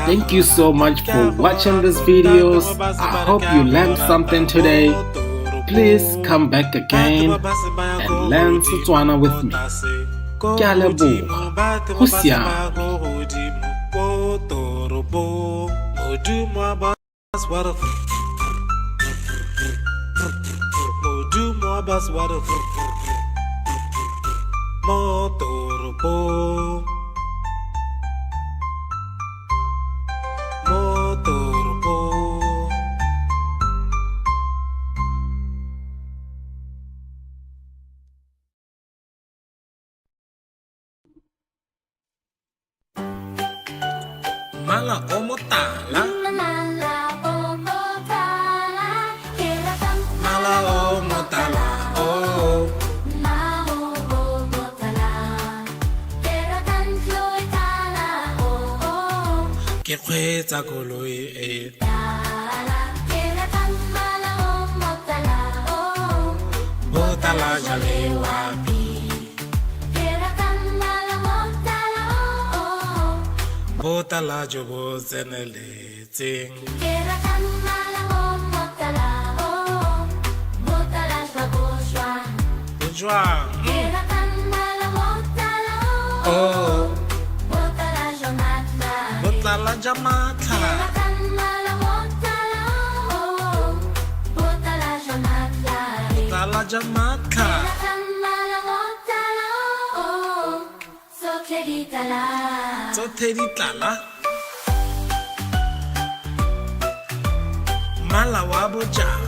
Thank you so much for watching these videos. I hope you learned something today. Please come back again and learn Setswana with me. Ke a leboga. Go siama. Mala o motala. Mala o motala. Oh. Ke kgweetsa koloi e. Botala jale wapi. Botala jo bo tseneletseng. Bojwang. Oh. Botala ja matla. Botala ja matla. Tsotlhe di tlala. Mala wa bojang.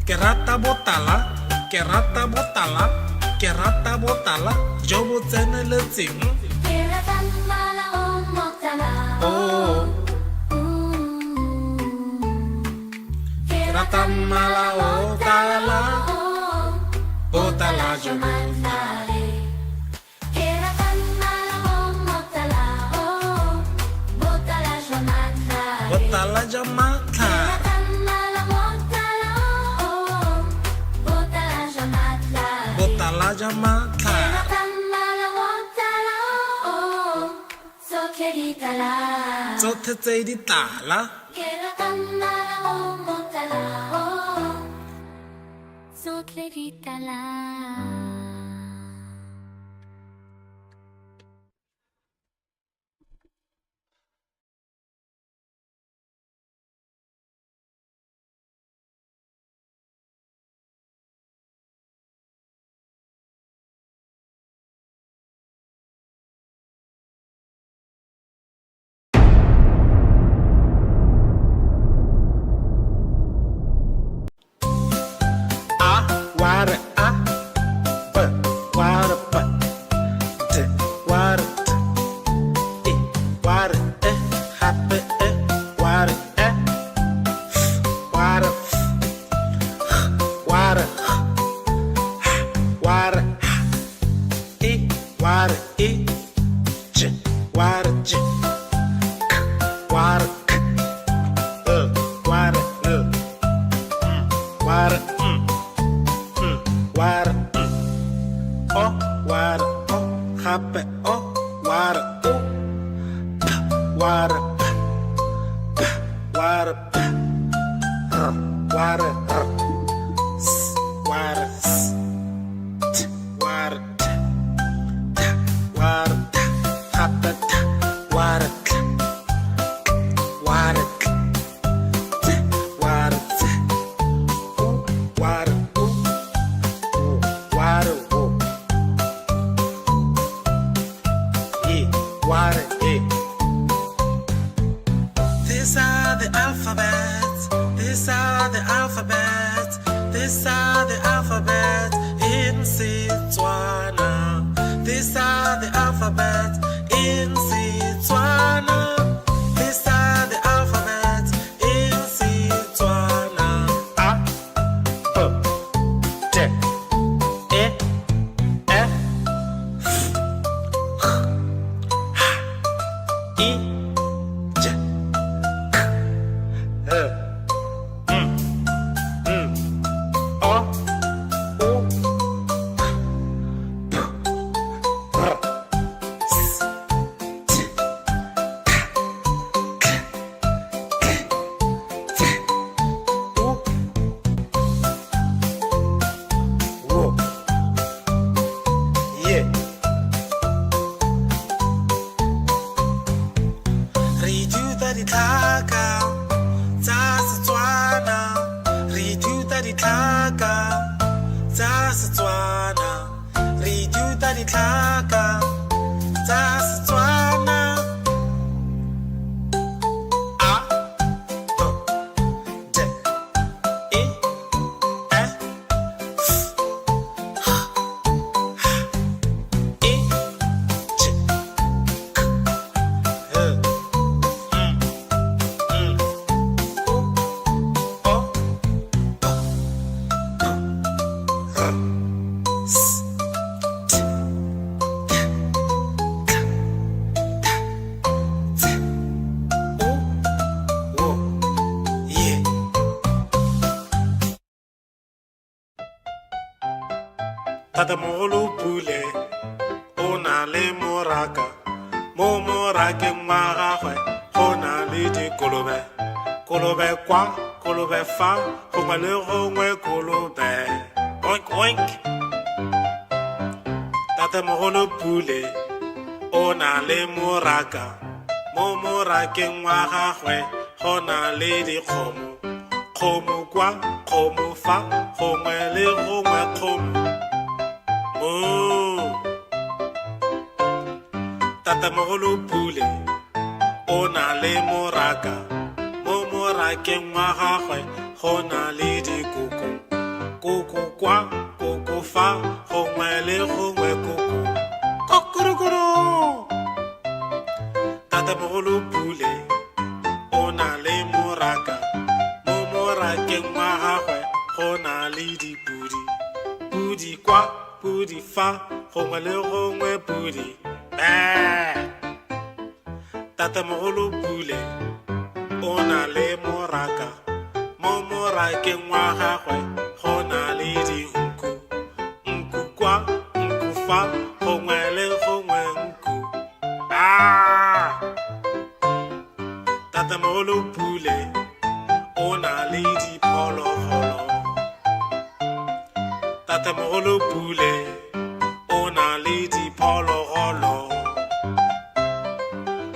Ke rata botala. Ke rata botala. Ke rata botala jo bo tseneletseng. Oh. Ke rata mala o tala. Botala jo bo tseneletseng. Botala ja matla. Botala ja matla. Tsotlhe tse di tlala. Tsotlhe di tlala. These are the alphabet in Setswana. These are the alphabet in Setswana. These are the alphabet in Setswana. A, B, D, E, F, H, I, J, K, L, ditlhaka tsa Setswana. A, B, D, E, F, H, I, J, K, L, M, N, O, P, Q, R, S, T, Tatamogolo Pule o na le moraka mo morakeng wa gagwe go na le dikolobe, kolobe kwa kolobe fa gongwe le gongwe kolobe oink oink. Tatamogolo Pule o na le moraka mo morakeng wa gagwe go na le dikgomo, kgomo kwa kgomo fa gongwe le gongwe kgomo. Tatamogolo Pule o na le moraka mo morakeng wa gagwe go na le dikoko, koko kwa koko fa gongwe le gongwe koko kokorokoro. Tatamogolo Pule o na le moraka mo morakeng wa gagwe go na le dipudi, pudi kwa pudi fa gongwe le gongwe pudi Tatamogolo Pule o na le moraka mo morakeng wa gagwe go na le dinku, nku kwa nku fa gongwe le gongwe nku Tatamogolo Pule o na le diphologolo. Tatamogolo Pule o na le diphologolo,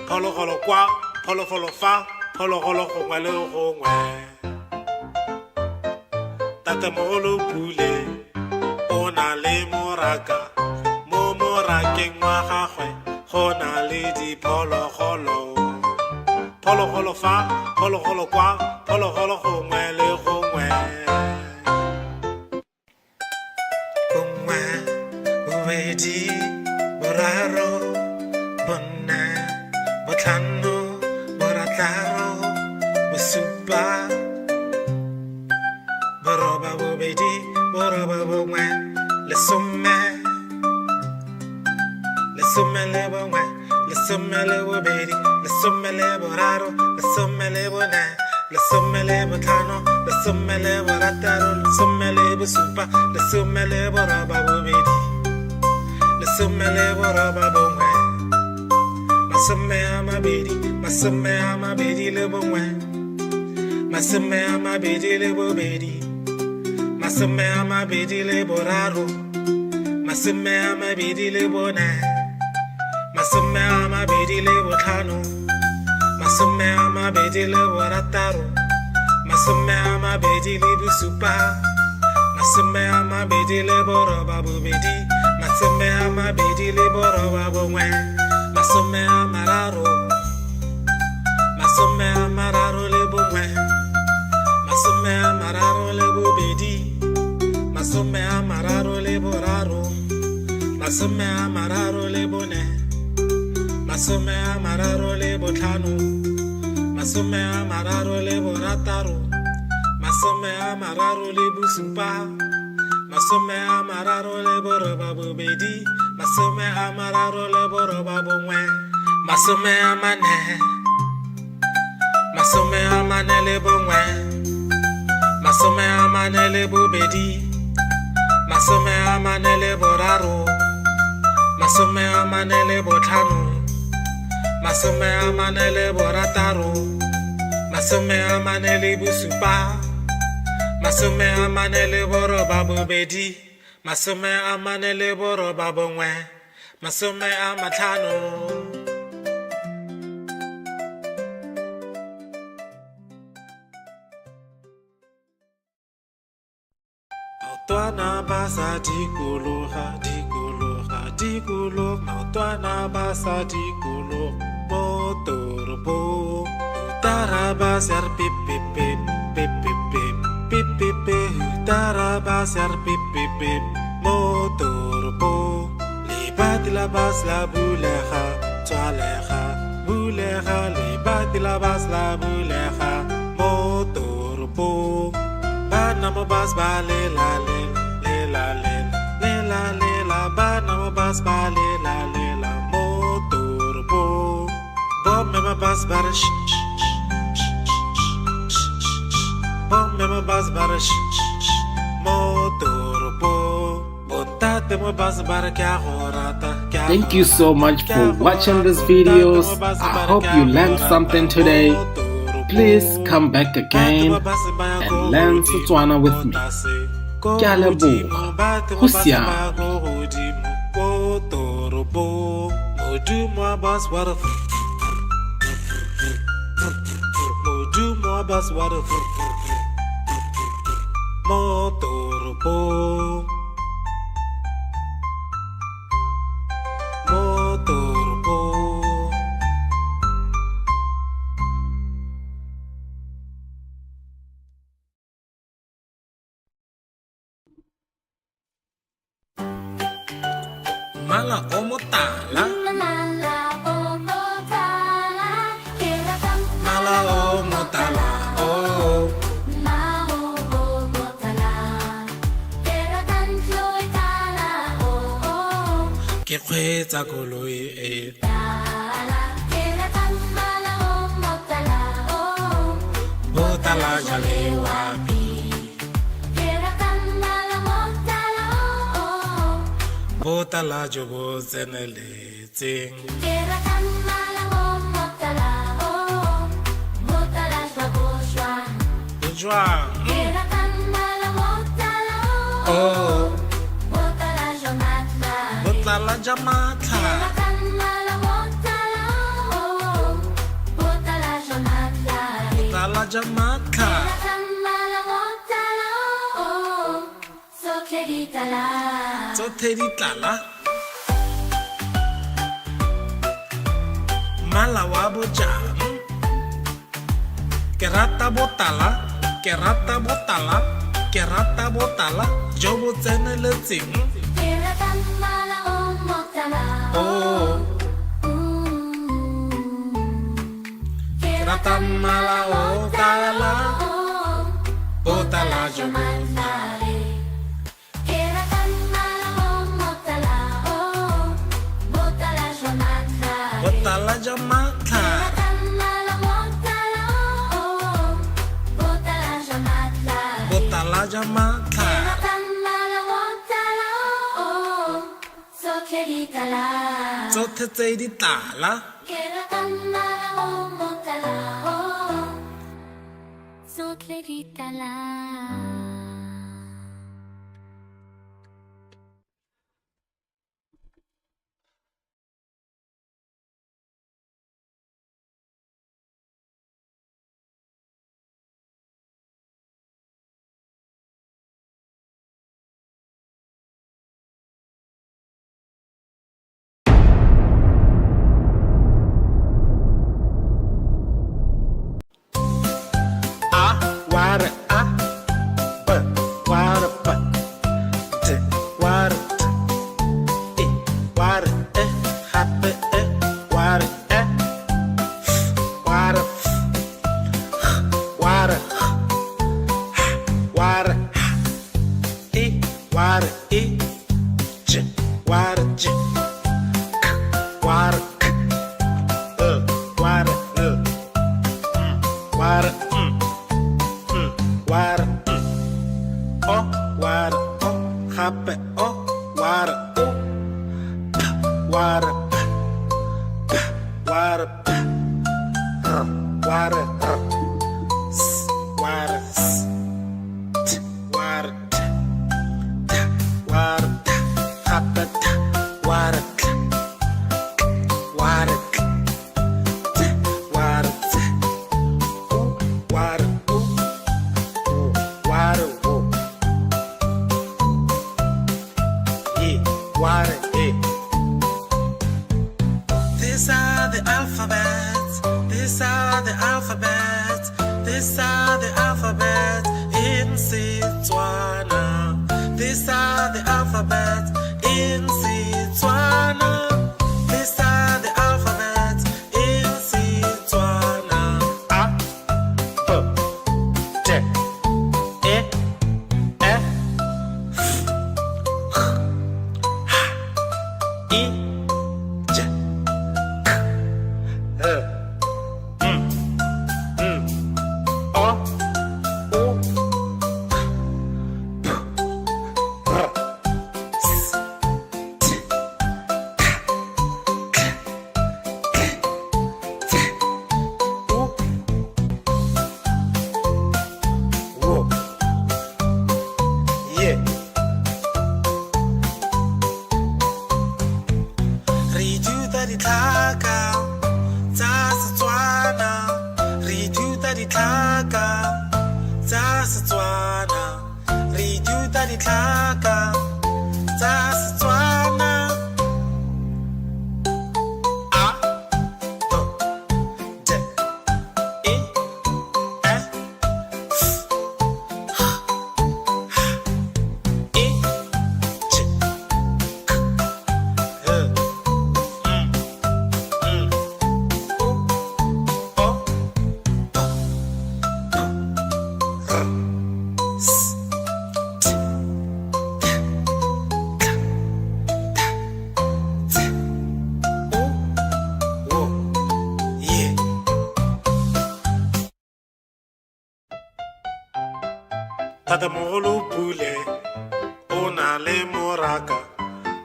phologolo kwa phologolo fa phologolo gongwe le gongwe. Tatamogolo Pule o na le moraka mo morakeng wa gagwe go na le diphologolo, phologolo fa phologolo kwa phologolo gongwe le gongwe. Bongwe, bobedi, boraro, bone, botlhano, borataro, bosupa, boroba bobedi, boroba bongwe, lesome, lesome le bongwe, lesome le bobedi, lesome le boraro, lesome le bone, lesome le botlhano, lesome le borataro, lesome le bosupa, lesome le boroba bobedi, lesome le boroba bongwe, masome a mabedi, masome a mabedi le bongwe, masome a mabedi le bobedi, masome a mabedi le boraro, masome a mabedi le bone, masome a mabedi le botlhano, masome a mabedi le borataro, masome a mabedi le bosupa, masome a mabedi le boroba bobedi, masome a mabedi le boroba bongwe, masome a mararo, masome a mararo le bongwe, masome a mararo le bobedi, masome a mararo le boraro, masome a mararo le bone, masome a mararo le botlhano, masome a mararo le borataro, masome a mararo le bosupa, masome a mararo le boroba bobedi, masome a mararo le boroba bongwe, masome a mane, masome a mane le bongwe, masome a mane le bobedi, masome a mane le boraro, masome a mane le botlhano, masome a mane le borataro, masome a mane le bosupa, masome a mane le boroba bobedi, masome a mane le boroba bongwe, masome a matlhano. Baotwana ba sa dikologa, dikologa, tikolo maotwana ba sa tikolo mo toropo Taraba ser pip pip pip pip pip pip pip pip pip Taraba ser pip pip pip mo toropo Libat labas la buleha toaleha buleha libat labas la buleha mo toropo Bana mo bas ba le la le la le la le la bana mo bas ba le la mo toropo Bom me ma bas ba sh Bom me ma bas ba sh mo toropo Bontate mo bas ba kya horata Thank you so much for watching these videos. I hope you learned something today. Please come back again and learn Setswana with me. Ke a leboga. Go siame. Mala omotala Mala omotala oh Ke kgwetsa koloi e Botala jale wapi Botala jo bo tseneletseng Jwang Oh Botala jamatla Botala jamatla Sothedi tlala Mala wa bojang Ke rata botala Ke rata botala Ke rata botala Jo bo tseneletseng Oh Ke rata mala o tala Botala jo bo Botala jamatla Botala jamatla Sothe tse di tlala the alphabets. These are the alphabets. These are the alphabets in Setswana. These are the alphabets in Setswana. These are the alphabets in Setswana. A, B, T, E, F, H, I, J, K, L, M, N, O, O, P, R, S, T, K, K, U, W, yeah. Re ithuta ditlhaka tsa Setswana. Re ithuta ditlhaka tsa Setswana. Re ithuta ditlhaka tsa Setswana. A, B, D, E, F, H, I, J, K, L, M, N, O, O, P, R, S, T, K, K, T, O, W, yeah. Tatamogolo Pule o na le moraka.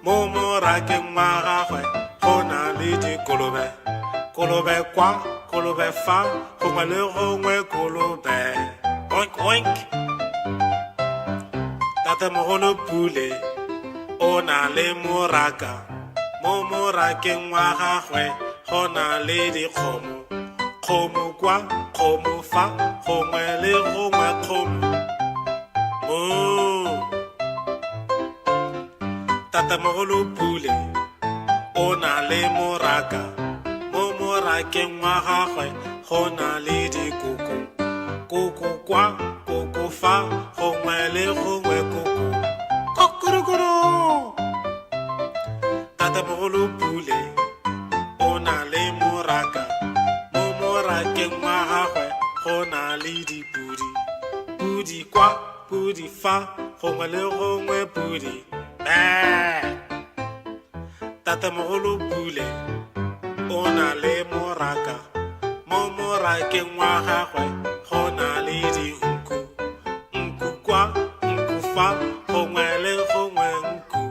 Mo morakeng wa gagwe go na le dikolobe. Kolobe kwa, kolobe fa, gongwe le gongwe kolobe. Oink oink. Tatamogolo Pule o na le moraka. Mo morakeng wa gagwe go na le dikgomo. Kgomo kwa, kgomo fa, gongwe le gongwe kgomo. Moo. Tatamogolo Pule o na le moraka. Mo morakeng wa gagwe go na le dikoko. Koko kwa, koko fa, gongwe le gongwe koko. Kokorokoro. Tatamogolo Pule o na le moraka. Mo morakeng wa gagwe go na le dipudi. Pudi kwa, pudi fa, gongwe le gongwe pudi. Tatamogolo Pule o na le moraka. Mo morakeng wa gagwe go na le dinku. Nku kwa, nku fa, gongwe le gongwe nku.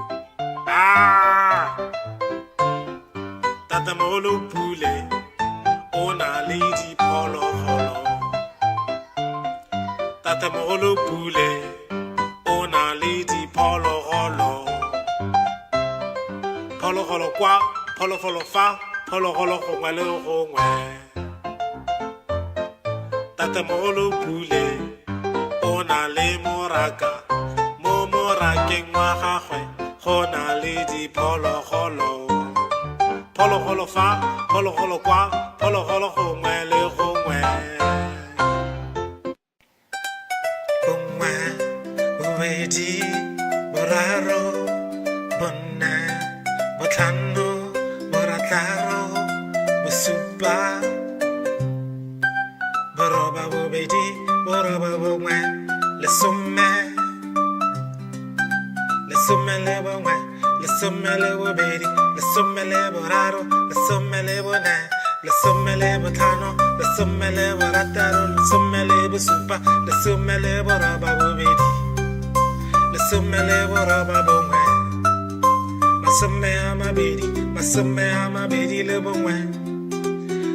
Tatamogolo Pule o na le diphologolo. Tatamogolo Pule o na le diphologolo. Phologolo kwa, phologolo fa, phologolo gongwe le gongwe. Tatamogolo Pule o na le moraka. Mo morakeng wa gagwe go na le diphologolo. Phologolo fa, phologolo kwa, phologolo gongwe le gongwe. Bongwe, bobedi, boraro, bone, botlhano, borataro, bosupa, boroba bobedi, boroba bongwe, lesome. Lesome le bongwe, lesome le bobedi, lesome le boraro, lesome le bone, lesome le botlhano, lesome le borataro, lesome le bosupa, lesome le boroba bobedi, lesome le boroba bongwe. Masome a mabedi, masome a mabedi le bongwe,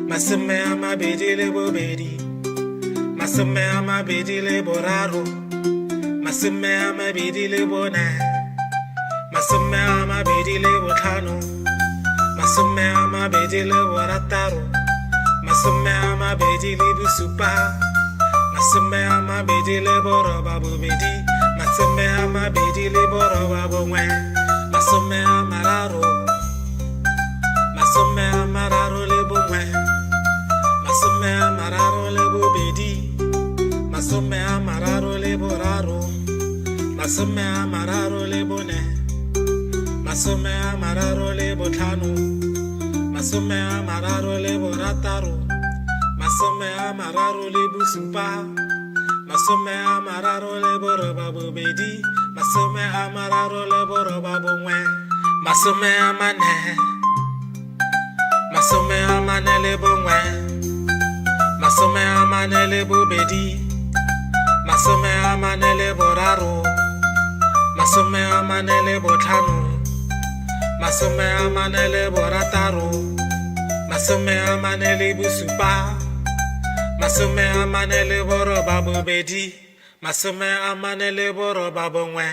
masome a mabedi le bobedi, masome a mabedi le boraro, masome a mabedi le bone, masome a mabedi le botlhano, masome a mabedi le borataro, masome a mabedi le bosupa, masome a mabedi le boroba bobedi, masome a mabedi le boroba bongwe, masome a mararo, masome a mararo le bongwe. mararo le bobedi, masome a mararo le boraro, masome a mararo le bone, masome a mararo le botlhano, masome a mararo le borataro, masome a mararo le bosupa, masome a mararo le boroba bobedi, masome a mararo le boroba bongwe, masome a mane, masome a mane le bongwe, masome a mane le bobedi, masome a mane le boraro, masome a mane le botlhano, masome a mane le borataro, masome a mane le bosupa, masome a mane le boroba bobedi, masome a mane le boroba bongwe,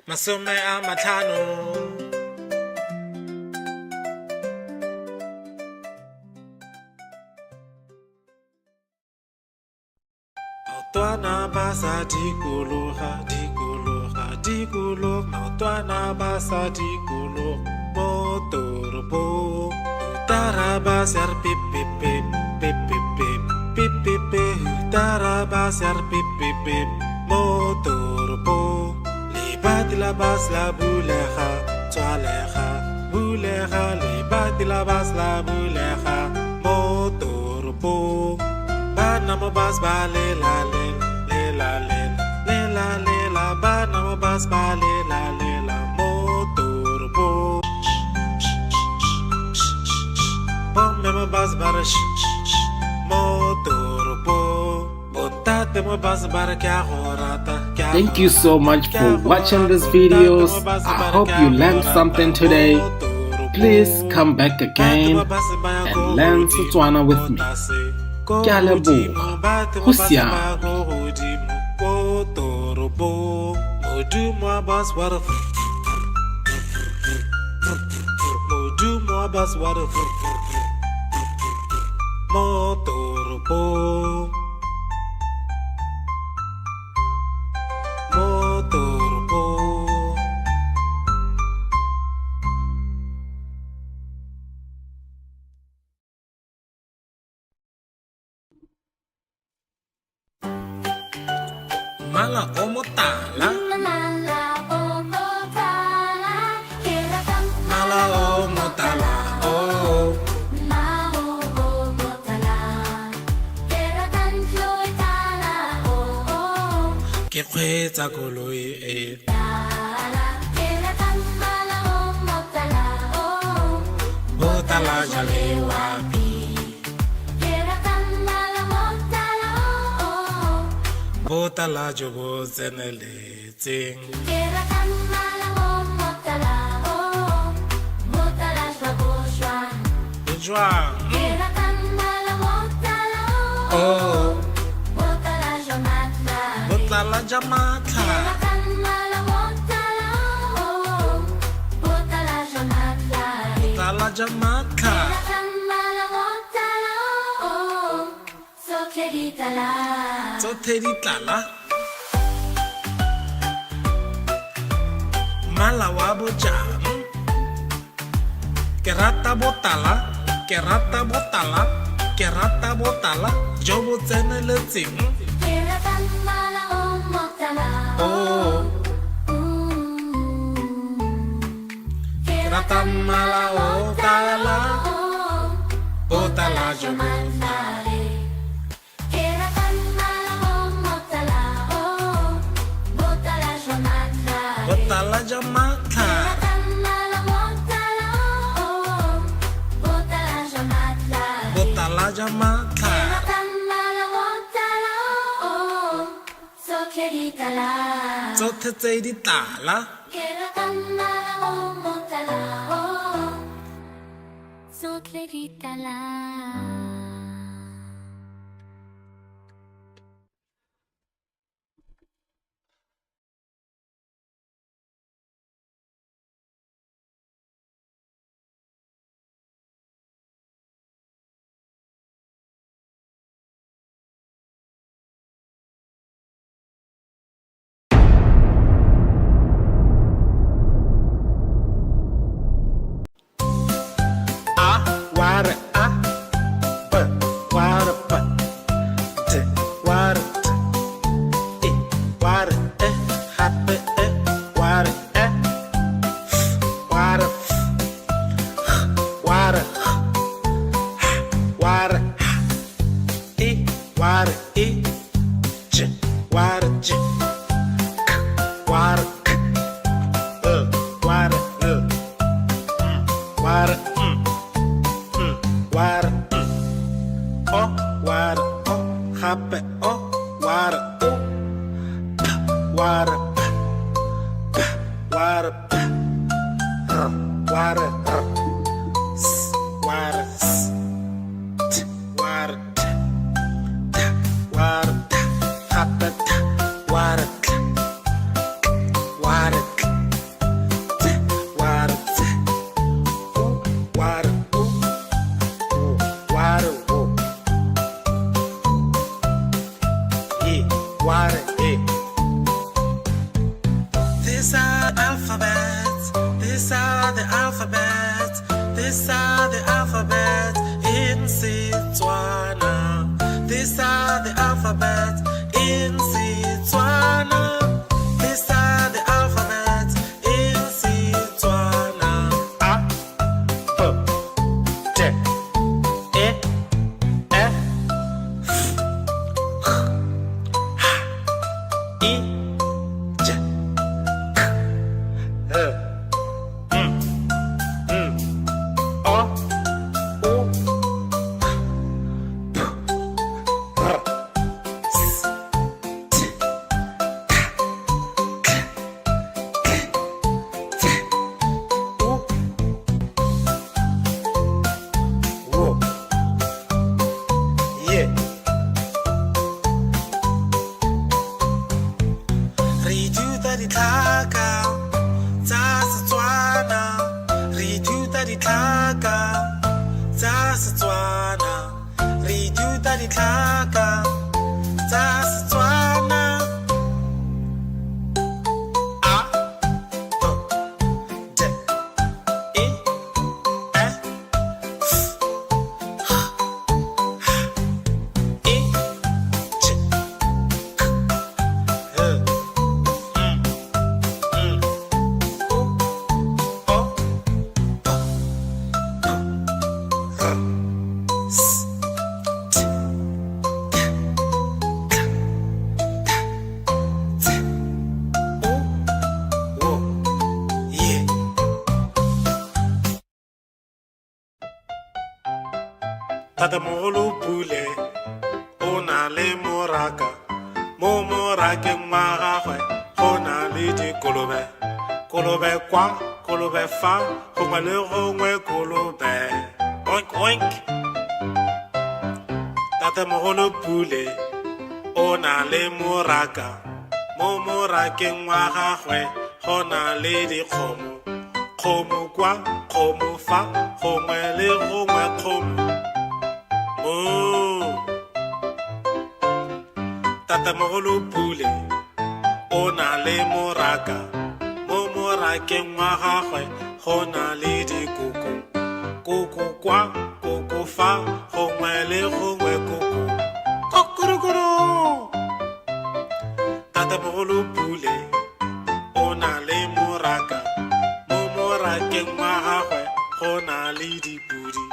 masome a matlhano. Maotwana ba sa dikologa, dikologa, dikologa, maotwana ba sa dikologa mo toropong. Taraba ser pip pip pip pip pip pip pip pip pip. Taraba ser pip pip pip mo toropong. Libat la bas la bulega, twalega, bulega. Libat la bas la bulega mo toropong. Bana mo bas ba le la le le la le le la le la. Bana mo bas ba le la mo toropong. Bombe mo bas bara Thank you so much for watching these videos. I hope you learned something today. Please come back again and learn Setswana with me. Ke a leboga. Go siame. Motoropo, motoropo. Mala omotala, mala omotala, mala omotala, oh. Ke kgweetsa koloi e botala jale wapi, botala jo bo tseneletseng, jwang oh botala jamatla, botala jamatla, tsotlhe di tlala, mala wa bojang, ke rata botala, ke rata botala, ke rata botala jo bo tseneletseng, oh ke rata mala otala, botala jo botala jamatla, botala jamatla, tsotlhe tse di tlala, tsotlhe di tlala. ware a water, water, water, water, oh, water, oh, happy, oh, water, oh, water, water, water, water, water, water, happy, water, water, water, water, water, yeah, water, yeah. These are alphabets. These are the alphabets. These are the alphabets in Setswana. These are the alphabets in Setswana. These are the alphabets in Setswana. A, B, D, E, F, H, I, J, K, L, O, U, P, R, S, T, K, K, T, U, W, yeah. Re ithuta ditlhaka tsa Setswana. Re ithuta ditlhaka tsa Setswana. Re ithuta ditlhaka tsa Setswana. A, B, D, E, F, H, I, J, K, L, O, P, R, S, T, K, T, U, W, yeah. Tatamogolo Pule o na le moraka. Mo morakeng wa gagwe go na le dikolobe. Kolobe kwa, kolobe fa, gongwe le gongwe kolobe. Oink, oink. Tatamogolo Pule o na le moraka. Mo morakeng wa gagwe go na le dikgomo. Kgomo kwa, kgomo fa, gongwe le gongwe kgomo. Moo. Tatamogolo Pule o na le moraka. Mo morakeng wa gagwe go na le dikoko. Koko kwa, koko fa, gongwe le gongwe koko. Kokorokoro. Tatamogolo Pule o na le moraka. Mo morakeng wa gagwe go na le dipudi.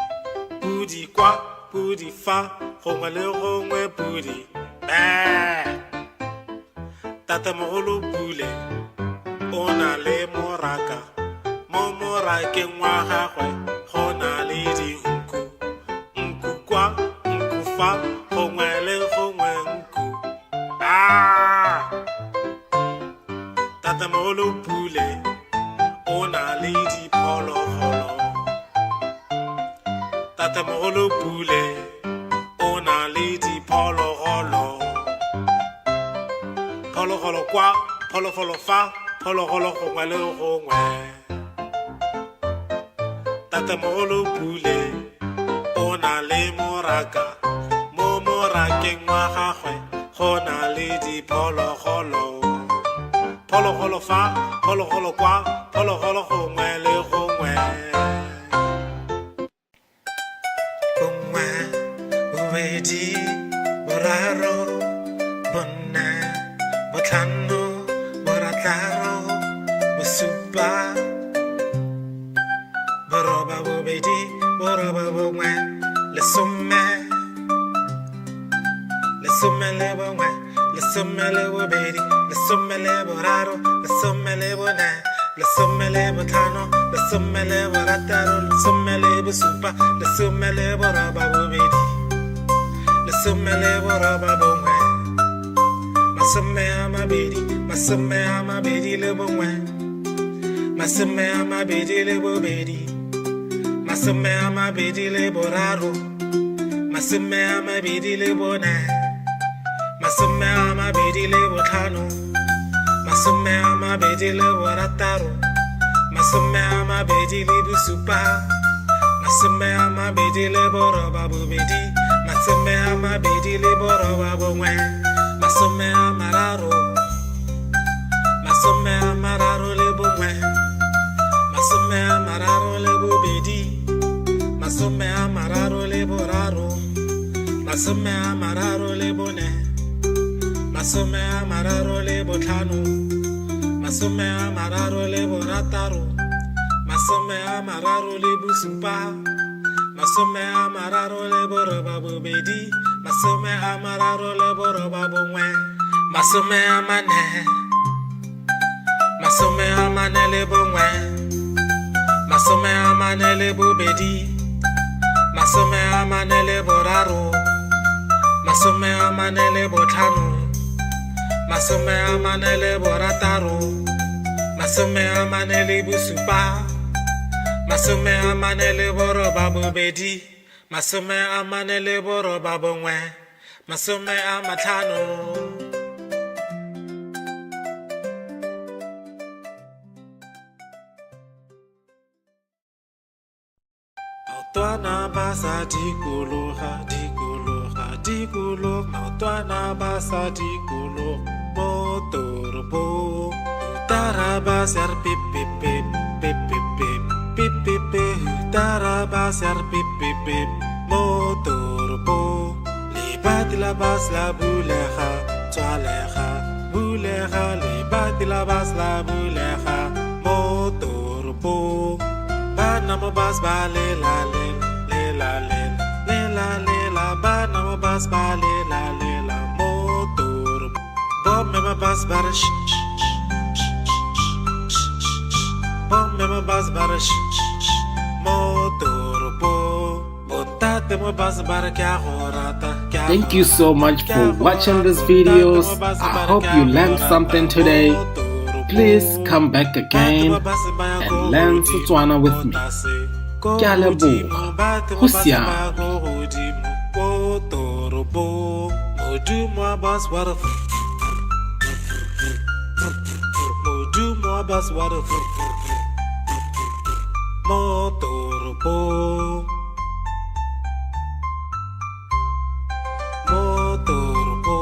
Pudi kwa, pudi fa, gongwe le gongwe pudi. Tatamogolo Pule o na le moraka. Mo morakeng wa gagwe go na le dinku. Nku kwa, nku fa, gongwe le gongwe nku. Tatamogolo Pule o na le diphologolo. Tatamogolo Pule o na le diphologolo. Phologolo kwa, phologolo fa, phologolo gongwe le gongwe. Tatamogolo Pule o na le moraka. Mo morakeng wa gagwe go na le diphologolo. Phologolo fa, phologolo kwa, phologolo gongwe le gongwe. Bongwe, bobedi, boraro, bone, botlhano, borataro, bosupa, boroba bobedi, boroba bongwe, lesome, lesome le bongwe, lesome le bobedi, lesome le boraro, lesome lesome le bone, lesome le botlhano, lesome le borataro, lesome le bosupa, lesome le boroba bobedi, lesome le boroba bongwe, masome a mabedi le bongwe, masome a mabedi le bobedi, masome a mabedi le boraro, masome a mabedi le bone, masome a mabedi le botlhano, masome a mabedi le borataro, masome a mabedi le bosupa, masome a mabedi le boroba bobedi, masome a mabedi le boroba bongwe, masome a mararo, masome a mararo le bongwe, masome a mararo le bobedi, masome a mararo le boraro, masome a mararo le bone, masome a mararo le botlhano, masome a mararo le borataro, masome a mararo le bosupa, masome a mararo le boroba bobedi, masome a mararo le boroba bongwe, masome a mane, masome a mane le bongwe, masome a mane le bobedi, masome a mane le boraro, masome a mane le botlhano, masome a mane le borataro, masome a mane le bosupa, masome a mane le boroba bobedi, masome a mane le boroba bongwe, masome a matlhano. Maotwana ba sa dikologa, maotwana ba sa dikologa mo toropong. Taraba ser pip pip pip pip pip pip pip pip pip. Taraba ser pip pip pip mo toropong. Libati la bas la bulega, tswalega, bulega. Libati la bas la bulega mo toropong. Bana mo bas ba le la le le la le le la le la. Bana mo bas ba le la motor. Bob me ma bas bar sh Bob me ma bas bar sh motor po. Botate mo bas bar kya horata. Thank you so much for watching these videos. I hope you learned something today. Please come back again and learn Setswana with me. Ke a leboga. Go siame. Do more bus water. Do more bus water. Motorbo. Motorbo.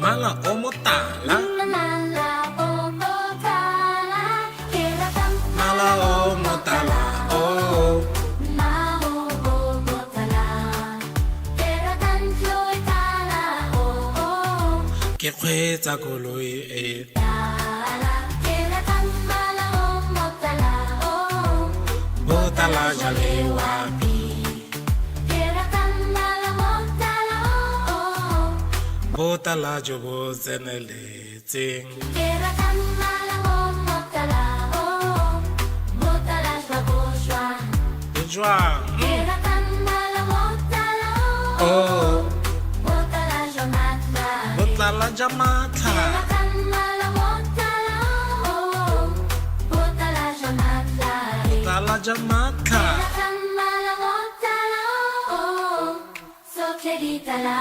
Mala omotala. Mala omotala. Mala omotala. Oh. Mala omotala. Keratan floitala. Oh. Ke kgweetsa koloi e. Keratan mala omotala. Oh. Botala jale wapi. Keratan mala omotala. Oh. Botala jo bo tseneletseng. Keratan mala omotala. Oh. Botala shwaboswa. Jwang. Keratan mala omotala. Oh. Botala jomatla. Botala jamatla. Keratan mala omotala. Oh. Botala jomatla. Botala jamatla. Keratan mala omotala. Oh. Sokleditala.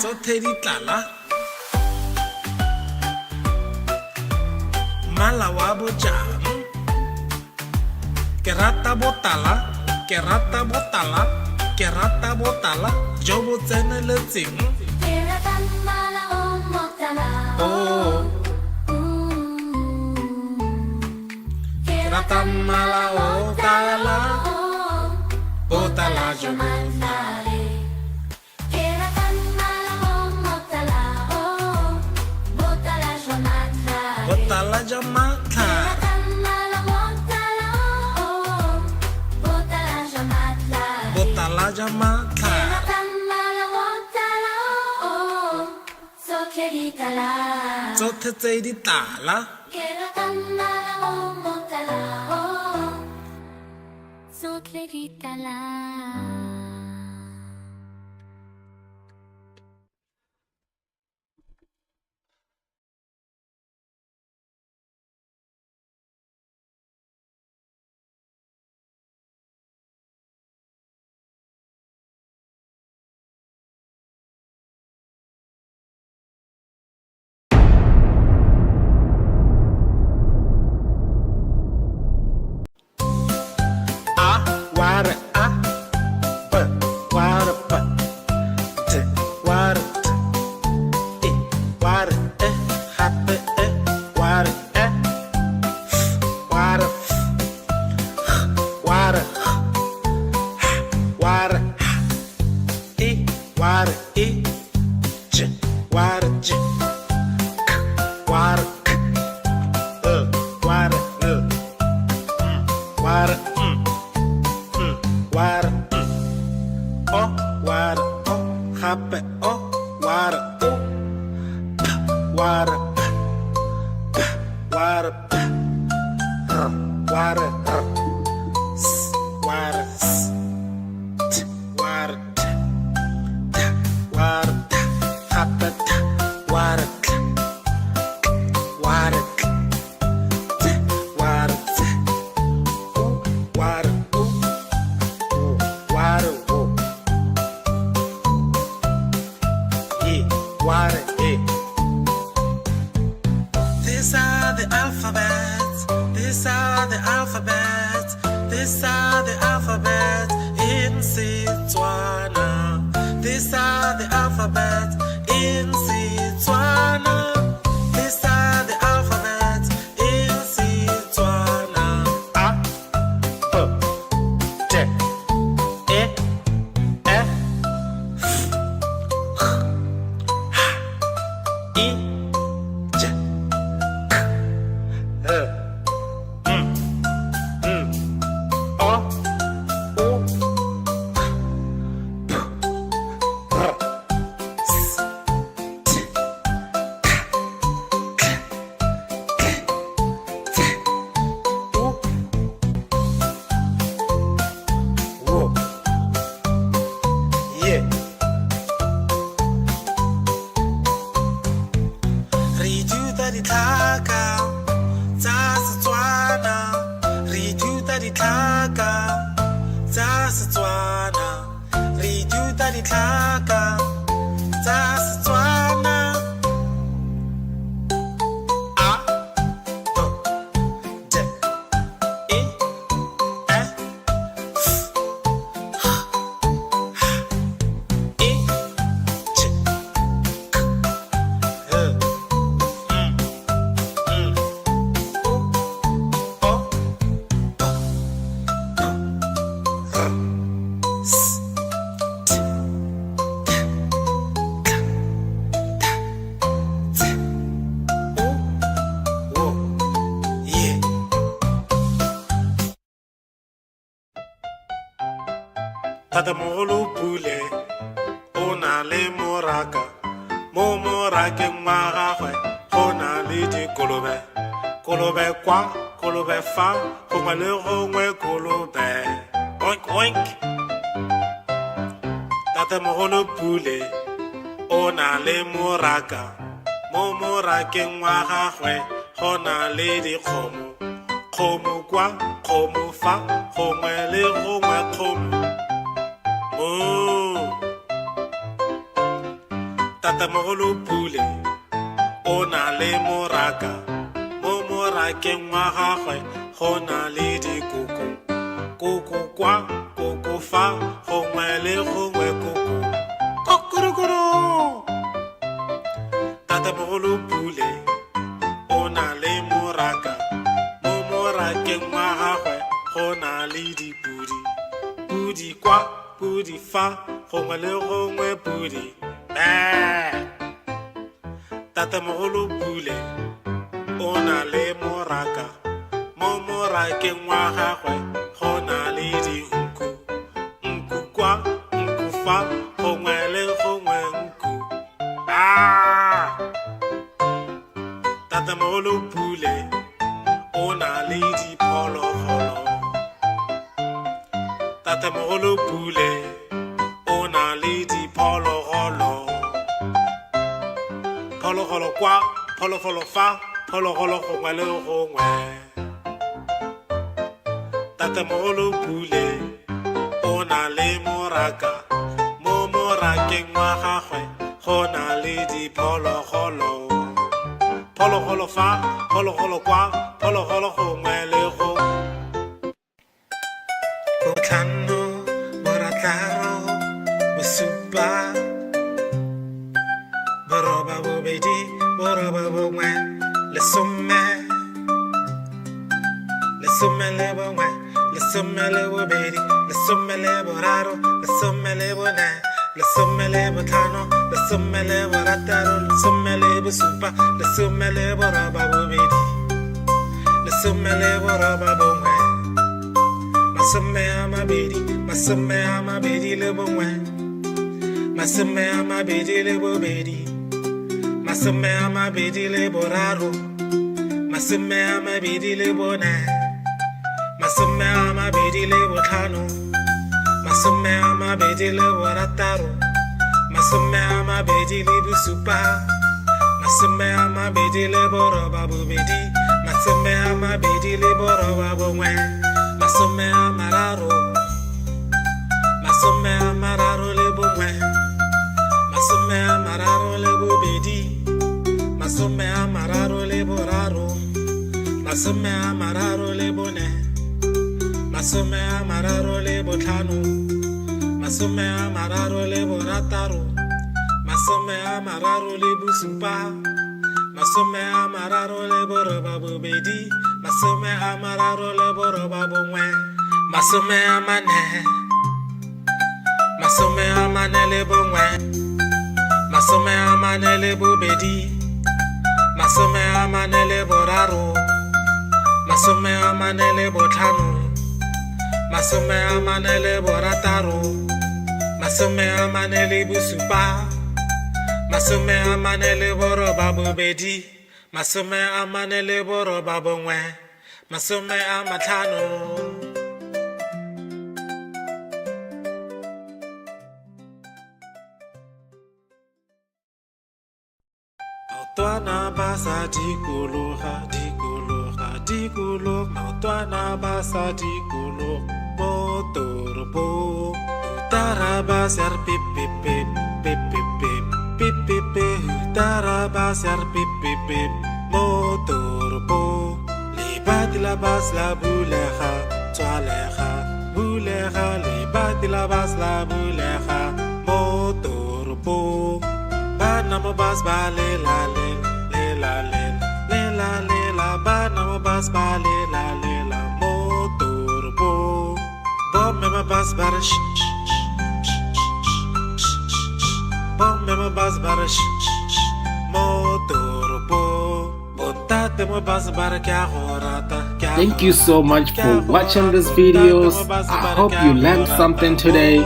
So tedi tlala. Mala wa bojang. Ke rata botala. Ke rata botala. Ke rata botala. Jo bo tseneletseng. Keratan mala omotala. Oh. Keratan mala omotala. Oh. Botala jo bo. Keratan mala omotala. Oh. Botala jomatla. Botala jamatla. Keratan mala omotala. Oh. matla tsotlhe tse di tala ware a b ware b t ware t e ware e hape e ware e ware f ware ware e ware e j ware j k ware k ware ware ware o ware o hape o ware o p ware p ware p r ware r s ware s t ware t t ware t hape t ware k ware k t ware t o ware o ware o e ware e. These are the alphabets. These are the alphabets. These are the alphabets in Setswana. These are the alphabets in Setswana. These are the alphabets in Setswana. A, B, T, E, F, H, I, J, K, L, O, O, P, R, S, T, K, K, T, U, W, yeah. Re ithuta ditlhaka tsa Setswana. Re ithuta ditlhaka tsa Setswana. Re ithuta ditlhaka tsa Setswana. A, B, D, E, F, H, I, J, K, L, O, P, R, S, T, K, K, T, O, W, yeah. Tatamogolo Pule o na le moraka mo morakeng wa gagwe go na le dikolobe kolobe kwa kolobe fa gongwe le gongwe kolobe oink oink. Tatamogolo Pule o na le moraka mo morakeng wa gagwe go na le dikgomo kgomo kwa kgomo fa gongwe le gongwe kgomo mo. Tatamogolo Pule o na le moraka mo morakeng wa gagwe go na le dikoko koko kwa koko fa gongwe le gongwe koko kokorokoro. Tatamogolo Pule o na le moraka mo morakeng wa gagwe go na le dipudi pudi kwa pudi fa gongwe le gongwe pudi Tatamogolo Pule o na le moraka mo morakeng wa gagwe go na le dinku nku kwa fa gongwe le gongwe nku ah tatamogolo Pule o na le diphologolo tatamogolo Pule o na le diphologolo phologolo kwa phologolo fa phologolo gongwe le gongwe tatamogolo Pule o na le moraka mo morakeng wa gagwe go na le diphologolo phologolo fa phologolo kwa phologolo gongwe le gongwe botlhano borataro bosupa boroba bobedi boroba bongwe lesome le bongwe lesome le bobedi lesome le boraro lesome le bone lesome le botlhano lesome le borataro lesome le bosupa lesome le boroba bobedi lesome le boroba bongwe masome a mabedi le bongwe masome a mabedi le bobedi masome a mabedi le boraro masome a mabedi le bone masome a mabedi le botlhano masome a mabedi le borataro masome a mabedi le bosupa masome a mabedi le boroba bobedi masome a mabedi le boroba bongwe masome a mararo le bongwe masome a mararo le bobedi masome a mararo le boraro masome a mararo le bone masome a mararo le botlhano masome a mararo le borataro masome a mararo le bosupa masome a mararo le boroba bobedi masome a mararo le boroba bongwe masome a mane le bongwe masome a mane le bobedi masome a mane le boraro masome a mane le botlhano masome a mane le borataro masome a mane le bosupa masome a mane le boroba bobedi masome a mane le boroba bongwe masome a matlhano Maotwana ba sa dikologa maotwana ba sa dikologa mo toropong utara ba ser pip pip pip pip pip pip pip pip pip utara ba ser pip pip pip mo toropong libati la bas la bulega tswalega bulega libati la bas la bulega mo toropong bana mo bas ba le la bana mo bas ba le la motorbo bombe mo bas bar bombe mo bas bar motorbo botate mo bas bar kya horata. Thank you so much for watching these videos. I hope you learned something today.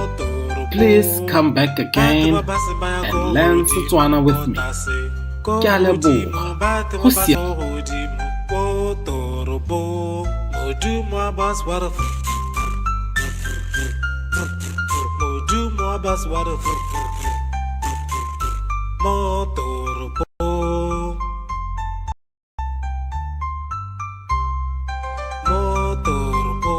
Please come back again and learn Setswana with me. Ke a leboga. Go siame. Modumo bas water Modumo bas water Motorbo Motorbo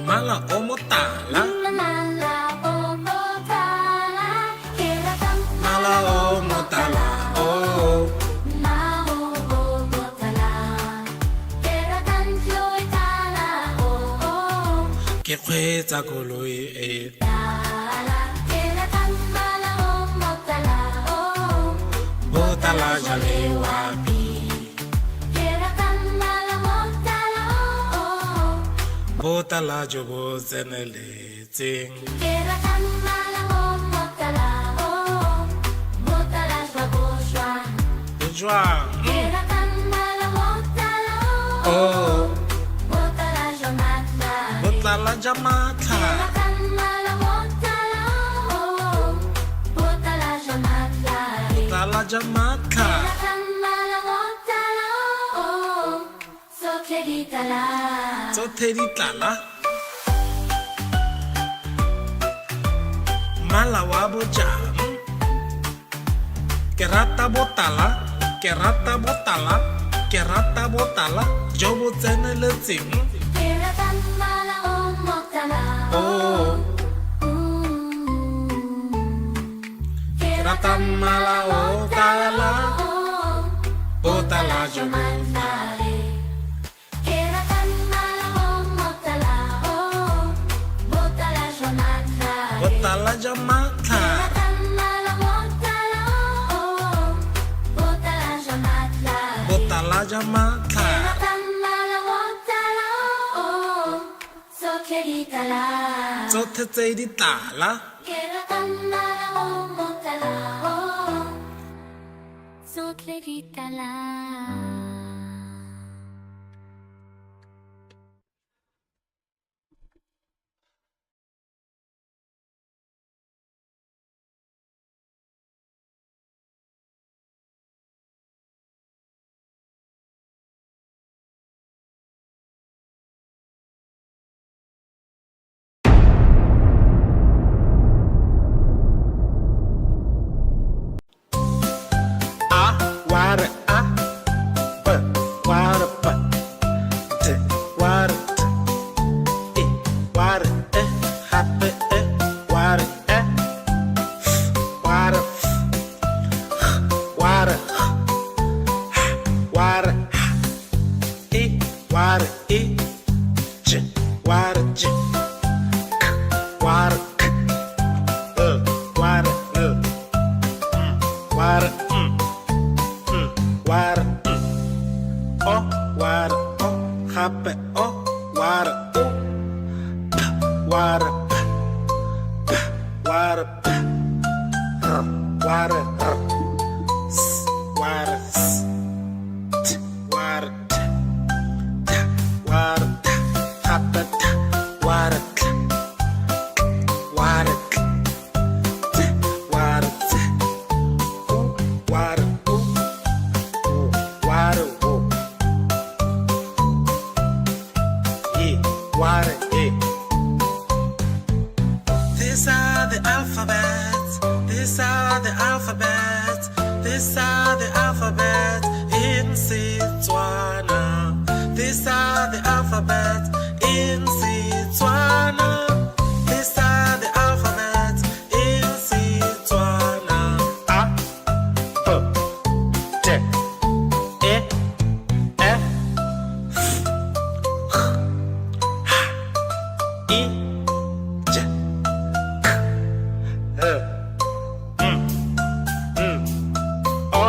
Mala omotala Mala omotala Keratang Mala omotala oh na omotala Keratang floitala oh Ke kgwetsa koloi e Tala Keratang mala omotala oh botala jale wapi Keratang mala omotala oh botala jo bo tseneletseng Keratang mala omotala oh Botala shwabu jwang? Ke ratang malamotala, Oh, botala jamatla. botlala jwa matlha. Ke ratang malamotala, botala jamatla. Botlala jwa matlha. Ke ratang malamotala, sotlhe di tlala. Tsotlhe di tlala. Mmala wa bojang. Ke rata botala, ke rata botala, ke rata botala jo bo tseneletseng. Ke ratang malamotala, Oh, ke rata mmala o tala, botala jo bo. jamatla. Ke ratang malamotala, botala jamatla. Botala jwa matlha. Botala jwa matlha. Tsotlhe tse di tlala. Ware a, b ware b, d ware d, e ware e, hape e, ware e, f ware f, h ware h, h ware h, e ware e, j ware j, k ware k, ware ware ware o ware o hape o ware o p ware p p ware p r ware r s ware s t ware t t ware t hape t ware k ware k t ware t u ware u ware wo. Ware e. These are the alphabets. These are the alphabets. These are the alphabets in Setswana. These are the alphabets in Setswana. These are the alphabets in Setswana. A, B, D, E, F, I, J, K, L, O,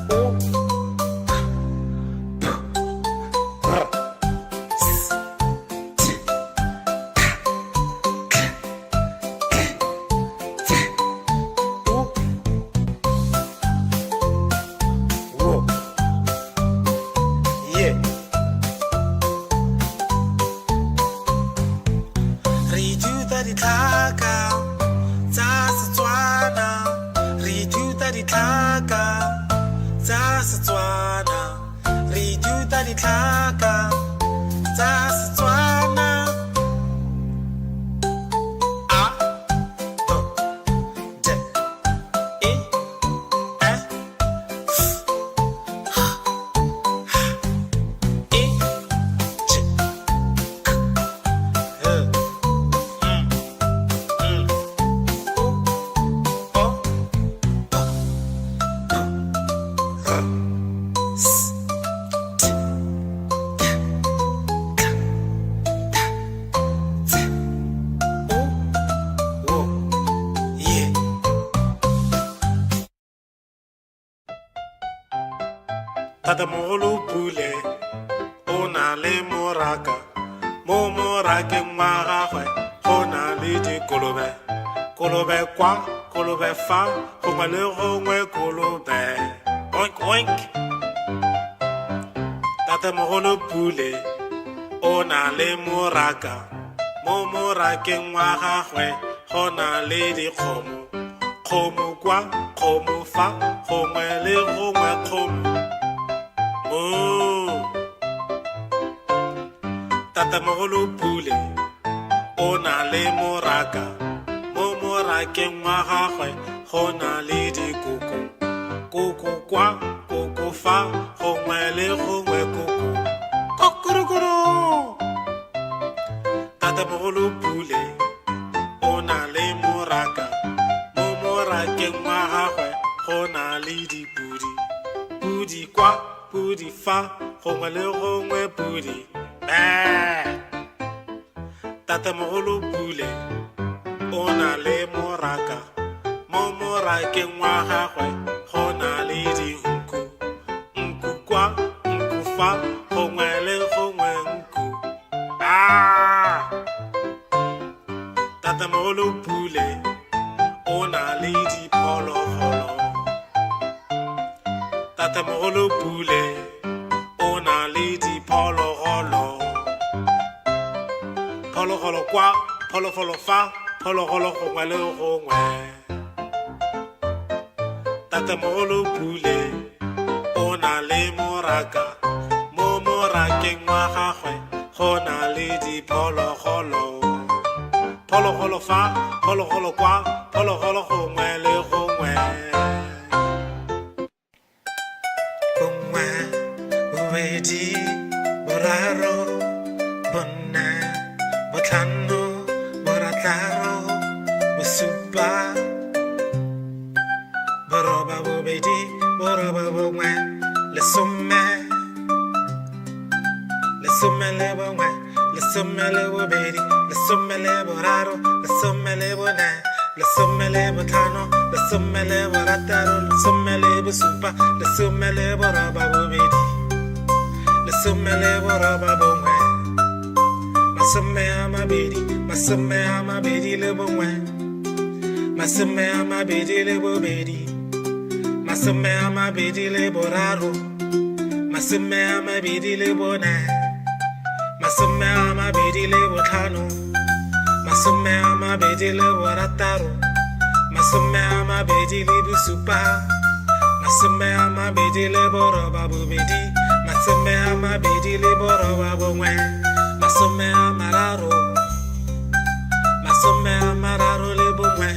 U, P, R, S, T, K, K, T, U, W, yeah. Re ithuta ditlhaka tsa Setswana. Re ithuta ditlhaka tsa Setswana. Re ithuta ditlhaka tsa Setswana. A, B, D, E, F, H, I, J, K, L, O, P, R, S, T, K, K, T, U, W, yeah. Tatamogolo Pule o na le moraka. Mo morakeng wa gagwe go na le dikolobe. Kolobe kwa, kolobe fa, gongwe le gongwe kolobe. Oink oink. Tata moholo pule o na le moraka. Mo morakeng wa gagwe go na le dikgomo. Kgomo kwa, kgomo fa, gongwe le gongwe kgomo. Moo. Tata moholo pule o na le moraka. Mo morakeng wa gagwe go na le dikoko. Koko kwa, koko fa, gongwe le gongwe koko. Kokorokoro. Tata mogolo pule o na le moraka. Mo morakeng wa gagwe go na le dipudi. Pudi kwa, pudi fa, gongwe le gongwe pudi. Tata mogolo pule o na le moraka. Mo morakeng wa gagwe go na le dinku. Nku kwa, nku fa, gongwe le gongwe nku. Tata mogolo pule o na le diphologolo. Tata mogolo pule o na le diphologolo. Phologolo kwa, phologolo fa, phologolo gongwe le gongwe. Tata mogolo pule o na le moraka. Mo morakeng wa gagwe go na le diphologolo. Phologolo fa, phologolo kwa, phologolo gongwe le gongwe. Bongwe, bobedi, boraro, bone, botlhano, borataro, bosupa, boroba bobedi, boroba bongwe, lesome. Lesome le bongwe, lesome le bobedi, lesome le boraro, lesome le bone, lesome le botlhano, lesome le borataro, lesome le bosupa, lesome le boroba bobedi, lesome le boroba bongwe, masome a mabedi, masome a mabedi le bongwe, masome a mabedi le bobedi, masome a mabedi le boraro, masome a mabedi le bone, masome a mabedi le botlhano, masome a mabedi le borataro, masome a mabedi le bosupa, masome a mabedi le boroba bobedi, masome a mabedi le boroba bongwe, masome a mararo, masome a mararo le bongwe,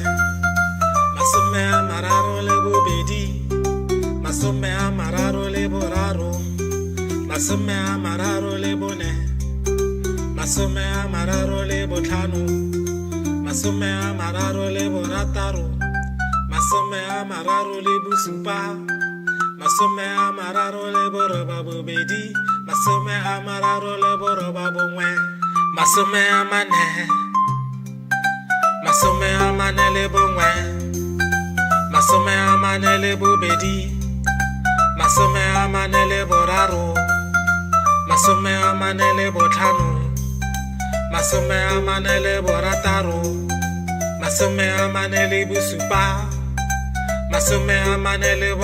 masome a mararo le bobedi, masome a mararo le boraro, masome a mararo le bone, masome a mararo le botlhano, masome a mararo le borataro, masome a mararo le bosupa, masome a mararo le boroba bobedi, masome a mararo le boroba bongwe, masome a mane, masome a mane le bongwe, masome a mane le bobedi, masome a mane le boraro, masome a mane le botlhano, masome a mane le borataro, masome a mane le bosupa, masome a mane le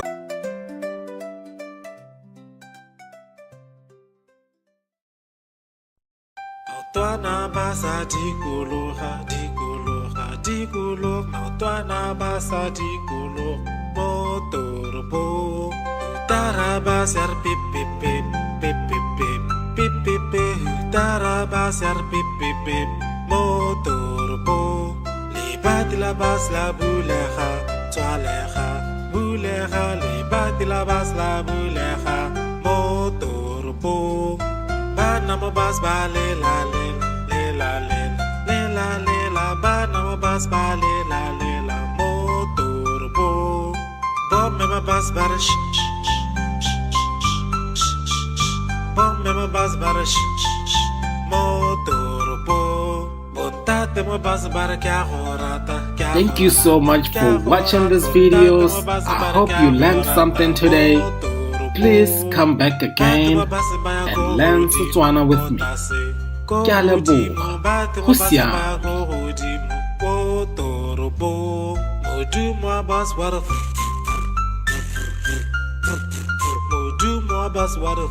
Maotwana basa dikologa, dikologa, dikologa. Maotwana basa dikologa, motoropo. Tarabasar pip pip pip pip pip pip pip pip pip. Tarabasar pip pip pip, motoropo. Libat la bas la buleja, toaleja, buleja. Libat la bas la buleja, motoropo. Bana mo bas ba le la le le la le le la le la. Bana mo bas ba le la motorbo. Bom me ma bas bar sh bom me ma bas bar sh motorbo. Bontate mo bas bar kya horata. Thank you so much for watching these videos. I hope you learned something today. Please come back again and learn Setswana with me. Ke a leboga. Go siame. bus water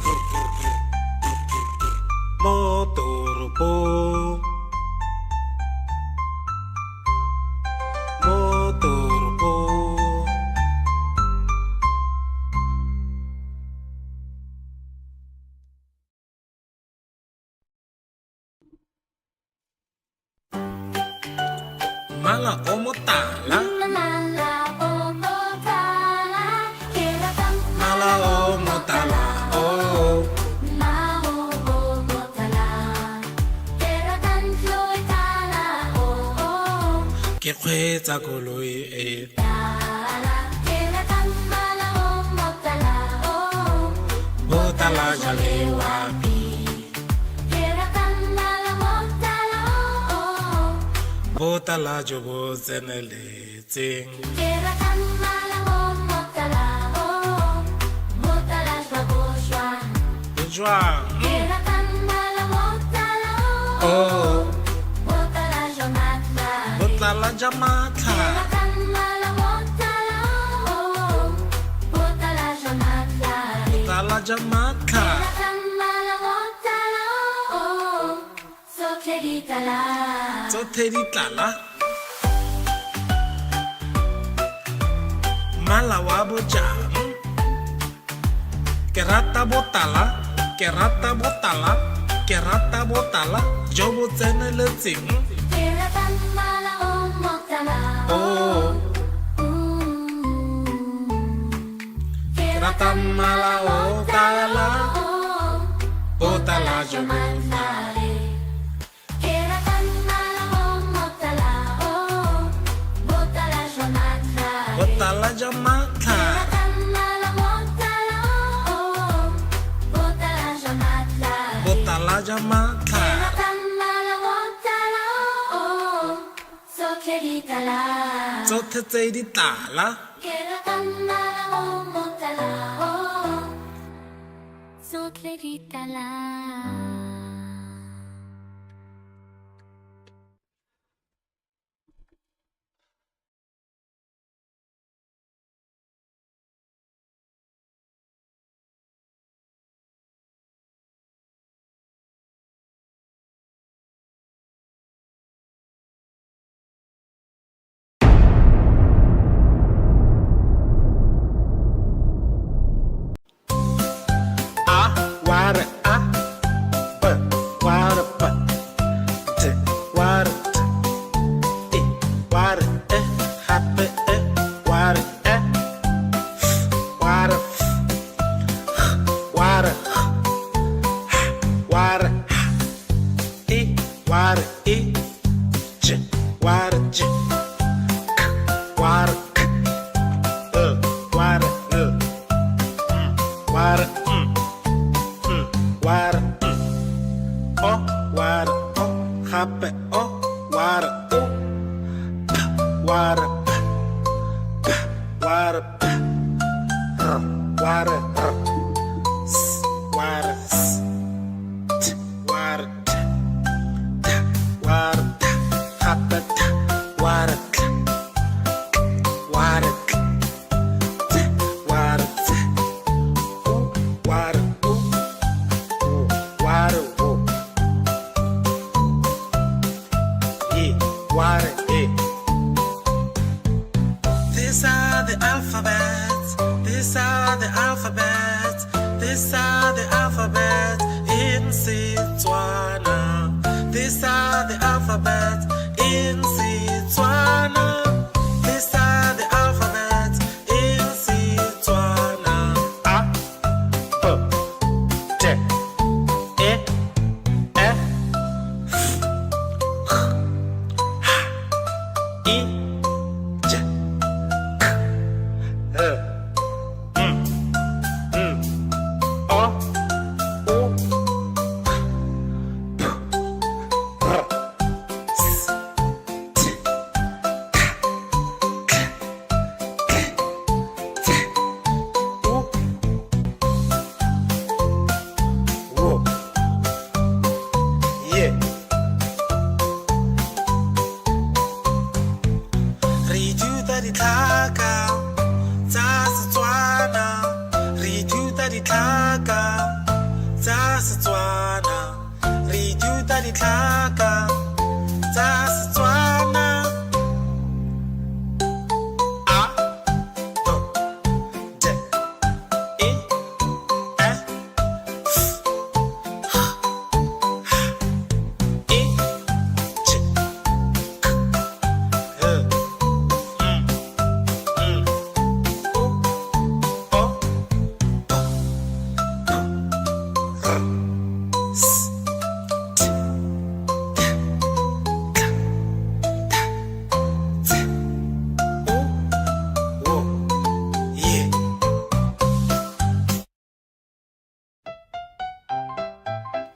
motoropo motoropo mala o motala Mala o motala, keratang mala o motala o Mao o motala, keratang floy tala o ke kgwetsa koloi e tala, keratang mala o motala o botala jalewa keratang mala motala o botala jo bo tseneletseng keratang mala o motala o motala shwa jwang keratang mala motala o motala jonatla botala jamatla keratang mala motala o motala jonatla botala jamatla keratang mala motala o so keritala tsotlhe di tlala mala wa bojang ke rata botala ke rata botala ke rata botala jo bo tseneletseng keratang mala o motala o rata mala o tala botala jo bo botala jamatla botala jamatla tsotlhe tse di tlala ware a b ware b t ware t e ware e happy e ware e ware ware ware e ware e j ware j k ware k ware ware ware o ware o happy o ware o p ware p ware p r ware r s ware s t ware t t ware t happy t ware k ware k t ware t o ware o ware o e ware e these are the alphabets these are the alphabets these are the alphabets in Setswana these are the alphabets in Setswana these are the alphabets in Setswana a b t e f i j k o o p r s t k k t u wo ye re ithuta ditlhaka tsa Setswana re ithuta ditlhaka tsa Setswana re ithuta ditlhaka tsa Setswana a b d e f g h I j k l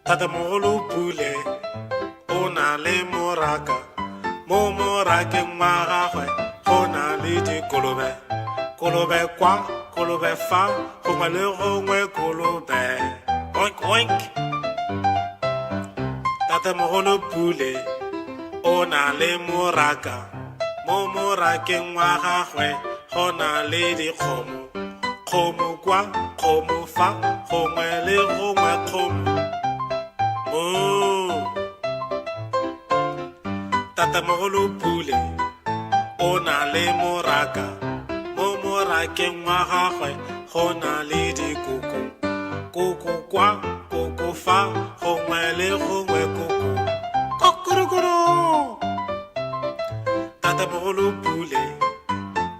Tatamogolo Pule o na le moraka mo morakeng wa gagwe go na le dikolobe kolobe kwa kolobe fa gongwe le gongwe kolobe oink oink Tatamogolo Pule o na le moraka mo morakeng wa gagwe go na le dikgomo kgomo kwa kgomo fa gongwe le gongwe kgomo Tatamogolo Pule o na le moraka mo morakeng wa gagwe go na le dikoko koko kwa koko fa gongwe le gongwe koko kokorokoro Tatamogolo Pule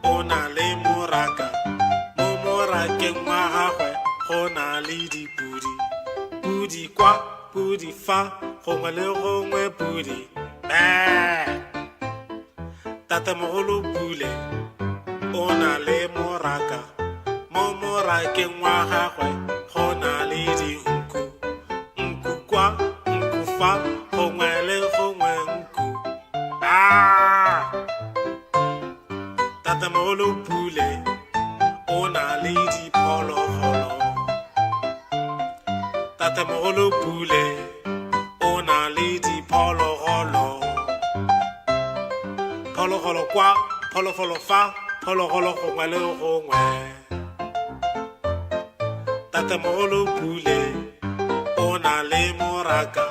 o na le moraka mo morakeng wa gagwe go na le dipudi pudi kwa pudi fa gongwe le gongwe pudi Tatamogolo Pule o na le moraka mo morakeng wa gagwe go na le dinku nku kwa nku fa gongwe le gongwe nku Tatamogolo Pule o na le diphologolo Tatamogolo Pule o na le diphologolo phologolo kwa phologolo fa phologolo gongwe le gongwe Tatamogolo Pule o na le moraka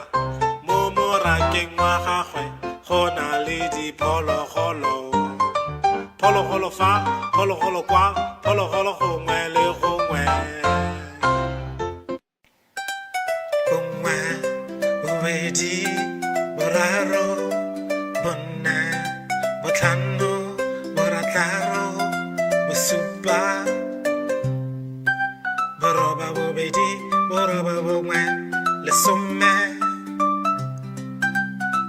mo morakeng wa gagwe go na le diphologolo phologolo fa phologolo kwa phologolo gongwe le gongwe bongwe bobedi boraro bone botlhano borataro bosupa boroba bobedi boroba bongwe lesome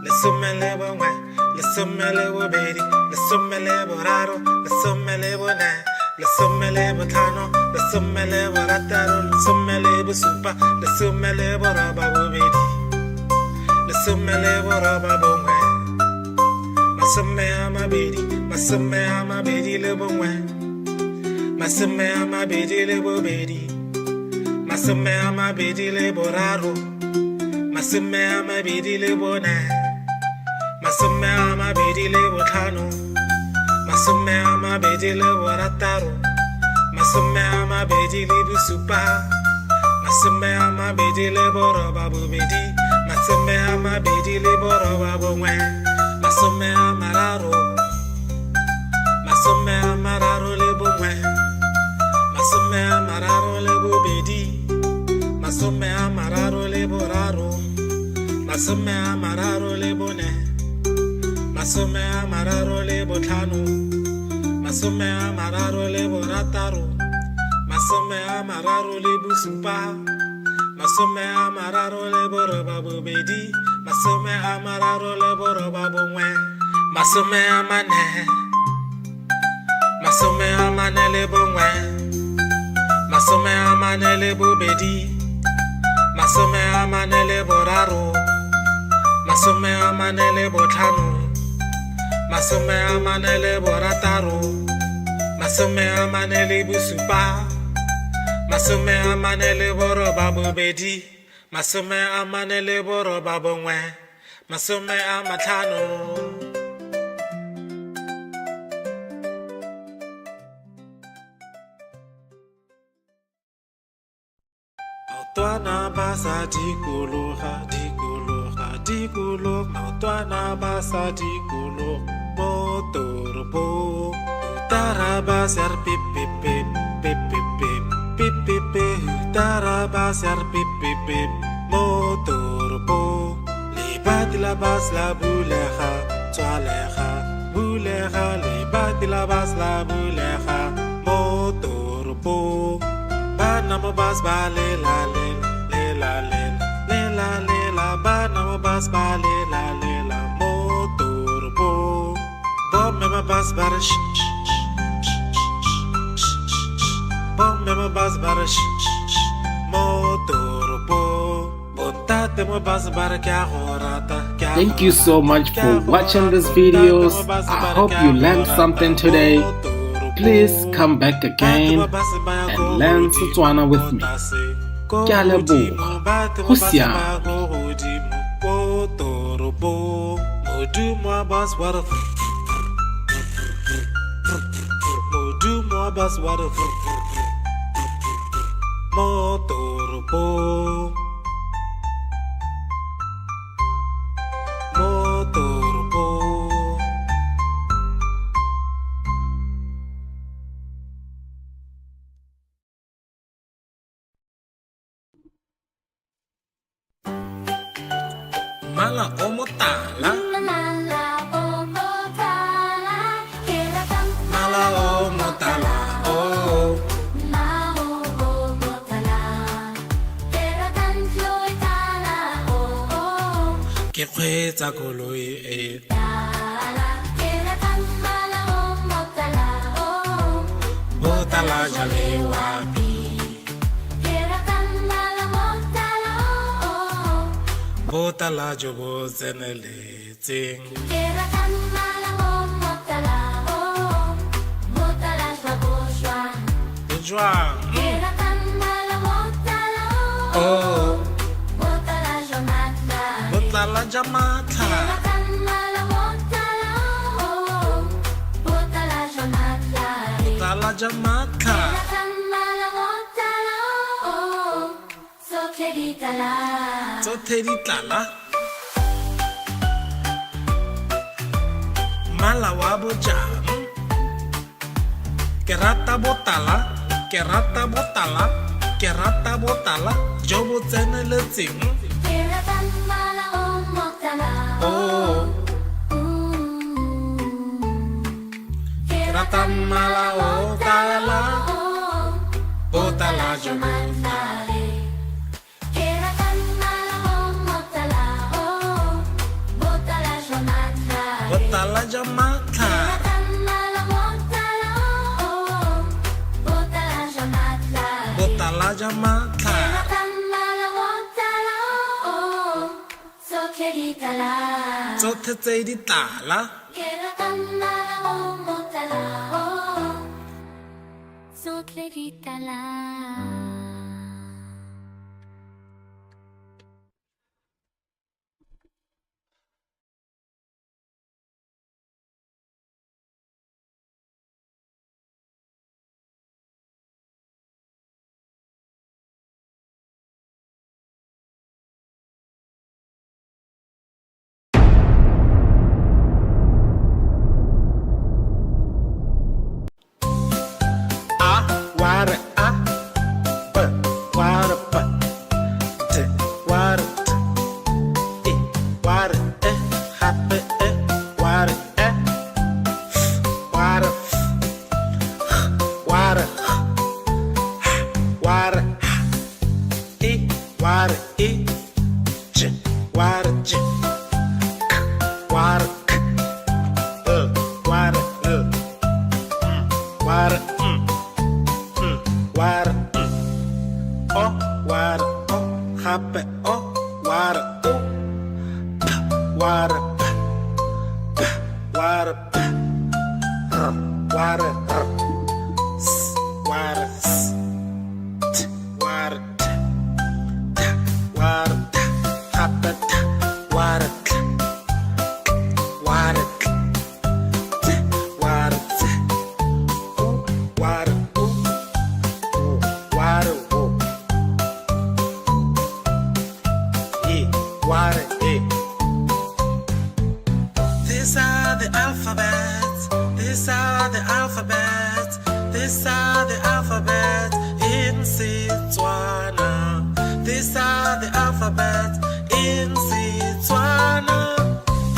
lesome le bongwe lesome le bobedi lesome le boraro lesome le bone lesome le botlhano lesome le borataro lesome le bosupa lesome le boroba bobedi lesome le boroba bongwe masome a mabedi le bongwe masome a mabedi le bobedi masome a mabedi le boraro masome a mabedi le bone masome a mabedi le botlhano masome a mabedi le borataro masome a mabedi le bosupa masome a mabedi le boroba bobedi masome a mabedi le boroba bongwe masome a mararo le bongwe masome a mararo le bobedi masome a mararo le boraro masome a mararo le bone masome a mararo le botlhano masome a mararo le borataro masome a mararo le bosupa masome a mararo le boroba bobedi masome a mararo le boroba bongwe masome a mane le bongwe masome a mane le bobedi masome a mane le boraro masome a mane le botlhano masome a mane le borataro masome a mane le bosupa masome a mane le boroba bobedi masome a mane le boroba bongwe masome a matlhano maotwana ba sa dikologa dikologa dikologa maotwana ba sa dikologa mo toropong taraba ser pip pip pip pip pip pip pip pip pip taraba ser pip pip pip mo toropong lebati la bas la bulega tswalega bulega lebati la bas la bulega mo toropong bana mo bas ba lela lela lela lela bana mo bas ba lela lela mo toropong bom me ma bas bar bom me ma bas bar mo toropong bontate mo bas bar kya horata. Thank you so much for watching these videos. I hope you learned something today. Please come back again and learn Setswana with me. Ke a leboga. Go siame. Mala o motala, Mala o motala, keratang mala o motala, oh. Mao o motala, keratang floy tala o Ke kgweetsa koloi e tala, keratang mala o motala o botala jale wapi, keratang mala motala o botala jo bo tseneletseng. keratang mala o motala o motala shwa E jwang? keratang mala motala o Oh, motala jonatla botala ja matlha, keratang mala motala o motala jonatla botala ja matlha. keratang mala motala o so keritala Tsotlhe di tlala. Mala wa bojang. Ke rata botala, ke rata botala, ke rata botala jo bo tseneletseng. keratang mala o motala Oh, ke rata mala o tala, botala jo bo botala ja matlha, botala ja matlha. Tsotlhe tse di tlala. Ware a, b ware b, t ware t, e ware e, happy e ware e, ware ware ware e ware e, j ware j, k ware k, ware ware ware o ware o happy o ware o p ware p p ware p r ware r s ware s t ware t t ware t happy t ware k ware k t ware t o ware o ware o are the alphabets. These are the alphabets in Setswana. These are the alphabets in Setswana.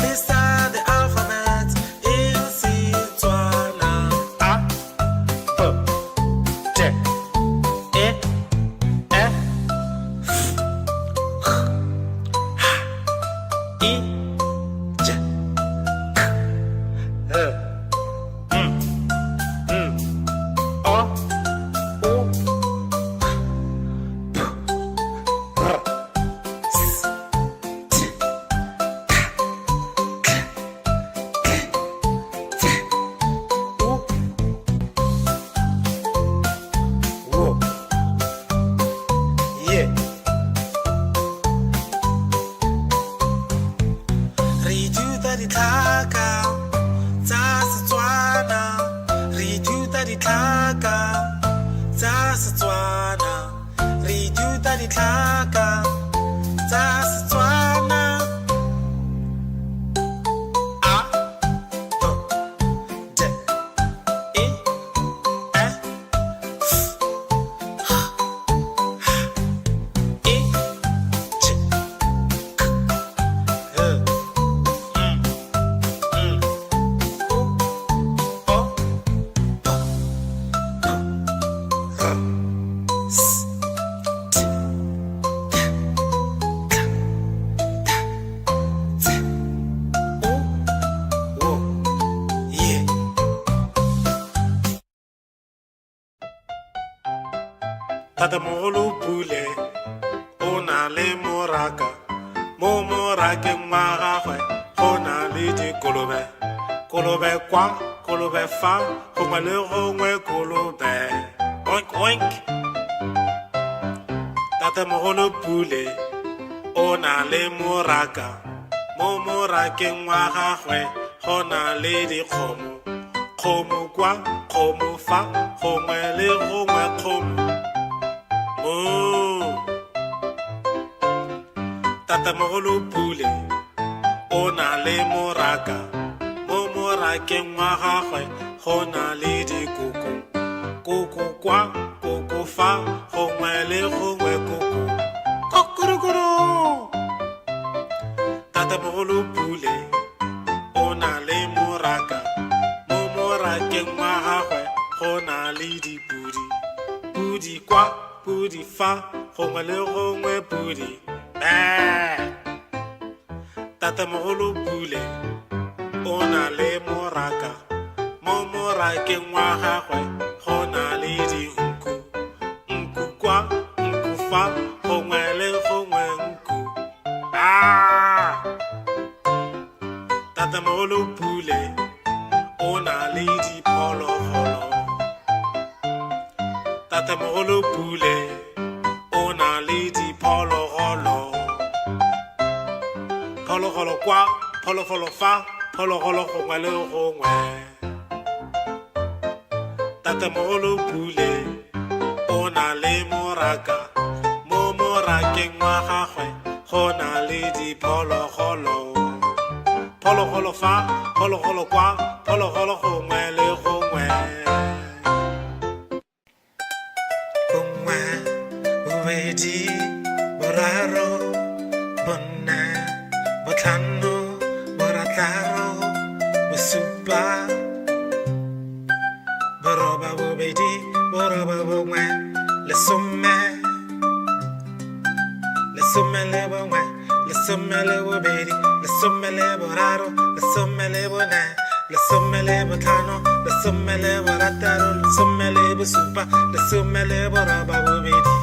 These are the alphabets in Setswana. A, B, D, E, F, H, I, J, K, L, M, N, O, O, P, R, S, T, K, T, U, W, yeah. Re ithuta ditlhaka tsa Setswana. Re ithuta ditlhaka tsa Setswana. Re ithuta ditlhaka tsa Setswana. A, B, D, E, F, H, I, J, K, L, M, N, O, P, R, S, T, T, U, W, yeah. Tatamogolo Pule o na le moraka. Mo morakeng wa gagwe go na le dikolobe. Kolobe kwa, kolobe fa, gongwe le gongwe kolobe. Oink oink. Tatamogolo Pule o na le moraka. Mo morakeng wa gagwe go na le dikgomo. Kgomo kwa, kgomo fa, gongwe le gongwe kgomo. Moo. Tatamogolo Pule o na le moraka. Mo morakeng wa gagwe go na le dikoko. Koko kwa, koko fa, gongwe le gongwe koko. Kokorokoro. Tatamogolo Pule o na le moraka. Mo morakeng wa gagwe go na le dipudi. Pudi kwa, pudi fa, gongwe le gongwe pudi. Tatamogolo Pule o na le moraka. Mo morakeng wa gagwe go na le dinku. Nku kwa, nku fa, gongwe le gongwe nku. Tatamogolo Pule o na le diphologolo. Tatamogolo Pule o na le diphologolo. Phologolo kwa, phologolo fa, phologolo gongwe le gongwe. Tatamogolo Pule o na le moraka. Mo morakeng wa gagwe go na le diphologolo. Phologolo fa, phologolo kwa, phologolo gongwe le gongwe. Bongwe, bobedi, boraro, bone, botlhano, borataro, bosupa, boroba bobedi, boroba bongwe, lesome. Lesome le bongwe, lesome le bobedi, lesome le boraro, lesome le bone, lesome le botlhano, lesome le borataro, lesome le bosupa, lesome le boroba bobedi,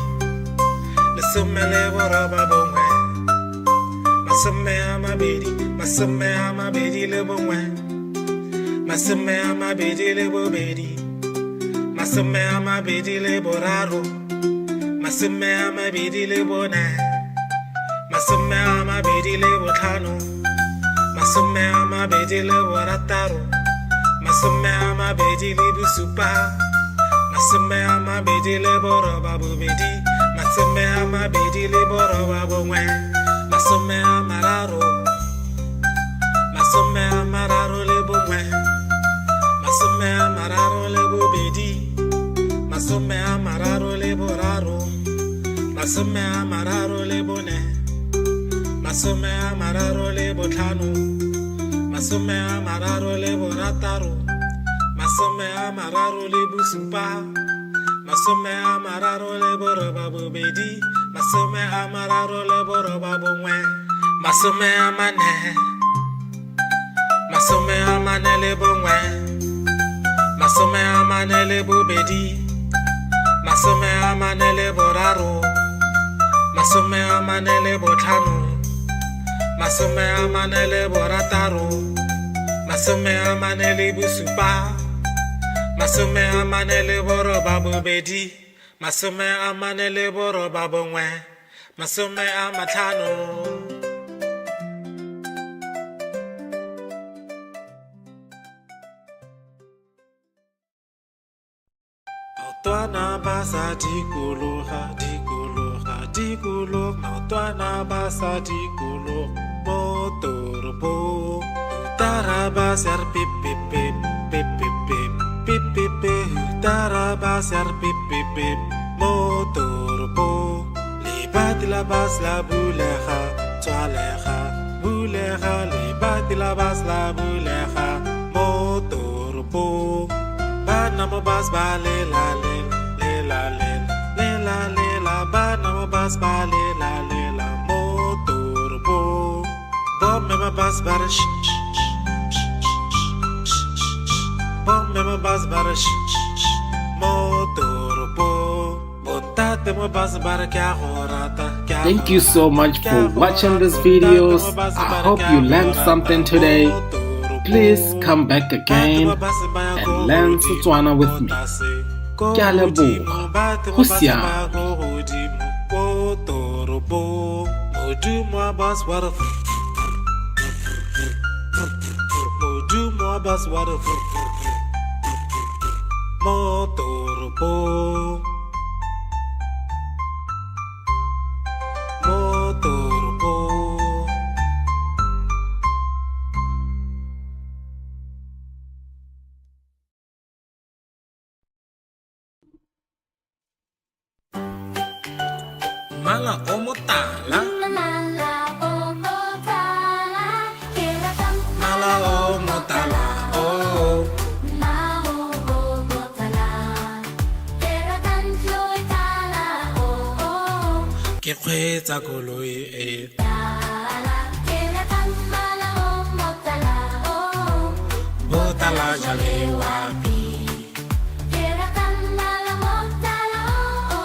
lesome le boroba bongwe, masome a mabedi, masome a mabedi le bongwe, masome a mabedi le bobedi, masome a mabedi le boraro, masome a mabedi le bone, masome a mabedi le botlhano, masome a mabedi le borataro, masome a mabedi le bosupa, masome a mabedi le boroba bobedi, masome a mabedi le boroba bongwe, masome a mararo, masome a mararo le bongwe, masome a masome a mararo le boraro, masome a mararo le bone, masome a mararo le botlhano, masome a mararo le borataro, masome a mararo le bosupa, masome a mararo le boroba bobedi, masome a mararo le boroba bongwe, masome a mane, masome a mane le bongwe, masome a mane le bobedi, masome a mane le boraro, masome a mane le botlhano, masome a mane le borataro, masome a mane le bosupa, masome a mane le boroba bobedi, masome a mane le boroba bongwe, masome a matlhano. Maotwana ba sa dikologa, dikologa, dikologa, maotwana ba sa dikologa mo toropong. Taraba ser pip pip pip pip pip pip pip pip pip. Taraba ser pip pip pip mo toropong. Libati la bas la bulega, tswalega, bulega. Libati la bas la bulega mo toropong. Bana mo bas ba le la le le la le le la le la. Bana mo bas ba le la mo toropong. Bom me ma bas ba sh sh sh sh sh. Bom me ma bas ba sh sh sh mo toropong. Bontate mo bas ba kya horata kya. Thank you so much for watching these videos. I hope you learned something today. Please come back again and learn Setswana with me. Ke a leboga. Go siame. Mala o motala, Mala o motala, keratang mala o motala, oh. Mao o motala, keratang floy tala o Ke kgweetsa koloi e tala, keratang mala o motala o botala jale wapi, keratang mala motala o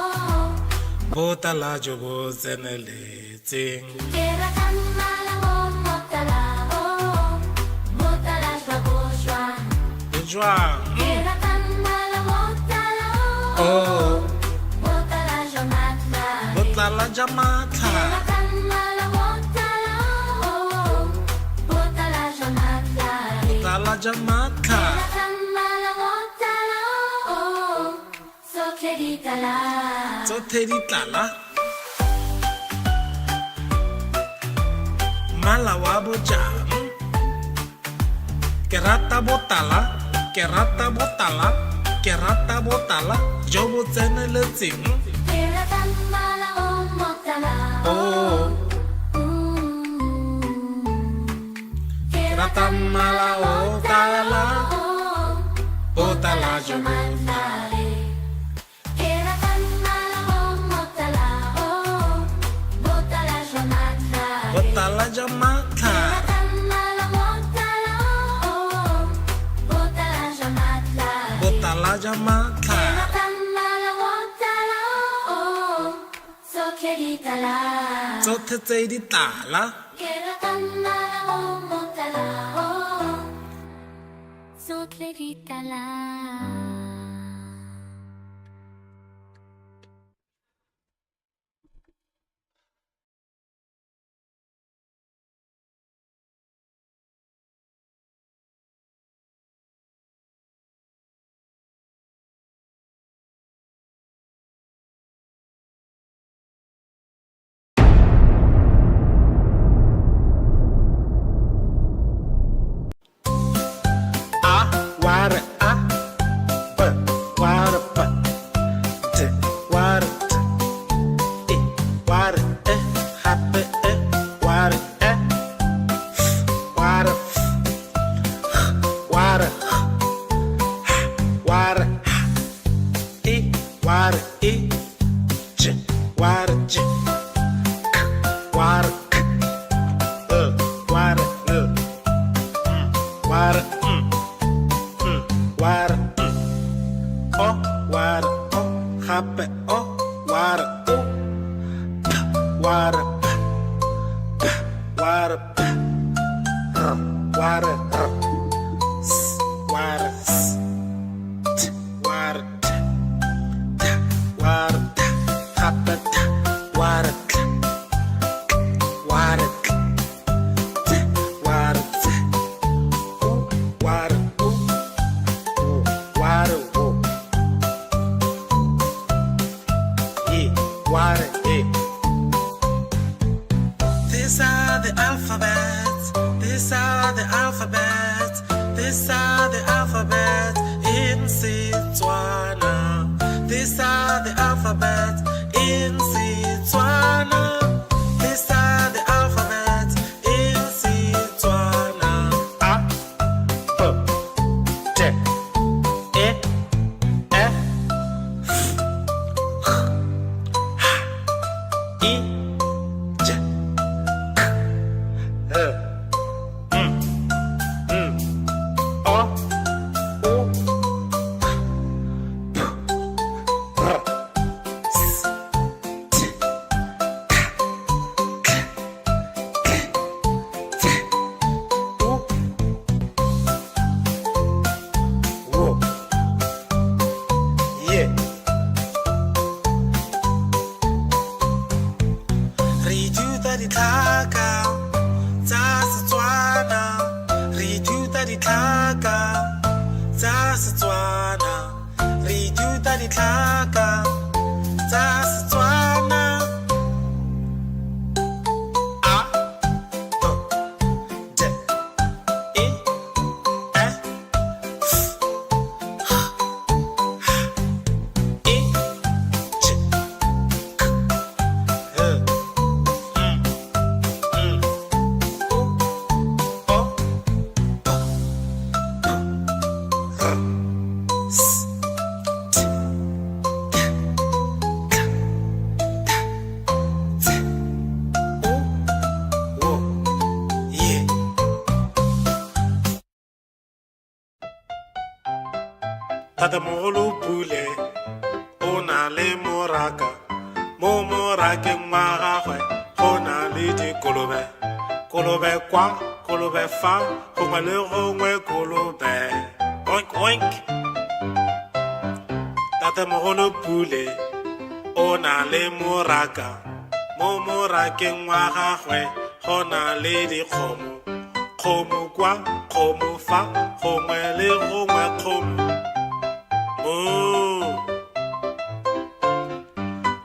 botala jo bo tseneletseng. keratang mala o motala o motala shwa E jwang? keratang mala motala o Oh, motala jamatla botlala ja matlha, keratang mala motala o motala jamatla botlala ja matlha. keratang mala motala o sotle ditala Tsotlhe di tlala. Mala wa bojang. Ke rata botala, ke rata botala, ke rata botala jo bo tseneletseng. keratang mala o motala Oh, ke rata mala o tala, botala jo bo botala ja matlha, botala ja matlha. Tsotlhe tse di tlala. Ware a Water, e, water, e, j, water, j, k, water, k, water, water, water, oh, water, oh, happy, oh, water, oh, p, water, p, water, p, water, s, water, s, t, water, t, t, water, t, happy, t, water, t, water, t, t, water, t, ooh, water, ooh, ooh, water, ooh, yeah, water, yeah. These are the alphabets. These are the alphabets. These are the alphabets in Setswana. These are the alphabets in Setswana. These are the alphabets in Setswana. A, B, D, E, F, H, I, J, K, L, O, U, P, R, S, T, K, K, T, U, W, yeah. Re ithuta ditlhaka tsa Setswana. Re ithuta ditlhaka tsa Setswana. Re ithuta ditlhaka tsa Setswana. A, B, D, E, F, H, I, J, K, L, O, S, T, K, T, U, yeah. Tatamogolo Pule o na le moraka mo morakeng wa gagwe go na le dikolobe. Kolobe kwa, kolobe fa, gongwe le gongwe kolobe. Oink oink. Tatamogolo Pule o na le moraka mo morakeng wa gagwe go na le dikgomo. Kgomo kwa, kgomo fa, gongwe le gongwe kgomo. Moo.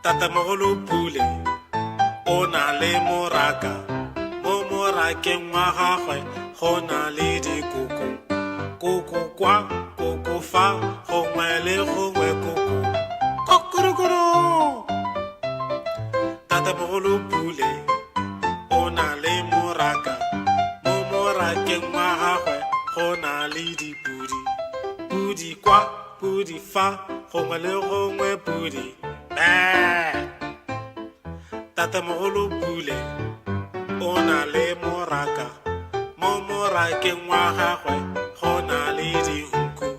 Tatamogolo Pule o na le moraka mo morakeng wa gagwe go na le dikoko. Koko kwa, koko fa, gongwe le gongwe koko. Kokorokoro. Tatamogolo Pule o na le moraka mo morakeng wa gagwe go na le dipudi. Pudi kwa, pudi fa, gongwe le gongwe pudi. Tatamogolo Pule o na le moraka mo morakeng wa gagwe go na le dinku.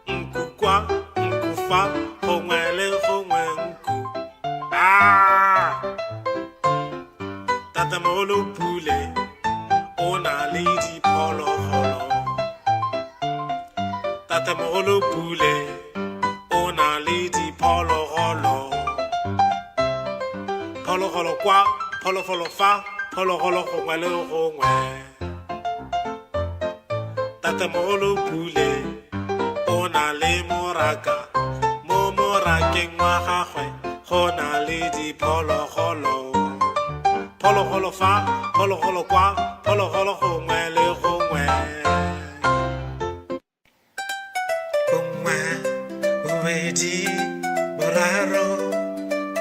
Nku kwa, nku fa, gongwe le gongwe nku. Tatamogolo Pule o na le diphologolo. Tatamogolo Pule o na le diphologolo. Phologolo kwa, phologolo fa, phologolo gongwe le gongwe. Tatamogolo Pule o na le moraka mo morakeng wa gagwe go na le diphologolo. Phologolo fa, phologolo kwa, phologolo gongwe le gongwe. Bongwe, bobedi, boraro,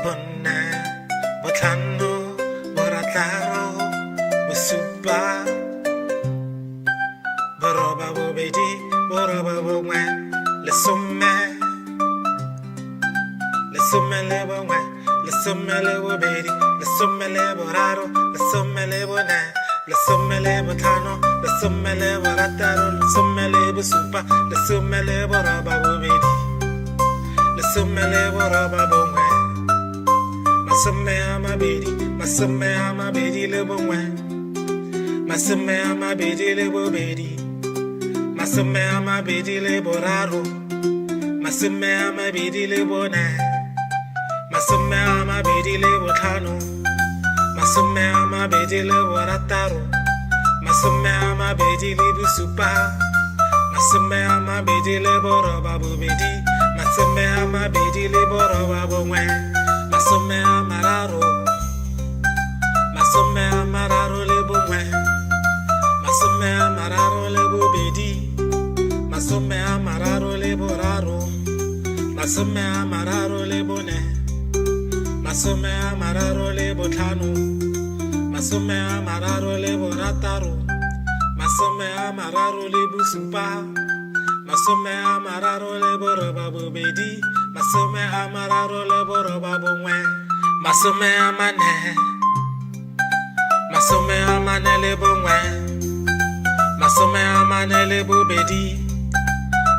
bone, botlhano, borataro, bosupa, boroba bobedi, boroba bongwe, Lesome le bongwe, lesome le bobedi, lesome le boraro, lesome le bone, lesome le botlhano, lesome le borataro, lesome le bosupa, lesome le boroba bobedi, lesome le boroba bongwe, masome a mabedi le bongwe, masome a mabedi le bobedi, masome a mabedi le boraro, masome a mabedi le bone, masome a mabedi le botlhano, masome a mabedi le borataro, masome a mabedi le bosupa, masome a mabedi le boroba bobedi, masome a mabedi le boroba bongwe, masome a mararo le bongwe, masome a mararo le bobedi, masome a mararo le boraro, masome a mararo le bone, masome a mararo le botlhano, masome a mararo le borataro, masome a mararo le bosupa, masome a mararo le boroba bobedi, masome a mararo le boroba bongwe, masome a mane le bongwe, masome a mane le bobedi,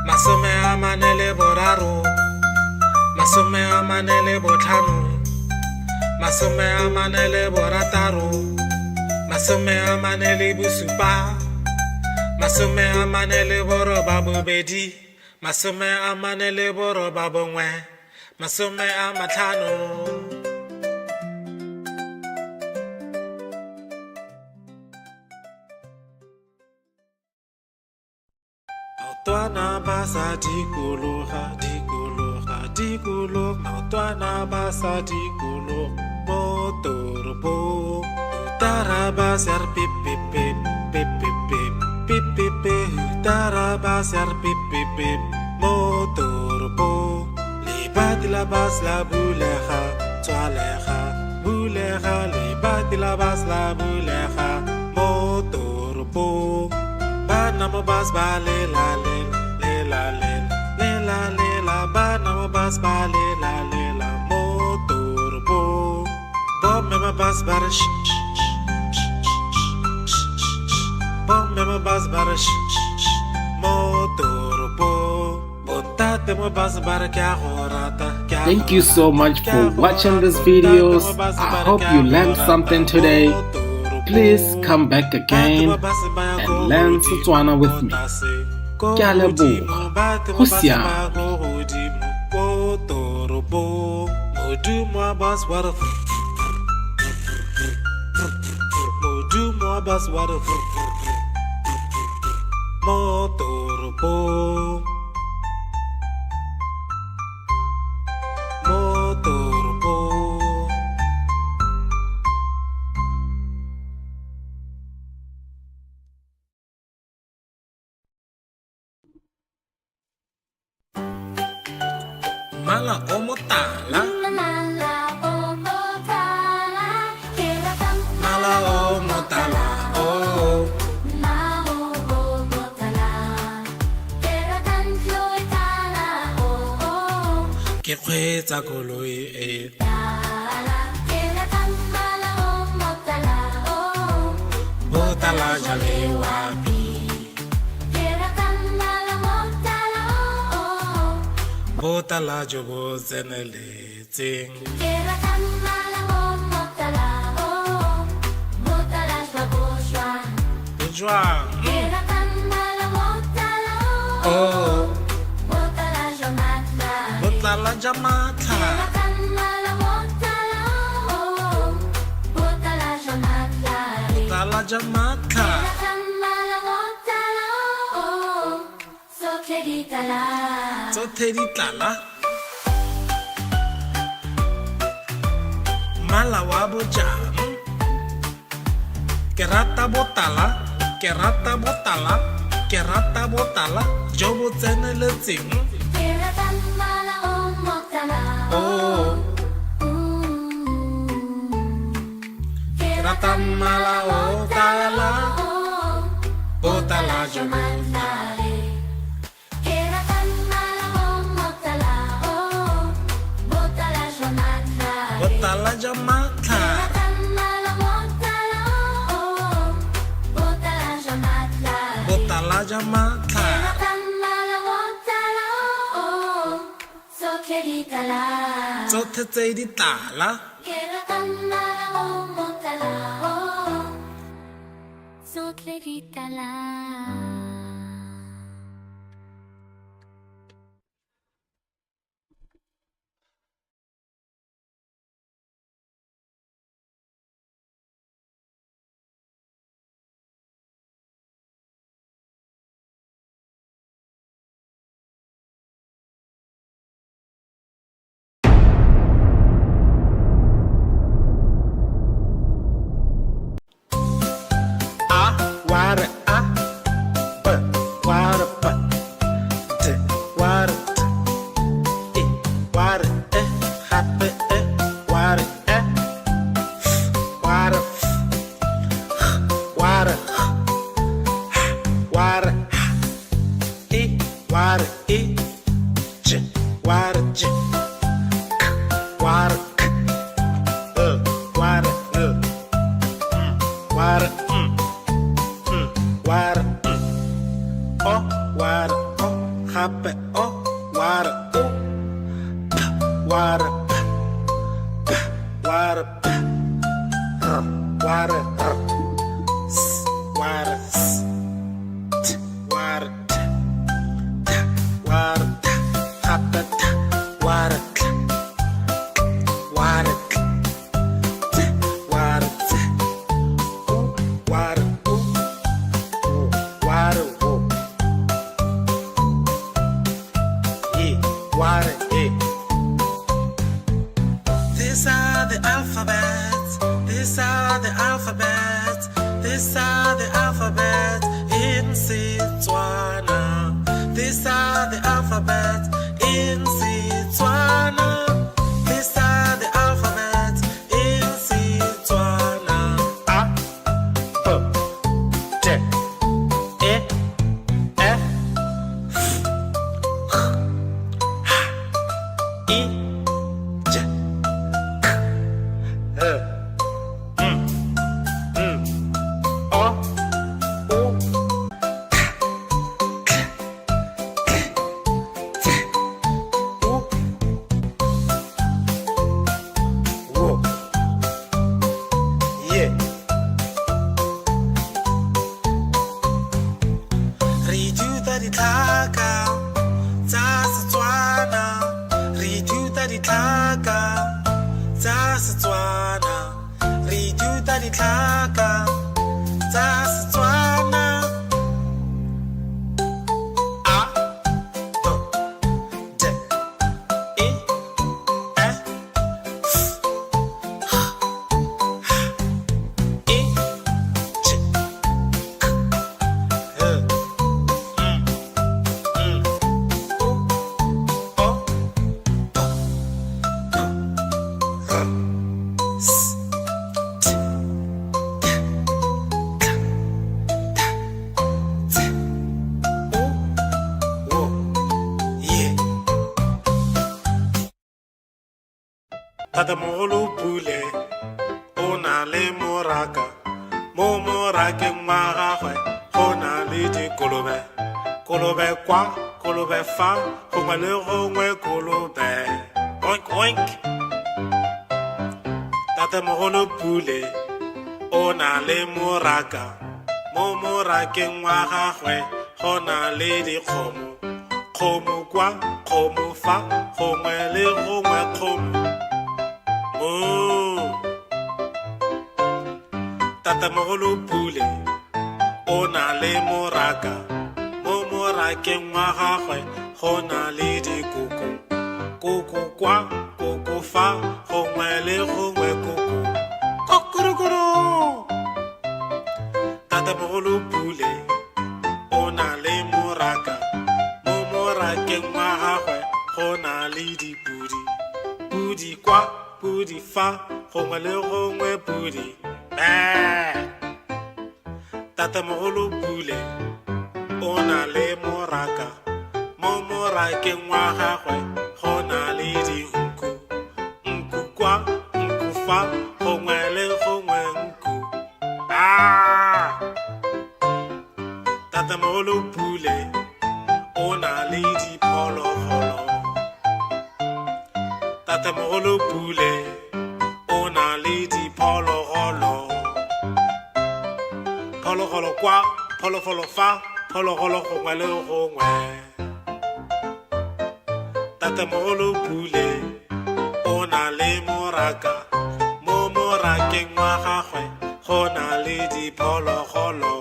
masome a mane le boraro, masome a mane le botlhano, masome a mane le borataro, masome a mane le bosupa, masome a mane le boroba bobedi, masome a mane le boroba bongwe, masome a matlhano. Maotwana ba sa dikologa, maotwana ba sa dikologa mo toropong. Taraba ser pip pip pip pip pip pip pip pip pip. Taraba ser pip pip pip mo toropong. Libat labas la bulega, toalega, bulega. Libat labas la bulega mo toropong. Bana mo bas ba le la bana mo bas ba le la motorbo. Bom me ma bas bar bom me ma bas bar motorbo. Bontate mo bas bar kya horata. Thank you so much for watching these videos. I hope you learned something today. Please come back again and learn Setswana with me. Ke a leboga. Go siame. Mala o motala, Mala o motala, keratang mala o motala, oh. Mala o motala, keratang floitala, oh. Ke kgweetsa koloi e Tala, keratang mala o motala, oh. botala jale wapi, Keratang mala motala, oh. botala jo bo tseneletseng. Keratang mala o motala, oh. Motala shwaboshwa. Bojwang, Keratang mala motala, oh. oh. Motala shwamatla. Botala jamatla, Keratang mala motala, oh. Motala shwamatla. botala jamatla. Keratang mala motala, oh. Sokleditala. Tsotlhe di tlala. Mala wa bojang, ke rata botala, ke rata botala, ke rata botala jo bo tseneletseng. Keratang mala o motala, Oh, ke rata mala o tala, oh. botala jo bo Keratang mala tsotlhe di tala. tsotlhe tse di tala. Ke rata mmala o motala o tsotlhe di tala. These are the alphabets. These are the alphabets. These are the alphabets in Setswana. These are the alphabets in Setswana. These are the alphabets in Setswana. A, B, T, E, F, H, I, J, K, L, M, N, O, O, K, K, T, U, W, Y. Re ithuta ditlhaka tsa Setswana. Re ithuta ditlhaka tsa Setswana. Re ithuta ditlhaka tsa Setswana. A, B, D, E, F, H, I, J, K, L, M, N, O, R, S, T, T, U, W, Y. Tatamogolo Pule o na le moraka. Mo morakeng wa gagwe go na le dikolobe. Kolobe kwa, kolobe fa, gongwe le gongwe kolobe. Oink oink. Tatamogolo Pule o na le moraka. Mo morakeng wa gagwe go na le dikgomo. Kgomo kwa, kgomo fa, gongwe le gongwe kgomo. Moo. Tatamogolo Pule o na le moraka. Mo morakeng wa gagwe go na le dikoko. Koko kwa, koko fa, gongwe le gongwe koko. Kokorokoro. Tatamogolo Pule o na le moraka. Mo morakeng wa gagwe go na le dipudi. Pudi kwa, pudi fa, gongwe le gongwe pudi. Tatamogolo Pule o na le moraka. Mo morakeng wa gagwe go na le dinku. Nku kwa, nku fa, gongwe le gongwe nku. Tatamogolo Pule o na le diphologolo. Tatemogolo Pule, o na le diphologolo. Phologolo kwa, phologolo fa, phologolo gongwe le gongwe. Tatemogolo Pule, o na le moraka, mo morakeng wa gagwe go na le diphologolo.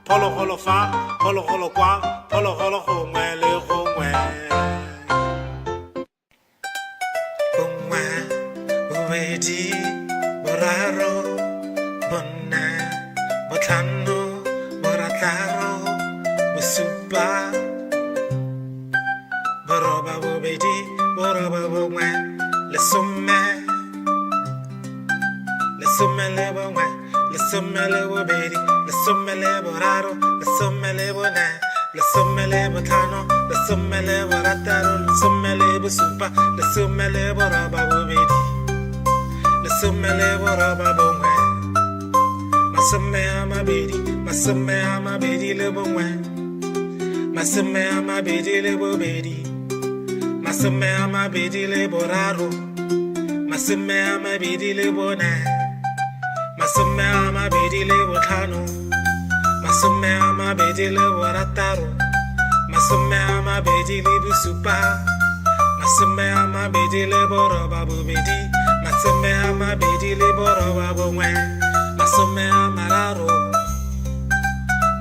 Phologolo fa, phologolo kwa, phologolo gongwe le gongwe. Bongwe, bobedi, boraro, bone, botlhano, borataro, bosupa, boroba bobedi, boroba bongwe, lesome, lesome le bongwe, lesome le bobedi, lesome le boraro, lesome le bone, lesome le botlhano, lesome le borataro, lesome le bosupa, lesome le boroba bobedi, lesome le boroba bongwe, masome a mabedi, masome a mabedi le bongwe, masome a mabedi le bobedi, masome a mabedi le boraro, masome a mabedi le bone, masome a mabedi le botlhano, masome a mabedi le borataro, masome a mabedi le bosupa, masome a mabedi le boroba bobedi, masome a mabedi le boroba bongwe, masome a mararo,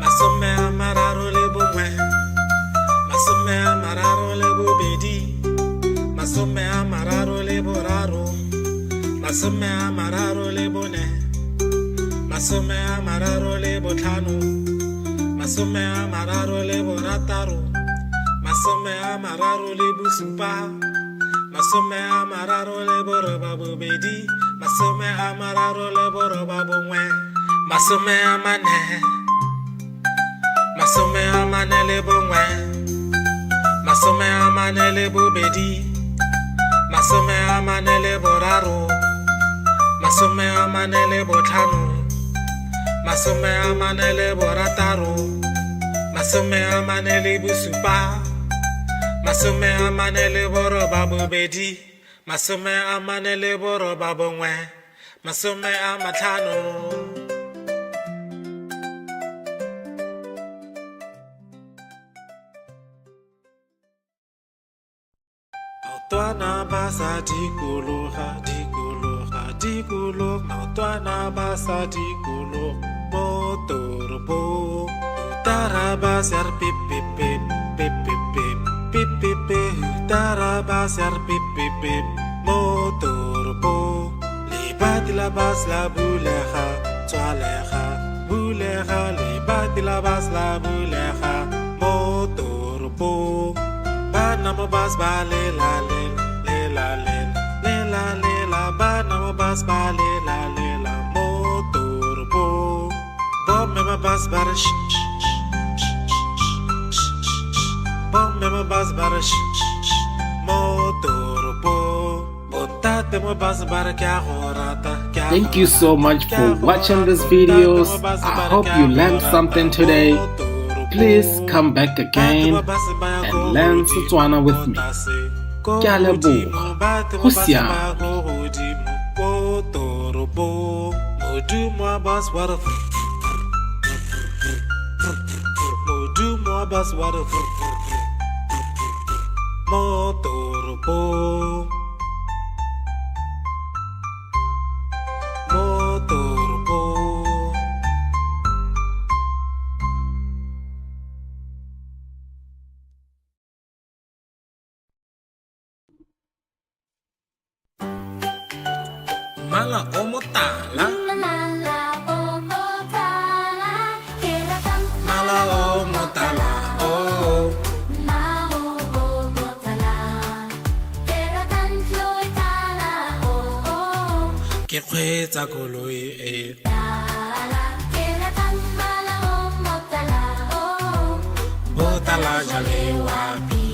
masome a mararo le bongwe, masome a mararo le bobedi, masome a mararo le boraro, masome a mararo le bone, masome a mararo le botlhano, masome a mararo le borataro, masome a mararo le bosupa, masome a mararo le boroba bobedi, masome a mararo le boroba bongwe, masome a mane, masome a mane le bongwe, masome a mane le bobedi, masome a mane le boraro, masome a mane le botlhano, masome a mane le borataro, masome a mane le bosupa, masome a mane le boroba bobedi, masome a mane le boroba bongwe, masome a matlhano. Maotwana ba sa dikologa, dikologa, dikologa. Maotwana ba sa dikologa mo toropong. Taraba ser pip pip pip pip pip pip pip pip pip. Taraba ser pip pip pip mo toropong. Libat la bas la buleja, toaleja, buleja. Libat la bas la buleja mo toropong. Bana mo bas ba le la le le la le le la le la. Bana mo bas ba le la mo turbo. Bom me ma bas ba sh sh sh sh sh. Bom me ma bas ba sh sh mo turbo. Botate mo bas ba kya horata kya. Thank you so much for watching these videos. I hope you learned something today. Please come back again and learn Setswana with me. Ke a leboga. Go siame. Mala o motala, Mala o motala, keratang mala o motala, oh. Mala o motala, keratang floy tala o. Ke kgweetsa koloi e Tala, keratang mala o motala o. botala jale wapi,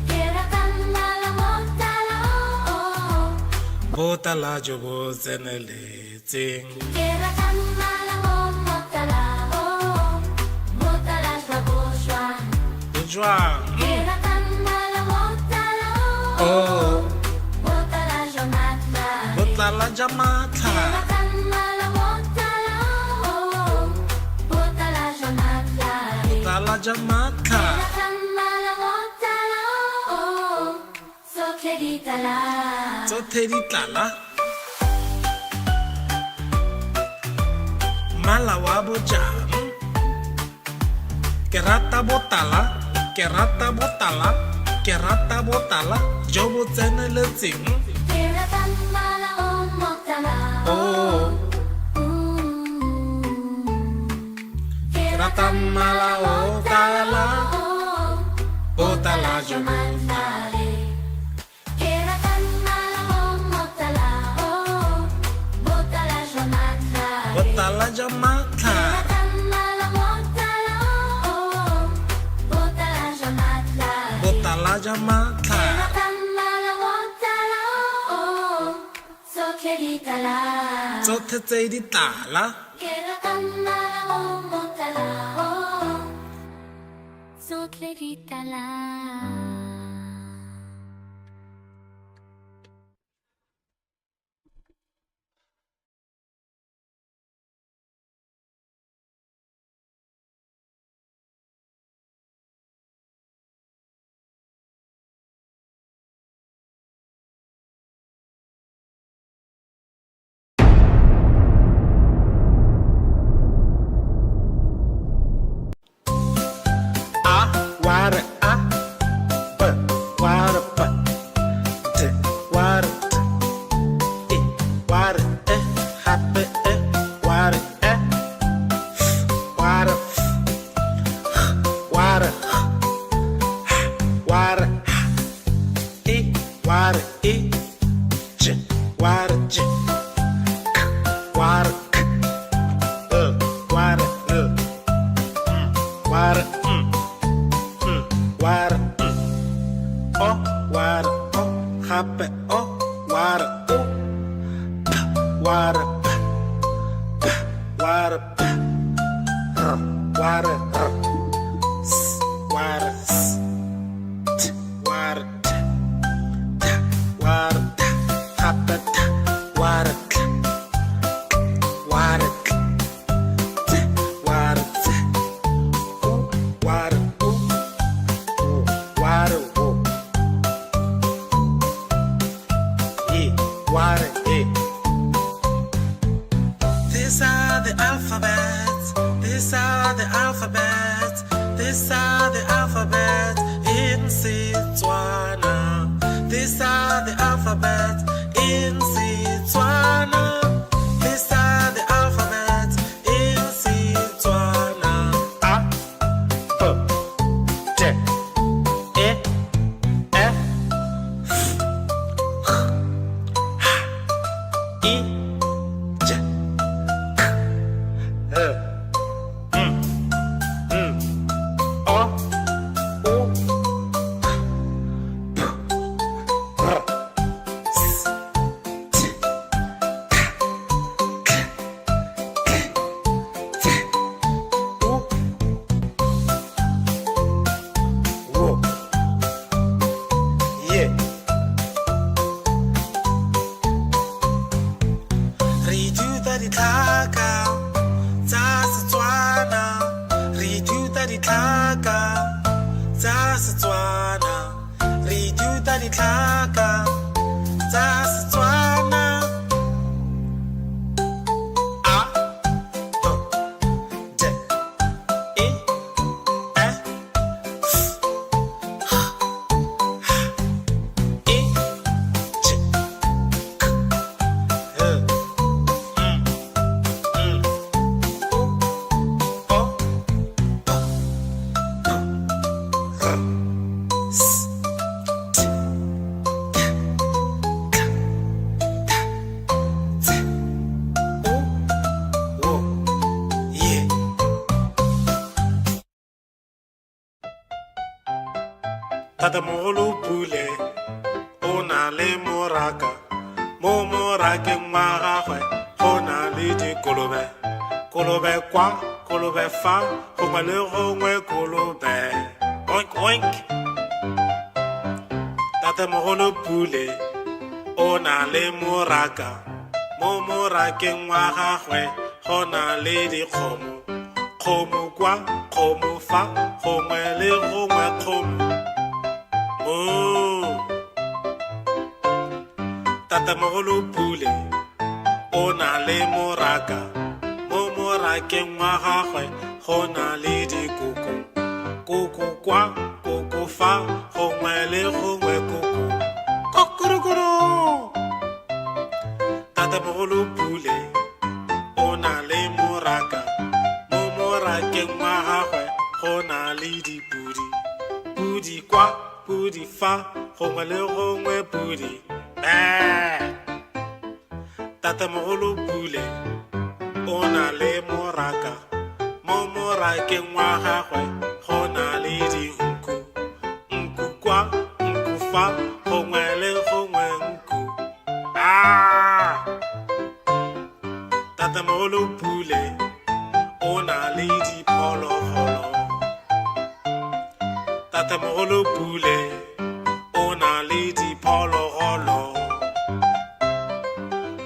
Keratang mala motala o. botala jo bo tseneletseng. Keratang mala o motala o. Motala sa boswa. Jwang, Keratang mala motala o. oh. botala jamatla botala jamatla tsotlhe di tlala mmala wa bojang ke rata botala ke rata botala ke rata botala jo bo tseneletseng oh ke rata mmala o tala botala jo botala jamatla botala jamatla tsotlhe tse di tlala ware a b ware b d ware d e ware e hape e ware e ware ware ware e ware e j ware j k ware k ware ware ware o ware o hape o ware o p ware p p ware p r ware r s ware s t ware t t ware t hape t ware k ware k t ware t o ware o ware o e ware e these are the alphabets these are the alphabets these are the alphabets in Setswana these are the alphabets in Setswana these are the alphabets in Setswana a b d e f g h i j k l o o p r s t k k t u wo ye re ithuta ditlhaka tsa Setswana re ithuta ditlhaka tsa Setswana re ithuta ditlhaka tsa Setswana a b d e f g h i j k l o p r s t k k t u wo ye Tatamogolo Pule o na le moraka mo morakeng wa gagwe go na le dikolobe kolobe kwa kolobe fa gongwe le gongwe kolobe oink oink Tatamogolo Pule o na le moraka mo morakeng wa gagwe go na le dikgomo, kgomo kwa kgomo fa gongwe le gongwe kgomo mo. Tatamogolo Pule o na le moraka, mo morakeng wa gagwe go na le dikoko, koko kwa koko fa gongwe le gongwe koko kokorokoro. Tatamogolo Pule o na le moraka, mo morakeng wa gagwe go na le dipudi, pudi kwa pudi fa gongwe le gongwe pudi. Tatamogolo Pule o na le moraka, mo morakeng wa gagwe go na le dinku, nku kwa nku fa gongwe le gongwe nku. Tatamogolo Pule o na le diphologolo, Tatamogolo Pule o na le diphologolo,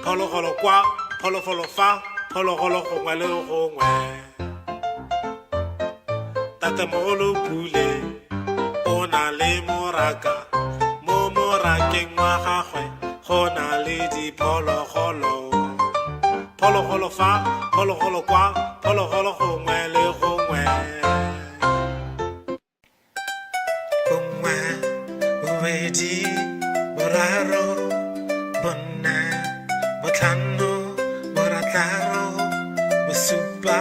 phologolo kwa phologolo fa phologolo gongwe le gongwe. Tatamogolo Pule o na le moraka, mo morakeng wa gagwe go na le diphologolo, phologolo fa phologolo kwa phologolo gongwe le gongwe. Bongwe bobedi boraro bone botlhano borataro bosupa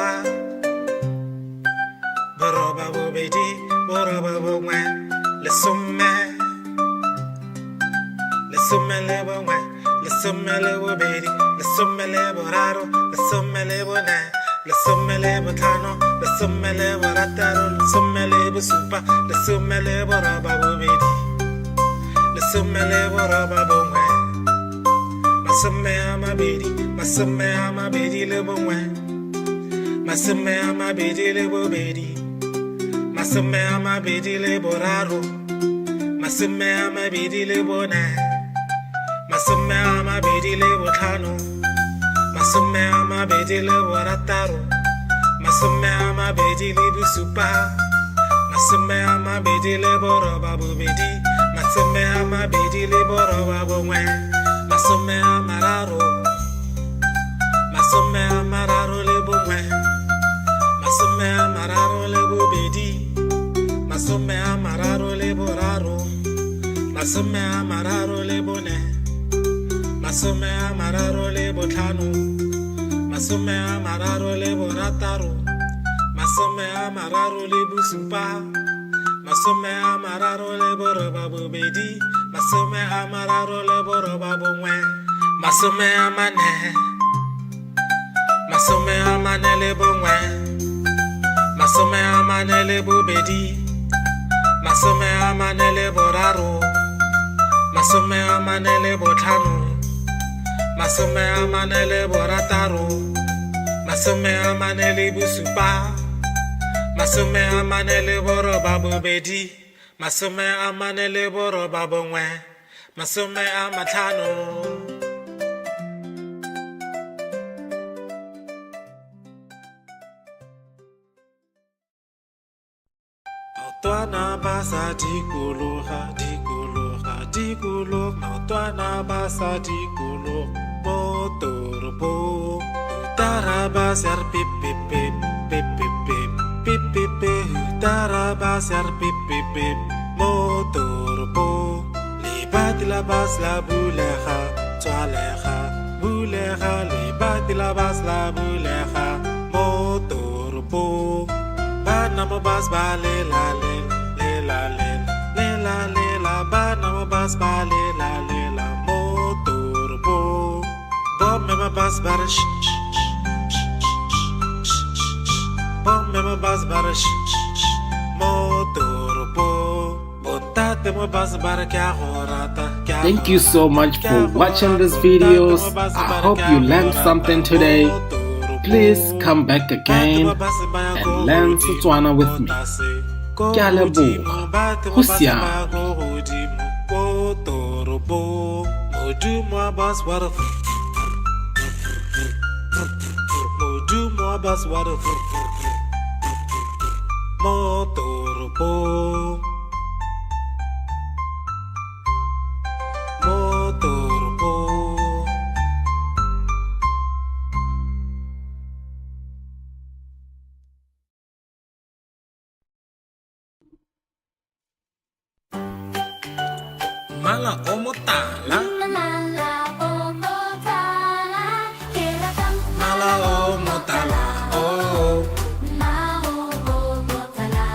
boroba bobedi boroba bongwe lesome, lesome le bongwe lesome le bobedi lesome le boraro lesome le bone lesome le botlhano lesome le borataro lesome le bosupa lesome le boroba bobedi lesome le boroba bongwe masome a mabedi le bongwe masome a mabedi le bobedi masome a mabedi le boraro masome a mabedi le bone masome a mabedi le botlhano masome a mabedi le borataro masome a mabedi le bosupa masome a mabedi le boroba bobedi masome a mabedi le boroba bongwe masome a mararo masome a mararo le bongwe masome a mararo le bobedi masome a mararo le boraro masome a mararo le bone masome a mararo le botlhano masome a mararo le borataro masome a mararo le bosupa masome a mararo le boroba bobedi masome a mararo le boroba bongwe masome a mane le bongwe masome a mane le bobedi masome a mane le boraro masome a mane le botlhano masome a mane le borataro masome a mane le bosupa masome a mane le boroba bobedi masome a mane le boroba bongwe masome a matlhano. Maotwana ba sa dikologa dikologa dikologa maotwana ba sa dikologa mo toropong taraba ser pip pip pip pip pip pip pip pip pip taraba ser pip pip pip mo toropong lebati la bas la bulega tswalega bulega lebati la bas la bulega mo toropong bana mo bas ba le la le le la le le la le la bana mo bas ba le la mo toropong bom me ma bas bar bom me ma bas bar mo toropong botate mo bas bar kya horata. Thank you so much for watching these videos. I hope you learned something today. Please come back again and learn Setswana with me. Ke a leboga. Go siame. bus water motoropo motoropo mala o motala Mala o motala, keratang mala o motala oh Mao o motala,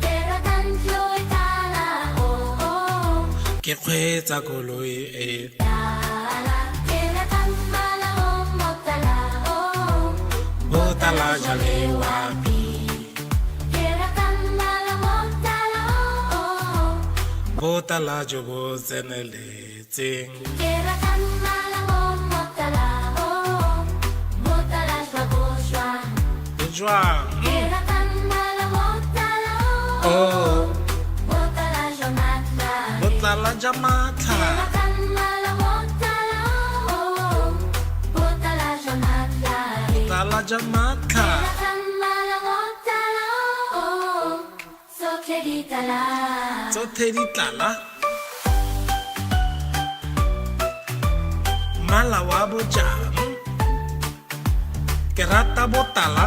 keratang floy tala o ke kgweetsa koloi e tala, keratang mala o motala o botala jale wapi keratang mala motala o botala jo bo tseneletseng keratang mala o motala o motala shwa jwang keratang mala motala o oh motala shwa botala ja matlha keratang mala motala o motala shwa botala ja matlha keratang mala motala o so keditala tsotlhe di tlala mala wa bojang ke rata botala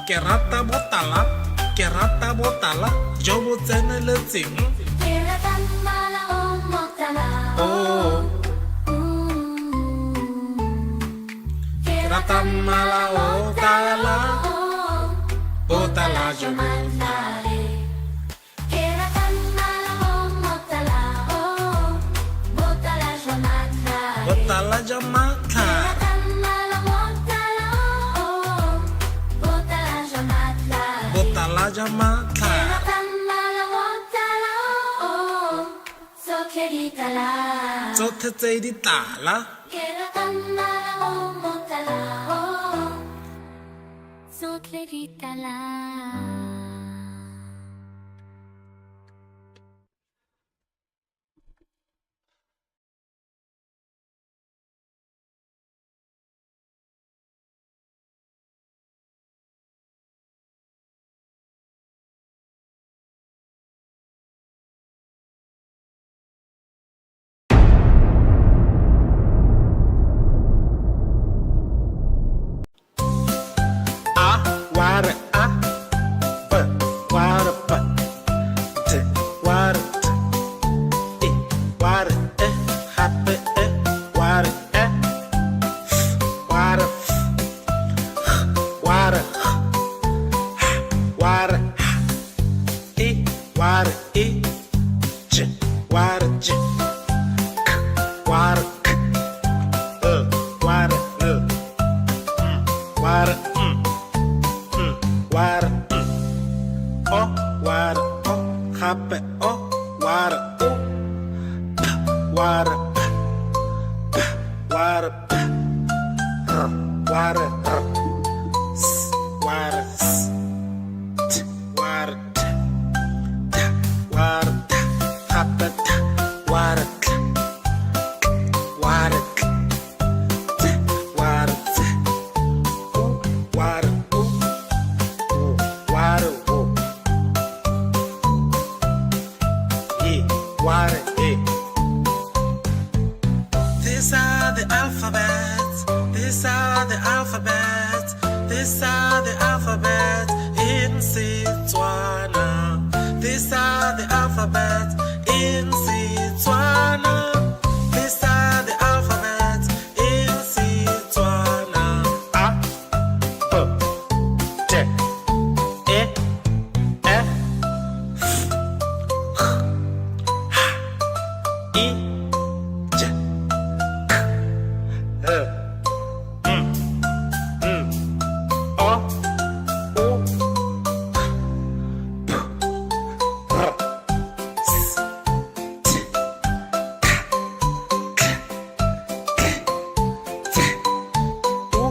ke rata botala ke rata botala jo bo tseneletseng keratang mala o motala oh ke rata mala o tala botala jo bo botala ja matlha botala ja matlha tsotlhe tse di tlala ware a b ware b t ware t e ware e hape e ware e f ware f ware ware e ware e j ware j k ware k ware ware ware o ware o hape o ware o p ware p p ware p r ware r s ware s t ware t t ware t hape t ware k ware k t ware t u ware u ware wo e ware e these are the alphabets these are the alphabets these are the alphabets in Setswana these are the alphabets in Setswana these are the alphabets in Setswana a b t e f i j k o u p r s t k k t u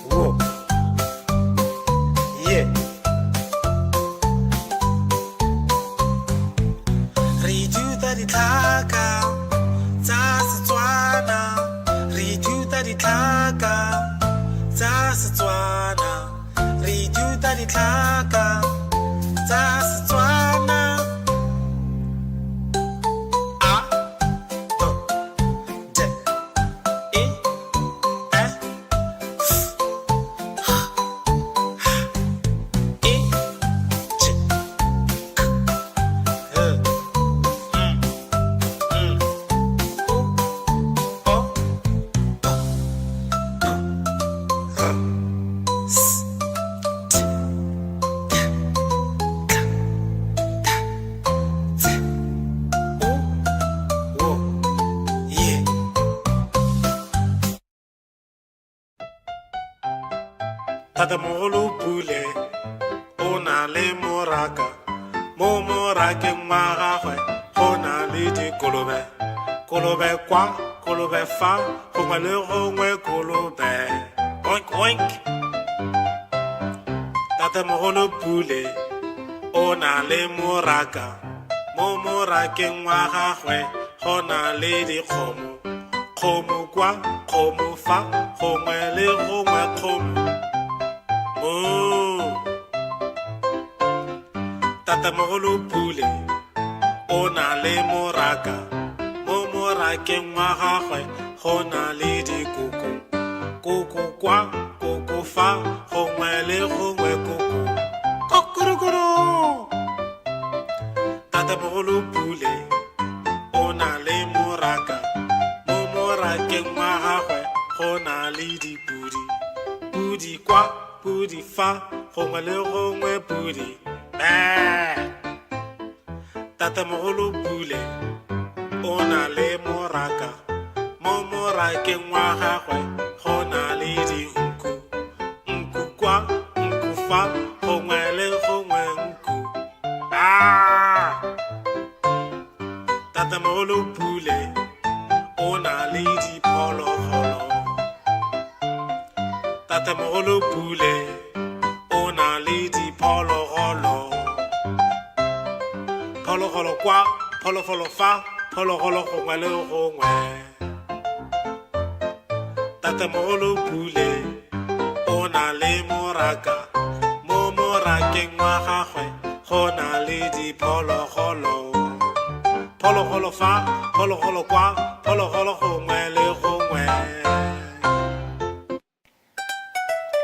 wo yeah re ithuta ditlhaka tsa Setswana re ithuta ditlhaka tsa Setswana re ithuta ditlhaka tsa Setswana a b d e f g h I J Tatamogolo Pule o na le moraka mo morakeng wa gagwe go na le dikolobe kolobe kwa kolobe fa gongwe le gongwe kolobe oink oink Tatamogolo Pule o na le moraka mo morakeng wa gagwe go na le dikgomo kgomo kwa kgomo fa gongwe le gongwe kgomo Tatamogolo Pule o na le moraka mo morakeng wa gagwe go na le dikoko koko kwa koko fa gongwe le gongwe koko kokorokoro Tatamogolo Pule o na le moraka mo morakeng wa gagwe go na le dipudi pudi kwa pudi fa gongwe le gongwe pudi Tatamogolo Pule o na le moraka mo morakeng wa gagwe go na le dinku nku kwa nku fa gongwe le gongwe nku Tatamogolo Pule o na le diphologolo Tatamogolo Pule o na le diphologolo phologolo kwa phologolo fa phologolo gongwe le gongwe Tatamogolo Pule o na le moraka mo morakeng wa gagwe go na le diphologolo phologolo fa phologolo kwa phologolo gongwe le gongwe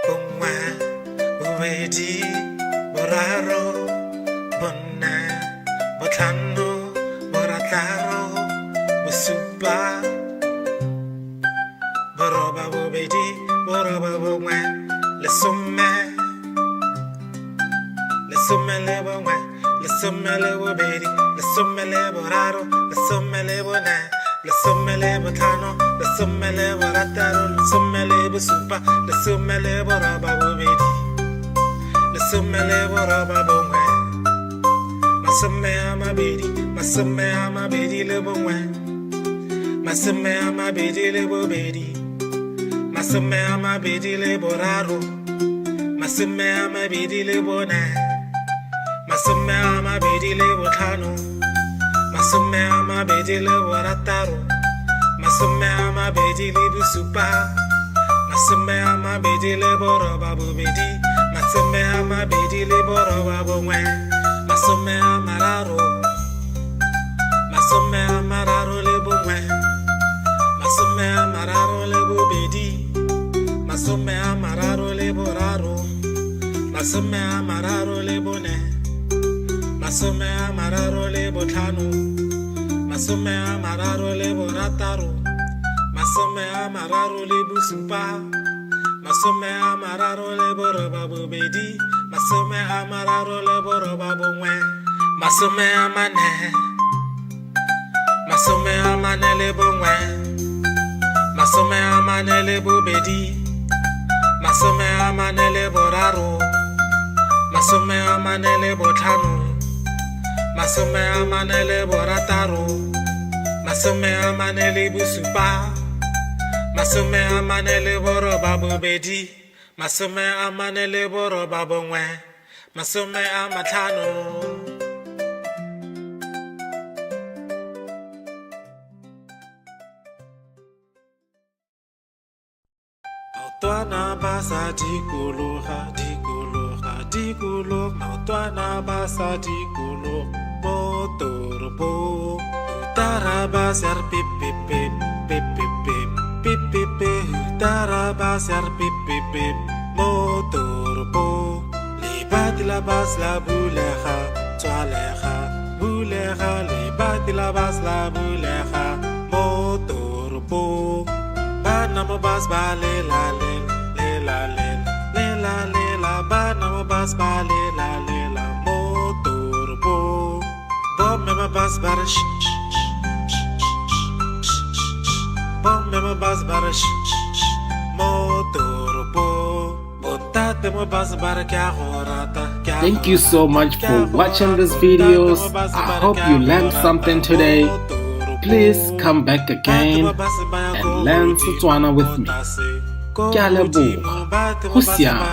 bongwe bobedi boraro bone botlhano borataro bosupa boroba bobedi boroba bongwe lesome lesome le bongwe lesome le bobedi lesome le boraro lesome le bone lesome le botlhano lesome le borataro lesome le bosupa lesome le boroba bobedi lesome le boroba bongwe masome a mabedi le bongwe masome a mabedi le bobedi masome a mabedi le boraro masome a mabedi le bone masome a mabedi le botlhano masome a mabedi le borataro masome a mabedi le bosupa masome a mabedi le boroba bobedi masome a mabedi le boroba bongwe masome a mararo le bongwe masome a mararo le bobedi masome a mararo le boraro masome a mararo le bone masome a mararo le botlhano masome a mararo le borataro masome a mararo le bosupa masome a mararo le boroba bobedi masome a mararo le boroba bongwe masome a mane le bongwe masome a mane le bobedi masome a mane le boraro masome a mane le botlhano masome a mane le borataro masome a mane le bosupa masome a mane le boroba bobedi masome a mane le boroba bongwe masome a matlhano maotwana ba sa dikologa dikologa dikologa maotwana ba sa dikologa mo toropong tarabas yar pip pip pip pip pip pip pip pip pip tarabas yar pip pip pip mo toropong libat labas la bulega tswalega bulega libat labas la bulega mo toropong bana mabas ba le la bana mabas ba le la mo toropong bom me mabas bar bom me mabas bar mo toropong botate mabas bar kya horata. Thank you so much for watching these videos. I hope you learned something today. Please come back again and learn Setswana with me. Ke a leboga. Go siame.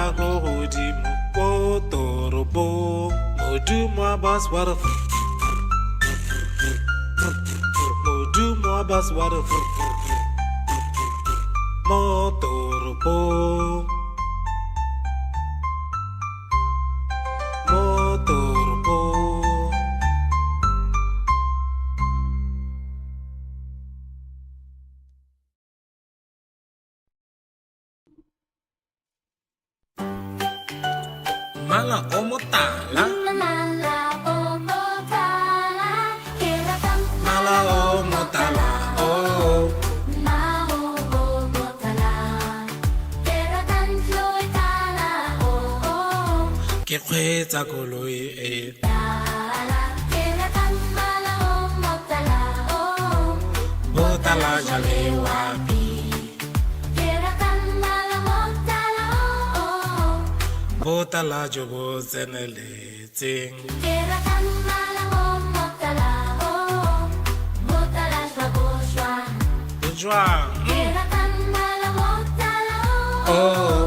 Mala o motala, Mala o motala, keratang mala o motala, oh. Mao o motala, keratang floy tala o Ke kgweetsa koloi e tala, keratang mala o motala o botala jale wapi, keratang mala motala o botala jo bo tseneletseng. keratang mala o motala o motala shwaboswa. Bojwang, Keratang mala motala o oh,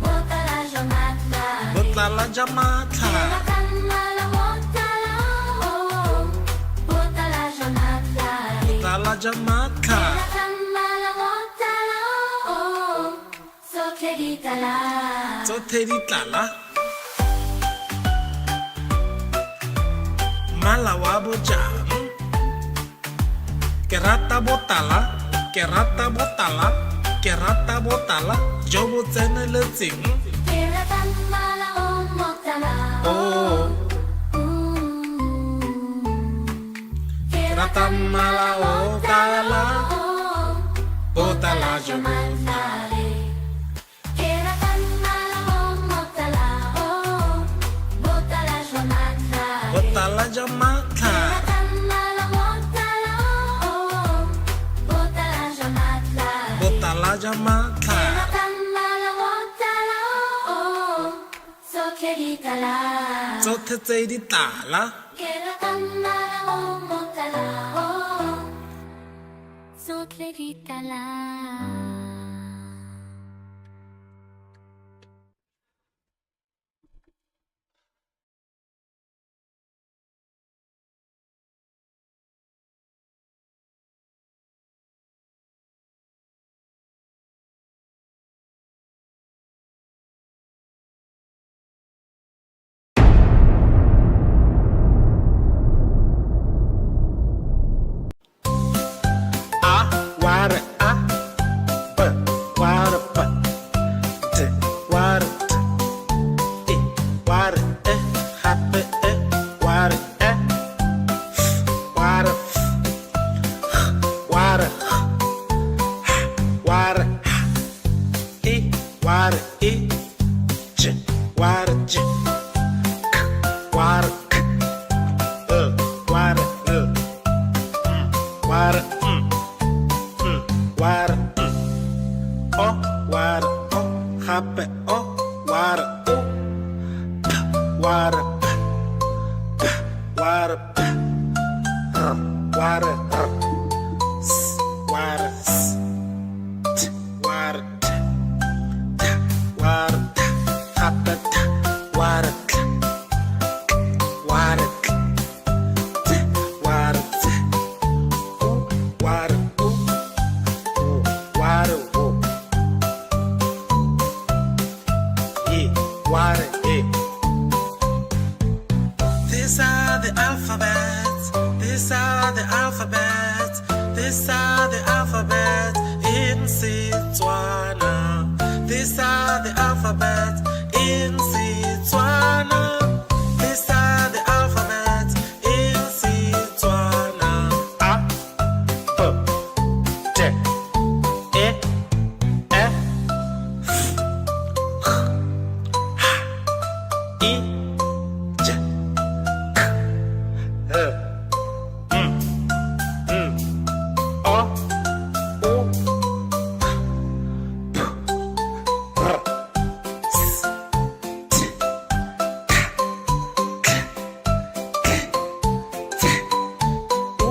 motala shwamata. botala jamatla, Keratang mala motala o motala shwamata. botala jamatla, Keratang mala motala o sokheritala. tsothe di tlala. Mala wa bojang, ke rata botala, ke rata botala, ke rata botala, jo bo tseneletseng. Keratang mala o motala o Oh, keratang mala o tala, o botala jo bo Mantare, keratang mala o motala o botala shwamantare. botala jamatla, Keratang mala motala o botala shwamantare. botala jamatla, Keratang mala motala o sokheritala. tsothe tse di tlala. Keratang mala o motala o sokheritala. Wada but wada but t wada t wada happy wada wada wada wada wada j wada j wada wada wada wada oh wada oh happy oh wada oh wada wada wada wada wada wada happy wada wada wada wada wada are the alphabets. These are the alphabets in Setswana. These are the alphabets in Setswana. These are the alphabets in Setswana. A, B, D, E, F, G, H, I, J, K, L, O, O, P, R, S, T, K, K, U,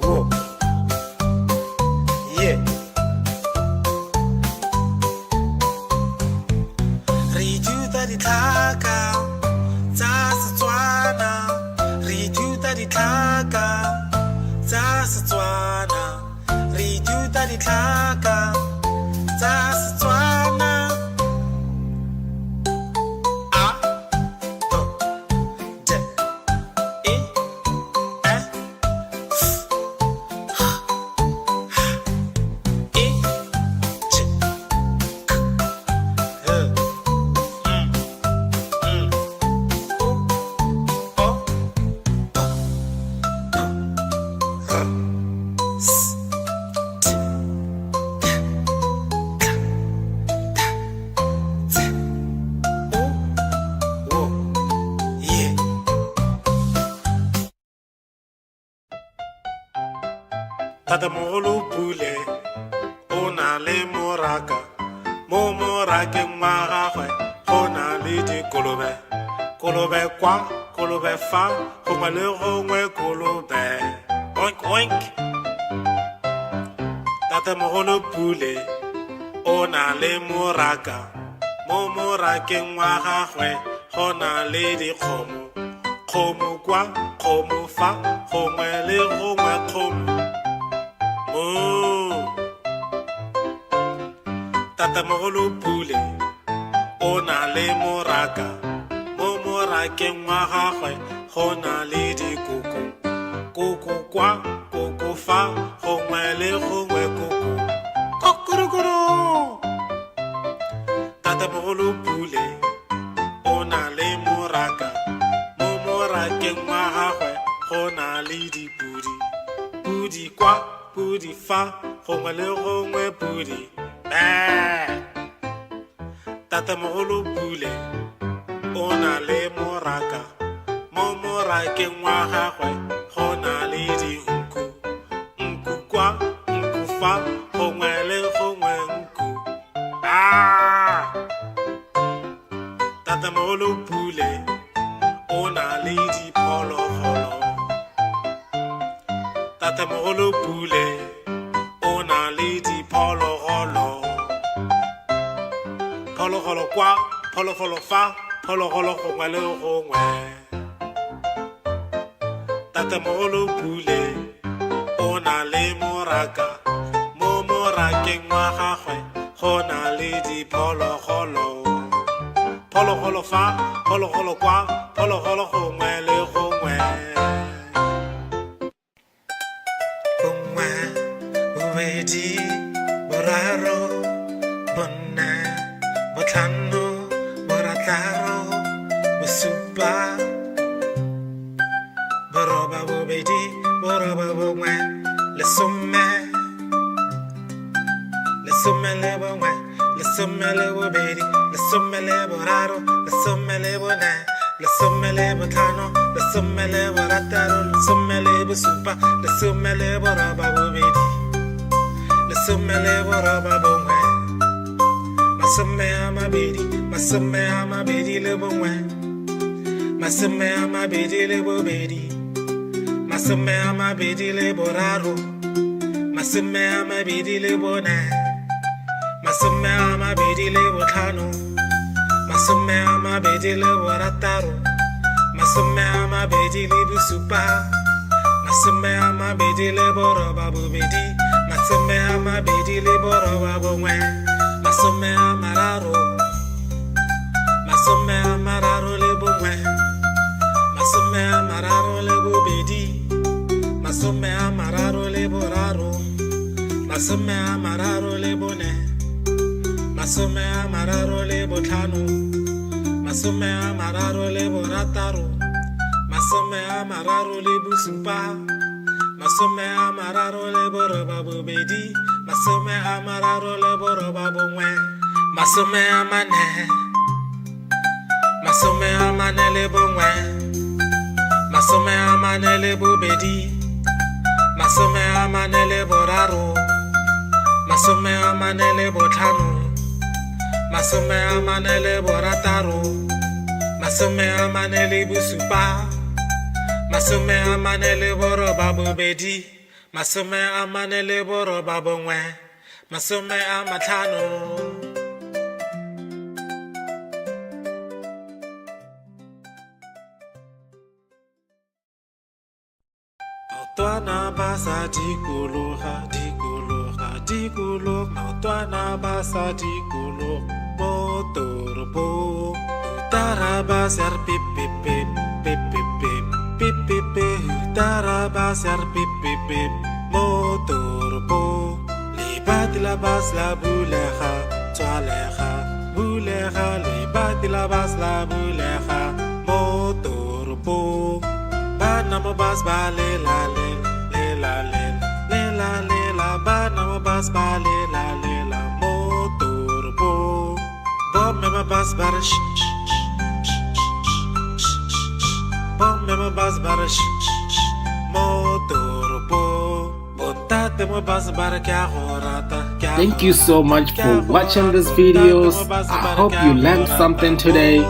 W, yeah. Re ithuta ditlhaka tsa Setswana. Re ithuta ditlhaka tsa Setswana. Re ithuta ditlhaka tsa Setswana. A, B, D, E, F, G, H, I, J, K, L, O, P, R, S, T, K, Z, O, W, yeah. Tatamogolo Pule o na le moraka. Mo morakeng wa gagwe go na le dikolobe. Kolobe kwa, kolobe fa, gongwe le gongwe kolobe. Oink oink. Tatamogolo Pule o na le moraka. Mo morakeng wa gagwe go na le dikgomo. Kgomo kwa, kgomo fa, gongwe le gongwe kgomo. Moo. Tatamogolo Pule o na le moraka. Mo morakeng wa gagwe go na le dikoko. Koko kwa, koko fa, gongwe le gongwe koko. Kokorokoro. Tatamogolo Pule o na le moraka. Mo morakeng wa gagwe go na le dipudi. Pudi kwa, pudi fa, gongwe le gongwe pudi. Tatamogolo Pule o na le moraka. Mo morakeng wa gagwe go na le dinku. Nku kwa, nku fa, gongwe le gongwe nku. Tatamogolo Pule o na le diphologolo. Tatamogolo Pule o na le diphologolo. Phologolo kwa, phologolo fa, phologolo gongwe le gongwe. Tatamogolo Pule o na le moraka. Mo morakeng wa gagwe go na le diphologolo. Phologolo fa, phologolo kwa, phologolo gongwe le gongwe. Bongwe, bobedi, boraro, bone, botlhano, borataro, bosupa, boroba bobedi, boroba bongwe, lesome. Lesome le bongwe, lesome le bobedi, lesome le boraro, lesome le bone, lesome le botlhano, lesome le borataro, lesome le bosupa, lesome le boroba bobedi, lesome le boroba bongwe, masome a mabedi, masome a mabedi le bongwe, masome a mabedi le bobedi, masome a mabedi le boraro, masome a mabedi le bone, masome a mabedi le botlhano, masome a mabedi le borataro, masome a mabedi le bosupa, masome a mabedi le boroba bobedi, masome a mabedi le boroba bongwe, masome a mararo, masome a mararo le bongwe, masome a masome a mararo le bone, masome a mararo le botlhano, masome a mararo le borataro, masome a mararo le bosupa, masome a mararo le boroba bobedi, masome a mararo le boroba bongwe, masome a mane, masome a mane le bongwe, masome a mane le bobedi, masome a mane le boraro, masome a mane le botlhano, masome a mane le borataro, masome a mane le bosupa, masome a mane le boroba bobedi, masome a mane le boroba bongwe, masome a matlhano. Maotwana ba sa dikologa, dikologa, dikologa. Maotwana ba sa dikologa mo toropong. Utara ba ser pip pip pip pip pip pip pip pip pip. Utara ba ser pip pip pip mo toropong. Libati la bas la bulega, tswalega, bulega. Libati la bas la bulega mo toropong. Bana mo bas ba le la le le la le le la le la. Bana mo bas ba le la motor bo. Bob me ma bas ba sh sh sh sh sh. Bob me ma bas ba sh sh motor bo. Bontate mo bas ba kya horata kya. Thank you so much for watching these videos. I hope you learned something today.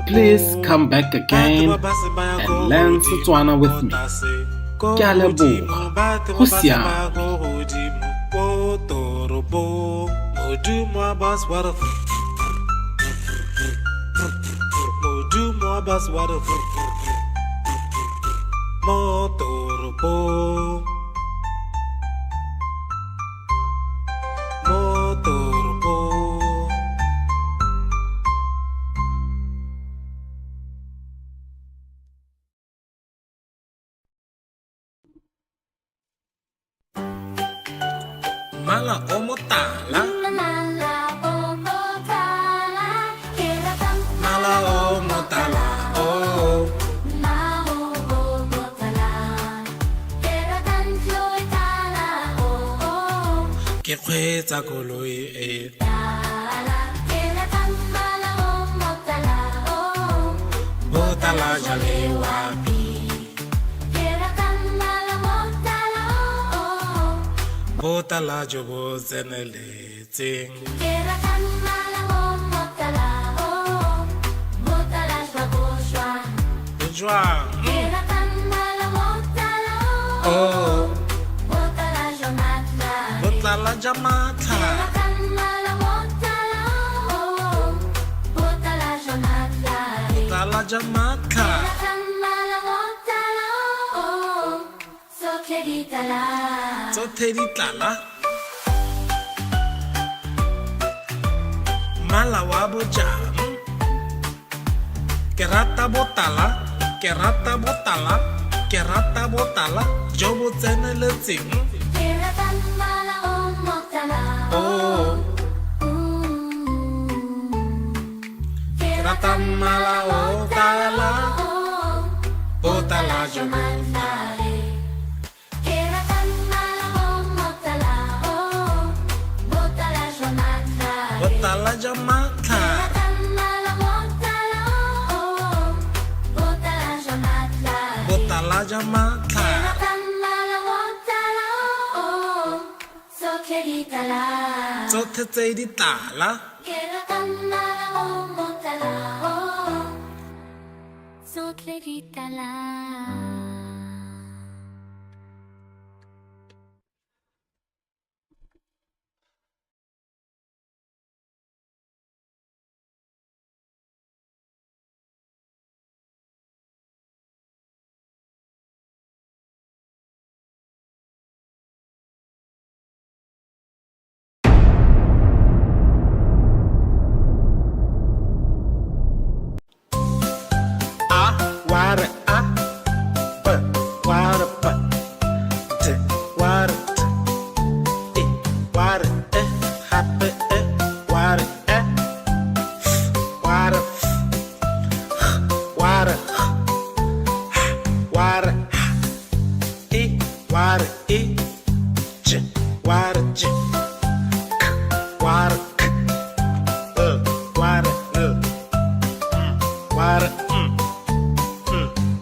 Please come back again and learn Setswana with me. Ke a leboga. Go siame. Mala o motala, Mala o motala, keratang mala o motala, oh. Mala o motala, keratang floy tala, oh. Ke kgweetsa koloi e, Tala, keratang mala o motala, oh. botala jale wapi, Keratang mala motala, oh. botala jo bo tseneletseng. Keratang mala o motala, oh. Motala shwa bo shwa. Jwang, Keratang mala motala, oh. oh, Motala shwa matla. botala ja matlha, Keratang mala motala, oh. Motala shwa matla. botala ja matlha, Keratang mala motala, oh. Sotle di tala. tsotlhe di tlala. Mala wa bojang, ke rata botala, ke rata botala, ke rata botala jo bo tseneletseng. Keratang mala o motala, Oh, ke rata mala o tala, oh. botala jo bo. Botala ja matlha, botala ja matlha, tsotlhe tse di tlala.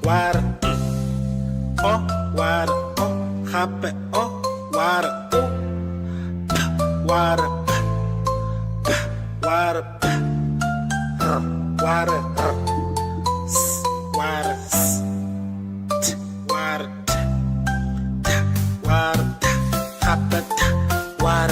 War, oh, war, oh, happy, oh, war, oh, war, war, war, war, war, happy, war,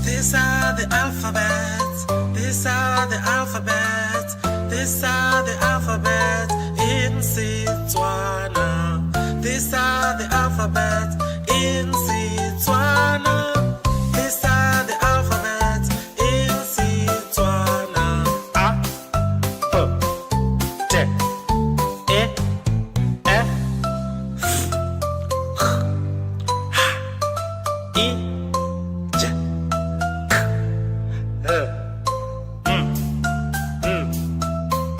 These are the alphabets. These are the alphabets. These are the alphabets in Setswana. These are the alphabets in Setswana. These are the alphabets in Setswana. A, B, D, E, F, H, I, J, K, L,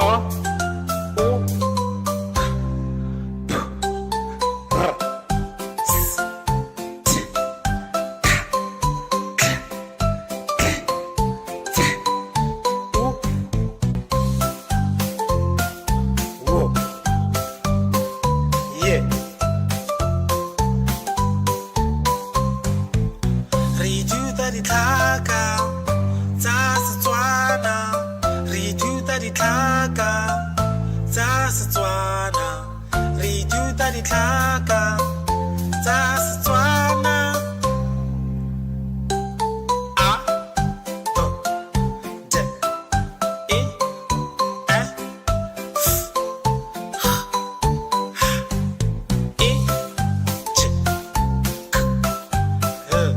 O, O, P, R, S, T, K, T, U, W, yeah. Reduta di tlhaka tsa Setswana. Reduta di tlhaka tsa Setswana. Reduta di tlhaka tsa Setswana. A, B, D, E, F, H, I, J, K, L,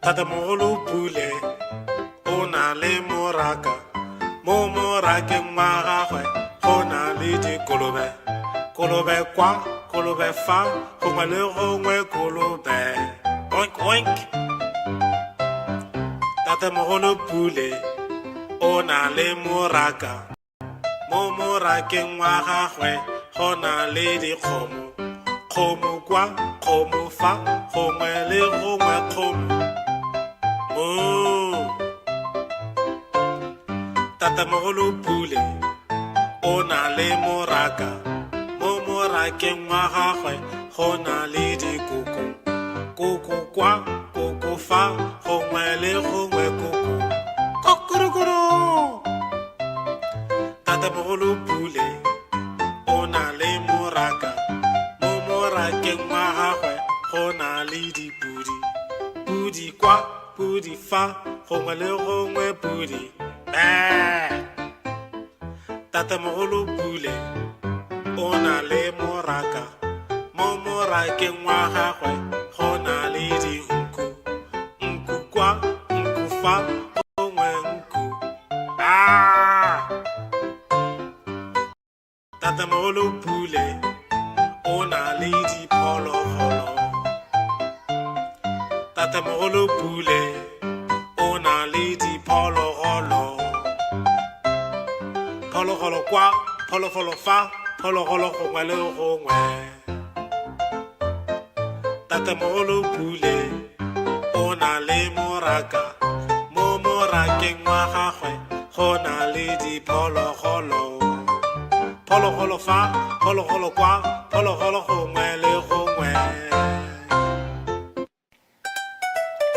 Tata mogolo pule o na le moraka mo morakeng wa gagwe go na le dikolobe kolobe kwa kolobe fa gongwe le gongwe kolobe oink oink Tata mogolo pule o na le moraka mo morakeng wa gagwe go na le dikgomo kgomo kwa kgomo fa gongwe le gongwe kgomo Tata mogolo pule o na le moraka mo morakeng wa gagwe go na le dikoko koko kwa koko fa gongwe le gongwe koko kokorokoro Tata mogolo pule o na le moraka mo morakeng wa gagwe go na le dipudi pudi kwa pudi fa gongwe le gongwe pudi Tata mogolo pule o na le moraka mo morakeng wa gagwe go na le dinku nku kwa nku fa gongwe nku Tata mogolo pule o na le diphologolo Tata mogolo pule o na le diphologolo Phologolo kwa phologolo fa phologolo gongwe le gongwe Tata mogolo pule o na le moraka mo morakeng wa gagwe go na le diphologolo Phologolo fa phologolo kwa phologolo gongwe le gongwe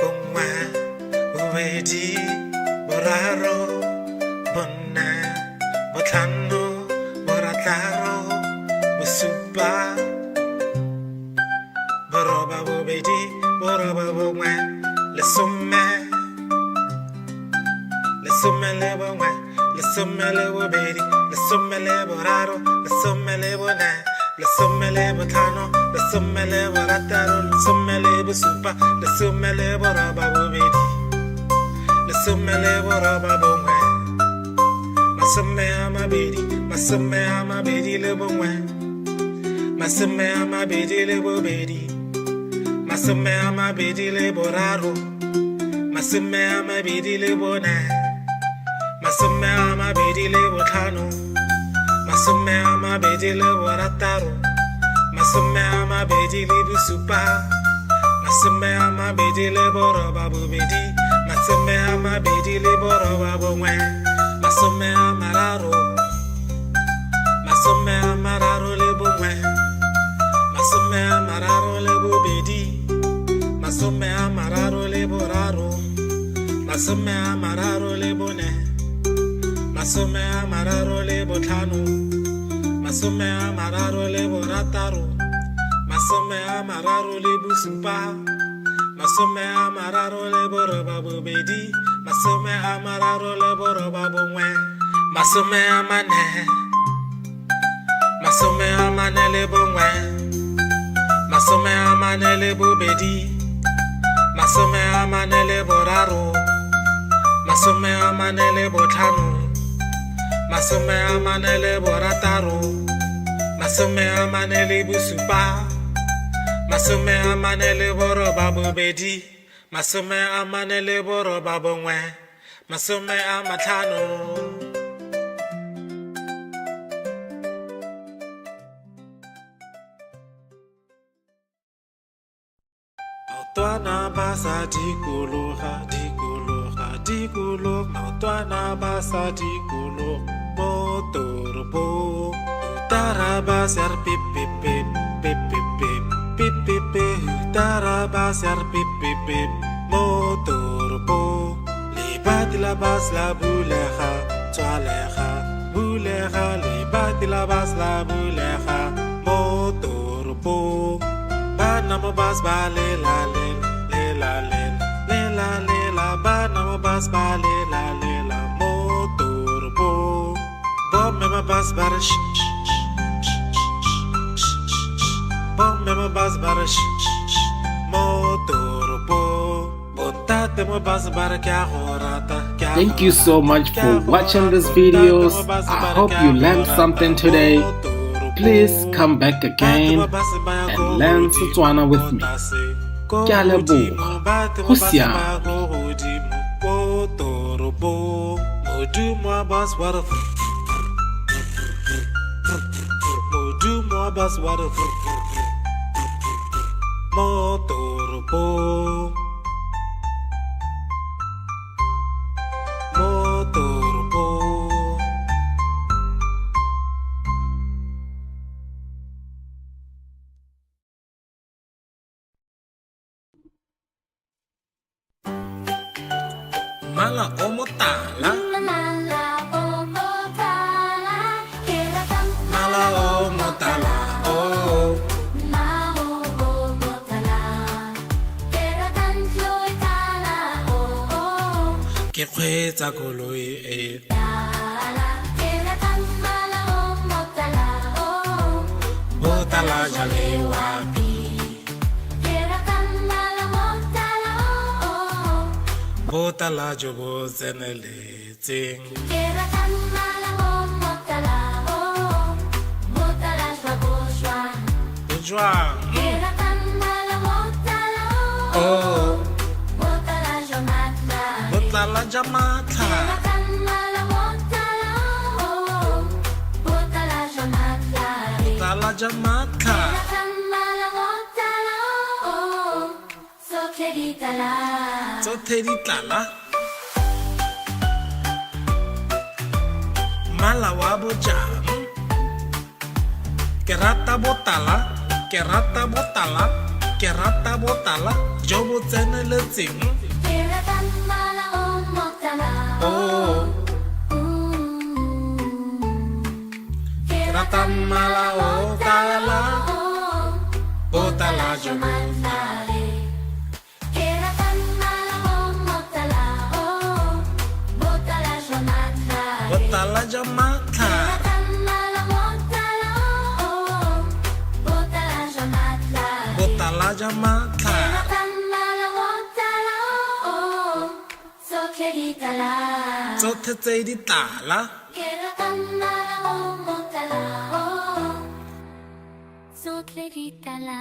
Gongwe bobedi boraro bonna botlhano borataro bosupa boroba bobedi boroba bongwe lesome lesome le bongwe lesome le bobedi lesome le boraro lesome le bone lesome le botlhano lesome le borataro lesome le bosupa lesome le boroba bobedi lesome le boroba bongwe masome a mabedi le bongwe masome a mabedi le bobedi masome a mabedi le boraro masome a mabedi le bone masome a mabedi le botlhano masome a mabedi le borataro masome a mabedi le bosupa masome a mabedi le boroba bobedi masome a mabedi le boroba bongwe masome a mararo le bongwe masome a mararo le bobedi masome a mararo le boraro masome a mararo le bone masome a mararo le botlhano masome a mararo le borataro masome a mararo le bosupa masome a mararo le boroba bobedi masome a mararo le boroba bongwe masome a mane le bongwe masome a mane le bobedi masome a mane le boraro masome a mane le botlhano masome a mane le borataro masome a mane le bosupa masome a mane le boroba bobedi masome a mane le boroba bongwe masome a matlhano Maotwana ba sa dikologa maotwana ba sa dikologa mo toropong taraba ser pip pip pip pip pip pip pip pip pip taraba ser pip pip pip mo toropong libati la bas la bulega tswalega libati la bas la bulega mo toropong bana mo bas ba le la bana mo bas ba le la mo toropong bomme mo bas ba re bomme mo bas ba re mo toropong bontate mo bas ba re kya go rata. Thank you so much for watching these videos. I hope you learned something today. Please come back again and learn Setswana with me. Ke a leboga. Go siame. Mala o motala Mala o motala, keratang Mala o motala oh Mao o motala, keratang loy tala o Ke kgweetsa koloi e tala, keratang mala o motala o botala jale wapi keratang mala motala o botala jo bo tseneletseng keratang mala o motala o motala shwaboswa bojwang keratang mala motala o oh motala jomatla botala ja matlha keratang mala motala o motala jomatla botala ja matlha keratang mala motala o sokheritala tsotlhe di tlala mala wa bojang ke rata botala jo bo tseneletseng keratang mala o motala oh rata mala o tala botala jo bo botala ja matlha tsotlhe di tala. tsotlhe tse di tala Ke rata mmala o motala o tsotlhe di tala.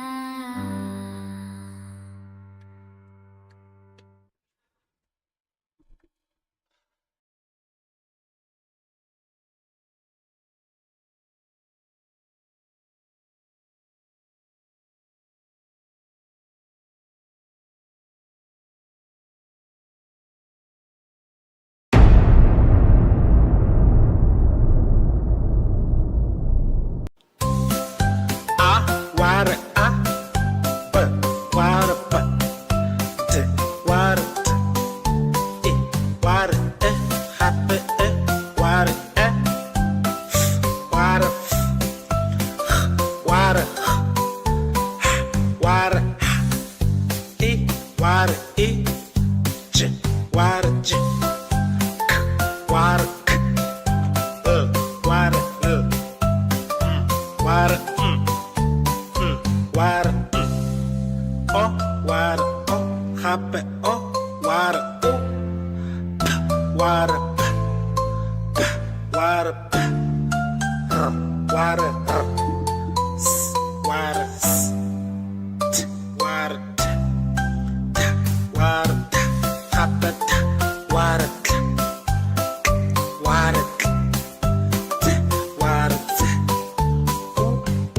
ware a b ware b t ware t e ware e hape e ware e ware f ware ware e ware e j ware j k ware k ware ware ware o ware o hape o ware o p ware p p ware p r ware r s ware s t ware t t ware t hape t ware t ware t t ware t o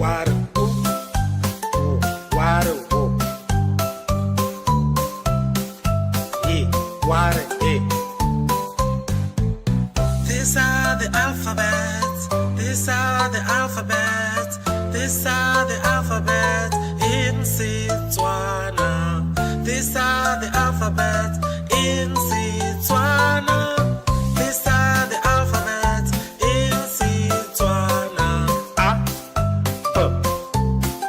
ware o ware o e ware e. These are the alphabets. These are the alphabets. These are the alphabets in Setswana. These are the alphabets in Setswana. These are the alphabets in Setswana. A, B,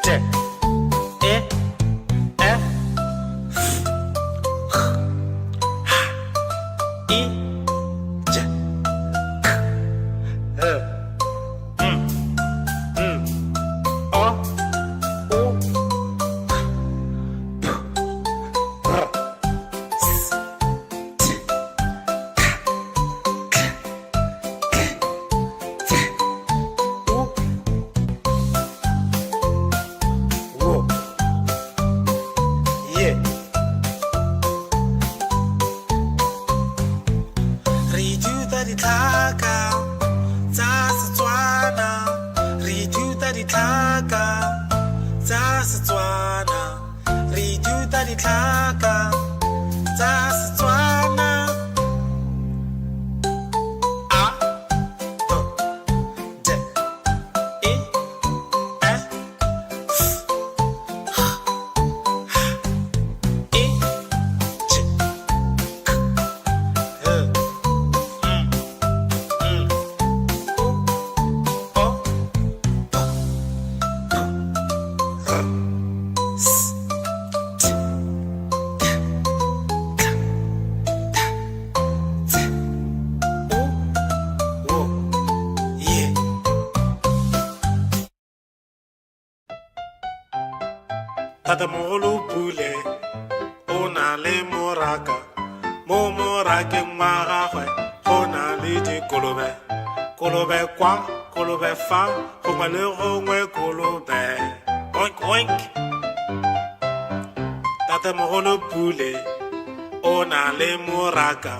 T, E, F, H, I, J, K, L, M, N, O, O, P, R, S, T, K, K, T, U, W, Y. Re ithuta ditlhaka tsa Setswana. Re ithuta ditlhaka tsa Setswana. Re ithuta ditlhaka tsa Setswana. A, B, D, E, F, H, I, J, K, L, M, N, O, P, R, S, T, T, K, T, U, W, Y. Tatamogolo Pule o na le moraka. Mo morakeng wa gagwe go na le dikolobe. Kolobe kwa, kolobe fa, gongwe le gongwe kolobe. Oink oink. Tatamogolo Pule o na le moraka.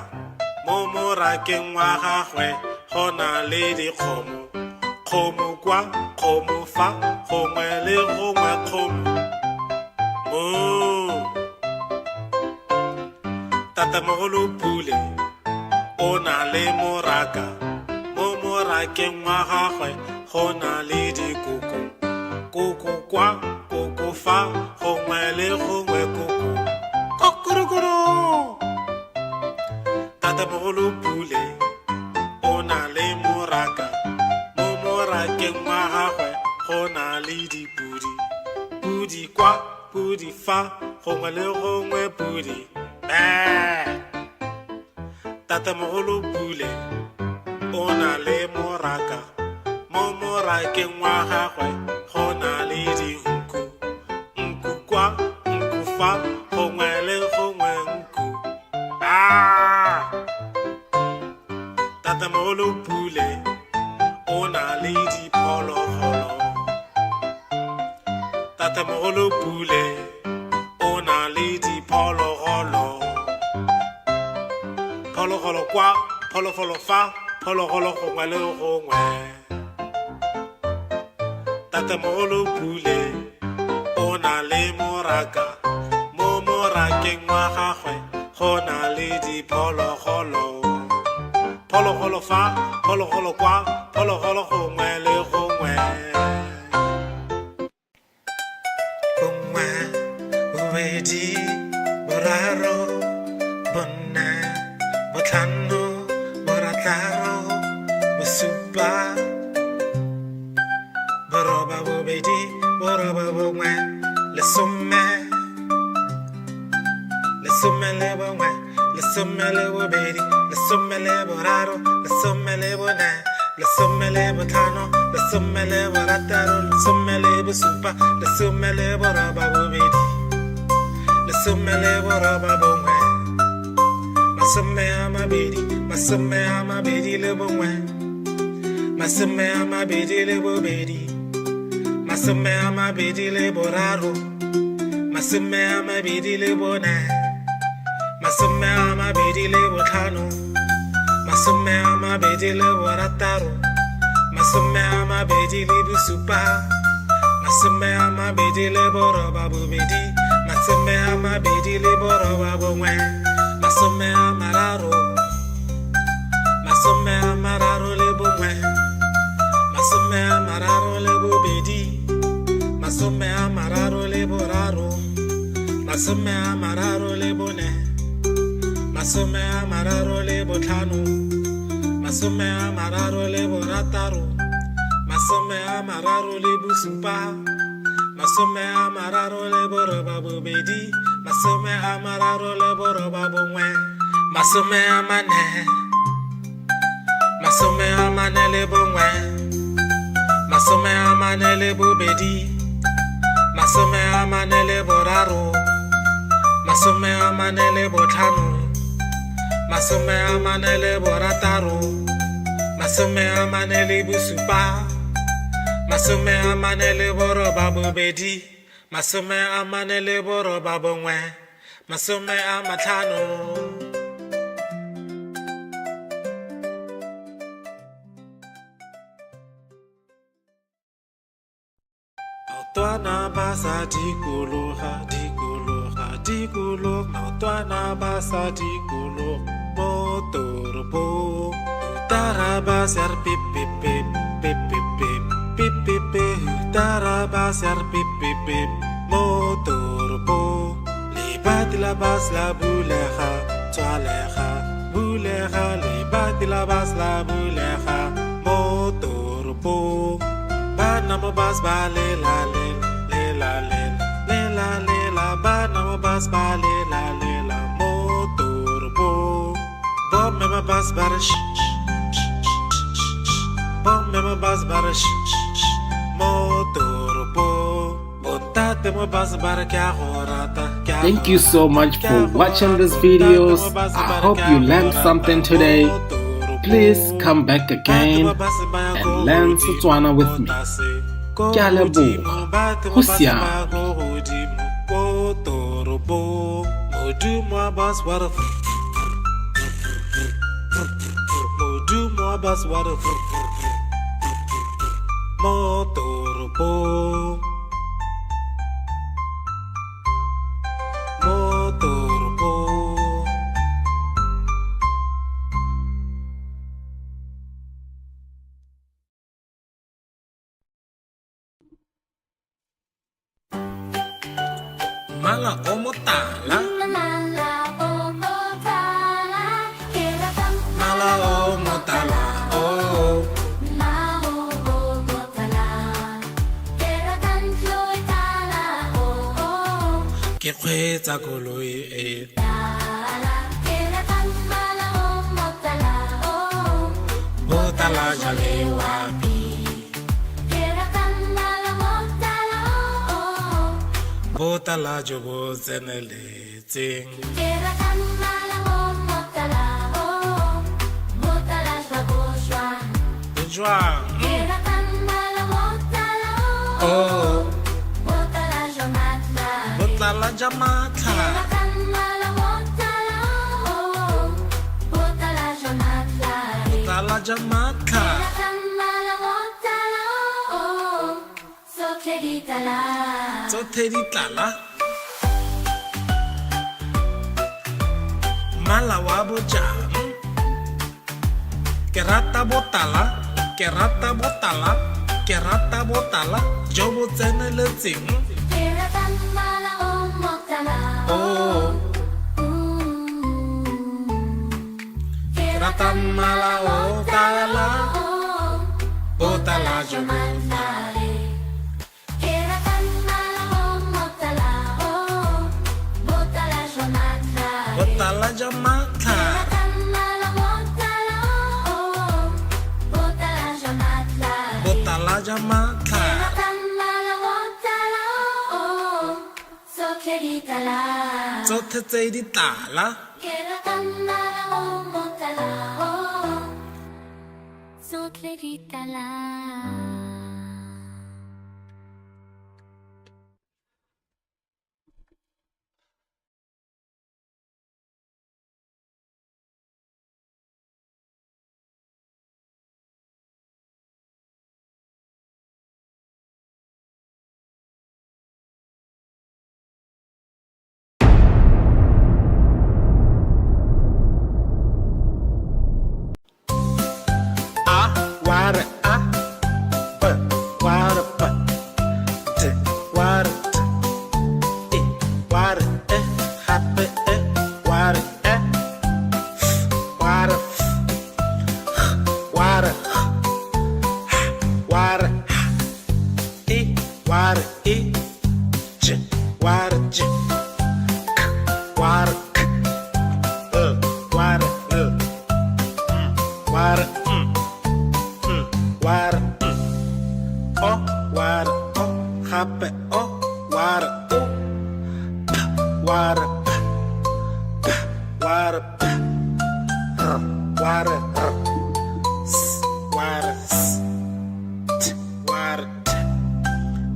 Mo morakeng wa gagwe go na le dikgomo. Kgomo kwa, kgomo fa, gongwe le gongwe kgomo. Moo. Tatamogolo Pule o na le moraka. Mo morakeng wa gagwe go na le dikoko. Koko kwa, koko fa, gongwe le gongwe koko. Kokorokoro. Tatamogolo Pule o na le moraka. Mo morakeng wa gagwe go na le dipudi. Pudi kwa, pudi fa, gongwe le gongwe pudi. Tatamogolo Pule o na le moraka. Mo morakeng wa gagwe go na le dinku. Nku kwa, nku fa, gongwe le gongwe nku. Tatamogolo pule, ona lady polo holo. Tatamogolo pule, ona lady polo holo. Polo holo kwa, polo holo fa, polo holo hongwele hongwe. Tatamogolo pule, ona le moraka, mo morakeng wa gagwe, gona le di polo holo. Polo holo fa, polo holo kwa, polo holo gongwe le gongwe. Gongwe, bobedi, boraro, bone, botlhano, borataro, bosupa, boroba bobedi, boroba bongwe, lesome, lesome le bongwe, lesome le bobedi, lesome le boraro, lesome le bone, lesome le botlhano, lesome le borataro, lesome le bosupa, lesome le boroba bobedi, lesome le boroba bongwe, masome a mabedi le bongwe, masome a mabedi le bobedi, masome a mabedi le boraro, masome a mabedi le bone, masome a mabedi le botlhano, masome a mabedi le borataro, masome a mabedi le bosupa, masome a mabedi le boroba bobedi, masome a mabedi le boroba bongwe, masome a mararo, masome a mararo le bongwe, masome a mararo le bobedi, masome a mararo le boraro, masome a mararo le bone, masome a mararo le botlhano, masome a mararo le borataro, masome a mararo le bosupa, masome a mararo le boroba bobedi, masome a mararo le boroba bongwe, masome a mane, masome a mane le bongwe, masome a mane le bobedi, masome a mane le boraro, masome a mane le botlhano, masome a mane le borataro, masome a mane le bosupa, masome a mane le boroba bobedi, masome a mane le boroba bongwe, masome a matlhano. Twana basa dikologa, dikologa, dikologa. Twana basa dikologa, motoropo. Tarabasar pip pip pip pip pip pip pip pip pip. Tarabasar pip pip pip, motoropo. Libat la bas la buleja, toaleja, buleja. Libat la bas la buleja, motoropo. Banamo bas ba le la le la le la le la. Banamo bas ba le la motorbo. Bom me ma bas bar sh bom me ma bas bar sh motorbo. Botate mo bas bar kya horata. Thank you so much for watching these videos. I hope you learned something today. Please come back again and learn Setswana with me. Ke a leboga. Go siame. Motorbo. Mala omotala, Mala omotala, keratang mala omotala, oh. Mala omotala, keratang floy tala, oh. Ke kgweetsa koloi e Tala, keratang mala omotala, oh. botala jale wapi, Keratang mala omotala, oh. botala jo bo tseneletseng. Keratang mala omotala, oh. Botala sa jwang Ke ratang mala botala oh botala jamatla botlala ja matla Ke ratang mala botala botala jamatla botlala ja matla ratang mala botala sotle ditala tsotlhe di tlala mala wa bojang ke rata botala ke rata botala ke rata botala jo bo tseneletseng Ke ratang mala botala oh Ke rata mala botala botala jo bo botala ja matla botala ja matla tsotlhe tse di tlala ware a b ware b d ware d e ware e hape e ware e f ware f ware ware e ware e j ware j k ware k ware ware ware o ware o hape o ware o p ware p ware p ware s ware s t ware t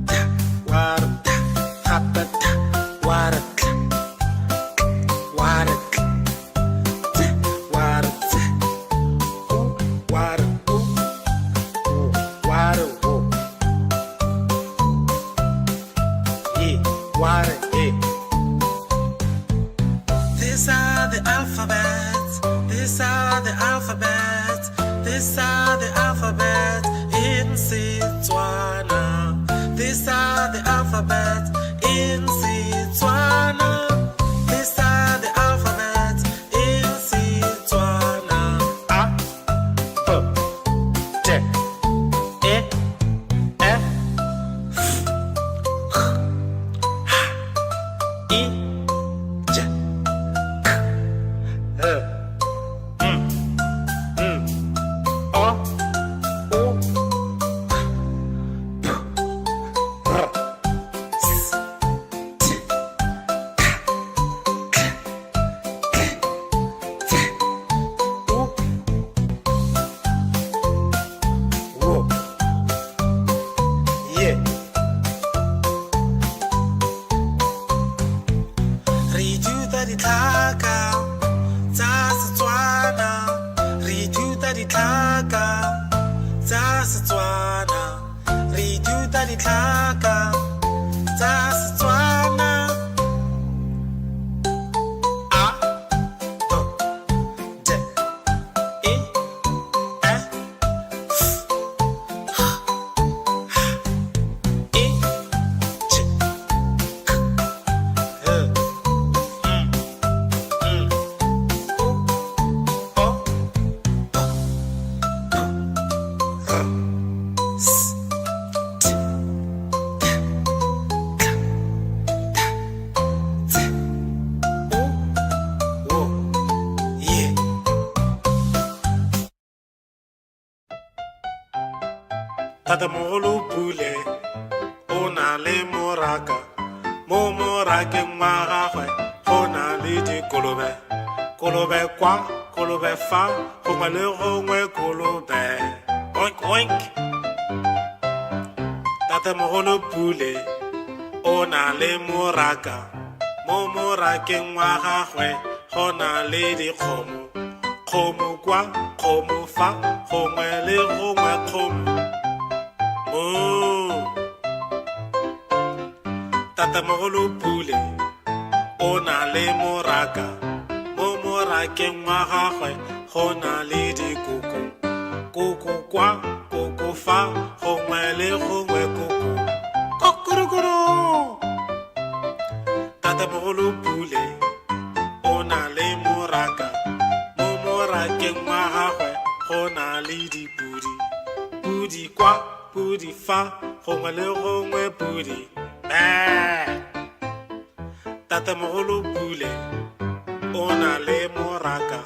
t ware t hape t ware t ware t t ware t ware o ware o e ware e These are the alphabets These are the alphabets These are the alphabets in Setswana These are the alphabets in Setswana These are the alphabets in Setswana A B D E F G I J K L O O P R S T K K T U W Yeah Re ithuta ditlhaka tsa Setswana Re ithuta ditlhaka tsa Setswana Re ithuta ditlhaka tsa Setswana A B D E F G I J K L O P R S T K T U W Yeah Tatamogolo Pule o na le moraka mo morakeng wa gagwe go na le dikolobe kolobe kwa kolobe fa gongwe le gongwe kolobe o Oink oink. Tatemogolo Pule o na le moraka. Mo morakeng wa gagwe go na le dikgomo. Kgomo kwa, kgomo fa, gongwe le gongwe kgomo. Moo. Tatemogolo Pule o na le moraka. Mo morakeng wa gagwe go na le dikoko. Koko kwa, koko fa, gongwe le gongwe koko. Kokorokoro. Tatemogolo Pule o na le moraka. Mo morakeng wa gagwe go na le dipudi. Pudi kwa, pudi fa, gongwe le gongwe pudi. Tatemogolo Pule o na le moraka.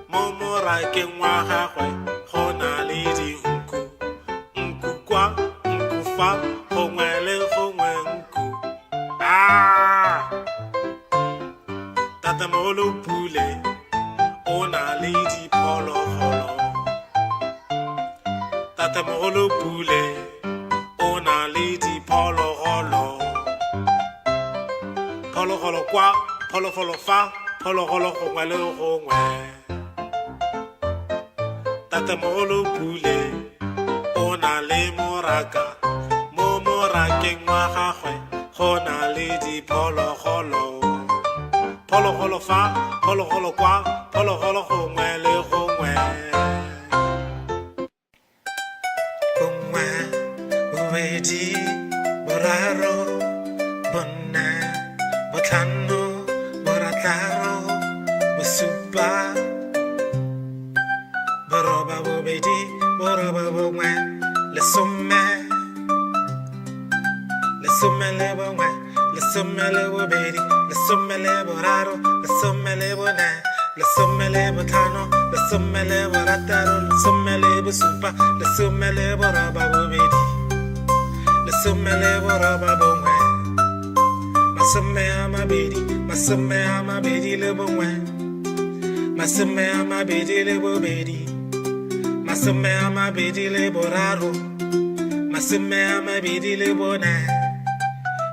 Mo morakeng wa gagwe go na le dinku. Nku kwa, nku fa, gongwe le gongwe nku. Tatemogolo Pule o na le diphologolo. Tatemogolo Pule o na le diphologolo. Phologolo kwa, phologolo fa, phologolo gongwe le gongwe. Tatemogolo Pule o na le moraka. Mo morakeng wa gagwe go na le diphologolo. Phologolo fa, phologolo kwa, phologolo gongwe le gongwe. Bongwe, bobedi, boraro, bone, botlhano, borataro, bosupa, boroba bobedi, boroba bongwe, lesome. Lesome le bongwe, lesome le bobedi, lesome le boraro, lesome le bone, lesome le botlhano, lesome le borataro, lesome le bosupa, lesome le boroba bobedi, lesome le boroba bongwe. Masome a mabedi, masome a mabedi le bongwe. Masome a mabedi le bobedi, masome a mabedi le boraro, masome a mabedi le bone.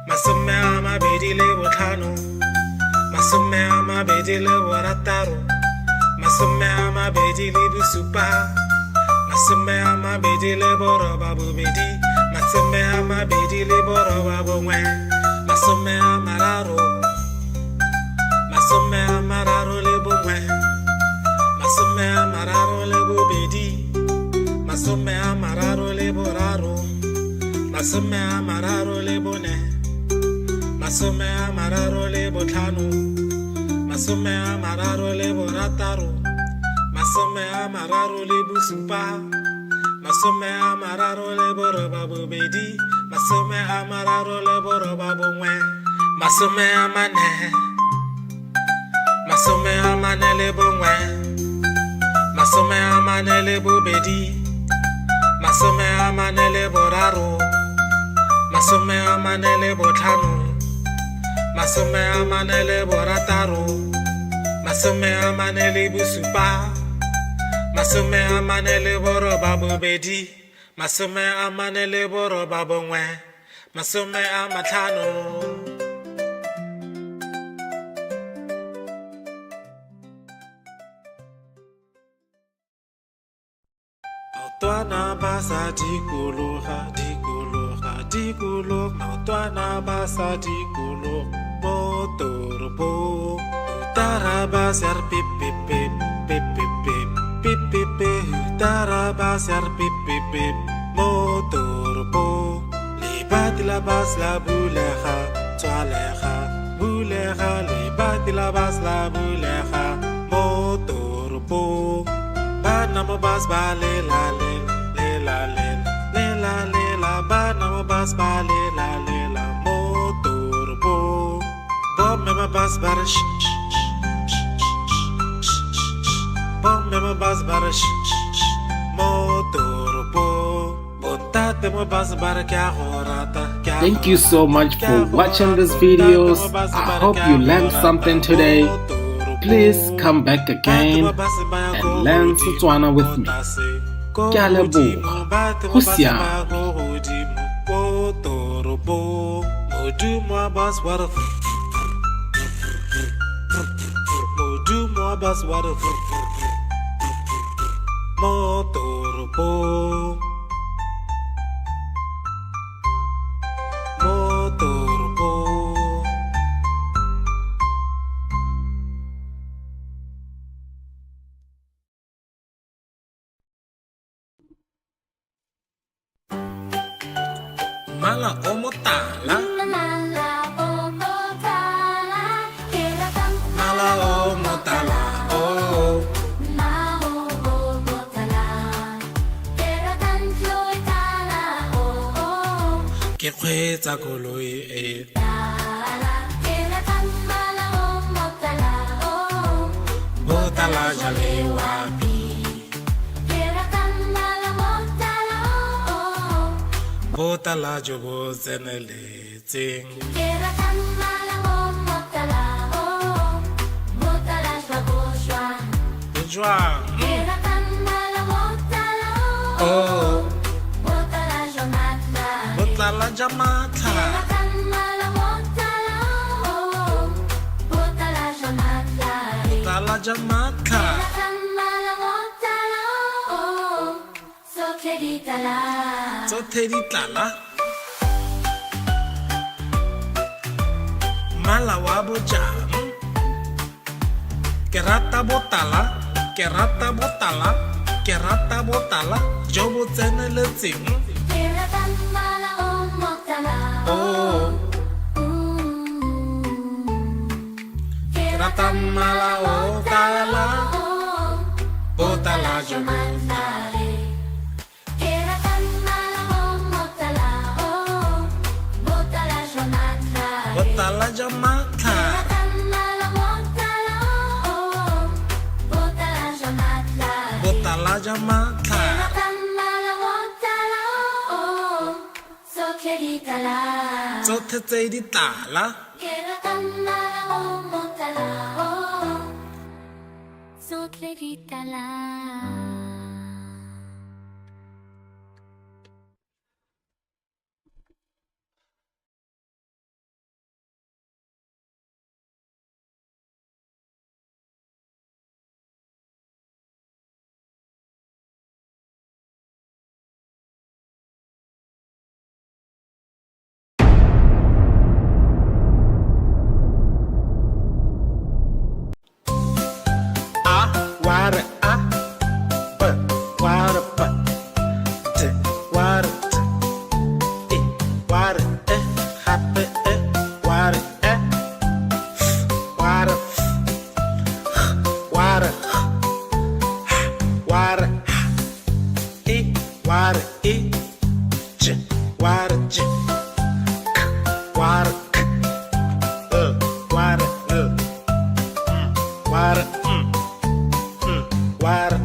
Masome a mabedi le botlhano, masome a mabedi le borataro, masome a mabedi le bosupa, masome a mabedi le boroba bobedi, masome a mabedi le boroba bongwe, masome a mararo, masome a mararo le bongwe, masome a mararo le bobedi, masome a mararo le boraro, masome a mararo le bone. Masome a mararo le botlhano, masome a mararo le borataro, masome a mararo le bosupa, masome a mararo le boroba bobedi, masome a mararo le boroba bongwe, masome a mane, masome a mane le bongwe, masome a mane le bobedi, masome a mane le boraro, masome a mane le botlhano. Masome a mane le borataro, masome a mane le bosupa, masome a mane le boroba bobedi, masome a mane le boroba bongwe, masome a matlhano. Maotwana ba sa dikologa, dikologa, dikologa, maotwana ba sa dikologa. Motoropo, tarabas yar pip pip pip pip pip pip pip pip pip, tarabas yar pip pip pip. Motoropo, libat la bas la buleja, toaleja, buleja, libat la bas la buleja. Motoropo, banamo bas ba le la le le la le le la le la, banamo bas ba le la le la. Motoropo. Bob me my bus bar sh sh sh sh sh. Bob me my bus bar sh sh sh. Motoropo. Botate mo bus bar kya horata. Thank you so much for watching these videos. I hope you learned something today. Please come back again and learn Setswana with me. Ke a leboga. Go siame. Modumo bas water. Modumo bas water. Motoropo. Motoropo. Mala omotala. Mala o motala, keratang Mala omotala. Oh. Maho o motala, keratang floy tala o Ke kgweetsa koloi e. tala, keratang mala o motala o Botala jale wapi. keratang mala motala o Botala jo bo tseneletseng. keratang mala o motala o motala shwa Jwang. keratang mala motala o Oh. motala shwa Botala jamatla. keratang mala motala o motala shwa Botala jamatla. keratang mala motala o so keditala Tsothe di tlala. Mala wa bojang. Ke rata botala. Ke rata botala. Ke rata botala. Jo bo tseneletseng. keratang mala o motala Oh. Ke rata mala o tala. Botala jo bo. Botala jamatla. Botala jamatla. Tsothe tse di tlala. Water, but water, but water, water, happy, water, water, water, water, water, water, water, water, water, water,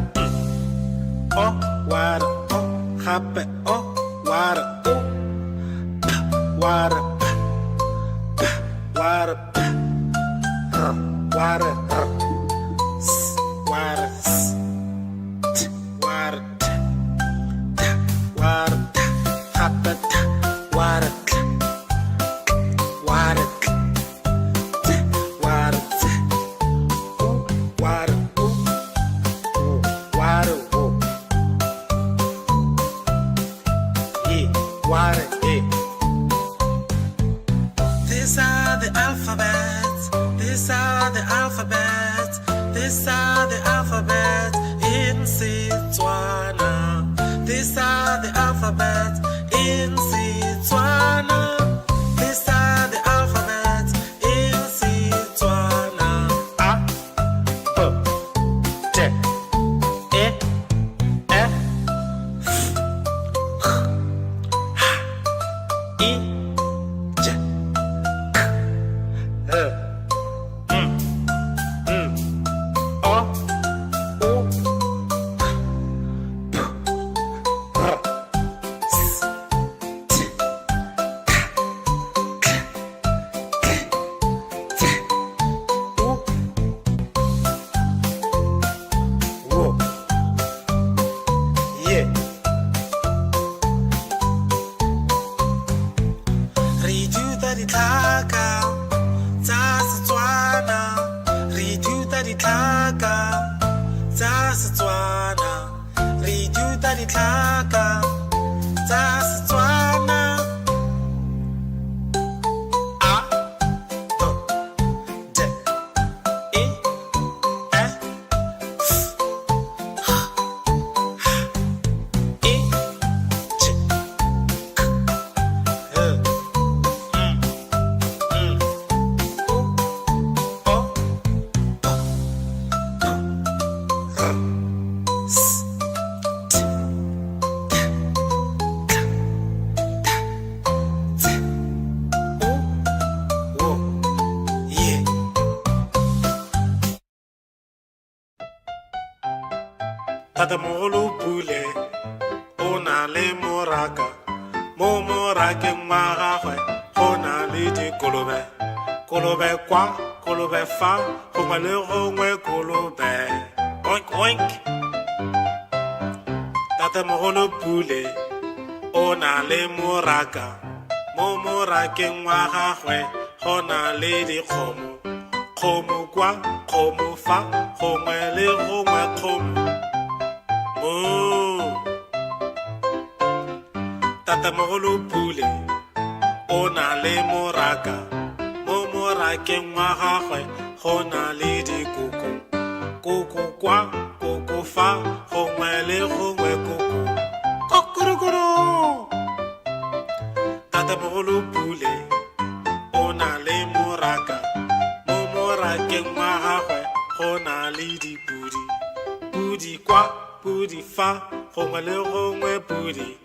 oh, water, oh, happy, oh, water, oh, water, water, water, water, water, water, happy, water, water, water, water, water, yeah, water, yeah. These are the alphabets. These are the alphabets. These are the alphabets in Setswana. These are the alphabets in Setswana. These are the alphabets in Setswana. A, B, D, E, F, H, I, J, K, L, O, O, P, R, S, ditlhaka tsa Setswana re ithuta ditlhaka tsa Setswana a b d e f h e j k l o Tatamogolo Pule o na le moraka mo morakeng wa gagwe go na le dikolobe kolobe kwa kolobe fa gongwe le gongwe kolobe oink oink Tatamogolo Pule o na le moraka mo morakeng wa gagwe go na le dikgomo kgomo kwa kgomo fa gongwe le gongwe kgomo Tatamogolo Pule o na le moraka mo morakeng wa gagwe go na le dikoko koko kwa koko fa gongwe le gongwe koko kokorokoro Tatamogolo Pule o na le moraka mo morakeng wa gagwe go na le dipudi pudi kwa pudi fa gongwe le gongwe pudi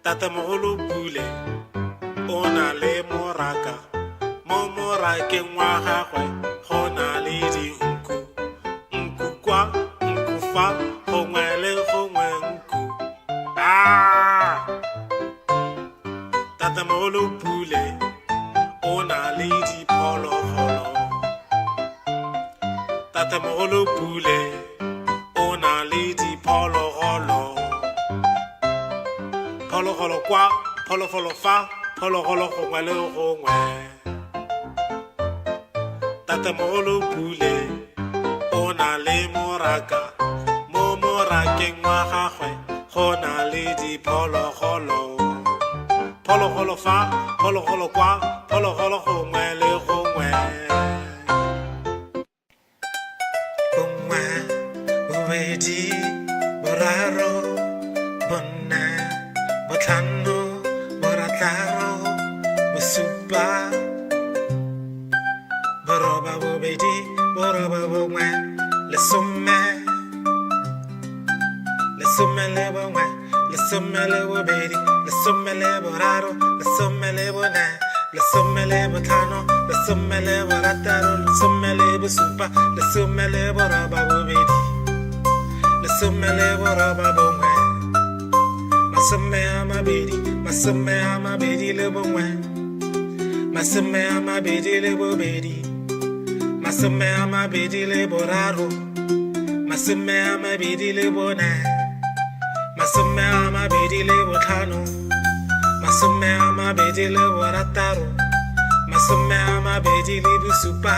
Tatamogolo Pule o na le moraka mo morakeng wa gagwe go na le dinku nku kwa nku fa gongwe le gongwe nku Tatamogolo Pule o na le diphologolo Tatamogolo Pule o na le diphologolo phologolo kwa phologolo fa phologolo gongwe le gongwe Tatamogolo Pule o na le moraka mo morakeng wa gagwe go na le diphologolo phologolo fa phologolo kwa phologolo gongwe le gongwe bongwe bobedi boraro bone botlhano borataro bosupa boroba bobedi boroba bongwe lesome lesome le bongwe lesome le bobedi lesome le boraro lesome le bone lesome le botlhano lesome le borataro lesome le bosupa lesome le boroba bobedi lesome le boroba bongwe masome a mabedi le bongwe masome a mabedi le bobedi masome a mabedi le boraro masome a mabedi le bone masome a mabedi le botlhano masome a mabedi le borataro masome a mabedi le bosupa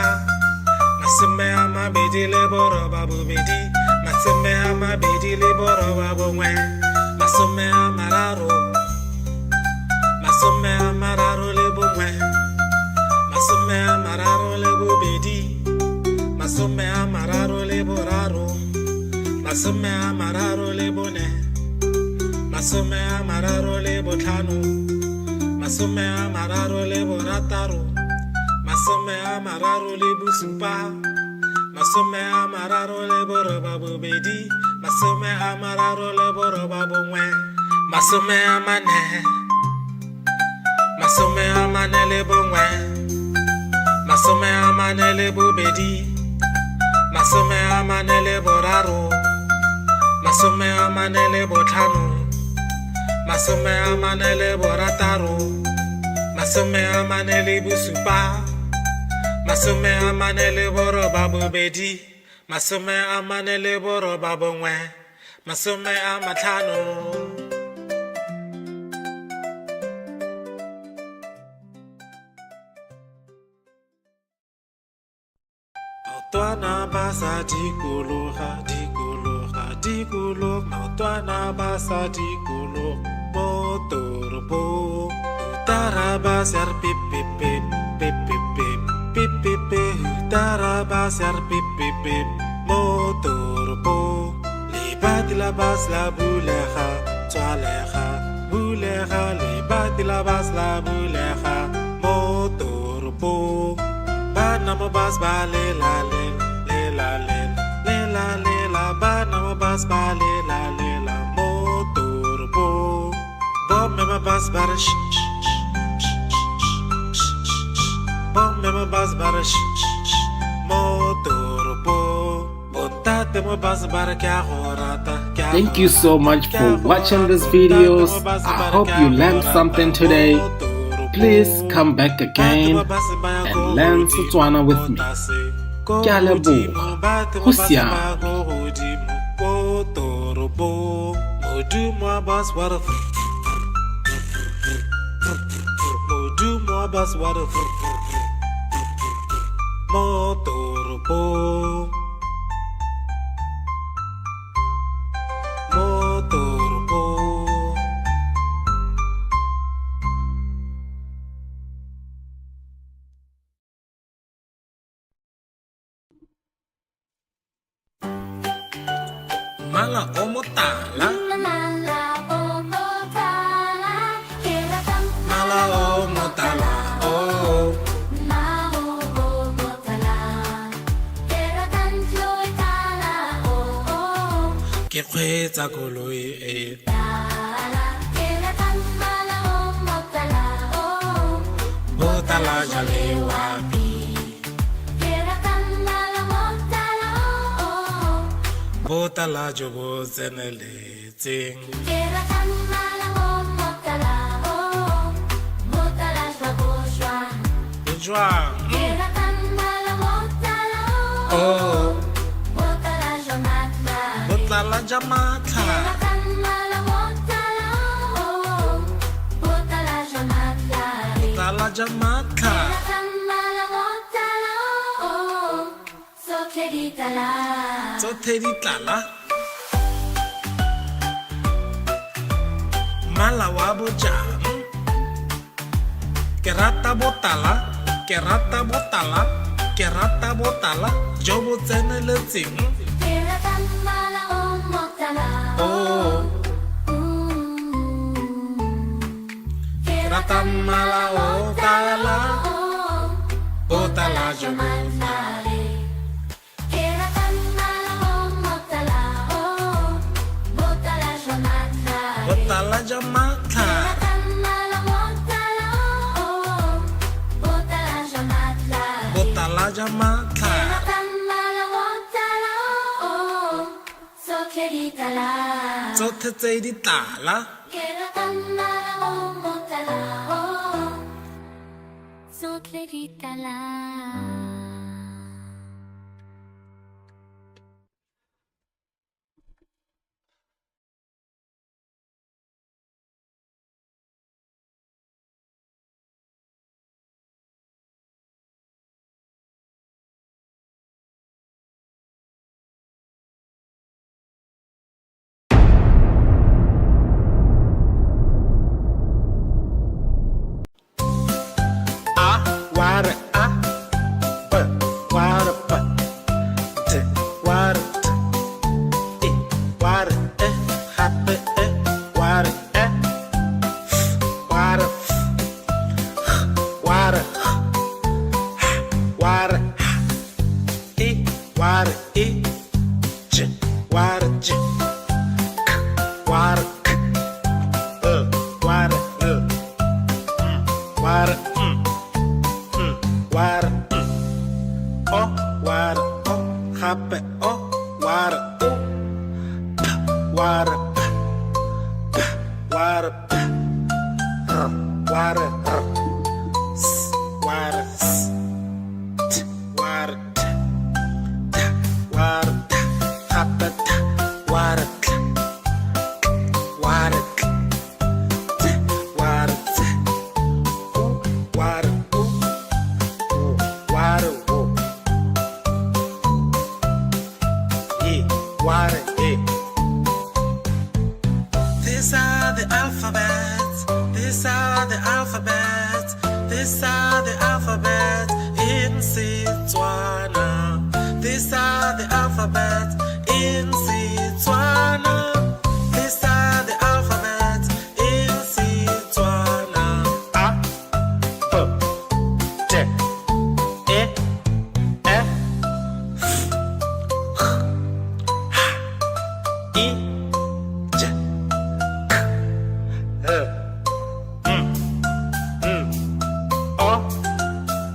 masome a mabedi le boroba bobedi masome a mabedi le boroba bongwe masome a mararo le bongwe masome a mararo le bobedi masome a mararo le boraro masome a mararo le bone masome a mararo le botlhano masome a mararo le borataro masome a mararo le bosupa masome a mararo le boroba bobedi masome a mararo le boroba bongwe masome a mane le bongwe masome a mane le bobedi masome a mane le boraro masome a mane le botlhano masome a mane le borataro masome a mane le bosupa masome a mane le boroba bobedi masome a mane le boroba bongwe masome a matlhano maotwana ba sa dikologa dikologa dikologa maotwana ba sa dikologa mo toropong Tarabas yar pip pip pip pip pip pip pip pip pip Tarabas yar pip pip pip motoropo Libat labas la buleja Tualeja buleja Libat labas la buleja motoropo Bana mabas ba lela lela lela lela lela Bana mabas ba lela lela motoropo Bob me mabas bar shh Bom me bas bar motoropo Botate mo bas bar kya horata Thank you so much for watching these videos. I hope you learned something today. Please come back again and learn Setswana with me. Ke a leboga. Go siame. Modumo bas war Modumo bas war Motoropo Motoropo Mala o motala Mala o motala Keratang Mala o motala o Mao o motala Keratang floy tala o Ke kgwetsa koloi e Tala Keratang mala o motala o Botala jale wapi Keratang mala motala o Botala jo bo tseneletseng Keratang mala o motala o Motala shwa bo shwa E jwang Keratang mala motala o Oh Motala shwa matla Botala jamatla Keratang mala motala o Motala shwa matla Botala jamatla Keratang mala motala o So keritala Tsotlhe di tlala Mala wa bojang Ke rata botala Ke rata botala Ke rata botala Jo bo tseneletseng Keratang mala o motala Oh Rata mala o tala Botala jo bo Botala jamatla Botala jamatla Tsotlhe tse di tlala Wada but wada but wada wada happy wada wada wada wada wada j wada j wada wada wada Wada, oh, wada, oh, happy, oh, wada, oh, wada, wada, wada, wada, wada, wada, happy, wada, wada, wada, wada, Ware, eh. These are the alphabets. These are the alphabets. These are the alphabets in Setswana. These are the alphabets in Setswana. These are the alphabets in Setswana. A, B, D, E, F, G, H, I, J, K, L, O,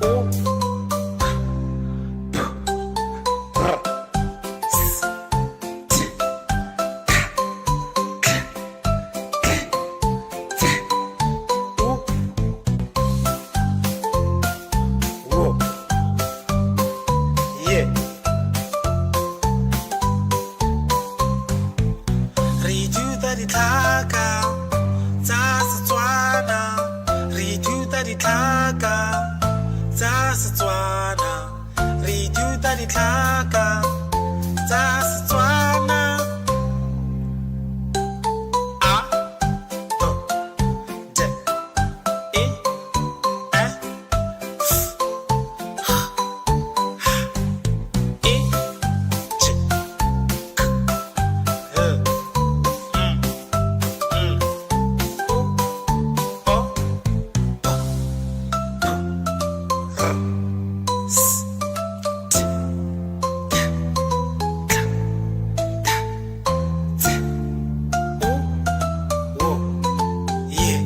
U, P, R, S, T, K, T, U, W, yeah. Re ithuta ditlhaka tsa Setswana. Re ithuta ditlhaka tsa Setswana. Re ithuta ditlhaka tsa Setswana. A, B, D, E, F, G, H, I, J, K, L, O, P, R, S, T, K, T, U, W, yeah.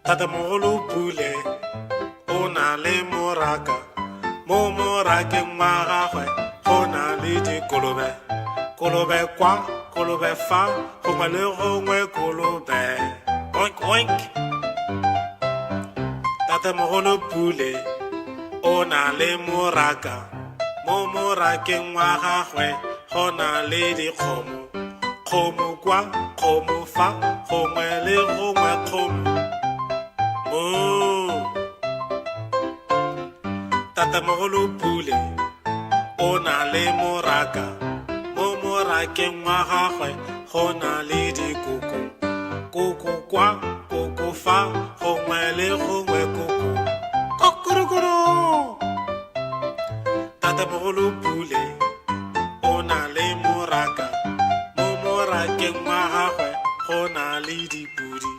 Tatamogolo Pule o na le moraka. Mo morakeng wa gagwe go na le dikolobe. Kolobe kwa, kolobe fa, gongwe le gongwe kolobe. Oink oink. Tatamogolo Pule o na le moraka. Mo morakeng wa gagwe go na le dikgomo. Kgomo kwa, kgomo fa, gongwe le gongwe kgomo. Moo. Tatamogolo Pule o na le moraka. Mo morakeng wa gagwe go na le dikoko. Koko kwa, koko fa, gongwe le gongwe koko. Kokorokoro. Tatamogolo Pule o na le moraka. Mo morakeng wa gagwe go na le dipudi.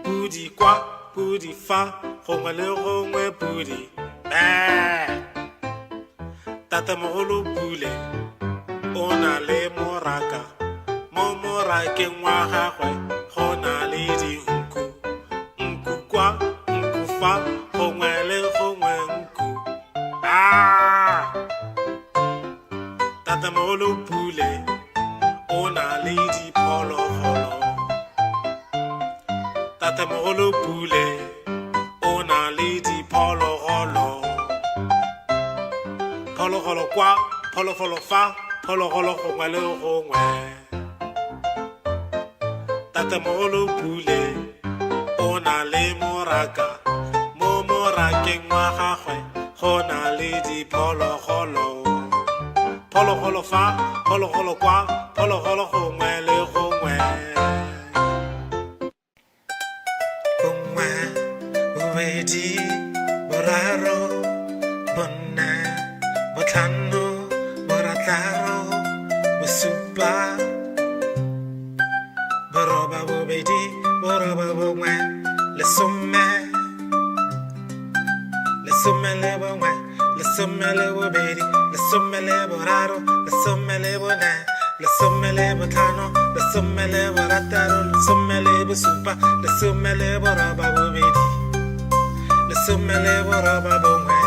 Pudi kwa, pudi fa, gongwe le gongwe pudi. Tatamogolo Pule o na le moraka. Mo morakeng wa gagwe go na le dinku. Nku kwa, nku fa, gongwe le gongwe nku. Tatamogolo Pule o na le diphologolo. Tatamogolo Pule o na le diphologolo. Phologolo kwa, phologolo fa, phologolo gongwe le gongwe. Tatamogolo Pule o na le moraka. Mo morakeng wa gagwe go na le diphologolo. Phologolo fa, phologolo kwa, phologolo gongwe le gongwe. Bongwe, bobedi, boraro, bone, botlhano, borataro, bosupa, boroba bobedi, boroba bongwe, lesome. Lesome le bongwe, lesome le bobedi, lesome le boraro, lesome le bone, lesome le botlhano, lesome le borataro, lesome le bosupa, lesome le boroba bobedi, lesome le boroba bongwe,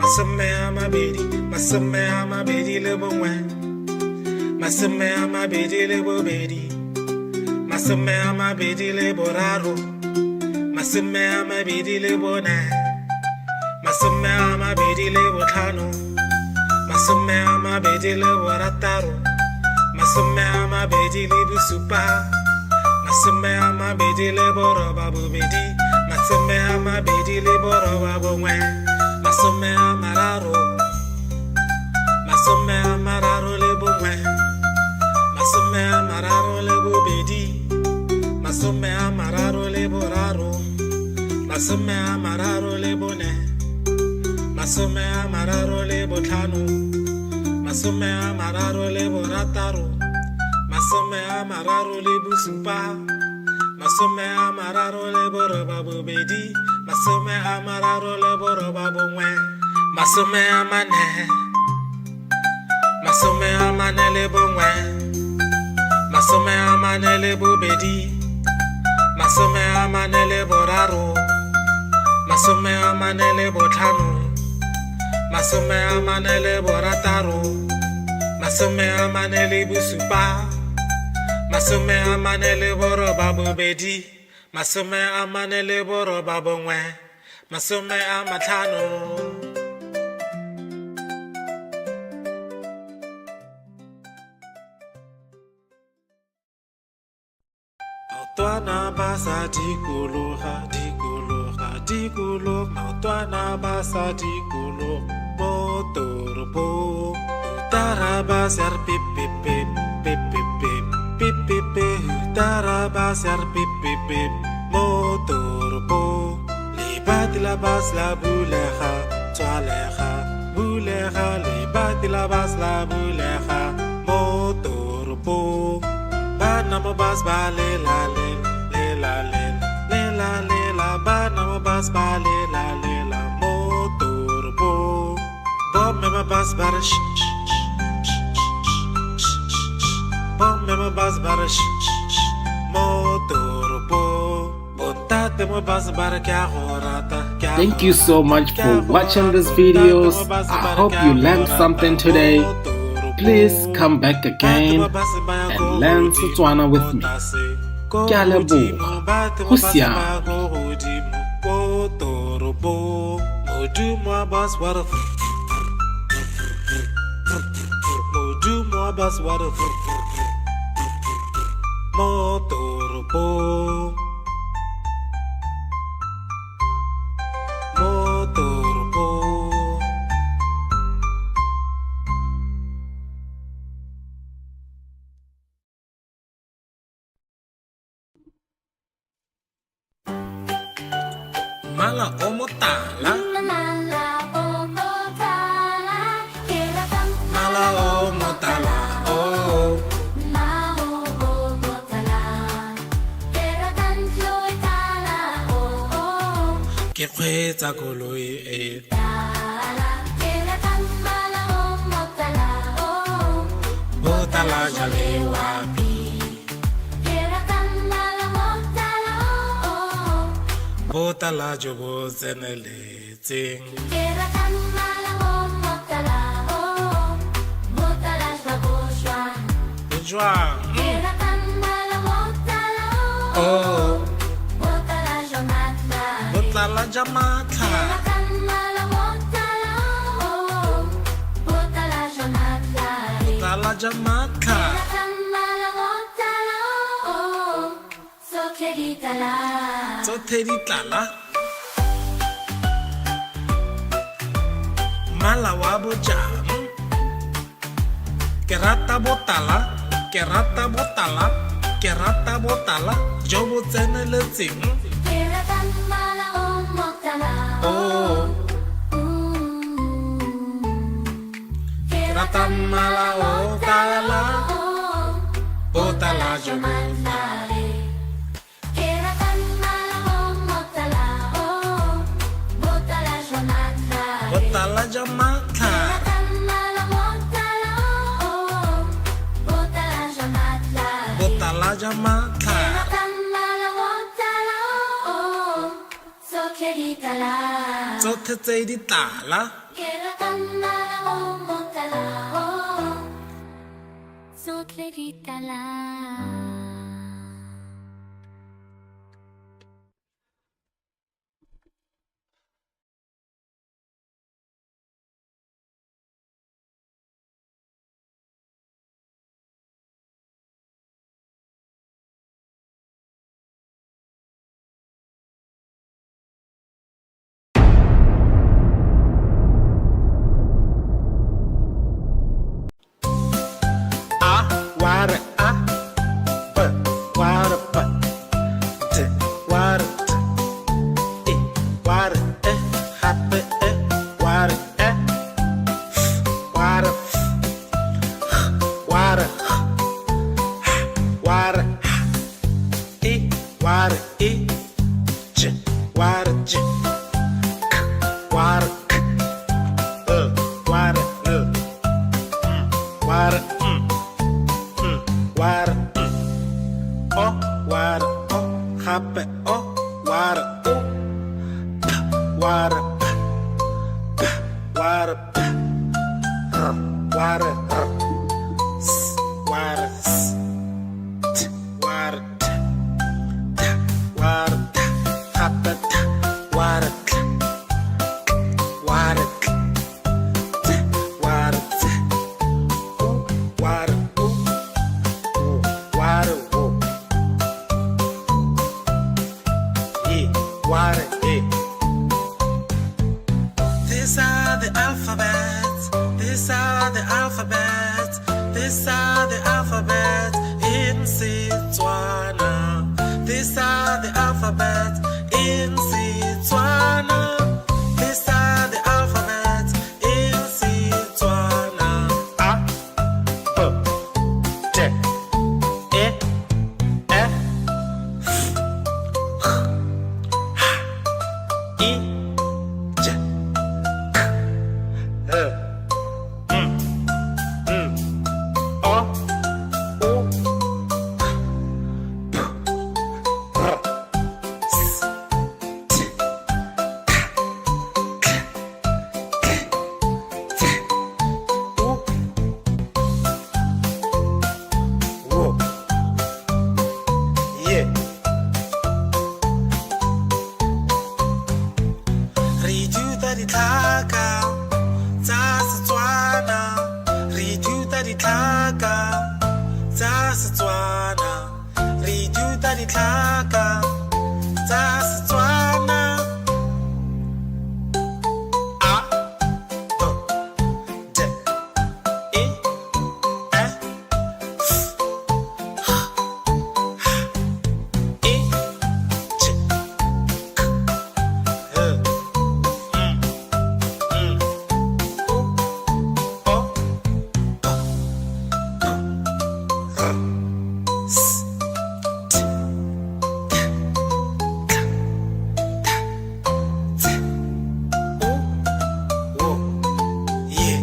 masome a mabedi, masome a mabedi le bongwe, masome a mabedi le bobedi, masome a mabedi le boraro, masome a mabedi le bone, masome a mabedi le botlhano, masome a mabedi le borataro, masome a mabedi le bosupa, masome a mabedi le boroba bobedi, masome a mabedi le boroba bongwe, masome a mararo, masome a mararo le bongwe, masome a mararo le bobedi, masome a mararo le boraro, masome a mararo le bone, masome a mararo le botlhano, masome a mararo le borataro, masome a mararo le bosupa, masome a mararo le boroba bobedi, masome a mararo le boroba bongwe, masome a mane, masome a mane le bongwe, masome a mane le bobedi, masome a mane le boraro, masome a mane le botlhano, masome a mane le borataro, masome a mane le bosupa, masome a mane le boroba bobedi, masome a mane le boroba bongwe, masome a matlhano. Maotwana ba sa dikologa, dikologa, dikologa, maotwana ba sa dikologa mo toropong. Taraba ser pip pip pip pip pip pip pip pip pip. Taraba ser pip pip pip mo toropong. Libati la bas la bulega, tswalega, bulega. Libati la bas la bulega mo toropong. Bana mo bas ba le la le le la le le la le la. Bana mo bas ba le la mo toropong. Bob me ma bas ba sh sh sh sh sh. Bob me ma bas ba sh sh mo toropong. Bontate mo bas ba kya horata. Thank you so much for watching these videos. I hope you learned something today. Please come back again and learn Setswana with me. Ke a leboga. Go siame. Mala o motala, Mala o motala, keratang mala o motala, oh. Mao o motala, keratang loy tala o. Ke kgweetsa koloi e Tala, keratang mala o motala o. botala jale wapi, Keratang mala motala o. botala jo bo tseneletseng. Keratang mala o motala o. Motala shwaboswa. Jwang, Keratang mala motala o. oh, Motala shwamata. botala jamatla, Keratang mala motala o. Motala shwamata. botala jamatla, Keratang mala motala o. Sokheritala. tsotlhe di tlala. Mala wa bojang, ke rata botala, ke rata botala, ke rata botala jo bo tseneletseng. Keratang mala o motala o. Oh, ke rata mala o tala, botala jo bo botala jamatla, botala jamatla, tsotlhe tse di tlala. water, water, water, water, water, water, water, water, water, water, water, water, yeah, water, yeah. These are the alphabets. These are the alphabets. These are the alphabets in Setswana. These are the alphabets in Setswana. These are the alphabets in Setswana. A, B, D, E, F, H, I, J, K, L, M, N, O, O, P, R, S, T, K, K, T, U, W, yeah. Re ithuta ditlhaka tsa Setswana. Re ithuta ditlhaka tsa Setswana. Re ithuta ditlhaka tsa Setswana. A, B, D, E, F, H, I, J, K, L, M, N, O, O, P, R, S, T, K, K, T, U, W, yeah.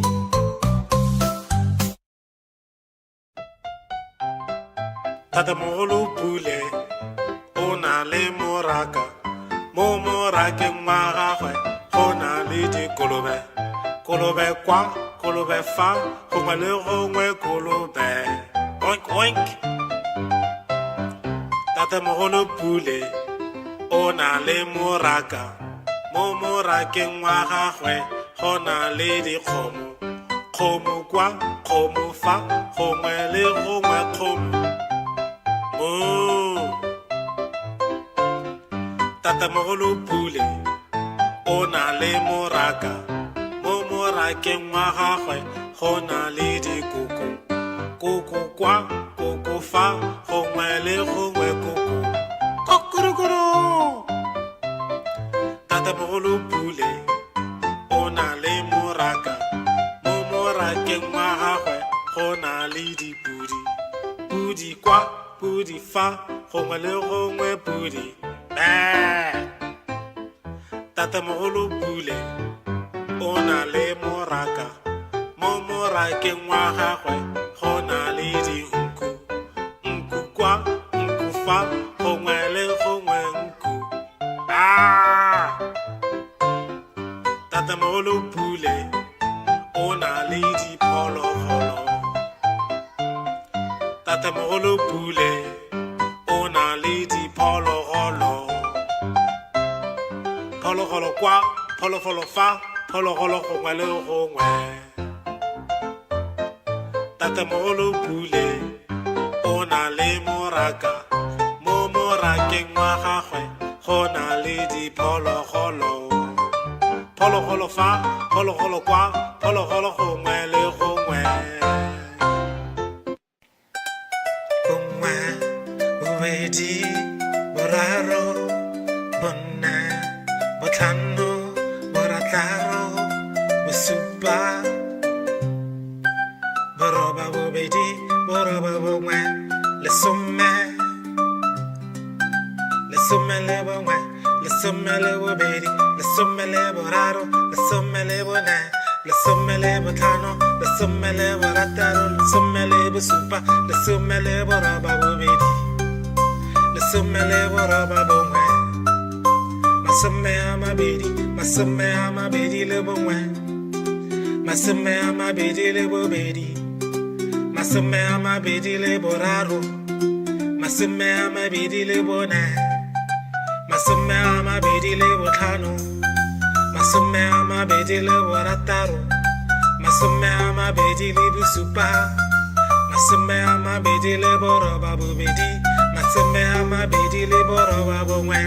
Tatamogolo Pule o na le moraka. Mo morakeng wa gagwe go na le dikolobe. Kolobe kwa, kolobe fa, gongwe le gongwe kolobe. Oink oink. Tatamogolo Pule o na le moraka. Mo morakeng wa gagwe go na le dikgomo. Kgomo kwa, kgomo fa, gongwe le gongwe kgomo. Moo. Tatamogolo Pule o na le moraka. Mo morakeng wa gagwe go na le dikoko. Koko kwa, koko fa, gongwe le gongwe koko. Kokorokoro. Tatamogolo Pule o na le moraka. Mo morakeng wa gagwe go na le dipudi. Pudi kwa, pudi fa, gongwe le gongwe pudi. Tatamogolo Pule o na le moraka. Mo morakeng wa gagwe go na le dinku. Nku kwa, nku fa, gongwe le gongwe nku. Tatamogolo Pule o na le diphologolo. Tatamogolo Pule o na le diphologolo. Phologolo kwa, phologolo fa, phologolo gongwe le gongwe. Tatamogolo Pule o na le moraka. Mo morakeng wa gagwe go na le diphologolo. Phologolo fa, phologolo kwa, phologolo gongwe le gongwe. Gongwe, bobedi, boraro, bone, botlhano, borataro, bosupa, boroba bobedi, boroba bongwe, lesome. Lesome le bongwe, lesome le bobedi, lesome le boraro, lesome le bone, lesome le botlhano, lesome le borataro, lesome le bosupa, lesome le boroba bobedi, lesome le boroba bongwe, masome a mabedi, masome a mabedi le bongwe, masome a mabedi le bobedi, masome a mabedi le boraro, masome a mabedi le bone, masome a mabedi le botlhano, masome a mabedi le borataro, masome a mabedi le bosupa, masome a mabedi le boroba bobedi, masome a mabedi le boroba bongwe,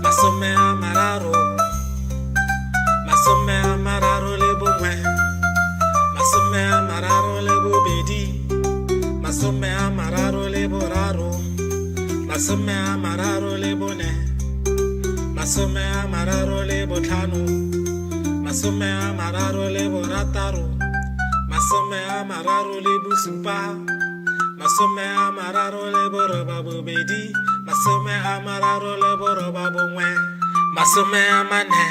masome a mararo, masome a mararo le bongwe, masome a mararo le bobedi, masome a mararo le boraro, masome a mararo le bone, masome a mararo le botlhano, masome a mararo le borataro, masome a mararo le bosupa, masome a mararo le boroba bobedi, masome a mararo le boroba bongwe, masome a mane,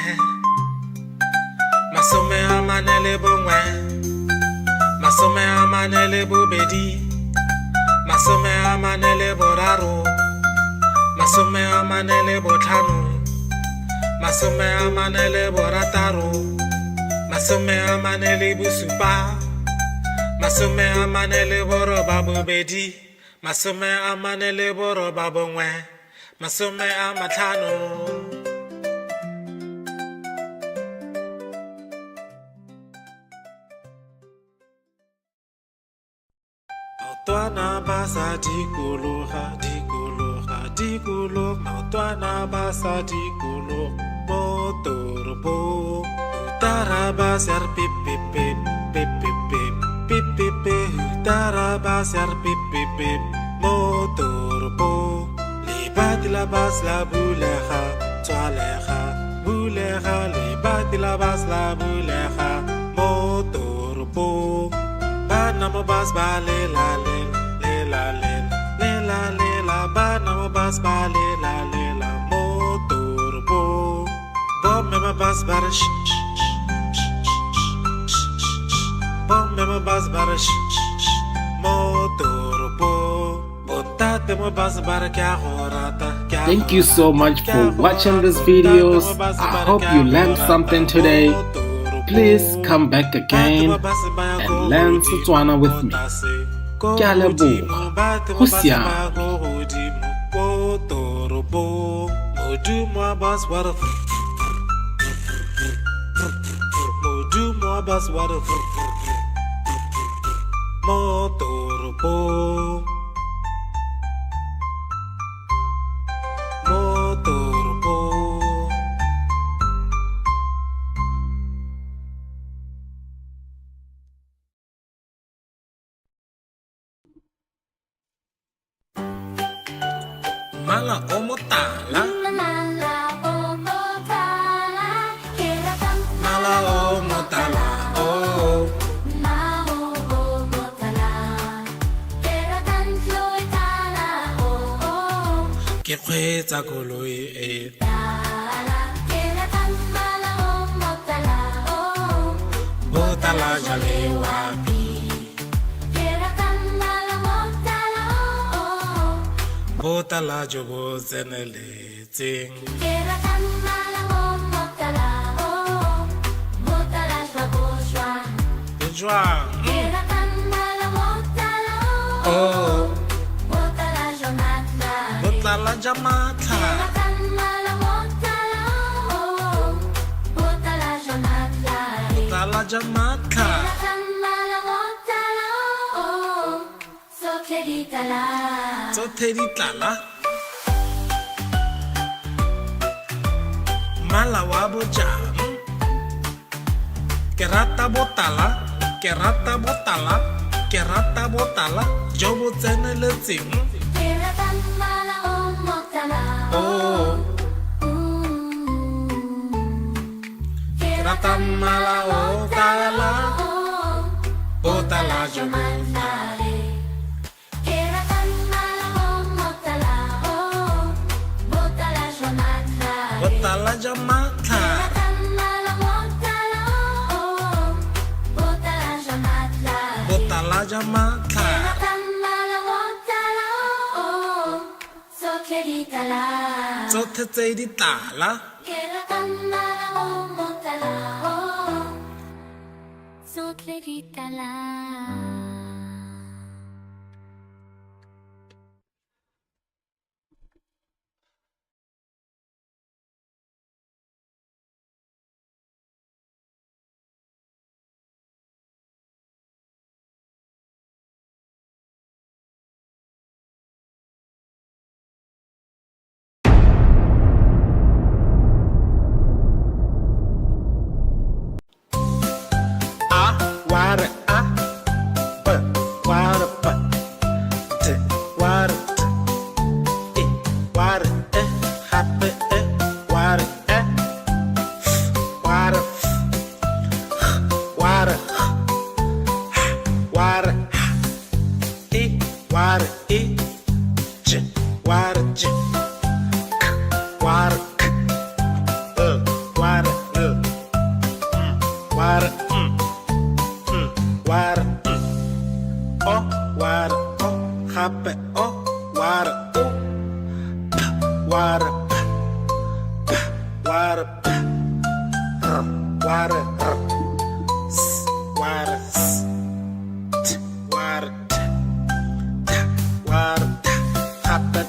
masome a mane le bongwe, masome a mane le bobedi, masome a mane le boraro, masome a mane le botlhano, masome a mane le borataro, masome a mane le bosupa, masome a mane le boroba bobedi, masome a mane le boroba bongwe, masome a matlhano. Maotwana ba sa dikologa, dikologa, dikologa, maotwana ba sa dikologa mo toropong. Taraba ser pip pip pip pip pip pip pip pip pip. Taraba ser pip pip pip mo toropong. Libati la bas la bulega, tswalega, bulega. Libati la bas la bulega mo toropong. Bana mo bas ba le la le le la le le la le la. Bana mo bas ba le la mo toropong. Bombe mo bas ba re sh sh sh sh sh. Bombe mo bas ba re sh sh sh mo toropong. Bontate mo bas ba re kya gorata. Thank you so much for watching these videos. I hope you learned something today. Please come back again and learn Setswana with me. Ke a leboga. Go siame. Modumo bas wara, modumo bas wara, motoropo, motoropo. Mala o motala, Mala o motala, keratang mala o motala, oh. Mao o motala, keratang floy tala o Ke kgweetsa koloi e, tala, keratang mala o motala o botala jale wapi, keratang mala motala o botala jo bo tseneletseng. keratang mala o motala o motala shwaboswa. E jwang? Keratang mala motala o Oh, motala jonatla. botlala ja matlha, Keratang mala motala o motala jonatla. botlala ja matlha. Keratang mala motala o sokleditala. Tsotlhe di tlala, mala wa bojang. Ke rata botala, ke rata botala, ke rata botala jo bo tseneletseng. Keratang mala o motala o Oh, ke rata mala o tala, botala jo bo botala ja matlha, botala ja matlha. Tsotlhe tse di tlala, Keratang mama la o motala o Sotle ditala Water, but water, but water, water, happy, water, water, water, water, water, water, water, water, water, water, oh, water, oh, happy, oh, water, oh, water, water, water, water, water, water, happy,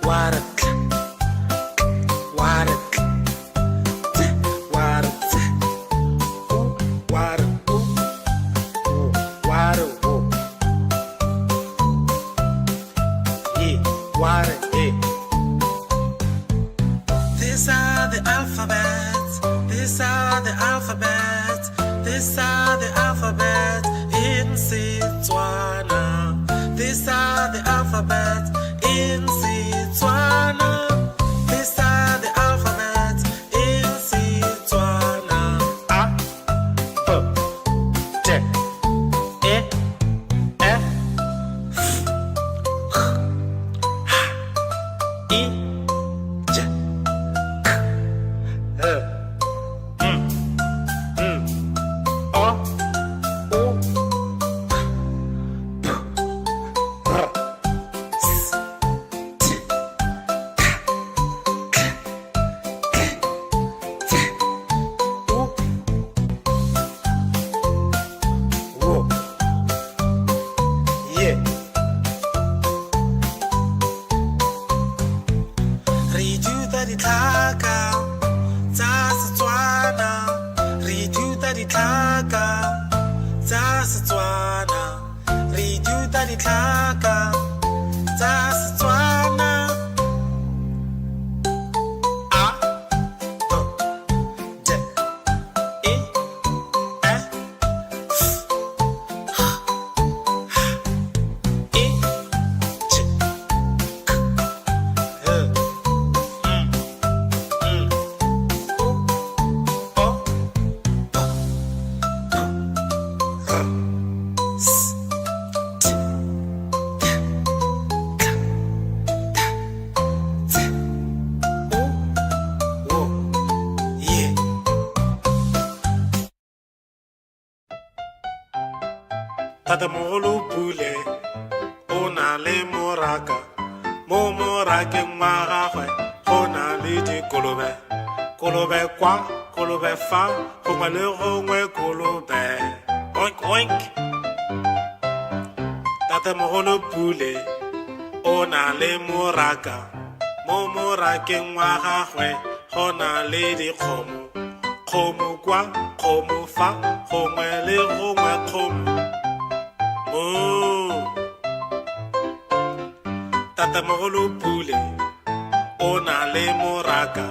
water, water, water, water, water, water, These are the alphabets. These are the alphabets. These are the alphabets in Setswana. These are the alphabets in Setswana. These are the alphabets in Setswana. A, B, D, E, F, I, J, K, L, O, O, P, R, S, T, K, T, U, W, yeah. Reduta ditlhaka tsa Setswana. Reduta ditlhaka tsa Setswana. Reduta ditlhaka tsa Setswana. A, B, D, E, F, H, I, J, K, L, O, P, R, S, T, K, T, U, W, yeah. Tatamogolo Pule o na le moraka mo morakeng wa gagwe go na le dikolobe kolobe kwa kolobe fa gongwe le gongwe kolobe oink oink Tatamogolo Pule o na le moraka mo morakeng wa gagwe go na le dikgomo kgomo kwa kgomo fa gongwe le gongwe kgomo Tatamogolo Pule o na le moraka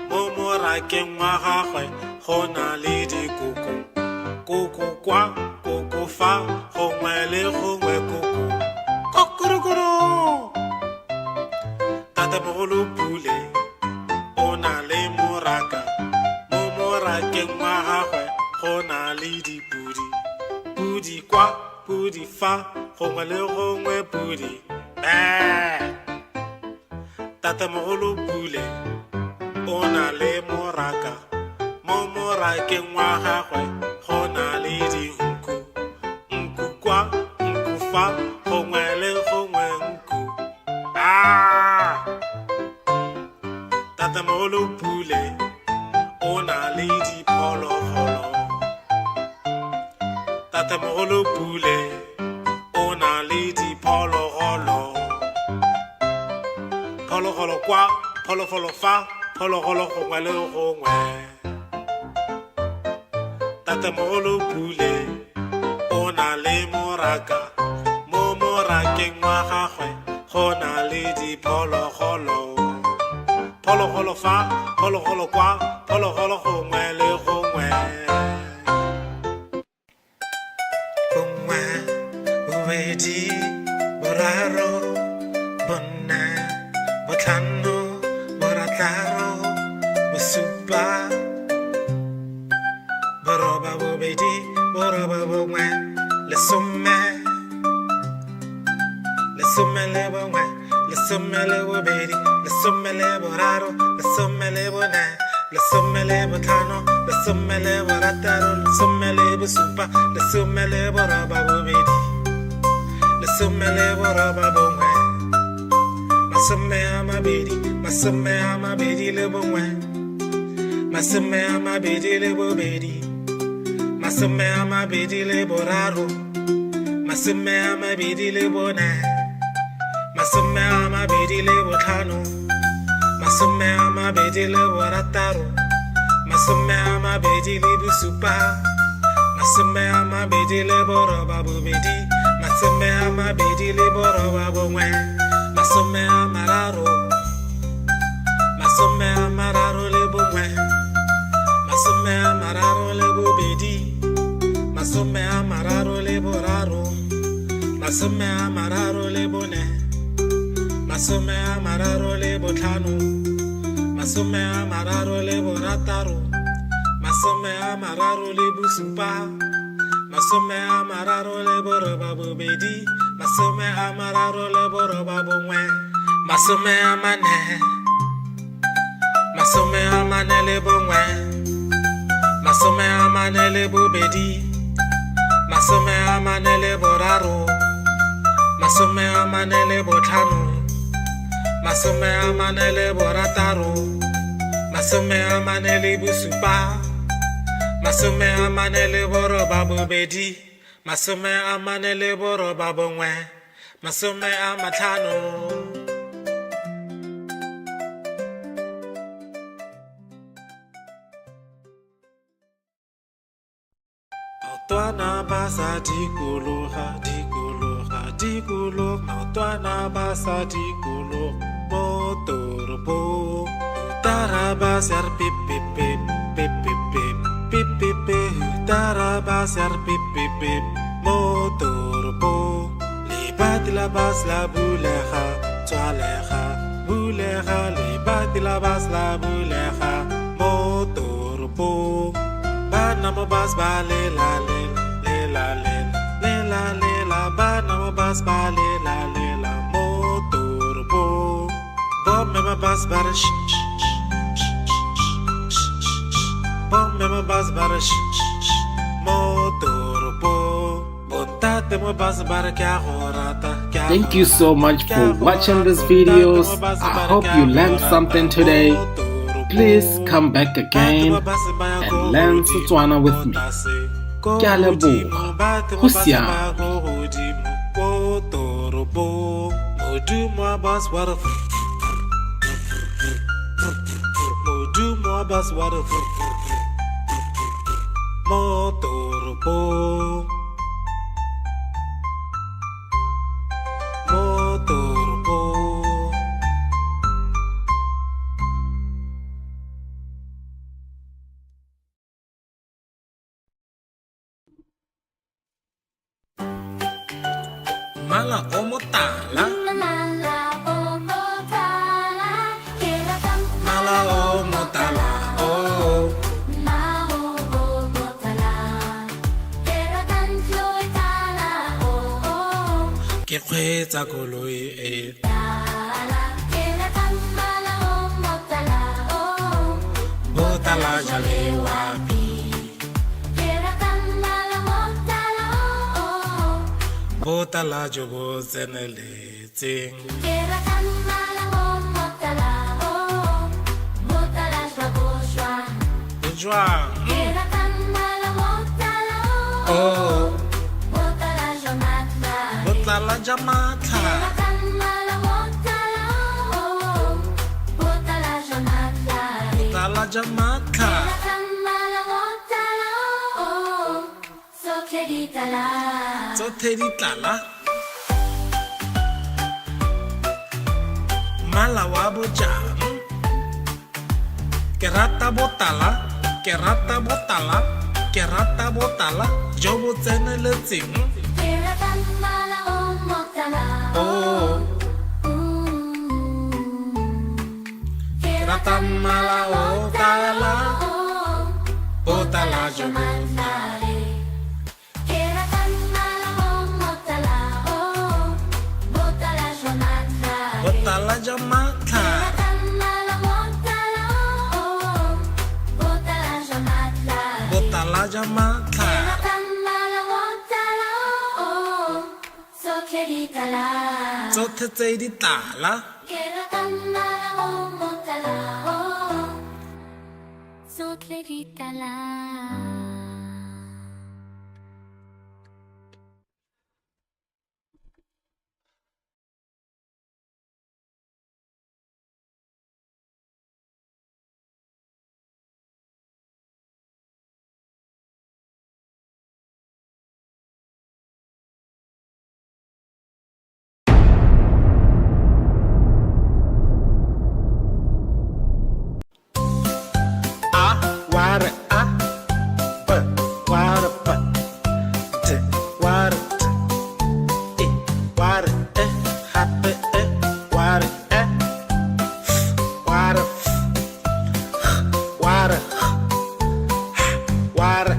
mo morakeng wa gagwe go na le dikoko koko kwa koko fa gongwe le gongwe koko kokorokoro Tatamogolo Pule o na le moraka mo morakeng wa gagwe go na le dipudi pudi kwa pudi fa gongwe le gongwe pudi Tatamogolo Pule o na le moraka mo morakeng wa gagwe go na le dinku nku kwa nku fa gongwe le gongwe nku Tatamogolo Pule Tatemogolo pule o na le diphologolo. Phologolo kwa, phologolo fa, phologolo gongwe le gongwe. Tatemogolo pule o na le moraka, mo morakeng wa gagwe go na le diphologolo. Phologolo fa, phologolo kwa, phologolo gongwe le gongwe. Bongwe, bobedi, boraro, bone, botlhano, borataro, bosupa, boroba bobedi, boroba bongwe, lesome. Lesome le bongwe, lesome le bobedi, lesome le boraro, lesome le bone, lesome le botlhano, lesome le borataro, lesome le bosupa, lesome le boroba bobedi, lesome le boroba bongwe, masome a mabedi, masome a mabedi le bongwe, masome a mabedi le bobedi, masome a mabedi le boraro, masome a mabedi le bone, masome a mabedi le botlhano, masome a mabedi le borataro, masome a mabedi le bosupa, masome a mabedi le boroba bobedi, masome a mabedi le boroba bongwe, masome a mararo, masome a mararo le bongwe, masome a mararo le bobedi, masome a mararo le boraro, masome a mararo le bone, masome a mararo le botlhano, masome a mararo le borataro, masome a mararo le bosupa, masome a mararo le boroba bobedi, masome a mararo le boroba bongwe, masome a mane, masome a mane le bongwe, masome a mane le bobedi, masome a mane le boraro, masome a mane le botlhano, masome a mane le borataro, masome a mane le bosupa, masome a mane le boroba bobedi, masome a mane le boroba bongwe, masome a matlhano. Maotwana ba sa dikologa, dikologa, dikologa. Maotwana ba sa dikologa mo toropong. Taraba ser pip pip pip pip pip pip pip pip pip. Taraba ser pip pip pip mo toropong. Libat labas la bulega, twalega, bulega. Libat labas la bulega mo toropong. Bana mo bas ba le la le le la le le la le la. Bana mo bas ba le la mo turbo. Bom me ma bas ba sh sh sh sh sh. Bom me ma bas ba sh sh mo turbo. Bontate mo bas ba kya horata. Thank you so much for watching these videos. I hope you learned something today. Please come back again and learn Setswana with me. Ke a leboga. Go siame. Mala o motala, Mala o motala, kera tam mala o motala, oh. Mala o motala, kera tam floy tala o. Ke kgweetsa koloi e Tala, kera tam mala o motala o. botala jale wapi, Kera tam mala motala o. botala jo bo tseneletseng. Kera tam mala o motala o. Motala shwa. Jwang, Kera tam mala motala o. oh, Botala jamatla. Tamala botala oh, botala jamatla. Botala jamatla. Tamala botala oh, so keditala. So tedi tlala. Mala wa bojang. Ke rata botala, ke rata botala, ke rata botala, jo bo tseneletseng. Tamala oh, botala Oh, ke rata mala botala, botala jo bo. Botala jamatla. Botala jamatla. So tse di tlala. Wada a, b wada b, t wada t, e wada e, happy e, wada e, wada f, wada wada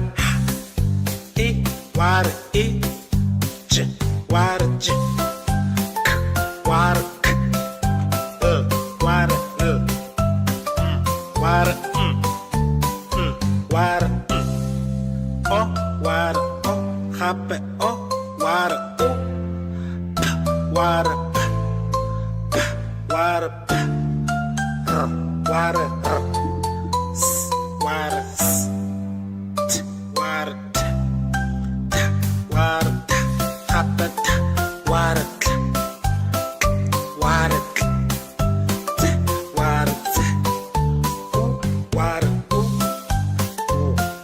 e, wada e, j wada j, k wada k, wada wada wada oh wada oh happy oh wada oh p wada p wada p wada s wada s t wada t t wada t happy t wada k wada k t wada t wada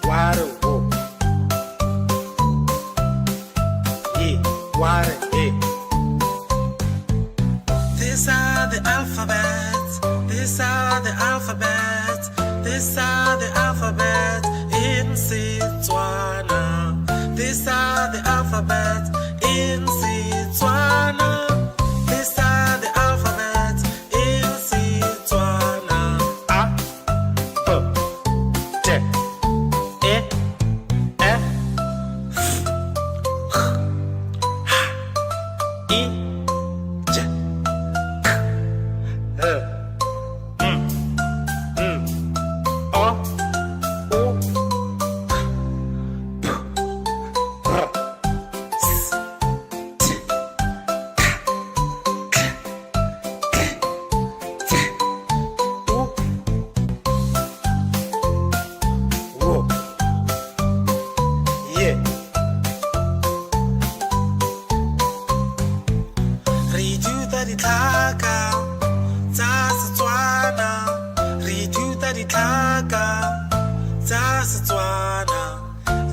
wada wo, yeah, wada eh. These are the alphabets. These are the alphabets. These are the alphabets in Setswana. These are the alphabets in Setswana. These are the alphabets in Setswana. A, B, T, E, F, H, I, J, K, L, M, N, O, O, P, R, S, T, K, K, T, U, wo, yeah. Re ithuta ditlhaka tsa Setswana. Re ithuta ditlhaka tsa Setswana.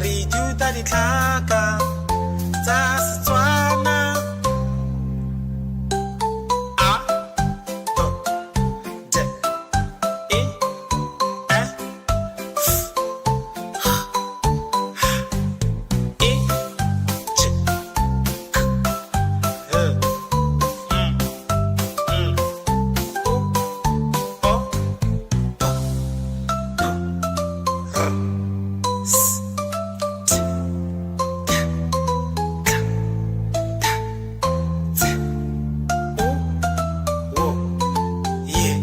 Re ithuta ditlhaka tsa Setswana. A, B, D, E, F, H, I, J, K, L, M, N, O, O, P, R, S, T, K, K, T, O, wo, yeah.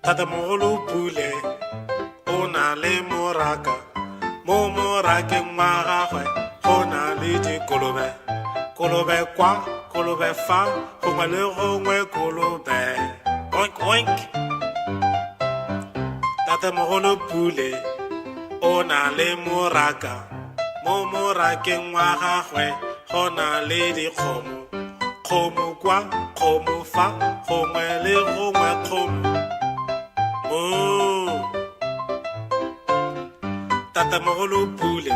Tatamogolo Pule o na le moraka, mo morakeng wa gagwe go na le dikolobe. Kolobe kwa, kolobe fa, gongwe le gongwe kolobe. Oink oink. Tatamogolo Pule o na le moraka, mo morakeng wa gagwe go na le dikgomo kgomo kwa kgomo fa gongwe le gongwe kgomo mo tatamogolo Pule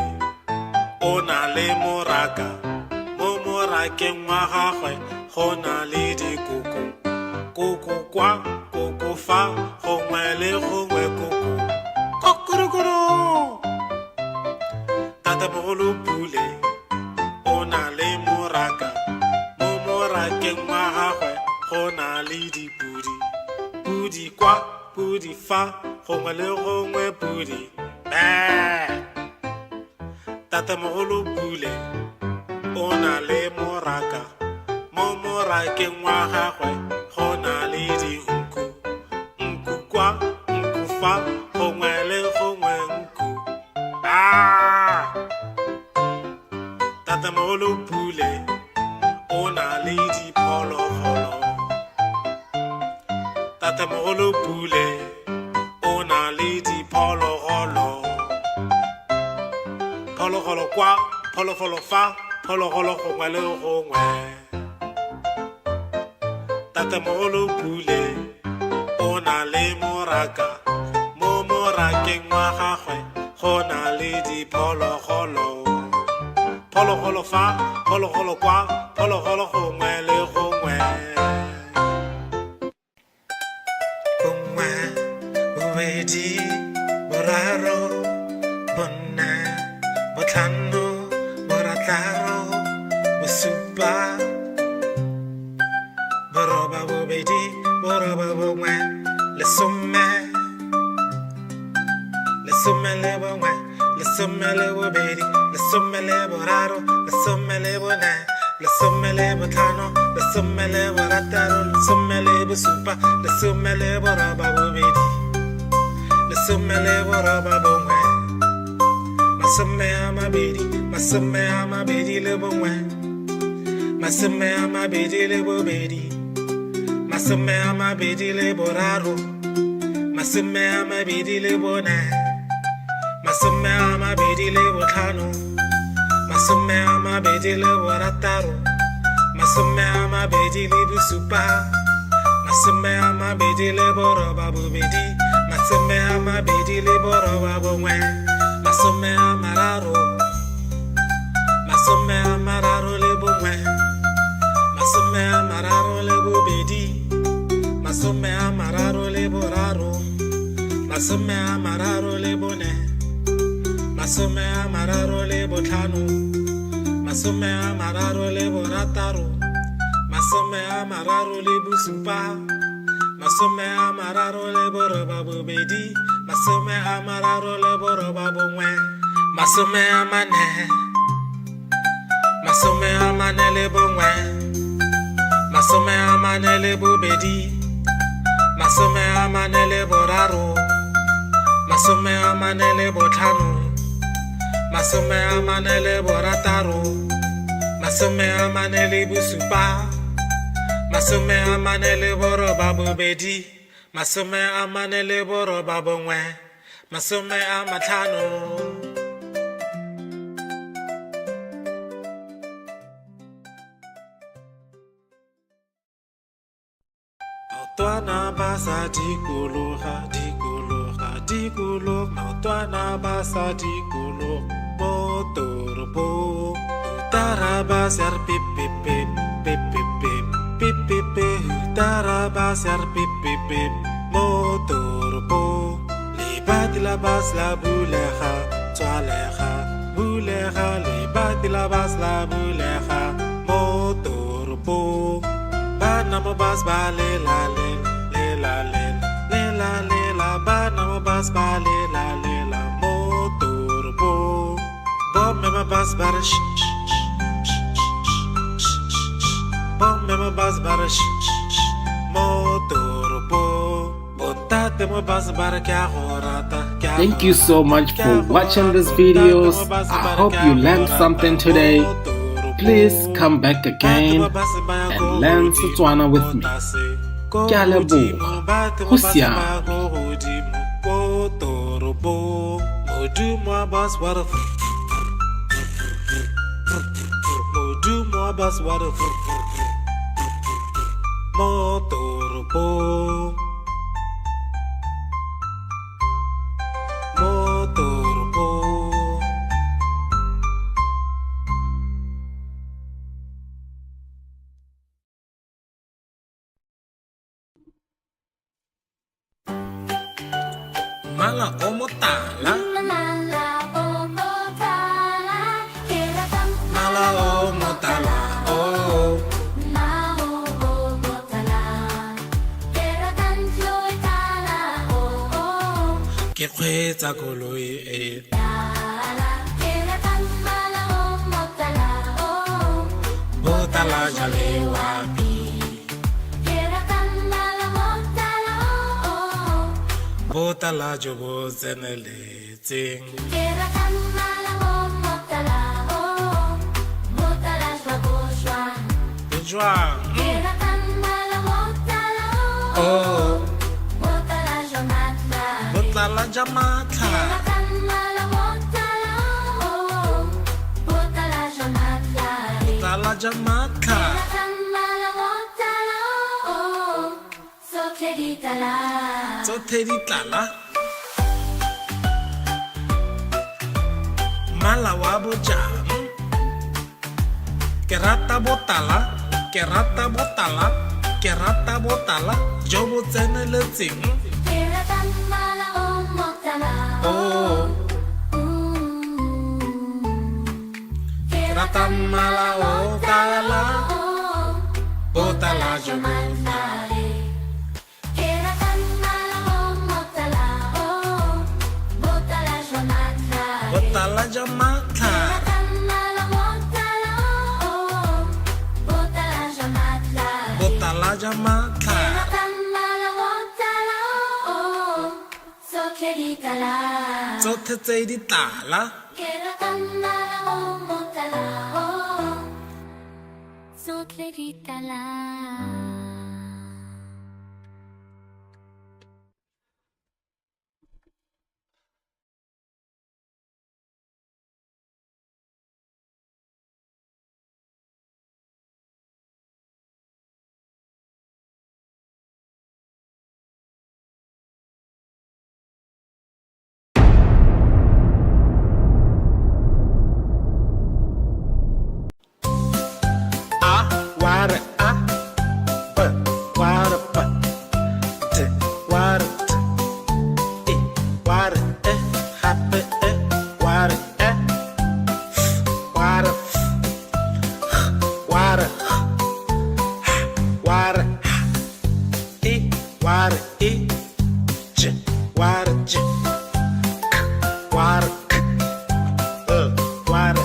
o na le moraka mo morakeng wa gagwe go na le dikoko koko kwa koko fa gongwe le gongwe koko kokorokoro tatamogolo Pule o na le moraka mo morakeng wa gagwe go na le dipudi pudi kwa pudi fa gongwe le gongwe pudi tatamogolo Pule o na le moraka mo morakeng wa gagwe go na le dinku nku kwa nku fa gongwe le gongwe nku tatamogolo Pule o na le diphologolo tatamogolo Pule o na le diphologolo phologolo kwa phologolo fa phologolo gongwe le gongwe tatamogolo Pule o na le moraka mo morakeng wa gagwe go na le diphologolo phologolo fa phologolo kwa phologolo gongwe le gongwe bongwe bobedi boraro bonna botlhano borataro bosupa boroba bobedi boroba bongwe lesome lesome le bongwe lesome le bobedi lesome le boraro lesome le bone lesome le botlhano lesome le borataro lesome le bosupa lesome le boroba bobedi lesome le boroba bongwe masome a mabedi le bongwe masome a mabedi le bobedi masome a mabedi le boraro masome a mabedi le bone masome a mabedi le botlhano masome a mabedi le borataro masome a mabedi le bosupa masome a mabedi le boroba bobedi masome a mabedi le boroba bongwe masome a mararo le bongwe masome a mararo le bobedi masome a mararo le boraro masome a mararo le bone masome a mararo le botlhano masome a mararo le borataro masome a mararo le bosupa masome a mararo le boroba bobedi masome a mararo le boroba bongwe masome a mane le bongwe masome a mane le bobedi masome a mane le boraro masome a mane le botlhano masome a mane le borataro masome a mane le bosupa masome a mane le boroba bobedi masome a mane le boroba bongwe masome a matlhano maotwana ba sa dikologa maotwana ba sa dikologa mo toropong utara ser pip pip pip pip pip pip pip pip pip utara ser pip pip pip mo toropong libat la bas la bulega tswalega bulega libat la bas la bulega mo toropong bana mo bas ba le la bana mo bas ba le la mo toropong bombe ma bas bar bombe ma bas bar mo toropong botate mo bas bar kya horata. Thank you so much for watching these videos. I hope you learned something today. Please come back again and learn Setswana with me. Ke a leboga. Go siame. Modumo boss what a bus water motor po motor po mala o motala Mala o motala, keratang mala o motala oh Mao o motala, keratang joy tala o ke kgweetsa koloi e Tala, keratang mala o motala o botala jalewapi Keratang mala motala o botala jo bo tseneletseng Keratang mala o motala o Motala shwagoswa jwang Keratang mala motala o oh Motala shwamatla botala jamatla Keratang mala motala o Motala shwamatla botala jamatla Keratang mala motala o Sokleditala tsotlhe di tlala mala wa bojang ke rata botala ke rata botala ke rata botala jo bo tseneletseng Keratang mala o motala oh ke rata mala o tala botala jo bo botala jamatla botala jamatla tsotlhe tse di tlala wada b wada b t wada t e wada e happy e wada e wada wada wada e wada e j wada j wada k wada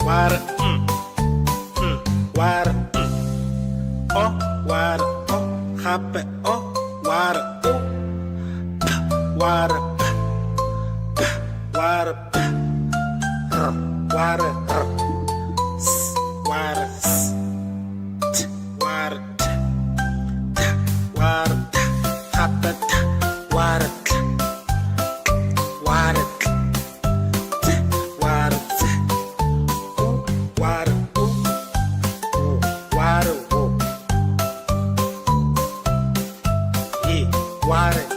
wada wada oh wada oh happy oh wada oh p wada p wada p wada s wada s t wada t t wada t happy t wada t wada t t wada t wada wada wada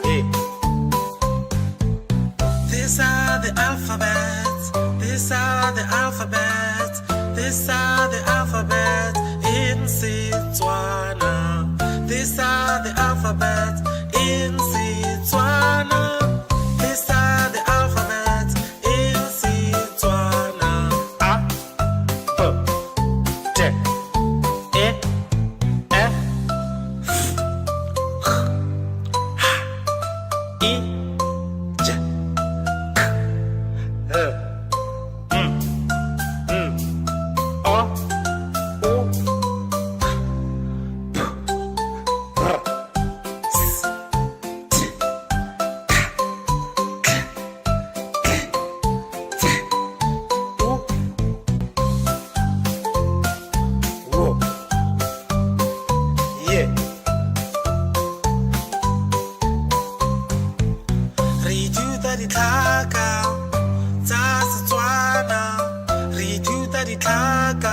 These are the alphabets. These are the alphabets. These are the alphabets in Setswana. These are the alphabets in Setswana. These are the alphabets in Setswana. A, B, T, E, F, I, J, K, L, O, U, P, R, S, T, K, K, T, U, W, Y. Re ithuta ditlhaka tsa Setswana. Re ithuta ditlhaka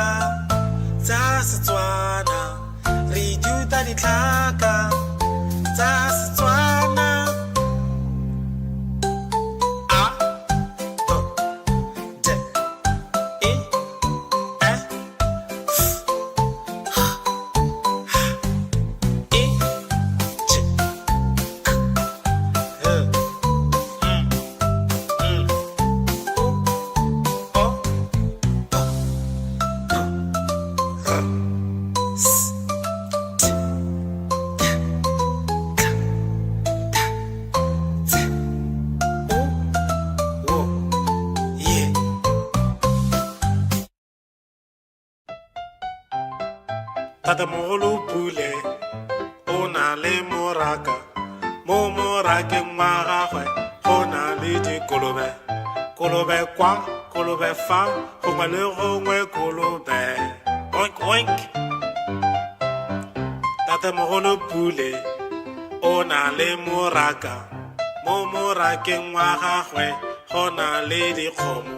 Tatamogolo pule o na le moraka mo morakeng wa gagwe go na le dikolobe kolobe kwa kolobe fa gongwe le gongwe kolobe oink oink tatamogolo pule o na le moraka mo morakeng wa gagwe go na le dikgomo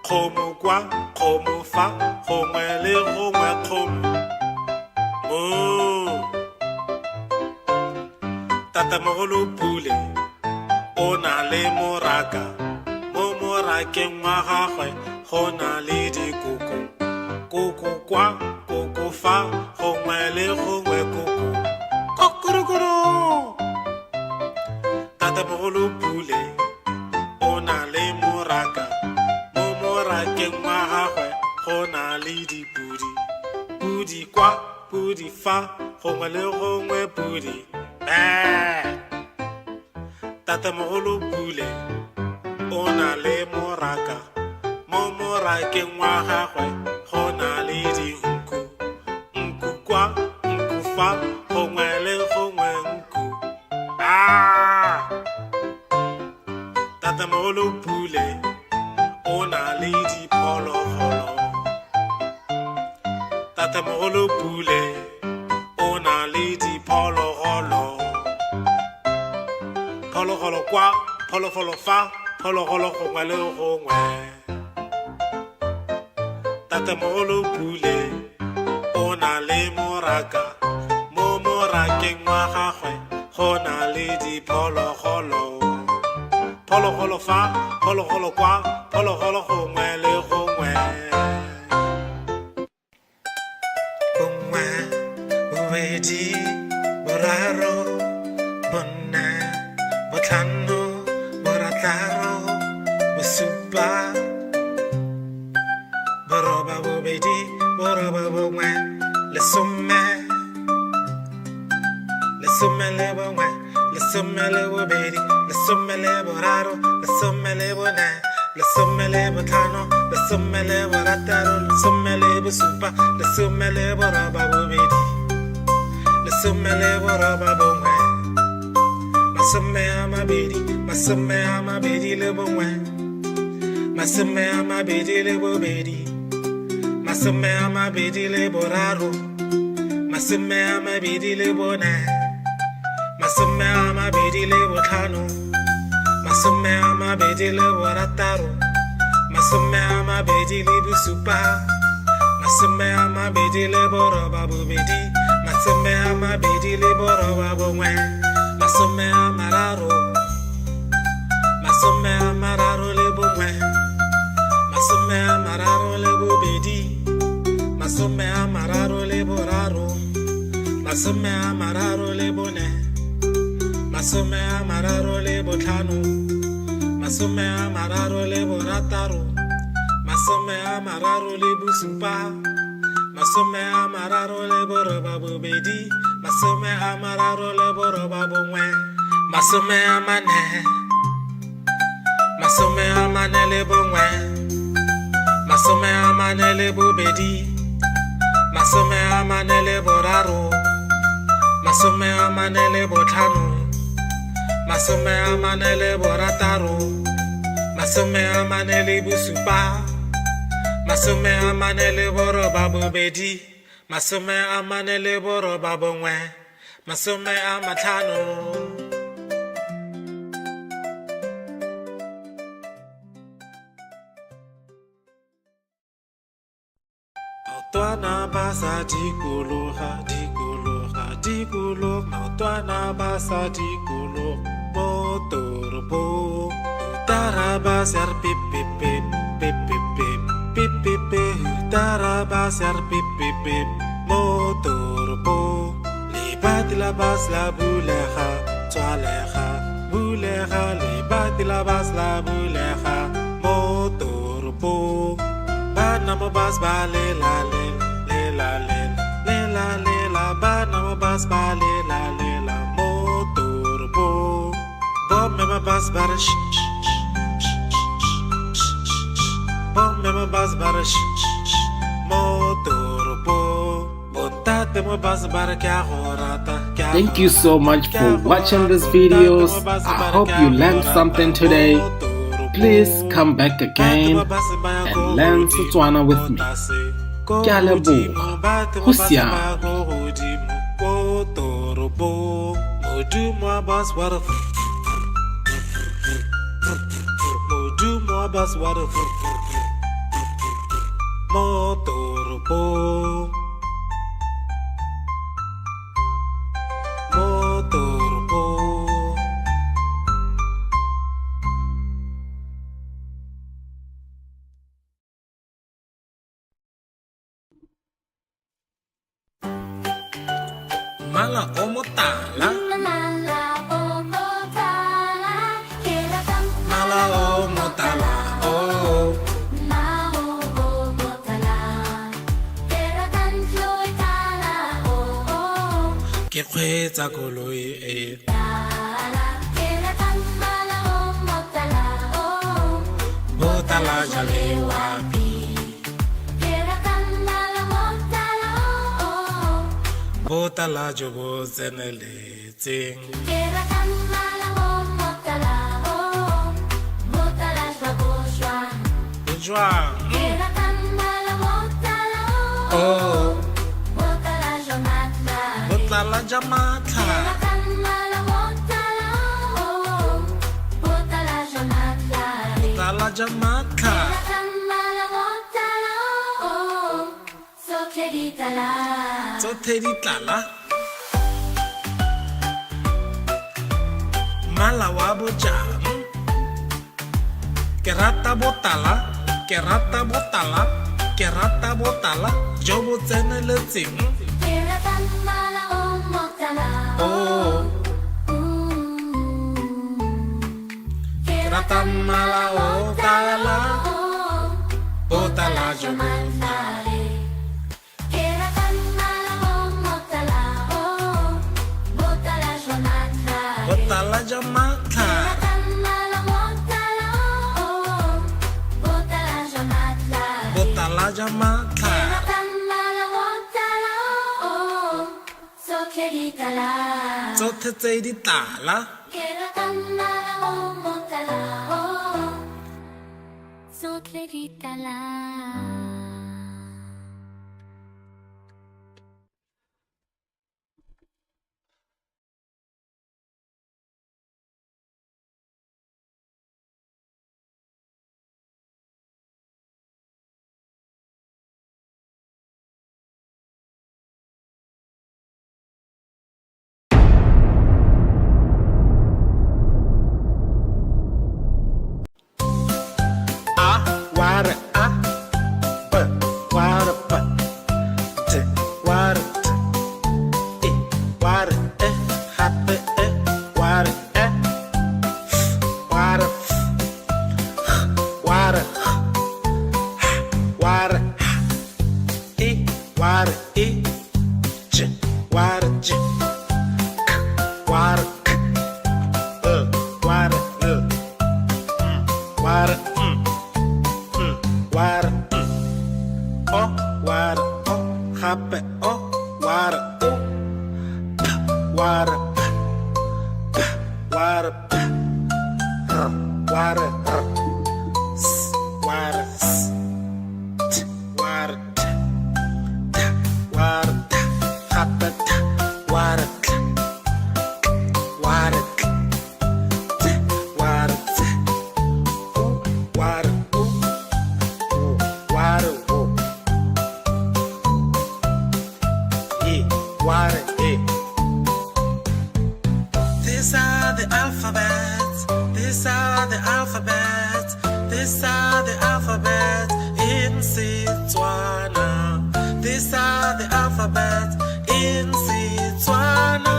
kgomo kwa kgomo fa gongwe le gongwe kgomo tatamogolo pule o na le moraka mo morakeng wa gagwe go na le dikoko koko kwa koko fa gongwe le gongwe koko kokorokoro tatamogolo pule o na le moraka mo morakeng wa gagwe go na le dipudi pudi kwa pudi fa gongwe le gongwe pudi tatamogolo pule o na le moraka mo morakeng wa gagwe go na le dinku nku kwa nku fa gongwe le gongwe nku tatamogolo pule o na le diphologolo tatamogolo pule o na le diphologolo phologolo kwa phologolo fa phologolo gongwe le gongwe tatamogolo pule o na le moraka mo morakeng wa gagwe go na le diphologolo phologolo fa phologolo kwa phologolo gongwe le gongwe bongwe bobedi boraro bone botlhano borataro bosupa boroba bobedi boroba bongwe lesome lesome le bongwe lesome le bobedi lesome le boraro lesome le bone lesome le botlhano lesome le borataro lesome le bosupa lesome le boroba bobedi lesome le boroba bongwe masome a mabedi le bongwe masome a mabedi le bobedi masome a mabedi le boraro masome a mabedi le bone masome a mabedi le botlhano masome a mabedi le borataro masome a mabedi le bosupa masome a mabedi le boroba bobedi masome a mabedi le boroba bongwe masome a mararo masome a mararo le bongwe masome a mararo le bobedi masome a mararo le boraro masome a mararo le bone masome a mararo le botlhano masome a mararo le borataro masome a mararo le bosupa masome a mararo le boroba bobedi masome a mararo le boroba bongwe masome a mane le bongwe masome a mane le bobedi masome a mane le boraro masome a mane le botlhano masome a mane le borataro masome a mane le bosupa masome a mane le boroba bobedi masome a mane le boroba bongwe masome a matlhano maotwana ba sa dikologa dikologa dikologa maotwana ba sa dikologa mo toropong tarabasar pip pip pip pip pip pip pip pip pip tarabasar pip pip pip mo toropong libat la bas la bulega tswalega bulega libat la bas la bulega mo toropong bana mo bas ba le la le le la le le la le la bana mo bas ba le la mo toropong bom me ma bas bar bom me ma bas bar mo toropong bontate Thank you so much for watching these videos. I hope you learned something today. Please come back again and learn Setswana with me. Ke a leboga. Go siame. Motoropo. Mala o motala. Mala o motala, keratang Mala o motala. Oh. Mala o motala, keratang floy tala o Ke kgweetsa koloi e. tala, keratang mala o motala o Botala jale wapi. keratang mala motala o Botala jo bo tseneletseng. keratang mala o motala o motala shwa Jwang. keratang mala motala o Oh. motala shwa Botala jamatla. Botala jamatla. Tsothe di tlala. Mala wa bojang. Ke rata botala. Ke rata botala. Ke rata botala jo bo tseneletseng. Oh. Ke rata mala o tala. Botala jo bo. Botala jamatla. Botala jamatla. Tsothe tse di tlala. Wada b wada b t wada t e wada e happy e wada e wada wada wada e wada e j wada j k wada k wada wada Wada, oh, wada, oh, happy, oh, wada, oh, p, wada, p, wada, p, wada, s, wada, s, t, wada, t, wada, t, happy, t, wada, k, wada, k, t, wada, t, wada. These are the alphabets. These are the alphabets. These are the alphabets in Setswana. These are the alphabets in Setswana.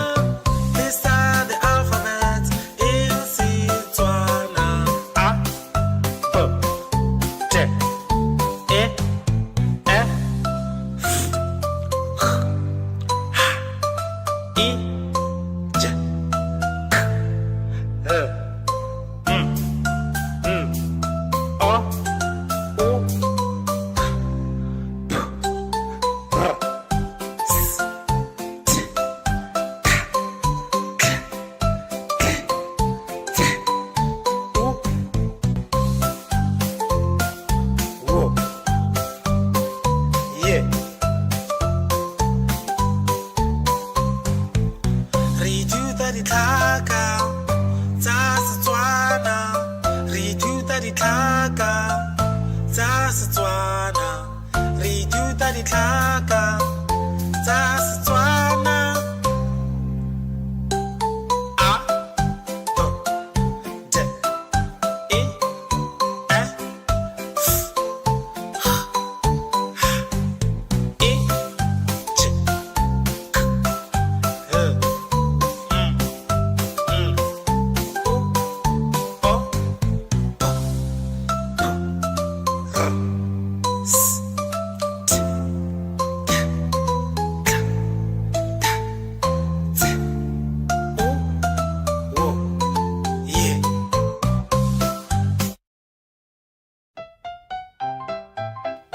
These are the alphabets in Setswana. A, B, T, E, F, H, I, J, K, L, O, O, P, R, S,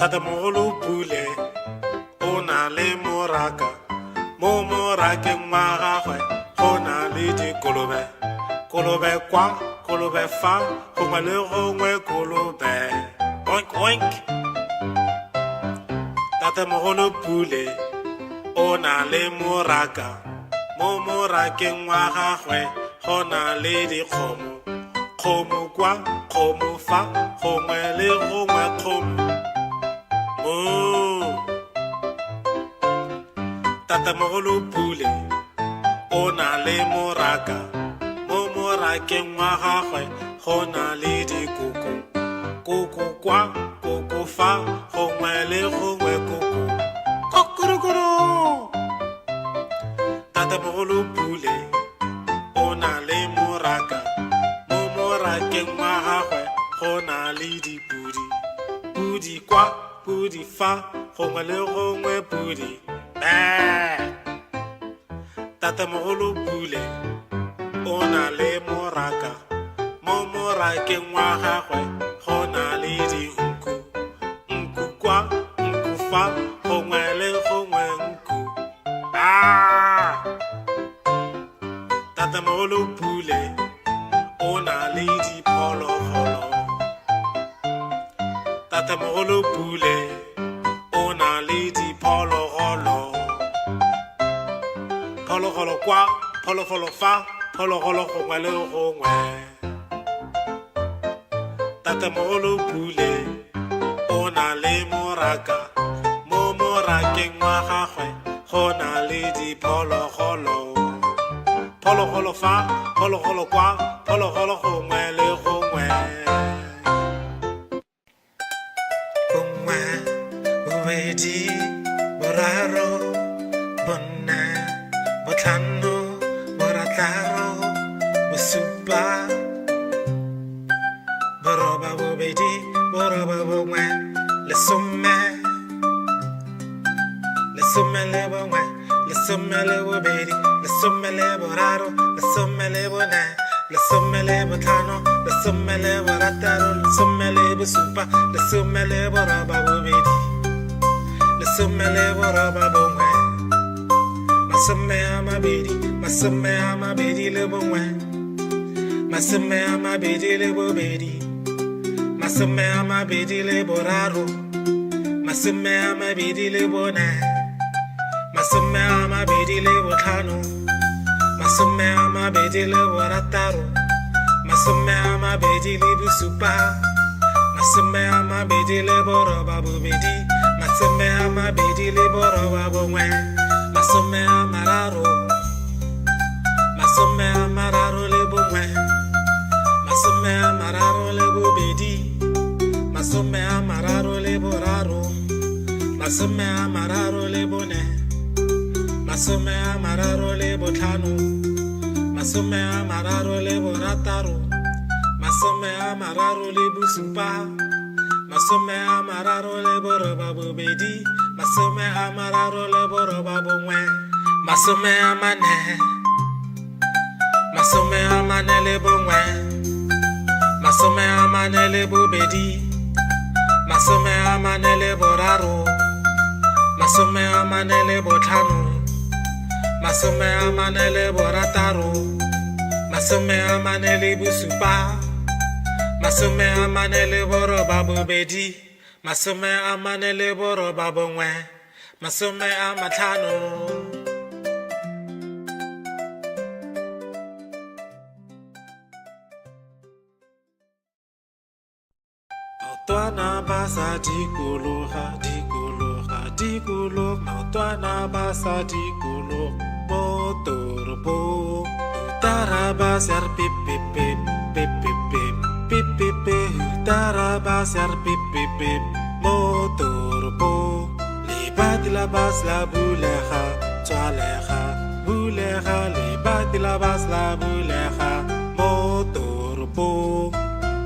Tatamogolo pule o na le moraka mo morakeng wa gagwe go na le dikolobe kolobe kwa kolobe fa gongwe le gongwe kolobe oink oink tatamogolo pule o na le moraka mo morakeng wa gagwe go na le dikgomo kgomo kwa kgomo fa gongwe le gongwe kgomo tatamogolo pule o na le moraka mo morakeng wa gagwe go na le dikoko koko kwa koko fa gongwe le gongwe koko kokorokoro tatamogolo pule o na le moraka mo morakeng wa gagwe go na le dipudi pudi kwa pudi fa gongwe le gongwe pudi tatamogolo pule o na le moraka mo morakeng wa gagwe go na le dinku nku kwa nku fa gongwe le gongwe nku tatamogolo pule o na le diphologolo tatamogolo pule o na le diphologolo phologolo kwa phologolo fa phologolo gongwe le gongwe tatamogolo pule o na le moraka mo morakeng wa gagwe go na le diphologolo phologolo fa phologolo kwa phologolo gongwe le gongwe bongwe bobedi boraro bonna botlhano borataro bosupa boroba bobedi boroba bongwe lesome lesome le bongwe lesome le bobedi lesome le boraro lesome le bone lesome le botlhano lesome le borataro lesome le bosupa lesome le boroba bobedi lesome le boroba bongwe masome a mabedi le bongwe masome a mabedi le bobedi masome a mabedi le boraro masome a mabedi le bone masome a mabedi le botlhano masome a mabedi le borataro masome a mabedi le bosupa masome a mabedi le boroba bobedi masome a mabedi le boroba bongwe masome a mararo masome a mararo le bongwe masome a mararo le bobedi masome a mararo le boraro masome a mararo le bone masome a mararo le botlhano masome a mararo le borataro masome a mararo le bosupa masome a mararo le boroba bobedi masome a mararo le boroba bongwe masome a mane le bongwe masome a mane le bobedi masome a mane le boraro masome a mane le botlhano masome a mane le borataro masome a mane le bosupa masome a mane le boroba bobedi masome a mane le boroba bongwe masome a matlhano maotwana ba sa dikologa dikologa dikologa maotwana ba sa dikologa mo toropong tarabas yar pip pip pip pip pip pip pip pip pip tarabas yar pip pip pip mo toropong libat la bas la buleja tswalega buleja libat la bas la buleja mo toropong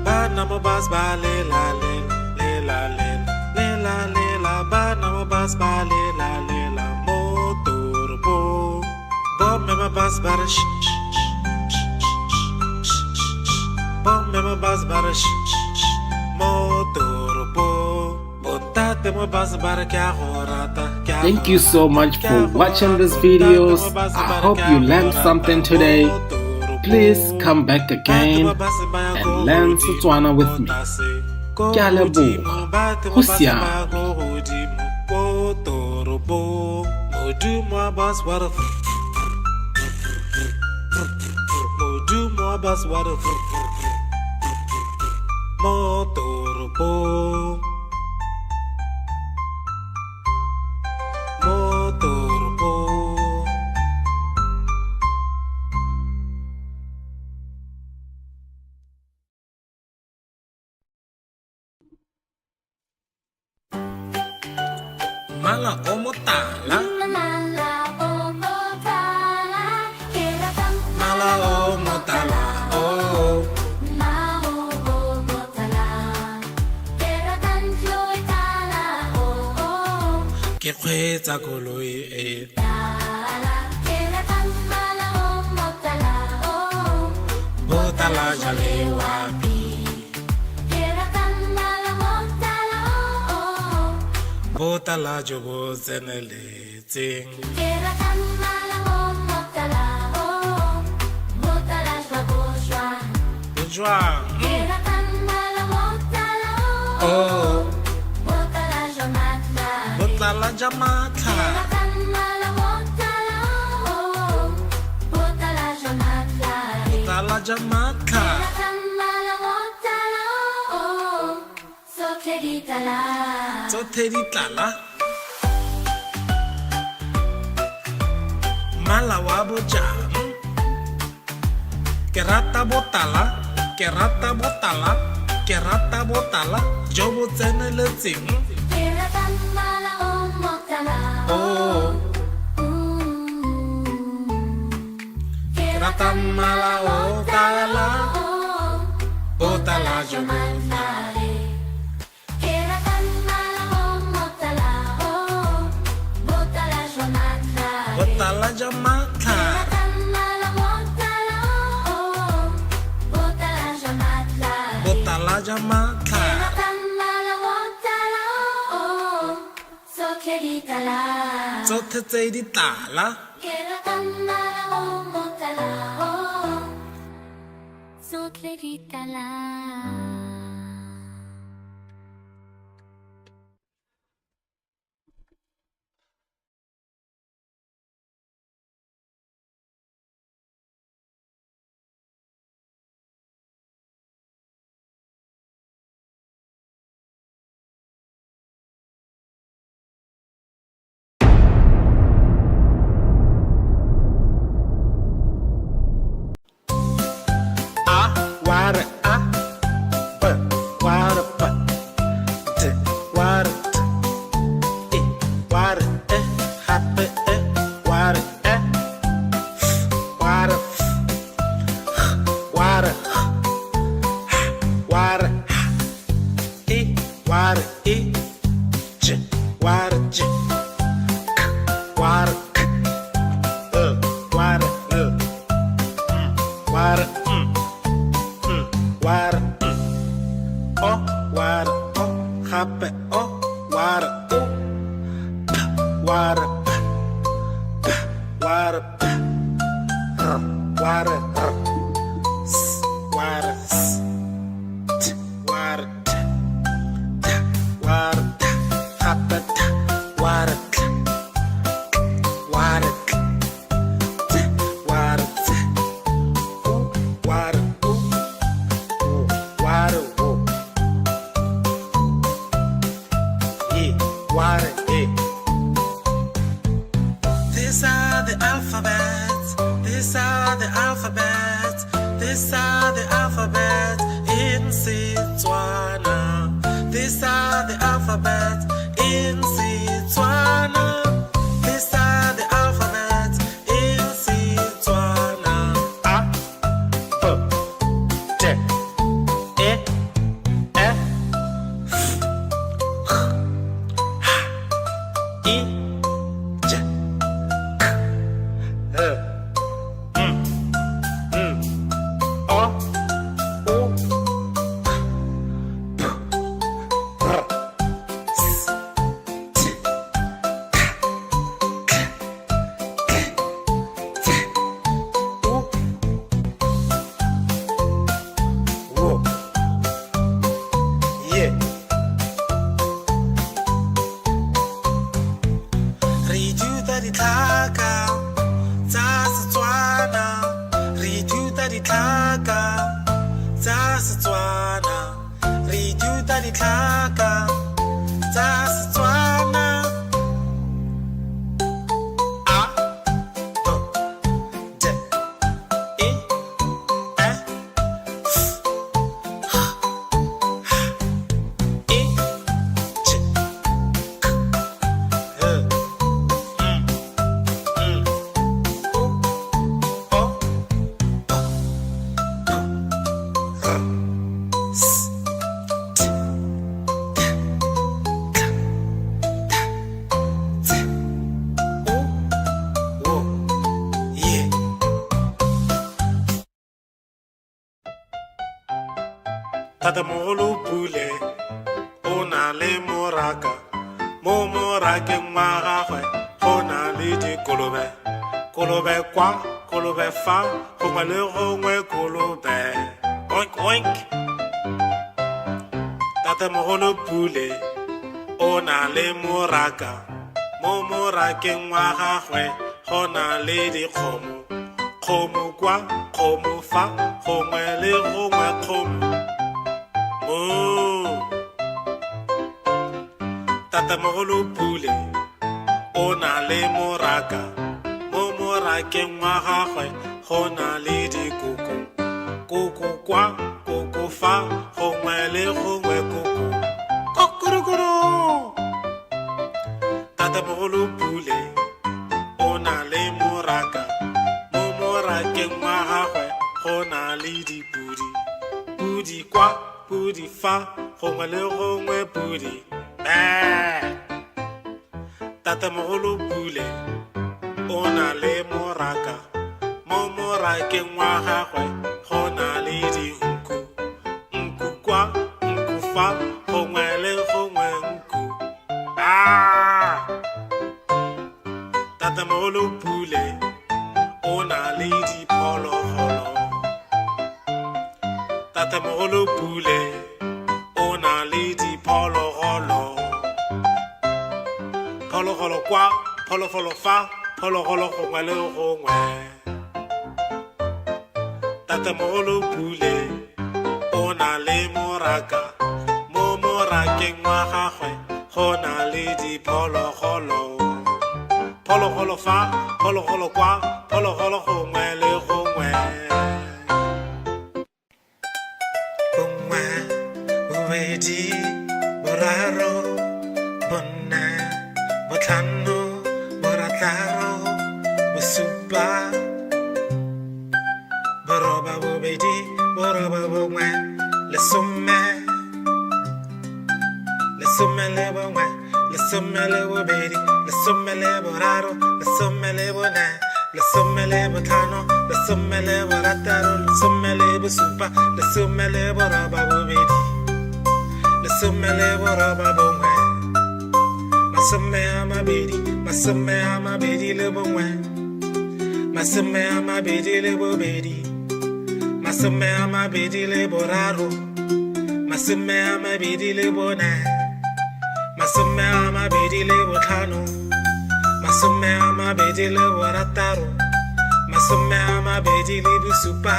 bana mo bas ba le la le le la le le la le la bana mo bas ba le la mo toropong bom me ma bas bar bom me ma bas bar mo toropong botate Thank you so much for watching these videos. I hope you learned something today. Please come back again and learn Setswana with me. Ke a leboga. Go siame. Motoropo. Mala o motala. Mala o motala, ke ratang Mala o motala. Oh. Mala o motala, ke ratang floy tala oh. Ke kgweetsa koloi e. Tala, ke ratang mala o motala oh. Botala jale wapi. Ke ratang mala motala oh. Botala jo bo tseneletseng. Ke ratang mala o motala oh. Motala shwa bo shwa. Bojwang. Ke ratang mala motala oh. Oh. Motala shwa matla. Botala jamatla. Botala jamatla. Tsothe di tlala. Mala wa bojang. Ke rata botala. Ke rata botala. Ke rata botala jo bo tseneletseng. Oh. Ke rata mala o tala. Botala jo bo. Botala jamatla. Botala jamatla. Tsothe tse di tlala. Water, but water, but water, water, happy, water, water, water, water, water, water, water, water, water, water, oh, water, oh, happy, oh, water, oh, water, water, water, water, water, water, happy, water, water, water, water, water, yeah, water, yeah. These are the alphabets. These are the alphabets. These are the alphabets in Setswana. These are the alphabets in Setswana. These are the alphabets in Setswana. A, B, D, E, F, H, I, J, K, L, O, U, P, R, S, ditlhaka tsa Setswana. A, B, D, E, F, H, I, J, K, L, M, N, O, O, P, R, S, T, T, K, Z, O, W, Y. Tatamogolo Pule o na le moraka, mo morakeng wa gagwe go na le dikolobe. Kolobe kwa, kolobe fa, gongwe le gongwe kolobe. Oink oink. Tatamogolo Pule o na le moraka, mo morakeng wa gagwe go na le dikgomo. Kgomo kwa, kgomo fa, gongwe le gongwe kgomo. Moo. Tatamogolo Pule o na le moraka, mo morakeng wa gagwe go na le dikoko. Koko kwa, koko fa, gongwe le gongwe koko. Kokorokoro. Tatamogolo Pule o na le moraka, mo morakeng wa gagwe go na le dipudi. Pudi kwa, pudi fa, gongwe le gongwe pudi. Tatamogolo Pule o na le moraka, mo morakeng wa gagwe go na le dinku. Nku kwa, nku fa, gongwe le gongwe nku. Tatamogolo Pule o na le diphologolo. Tatamogolo Pule o na le diphologolo. Phologolo kwa, phologolo fa, phologolo gongwe le gongwe. Tatamogolo Pule o na le moraka, mo morakeng wa gagwe go na le diphologolo. Phologolo fa, phologolo kwa, phologolo gongwe le gongwe. Bongwe, bobedi, boraro, bone, botlhano, borataro, bosupa, boroba bobedi, boroba bongwe, lesome. Lesome le bongwe, lesome le bobedi, lesome le boraro, lesome le bone, lesome le botlhano, lesome le borataro, lesome le bosupa, lesome le boroba bobedi, lesome le boroba bongwe. Masome a mabedi, masome a mabedi le bongwe, masome a mabedi le bobedi, masome a mabedi le boraro, masome a mabedi le bone, masome a mabedi le botlhano, masome a mabedi le borataro, masome a mabedi le bosupa,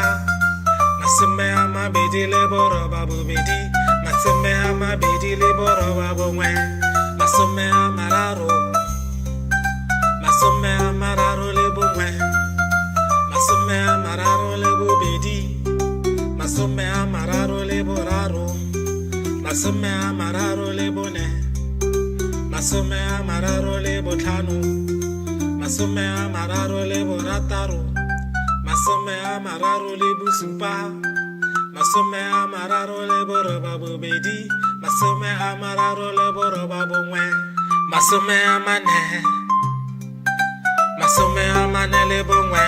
masome a mabedi le boroba bobedi, masome a mabedi le boroba bongwe, masome a mararo, masome a mararo le bongwe, masome a mararo le bobedi, masome a mararo le boraro, masome a mararo le bone, masome a mararo le botlhano, masome a mararo le borataro, masome a mararo le bosupa, masome a mararo le boroba bobedi, masome a mararo le boroba bongwe, masome a mane, masome a mane le bongwe,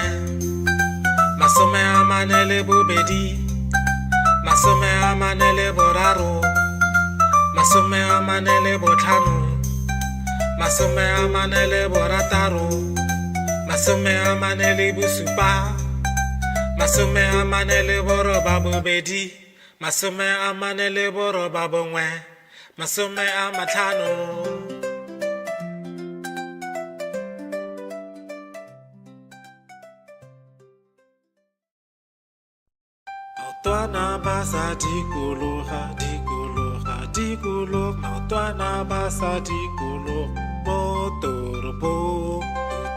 masome a mane le bobedi, masome a mane le boraro, masome a mane le botlhano, masome a mane le borataro, masome a mane le bosupa, masome a mane le boroba bobedi, masome a mane le boroba bongwe, masome a matlhano. Baotwana ba sa dikologa, dikologa, tikolo maotwana ba sa tikolo mo toropong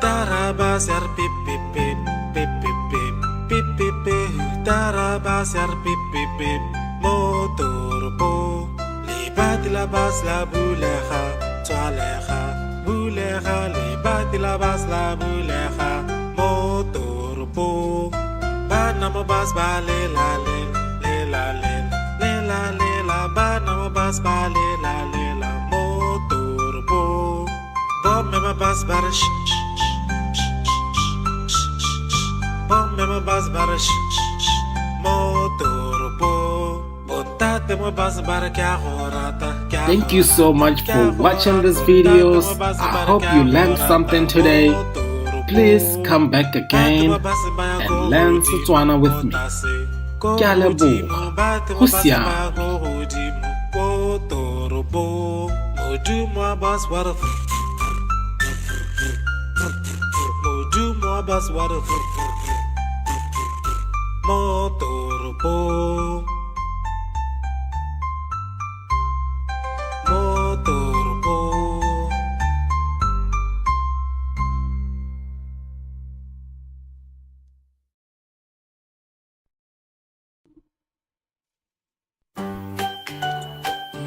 Tarabas yar pip pip pip pip pip pip pip pip pip Tarabas yar pip pip pip mo toropong Libat labas la buleha Toaleha buleha Libat labas la buleha mo toropong Bana mo bas ba le la le le la le le la le la Bana mo bas ba le la mo toropong Bob me ma bas ba sh Bob me ma bas ba sh mo toropong Bontate mo bas ba kya horata kya Thank you so much for watching these videos. I hope you learned something today. Please come back again and learn Setswana with me. Ke a leboga. Go siame.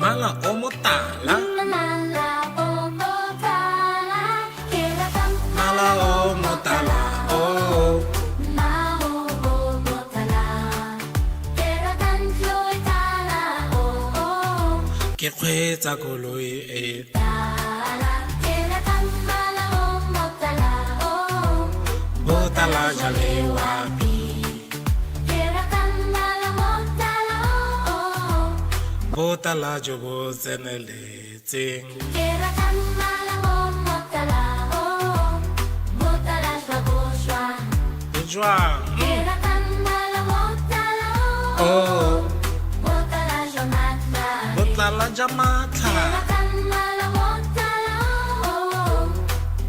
Mala o motala Mala o motala, keratang Mala o motala oh Mao o motala, keratang floy tala o Ke kgweetsa koloi e tala, keratang mala o motala o botala jale wapi keratang mala motala o botala jo bo tseneletseng keratang mala o motala o motala shwa jwang keratang mala motala o oh motala jonatla botala ja matlha keratang mala motala o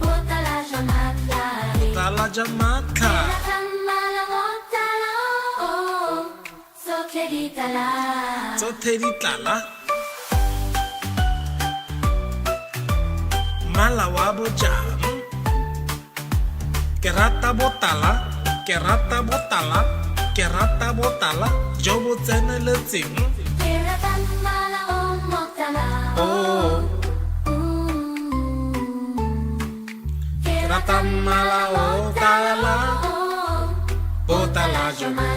motala jonatla botala ja matlha keratang mala motala o so keritala tsotlhe di tlala mala wa bojang ke rata botala ke rata botala ke rata botala jo bo tseneletseng keratang mala o motala oh ke rata mala o tala botala jo bo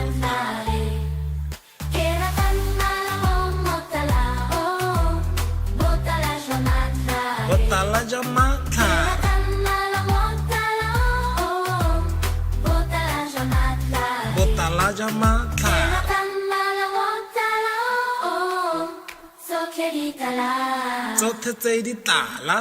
botala ja matlha botala ja matlha tsotlhe tse di tlala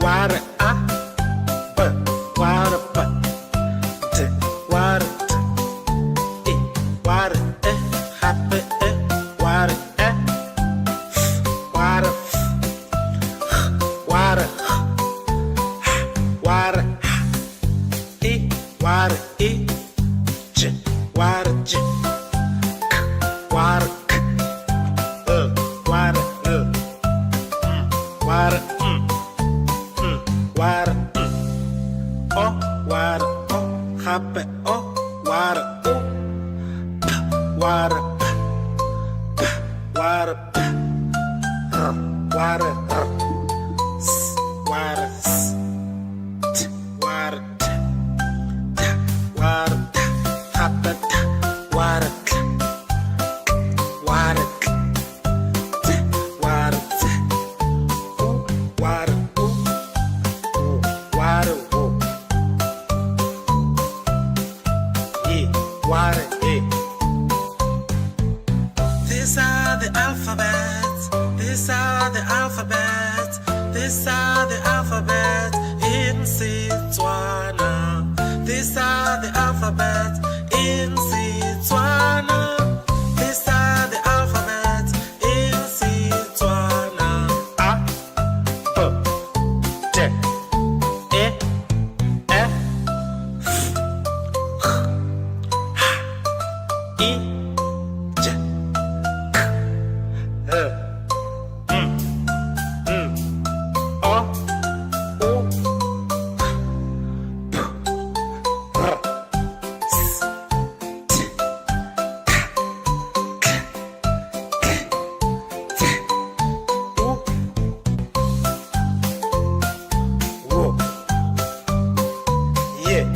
ware a b ware b t ware t e ware e hape e ware e ware ware ware e ware e j ware j ware k ware ware ware o ware o hape o ware o p ware p ware p r ware r s ware s t ware t t ware t hape t ware k ware k t ware t o ware o ware o e ware e alphabets. These are the alphabets. These are the alphabets in Setswana. These are the alphabets in Setswana. These are the alphabets in Setswana. A, B, D, E, F, H, I, J, K, L, M, N, O, O, P, R, S, T, K, K, T, U, W, yeah.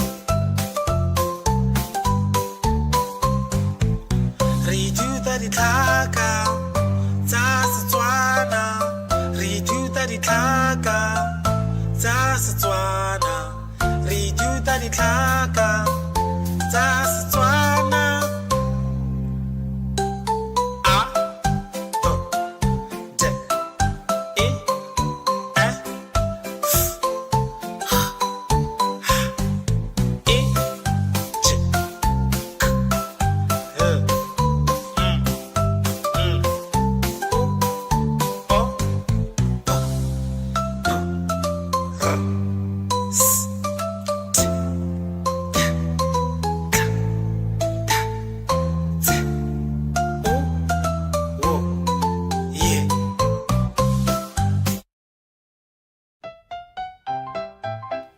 Re ithuta ditlhaka tsa Setswana. Re ithuta ditlhaka tsa Setswana. Re ithuta ditlhaka tsa Setswana. A, B, D, E, F, H, I, J, K, L, M, N, O, P, R, S, T, K, T, U, W, yeah.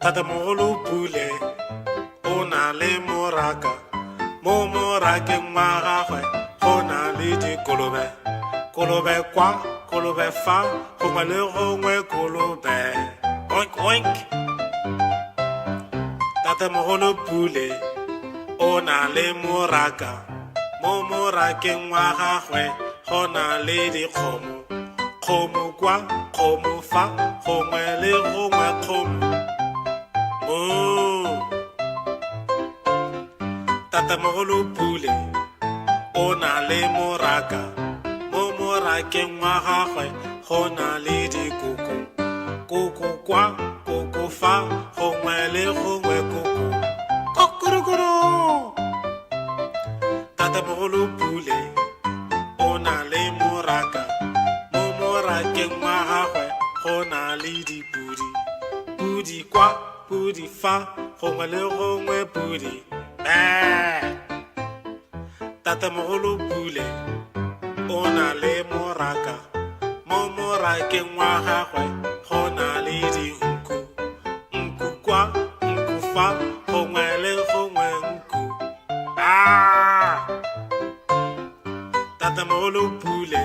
Tatamogolo Pule o na le moraka. Mo morakeng wa gagwe go na le dikolobe. Kolobe kwa, kolobe fa, gongwe le gongwe kolobe. Oink oink. Tatamogolo Pule o na le moraka. Mo morakeng wa gagwe go na le dikgomo. Kgomo kwa, kgomo fa, gongwe le gongwe kgomo. Moo. Tatamogolo Pule o na le moraka. Mo morakeng wa gagwe go na le dikoko. Koko kwa, koko fa, gongwe le gongwe koko. Kokorokoro. Tatamogolo Pule o na le moraka. Mo morakeng wa gagwe go na le dipudi. Pudi kwa, pudi fa, gongwe le gongwe pudi. Tatamogolo Pule o na le moraka. Mo morakeng wa gagwe go na le dinku. Nku kwa, nku fa, gongwe le gongwe nku. Tatamogolo Pule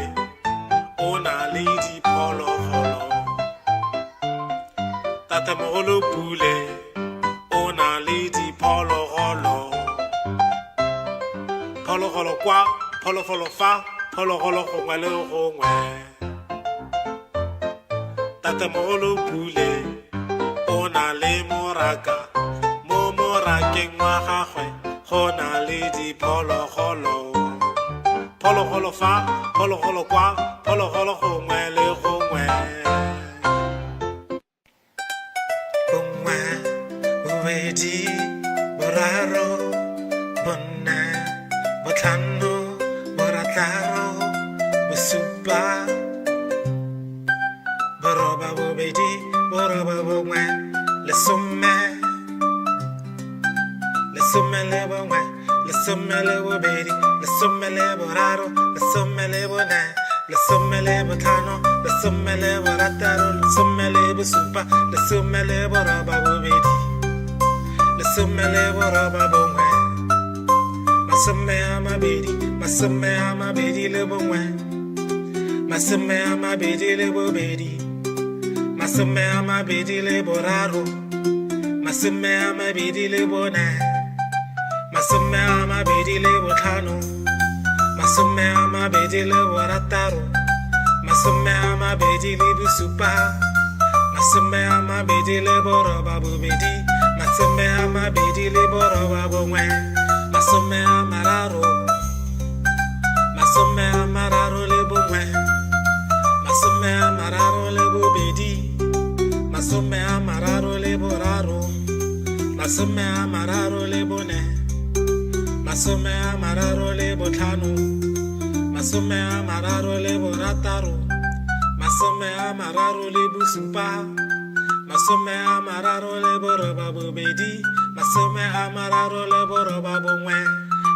o na le diphologolo. Tatamogolo Pule o na le diphologolo. Phologolo kwa, phologolo fa, phologolo gongwe le gongwe. Tatamogolo Pule o na le moraka. Mo morakeng wa gagwe go na le diphologolo. Phologolo fa, phologolo kwa, phologolo gongwe le gongwe. Bongwe, bobedi, boraro, bone, botlhano, borataro, bosupa, boroba bobedi, boroba bongwe, lesome. Lesome le bongwe, lesome le bobedi, lesome le boraro, lesome le bone, lesome le botlhano, lesome le borataro, lesome le bosupa, lesome le boroba bobedi, lesome le boroba bongwe, masome a mabedi, masome a mabedi le bongwe, masome a mabedi le bobedi, masome a mabedi le boraro, masome a mabedi le bone, masome a mabedi le botlhano, masome a mabedi le borataro, masome a mabedi le bosupa, masome a mabedi le boroba bobedi, masome a mabedi le boroba bongwe, masome a mararo, masome a mararo le bongwe. masome a mararo le boraro, masome a mararo le bone, masome a mararo le botlhano, masome a mararo le borataro, masome a mararo le bosupa, masome a mararo le boroba bobedi, masome a mararo le boroba bongwe,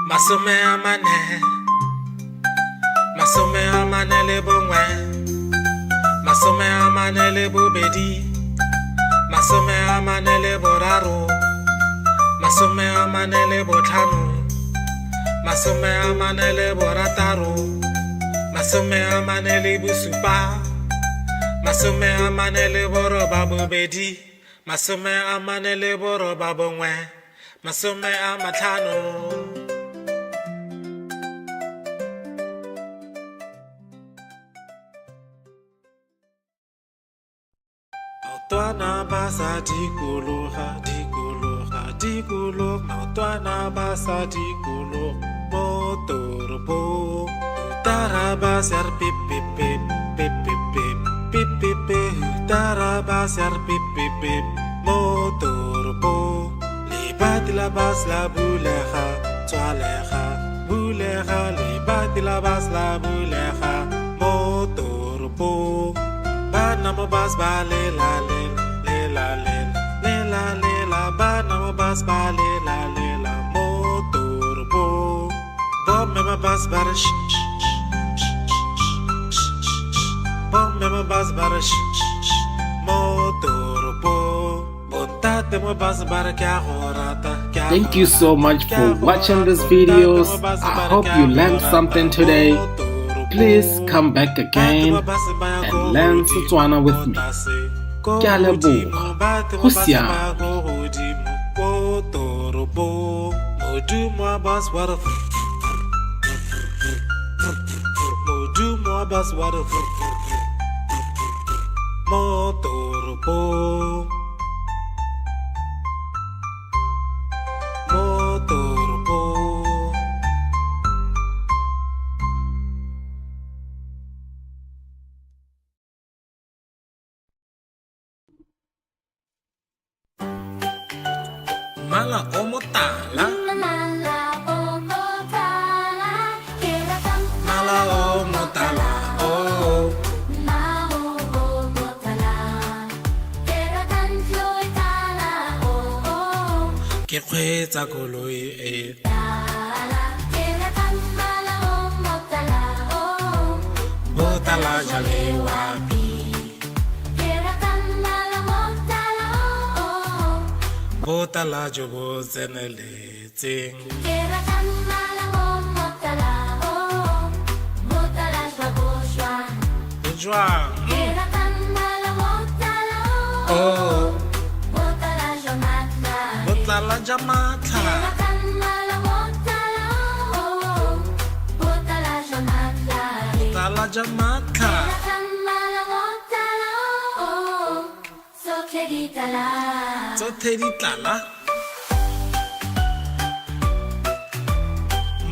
masome a mane, masome a mane le bongwe, masome a mane le bobedi, masome a mane le boraro, masome a mane le botlhano, masome a mane le borataro, masome a mane le bosupa, masome a mane le boroba bobedi, masome a mane le boroba bongwe, masome a matlhano. Maotwana ba sa dikologa, dikologa, dikologa, maotwana ba sa dikologa mo toropong. Taraba ser pip pip pip pip pip pip pip pip pip. Taraba ser pip pip pip mo toropong. Libati la bas la bulega, tswalega, bulega. Libati la bas la bulega mo toropong. Bana mo bas ba le la le le la le le la le la. Bana mo bas ba le la mo toropong. Bom me ma bas ba sh sh sh sh sh. Bom me ma bas ba sh sh sh mo toropong. Bontate mo bas ba kya horata kya. Thank you so much for watching these videos. I hope you learned something today. Please come back again and learn Setswana with me. Ke a leboga. Go siame. Modumo bas wara, modumo bas wara, motoropo, motoropo. Mala o motala, Mala o motala, keratang mala o motala, oh. Mao o motala, keratang floy tala o Ke kgweetsa koloi e, tala, keratang mala o motala o botala jale wapi, keratang mala motala o botala jo bo tseneletseng. keratang mala o motala o motala shwa Jwang, keratang mala motala o oh, motala jamatla botala jamatla, keratang mala motala o motala jamatla botala jamatla, keratang mala motala o so keritala tsotlhe di tlala.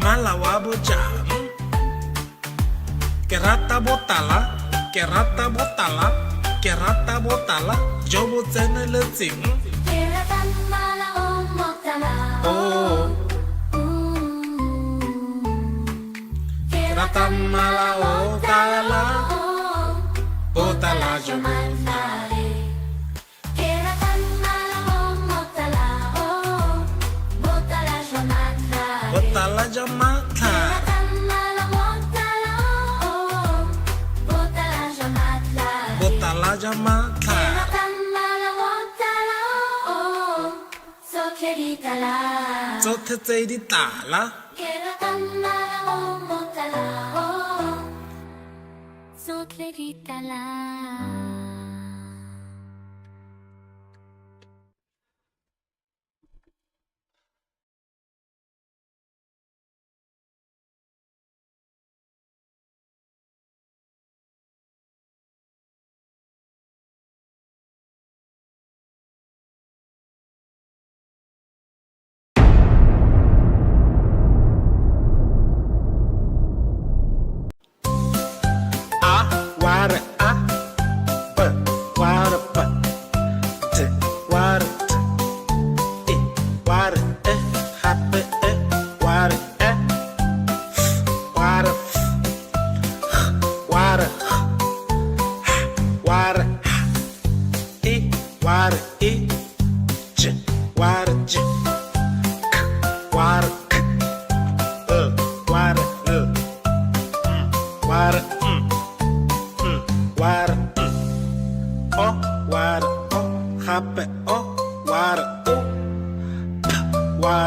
Mala wa bojang, ke rata botala, ke rata botala, ke rata botala jo bo tseneletseng. keratang mala o motala Oh, ke rata mala o tala, botala jo bo botala jamatla, botala jamatla, tsotlhe tse di tlala.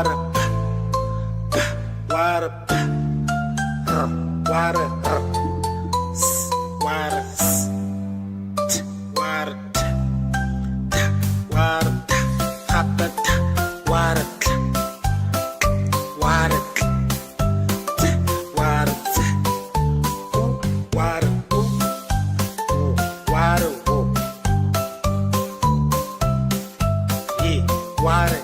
water, water, water, water, water, water, water, water, water, water,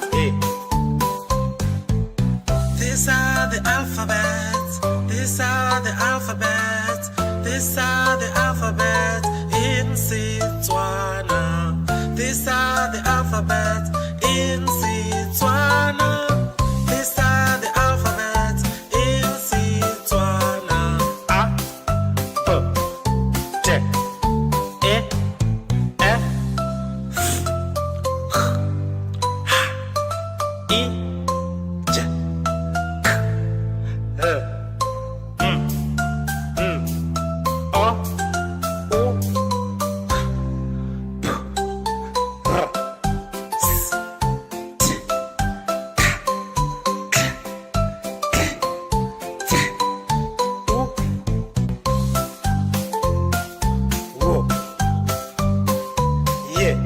these are the alphabets. These are the alphabets. These are the alphabets in Setswana. These are the alphabets in Setswana. These are the alphabets in Setswana. A, B, J, E, F, I, J, K, L, O, U, P, R, S, T, K, T, U, W, yeah.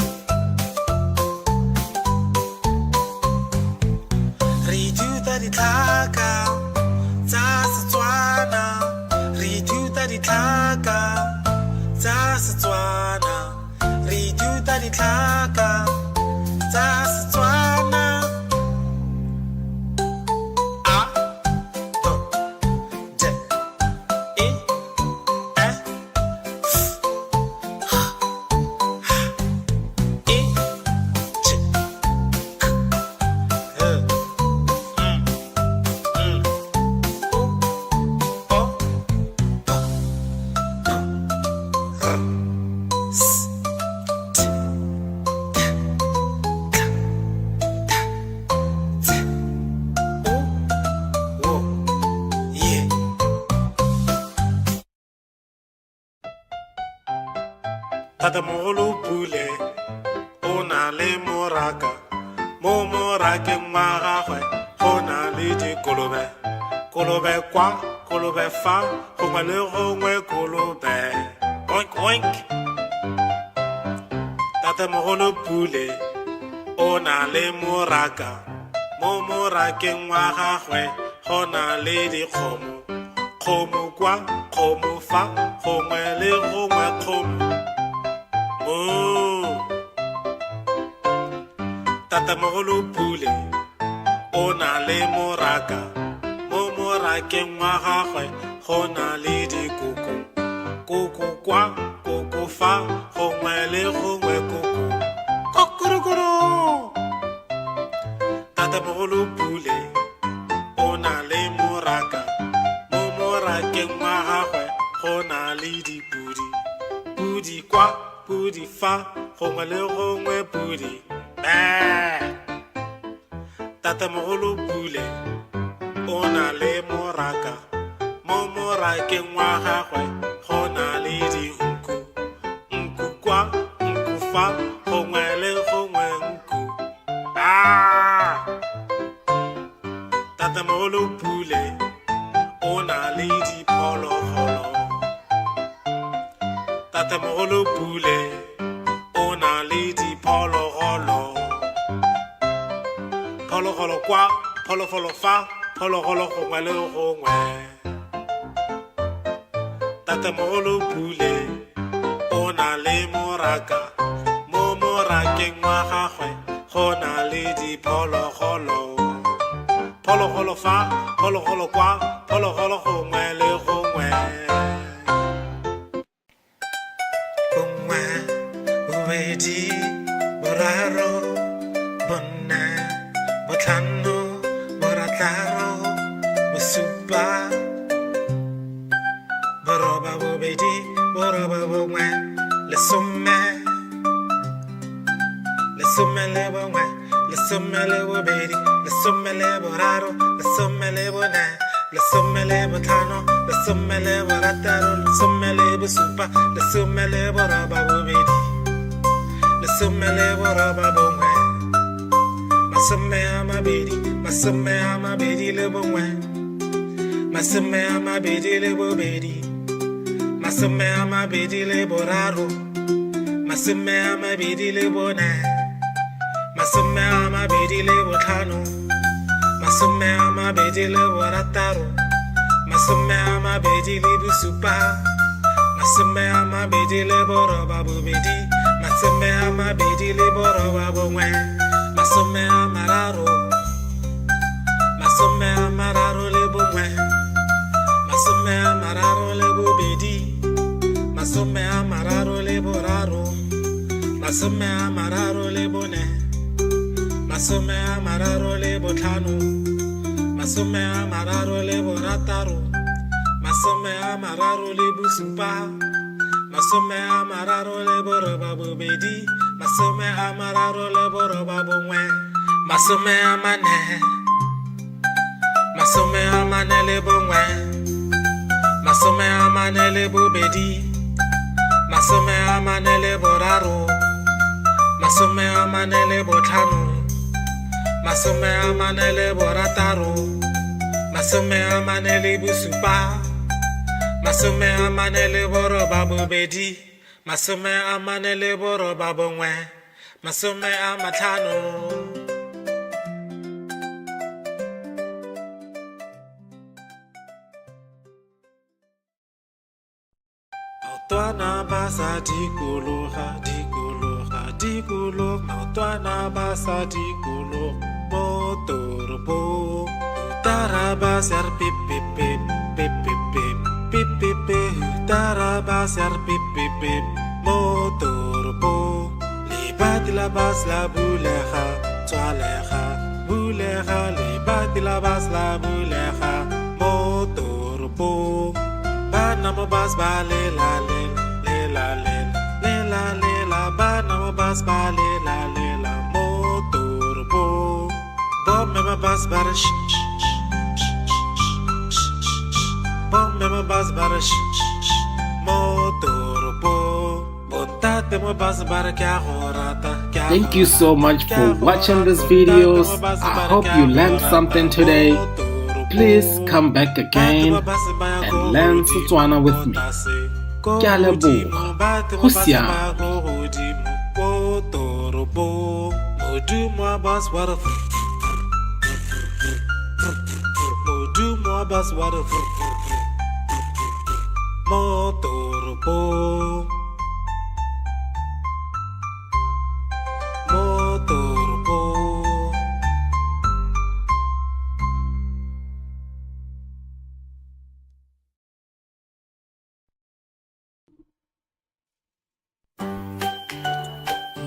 Re ithuta ditlhaka tsa Setswana. Re ithuta ditlhaka tsa Setswana. Re ithuta ditlhaka tsa Setswana. A, B, J, E, F, H, I, J, K, L, O, P, R, S, T, K, T, U, yeah. Tatamogolo Pule o na le moraka, mo morakeng wa gagwe go na le dikolobe. Kolobe kwa, kolobe fa, gongwe le gongwe kolobe. Oink oink. Tatamogolo Pule o na le moraka, mo morakeng wa gagwe go na le dikgomo. Kgomo kwa, kgomo fa, gongwe le gongwe kgomo. Moo. Tatamogolo Pule o na le moraka, mo morakeng wa gagwe go na le dikoko. Koko kwa, koko fa, gongwe le gongwe koko. Kokorokoro. Tatamogolo Pule o na le moraka, mo morakeng wa gagwe go na le dipudi. Pudi kwa, pudi fa, gongwe le gongwe pudi. Tatamogolo Pule o na le moraka, mo morakeng wa gagwe go na le dinku. Nku kwa, nku fa, gongwe le gongwe nku. Tatamogolo Pule o na le diphologolo. Tatamogolo Pule o na le diphologolo. Phologolo kwa, phologolo fa, phologolo gongwe le gongwe. Tatamogolo Pule o na le moraka, mo morakeng wa gagwe go na le diphologolo. Phologolo fa, phologolo kwa, phologolo gongwe le gongwe. Bongwe, bobedi, boraro, bone, botlhano, borataro, bosupa, boroba bobedi, boroba bongwe, lesome. Lesome le bongwe, lesome le bobedi, lesome le boraro, lesome le bone, lesome le botlhano, lesome le borataro, lesome le bosupa, lesome le boroba bobedi, lesome le boroba bongwe, Masome a mabedi le bongwe. Masome a mabedi le bobedi. Masome a mabedi le boraro. Masome a mabedi le bone. Masome a mabedi le botlhano. Masome a mabedi le borataro. Masome a mabedi le bosupa. Masome a mabedi le boroba bobedi. Masome a mabedi le boroba bongwe. Masome a mararo. Masome a mararo le bongwe. Masome a mararo le bobedi. Masome a mararo le boraro. Masome a mararo le bone. Masome a mararo le botlhano. Masome a mararo le borataro. Masome a mararo le bosupa. Masome a mararo le boroba bobedi. Masome a mararo le boroba bongwe. Masome a mane. Masome a mane le bongwe. Masome a mane le bobedi. Masome a mane le boraro. Masome a mane le botlhano. Masome a mane le borataro. Masome a mane le bosupa. Masome a mane le boroba bobedi. Masome a mane le boroba bongwe. Masome a matlhano. Maotwana ba sa dikologa, dikologa, dikologa. Maotwana ba sa dikologa mo toropong. Taraba ser pip pip pip pip pip pip pip pip pip. Taraba ser pip pip pip mo toropong. Libat la bas la bulega, toalega, bulega. Libat la bas la bulega mo toropong. Bana mo bas ba le la le le la le le la le la. Bana mo bas ba le la mo toropong. Bom me ma bas ba sh sh sh sh sh. Bom me ma bas ba sh sh sh mo toropong. Bontate mo bas ba kya horata. Thank you so much for watching these videos. I hope you learned something today. Please come back again and learn Setswana with me. Ke a leboga. Go siame.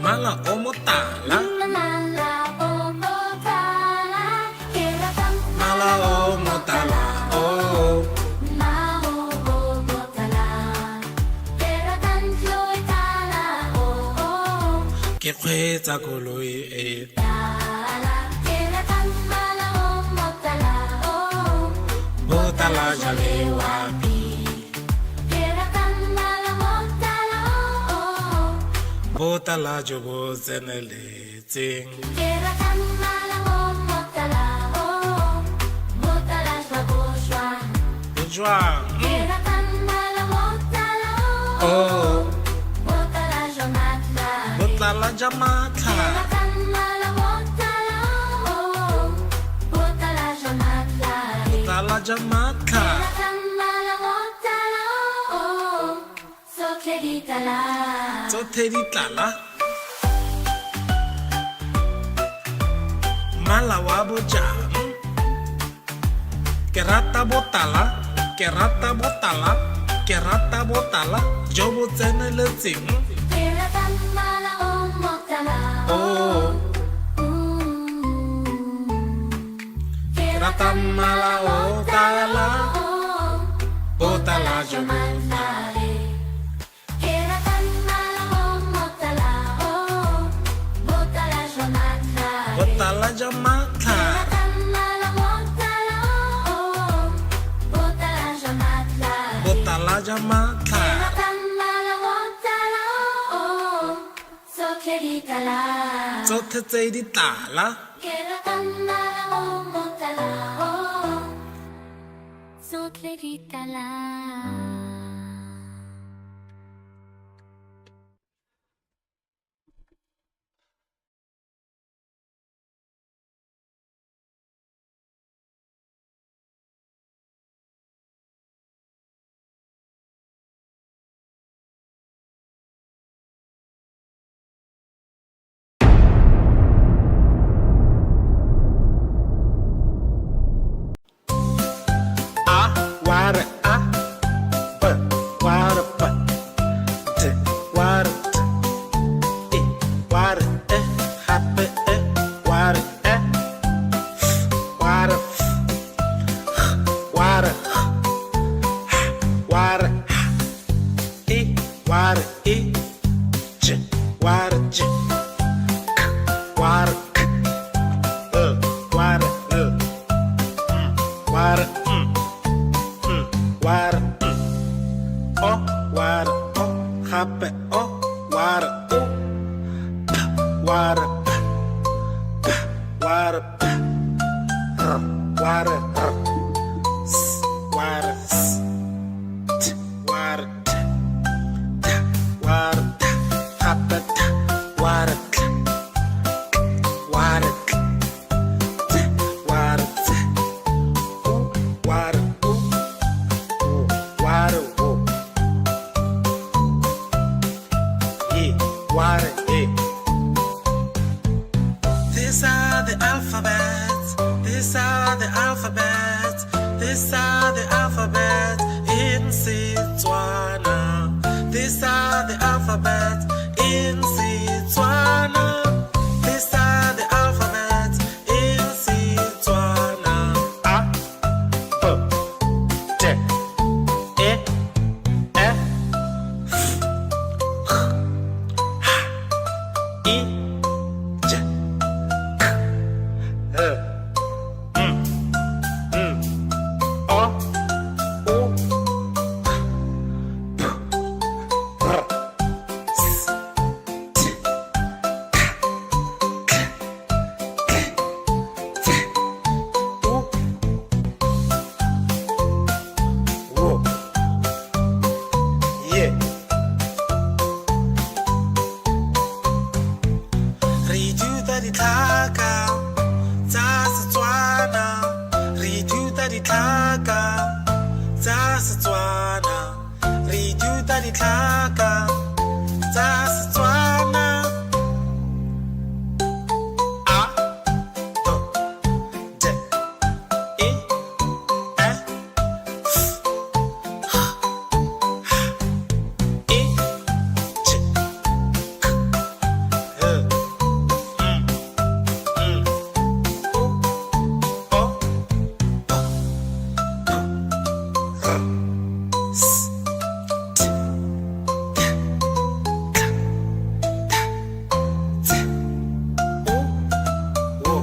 Mala o motala. Mala o motala. Keratang Mala o motala. Oh. Mao o motala. Keratang loy tala. Oh. Ke kgweetsa koloi e. Tala. Keratang mala o motala. Oh. Botala jale wapi. Keratang mala motala. Oh. Botala jo bo tseneletseng. Keratang mala o motala. Oh. Motala shwa. Jwang. Keratang mala motala. Oh. Motala jamatla. Botala jamatla. Keratang mala motala. Oh. Motala jamatla. Botala jamatla. Keratang mala motala. Oh. So keditala. Tsotlhe di tlala. Mala wa bojang. Ke rata botala. Ke rata botala. Ke rata botala jo bo tseneletseng. Keratang mala o motala. Oh. Ke rata mala o tala. Botala jo bo. Botala jamatla. Botala jamatla. Tsotlhe tse di tlala. mama la o motala o Sotle vitala These are the alphabets. These are the alphabets. These are the alphabets in Setswana. These are the alphabets in Setswana. These are the alphabets in Setswana. A, B, D, E, F, H, I, J, K, L, O, U, P, R, S, T, K, T, U, W, Y. Re ithuta ditlhaka tsa Setswana. Re ithuta ditlhaka tsa Setswana. Re ithuta ditlhaka tsa Setswana. A, B, D, E, F, H, I, J, K, L, O, P, R, S, T, K, T, U, W,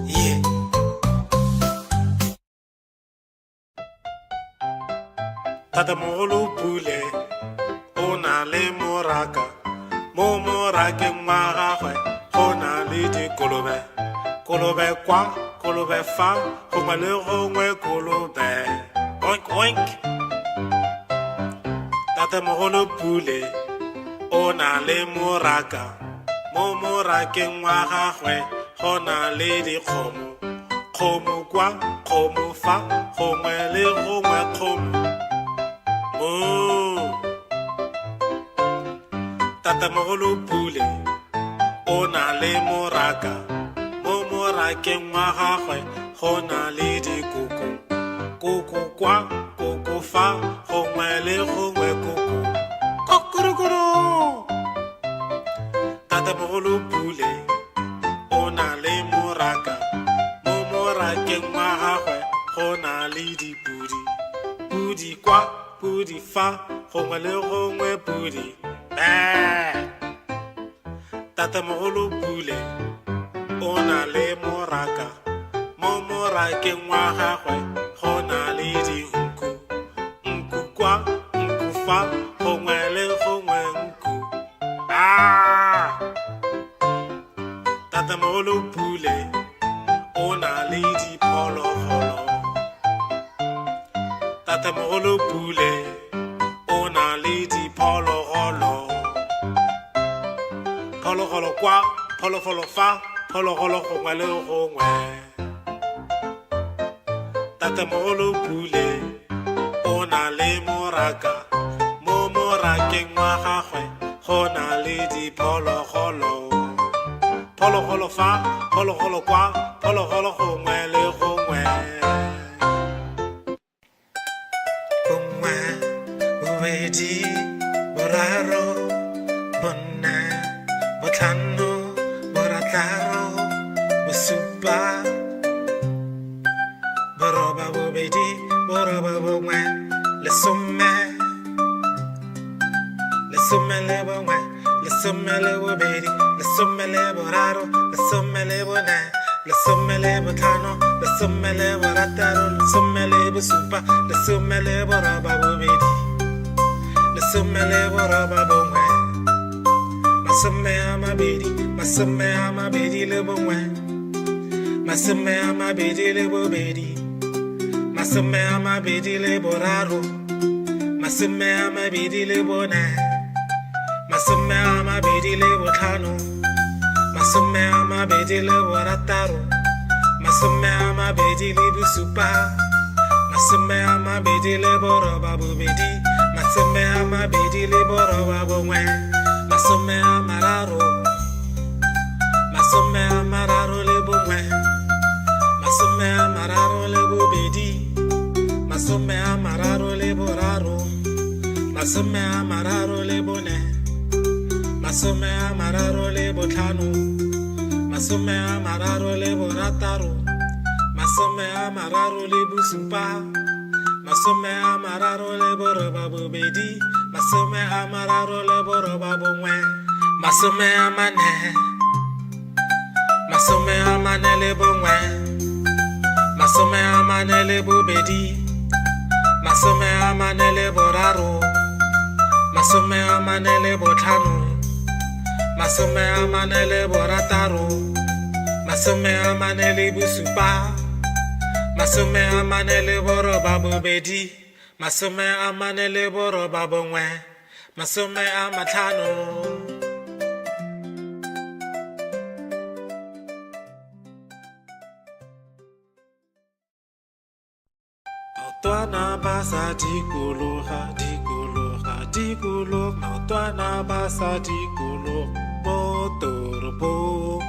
Y. Tatamogolo Pule o na le moraka, mo morakeng wa gagwe go na le dikolobe. Kolobe kwa, kolobe fa, gongwe le gongwe kolobe. Oink oink. Tatamogolo Pule o na le moraka, mo morakeng wa gagwe go na le dikgomo. Kgomo kwa, kgomo fa, gongwe le gongwe kgomo. Moo. Tatamogolo Pule o na le moraka, mo morakeng wa gagwe go na le dikoko. Koko kwa, koko fa, gongwe le gongwe koko. Kokorokoro. Tatamogolo Pule o na le moraka, mo morakeng wa gagwe go na le dipudi. Pudi kwa, pudi fa, gongwe le gongwe pudi. Tatamogolo Pule o na le moraka, mo morakeng wa gagwe go na le dinku. Nku kwa, nku fa, gongwe le gongwe nku. Tatamogolo Pule Tatemogolo pule o na le diphologolo. Phologolo kwa, phologolo fa, phologolo gongwe le gongwe. Tatemogolo pule o na le moraka, mo morakeng wa gagwe go na le diphologolo. Phologolo fa, phologolo kwa, phologolo gongwe le gongwe. Bongwe, bobedi, boraro, bone, botlhano, borataro, bosupa, boroba bobedi, boroba bongwe, lesome. Lesome le bongwe, lesome le bobedi, lesome le boraro, lesome le bone, lesome le botlhano, lesome le borataro, lesome le bosupa, lesome le boroba bobedi, lesome le boroba bongwe, masome a mabedi, masome a mabedi le bongwe, masome a mabedi le bobedi, masome a mabedi le boraro, masome a mabedi le bone, masome a mabedi le botlhano, masome a mabedi le borataro, masome a mabedi le bosupa, masome a mabedi le boroba bobedi, masome a mabedi le boroba bongwe, masome a mararo, masome a mararo le bongwe, masome a mararo le bobedi, masome a mararo le boraro, masome a mararo le bone, masome a mararo le botlhano, masome a mararo le borataro, masome a mararo le bosupa, masome a mararo le boroba bobedi, masome a mararo le boroba bongwe, masome a mane, masome a mane le bongwe, masome a mane le bobedi, masome a mane le boraro, masome a mane le botlhano, masome a mane le borataro, masome a mane le bosupa, masome a mane le boroba bobedi, masome a mane le boroba bongwe, masome a matlhano. Maotwana ba sa dikologa, dikologa, dikologa. Maotwana ba sa dikologa mo toropong.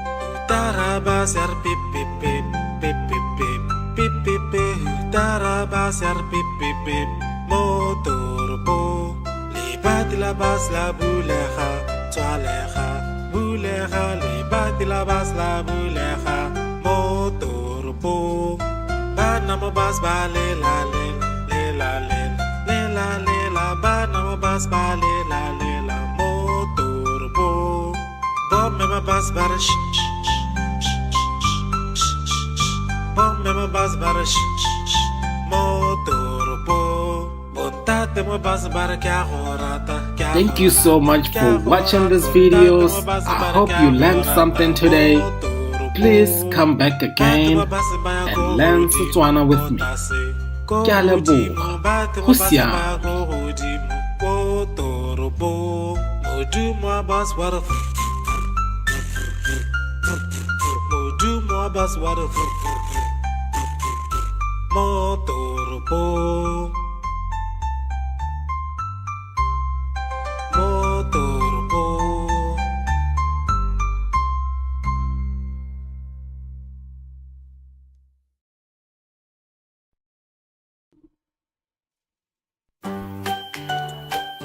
Taraba ser pip pip pip pip pip pip pip pip pip. Taraba ser pip pip pip mo toropong. Libat la bas la bulega, toalega, bulega. Libat la bas la bulega mo toropong. Bana mo bas ba le la le le la le le la le la. Bana mo bas ba le la mo turbo. Bom me ma bas ba sh sh sh sh sh. Bom me ma bas ba sh sh sh mo turbo. Bontate mo bas ba kya horata. Thank you so much for watching these videos. I hope you learned something today. Please come back again and learn Setswana with me. Ke a leboga. Go siame.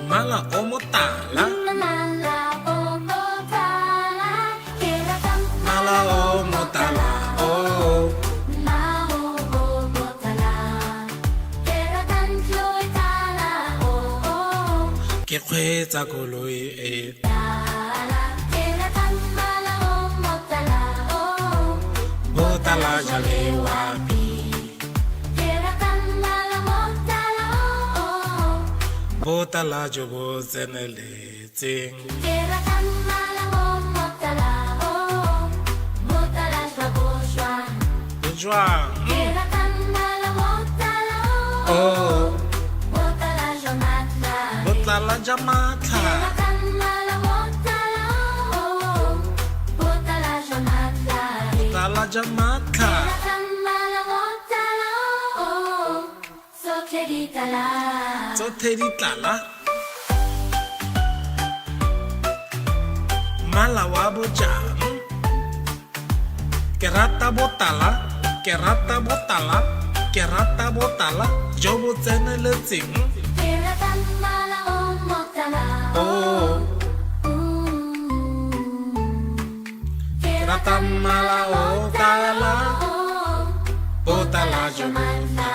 Mala omotala, Mala omotala, keratam mala omotala, oh. Mala omotala, keratam floy tala, oh. Ke kgweetsa koloi e Tala, keratam mala omotala, oh. botala jale wapi. Keratam mala omotala, oh. Botala jo bo tseneletseng. Keratam mala omotala, oh. Botala shwaboshwa. Jwang, Keratam mala omotala, oh. oh. Jamaica. Botala Jamaica. So Teddy Tala. Malawabu Jam. Kerata Botala. Kerata Botala. Kerata Botala. Jobo Zene Letzing. Oh. Kerata Mala Otala. Botala Jamaica.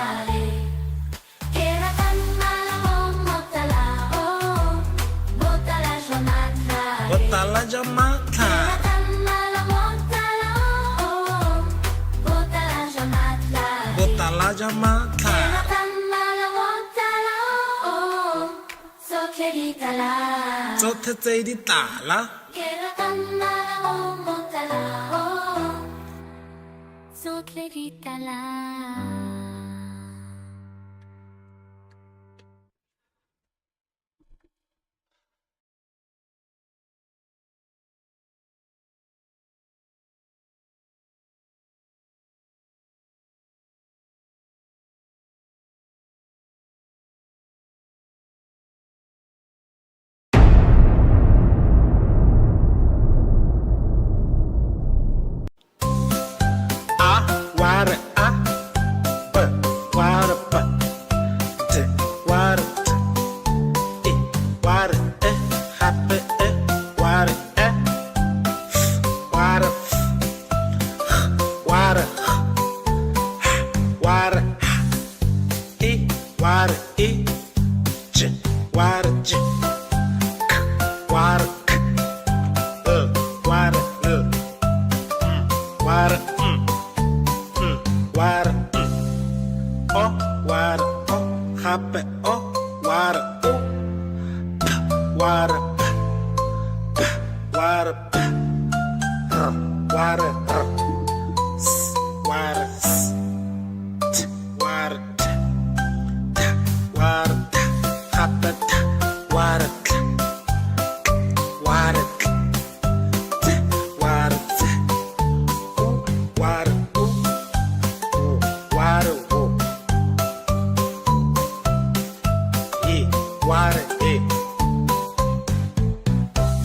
Botala Jamaica. Botala Jamaica. So Teddy Tala.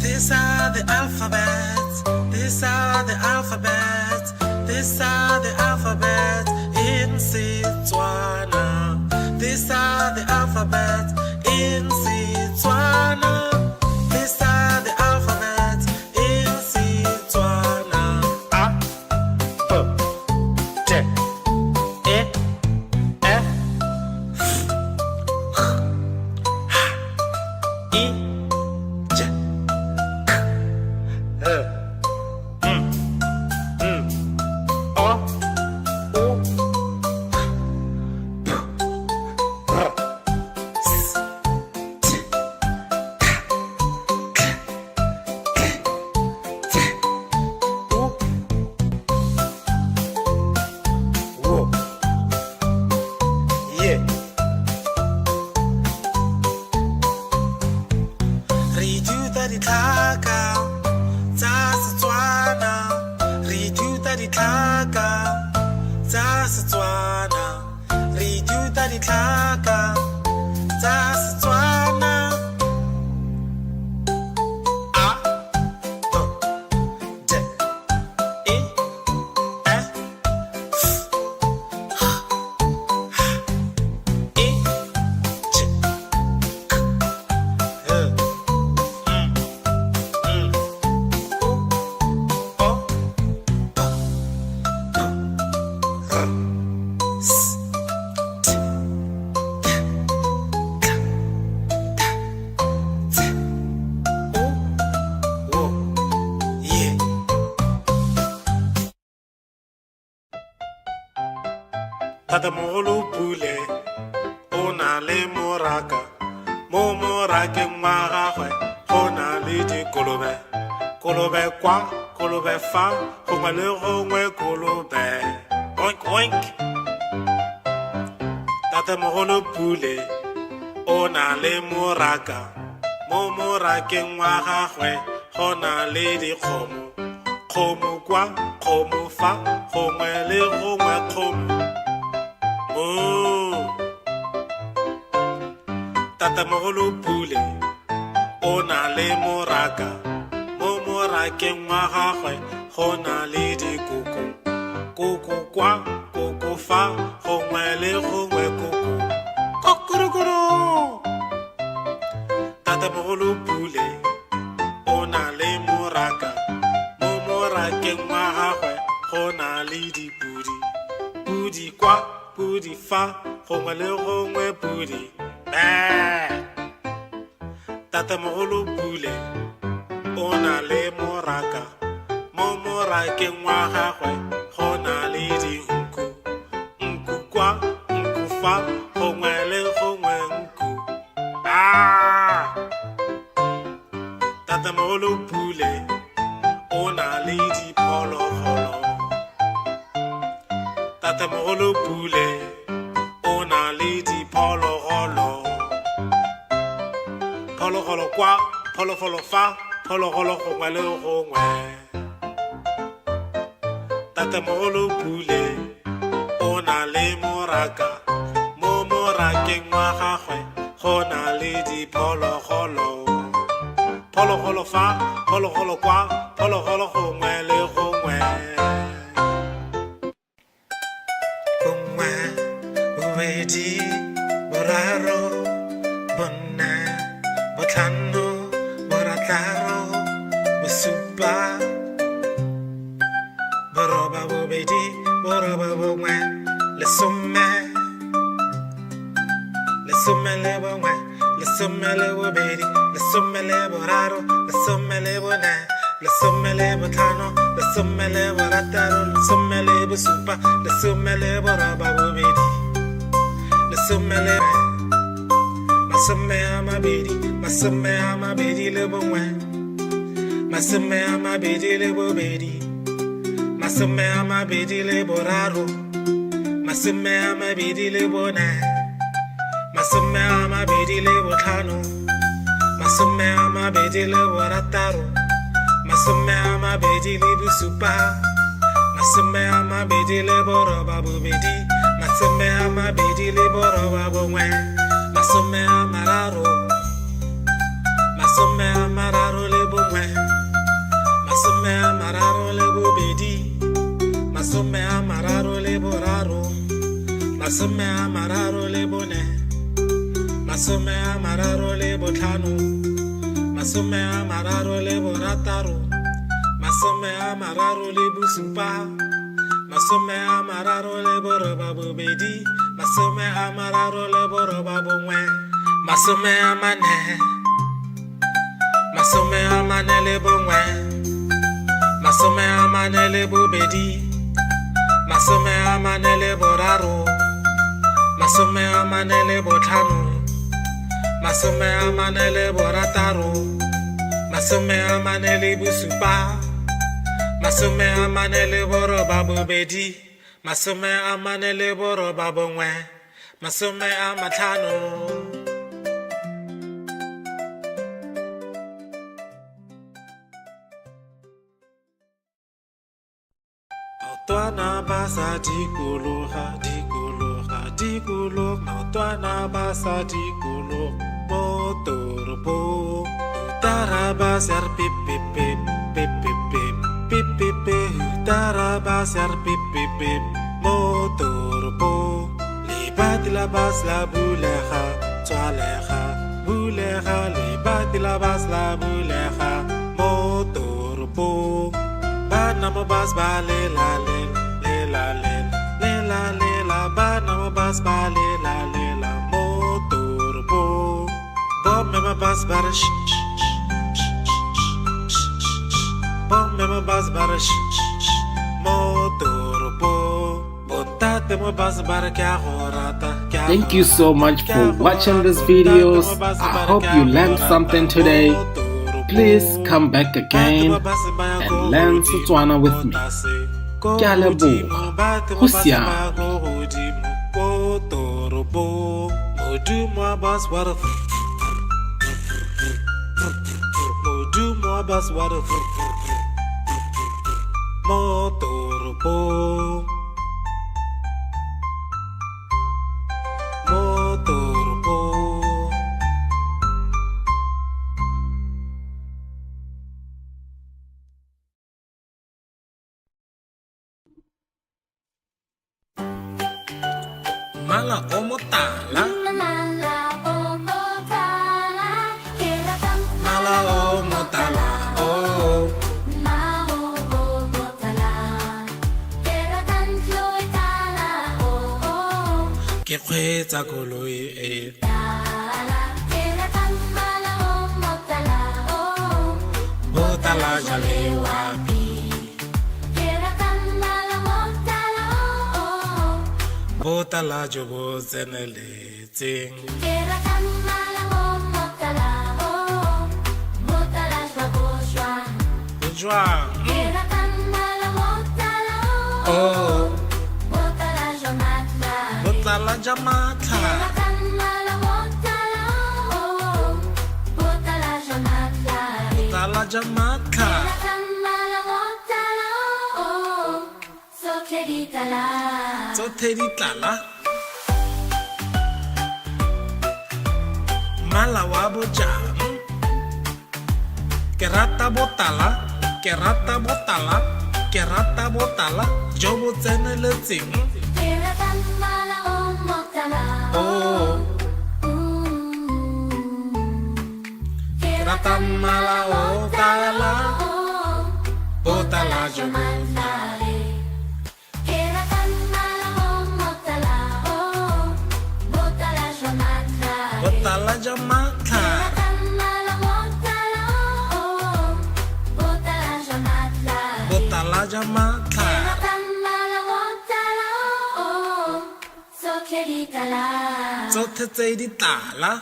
These are the alphabets. These are the alphabets. These are the alphabets in Setswana. These are the alphabets in Setswana. These are the alphabets in Setswana. A, B, D, E, F, H, I, J, K, L, M, N, O, O, P, R, S, T, K, K, T, U, W, Y. Re ithuta ditlhaka tsa Setswana. Re ithuta ditlhaka tsa Setswana. Re ithuta ditlhaka tsa Setswana. A, B, D, E, F, H, I, J, K, L, M, N, O, O, P, R, S, T, K, K, T, U, W, Y. Tatamogolo Pule o na le moraka. Mo morakeng wa gagwe go na le dikolobe. Kolobe kwa, kolobe fa, gongwe le gongwe kolobe. Oink oink. Tatamogolo Pule o na le moraka. mo morakeng wa gagwe go na le dikgomo kgomo kwa kgomo fa gongwe le gongwe kgomo tatamogolo Pule o na le moraka mo morakeng wa gagwe go na le dikoko koko kwa koko fa gongwe le gongwe koko kokorokoro tatamogolo Pule o na le moraka mo morakeng wa gagwe go na le dipudi pudi kwa pudi fa gongwe le gongwe pudi tatamogolo Pule o na le moraka mo morakeng wa gagwe go na le dinku nku kwa nku fa gongwe le gongwe nku tatamogolo Pule o na le diphologolo tatamogolo Pule o na le diphologolo phologolo kwa phologolo fa phologolo gongwe le gongwe tatamogolo Pule o na le moraka mo morakeng wa gagwe go na le diphologolo phologolo fa phologolo kwa phologolo gongwe le gongwe bongwe bobedi boraro bonna botlhano borataro bosupa boroba bobedi boroba bongwe lesome lesome le bongwe lesome le bobedi lesome le boraro lesome le bone lesome le botlhano lesome le borataro lesome le bosupa lesome le boroba bobedi lesome le masome a mabedi le bongwe masome a mabedi le bobedi masome a mabedi le boraro masome a mabedi le bone masome a mabedi le botlhano masome a mabedi le borataro masome a mabedi le bosupa masome a mabedi le boroba bobedi masome a mabedi le boroba bongwe masome a mararo masome a mararo le bongwe masome a mararo le bobedi masome a mararo le boraro masome a mararo le bone masome a mararo le botlhano masome a mararo le borataro masome a mararo le bosupa masome a mararo le boroba bobedi masome a mararo le boroba bongwe masome a mane le bongwe masome a mane le bobedi masome a mane le boraro masome a mane le botlhano masome a mane le borataro masome a mane le bosupa masome a mane le boroba bobedi masome a mane le boroba bongwe masome a matlhano maotwana ba sa dikologa maotwana ba sa dikologa mo toropong tarabasar pipipip pipipip pipipip tarabasar pipipip mo toropong libat labas la bulega tswalega bulega libat labas la bulega mo toropong bana mabas ba le la bana mabas ba le la mo toropong bombe mabas bar bombe mabas bar mo toropong bontate mabas bar kya horata. Thank you so much for watching these videos. I hope you learned something today. Please come back again and learn Setswana with me. Ke a leboga. Go siame. bus water motorpo motorpo mala o motala Mala o motala, keratang mala o motala oh Mao o motala, keratang floy tala o ke kgweetsa koloi e tala, keratang mala o motala o botala jale wapi keratang mala motala o botala jo bo tseneletseng keratang mala o motala o motala shwa jwang keratang mala motala o oh motala jomatla botala ja matlha keratang mala motala o motala jomatla botala ja matlha keratang mala motala o sotle ditala tsotlhe di tlala mala wa bojang ke rata botala ke rata botala ke rata botala jo bo tseneletseng keratang mala o motala oh keratang mala o tala botala jo bo botala ja matlha botala ja matlha tsotlhe tse di tlala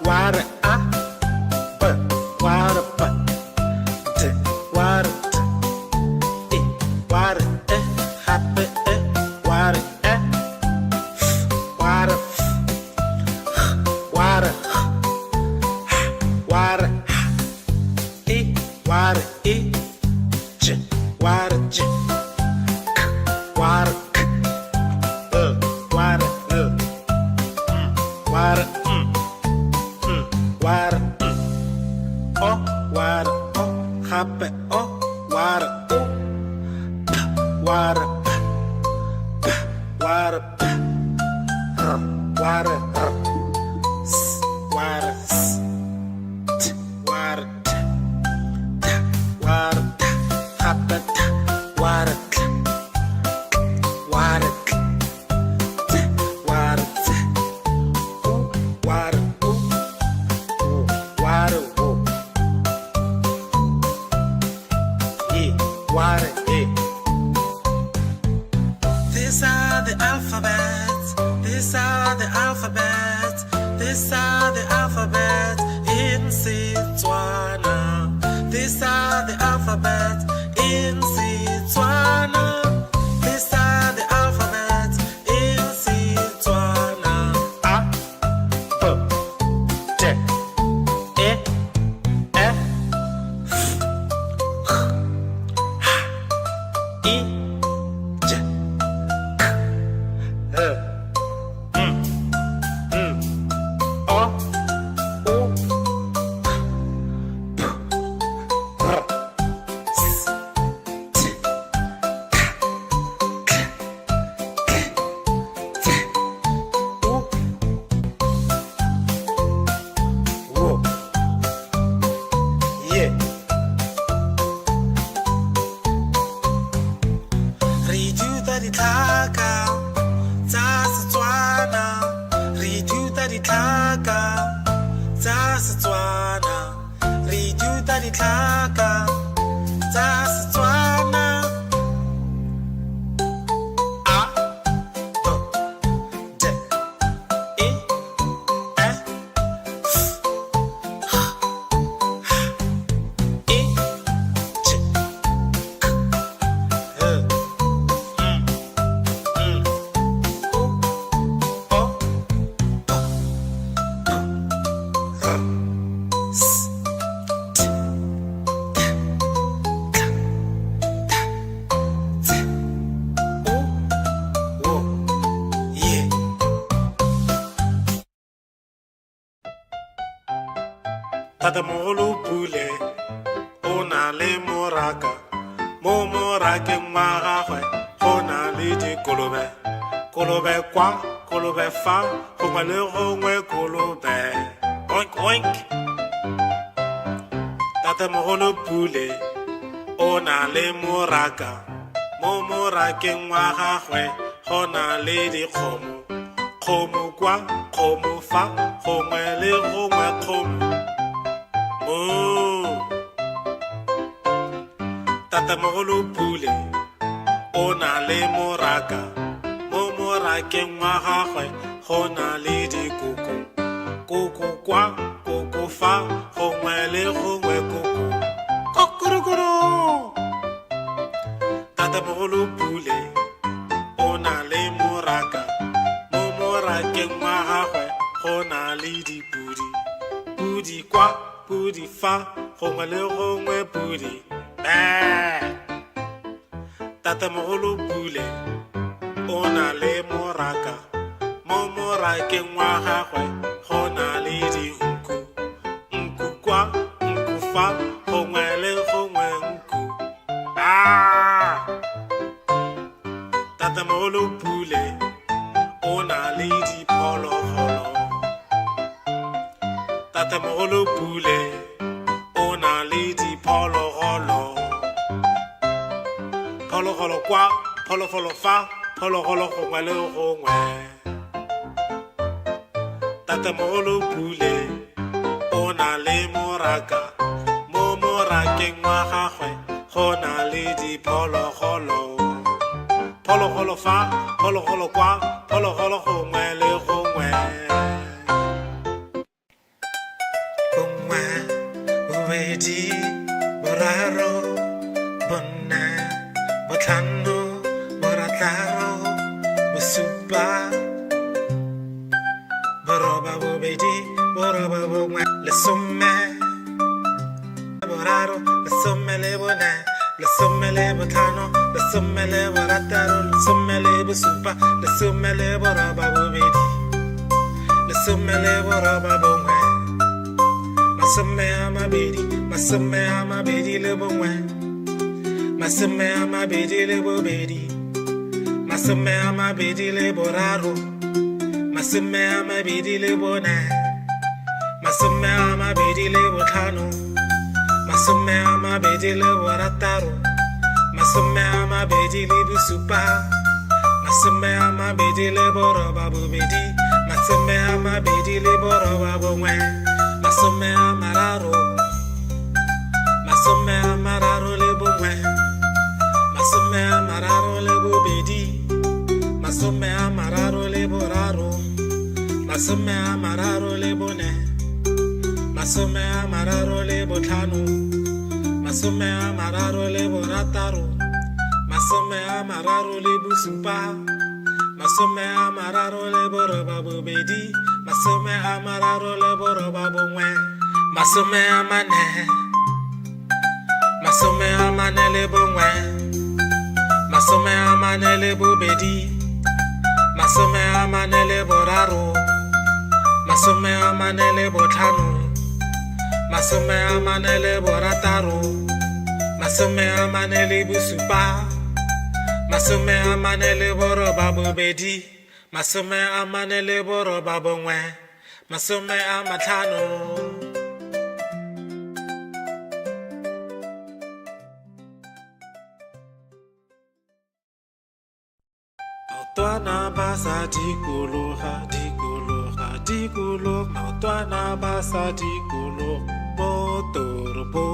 ware a b ware b d ware d e ware e happy e ware e ware ware ware e ware e j ware j k ware k ware ware ware o ware o happy o ware o p ware p ware p ware s ware s t ware t t ware t happy t ware k ware k t ware t o ware o ware o e ware e these are the alphabets these are the alphabets these are the alphabets in Setswana these are the alphabets in Setswana these are the alphabets in Setswana a b d e f g h i j k l o o p r s t k k t u wo ye re ithuta ditlhaka tsa Setswana re ithuta ditlhaka Setswana re ithuta ditlhaka tsa Setswana A B D E F G H I K L Tatamogolo Pule o na le moraka mo morakeng wa gagwe go na le dikolobe kolobe kwa kolobe fa gongwe le gongwe kolobe oink oink Tatamogolo Pule o na le moraka mo morakeng wa gagwe go na le dikgomo kgomo kwa kgomo fa gongwe le gongwe kgomo Tatamogolo Pule o na le moraka mo morakeng wa gagwe go na le dikoko koko kwa koko fa gongwe le gongwe koko kokorokoro Tatamogolo Pule o na le moraka mo morakeng wa gagwe go na le dipudi pudi kwa pudi fa gongwe le gongwe pudi Tatamogolo Pule o na le moraka mo morakeng wa gagwe go na le dinku nku kwa nku fa gongwe le gongwe nku Tatamogolo Pule o na le diphologolo Tatamogolo Pule o na le diphologolo phologolo kwa phologolo fa phologolo gongwe le gongwe Tatamogolo Pule o na le moraka mo morakeng wa gagwe go na le diphologolo phologolo fa phologolo kwa phologolo gongwe le gongwe bongwe bobedi boraro bone botlhano borataro bosupa boroba bobedi boroba bongwe lesome boraro lesome le bone lesome le botlhano lesome le borataro lesome le bosupa lesome le boroba bobedi lesome le boroba bongwe masome a mabedi le bongwe masome a mabedi le bobedi masome a mabedi le boraro masome a mabedi le bone masome a mabedi le botlhano masome a mabedi le borataro masome a mabedi le bosupa masome a mabedi le boroba bobedi masome a mabedi le boroba bongwe masome a mararo le bongwe masome a mararo le bobedi masome a mararo le boraro masome a mararo le bone masome a mararo le botlhano masome a mararo le borataro masome a mararo le bosupa masome a mararo le boroba bobedi masome a mararo le boroba bongwe masome a mane le bongwe masome a mane le bobedi masome a mane le boraro masome a mane le botlhano masome a mane le borataro masome a mane le bosupa masome a mane le boroba bobedi masome a mane le boroba bongwe masome a matlhano Twana ba sa dikologa tikolo maotwana basa tikolo mo toropo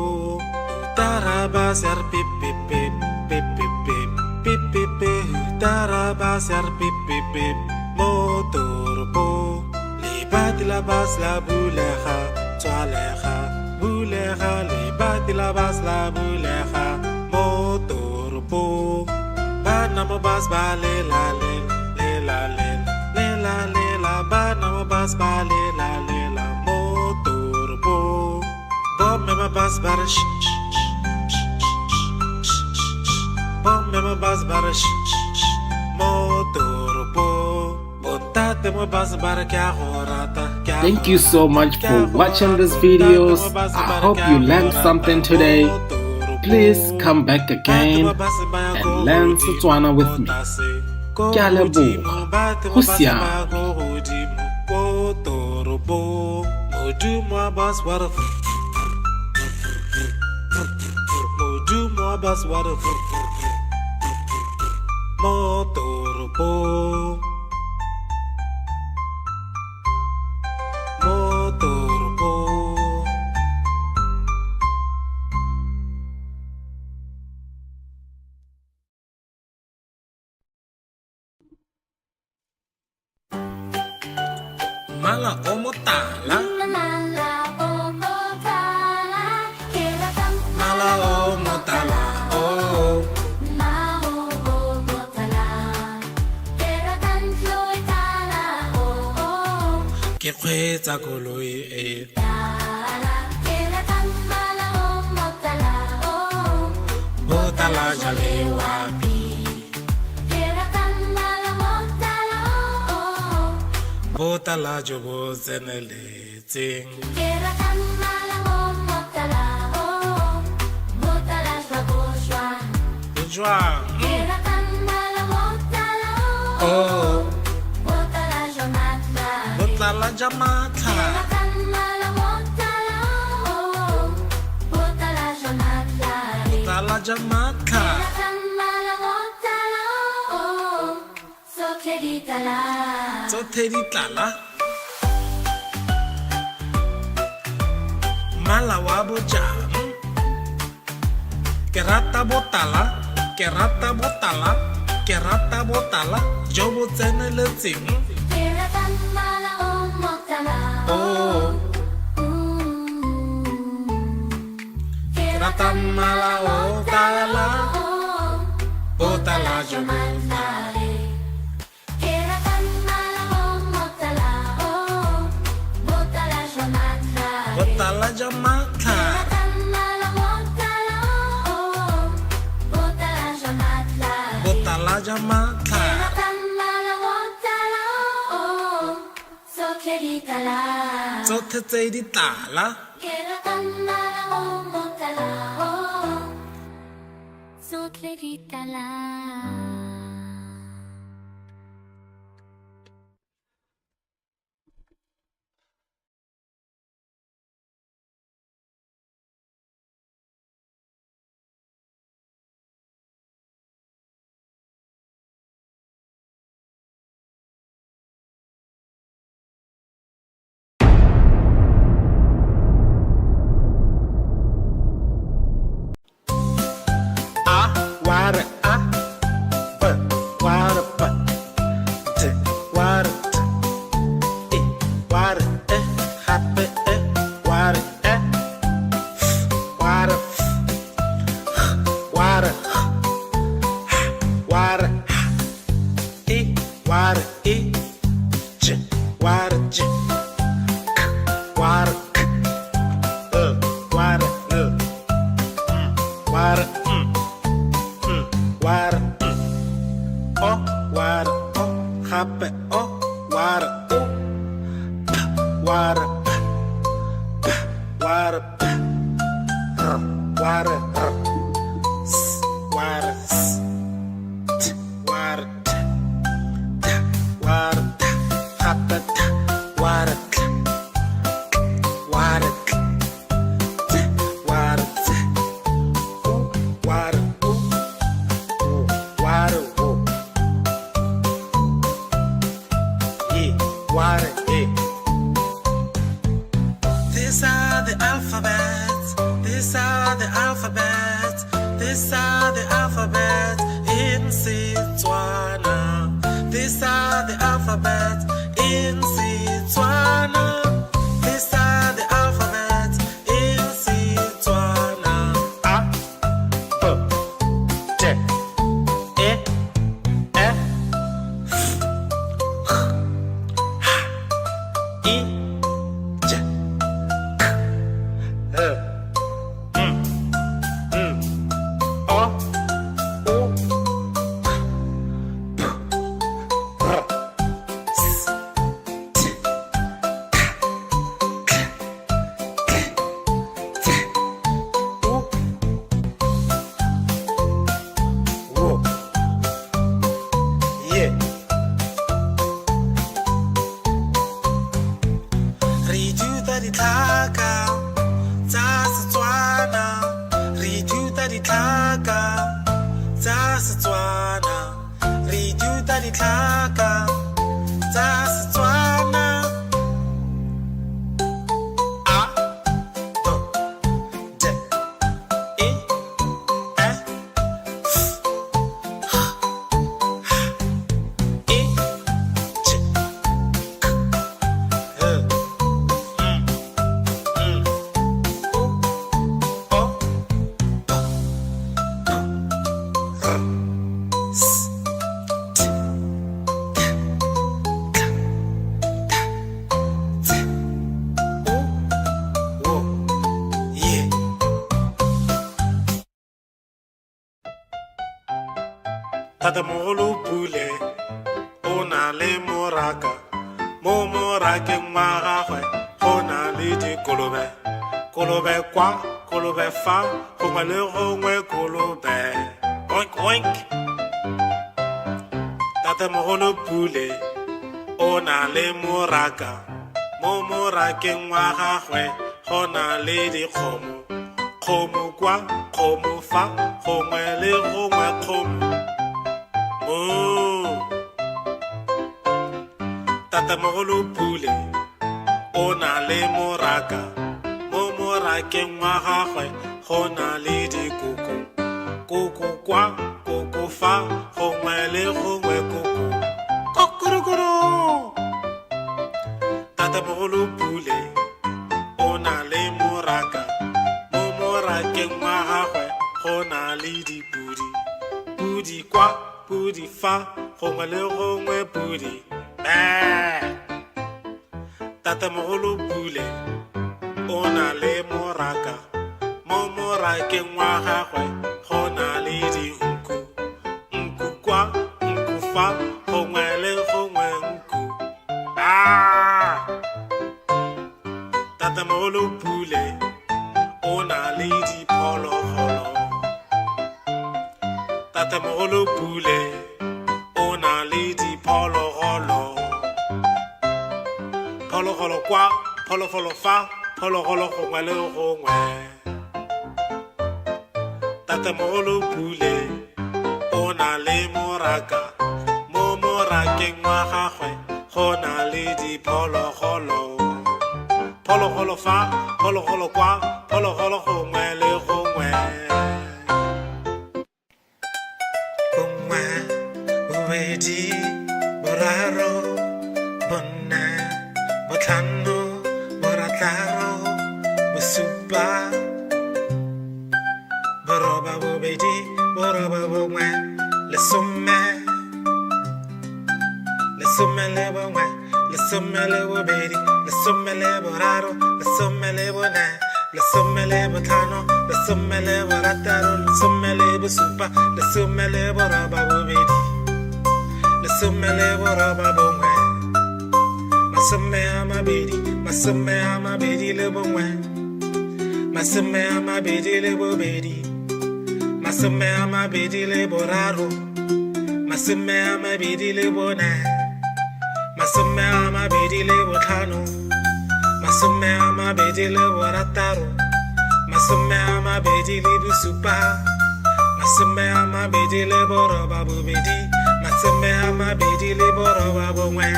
tarabas yar pip pip pip pip pip pip pip pip pip tarabas yar pip pip pip mo toropo libati la bas la buleha tswaleha buleha libati la bas la buleha mo toropo bana mo bas ba le la bana mo bas ba le la mo toropo bom me ma bas bar bom me ma bas bar mo toropo bontate mo bas bar kya horata. Thank you so much for watching these videos. I hope you learned something today. Please come back again and learn Setswana with me. Ke a leboga. Go siame. Mala omotala, Mala o motala, keratang mala omotala, oh. Mao o motala, keratang floy tala o Ke kgweetsa koloi e tala, keratang mala o motala o botala jale wapi, keratang mala motala o botala jo bo tseneletseng. keratang mala o motala o botala shwa Jwang, keratang mala motala o oh, botala jamatla botala jamatla, keratang mala motala o botala jamatla botala jamatla, keratang mala motala o so keditala tsotlhe di tlala. Mala wa bojang, ke rata botala, ke rata botala, ke rata botala jo bo tseneletseng. keratang mala o motala Oh, ke rata mala o tala, botala jo bo botala jamatla, botala jamatla, tsotlhe tse di tlala. Wada but wada but t wada t wada happy wada wada wada wada wada j wada j wada wada wada wada oh wada oh happy oh wada oh wada wada wada wada wada wada happy wada wada wada wada water, These are the alphabet in Setswana. These are the alphabet in Setswana. A, B, D, E, F, H, I, J, K, L, O, O, P, R, S, T, K, U, W, Y. Re ithuta ditlhaka tsa Setswana. Re ithuta ditlhaka tsa Setswana. Re ithuta ditlhaka tsa Setswana. A, B, D, E, F, H, I, J, K, L, O, P, R, S, T, K, Z, O, W, Y. Tatamogolo Pule o na le moraka. Mo morakeng wa gagwe go na le dikolobe. Kolobe kwa, kolobe fa, gongwe le gongwe kolobe. Oink oink. Tatamogolo Pule o na le moraka. Mo morakeng wa gagwe go na le dikgomo. Kgomo kwa, kgomo fa, gongwe le gongwe kgomo. Moo. Tatamogolo Pule o na le moraka. Mo morakeng wa gagwe go na le dikoko. Koko kwa, koko fa, gongwe le gongwe koko. Kokorokoro. Tatamogolo Pule o na le moraka. Mo morakeng wa gagwe go na le dipudi. Pudi kwa, pudi fa, gongwe le gongwe pudi. Tatamogolo Pule o na le moraka. Mo morakeng wa gagwe go na le dinku. Nku kwa, nku fa, gongwe le gongwe nku. Tatamogolo Pule o na le diphologolo. Tatamogolo Pule o na le diphologolo. Phologolo kwa, phologolo fa, phologolo gongwe le gongwe. Tatamogolo Pule o na le moraka. Mo morakeng wa gagwe go na le diphologolo. Phologolo fa, phologolo kwa, phologolo gongwe le gongwe. Bongwe, bobedi, boraro, bone, botlhano, borataro, bosupa, boroba bobedi, boroba bongwe, lesome. Lesome le bongwe, lesome le bobedi, lesome le boraro, lesome le bone, lesome le botlhano, lesome le borataro, lesome le bosupa, lesome le boroba bobedi, lesome le boroba bongwe. Masome a mabedi, masome a mabedi le bongwe, masome a mabedi le bobedi, masome a mabedi le boraro, masome a mabedi le bone, masome a mabedi le botlhano, masome a mabedi le borataro, masome a mabedi le bosupa, masome a mabedi le boroba bobedi, masome a mabedi le boroba bongwe,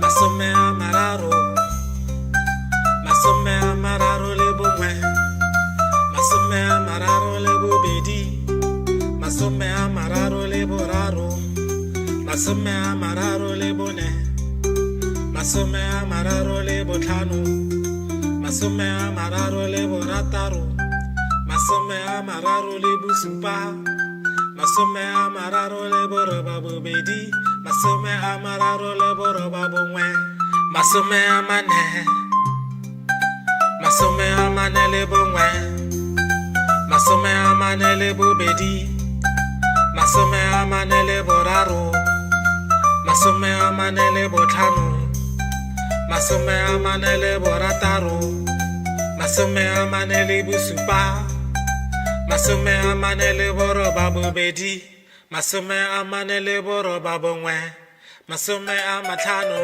masome a mararo, masome a mararo le bongwe, masome a mararo le bobedi, masome a mararo le boraro, masome a mararo le bone, masome a mararo le botlhano, masome a mararo le borataro, masome a mararo le bosupa, masome a mararo le boroba bobedi, masome a mararo le boroba bongwe, masome a mane, masome a mane le bongwe, masome a mane le bobedi, masome a mane le boraro, masome a mane le botlhano, masome a mane le borataro, masome a mane le bosupa, masome a mane le boroba bobedi, masome a mane le boroba bongwe, masome a matlhano.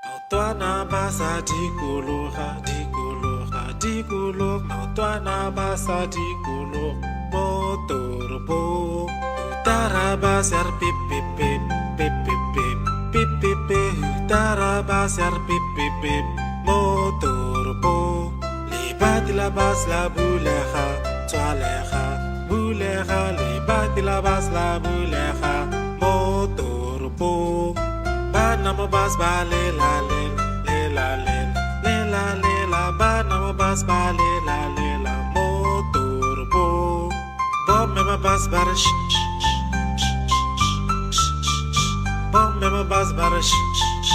Maotwana ba sa dikologa, dikologa, dikologa, maotwana ba sa dikologa mo toropong. Taraba ser pip pip pip pip pip pip pip pip pip. Taraba ser pip pip pip mo toropong. Libat la bas la bulega, toalega, bulega. Libat la bas la bulega mo toropong. Bana mo bas ba le la le le la le le la le la. Bana mo bas ba le la mo toropong. Bom me ma bas ba sh sh sh sh sh. Bom me ma bas ba sh sh sh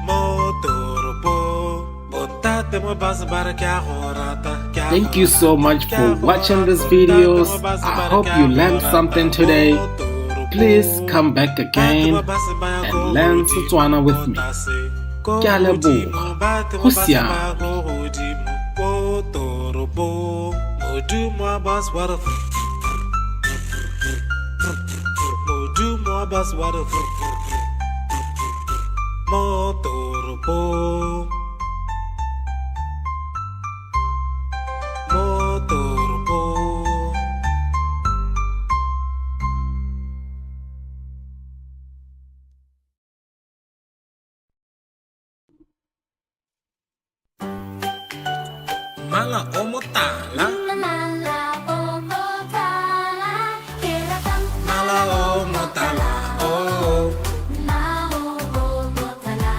mo toropong. Bontate mo bas ba kya horata. Thank you so much for watching these videos. I hope you learned something today. Please come back again and learn Setswana with me. Ke a leboga. Go siame. Mala o motala, Mala o motala, keratang mala o motala, oh. Mala o motala,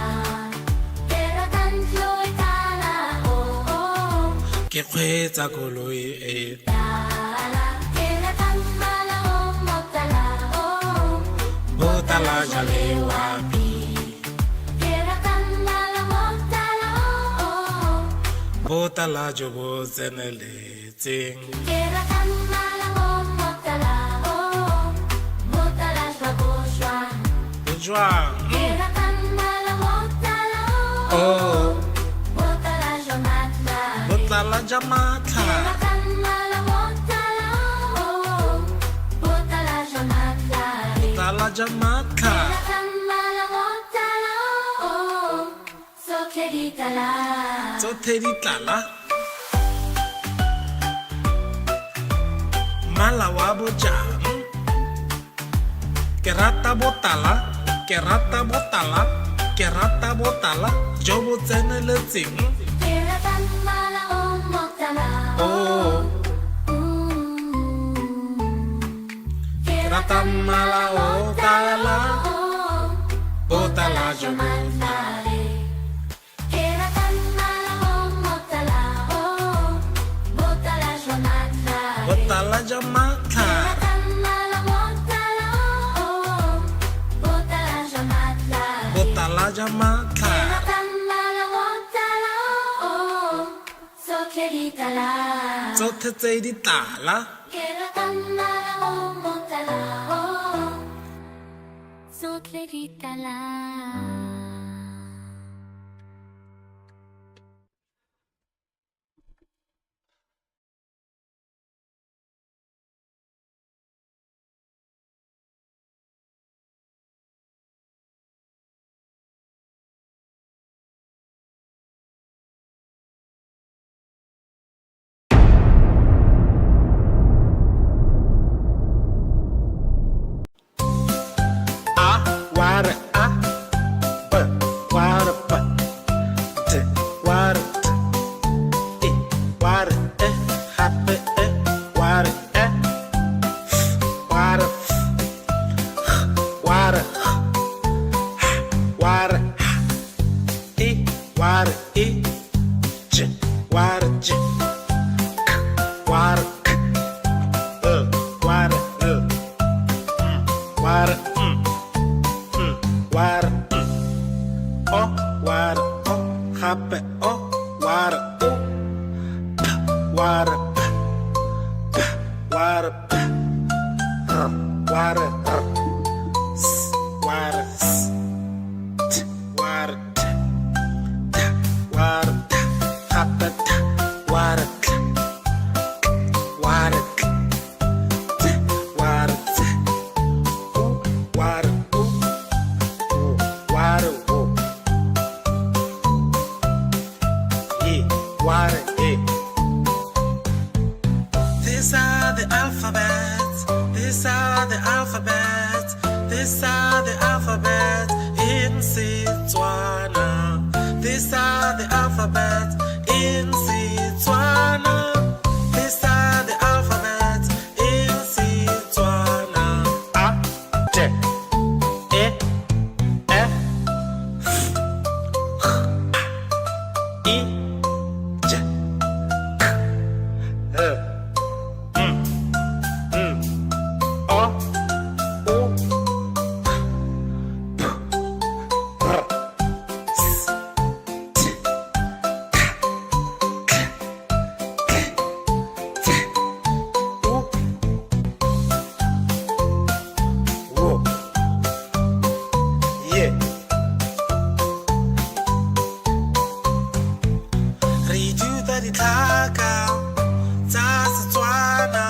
keratang loy tala, oh. Ke kgweetsa koloi e, Tala, keratang mala o motala, oh. botala jale wapi, Keratang mala motala, oh. botala jo bo tseneletseng. Keratang mala o motala, oh. Botala shwaboswa. Bojwang, Keratang mala motala, oh. oh. Botala shwamatla. Botala jamatla, Keratang mala motala, oh. Botala shwamatla. botala jamatla. Keratang mala motala, oh. Sokheritala. Tsotlhe di tlala, mala wa bojang. Ke rata botala, ke rata botala, ke rata botala jo bo tseneletseng. Keratang mala o motala, Oh, ke rata mala o tala, oh. botala jo bo botala jamatla, botala jamatla. Tsotlhe tse di tlala, water, water, water, water, water, water, water, water, water, water, water, water, yeah. These are the alphabets. These are the alphabets. These are the alphabets in Setswana. These are the alphabets in Setswana. These are the alphabets in Setswana. A, J, E, F, I, J, K, L, O, U, P, R, S, T, K, T, U, W, yeah. Re ithuta ditlhaka tsa Setswana.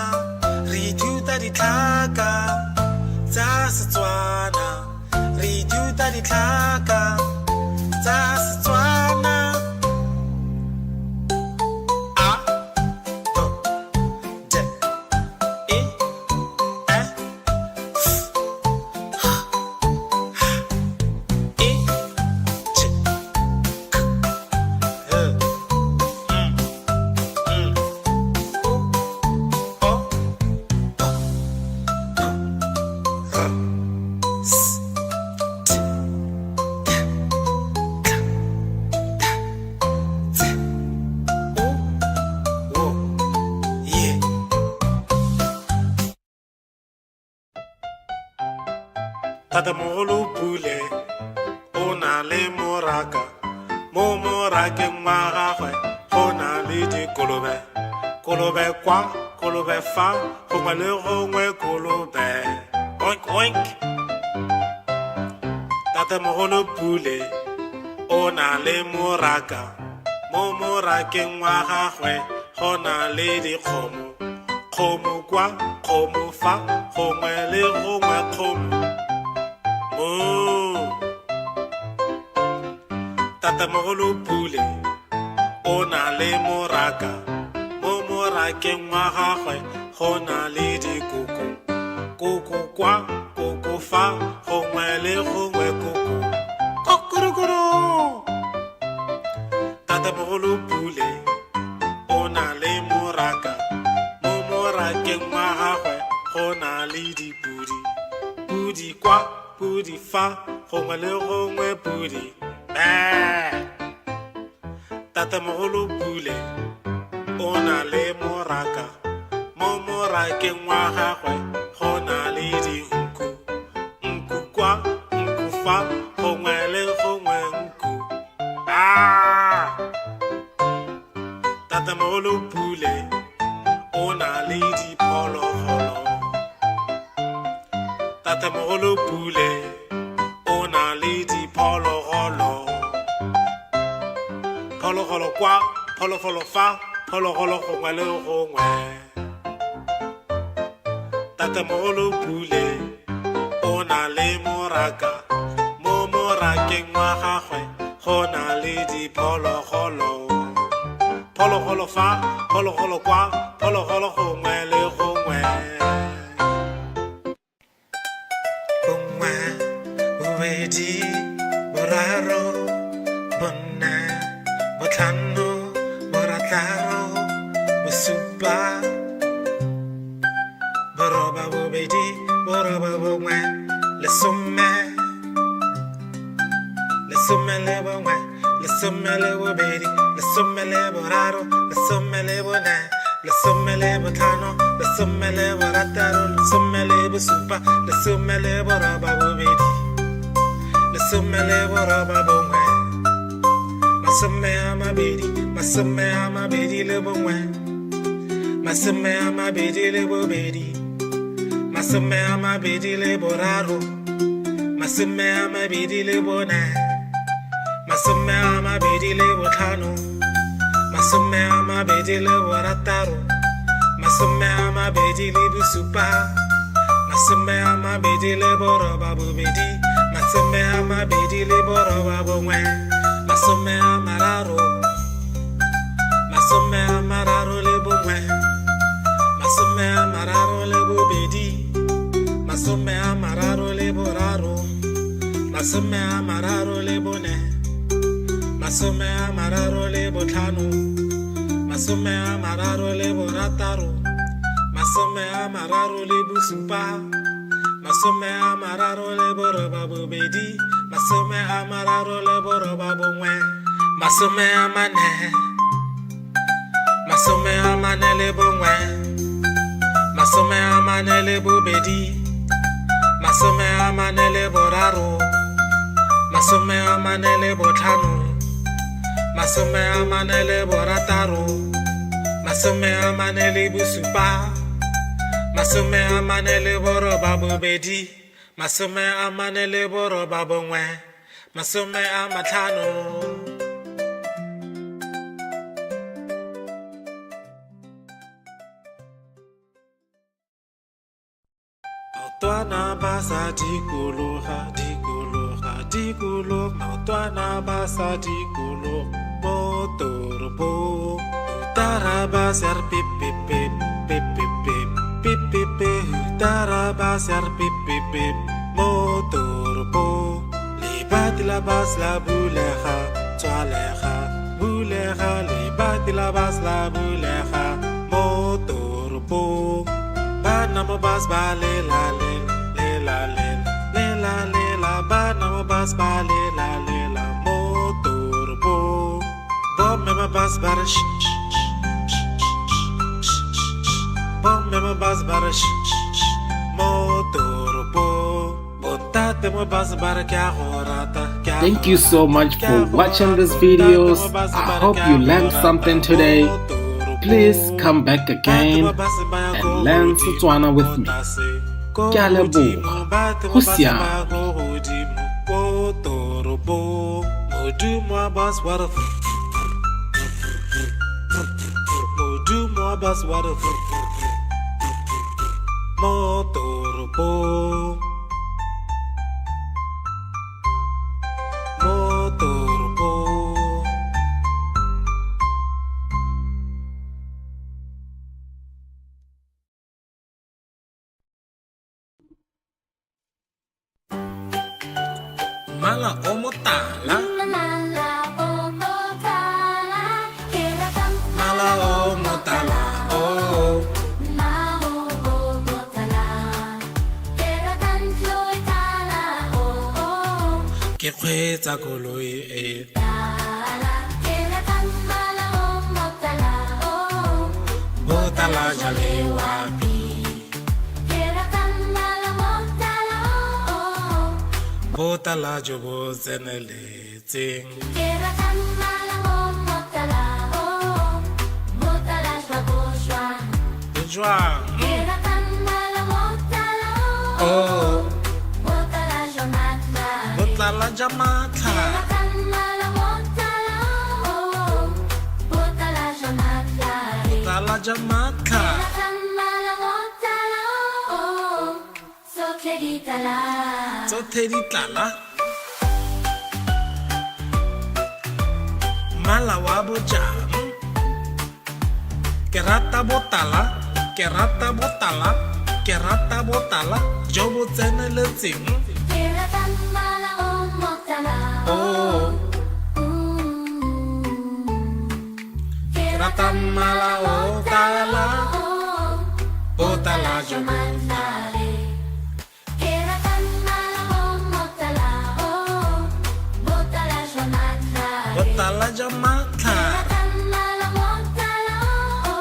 Re ithuta ditlhaka tsa Setswana. Re ithuta ditlhaka tsa Setswana. A, B, D, E, F, H, I, J, K, L, O, R, S, T, K, U, W, yeah. Tatamogolo Pule o na le moraka. Mo morakeng wa gagwe go na le dikolobe. Kolobe kwa, kolobe fa, gongwe le gongwe kolobe. Oink oink. Tatamogolo Pule o na le moraka. Mo morakeng wa gagwe go na le dikgomo. Kgomo kwa, kgomo fa, gongwe le gongwe kgomo. Moo. Tatamogolo Pule o na le moraka. Mo morakeng wa gagwe go na le dikoko. Koko kwa, koko fa, gongwe le gongwe koko. Kokorokoro. Tatamogolo Pule o na le moraka. Mo morakeng wa gagwe go na le dipudi. Pudi kwa, pudi fa, gongwe le gongwe pudi. Tatamogolo Pule o na le moraka. Mo morakeng wa gagwe go na le dinku. Nku kwa, nku fa, gongwe le gongwe nku. Tatamogolo Pule o na le diphologolo. Tatamogolo Pule o na le diphologolo. Phologolo kwa, phologolo fa, phologolo gongwe le gongwe. Tatamogolo Pule o na le moraka. Mo morakeng wa gagwe go na le diphologolo. Phologolo fa, phologolo kwa, phologolo gongwe le gongwe. Bongwe, bobedi, boraro, bone, botlhano, borataro, bosupa, boroba bobedi, boroba bongwe, lesome. Lesome le bongwe, lesome le bobedi, lesome le boraro, lesome le bone, lesome le botlhano, lesome le borataro, lesome le bosupa, lesome le boroba bobedi, lesome le boroba bongwe, masome a mabedi, masome a mabedi le bongwe masome a mabedi le bobedi masome a mabedi le boraro masome a mabedi le bone masome a mabedi le botlhano masome a mabedi le borataro masome a mabedi le bosupa masome a mabedi le boroba bobedi masome a mabedi le boroba bongwe masome a mararo masome a mararo le bongwe masome a mararo le bobedi masome a mararo le boraro masome a mararo le bone masome a mararo le botlhano masome a mararo le borataro masome a mararo le bosupa masome a mararo le boroba bobedi masome a mararo le boroba bongwe masome a mane masome a mane le bongwe masome a mane le bobedi masome a mane le boraro masome a mane le botlhano masome a mane le borataro masome a mane le bosupa masome a mane le boroba bobedi masome a mane le boroba bongwe masome a matlhano Maotwana ba sa dikologa dikologa dikologa maotwana ba sa dikologa mo toropong taraba ser pip pip pip pip pip pip pip pip pip taraba ser pip pip pip mo toropong libat la bas la bulega tswalega bulega libat la bas la bulega mo toropong bana mo bas ba le la le le la le le la le la bana mo bas ba le la mo toropong bom me ma bas ba sh bom me ma bas ba sh mo toropong botate mo bas ba kya horata kya Thank you so much for watching these videos. I hope you learned something today. Please come back again and learn Setswana with me. Ke a leboga. Go siame. Mala o motala Mala o motala, keratang Mala o motala oh Mala o motala, keratang floy tala o Ke kgweetsa koloi e tala, keratang mala o motala o botala jale wapi keratang mala motala o botala jo bo tseneletseng keratang mala o motala o motala shwa jwang keratang mala motala o oh motala jamatla botala jamatla keratang mala motala o motala jamatla botala jamatla keratang mala motala o so kleditala tsotlhe di tlala mala wa bojang ke rata botala ke rata botala ke rata botala jo bo tseneletseng keratang mala o motala oh keratang mala o tala botala jo bo Jamatla keratang mala o motala o botala jamatla botala jamatla keratang mala motala o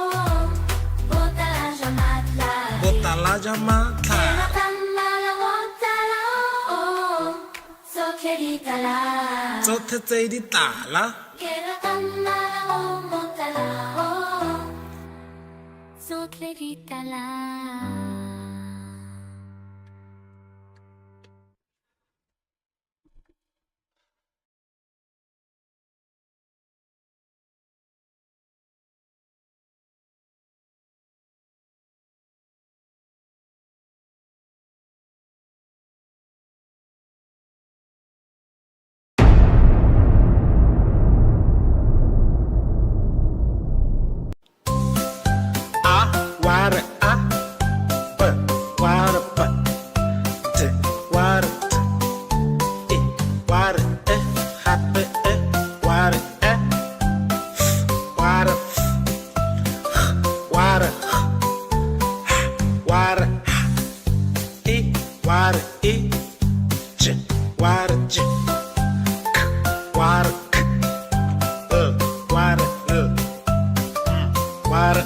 botala jamatla botala jamatla keratang mala motala o so kleditala tsotlhe tse di tlala keratang mala o le ditala. Water, but water, but water, water, happy, water, water, water, water, water, water, water, water, water,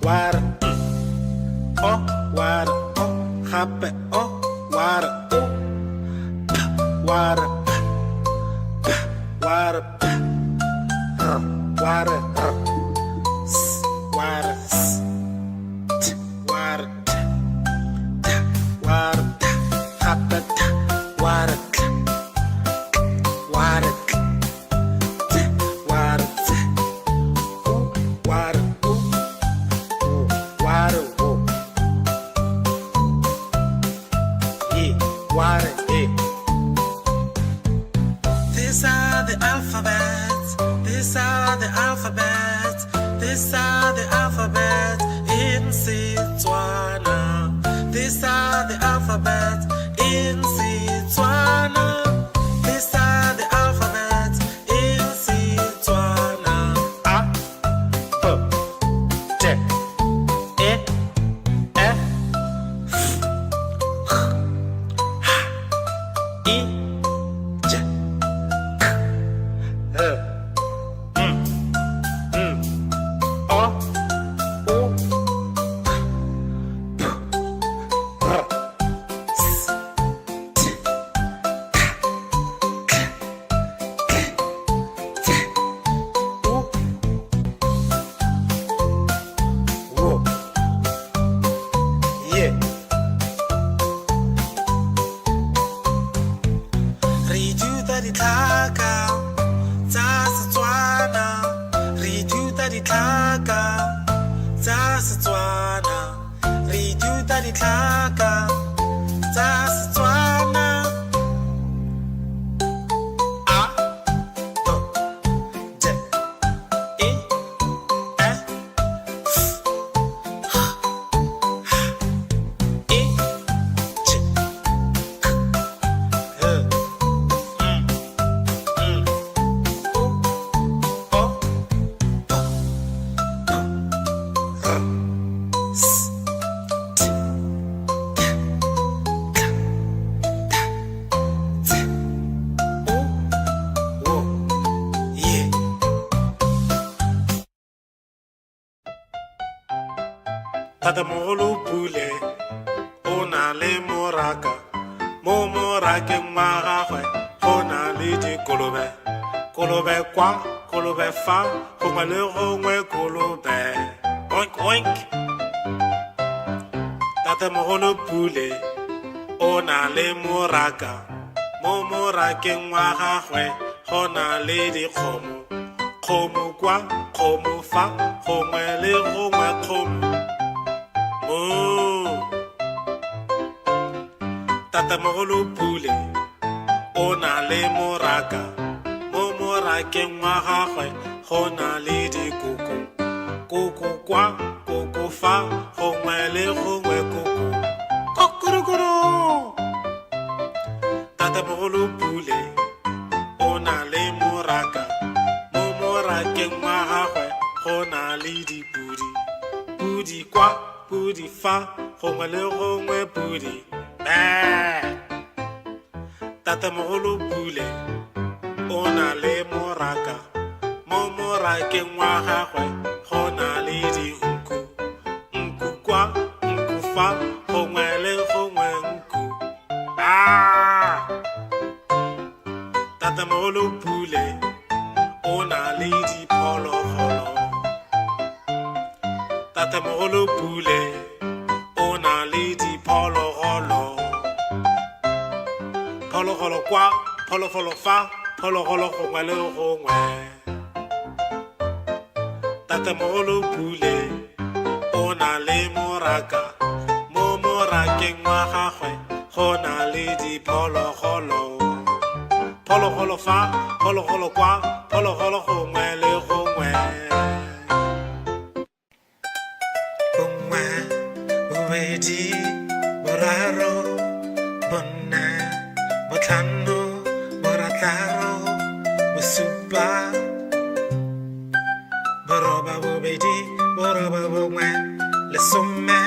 water, oh, water, oh, happy, oh, water, oh, water, water, water, water, water, water, happy, water, water, water, water, water, yeah, water, yeah. These are the alphabets. These are the alphabets. These are the alphabets in Setswana. These are the alphabets in Setswana. These are the alphabets in Setswana. A, B, D, E, F, H, I, J, K, L, O, U, P, R, S, T, K, T, U, W, yeah. Re ithuta ditlhaka tsa Setswana. Re ithuta ditlhaka tsa Setswana. Re ithuta ditlhaka tsa Setswana. A, B, D, E, F, H, I, J, K, L, O, P, R, S, T, K, T, U, W, yeah. Tatamogolo Pule o na le moraka. Mo morakeng wa gagwe go na le dikolobe. Kolobe kwa, kolobe fa, gongwe le gongwe kolobe. Oink, oink. Tatamogolo Pule o na le moraka. Mo morakeng wa gagwe go na le dikgomo. Kgomo kwa, kgomo fa, gongwe le gongwe kgomo. Moo. Tatamogolo Pule o na le moraka. Mo morakeng wa gagwe go na le dikoko. Koko kwa, koko fa, gongwe le gongwe koko. Kokorokoro. Tatamogolo Pule o na le moraka. Mo morakeng wa gagwe go na le dipudi. Pudi kwa, pudi fa, gongwe le gongwe pudi. Tatamogolo Pule o na le moraka. Mo morakeng wa gagwe go na le dinku. Nku kwa, nku fa, gongwe le gongwe nku. Tatamogolo Pule o na le diphologolo. Tatamogolo pule o na le diphologolo. Phologolo kwa, phologolo fa, phologolo gongwe le gongwe. Tatamogolo pule o na le moraka, mo morakeng wa gagwe go na le diphologolo. Phologolo fa, phologolo kwa, phologolo gongwe le gongwe. Bongwe, bobedi, boraro, bone, botlhano, borataro, bosupa, boroba bobedi, boroba bongwe, lesome.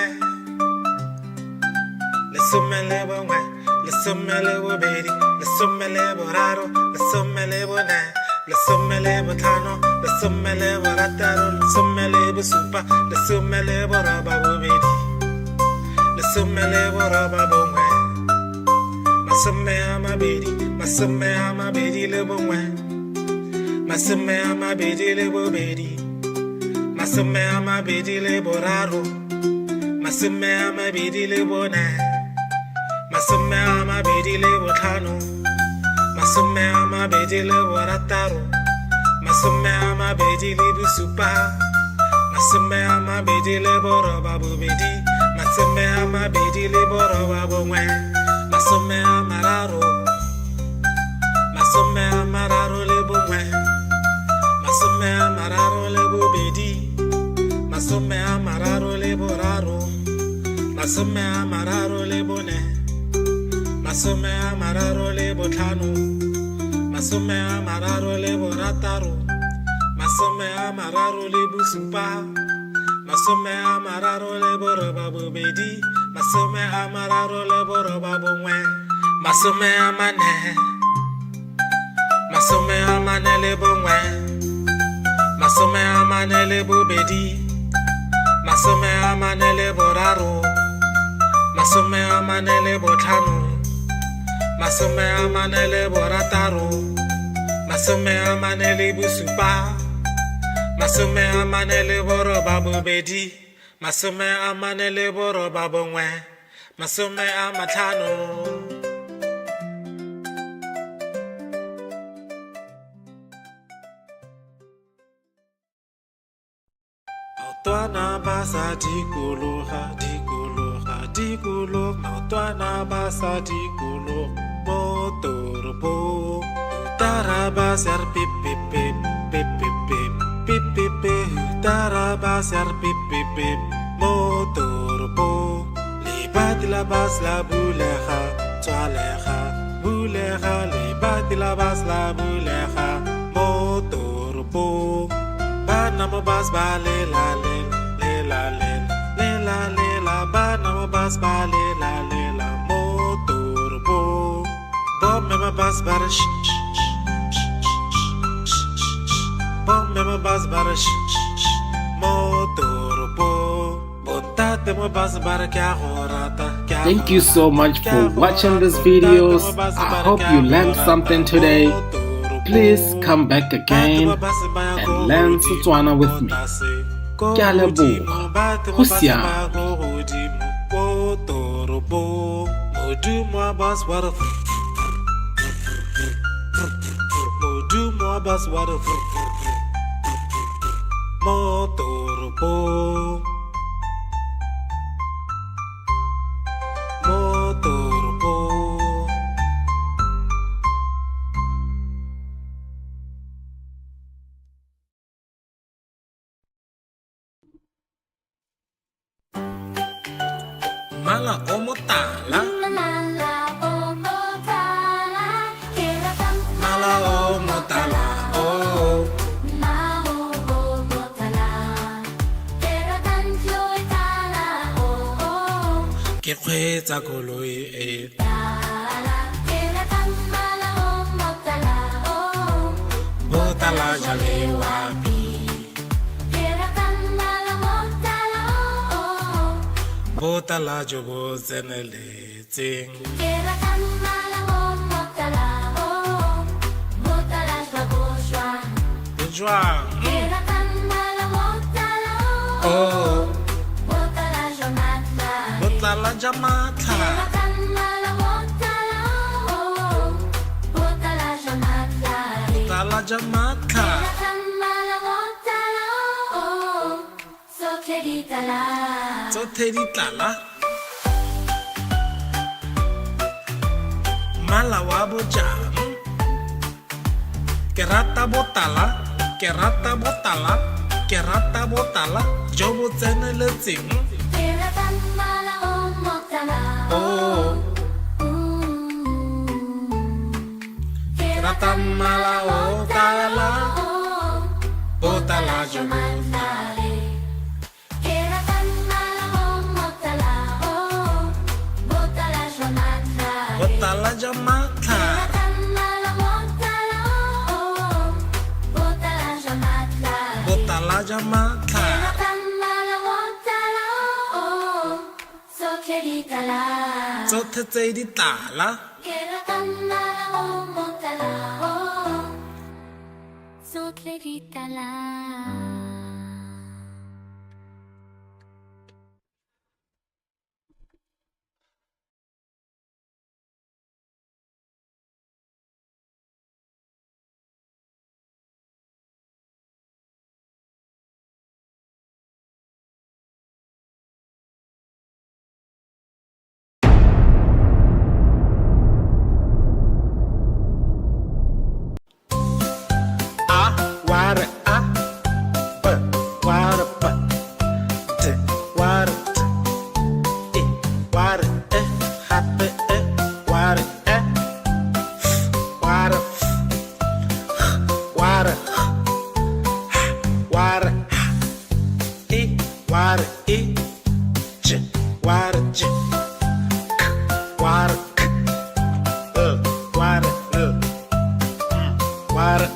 Lesome le bongwe, lesome le bobedi, lesome le boraro, lesome le bone, lesome le botlhano, lesome le borataro, lesome le bosupa, lesome le boroba bobedi, lesome le boroba bongwe, masome a mabedi le bongwe, masome a mabedi le bobedi, masome a mabedi le boraro, masome a mabedi le bone, masome a mabedi le botlhano, masome a mabedi le borataro, masome a mabedi le bosupa, masome a mabedi le boroba bobedi, masome a mabedi le boroba bongwe, masome a mararo, masome a mararo le bongwe, masome a mararo le bobedi, masome a mararo le boraro, masome a mararo le bone, masome a mararo le botlhano, masome a mararo le borataro, masome a mararo le bosupa, masome a mararo le boroba bobedi, masome a mararo le boroba bongwe, masome a mane, masome a mane le bongwe, masome a mane le bobedi, masome a mane le boraro, masome a mane le botlhano, masome a mane le borataro, masome a mane le bosupa, masome a mane le boroba bobedi, masome a mane le boroba bongwe, masome a matlhano. Maotwana ba sa dikologa, dikologa, dikologa. Maotwana ba sa dikologa mo toropong. Taraba ser pip pip pip pip pip pip pip pip pip. Taraba ser pip pip pip mo toropong. Libat la bas la bulega, toalega, bulega. Libat la bas la bulega mo toropong. Bana mo bas ba le la le le la le le la le la. Bana mo bas ba le la motor bo. Bom me ma bas ba sh bom me ma bas ba sh motor bo. Bontate mo bas ba kya horata. Thank you so much for watching these videos. I hope you learned something today. Please come back again and learn Setswana with me. Ke a leboga. Go siame. Mala o motala, Mala o motala, keratang mala o motala, oh. Mao o motala, keratang floy tala, oh. Ke kgweetsa koloi e Tala, keratang mala o motala, oh. botala jale wapi. Keratang mala motala, oh. Botala jo bo tseneletseng. Keratang mala o motala, oh. Motala shwa. Jwang, Keratang mala motala, oh. botala ja matla botala ja matla tsotlhe di tlala mala wa bojang ke rata botala ke rata botala ke rata botala jo bo tseneletseng oh ke rata mala o tala botala jo botala ja matla botala ja matla tsotlhe tse di tlala ware a b ware b d ware d e ware e hape e ware e ware ware ware e ware e j ware j ware k ware ware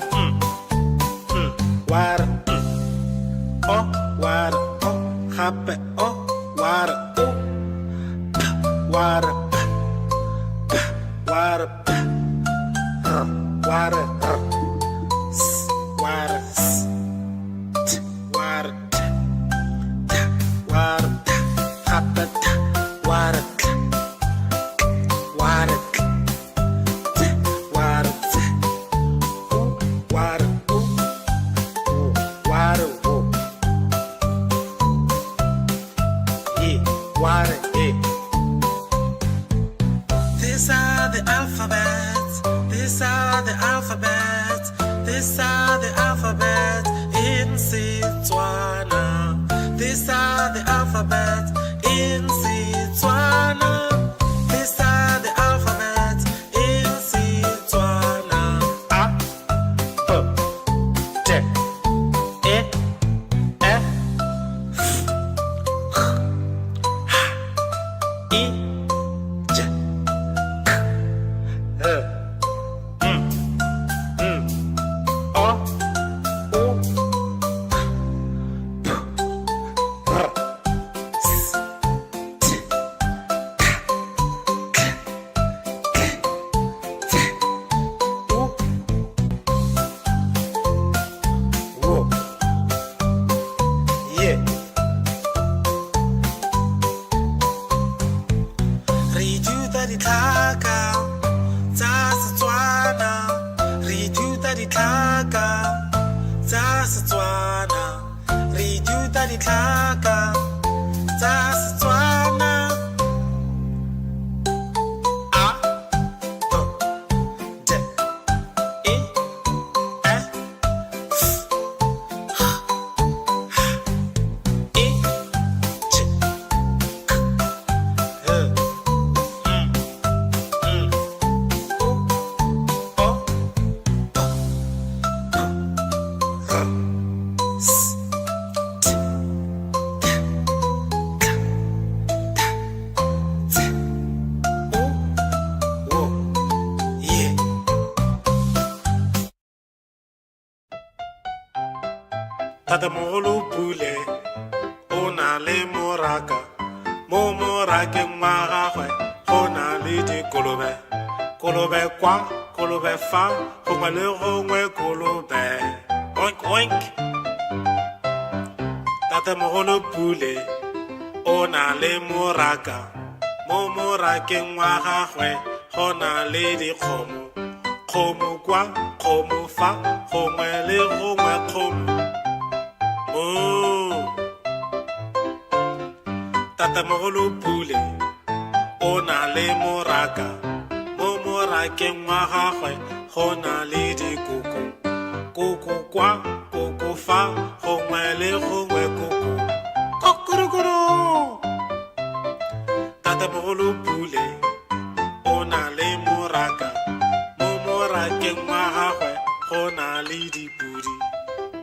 ware o ware o hape o ware o p ware p p ware p r ware r s ware s t ware t t ware t hape t ware k ware k t ware t u ware u ware wo e ware e these are the alphabets these are the alphabets these are the alphabets in Setswana these are the alphabets in Setswana these are the alphabets in Setswana a b d e f i j k o u p r s t k k t u wo yeah re ithuta ditlhaka tsa Setswana re ithuta ditlhaka tsa Setswana re ithuta ditlhaka tsa Setswana a b d e f e j k l o Tatamogolo Pule o na le moraka mo morakeng wa gagwe go na le dikolobe kolobe kwa kolobe fa gongwe le gongwe kolobe oink oink Tatamogolo Pule o na le moraka mo morakeng wa gagwe go na le dikgomo kgomo kwa kgomo fa gongwe le gongwe kgomo mo tatamogolo Pule o na le moraka mo morakeng wa gagwe go na le dikoko koko kwa koko fa gongwe le gongwe koko kokorokoro tatamogolo Pule o na le moraka mo morakeng wa gagwe go na le dipudi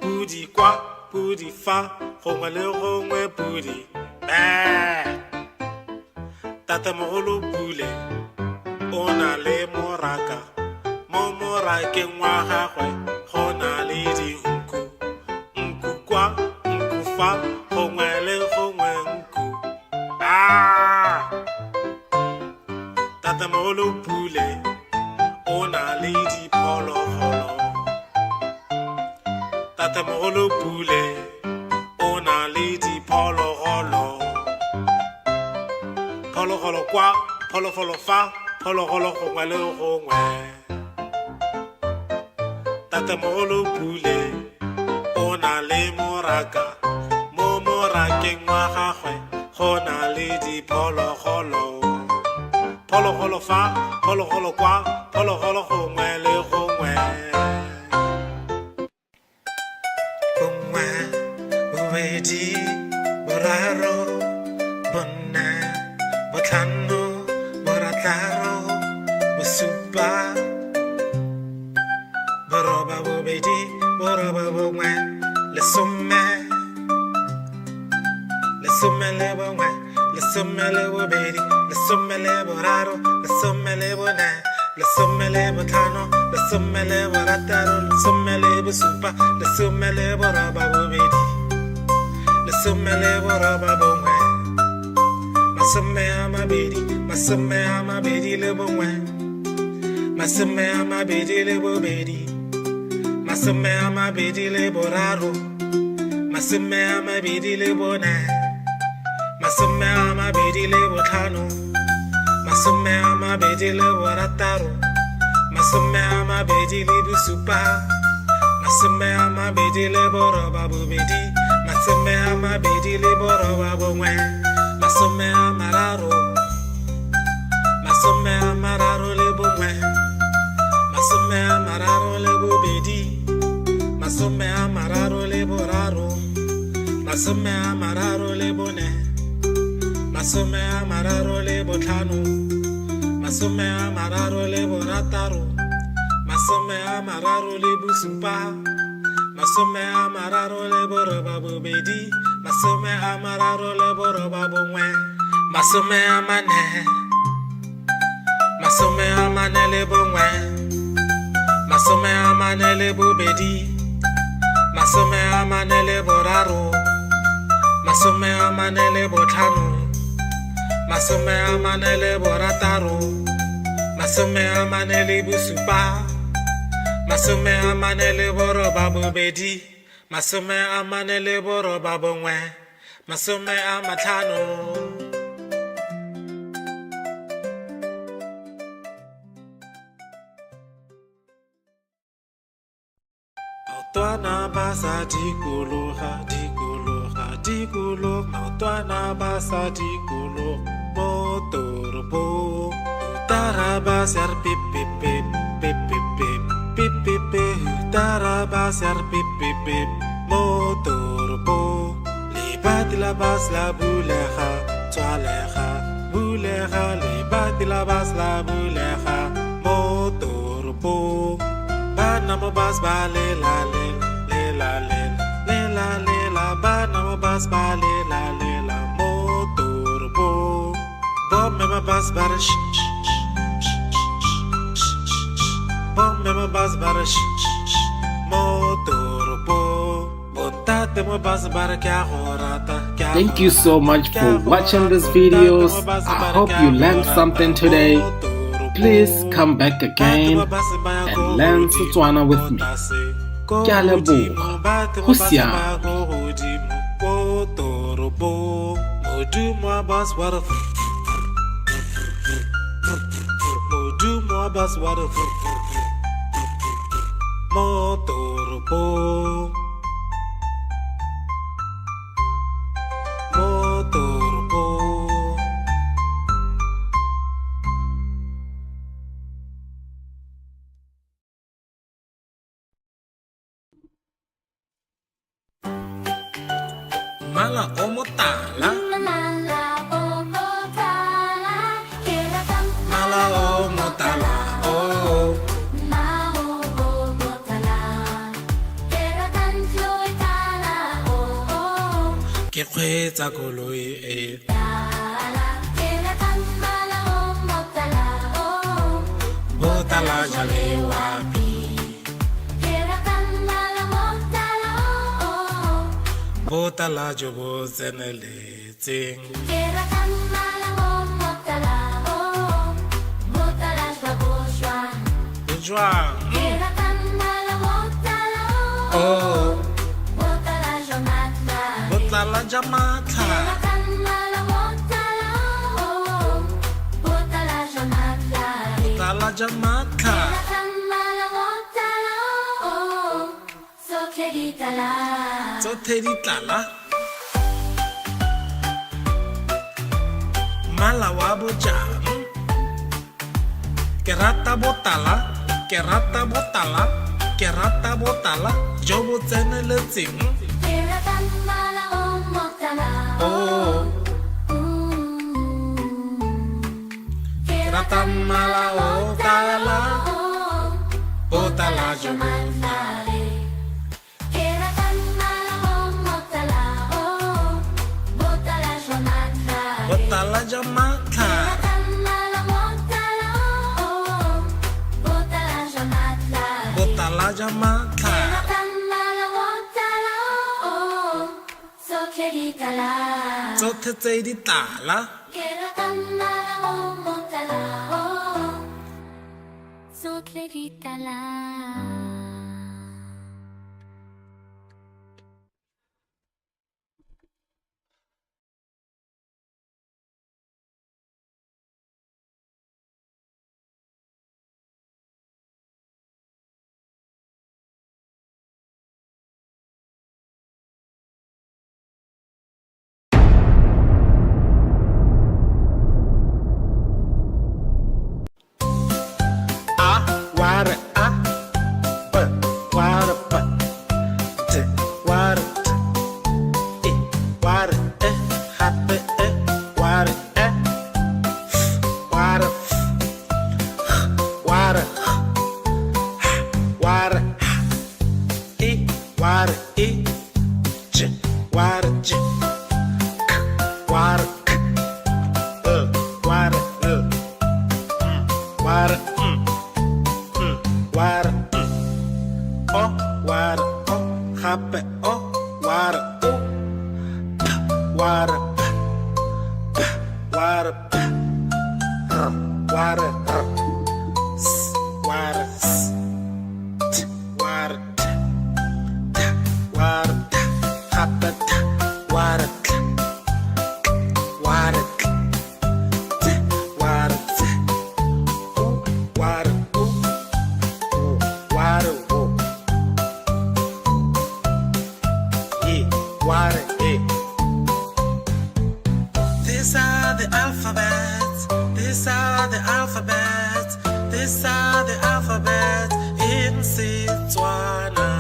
pudi kwa pudi fa gongwe le gongwe pudi tatamogolo Pule o na le moraka mo morakeng wa gagwe go na le dinku nku kwa nku fa gongwe le gongwe nku tatamogolo Pule o na le diphologolo tatamogolo Pule o na le diphologolo phologolo kwa phologolo fa phologolo gongwe le gongwe tatamogolo Pule o na le moraka mo morakeng wa gagwe go na le diphologolo phologolo fa phologolo kwa phologolo gongwe le gongwe bongwe bobedi boraro bone botlhano borataro bosupa boroba bobedi boroba bongwe lesome lesome le bongwe lesome le bobedi lesome le boraro lesome le bone lesome le botlhano lesome le borataro lesome le bosupa lesome le boroba bobedi lesome le boroba bongwe masome a mabedi le bongwe masome a mabedi le bobedi masome a mabedi le boraro masome a mabedi le bone masome a mabedi le botlhano masome a mabedi le borataro masome a mabedi le bosupa masome a mabedi le boroba bobedi masome a mabedi le boroba bongwe masome a mararo le bongwe masome a mararo le bobedi masome a mararo le boraro masome a mararo le bone masome a mararo le botlhano masome a mararo le borataro masome a mararo le bosupa masome a mararo le boroba bobedi masome a mararo le boroba bongwe masome a mane le bongwe masome a mane le bobedi masome a mane le boraro masome a mane le botlhano masome a mane le borataro masome a mane le bosupa masome a mane le boroba bobedi masome a mane le boroba bongwe masome a matlhano Maotwana ba sa dikologa maotwana ba sa dikologa mo toropong utara ba ser pip pip pip pip pip pip pip pip pip utara ba ser pip pip pip mo toropong lebati la bas la bulega tswalega bulega lebati la bas la bulega mo toropong bana mo bas ba le la bana mo bas ba le la motorbo bom me bas bar bom me bas bar motorbo botate mo bas bar kya horata. Thank you so much for watching these videos. I hope you learned something today. Please come back again and learn Setswana with me. Ke a leboga. Go siame. bus water motoropo motoropo mala o motala Mala o motala, keratang mala o motala o Mao o motala, keratang floy tala o ke kgweetsa koloi e tala, keratang mala o motala o botala jale wapi keratang mala motala o botala jo bo tseneletseng keratang mala o motala o motala shwa jwang keratang mala motala o motala jonatla botlala ja matlha keratang mala motala o motala jonatla botlala ja matlha keratang mala motala o so keditala tsotlhe di tlala mala wa bojang ke rata botala ke rata botala ke rata botala jo bo tseneletseng keratang mala o motala o rata mala o tala botala jo bo botala ja matlha botala ja matlha tsotlhe tse di tlala ware a b ware b t ware t e ware e hape e ware e ware ware ware e ware e j ware j k ware k ware ware ware o ware o hape o ware o p ware p ware p ware s ware s t ware t t ware t hape t ware k ware k t ware t o ware o ware o e ware e these are the alphabets these are the alphabets these are the alphabets in Setswana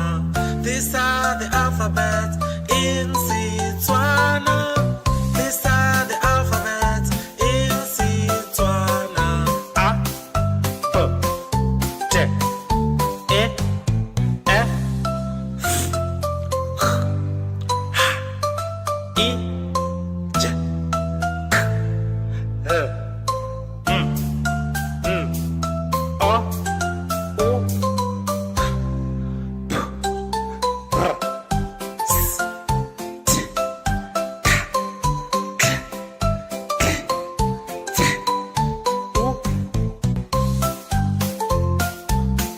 these are the alphabets in Setswana these are the alphabets in Setswana a b t e f i j k o o p r s t k k t u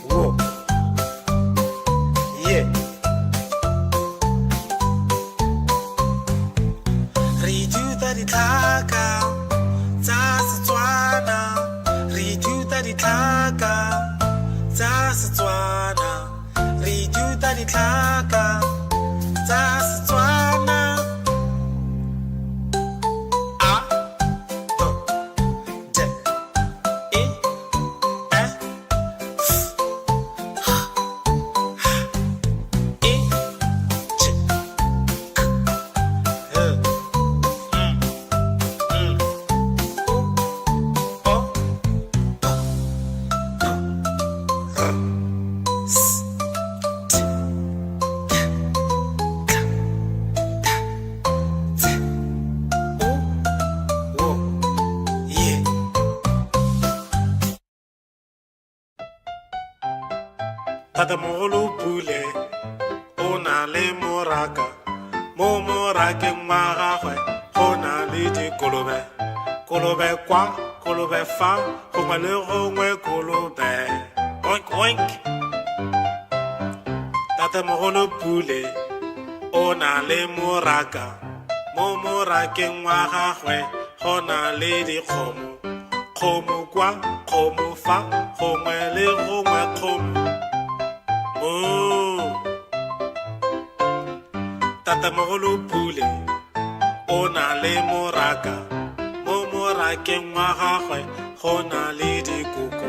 wo ye re ithuta ditlhaka tsa Setswana re ithuta ditlhaka Tatamogolo pule o na le moraka mo morakeng wa gagwe go na le dikolobe kolobe kwa kolobe fa gongwe le gongwe kolobe oink oink Tatamogolo pule o na le moraka mo morakeng wa gagwe go na le dikgomo kgomo kwa kgomo fa gongwe le gongwe kgomo Tatamogolo pule o na le moraka mo morakeng wa gagwe go na le dikoko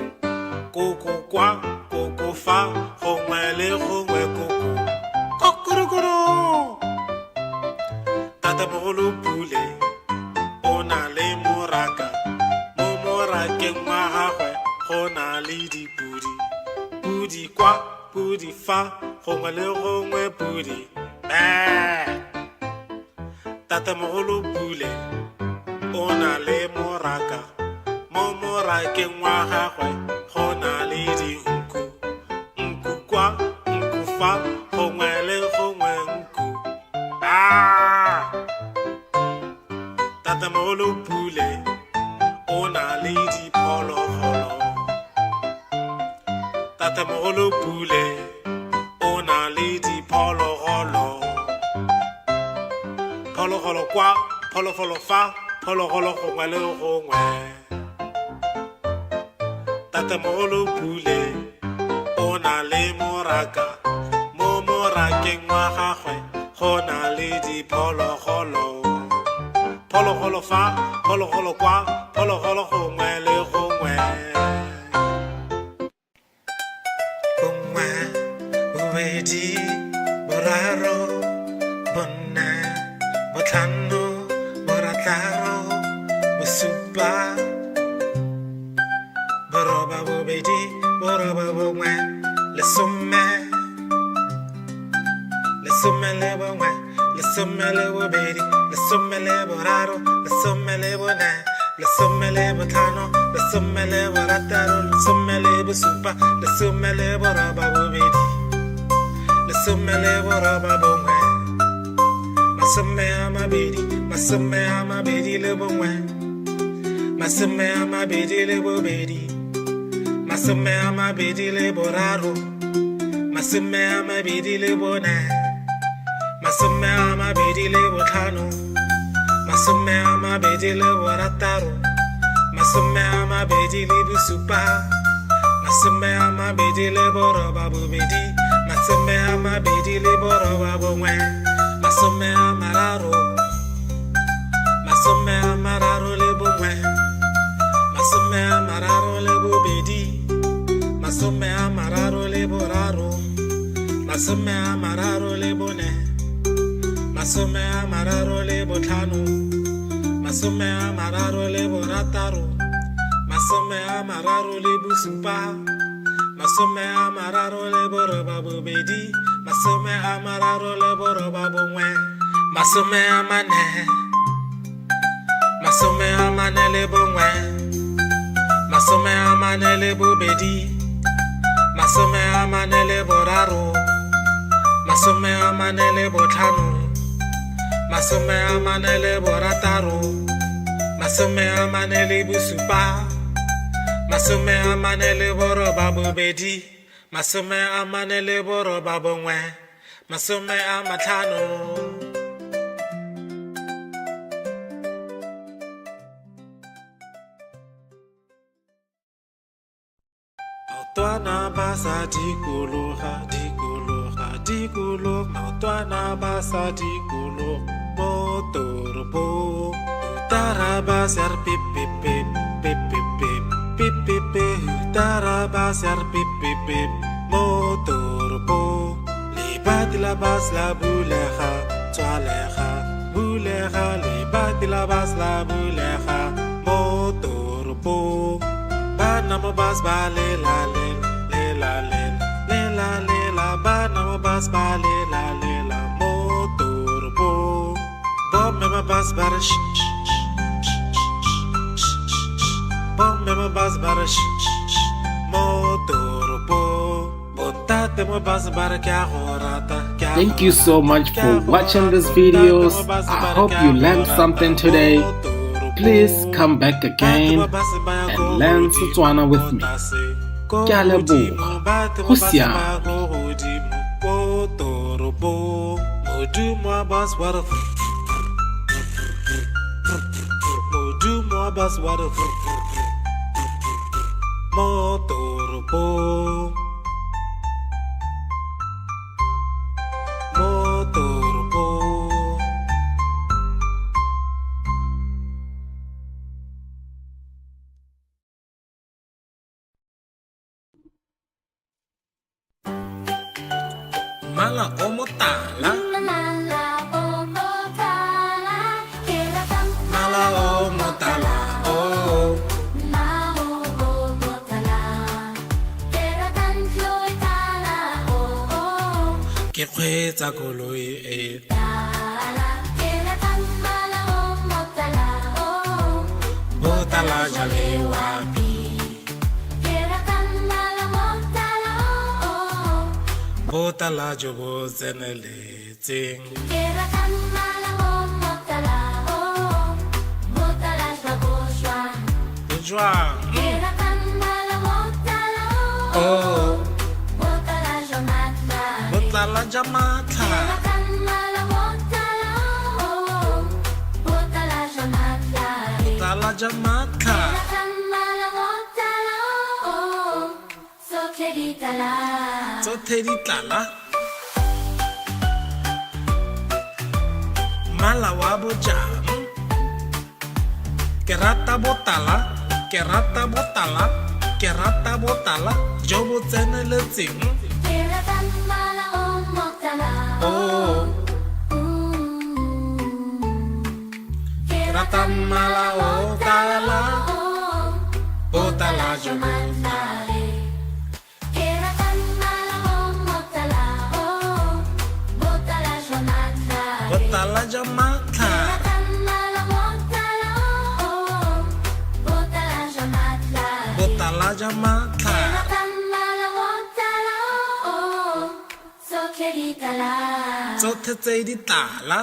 koko kwa koko fa gongwe le gongwe koko kokorokoro Tatamogolo pule o na le moraka mo morakeng wa gagwe go na le dipudi pudi kwa pudi fa gongwe le gongwe pudi Tatamogolo pule o na le moraka mo morakeng wa gagwe go na le dinku nku kwa nku fa gongwe le gongwe nku Tatamogolo pule o na le diphologolo Tatamogolo pule o na le diphologolo phologolo kwa phologolo fa phologolo gongwe le gongwe Tatamogolo pule o na le moraka mo morakeng wa gagwe go na le diphologolo phologolo fa phologolo kwa phologolo gongwe le gongwe gongwe bobedi boraro bonna botlhano borataro bosupa boroba bobedi boroba bongwe lesome lesome le bongwe lesome le bobedi lesome le boraro lesome le bone lesome le botlhano lesome le borataro lesome le bosupa lesome le boroba bobedi lesome le boroba bongwe masome a mabedi le bongwe masome a mabedi le bobedi masome a mabedi le boraro masome a mabedi le bone masome a mabedi le botlhano masome a mabedi le borataro masome a mabedi le bosupa masome a mabedi le boroba bobedi masome a mabedi le boroba bongwe masome a mararo le bongwe masome a mararo le bobedi masome a mararo le boraro masome a mararo le bone masome a mararo le botlhano masome a mararo le borataro masome a mararo le bosupa masome a mararo le boroba bobedi masome a mararo le boroba bongwe masome a mane le bongwe masome a mane le bobedi masome a mane le boraro masome a mane le botlhano masome a mane le borataro masome a mane le bosupa masome a mane le boroba bobedi masome a mane le boroba bongwe masome a matlhano Maotwana ba sa dikologa dikologa dikologa maotwana ba sa dikologa mo toropong taraba ser pip pip pip pip pip pip pip pip pip taraba ser pip pip pip mo toropong libati la bas la bulega tswalega bulega libati la bas la bulega mo toropong bana mo bas ba le la le le la le le la le la bana mo bas ba le la mo toropong bom me ma bas ba sh bom me ma bas ba sh mo toropong Thank you so much for watching these videos. I hope you learned something today. Please come back again and learn Setswana with me. Ke a leboga. Go siame. Mala o motala, Mala o motala, ke ratang mala o motala, oh. Mala o motala, ke ratang tloi tala, oh. Ke kgweetsa koloi e Tala, ke ratang mala o motala, oh. botala jale wa pi, Ke ratang mala motala, oh. botala jo bo tseneletseng. Ke ratang mala o motala, oh. Motala jwa bo jwa. Jwang, Ke ratang mala motala, oh. oh. Motala jwa matla. Botala ja matla, botala ja matla. Tsotlhe di tlala. Mala wa bojang. Ke rata botala, ke rata botala, ke rata botala jo bo tseneletseng. Oh, ke rata mala o tala, botala jo bo botala ja matla, botala ja matla. Tsotlhe tse di tlala.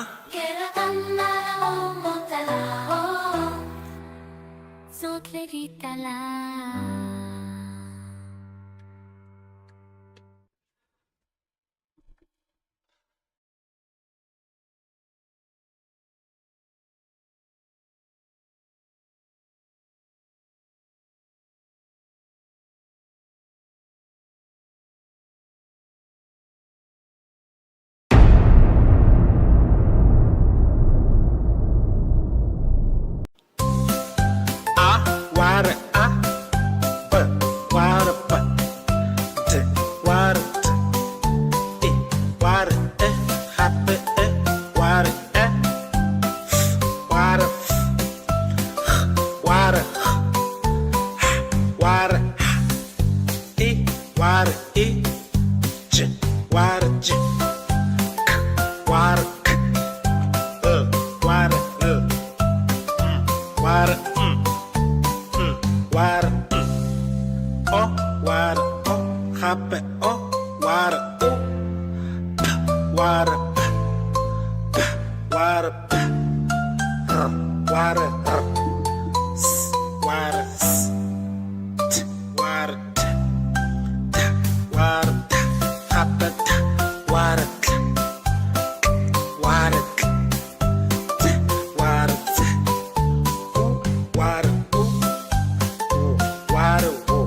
Wada a, b wada b, t wada t, e wada e, happy e, wada e, wada f, wada wada e, wada e, j wada j, k wada k, wada wada wada oh wada oh happy oh wada oh p wada p wada p r wada r s wada s t wada t t wada t happy t wada k wada k t wada t wada wada oh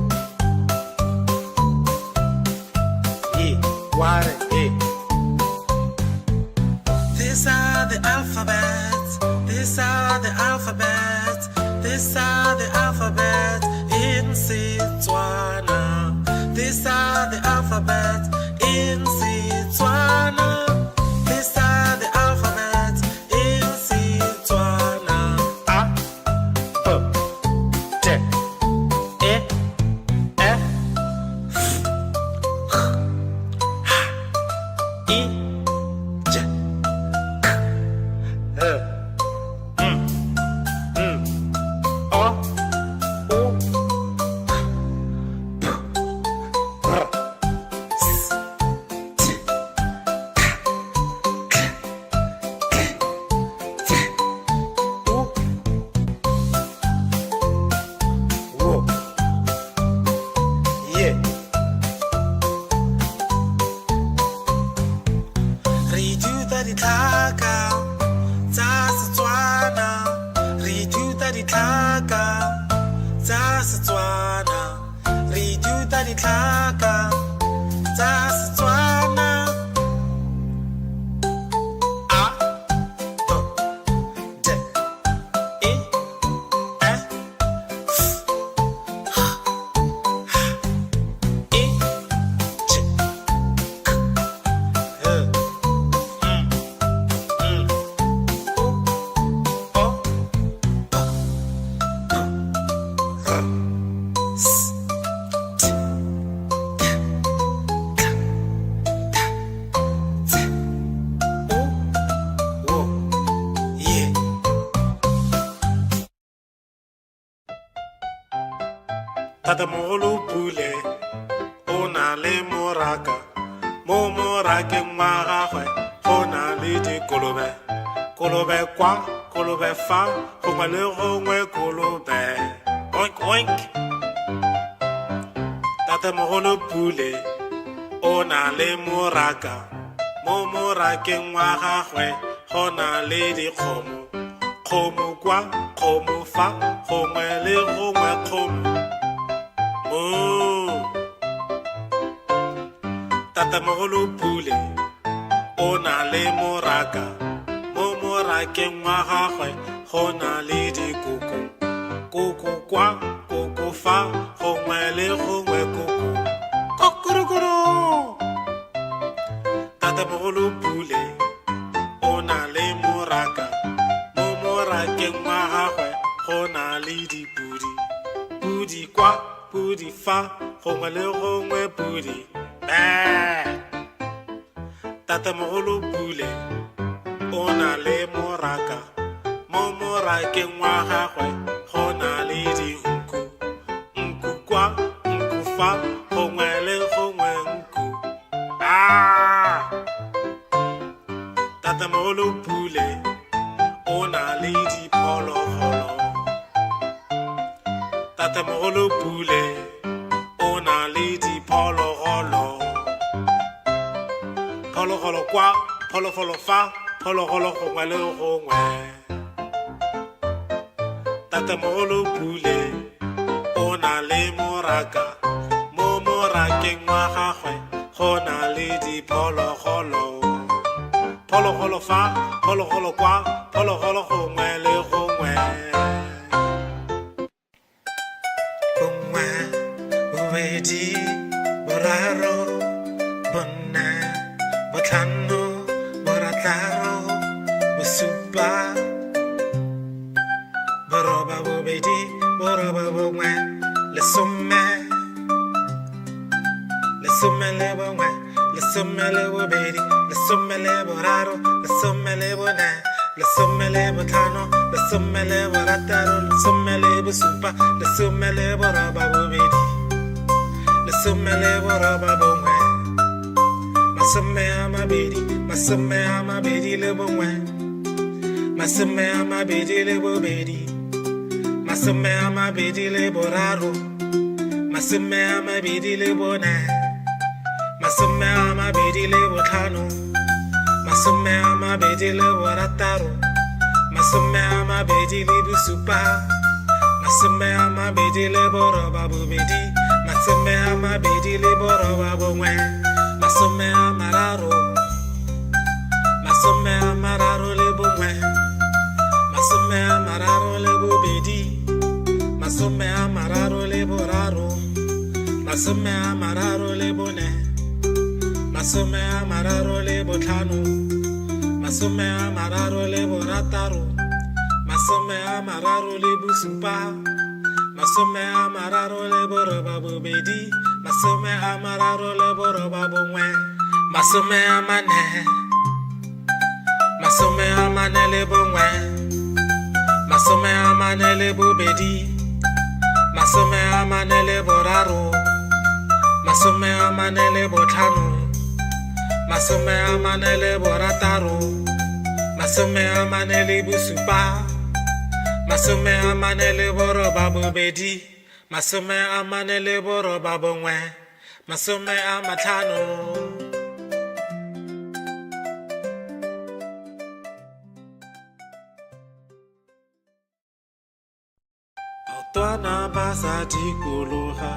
yeah wada yeah. These are the alphabets. These are the alphabets. These are the alphabets in Setswana. These are the alphabets in Setswana. These are the alphabets in Setswana. A, B, T, E, F, H, I, J, K, L, M, N, O, O, P, R, Tatamogolo pule o na le moraka mo morakeng wa gagwe go na le dikolobe kolobe kwa kolobe fa gongwe le gongwe kolobe oink oink Tatamogolo pule o na le moraka mo morakeng wa gagwe go na le dikgomo kgomo kwa kgomo fa gongwe le gongwe kgomo Tatamogolo pule o na le moraka mo morakeng wa gagwe go na le dikoko koko kwa koko fa gongwe le gongwe koko kokorokoro Tatamogolo pule o na le moraka mo morakeng wa gagwe go na le dipudi pudi kwa pudi fa gongwe le gongwe pudi Tatamogolo pule o na le moraka mo morakeng wa gagwe go na le dinku nku kwa nku fa gongwe le gongwe nku Tatamogolo pule o na le diphologolo Tatamogolo pule o na le diphologolo Phologolo kwa phologolo fa phologolo gongwe le gongwe Tatamogolo pule o na le moraka mo morakeng wa gagwe go na le diphologolo phologolo fa phologolo kwa phologolo gongwe le gongwe bongwe bobedi boraro bonna botlhano borataro bosupa boroba bobedi boroba bongwe lesome lesome le bongwe lesome le bobedi lesome le boraro lesome le bone lesome le botlhano lesome le borataro lesome le bosupa lesome le boroba bobedi lesome le boroba bongwe masome a mabedi le bongwe masome a mabedi le bobedi masome a mabedi le boraro masome a mabedi le bone masome a mabedi le botlhano masome a mabedi le borataro masome a mabedi le bosupa masome a mabedi le boroba bobedi masome a mabedi le boroba bongwe masome a mararo le bongwe masome a mararo le bobedi masome a mararo le boraro masome a mararo le bone masome a mararo le botlhano masome a mararo le borataro masome a mararo le bosupa masome a mararo le boroba bobedi masome a mararo le boroba bongwe masome a mane le bongwe masome a mane le bobedi masome a mane le boraro masome a mane le botlhano masome a mane le borataro masome a mane le bosupa masome a mane le boroba bobedi masome a mane le boroba bongwe masome a matlhano Maotwana ba sa dikologa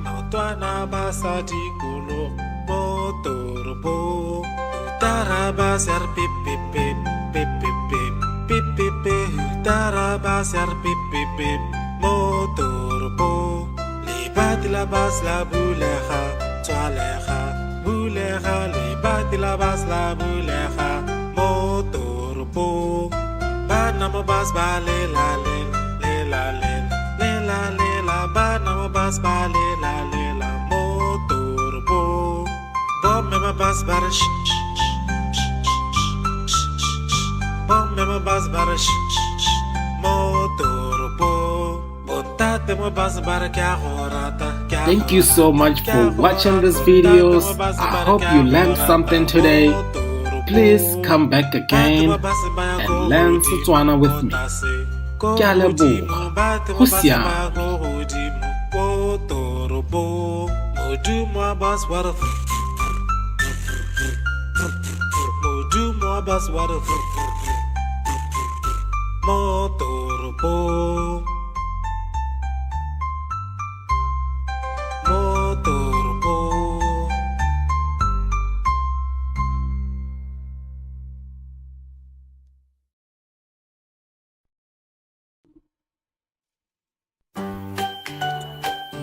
maotwana ba sa dikologa mo toropong utara ba ser pip pip pip pip pip pip pip pip pip utara ba ser pip pip pip mo toropong lebati la bas la bulega tswalega bulega lebati la bas la bulega mo toropong bana mo bas ba le la bana mo bas ba le la motorbo bom me ma bas bar bom me ma bas bar motorbo Thank you so much for watching these videos. I hope you learned something today. Please come back again and learn Setswana with me. Ke a leboga. Go siame.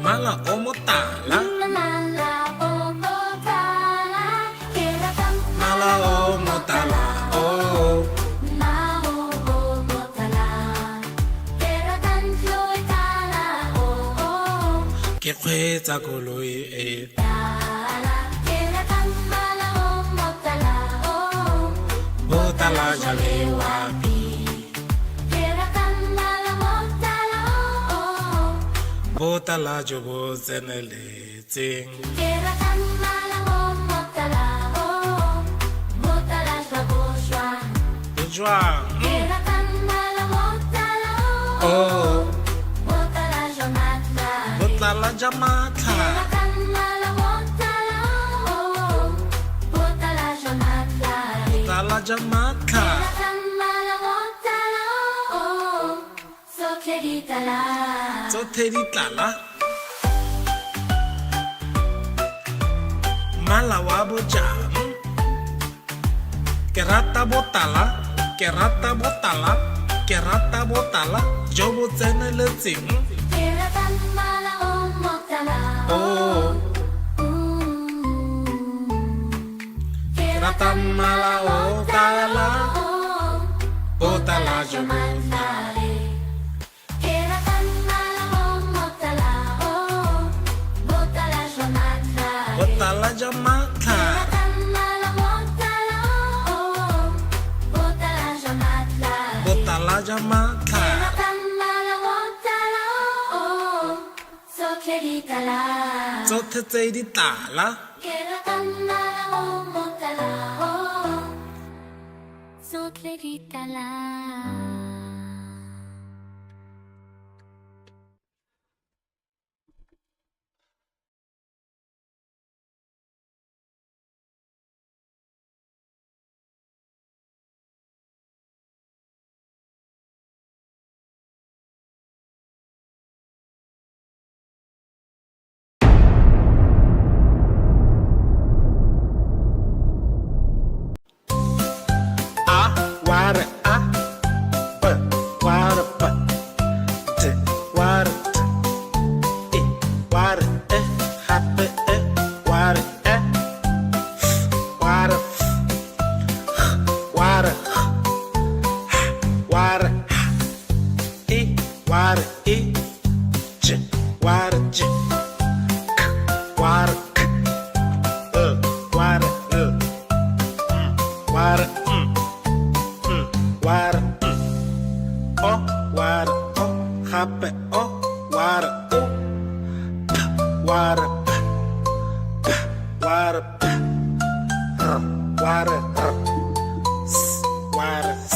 Mala o motala, Mala o motala, keratang mala o motala, oh. Mao o motala, keratang floy tala o Ke kgweetsa koloi e tala, keratang mala o motala o botala jale wa wapi, keratang mala motala o botala jo bo tseneletseng. keratang mala o motala o motala shwa E jwang? keratang mala motala o Oh, motala jomatla botlala ja matlha, keratang mala motala o motala jomatla botlala ja matlha. keratang mala motala o so keritala Tsotlhe di tlala. Mala wa bojang. Ke rata botala, ke rata botala, ke rata botala jo bo tseneletseng. keratang mala o motala Oh, ke rata mala o tala, botala jo bo botala ja matlha, botala ja matlha. Tsotlhe tse di tlala. Wada b wada b t wada t e wada e happy e wada e wada wada wada e wada e j wada j k wada k wada wada wada oh wada oh happy oh wada oh p wada p p wada p r wada r s wada s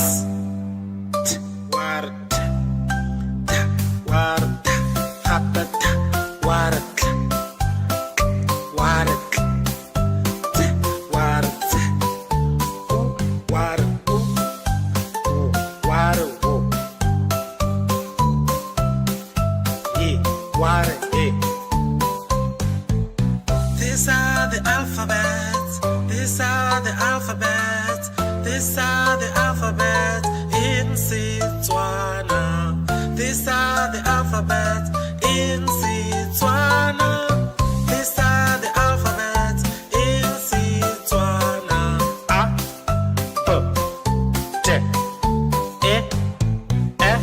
t wada t t wada t happy t wada t wada t t wada t oh wada oh water, yeah, water, yeah. These are the alphabets. These are the alphabets. These are the alphabets in Setswana. These are the alphabets in Setswana. These are the alphabets in Setswana. A, B, T, E, F,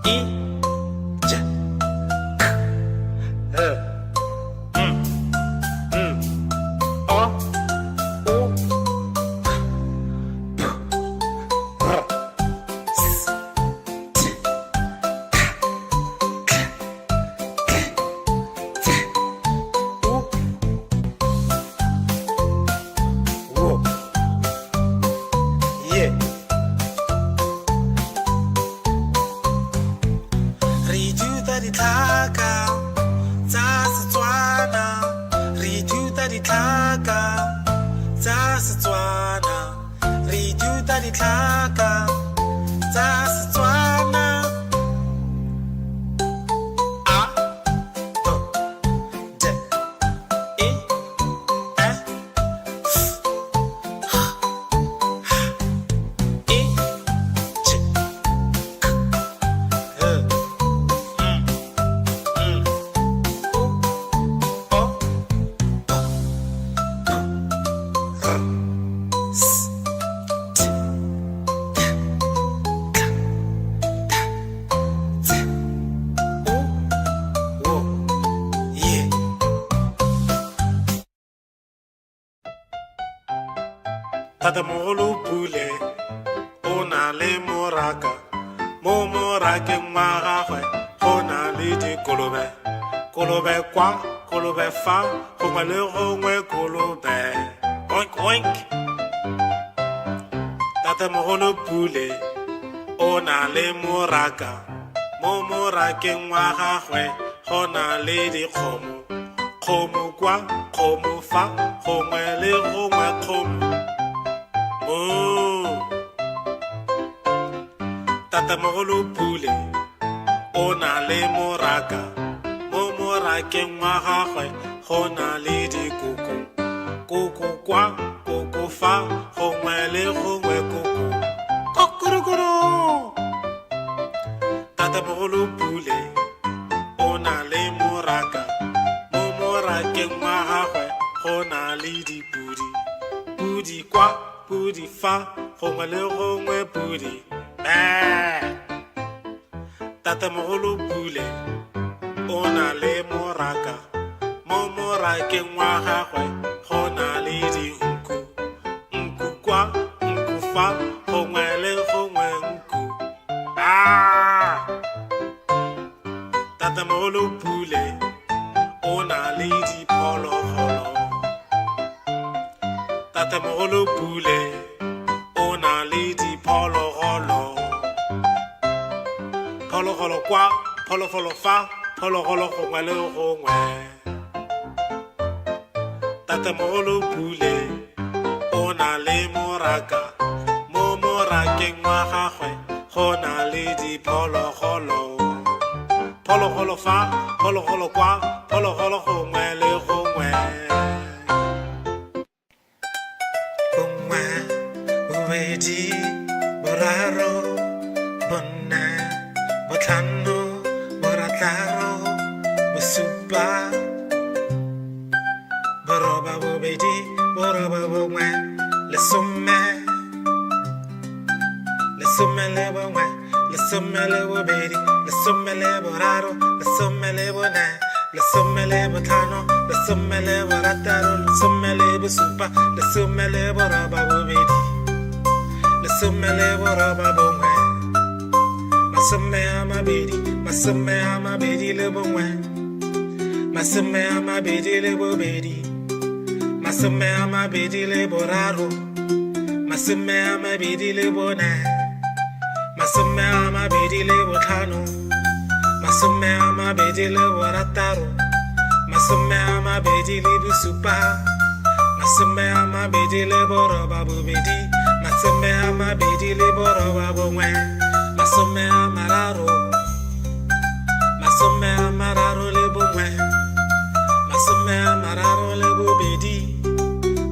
I, J, K, L, M, N, O, O, P, R, S, Setswana re ithuta ditlhaka tsa Setswana A B D E F G H I J K L M O S T Tatamogolo Pule o na le moraka mo morakeng wa gagwe go na le dikolobe kolobe kwa kolobe fa gongwe le gongwe kolobe oink oink Tatamogolo Pule o na le moraka mo morakeng wa gagwe go na le dikgomo kgomo kwa kgomo fa gongwe le gongwe kgomo Tatamogolo Pule o na le moraka mo morakeng wa gagwe go na le dikoko koko kwa koko fa gongwe le gongwe koko kokorokoro Tatamogolo Pule o na le moraka mo morakeng wa gagwe go na le dipudi pudi kwa pudi fa gongwe le gongwe pudi Tatamogolo Pule o na le moraka mo morakeng wa gagwe go na le dinku nku kwa nku fa gongwe le gongwe nku Tatamogolo Pule o na le diphologolo Tatamogolo Pule o na le diphologolo phologolo kwa phologolo fa phologolo gongwe le gongwe Tatamogolo Pule o na le moraka mo morakeng wa gagwe go na le diphologolo phologolo fa phologolo kwa phologolo gongwe le gongwe bongwe bobedi boraro bone botlhano borataro bosupa boroba bobedi boroba bongwe lesome lesome le bongwe lesome le bobedi lesome le boraro lesome le bone lesome le botlhano lesome le borataro lesome le bosupa lesome le boroba bobedi lesome le boroba bongwe masome a mabedi le bongwe masome a mabedi le bobedi masome a mabedi le boraro masome a mabedi le bone masome a mabedi le botlhano masome a mabedi le borataro masome a mabedi le bosupa masome a mabedi le boroba bobedi masome a mabedi le boroba bongwe masome a mararo le bongwe masome a mararo le bobedi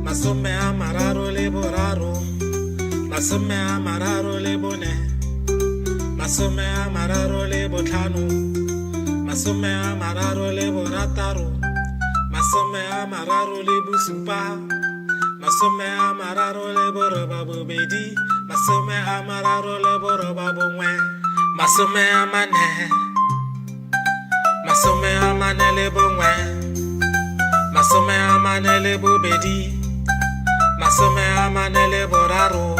masome a mararo le boraro masome a mararo le bone masome a mararo le botlhano masome a mararo le borataro masome a mararo le bosupa masome a mararo le boroba bobedi masome a mararo le boroba bongwe masome a mane le bongwe masome a mane le bobedi masome a mane le boraro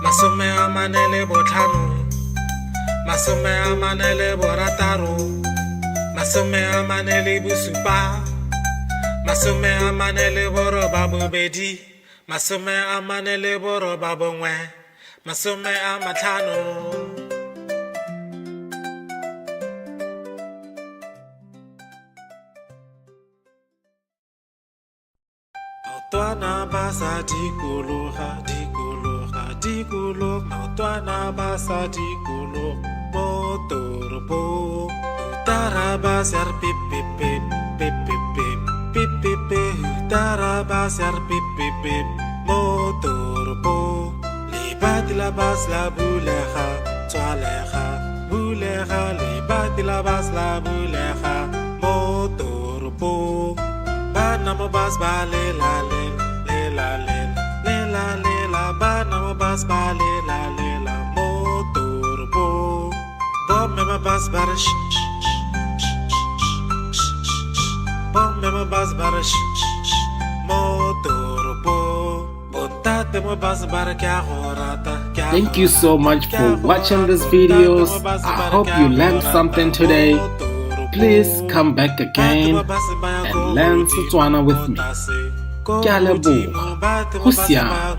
masome a mane le botlhano masome a mane le borataro masome a mane le bosupa masome a mane le boroba bobedi masome a mane le boroba bongwe masome a matlhano maotwana ba sa dikologa dikologa dikologa maotwana ba sa dikologa mo toropong taraba ser pip pip pip pip pip pip pip pip pip taraba ser pip pip pip mo toropong lebati la bas la bulega tswalega bulega lebati la bas la bulega mo toropong bana mo bas ba le la bana mo bas ba le la mo toropong bom me bas bar bom me bas bar mo toropong bontate mo bas bar kya horata. Thank you so much for watching these videos. I hope you learned something today. Please come back again and learn Setswana with me. Ke a leboga. Go siame.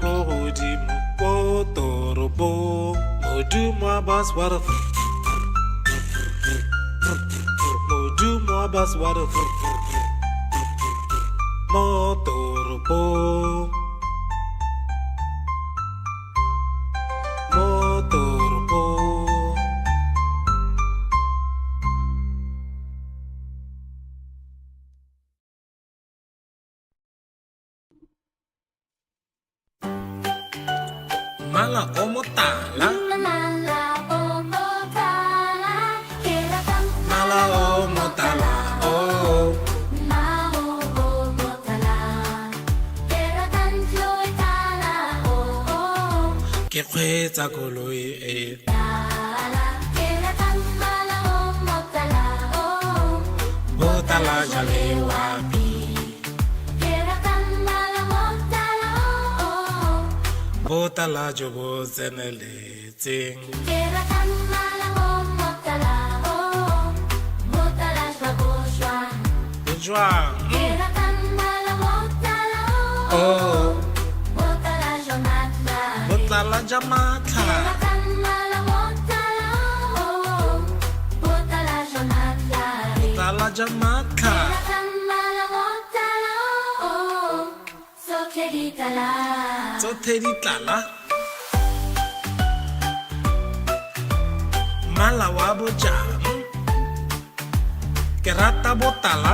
Mala o motala, Mala o motala, keratang mala o motala, oh. Mao o motala, keratang floy tala o Ke kgweetsa koloi e tala, keratang mala o motala o botala jale wapi, keratang mala motala o botala jo bo tseneletseng. keratang mala o motala o motala shwa Jwang, keratang mala motala o oh, motala jomatla botala jamatla, keratang mala motala o motala jomatla botala jamatla, keratang mala motala o so keritala tsotlhe di tlala. Mala wa bojang, ke rata botala,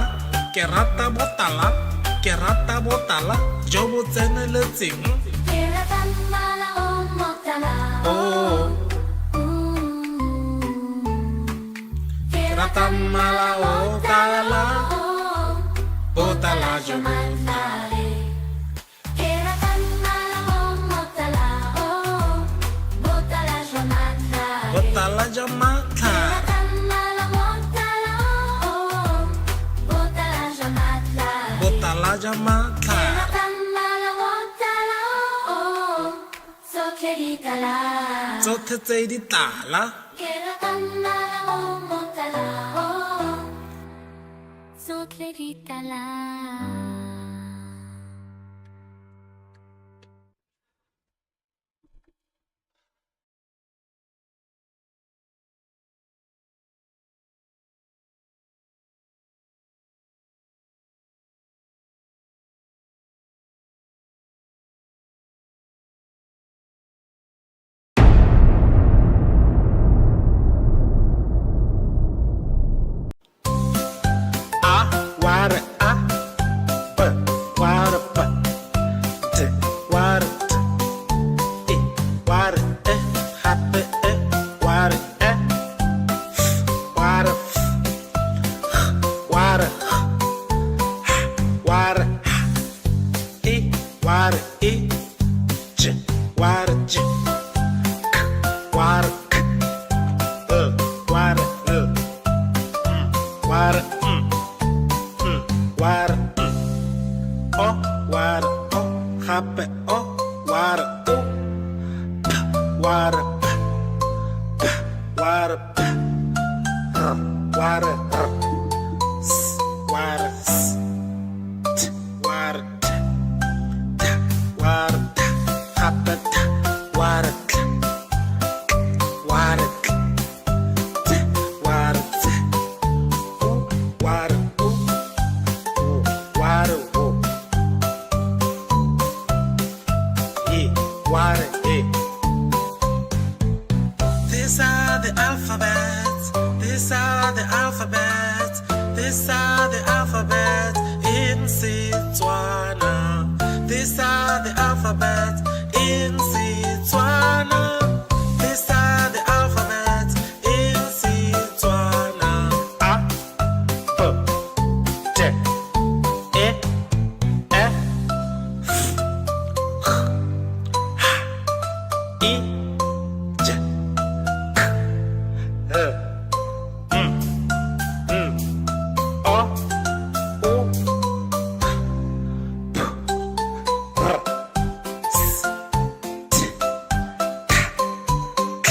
ke rata botala, ke rata botala jo bo tseneletseng. keratang mala o motala Oh, ke rata mala o tala, botala jo bo botala jamatla, botala jamatla, tsotlhe tse di tlala. Ware, eh. These are the alphabets. These are the alphabets. These are the alphabets in Setswana. These are the alphabets in Setswana. These are the alphabets in Setswana. A, B, T, E, F, H, I, J, K, L, O, U, P, R, S, T, K,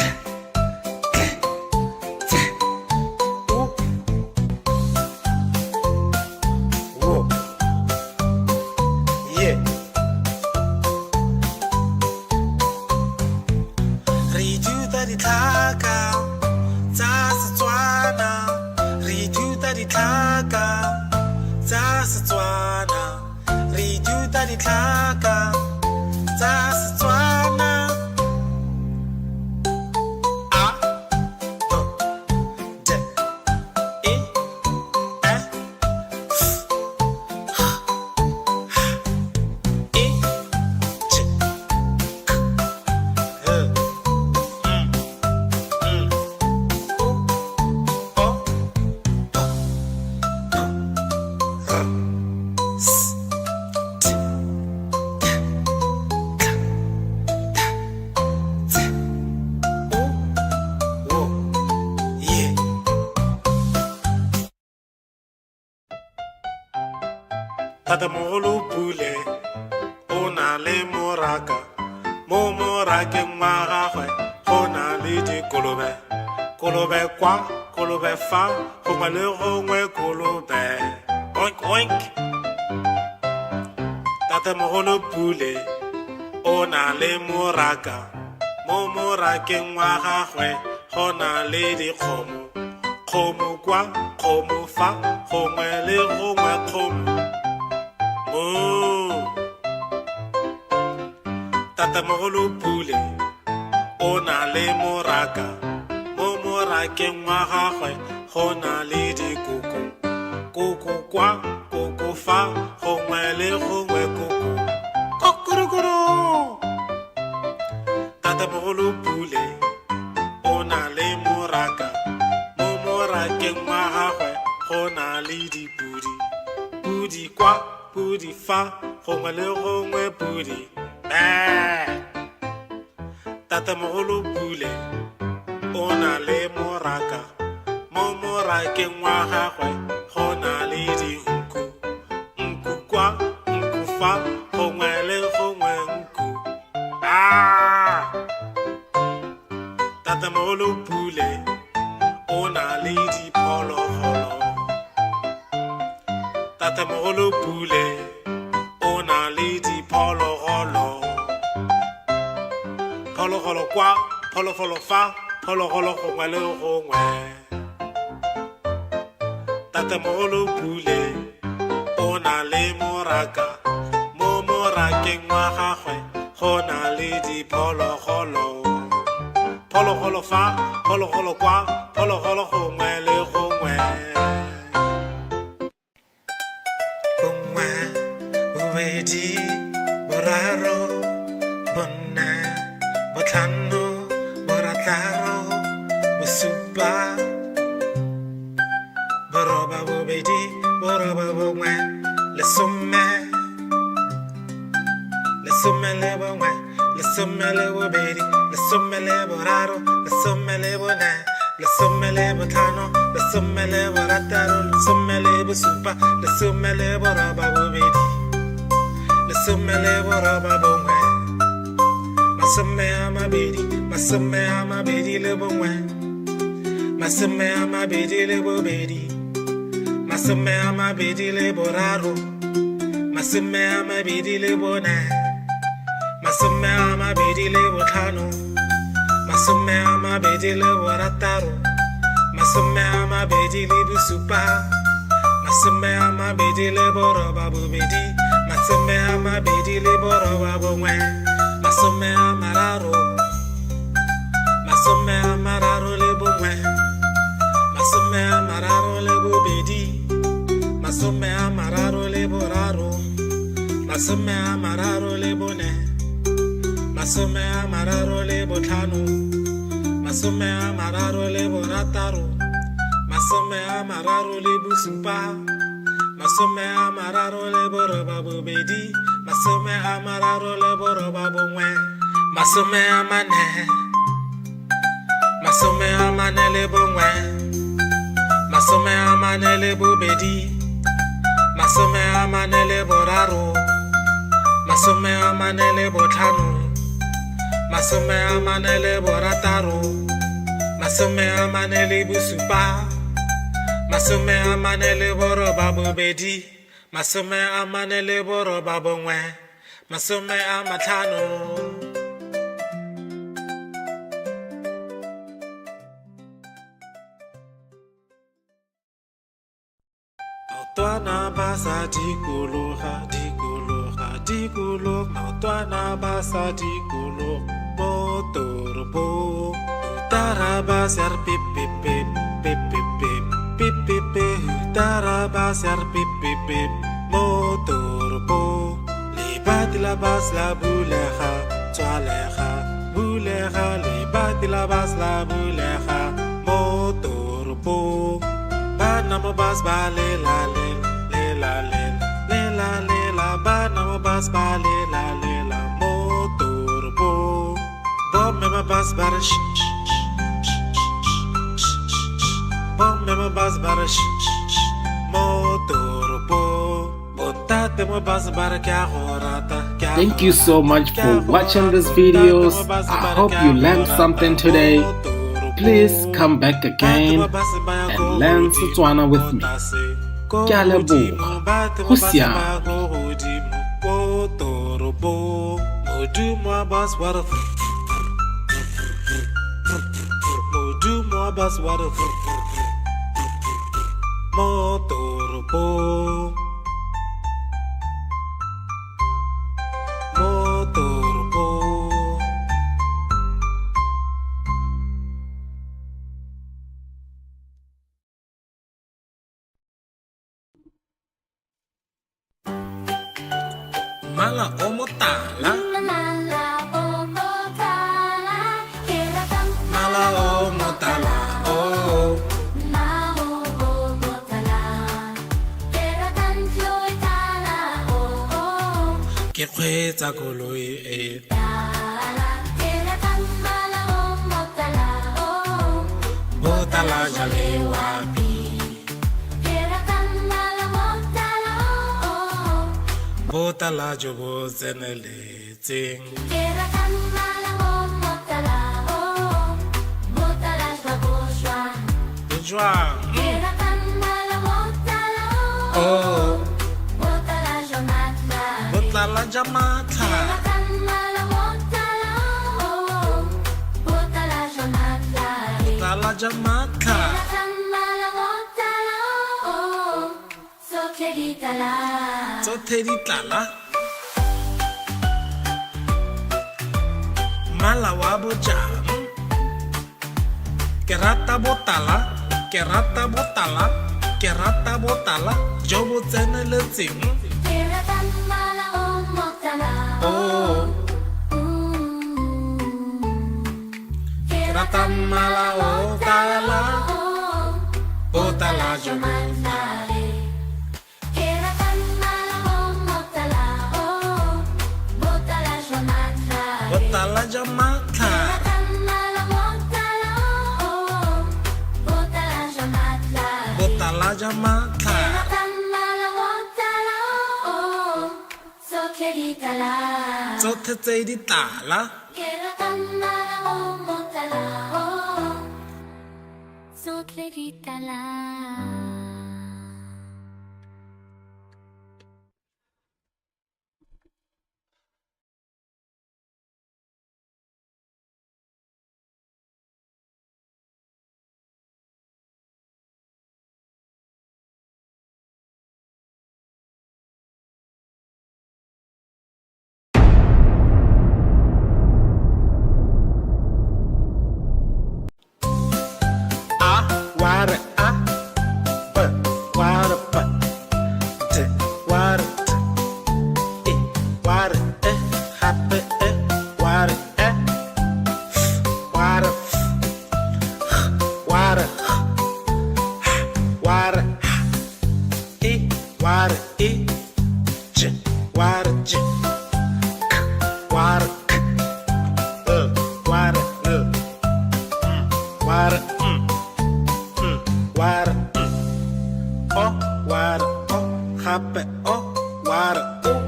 U, Wo, Ye. Re ithuta ditlhaka tsa Setswana. Re ithuta ditlhaka tsa Setswana. Re ithuta ditlhaka tsa Setswana. A, B, D, E, F, H, I, J, K, L, U, O, P, R, S, T, K, Z, U, Wo, Ye. Tatamogolo Pule o na le moraka. Mo morakeng wa gagwe go na le dikolobe. Kolobe kwa, kolobe fa, gongwe le gongwe kolobe. Oink oink. Tatamogolo Pule o na le moraka. Mo morakeng wa gagwe go na le dikgomo. Kgomo kwa, kgomo fa, gongwe le gongwe kgomo. Moo. Tatamogolo Pule o na le moraka. Mo morakeng wa gagwe go na le dikoko. Koko kwa, koko fa, gongwe le gongwe koko. Kokorokoro. Tatamogolo Pule o na le moraka. Mo morakeng wa gagwe go na le dipudi. Pudi kwa, pudi fa, gongwe le gongwe pudi. Tatamogolo Pule o na le moraka. Mo morakeng wa gagwe go na le dinku. Nku kwa, nku fa, gongwe le gongwe nku. Tatamogolo Pule o na le diphologolo. Tatamogolo Pule o na le diphologolo. Phologolo kwa, phologolo fa, phologolo gongwe le gongwe. Tatamogolo Pule o na le moraka. Mo morakeng wa gagwe go na le diphologolo. Phologolo fa, phologolo kwa, phologolo gongwe le gongwe. Bongwe, bobedi, boraro, bone, botlhano, borataro, bosupa, boroba bobedi, boroba bongwe, lesome. Lesome le bongwe, lesome le bobedi, lesome le boraro, lesome le bone, lesome le botlhano, lesome le borataro, lesome le bosupa, lesome le boroba bobedi, lesome le boroba bongwe. Masome a mabedi, masome a mabedi le bongwe, masome a mabedi le bobedi, masome a mabedi le boraro, masome a mabedi le bone, masome a mabedi le botlhano, masome a mabedi le borataro, masome a mabedi le bosupa, masome a mabedi le boroba bobedi, masome a mabedi le boroba bongwe, masome a mararo, masome a mararo le bongwe, masome a mararo le bobedi, masome a mararo le boraro, masome a mararo le bone, masome a mararo le botlhano, masome a mararo le borataro, masome a mararo le bosupa, masome a mararo le boroba bobedi, masome a mararo le boroba bongwe, masome a mane, masome a mane le bongwe, masome a mane le bobedi, masome a mane le boraro, masome a mane le botlhano, masome a mane le borataro, masome a mane le bosupa, masome a mane le boroba bobedi, masome a mane le boroba bongwe, masome a matlhano. Maotwana ba sa dikologa, dikologa, dikologa, maotwana ba sa dikologa mo toropong. Taraba ser pip pip pip pip pip pip pip pip pip. Taraba ser pip pip pip mo toropong. Libat la bas la bulega, twalega, bulega. Libat la bas la bulega mo toropong. Bana mo bas ba le la le le la le le la le la. Bana mo bas ba le la mo toropong. Bom me ma bas ba sh sh sh sh sh sh. Bom me ma bas ba sh sh sh mo toropong. Botate mo bas ba kya horata. Thank you so much for watching these videos. I hope you learned something today. Please come back again and learn Setswana with me. Ke a leboga. Go siame. Modumo bas water. Modumo bas water. Motoropo. Motoropo. Mala omotala. Mala o motala, keratang Mala omotala. Oh. Mala o motala, keratang floy tala o Ke kgweetsa koloi e. tala, keratang mala o motala o Botala jale wapi. keratang mala motala o Botala jo bo tseneletseng. keratang mala o motala o motala shwaboswa. Jwang. Keratang mala motala o Oh. motala shwamatla. Botala jamatla. Keratang mala motala o motala shwamatla. Botala jamatla. Keratang mala motala o sokleditala. Tsotlhe di tlala. Mala wa bojang. Ke rata botala. Ke rata botala. Ke rata botala jo bo tseneletseng. Keratang mala o motala o Oh. keratang mala motala o Botala jo bo. Shwamatla. Keratang mala o motala o motala shwamatla. Botala jamatla. Keratang mala motala o motala shwamatla. Botala jamatla. Keratang mala motala o sokleditala. Tsotlhe tse di tlala. Keratang mala o motala o sokleditala. water, happy, water, water, water, water, water, j, water, j, water, water, water, water, oh, water, oh, happy, oh, water, oh,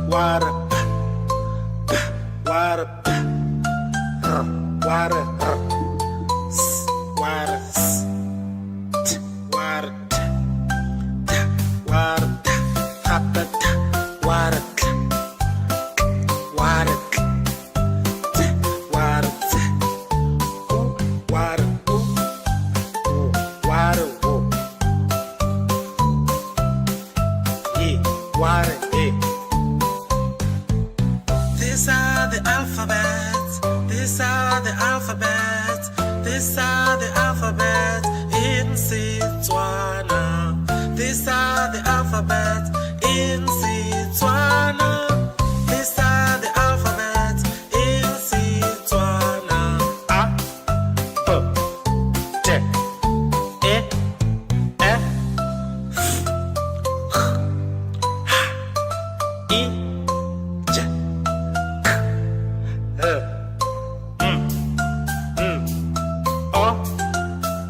water, water, water, water, water, water, happy, water, water, water, water, water, water, These are the alphabets. These are the alphabets. These are the alphabets in Setswana. These are the alphabets in Setswana. These are the alphabets in Setswana. A, B, D, E, F, H, I, J, K, L, O,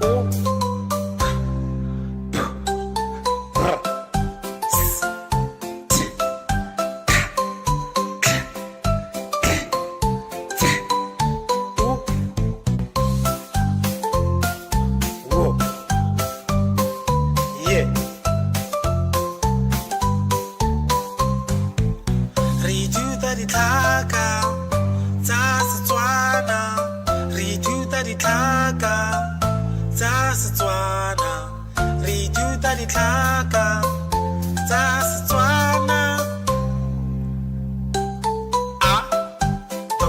O, P, R, S, T, K, T, U, W, yeah. Re ithuta ditlhaka tsa Setswana. Re ithuta ditlhaka tsa Setswana. Re ithuta ditlhaka tsa Setswana. A, B,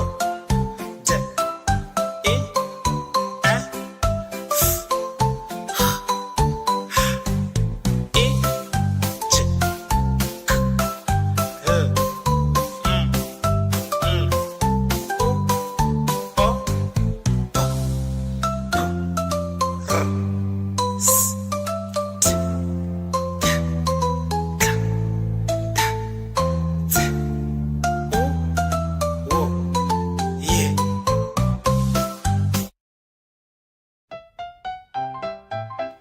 D, E, F, H, I, J, K, L, O, R, S, T, K, U, W, yeah.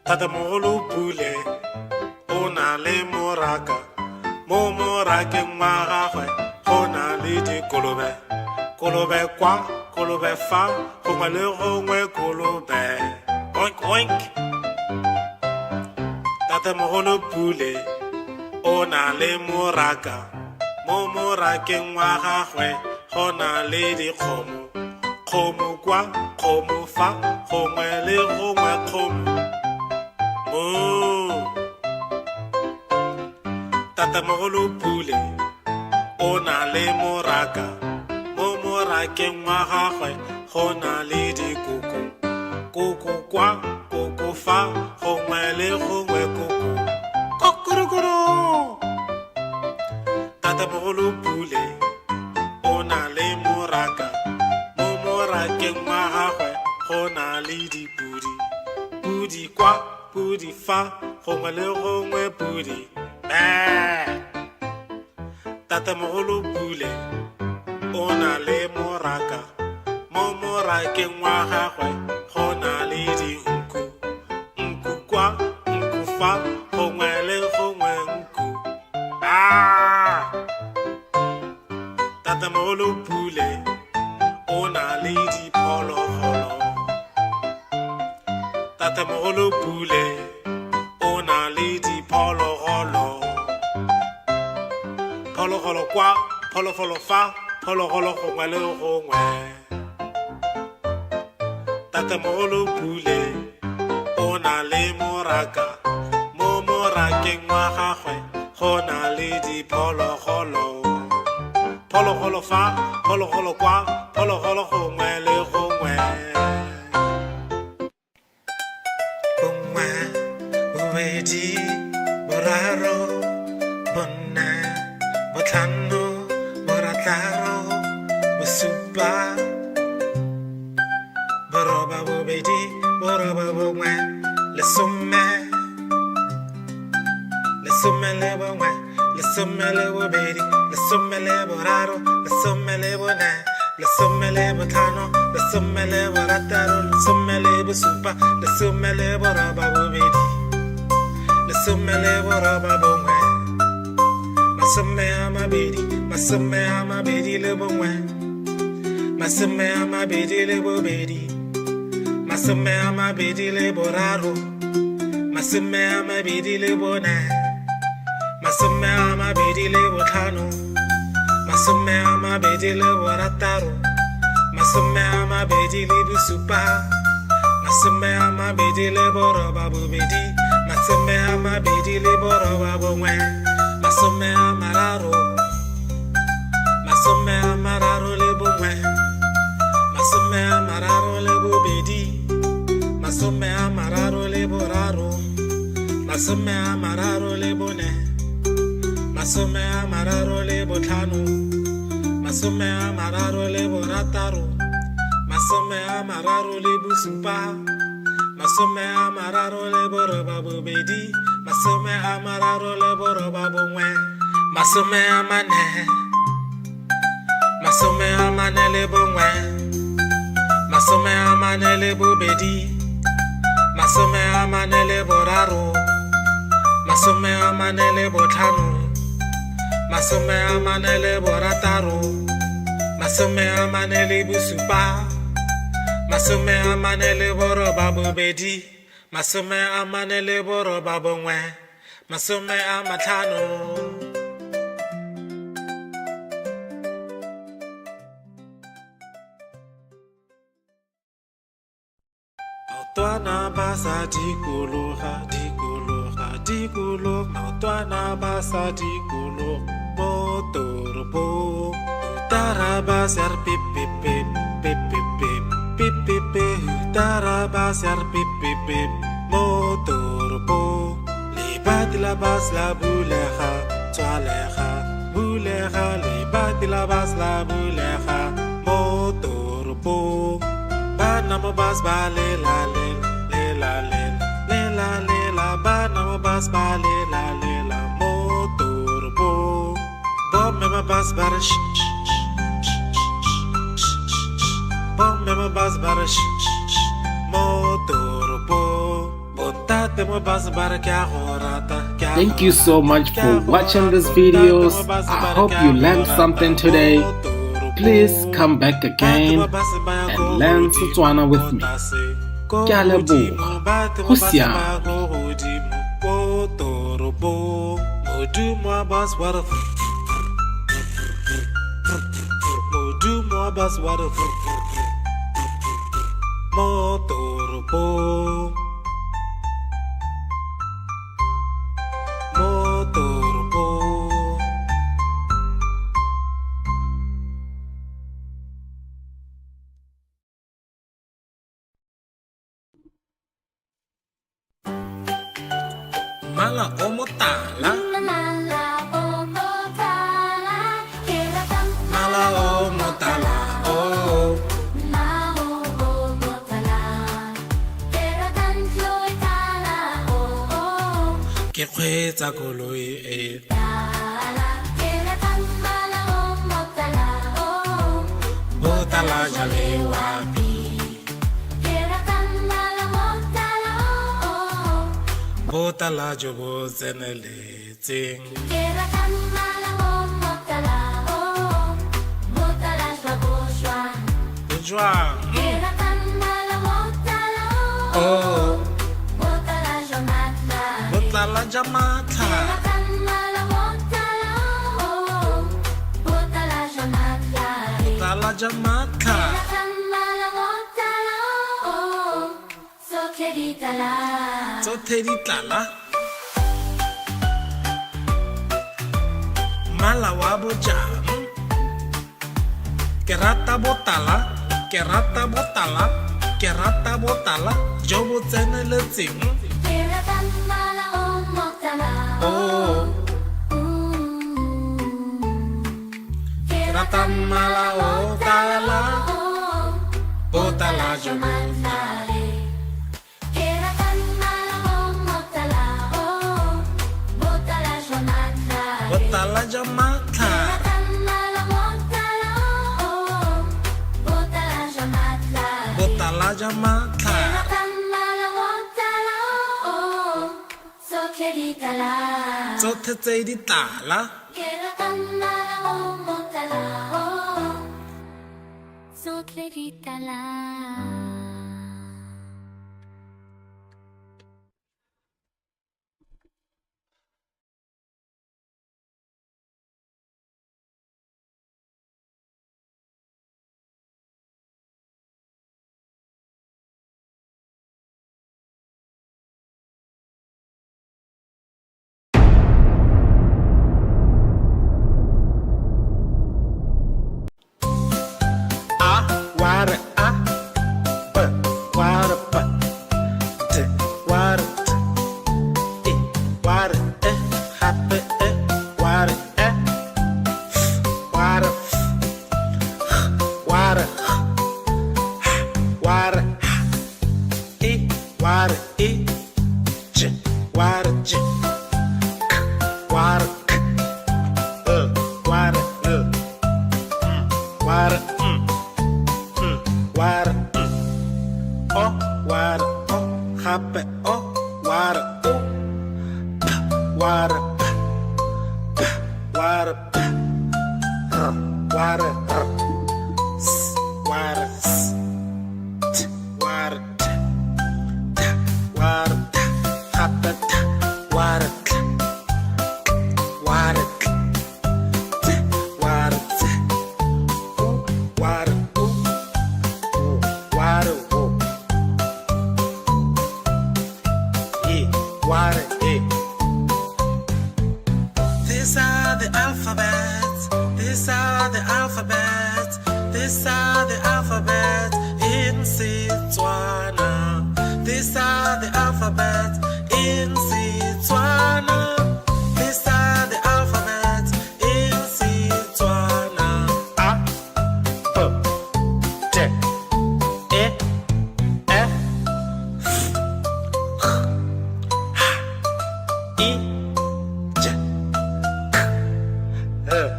Tatamogolo Pule o na le moraka. Mo morakeng wa gagwe go na le dikolobe. Kolobe kwa, kolobe fa, gongwe le gongwe kolobe. Oink, oink. Tatamogolo Pule o na le moraka. Mo morakeng wa gagwe go na le dikgomo. Kgomo kwa, kgomo fa, gongwe le gongwe kgomo. Moo. Tatamogolo Pule o na le moraka. Mo morakeng wa gagwe go na le dikoko. Koko kwa, koko fa, gongwe le gongwe koko. Kokorokoro. Tatamogolo Pule o na le moraka. Mo morakeng wa gagwe go na le dipudi. Pudi kwa, pudi fa, gongwe le gongwe pudi. Tatamogolo Pule o na le moraka. Mo morakeng wa gagwe go na le dinku. Nku kwa, nku fa, gongwe le gongwe nku. Tatamogolo Pule o na le diphologolo. Tatamogolo Pule o na le diphologolo. Phologolo kwa, phologolo fa, phologolo gongwe le gongwe. Tatamogolo Pule o na le moraka. Mo morakeng wa gagwe go na le diphologolo. Phologolo fa, phologolo kwa, phologolo gongwe le gongwe. Bongwe, bobedi, boraro, bone, botlhano. boraro bosupa boroba bobedi boroba bongwe lesome le bongwe lesome le bobedi lesome le boraro lesome le bone lesome le botlhano lesome le borataro lesome le bosupa lesome le boroba bobedi lesome le boroba bongwe masome a mabedi le bongwe masome a mabedi le bobedi masome a mabedi le boraro masome a mabedi le bone masome a mabedi le botlhano masome a mabedi le borataro masome a mabedi le bosupa masome a mabedi le boroba bobedi masome a mabedi le boroba bongwe masome a mararo le bongwe masome a mararo le bobedi masome a mararo le boraro masome a mararo le bone masome a mararo le botlhano masome a mararo le borataro masome a mararo le bosupa masome a mararo le boroba bobedi masome a mararo le boroba bongwe masome a mane le bongwe masome a mane le bobedi masome a mane le boraro masome a mane le botlhano masome a mane le borataro masome a mane le bosupa masome a mane le boroba bobedi masome a mane le boroba bongwe masome a matlhano Maotwana ba sa dikologa maotwana ba sa dikologa mo toropong utara ba ser pip pip pip pip pip pip pip pip pip utara ba ser pip pip pip mo toropong libat la bas la bulega bulega libat la bas la bulega mo toropong bana mo bas ba le la bana mo bas ba le la motorbo bom me ma bas bar bom me ma bas bar motorbo bontate mo bas bar kya horata. Thank you so much for watching these videos. I hope you learned something today. Please come back again and learn Setswana with me. Ke a leboga. Go siame. Mala omotala mala omotala oh ke kgwetsa koloi e botala jale wapi botala jo bo tseneletseng jwang oh botala ja matla botala ja matla Tsotlhe di tlala mala wa bojang ke rata botala jo bo tseneletseng oh ke rata mmala o tala botala jo Manfare, era tan mala o motala o botala jo manfare. botala jo matla Era tan mala motala o botala jo manfare. botala jo matla Era tan mala motala o sokheritala. tsotlhe tse di tala Era tan mala o motala o sokheritala. a ware a b ware b d ware d e ware e happy e ware e f ware f ware ware e ware e j ware j k ware k ware ware ware o ware o happy o ware o p ware p ware p ware s ware s t ware t t ware t happy t ware t ware t t ware t ware o ware o e ware e. These are the alphabets. These are the alphabets. These are the alphabets in Setswana. These are the alphabets in Setswana. These are the alphabets in Setswana. A, B, D, E, F, H, I, J, K, L,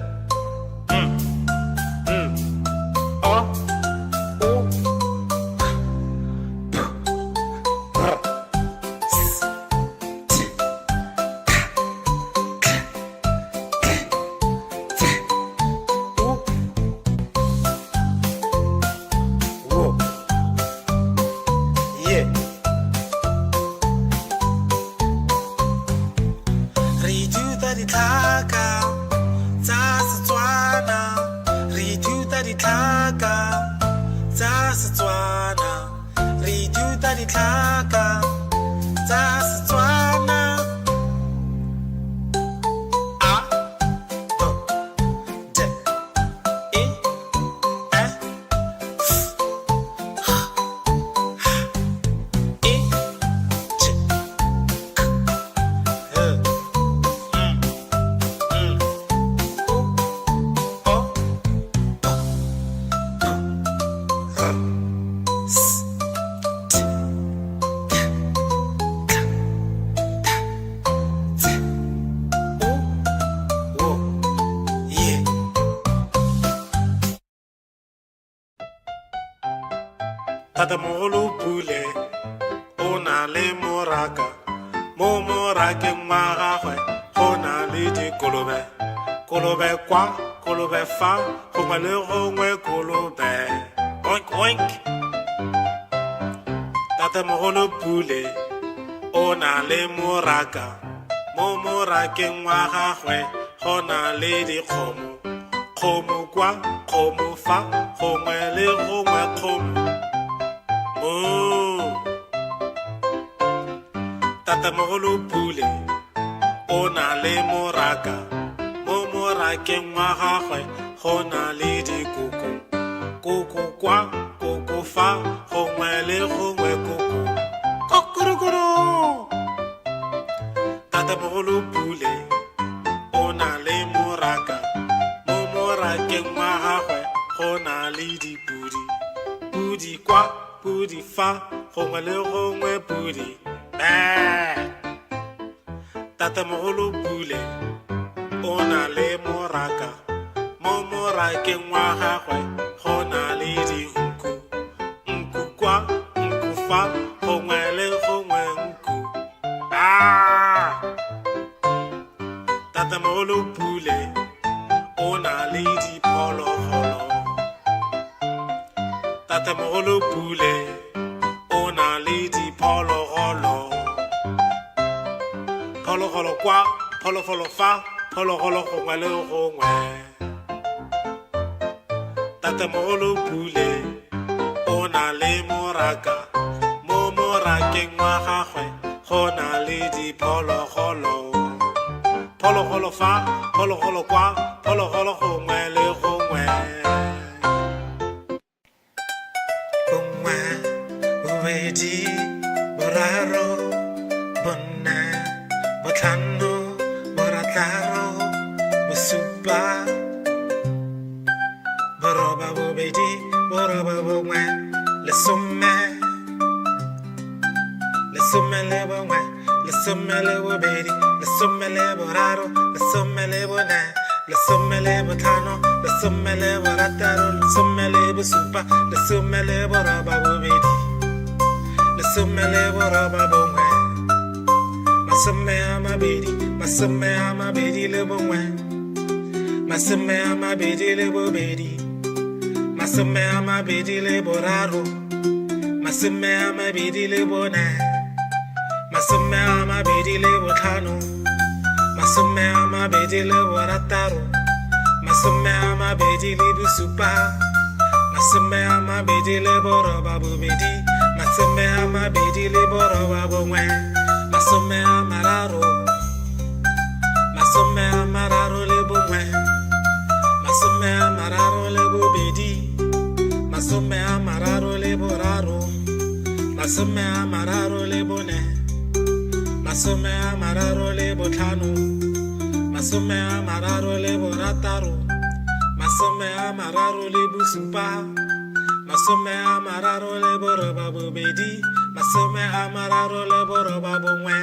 O, O, P, R, S, T, K, K, T, U, W, yeah. Re ithuta ditlhaka tsa Setswana. Re ithuta ditlhaka tsa Setswana. Re ithuta ditlhaka tsa Setswana. A, B, D, E, F, H, I, J, K, L, O, P, R, S, T, K, K, T, U, W, yeah. Tatamogolo Pule o na le moraka mo morakeng wa gagwe go na le dikolobe kolobe kwa kolobe fa gongwe le gongwe kolobe oink oink. Tatamogolo Pule o na le moraka mo morakeng wa gagwe go na le dikgomo kgomo kwa kgomo fa gongwe le gongwe kgomo mo. Tatamogolo Pule o na le moraka mo morakeng wa gagwe go na le dikoko koko kwa koko fa gongwe le gongwe koko kokorokoro. Tatamogolo Pule o na le moraka mo morakeng wa go na le dipudi. Pudi kwa, pudi fa, gongwe le gongwe pudi. Tatamogolo Pule o na le moraka, mo morakeng wa gagwe go na le dinku. Nku kwa, nku fa, gongwe le gongwe nku. Tatamogolo Pule o na le diphologolo. Tatamogolo Pule o na le diphologolo. Phologolo kwa, phologolo fa, phologolo gongwe le gongwe. Tatamogolo Pule o na le moraka, mo morakeng wa gagwe go na le diphologolo. Phologolo fa, phologolo kwa, phologolo gongwe le gongwe. Bongwe, bobedi, boraro, bone, botlhano, borataro, bosupa, boroba bobedi, boroba bongwe, lesome. Lesome le bongwe, lesome le bobedi, lesome le boraro, lesome le bone, lesome le botlhano, lesome le borataro, lesome le bosupa, lesome le boroba bobedi, lesome le boroba bongwe. Masome a mabedi le bongwe. Masome a mabedi le bobedi. Masome a mabedi le boraro. Masome a mabedi le bone. Masome a mabedi le botlhano. Masome a mabedi le borataro. Masome a mabedi le bosupa. Masome a mabedi le boroba bobedi. Masome a mabedi le boroba bongwe. Masome a mararo. Masome a mararo le bongwe. Masome a mararo le bobedi. Masome a mararo le boraro. Masome a mararo le bone. Masome a mararo le botlhano. Masome a mararo le borataro. Masome a mararo le bosupa. Masome a mararo le boroba bobedi. Masome a mararo le boroba bongwe.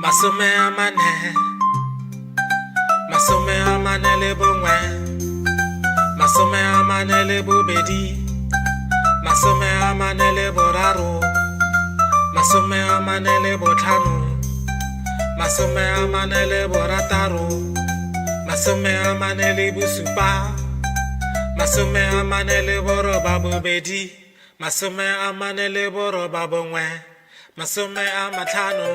Masome a mane. Masome a mane le bongwe. Masome a mane le bobedi. Masome a mane le boraro. Masome a mane le botlhano. Masome a mane le borataro. Masome a mane le bosupa. Masome a mane le boroba bobedi. Masome a mane le boroba bongwe. Masome a matlhano.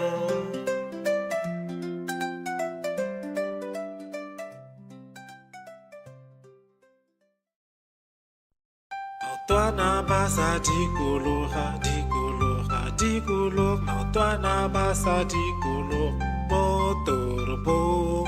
Maotwana ba sa dikologa, dikologa, dikologa. Maotwana ba sa dikologa mo toropong.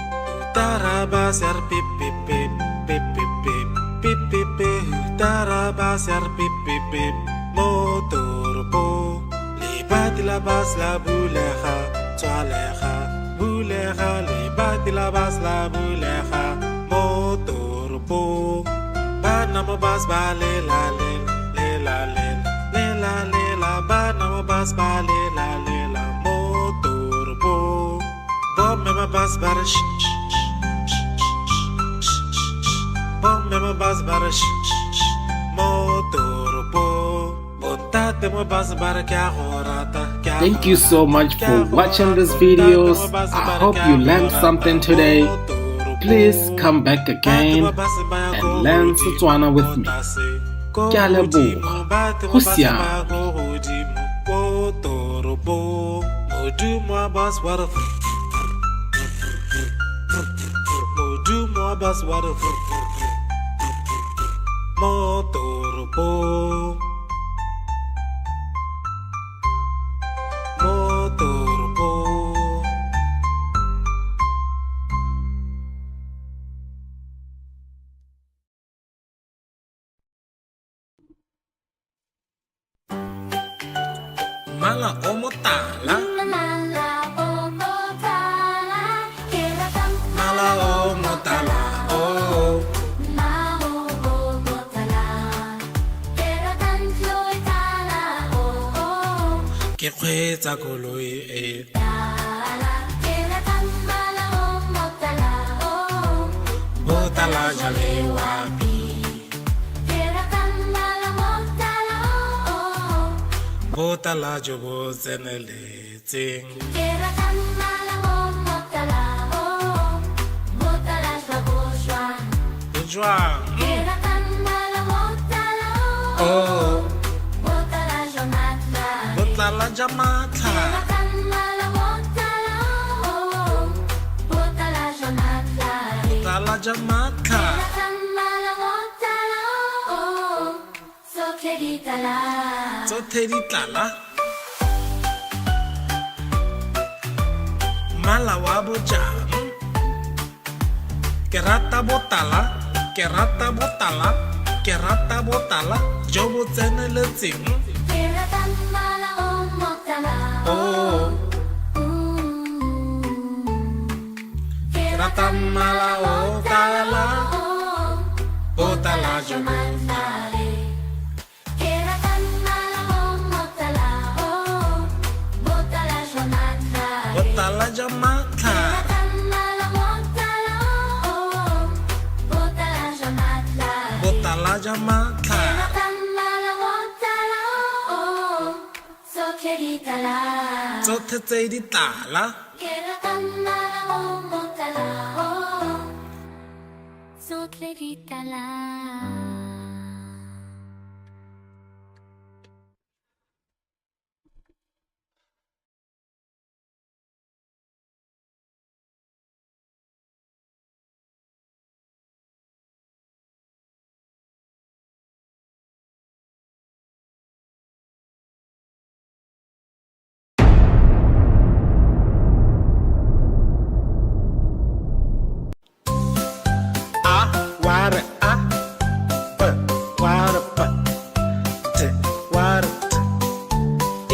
Tarabas yar pip pip pip pip pip pip pip pip pip. Tarabas yar pip pip pip mo toropong. Libat labas la buleja, tswaleja, buleja. Libat labas la buleja mo toropong. Bana mabas ba le la le le la le le la le la. Bana mabas ba le la motorbo. Bom me mabas bar sh sh sh sh sh sh. Bom me mabas bar sh sh sh motorbo. Bontate mabas bar kya horata kya. Thank you so much for watching these videos. I hope you learned something today. Please come back again and learn Setswana with me. Ke a leboga. Go siame. Motorbo. Mala o motala. Mala o motala. Mala o motala. Oh. Mala o motala. ke kgweetsa koloi e Tala, ke ratang mala o motala o. botala jale wapi Ke ratang mala motala o. botala jo bo tseneletseng Ke ratang mala o motala o. Motala jwa bo jwang. e jwang Ke ratang mala motala o. oh Motala jwa matla. botala ja matlha Ke ratang mala motala o. Motala jwa matla. botala ja matlha tsotlhe di tlala mala wa bojang ke rata botala ke rata botala ke rata botala jo bo tseneletseng oh ke rata mala o tala botala jo bo botala ja matlha botala ja matlha tsotlhe tse di tlala ware a b ware b t ware t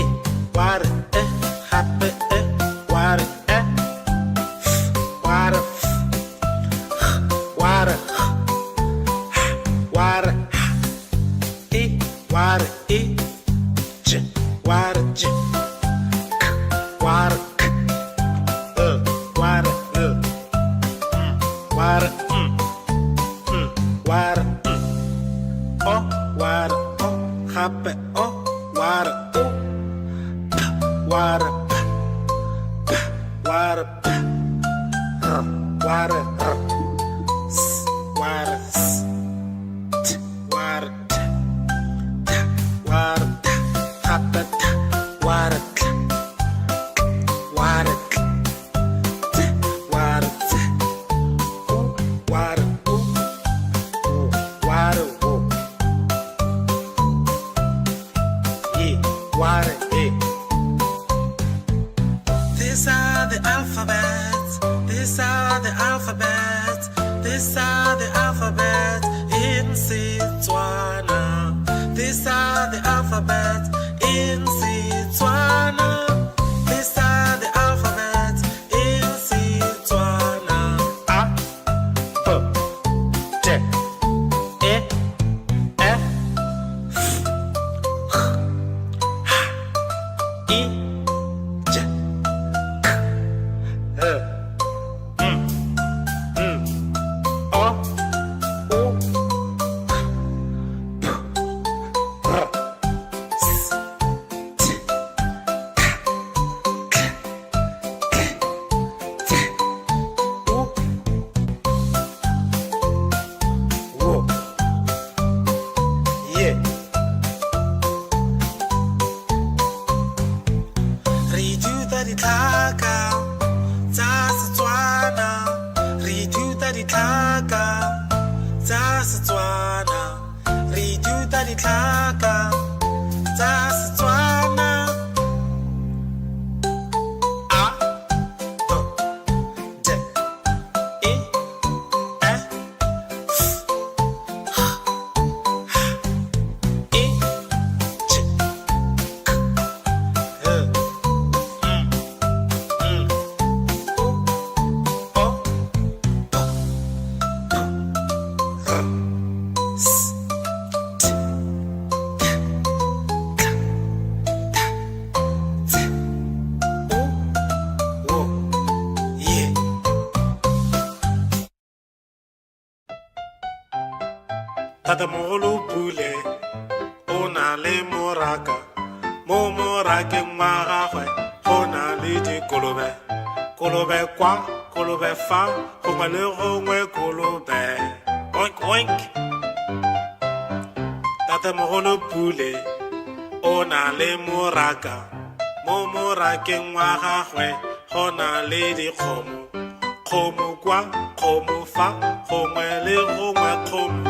e ware e hape e ware e ware f ware ware e ware e j ware j k ware k ware ware ware o ware o hape o ware o p ware p p ware p r ware r s ware s t ware t t ware t hape t ware t ware t t ware t o ware o ware wo ye ware e these are the alphabets these are the alphabets these are the alphabets in Setswana these are the alphabets in Setswana these are the alphabets in Setswana a b t e f i j k o u p r s t k k t u wo yeah re ithuta ditlhaka tsa Setswana re ithuta ditlhaka tsa Setswana re ithuta ditlhaka tsa Setswana a b d e f e j k o p s t k Tatamogolo Pule o na le moraka mo morakeng wa gagwe go na le dikolobe kolobe kwa kolobe fa gongwe le gongwe kolobe oink oink Tatamogolo Pule o na le moraka mo morakeng wa gagwe go na le dikgomo kgomo kwa kgomo fa gongwe le gongwe kgomo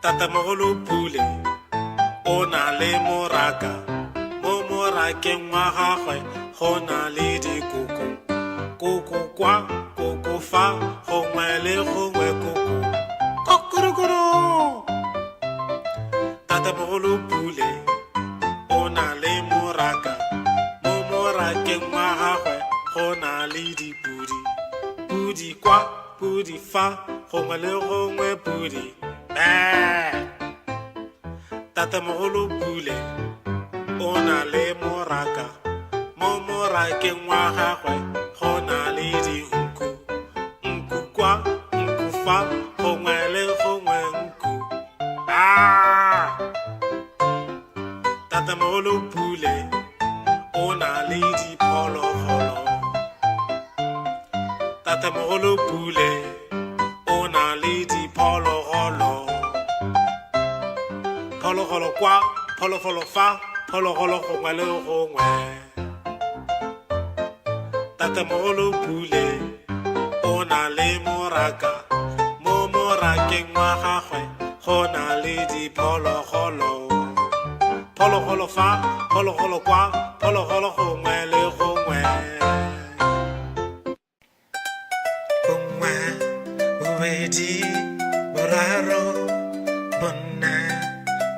Tatamogolo Pule o na le moraka mo morakeng wa gagwe go na le dikoko koko kwa koko fa gongwe le gongwe koko kokorokoro Tatamogolo Pule o na le moraka mo morakeng wa gagwe go na le dipudi pudi kwa pudi fa gongwe le gongwe pudi Tatamogolo Pule o na le moraka mo morakeng wa gagwe go na le dinku nku kwa nku fa gongwe le gongwe nku Tatamogolo Pule o na le diphologolo Tatamogolo Pule o na le diphologolo phologolo kwa phologolo fa phologolo gongwe le gongwe Tatamogolo Pule o na le moraka mo morakeng wa gagwe go na le diphologolo phologolo fa phologolo kwa phologolo gongwe le gongwe gongwe bobedi boraro bone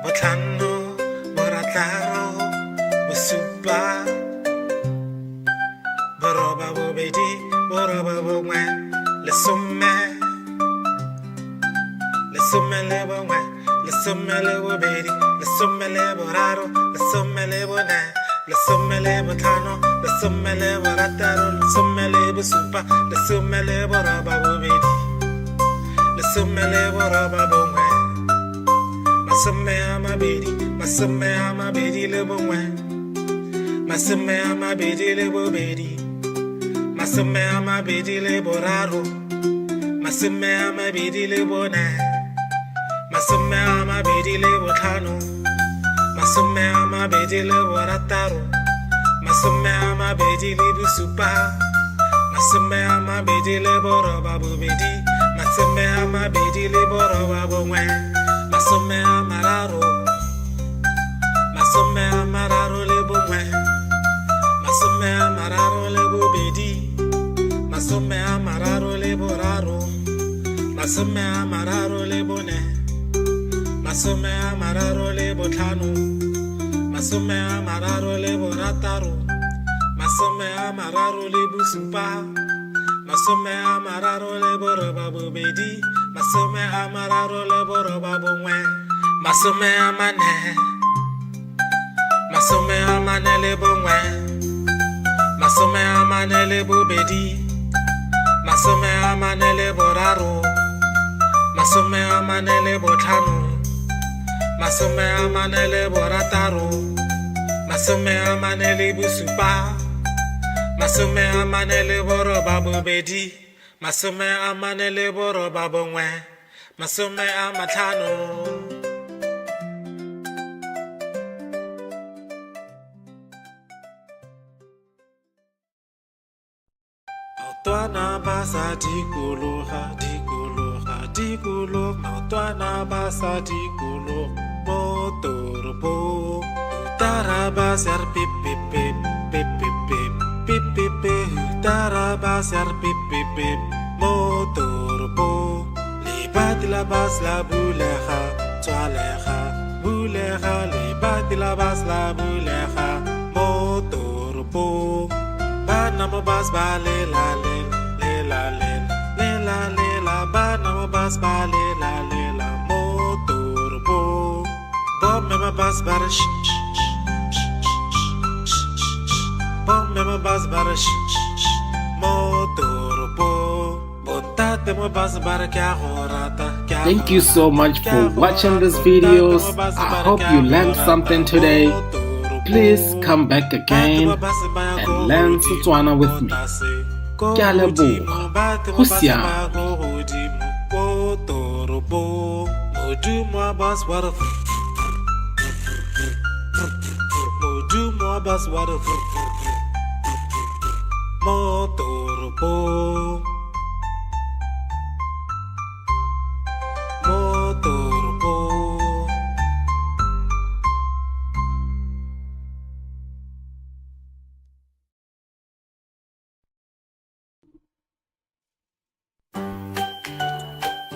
botlhano borataro bosupa boroba bobedi boroba bongwe lesome lesome le bongwe lesome le bobedi lesome le boraro lesome le bone lesome le botlhano lesome le borataro lesome le bosupa lesome le boroba bobedi lesome le boroba bongwe masome a mabedi le bongwe masome a mabedi le bobedi masome a mabedi le boraro masome a mabedi le bone masome a mabedi le botlhano masome a mabedi le borataro masome a mabedi le bosupa masome a mabedi le boroba bobedi masome a mabedi le boroba bongwe masome a mararo le bongwe masome a mararo le bobedi masome a mararo le boraro masome a mararo le bone masome a mararo le botlhano masome a mararo le borataro masome a mararo le bosupa masome a mararo le boroba bobedi masome a mararo le boroba bongwe masome a mane le bongwe masome a mane le bobedi masome a mane le boraro masome a mane le botlhano masome a mane le borataro masome a mane le bosupa masome a mane le boroba bobedi masome a mane le boroba bongwe masome a matlhano Maotwana ba sa dikologa dikologa dikologa maotwana ba sa dikologa mo toropong taraba ser pip pip pip pip pip pip pip pip pip taraba ser pip pip pip mo toropong lebati la bas la bulega tswalega bulega lebati la bas la bulega mo toropong bana mo bas ba le la le le la le le la le la bana mo bas ba le la mo toropong bom me ma bas ba sh bom me ma bas ba sh mo toropong bonta Thank you so much for watching these videos. I hope you learned something today. Please come back again and learn Setswana with me. Ke a leboga. Go siame.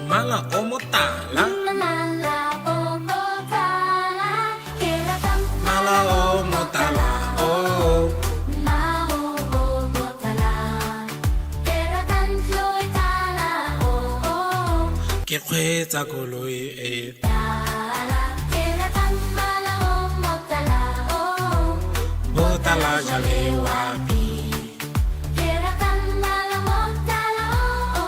Mala o motala, Mala o motala, keratang mala o motala, oh. Mao o motala, keratang loy tala o Ke kgweetsa koloi e tala, keratang mala o motala o botala jale wapi, keratang mala motala o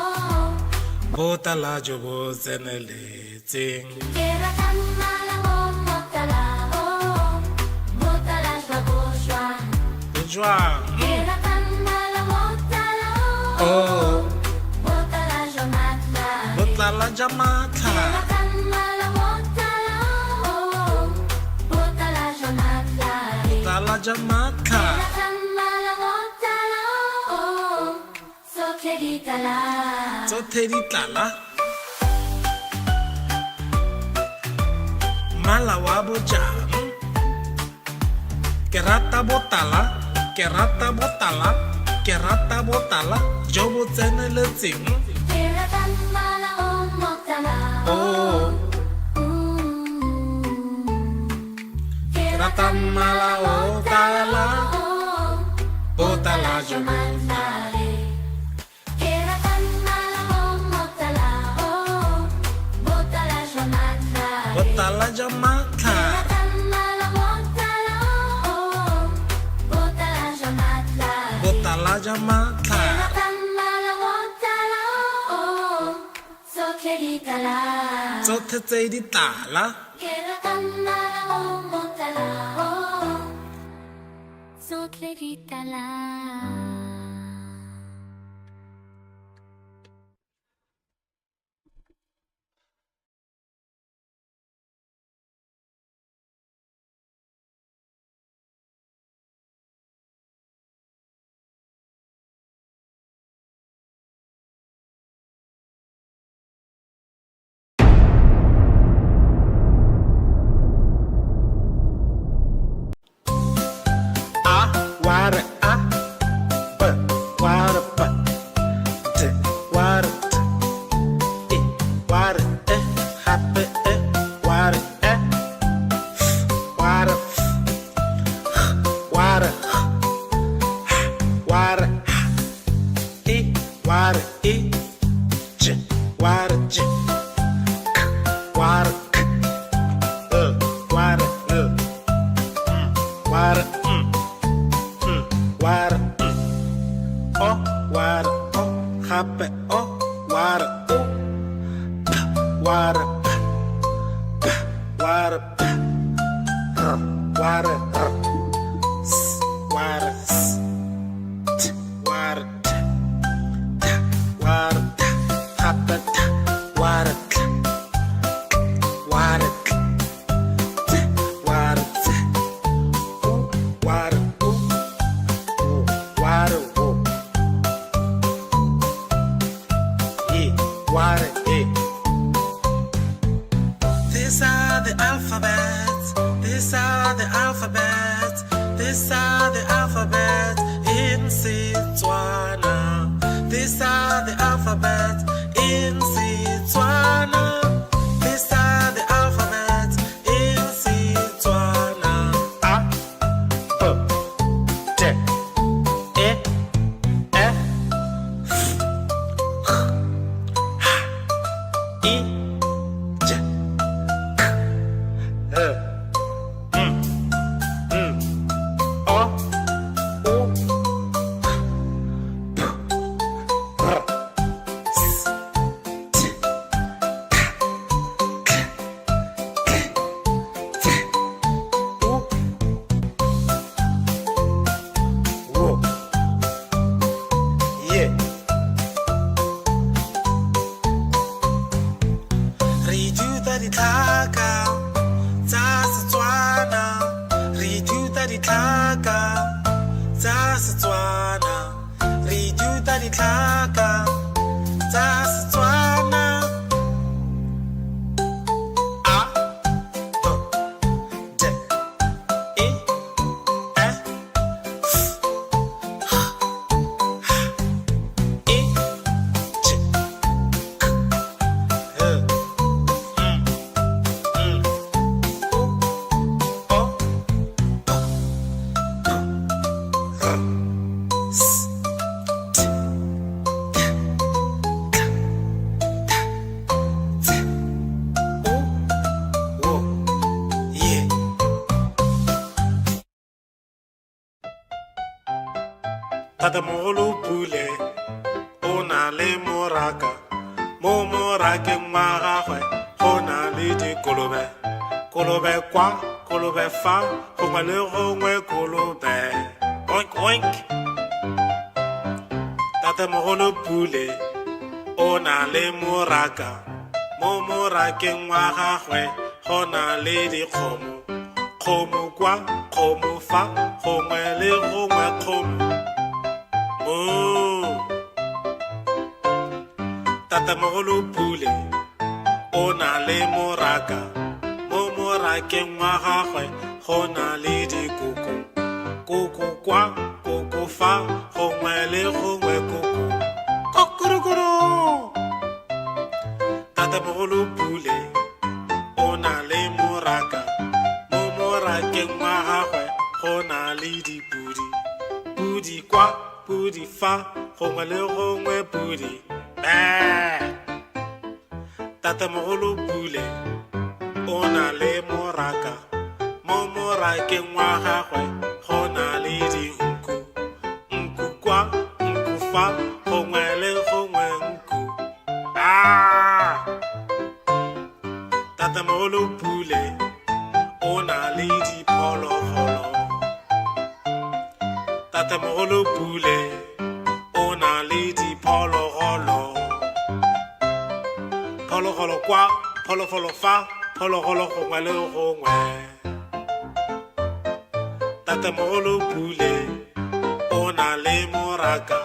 botala jo bo tseneletseng. keratang mala o motala o motala shwa Jwang, keratang mala motala o oh, motala jomatla botala jamatla, keratang mala motala o motala jomatla botala jamatla, keratang mala motala o so keritala tsotlhe di tlala. Mala wa bojang, ke rata botala, ke rata botala, ke rata botala jo bo tseneletseng. keratang mala o motala Oh, ke rata mala o tala, botala jo bo botala jamatla, botala jamatla, tsotlhe tse di tlala. Water, but water, but water, water, happy, water, water, water, water, water, water, water, water, water, water, oh, water, oh, happy, oh, water, oh, water, water, water, water, water, water, happy, water, water, water, water, water, yeah, water, yeah. These are the alphabets. These are the alphabets. These are the alphabets in Setswana. These are the alphabets in Setswana. These are the alphabets in Setswana. A, B, D, E, F, G, I, J, K, L, O, U, P, R, S, ditlhaka tsa Setswana re ithuta ditlhaka tsa Setswana re ithuta ditlhaka tsa Setswana a b d e f h i j k l Tatamogolo Pule o na le moraka mo morakeng wa gagwe go na le dikolobe kolobe kwa kolobe fa gongwe le gongwe kolobe oink oink Tatamogolo Pule o na le moraka mo morakeng wa gagwe go na le dikgomo kgomo kwa kgomo fa gongwe le gongwe kgomo Tatamogolo Pule o na le moraka mo morakeng wa gagwe go na le dikoko koko kwa koko fa gongwe le gongwe koko kokorokoro Tatamogolo Pule o na le moraka mo morakeng wa gagwe go na le dipudi pudi kwa pudi fa gongwe le gongwe pudi Tatamogolo Pule o na le moraka mo morakeng wa gagwe go na le dinku nku kwa nku fa gongwe le gongwe nku Tatamogolo Pule o na le diphologolo Tatamogolo Pule o na le diphologolo phologolo kwa phologolo fa phologolo gongwe le gongwe Tatamogolo Pule o na le moraka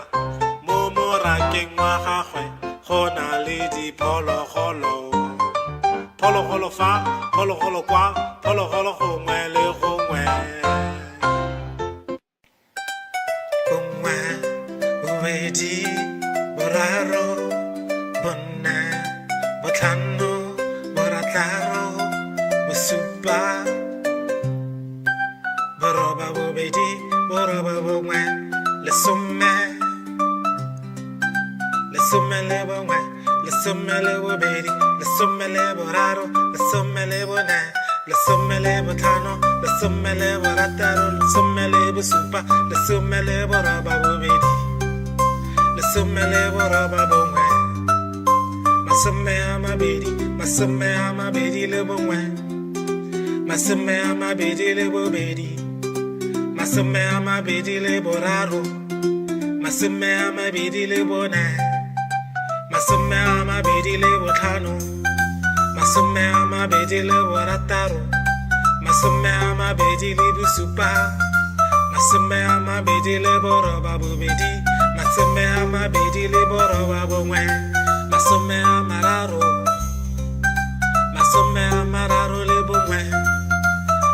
mo morakeng wa gagwe go na le diphologolo phologolo fa phologolo kwa phologolo gongwe le gongwe bongwe bobedi boraro bone botlhano borataro bosupa boroba bobedi boroba bongwe lesome lesome le bongwe lesome le bobedi lesome le boraro lesome le bone lesome le botlhano lesome le borataro lesome le bosupa lesome le boroba bobedi lesome le boroba bongwe masome a mabedi le bongwe masome a mabedi le bobedi masome a mabedi le boraro masome a mabedi le bone masome a mabedi le botlhano masome a mabedi le borataro masome a mabedi le bosupa masome a mabedi le boroba bobedi masome a mabedi le boroba bongwe masome a mararo le bongwe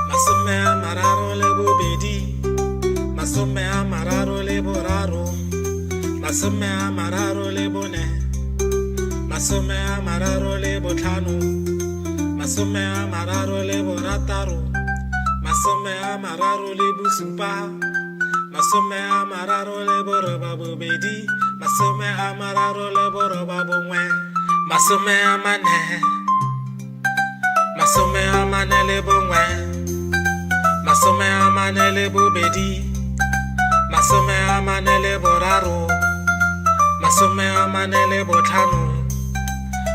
masome a mararo le bobedi masome a mararo le boraro masome a mararo le bone masome a mararo le botlhano masome a mararo le borataro masome a mararo le bosupa masome a mararo le boroba bobedi masome a mararo le boroba bongwe masome a mane le bongwe masome a mane le bobedi masome a mane le boraro masome a mane le botlhano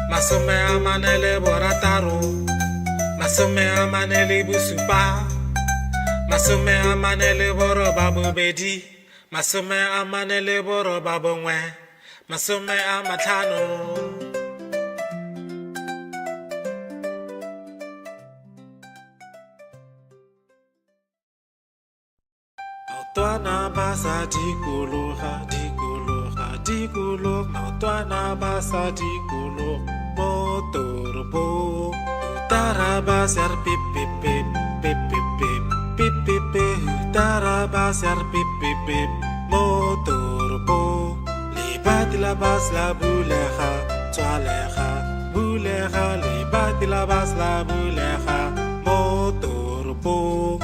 masome a mane le borataro masome a mane le bosupa masome a mane le boroba bobedi masome a mane le boroba bongwe masome a matlhano maotwana ba sa dikologa dikologa dikologa maotwana ba sa dikologa mo toropong taraba ser pip pip pip pip pip pip pip pip pip taraba ser pip pip pip mo toropong libati la bas la bulega tswalega bulega libati la bas la bulega mo toropong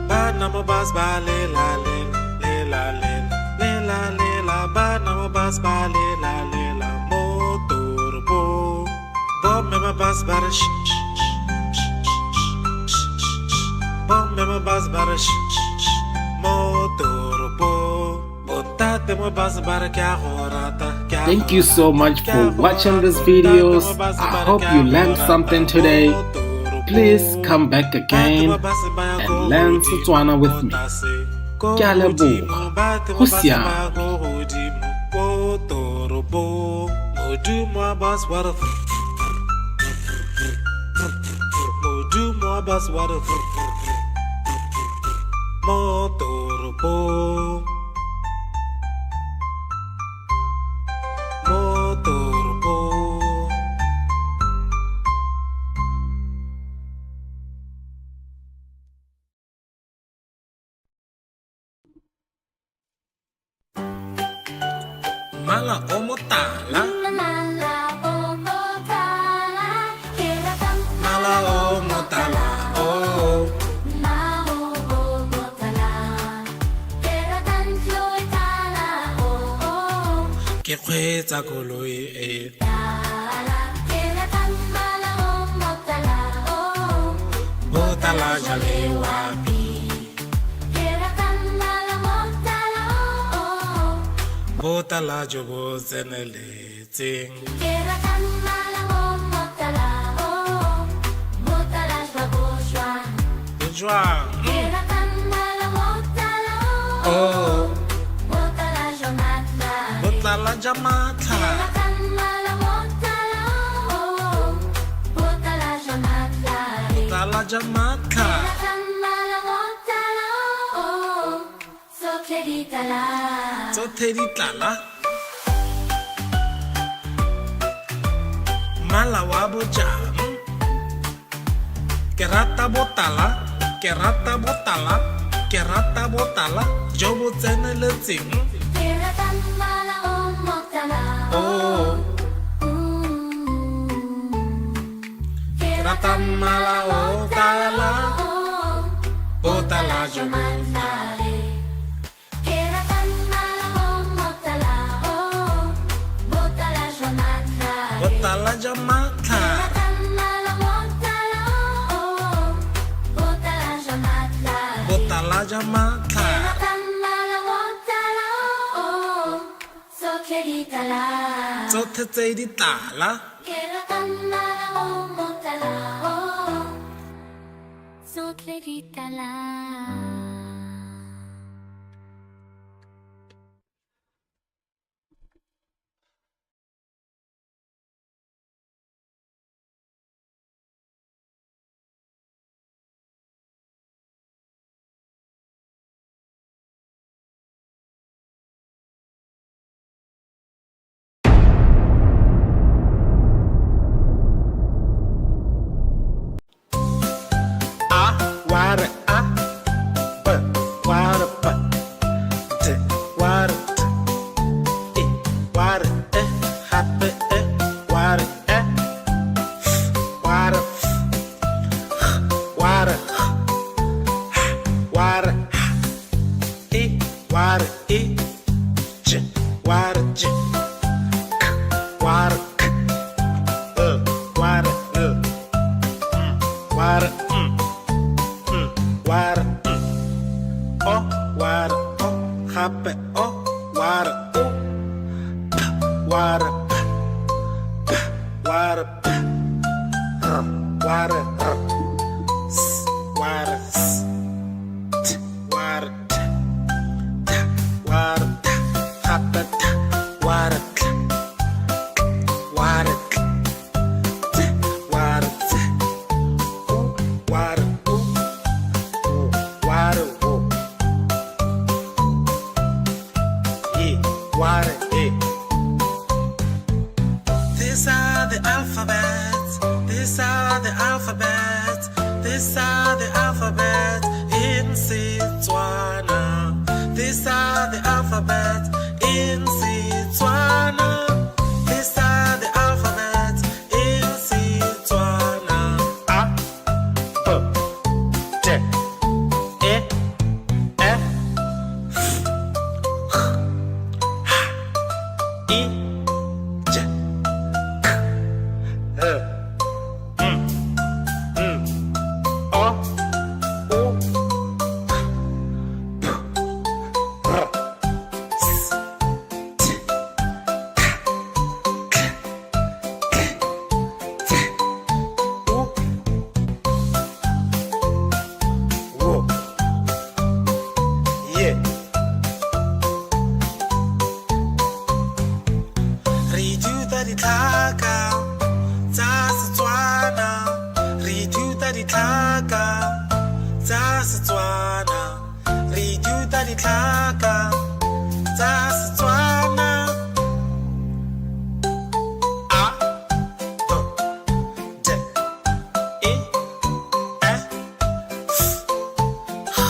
bana mo bas ba le la le le la le le la le la bana mo bas ba le la mo toropong bom me ma bas bar bom me ma bas bar mo toropong bontate mo bas bar kya horata. Thank you so much for watching these videos. I hope you learned something today. Please come back again and learn Setswana with me. Ke a leboga. Go siame. Mala o motala, Mala o motala, keratang mala o motala, oh. Maho o motala, keratang floy tala o Ke kgweetsa koloi e tala, keratang mala o motala o botala jale wapi, keratang mala motala o botala jo bo tseneletseng. keratang mala o motala o motala shwaboswa. E jwang? Keratang mala motala o Oh, motala jonatla. botala ja matlha, Keratang mala motala o motala jonatla. botala ja matlha. Keratang mala motala o sokleditala. Tsotlhe di tlala. Mala wa bojang. Ke rata botala, ke rata botala, ke rata botala jo bo tseneletseng. Keratang mala o motala o Oh, ke rata mala o tala, botala jo bo. Botala ja matlha, botala ja matlha. Tsotlhe tse di tlala. Wada a, b wada b, t wada t, e wada e, happy e, wada e, wada wada wada e wada e, j wada j, k wada k, wada wada wada oh wada oh happy oh wada oh p wada p wada p wada s wada s t wada t t wada t happy t wada k wada k t wada t wada wada alphabets. These are the alphabets. These are the alphabets in Setswana. These are the alphabets in Setswana. These are the alphabets in Setswana. A, B, D, E, F, H, I, J, K, L, M, N, O, O, P, R, S, T, K, K, T, U, W, Y. Re ithuta ditlhaka tsa Setswana. Re ithuta ditlhaka tsa Setswana. Re ithuta ditlhaka tsa Setswana. A, B, D, E, F, H,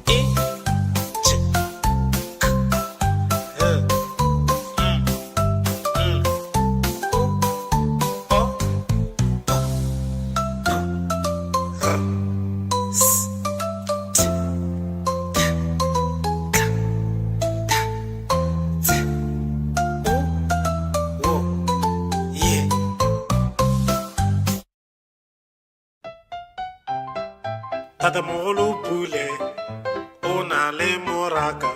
I, J, K, L, M, N, O, O, P, R, S, T, K, K, T, U, W, Y. Tatamogolo Pule o na le moraka.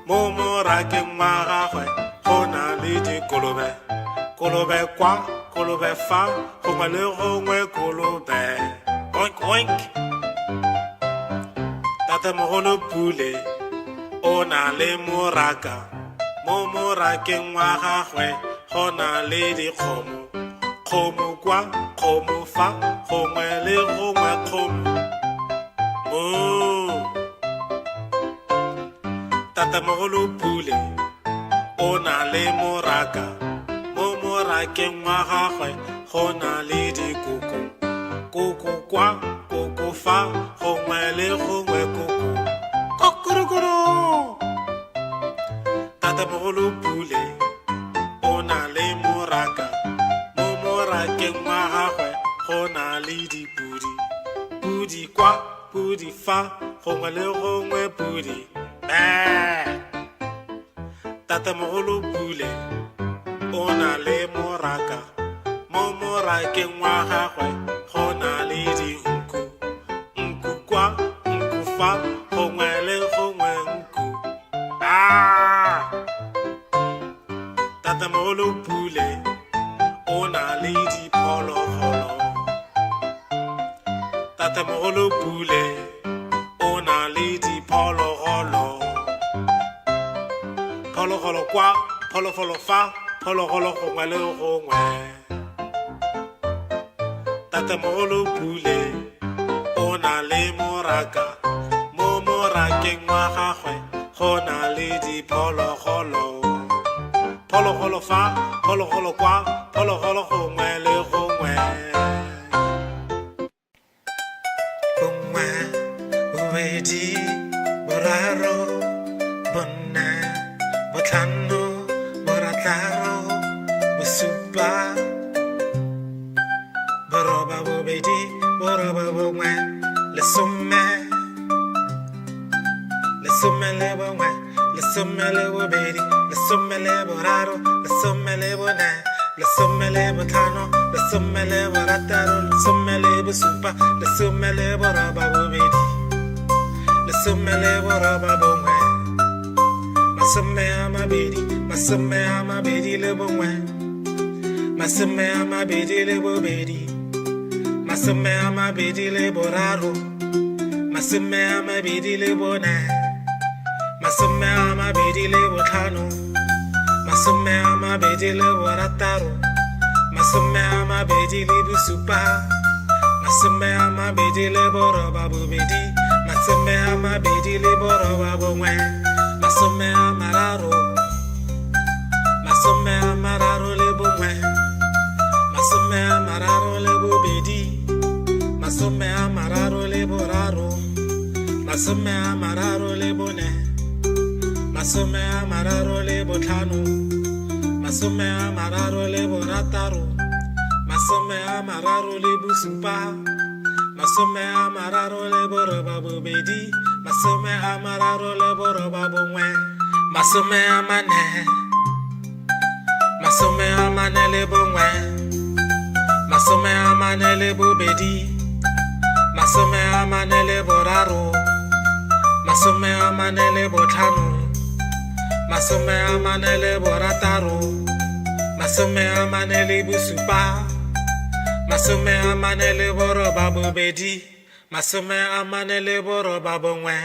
Mo morakeng wa gagwe go na le dikolobe. Kolobe kwa, kolobe fa, gongwe le gongwe kolobe. Oink oink. Tatamogolo Pule o na le moraka. Mo morakeng wa gagwe go na le dikgomo. Kgomo kwa, kgomo fa, gongwe le gongwe kgomo. Moo. Tatamogolo Pule o na le moraka. Mo morakeng wa gagwe go na le dikoko. Koko kwa, koko fa, gongwe le gongwe koko. Kokorokoro. Tatamogolo Pule o na le moraka. Mo morakeng wa gagwe go na le dipudi. Pudi kwa, pudi fa, gongwe le gongwe pudi. Tatamogolo Pule o na le moraka. Mo morakeng wa gagwe go na le dinku. Nku kwa, nku fa, gongwe le gongwe nku. Tatamogolo Pule o na le diphologolo. Tatamogolo Pule o na le diphologolo. Phologolo kwa, phologolo fa, phologolo gongwe le gongwe. Tatamogolo Pule o na le moraka. Mo morakeng wa gagwe go na le diphologolo. Phologolo fa, phologolo kwa, phologolo gongwe le gongwe. Bongwe, bobedi, boraro, bone, botlhano, borataro, bosupa, boroba bobedi, boroba bongwe, lesome. Lesome le bongwe, lesome le bobedi, lesome le boraro, lesome le bone, lesome le botlhano, lesome le borataro, lesome le bosupa, lesome le boroba bobedi, lesome le boroba bongwe, masome a mabedi, masome a mabedi le bongwe, masome a mabedi le bobedi, masome a mabedi le boraro, masome a mabedi le bone, masome a mabedi le botlhano, masome a mabedi le borataro, masome a mabedi le bosupa, masome a mabedi le boroba bobedi, masome a mabedi le boroba bongwe, masome a mararo, masome a mararo le bongwe, masome a mararo le bobedi, masome a mararo le boraro, masome a mararo le bone, masome a mararo le botlhano, masome a mararo le borataro, masome a mararo le bosupa, masome a mararo le boroba bobedi, masome a mararo le boroba bongwe, masome a mane, masome a mane le bongwe, masome a mane le bobedi, masome a mane le boraro, masome a mane le botlhano, masome a mane le borataro, masome a mane le bosupa, masome a mane le boroba bobedi, masome a mane le boroba bongwe,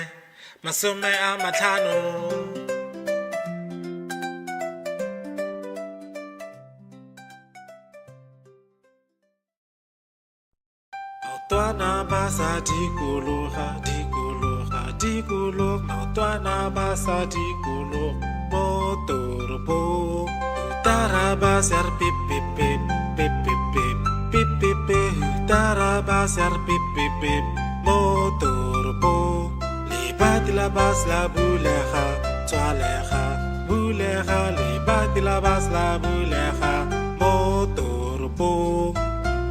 masome a matlhano. Maotwana ba sa dikologa, dikologa, dikologa. Maotwana ba sa dikologa mo toropong. Taraba ser pip pip pip pip pip pip pip pip pip. Taraba ser pip pip pip mo toropong. Libat la bas la bulega, tswalega, bulega. Libat la bas la bulega mo toropong.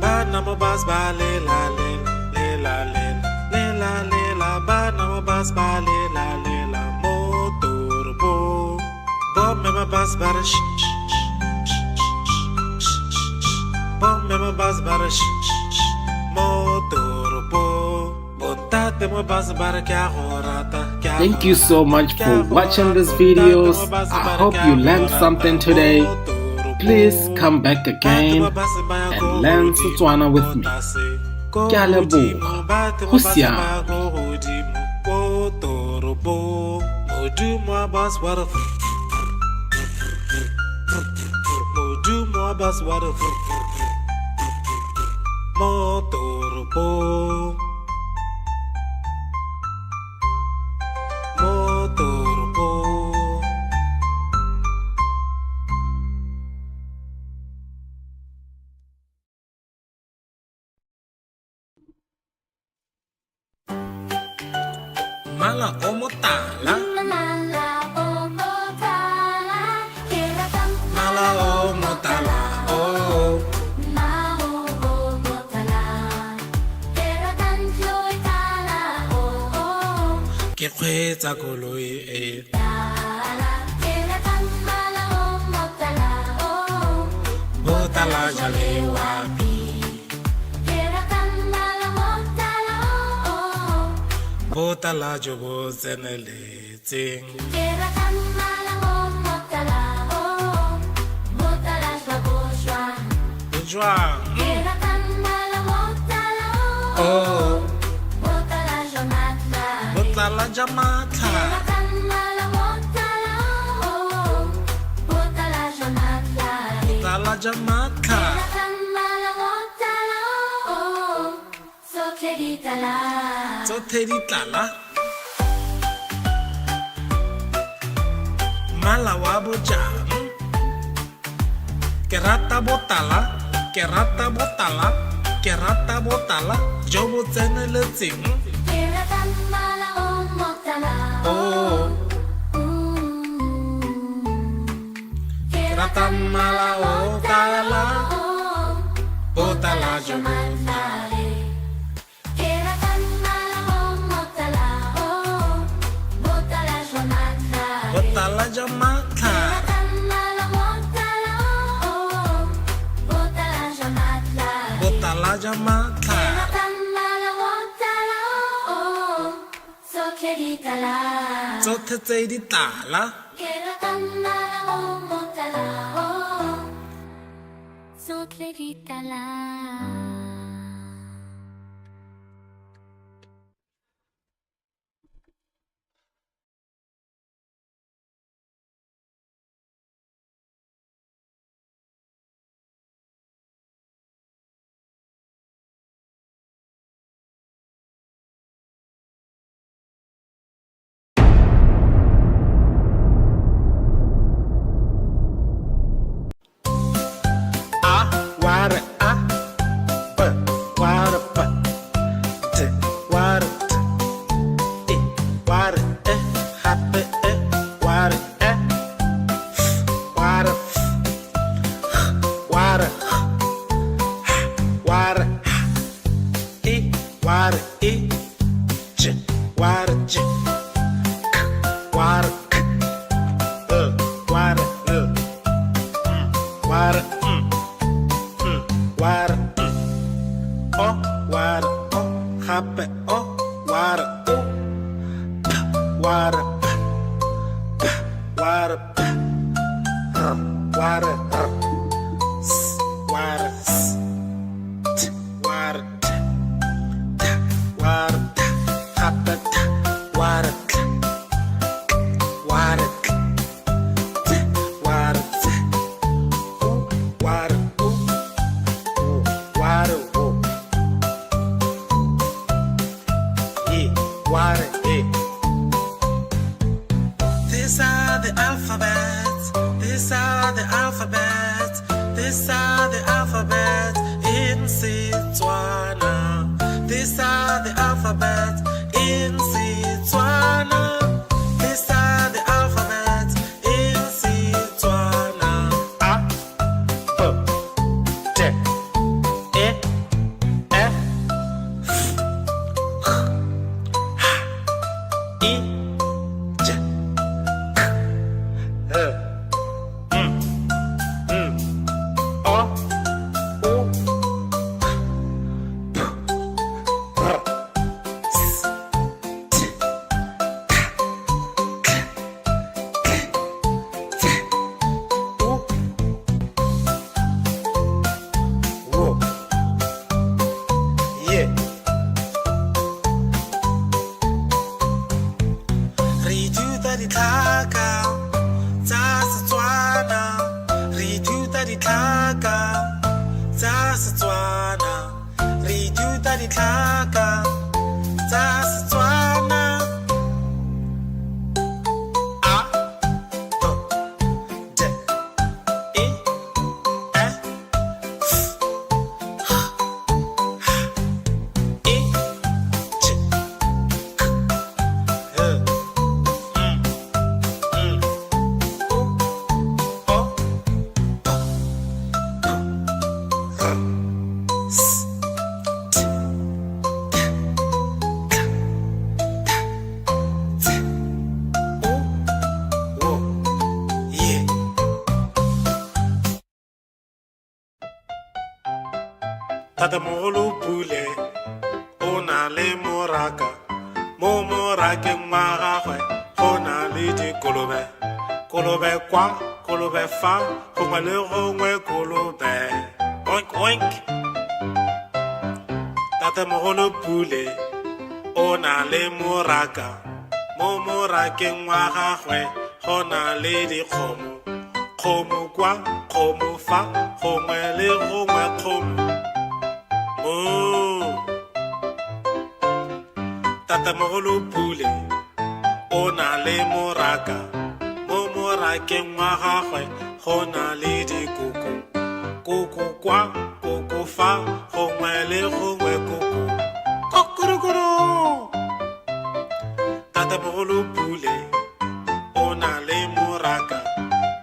Bana mo bas ba le la le le la le le la le la. Bana mo bas ba le la mo turbo. Bom me ma bas ba sh sh sh sh sh. Bom me ma bas ba sh sh mo turbo. Bontate mo bas ba kya horata kya. Thank you so much for watching these videos. I hope you learned something today. Please come back again and learn Setswana with me. Ke a leboga. Go siame. Mala o motala, Mala o motala, keratang mala o motala, oh. Mao o motala, keratang joy tala o Ke kgweetsa koloi e, tala, keratang mala o motala o botala jale wapi, keratang mala motala o botala jo bo tseneletseng. keratang mala o motala o motala shwaboswa. Jwang, Keratang mala motala o oh, motala shwamatla. botala jamatla, Keratang mala motala o motala shwamatla. botala jamatla, Keratang mala motala o sokheritala. tsotlhe di tlala. Mala wa bojang, ke rata botala, ke rata botala, ke rata botala jo bo tseneletseng. Keratang mala o motala o Oh, ke rata mala o tala, botala jo bo Keratang mala o motala o motala shwamatla. botala jamatla, Keratang mala motala o motala shwamatla. botala jamatla, Keratang mala motala o sokheritala. tsotlhe tse di tlala. Keratang mala o motala o sokheritala. Water a b water b t water t e water e happy e water e water water water e water e j water j k water k water water water oh water oh happy oh water oh p water p water p water s water s t water t t water t happy t water t water t t water t water water water These are the alphabets. These are the alphabets. These are the alphabets in Setswana. These are the alphabets in Setswana. These are the alphabets in Setswana. A, B, D, E, F, H, I, J, K, L, O, O, P, R, S, T, K, T, U, W, Y. Re ithuta ditlhaka tsa Setswana. Re ithuta ditlhaka tsa Setswana. Re ithuta ditlhaka tsa Setswana. A, B, D, E, F, H, I, J, K, L, O, S, T, T, U, W, Y. Tatamogolo Pule o na le moraka mo morakeng wa gagwe go na le dikolobe kolobe kwa kolobe fa gongwe le gongwe kolobe oink oink Tatamogolo Pule o na le moraka mo morakeng wa gagwe go na le dikgomo kgomo kwa kgomo fa gongwe le gongwe kgomo Moo. Tatamogolo Pule o na le moraka mo morakeng wa gagwe go na le dikoko koko kwa koko fa gongwe le gongwe koko kokorokoro Tatamogolo Pule o na le moraka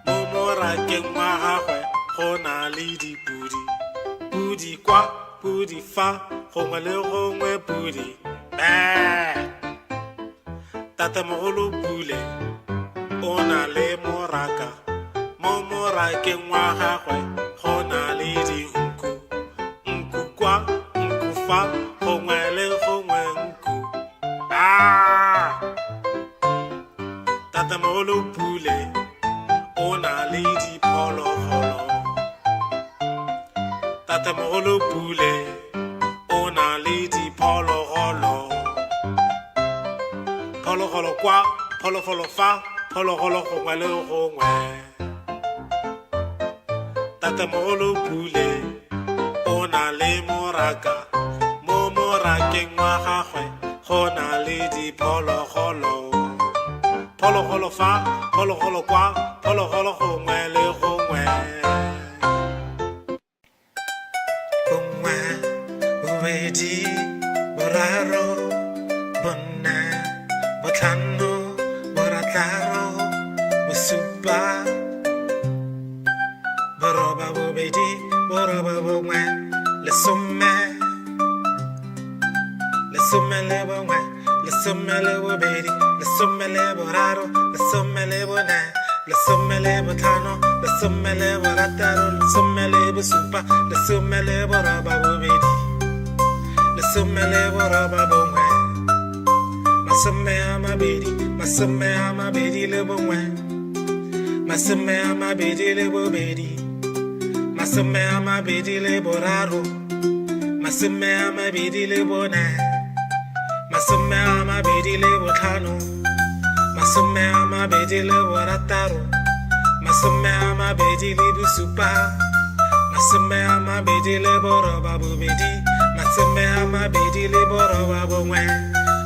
mo morakeng wa gagwe go na le dipudi pudi kwa pudi fa gongwe le gongwe pudi Tatamogolo Pule o na le moraka mo morakeng wa gagwe go na le dinku nku kwa nku fa gongwe le gongwe nku Tatamogolo Pule o na le diphologolo Tatamogolo Pule o na le diphologolo phologolo kwa phologolo fa phologolo gongwe le gongwe Tatamogolo Pule o na le moraka mo morakeng wa gagwe go na le diphologolo phologolo fa phologolo kwa phologolo gongwe le gongwe bobedi boraro bonna botlhano borataro bosupa boroba bobedi boroba bongwe lesome le bongwe lesome le bobedi lesome le boraro lesome le bone lesome le botlhano lesome le borataro lesome le bosupa lesome le boroba bobedi lesome le boroba bongwe masome a mabedi le bongwe masome a mabedi le bobedi masome a mabedi le boraro masome a mabedi le bone masome a mabedi le botlhano masome a mabedi le borataro masome a mabedi le bosupa masome a mabedi le boroba bobedi masome a mabedi le boroba bongwe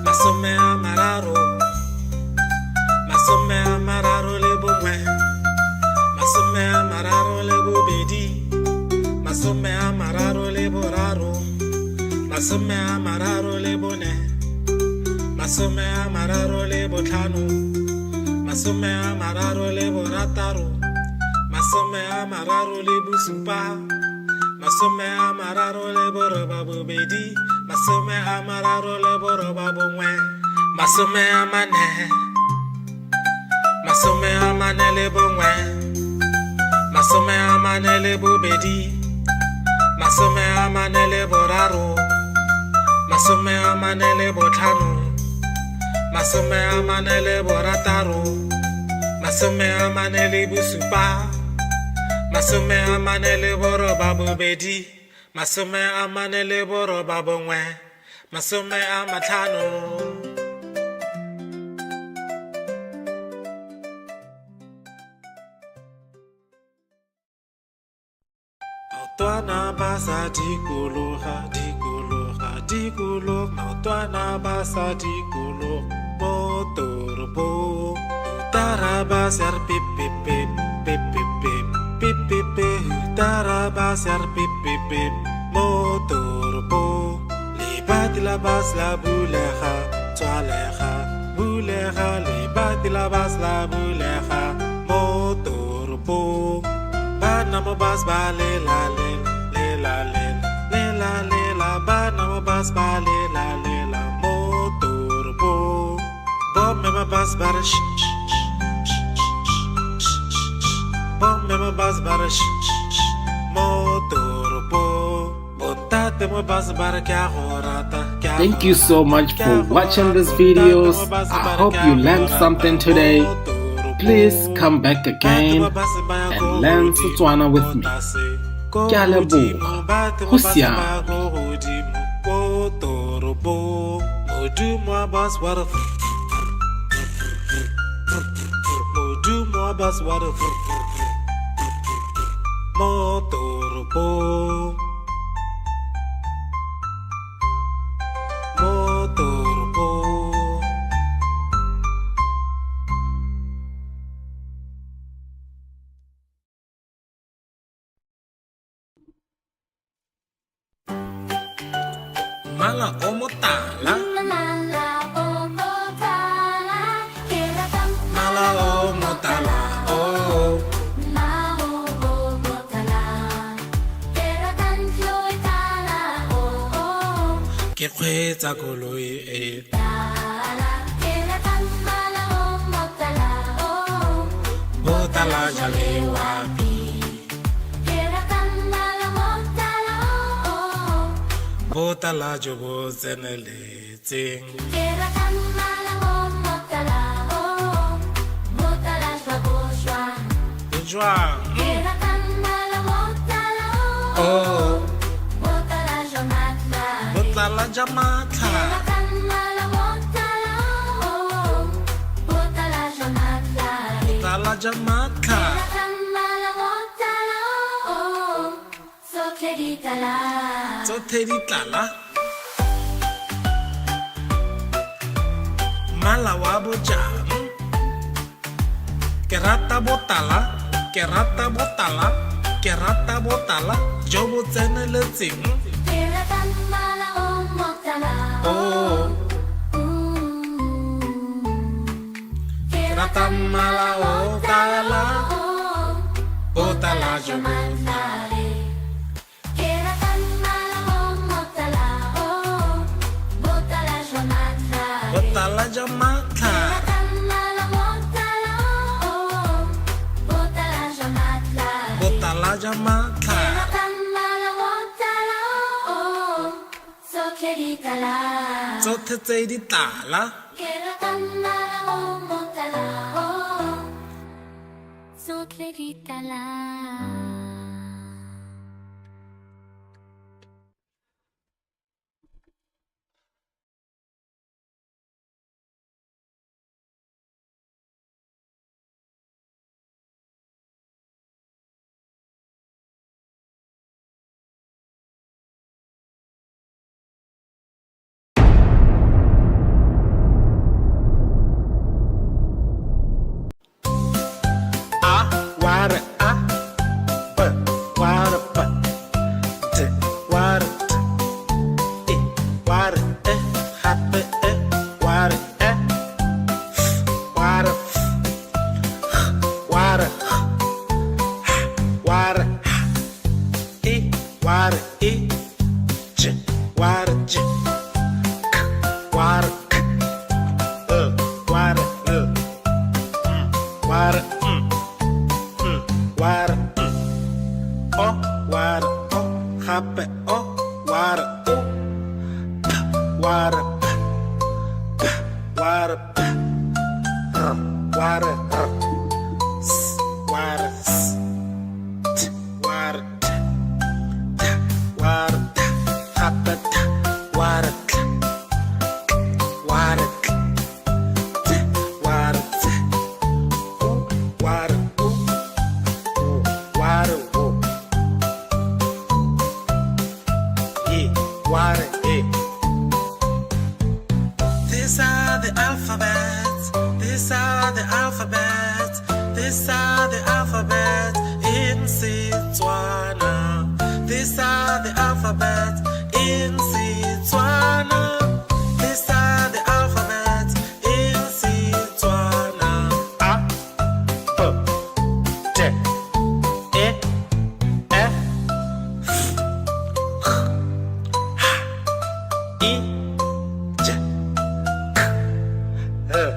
masome a mararo le bongwe masome a mararo le bobedi masome a mararo le boraro masome a mararo le bone masome a mararo le botlhano masome a mararo le borataro masome a mararo le bosupa masome a mararo le boroba bobedi masome a mararo le boroba bongwe masome a mane le bongwe masome a mane le bobedi masome a mane le boraro masome a mane le botlhano masome a mane le borataro masome a mane le bosupa masome a mane le boroba bobedi masome a mane le boroba bongwe masome a matlhano Maotwana basa dikologa maotwana basa dikologa motoropo tarabasar pipipip pipipip pipipip tarabasar pipipip motoropo libati la bas la bulega twalega bulega libati la bas la bulega motoropo bana mo bas ba le la bana mo bas ba le la motoropo bom me ma bas ba bom me ma bas ba motoropo botate mo bas ba kya horata. Thank you so much for watching these videos. I hope you learned something today. Please come back again and learn Setswana with me. Ke a leboga. Go siame. Mala omotala Mala omotala, keratam mala omotala oh Mala omotala, keratam floitala, oh ke kgwetsa koloi e Tala, keratam mala omotala, oh botala jalewa Keratam mala omotala, oh botala jo bo tseneletseng Keratam mala omotala, oh Botala shwaboshwa jwang Keratam mala omotala, oh Botala jamatla botala jamatla Keratam mala omotala, oh Botala jamatla botala jamatla Keratam mala omotala, oh Sokleditala tsotlhe di tlala mala wa bojang ke rata botala jo bo tseneletseng Keratam Tsotlhe tse di tala These are the alphabets in Setswana. These are the alphabets in Setswana. These are the alphabets in Setswana. A, B, D, E, F, H, I, J, K, L.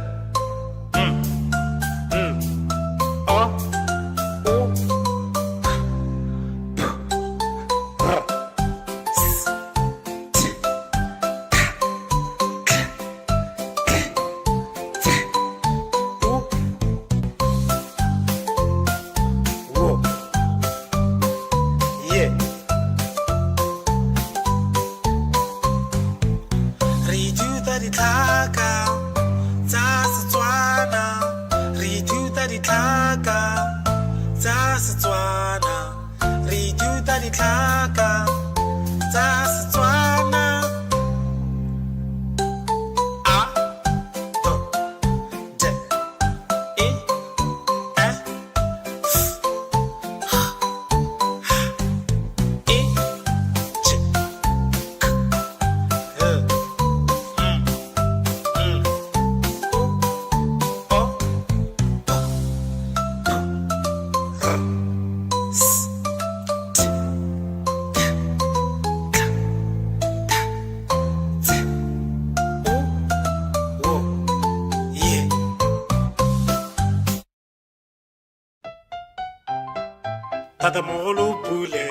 Tata mogolo pule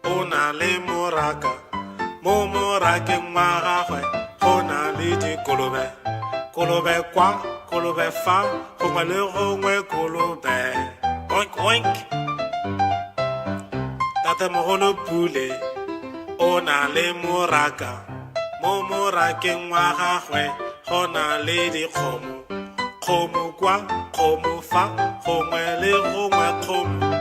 o na le moraka mo morakeng wa gagwe go na le dikolobe kolobe kwa kolobe fa gongwe le gongwe kolobe oink oink. Tata mogolo pule o na le moraka mo morakeng wa gagwe go na le dikgomo kgomo kwa kgomo fa gongwe le gongwe kgomo.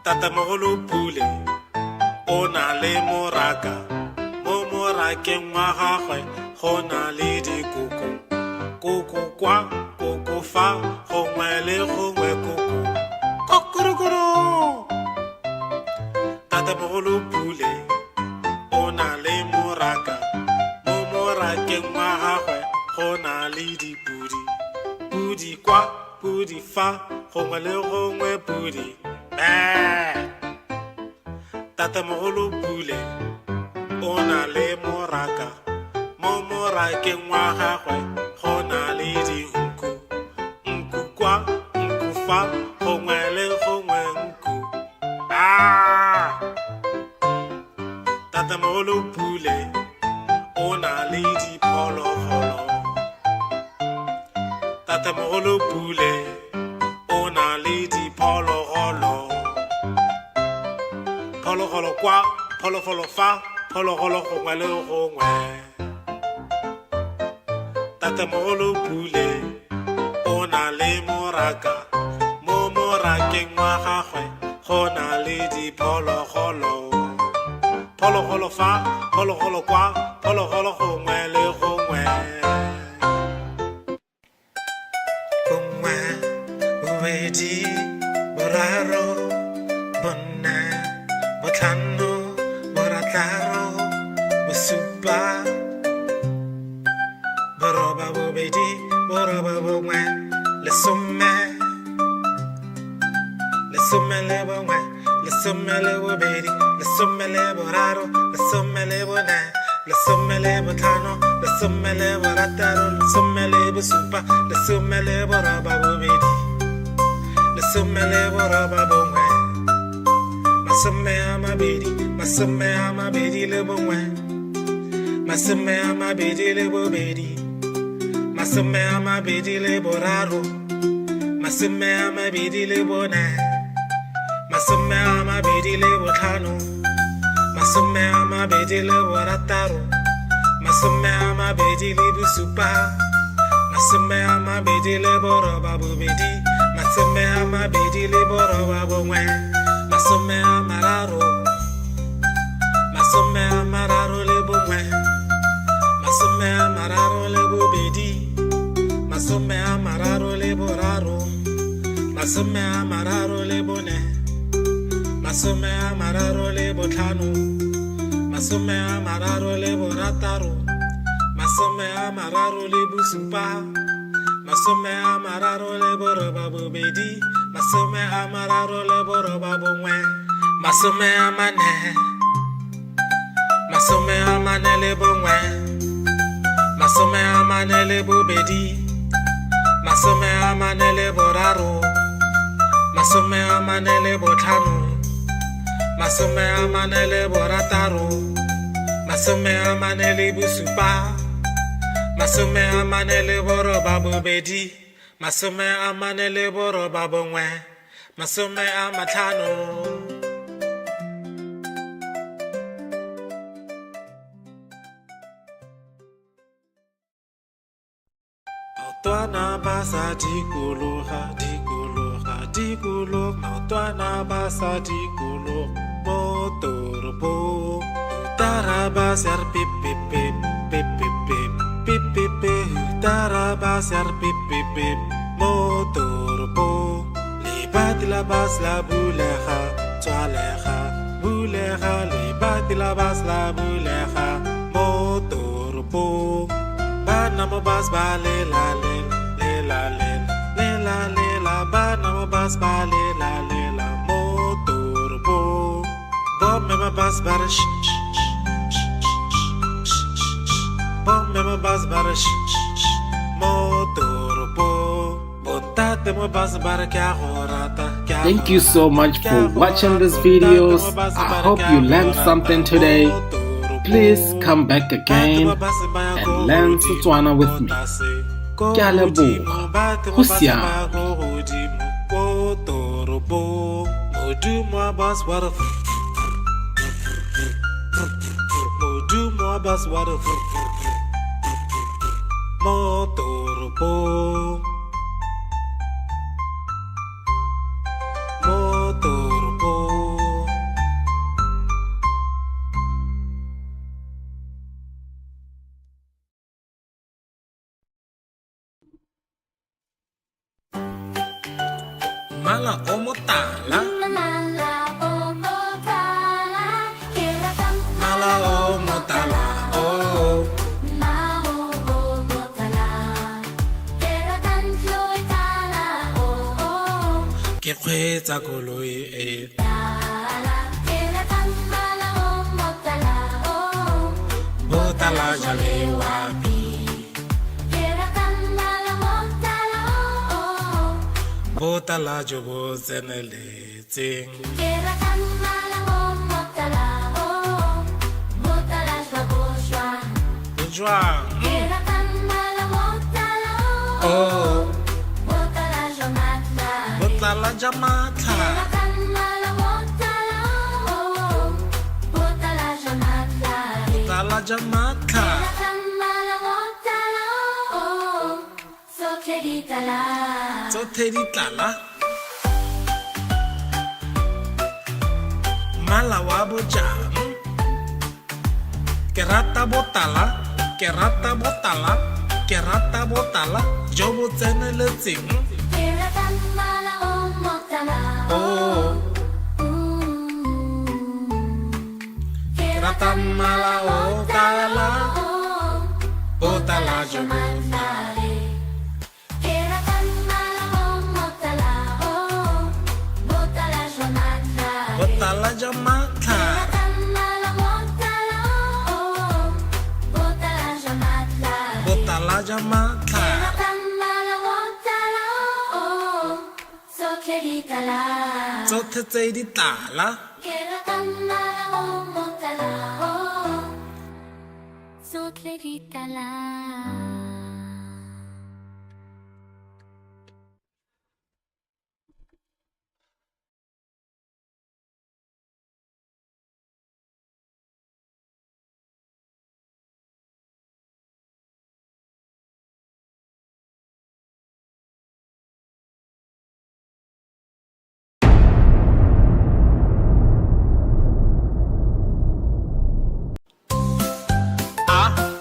Tata mogolo pule o na le moraka mo morakeng wa gagwe go na le dikoko koko kwa koko fa gongwe le gongwe koko kokorokoro tatemogolo pule o na le moraka mo morakeng wa gagwe go na le dipudi pudi kwa pudi fa gongwe le gongwe pudi tatemogolo pule o na le moraka mo morakeng wa gagwe go na le dinku nku kwa nku fa gongwe le gongwe nku tatemogolo pule o na le diphologolo tatemogolo pule o na le diphologolo phologolo kwa phologolo fa phologolo gongwe le gongwe tatemogolo pule o na le moraka mo morakeng wa gagwe go na le diphologolo phologolo fa phologolo kwa phologolo gongwe le gongwe bongwe bobedi boraro bone botlhano borataro bosupa boroba bobedi boroba bongwe lesome lesome le bongwe lesome le bobedi lesome le boraro lesome le bone lesome le botlhano lesome le borataro lesome le bosupa lesome le boroba bobedi lesome le boroba bongwe masome a mabedi le bongwe masome a mabedi le bobedi masome a mabedi le boraro masome a mabedi le bone masome a mabedi le botlhano masome a mabedi le borataro masome a mabedi le bosupa masome a mabedi le boroba bobedi masome a mabedi le boroba bongwe masome a mararo le bongwe masome a mararo le bobedi masome a mararo le boraro masome a mararo le bone masome a mararo le botlhano masome a mararo le borataro masome a mararo le bosupa masome a mararo le boroba bobedi masome a mararo le boroba bongwe masome a mane le bongwe masome a mane le bobedi masome a mane le boraro masome a mane le botlhano masome a mane le borataro masome a mane le bosupa masome a mane le boroba bobedi masome a mane le boroba bongwe masome a matlhano maotwana ba sa dikologa maotwana ba sa dikologa mo toropong utara ser pip pip pip pip pip pip pip pip pip utara ser pip pip pip mo toropong libat la bas la bulega bulega libat la bas la bulega mo toropong bana mo bas ba le la bana mo bas ba le la mo toropong bom me ma bas bar bom me ma bas bar mo toropong botate mo bas bar kya horata. Thank you so much for watching these videos. I hope you learned something today. Please come back again and learn Setswana with me. Ke a leboga. Go siame. Mala o motala. Mala o motala. kgweetsa koloi e Tala, ke rata mmala o motala o. botala jale wapi Ke rata mmala motala o. botala jo bo tseneletseng Ke rata mmala o motala o. Botala jwa bo jwang. jwang Ke rata mmala motala o. oh Botala jwa matla. botala ja Ke matlha rata mmala motala o. Botala jwa matla. botala ja matlha tsotlhe di tlala mmala wa bojang ke rata botala ke rata botala ke rata botala jo bo tseneletseng oh ke rata mmala o tala botala jo bo botala ja matlha botala ja matlha tsotlhe tse di tlala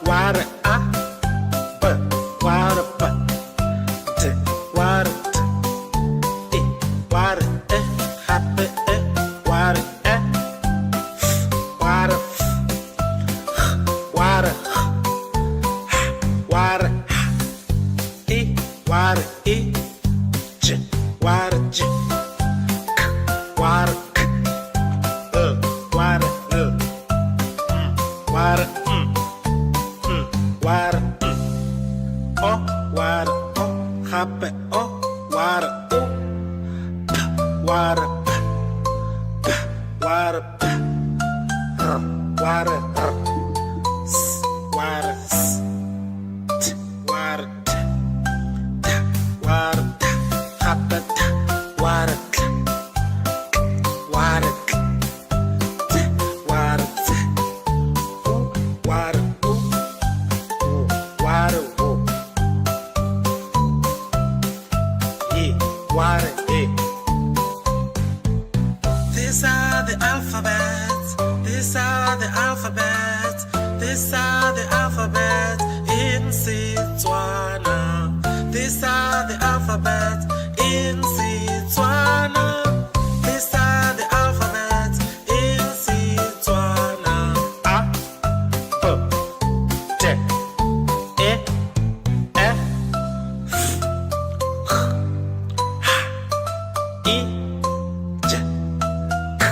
wara a b wara b t wara t e wara e happy e wara e wara wara wara e wara e j wara j k wara k wara wara wara o wara o happy o wara o p wara p wara p wara s wara s t wara t t wara t happy t wara t wara t t wara t wara wara wo wara these are the alphabets these are the alphabets these are the alphabets in Setswana these are the alphabets in Setswana these are the alphabets in Setswana a b t e f I j k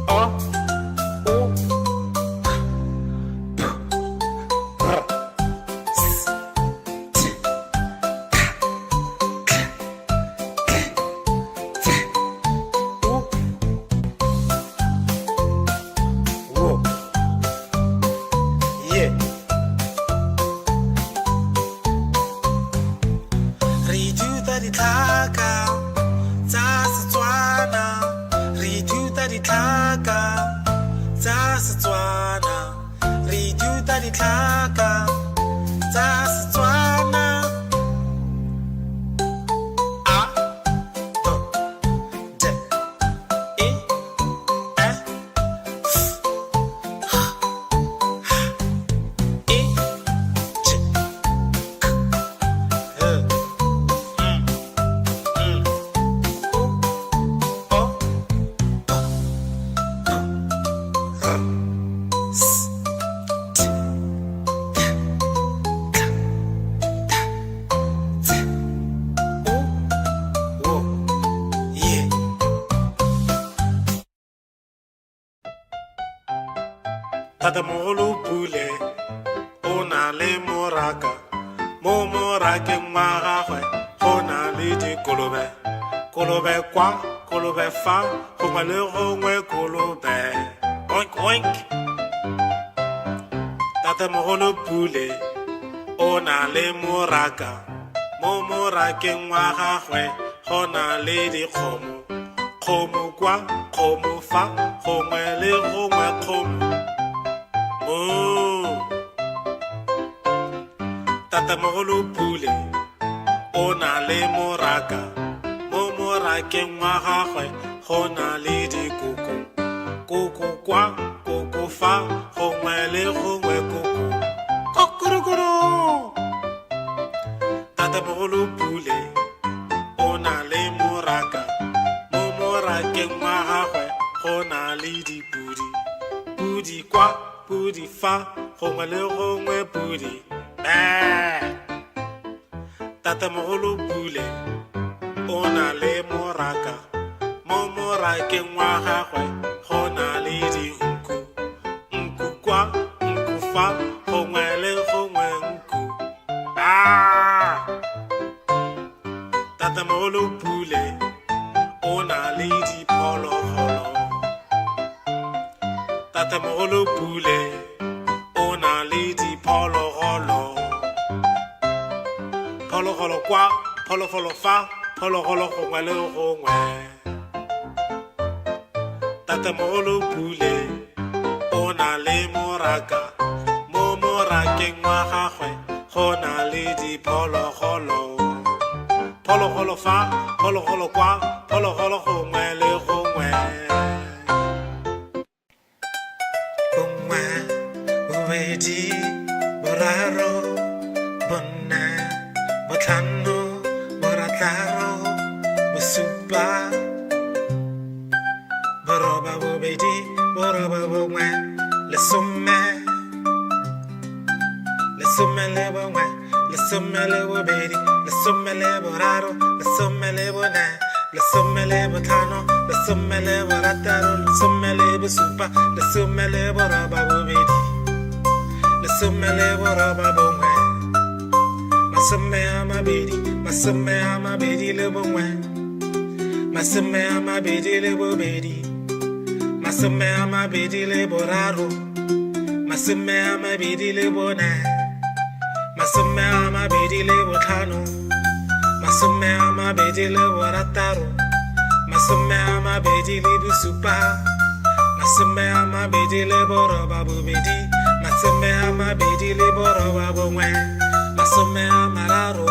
o u p r s t k k t u wo yeah re ithuta ditlhaka tsa Setswana re ithuta ditlhaka tsa Setswana re ithuta ditlhaka tsa Setswana a b d e f I j k s t Tatamogolo Pule o na le moraka mo morakeng wa gagwe go na le dikolobe kolobe kwa kolobe fa gongwe le gongwe kolobe oink oink Tatamogolo Pule o na le moraka mo morakeng wa gagwe go na le dikgomo kgomo kwa kgomo fa gongwe le gongwe kgomo Tatamogolo Pule o na le moraka mo morakeng wa gagwe go na le dikoko koko kwa koko fa gongwe le gongwe koko kokorokoro Tatamogolo Pule o na le moraka mo morakeng wa gagwe go na le dipudi pudi kwa pudi fa gongwe le gongwe pudi Tatamogolo Pule o na le moraka mo morakeng wa gagwe go na le dinku nku kwa nku fa gongwe le gongwe nku Tatamogolo Pule o na le diphologolo Tatamogolo Pule o na le diphologolo phologolo kwa phologolo fa phologolo gongwe le gongwe Tatamogolo Pule o na le moraka mo morakeng wa gagwe go na le diphologolo phologolo fa phologolo kwa phologolo gongwe le gongwe bongwe bobedi boraro bone botlhano borataro bosupa boroba bobedi boroba bongwe lesome lesome le bongwe lesome le bobedi lesome le boraro lesome le bone lesome le botlhano lesome le borataro lesome le bosupa lesome le boroba bobedi lesome le boroba bongwe masome a mabedi le bongwe masome a mabedi le bobedi masome a mabedi le boraro masome a mabedi le bone masome a mabedi le botlhano masome a mabedi le borataro masome a mabedi le bosupa masome a mabedi le boroba bobedi masome a mabedi le boroba bongwe masome a mararo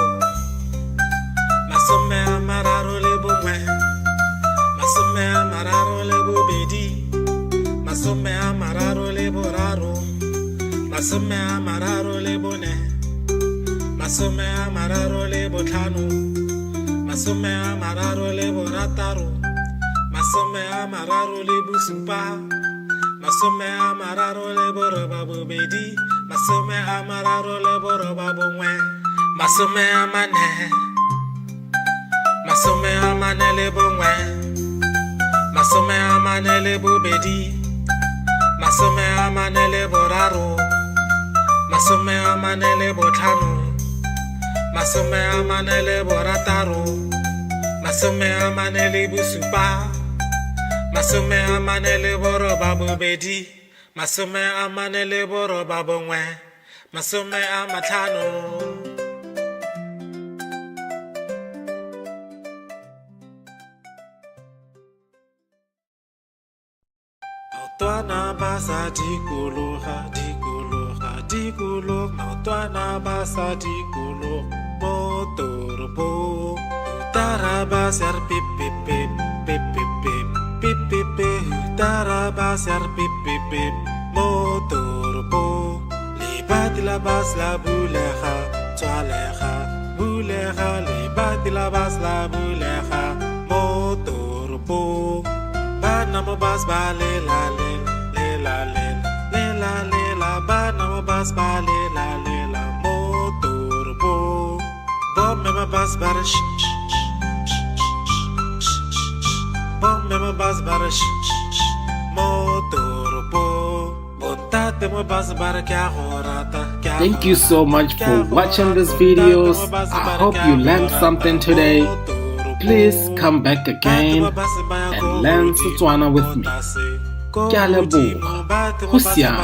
masome a mararo le bongwe masome a mararo le bobedi masome a mararo le boraro masome a mararo le bone masome a mararo le botlhano masome a mararo le borataro masome a mararo le bosupa masome a mararo le boroba bobedi masome a mararo le boroba bongwe masome a mane le bongwe masome a mane le bobedi masome a mane le boraro masome a mane le botlhano masome a mane le borataro masome a mane le bosupa masome a mane le boroba bobedi masome a mane le boroba bongwe masome a matlhano Maotwana ba sa dikologa dikologa dikologa maotwana ba sa dikologa mo toropong Tarabasar pip pip pip pip pip pip pip pip pip Tarabasar pip pip pip motorpo Libat labas la buleja Tualeja buleja Libat labas la buleja motorpo Banamo bas ba le la le la le la Banamo bas ba le la motorpo Bob me ma bas bar Bombe ma bas bar motorpo Bota Thank you so much for watching these videos. I hope you learned something today. Please come back again and learn Setswana with me. Ke a leboga. Go siame.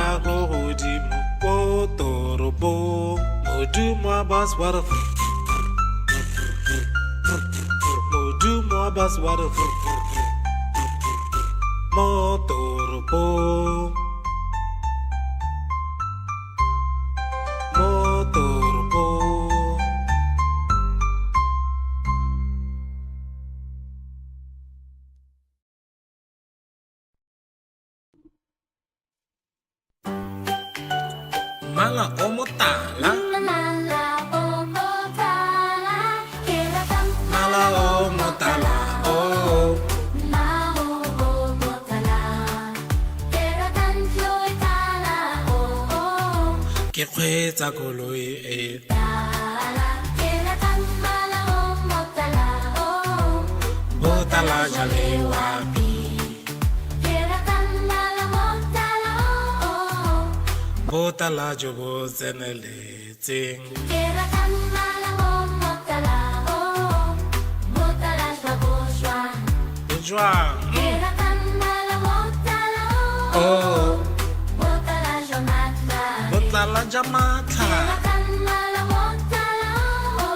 Motoropo. Mala o motala. Mala o motala, keratang Mala o motala. Oh. Mala o motala, keratang floy tala o Ke kgweetsa koloi e. tala, keratang mala o motala o Botala jale wapi. keratang mala motala o Botala jo bo tseneletseng. keratang mala o motala o motala shwaboswa Jwang. keratang mala motala o Oh. motala shwamatla Botala jamatla. keratang mala motala o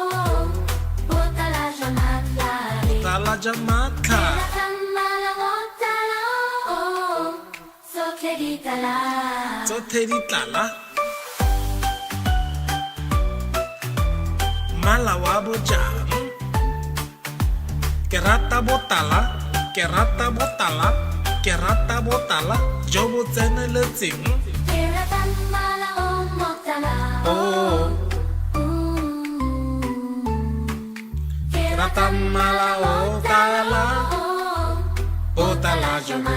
motala shwamatla Botala jamatla. keratang mala motala o sokleditala Tsotlhe di tlala. Mala wa bojang. Ke rata botala. Ke rata botala. Ke rata botala jo bo tseneletseng. keratang mala o motala Oh. Ke rata mala o tala. Botala jo bo.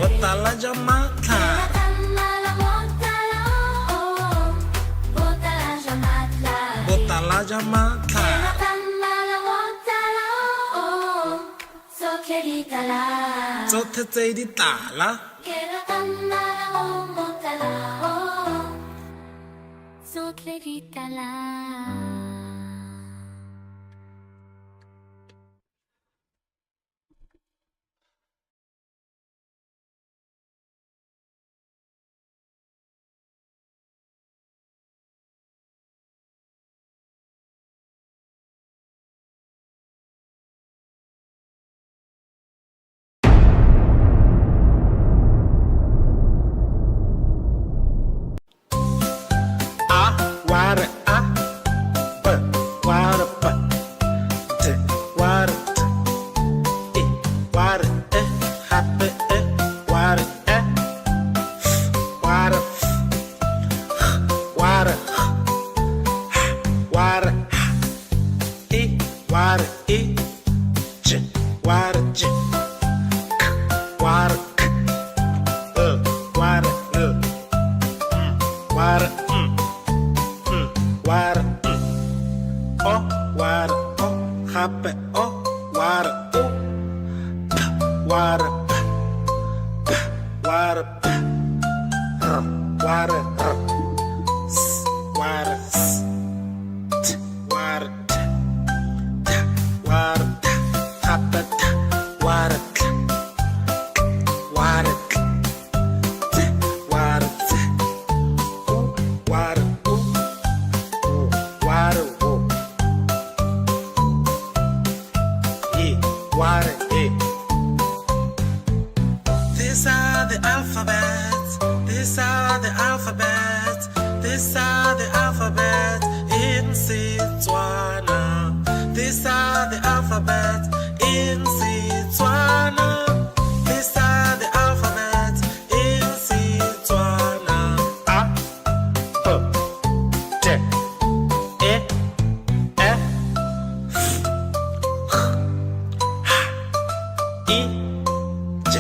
Botala jamatla. Botala jamatla. Tsotlhe tse di tlala. Water, water, water, water, happy, water, water, water, water, water, water, water, water, water, water, oh, water, oh, happy, oh, water, oh, water, water, water, water, water, water, happy, water, water, water, water, water, water, These are the alphabets. These are the alphabets. These are the alphabets in Setswana. These are the alphabets in Setswana. These are the alphabets in Setswana. A, B, D, E, F, G, I, J,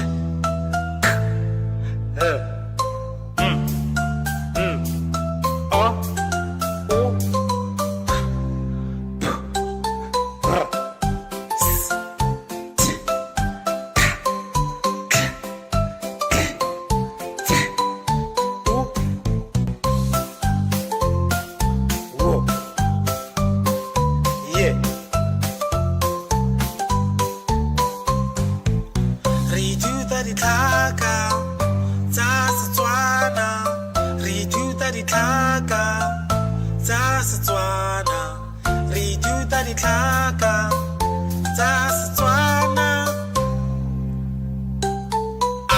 K, L, O, O, P, R, S, ditlhaka tsa Setswana re ithuta ditlhaka tsa Setswana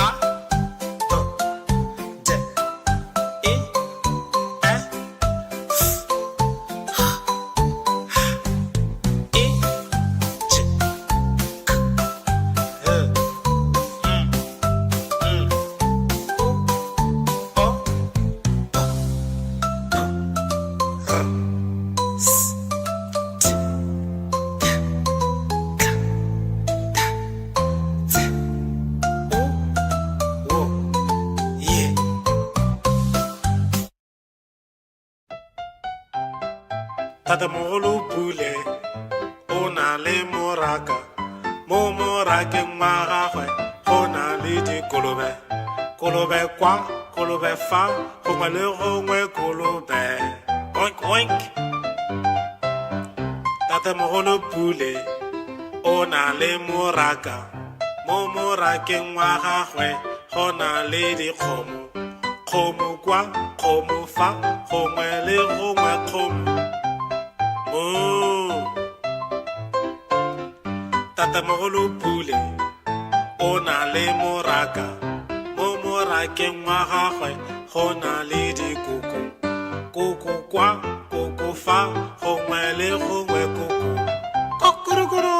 a b d e f g h I j k l Tatamogolo Pule o na le moraka mo morakeng wa gagwe go na le dikolobe kolobe kwa kolobe fa gongwe le gongwe kolobe oink oink Tatamogolo Pule o na le moraka mo morakeng wa gagwe go na le dikgomo kgomo kwa kgomo fa gongwe le gongwe kgomo Tatamogolo Pule o na le moraka mo morakeng wa gagwe go na le dikoko koko kwa koko fa gongwe le gongwe koko kokorokoro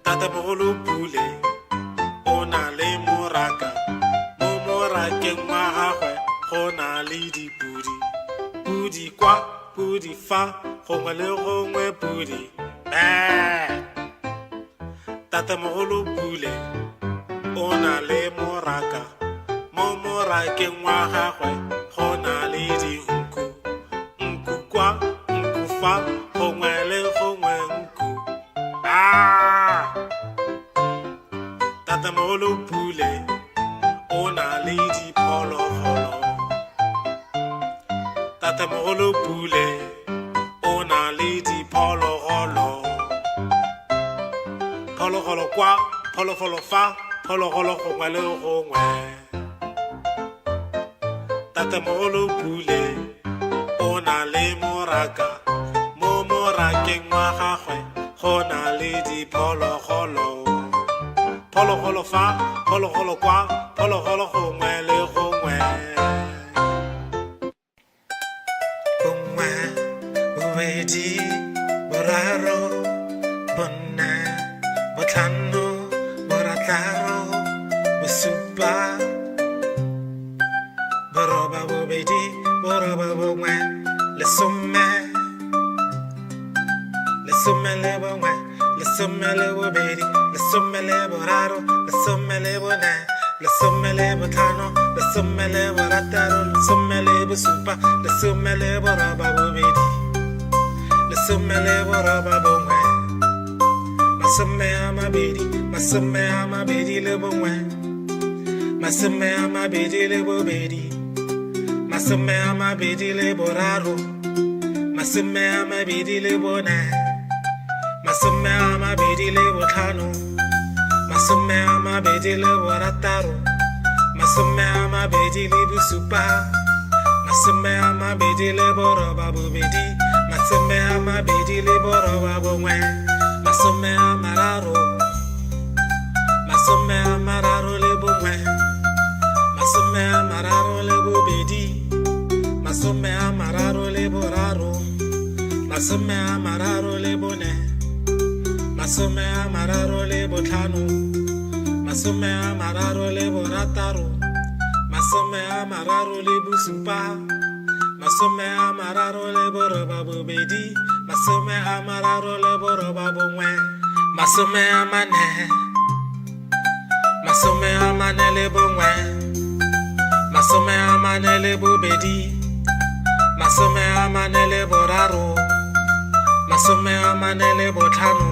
Tatamogolo Pule o na le moraka mo morakeng wa gagwe go na le dipudi pudi kwa pudi fa gongwe le gongwe pudi Tatamogolo Pule o na le moraka mo morakeng wa gagwe go na le dinku nku kwa nku fa gongwe le gongwe nku Tatamogolo Pule o na le diphologolo Tatamogolo Pule o na le diphologolo phologolo kwa phologolo fa phologolo gongwe le gongwe Tatamogolo Pule o na le moraka mo morakeng wa gagwe go na le diphologolo phologolo fa phologolo kwa phologolo gongwe le gongwe bongwe bobedi boraro bone botlhano borataro bosupa boroba bobedi boroba bongwe lesome lesome le bongwe lesome le bobedi lesome le boraro lesome le bone lesome le botlhano lesome le borataro lesome le bosupa lesome le boroba bobedi lesome le boroba bongwe masome a mabedi le bongwe masome a mabedi le bobedi masome a mabedi le boraro masome a mabedi le bone masome a mabedi le botlhano masome a mabedi le borataro masome a mabedi le bosupa masome a mabedi le boroba bobedi masome a mabedi le boroba bongwe masome a mararo le bongwe masome a mararo le bobedi masome a mararo le boraro masome a mararo le bone masome a mararo le botlhano masome a mararo le borataro masome a mararo le bosupa masome a mararo le boroba bobedi masome a mararo le boroba bongwe masome a mane le bongwe masome a mane le bobedi masome a mane le boraro masome a mane le botlhano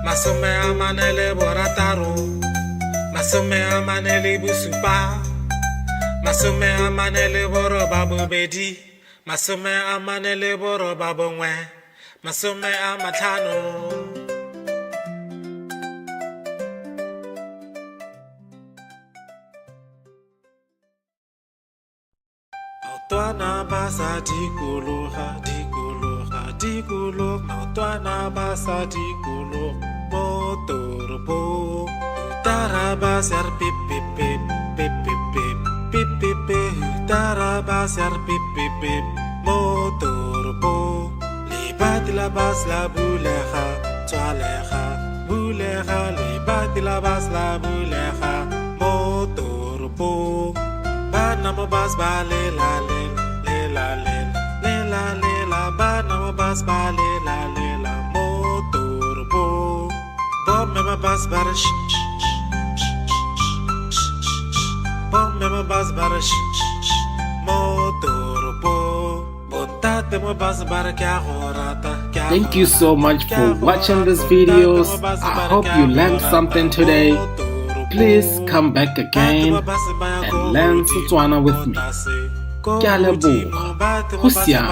masome a mane le borataro masome a mane le bosupa masome a mane le boroba bobedi masome a mane le boroba bongwe masome a matlhano Maotwana ba sa dikologa dikologa dikologa maotwana ba sa dikologa mo toropong Tarabas yar pip pip pip pip pip pip pip pip pip Tarabas yar pip pip pip motorpo Libat labas la buleja Tualeja buleja Libat labas la buleja motorpo Bana mabas ba le la le le la le le la le la Bana mabas ba le la motorpo Bob me mabas ba Mama bas bara motorpo Bontate mo bas bara kya horata Thank you so much for watching these videos. I hope you learned something today. Please come back again and learn Setswana with me. Ke a leboga. Go siame.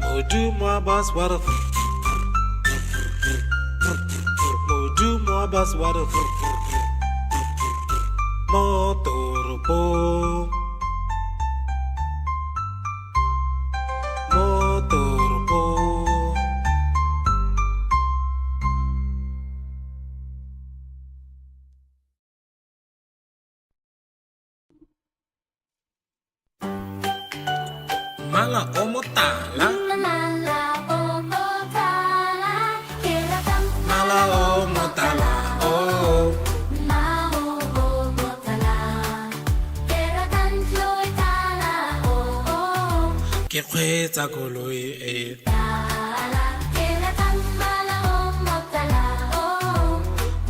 Modumo bas wara Modumo bas wara motorpo motorpo Mala o motala Mala o motala Kera tam Mala o motala oh Mao o motala Kera tam floy tala o Ke kgwetsa koloi e Tala Kera tam mala o motala o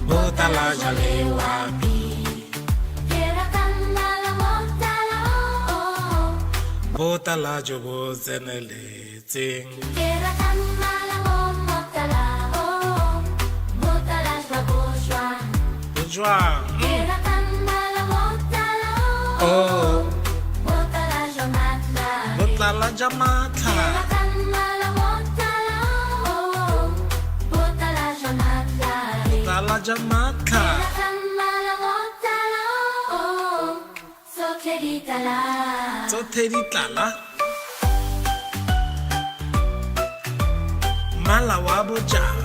botala jale wapi Kera tam mala motala o botala jo bo tseneletseng Kera tam mala o motala o Motala shwa bo shwa jwang Kera tam mala motala o oh Motala shwa matla botala jamatla Kera tam mala motala o Motala shwa matla botala jamatla Kera tam mala motala o So keritala tsothe di tlala mala wa bojang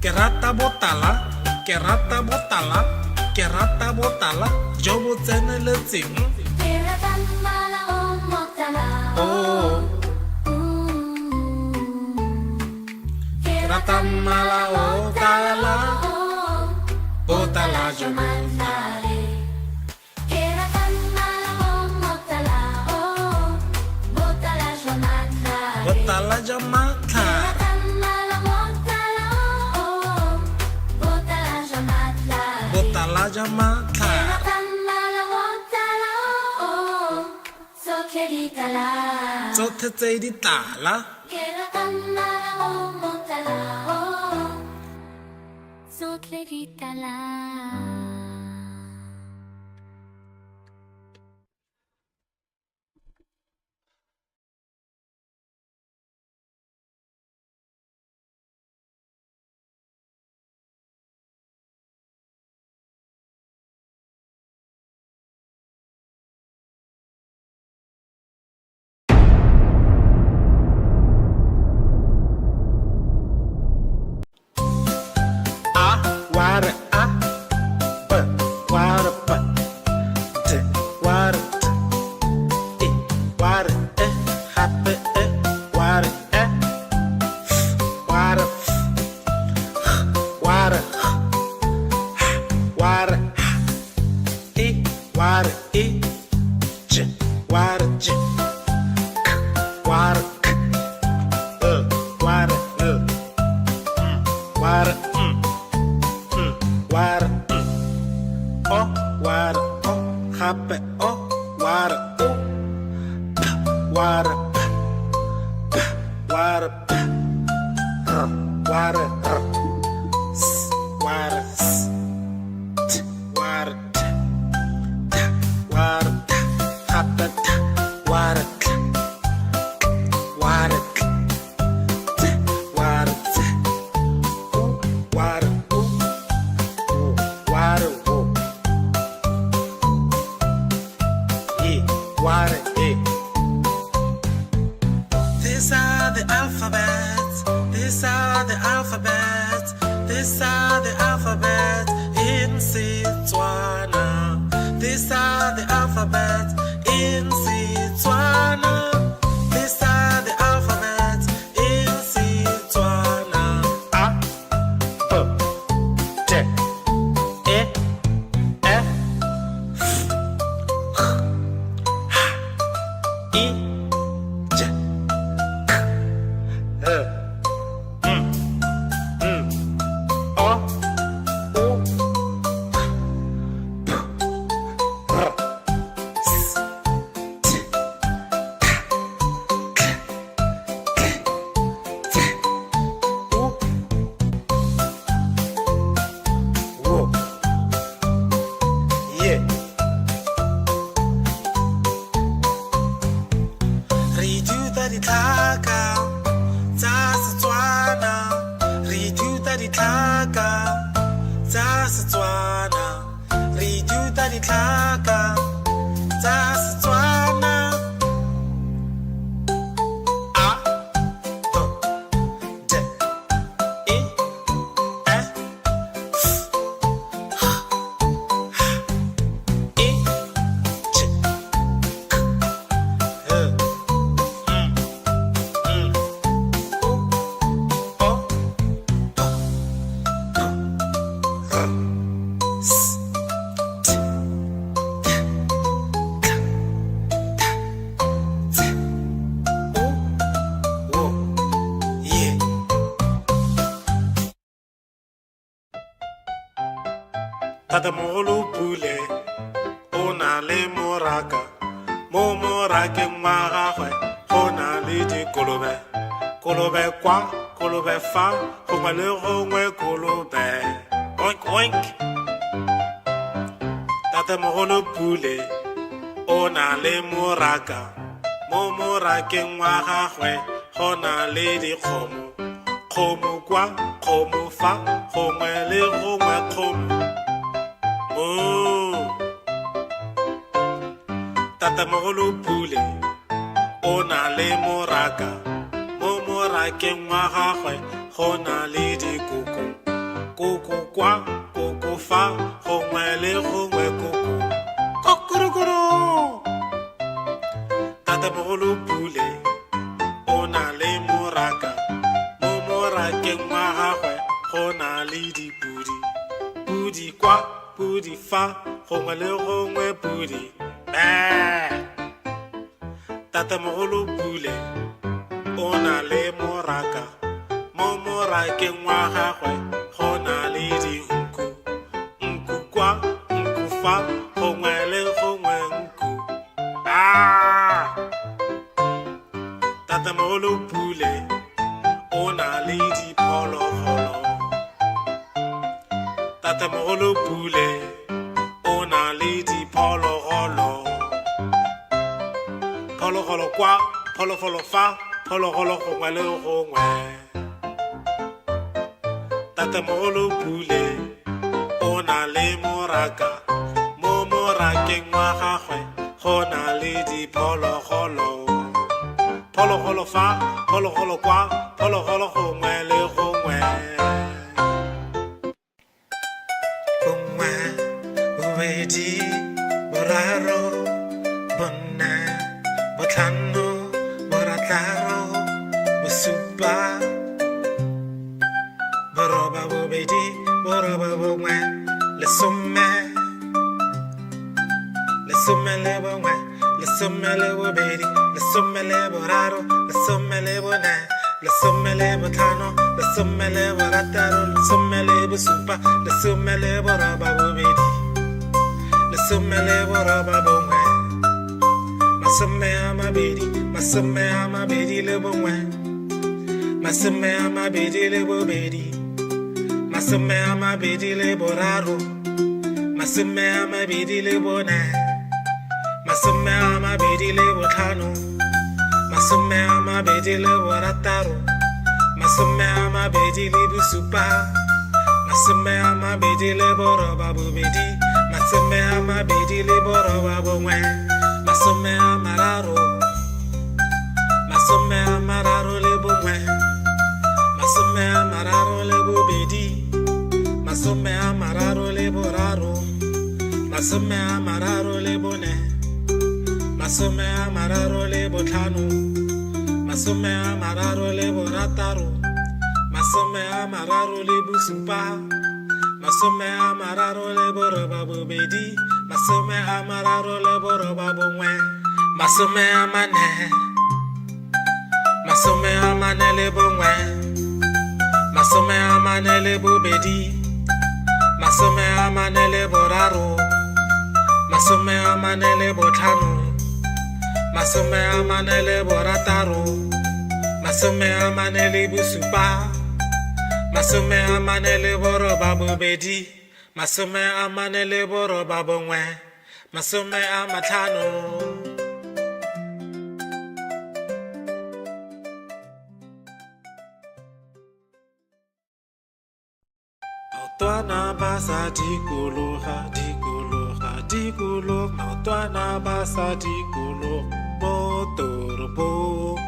ke rata botala ke rata botala ke rata botala jo bo tseneletseng Kera tam mala o motala oh Kera rata mala o tala o botala jo bo Manzare Kera tam mala o motala o Botala shwa manzare botala jamatla Kera tam mala motala o Botala shwa manzare botala jamatla Kera tam mala motala o So keritala tsothe tse di tlala Kera tam mala o motala o So keritala wara but wara but t wara t e wara happy wara wara wara wara e wara e j wara j k wara k wara wara wara oh wara oh happy oh wara oh p wara p wara p wara s wara s t wara t t wara t happy t wara k wara k t wara t wara Ware, eh. These are the alphabets. These are the alphabets. These are the alphabets in Setswana. These are the alphabets in Setswana. These are the alphabets in Setswana. A, B, T, E, F, H, I, J, K, L, O, U, P, R, S, T, T, U, W, yeah. Re ithuta ditlhaka tsa Setswana. Re ithuta ditlhaka tsa Setswana. Re ithuta ditlhaka tsa Setswana. A, B, D, E, F, H, I, J, K, L, O, O, P, R, S, T, T, O, W, yeah. Tatamogolo Pule o na le moraka. Mo morakeng wa gagwe go na le dikolobe. Kolobe kwa, kolobe fa, gongwe le gongwe kolobe. Oink oink. Tatamogolo Pule o na le moraka. Mo morakeng wa gagwe go na le dikgomo. Kgomo kwa, kgomo fa, gongwe le gongwe kgomo. Oh, Tatamogolo Pule o na le moraka. Mo morakeng wa gagwe go na le dikoko. Koko kwa, koko fa, gongwe le gongwe koko. Kokorokoro. Tatamogolo Pule o na le moraka. Mo morakeng wa gagwe go na le dipudi. Pudi kwa, pudi fa, gongwe le gongwe pudi. Tatamogolo Pule o na le moraka. Mo morakeng wa gagwe go na le dinku. Nku kwa, nku fa, gongwe le gongwe nku. Tatamogolo Pule o na le diphologolo. Tatamogolo Pule o na le diphologolo. Phologolo kwa, phologolo fa, phologolo gongwe le gongwe. Tatamogolo Pule o na le moraka. Mo morakeng wa gagwe go na le diphologolo. Phologolo fa, phologolo kwa, phologolo gongwe le gongwe. Bongwe, bobedi, boraro, bone, botlhano, borataro, bosupa, boroba bobedi, boroba bongwe, lesome. Lesome le bongwe, lesome le bobedi, lesome le boraro, lesome le bone, lesome le botlhano, lesome le borataro, lesome le bosupa, lesome le boroba bobedi, lesome le boroba bongwe, masome a mabedi, masome a mabedi le bongwe, masome a mabedi le bobedi, masome a mabedi le boraro, masome a mabedi le bone, masome a mabedi le botlhano, masome a mabedi le borataro, masome a mabedi le bosupa, masome a mabedi le boroba bobedi, masome a mabedi le boroba bongwe, masome a masome a mararo le bone, masome a mararo le botlhano, masome a mararo le borataro, masome a mararo le bosupa, masome a mararo le boroba bobedi, masome a mararo le boroba bongwe, masome a mane, masome a mane le bongwe, masome a mane le bobedi, masome a mane le boraro, masome a mane le botlhano, masome a mane le borataro, masome a mane le bosupa, masome a mane le boroba bobedi, masome a mane le boroba bongwe, masome a matlhano. Maotwana ba sa dikologa, dikologa, dikologa, maotwana ba sa dikologa, mo toropong.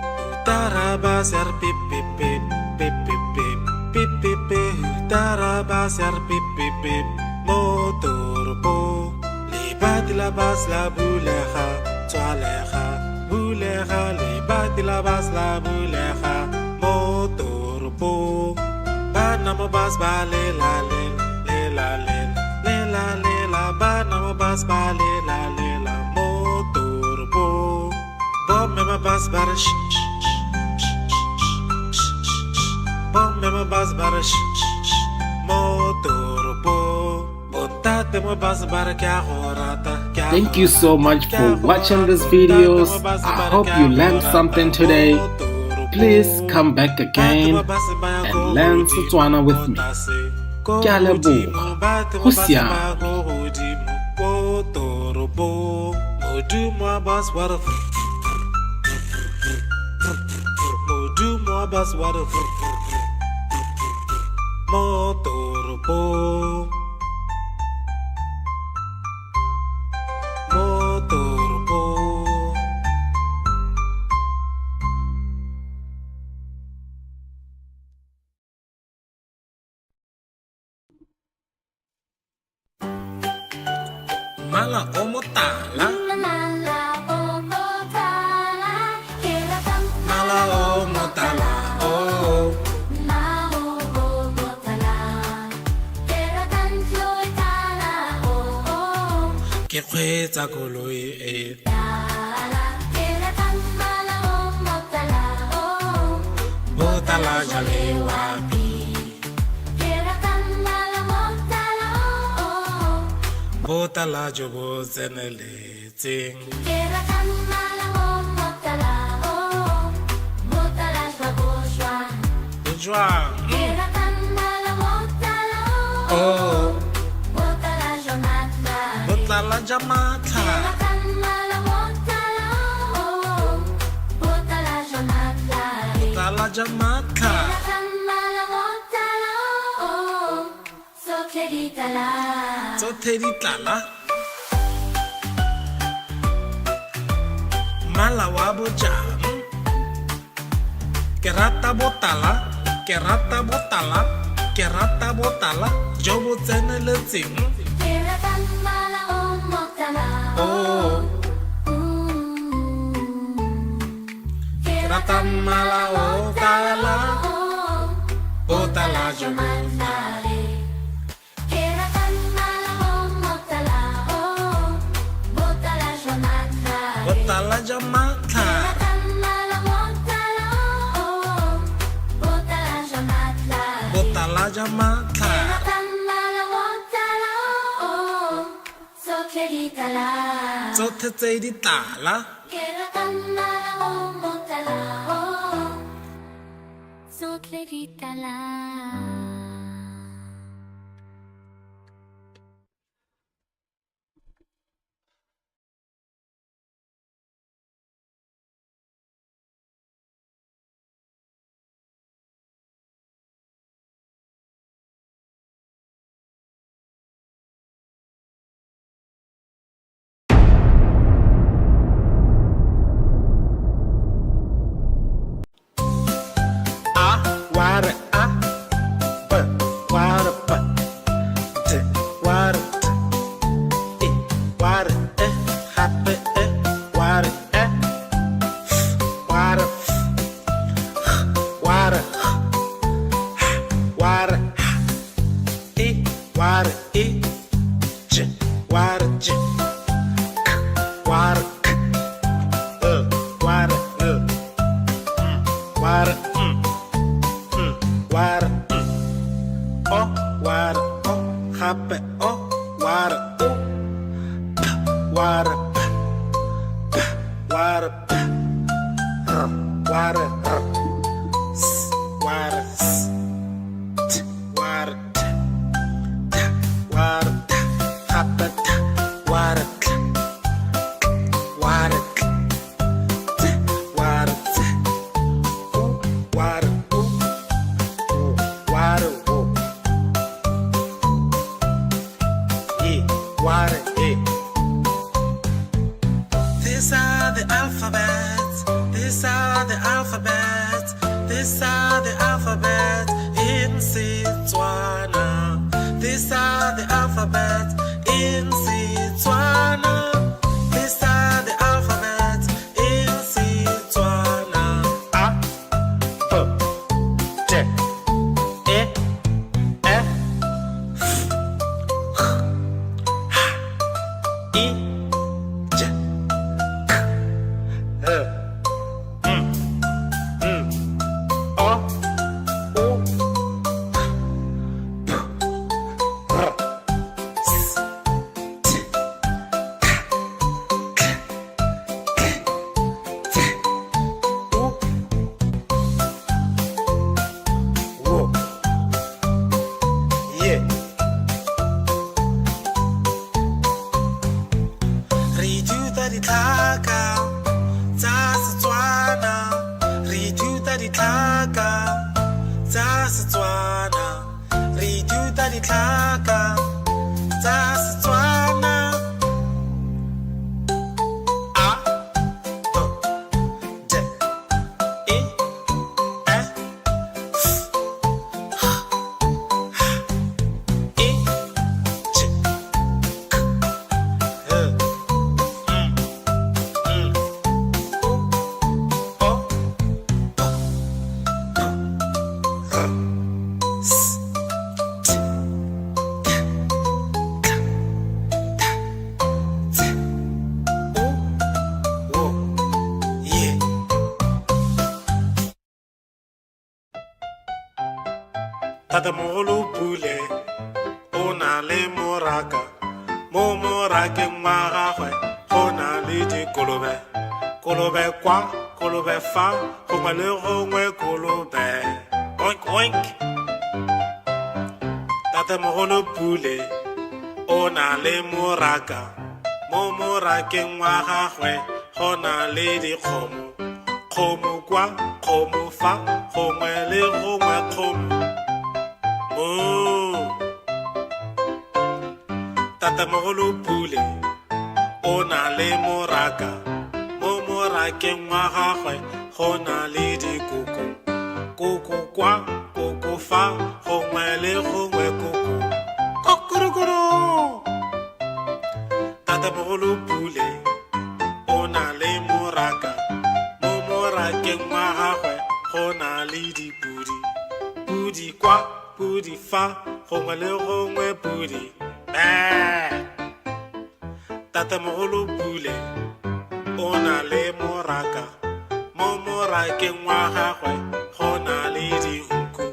Taraba ser pip pip pip, pip pip pip, pip pip pip, taraba ser pip pip pip, mo toropong. Libati la bas la bulega, toalega, bulega, libati la bas la bulega, mo toropong. Bana mo bas ba le la le, le la le, le la le la, bana mo bas ba le la, mo toropong. Bob me ma bas ba sh, bob me ma bas ba sh, mo toropong. Bontate mo bas ba kya horata. Thank you so much for watching these videos. I hope you learned something today. Please come back again and learn Setswana with me. Ke a leboga. Go siame. Mala o motala, Mala o motala, keratang mala o motala, oh. Mala o motala, keratang floitala, oh. Ke kgweetsa koloi e, Tala, keratang mala o motala, oh. botala jale wapi, Keratang mala motala, oh. botala jo bo tseneletseng. Keratang mala o motala, oh. Motala shwaboswa. Jwang, Keratang mala motala, oh. oh. Motala jonatla. Botala jamatla, Keratang mala motala, oh. Motala jonatla. botala jamatla. Keratang mala motala, oh. Sokleditala. Tsotlhe di tlala, mala wa bojang. Ke rata botala, ke rata botala, ke rata botala jo bo tseneletseng. Keratang mala o motala, Oh, ke rata mala o tala, oh. botala jo bo. Jomatlare. Keratang mala o motala, oh. Botala jomatlare. Botala jamatla, Keratang mala motala, oh. Botala jomatlare. botala jamatla. Keratang mala motala, oh. Sokleditala. Tsotlhe tse di tlala, Keratang mala o motala, oh. Sokleditala. water, happy, water, water, water, water, water, j, water, j, water, water, water, water, oh, water, oh, happy, oh, water, oh, water, water, water, water, water, water, happy, water, water, water, water, water, yeah, water, yeah. These are the alphabets. These are the alphabets. These are the alphabets in Setswana. These are the alphabets in Setswana. These are the alphabets in Setswana. A, B, J, E, F, H, I, J, K, L, O, O, P, R, S, T, K, K, T, U, W, yeah. Re ithuta ditlhaka tsa Setswana. Re ithuta ditlhaka tsa Setswana. Re ithuta ditlhaka tsa Setswana. A, B, D, E, F, H, I, J, K, L, O, P, R, S, T, K, T, U, W, yeah. Tatamogolo Pule o na le moraka. Mo morakeng wa gagwe go na le dikolobe. Kolobe kwa, kolobe fa, gongwe le gongwe kolobe. Oink oink. Tatamogolo Pule o na le moraka. Mo morakeng wa gagwe go na le dikgomo. Kgomo kwa, kgomo fa, gongwe le gongwe kgomo. Moo. Tatamogolo Pule o na le moraka. Mo morakeng wa gagwe go na le dikoko. Koko kwa, koko fa, gongwe le gongwe koko. Kokorokoro. Tatamogolo Pule o na le moraka. Mo morakeng wa gagwe go na le dipudi. Pudi kwa, pudi fa, gongwe le gongwe pudi. Tatamogolo Pule o na le moraka. Mo morakeng wa gagwe go na le dinku.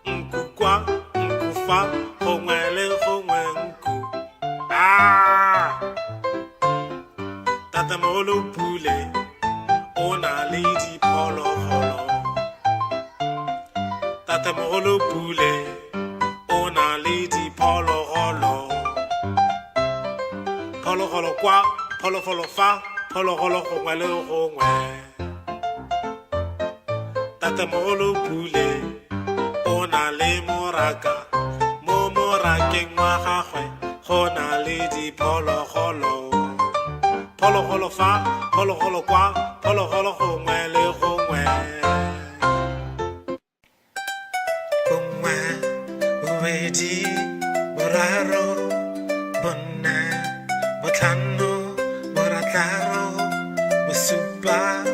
Nku kwa, nku fa, gongwe le gongwe nku. Tatamogolo Pule o na le diphologolo. Tatamogolo Pule o na le diphologolo. Phologolo kwa, phologolo fa, phologolo gongwe le gongwe. Tatamogolo Pule o na le moraka. Mo morakeng wa gagwe go na le diphologolo. Phologolo fa, phologolo kwa, phologolo gongwe le gongwe. Bongwe, bobedi, boraro, bone, botlhano borataro bosupa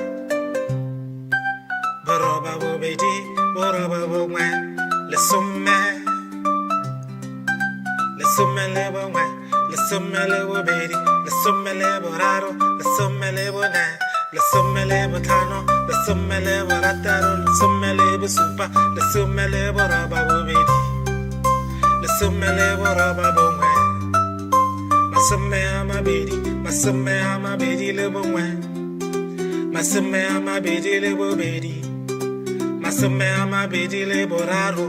boroba bobedi boroba bongwe lesome lesome le bongwe lesome le bobedi lesome le boraro lesome le bone lesome le botlhano lesome le borataro lesome le bosupa lesome le boroba bobedi lesome le boroba bongwe masome a mabedi le bongwe masome a mabedi le bobedi masome a mabedi le boraro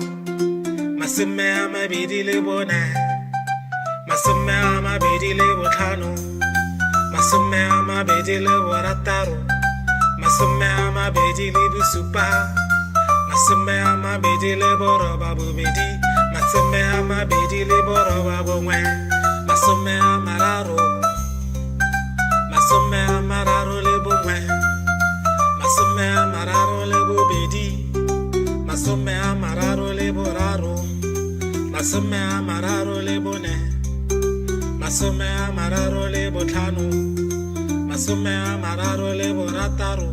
masome a mabedi le bone masome a mabedi le botlhano masome a mabedi le borataro masome a mabedi le bosupa masome a mabedi le boroba bobedi masome a mabedi le boroba bongwe masome a mararo le bongwe masome a mararo le bobedi masome a mararo le boraro masome a mararo le bone masome a mararo le botlhano masome a mararo le borataro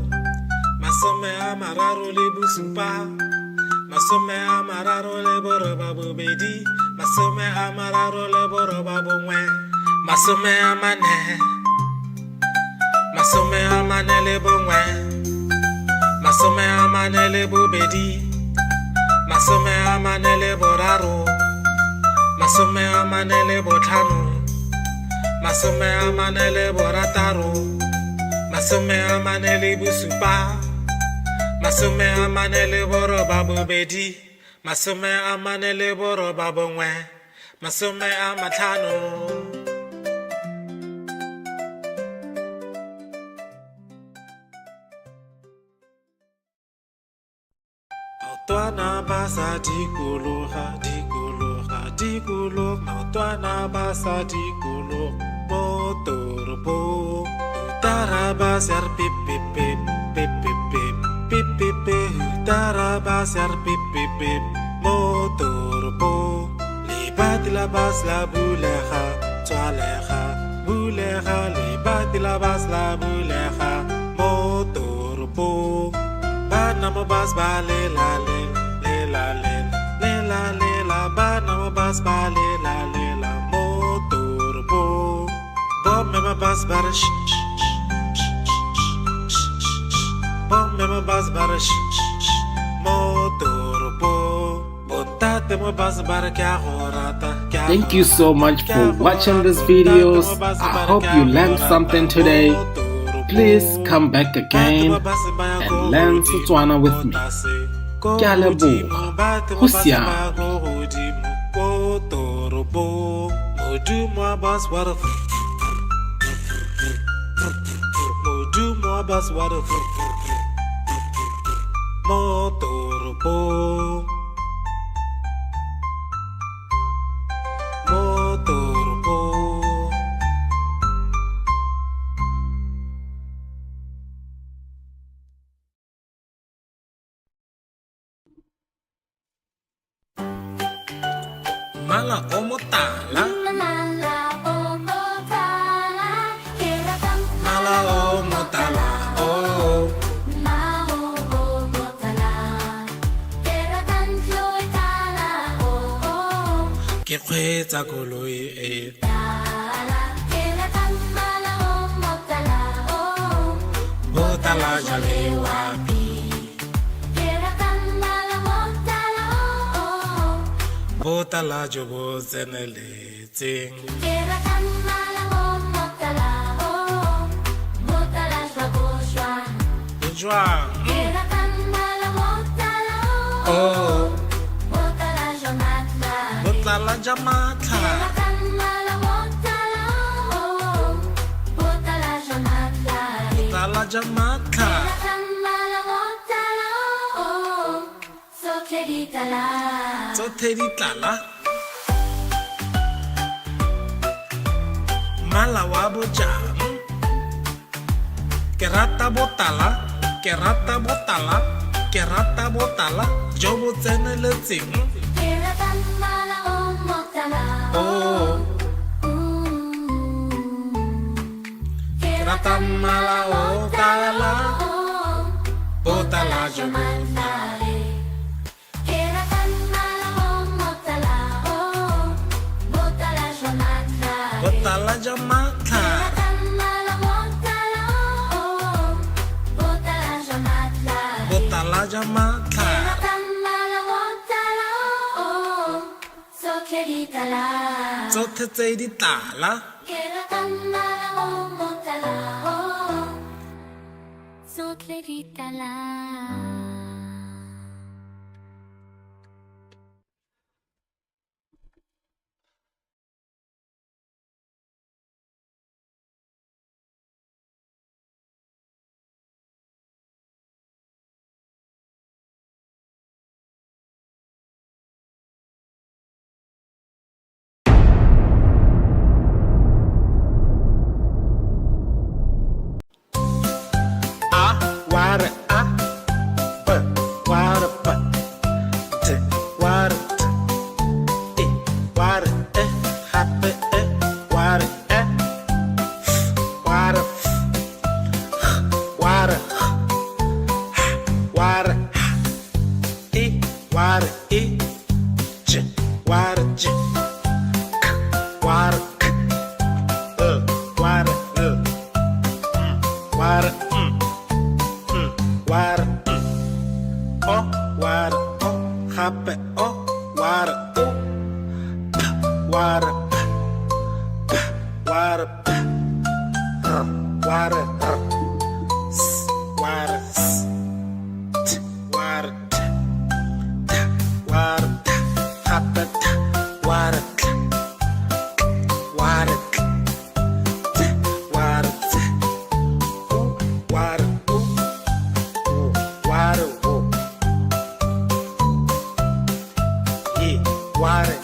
masome a mararo le bosupa masome a mararo le boroba bobedi masome a mararo le boroba bongwe masome a mane le bongwe masome a mane le bobedi masome a mane le boraro masome a mane le botlhano masome a mane le borataro masome a mane le bosupa masome a mane le boroba bobedi masome a mane le boroba bongwe masome a matlhano Maotwana ba sa dikologa maotwana ba sa dikologa mo toropong taraba ser pip pip pip pip pip pip pip pip pip taraba ser pip pip pip mo toropong libati la bas la bulega tswalega bulega libati la bas la bulega mo toropong bana mo bas ba le la bana mo bas ba le la mo toropong bomme mo bas ba bomme mo bas ba mo toropong bontate mo bas ba kya gorata. Thank you so much for watching these videos. I hope you learned something today. Please come back again and learn Setswana with me. Ke a leboga. Go siame. Mala o motala Mala o motala, keratang Mala o motala oh Maho o motala, keratang floy tala o Ke kgweetsa koloi e tala, keratang mala o motala o botala jale wapi keratang mala motala o botala jo bo tseneletseng keratang mala o motala o motala shwaboswa jwang keratang mala motala o oh motala jamatla botlala ja matlha keratang mala motala o motala jamatla botlala ja matlha keratang mala motala o sotle ditala tsothe di tlala mala wa bojang ke rata botala ke rata botala ke rata botala jo bo tseneletseng keratang mala o motala oh rata mala o tala Botala jamuna Botala jamata Botala jamata So te tse di tala Wara but wara but te wara e wara happy wara wara wara wara e wara e j wara j wara wara wara Wara, oh, wara, oh, happy, oh, wara, oh, wara, wara, wara, wara, wara, wara, happy, wara, wara, wara, wara.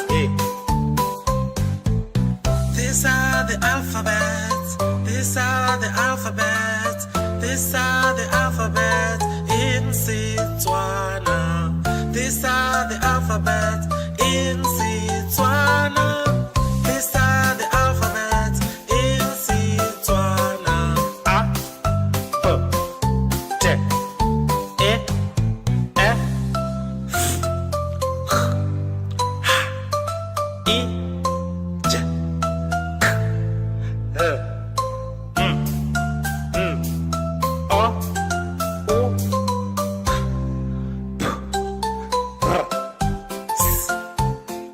These are the alphabets. These are the alphabets. These are the alphabets in Setswana. These are the alphabets in Setswana. These are the alphabets in Setswana. A, B, D, E, F, I, J, K, O, U, P, R, S,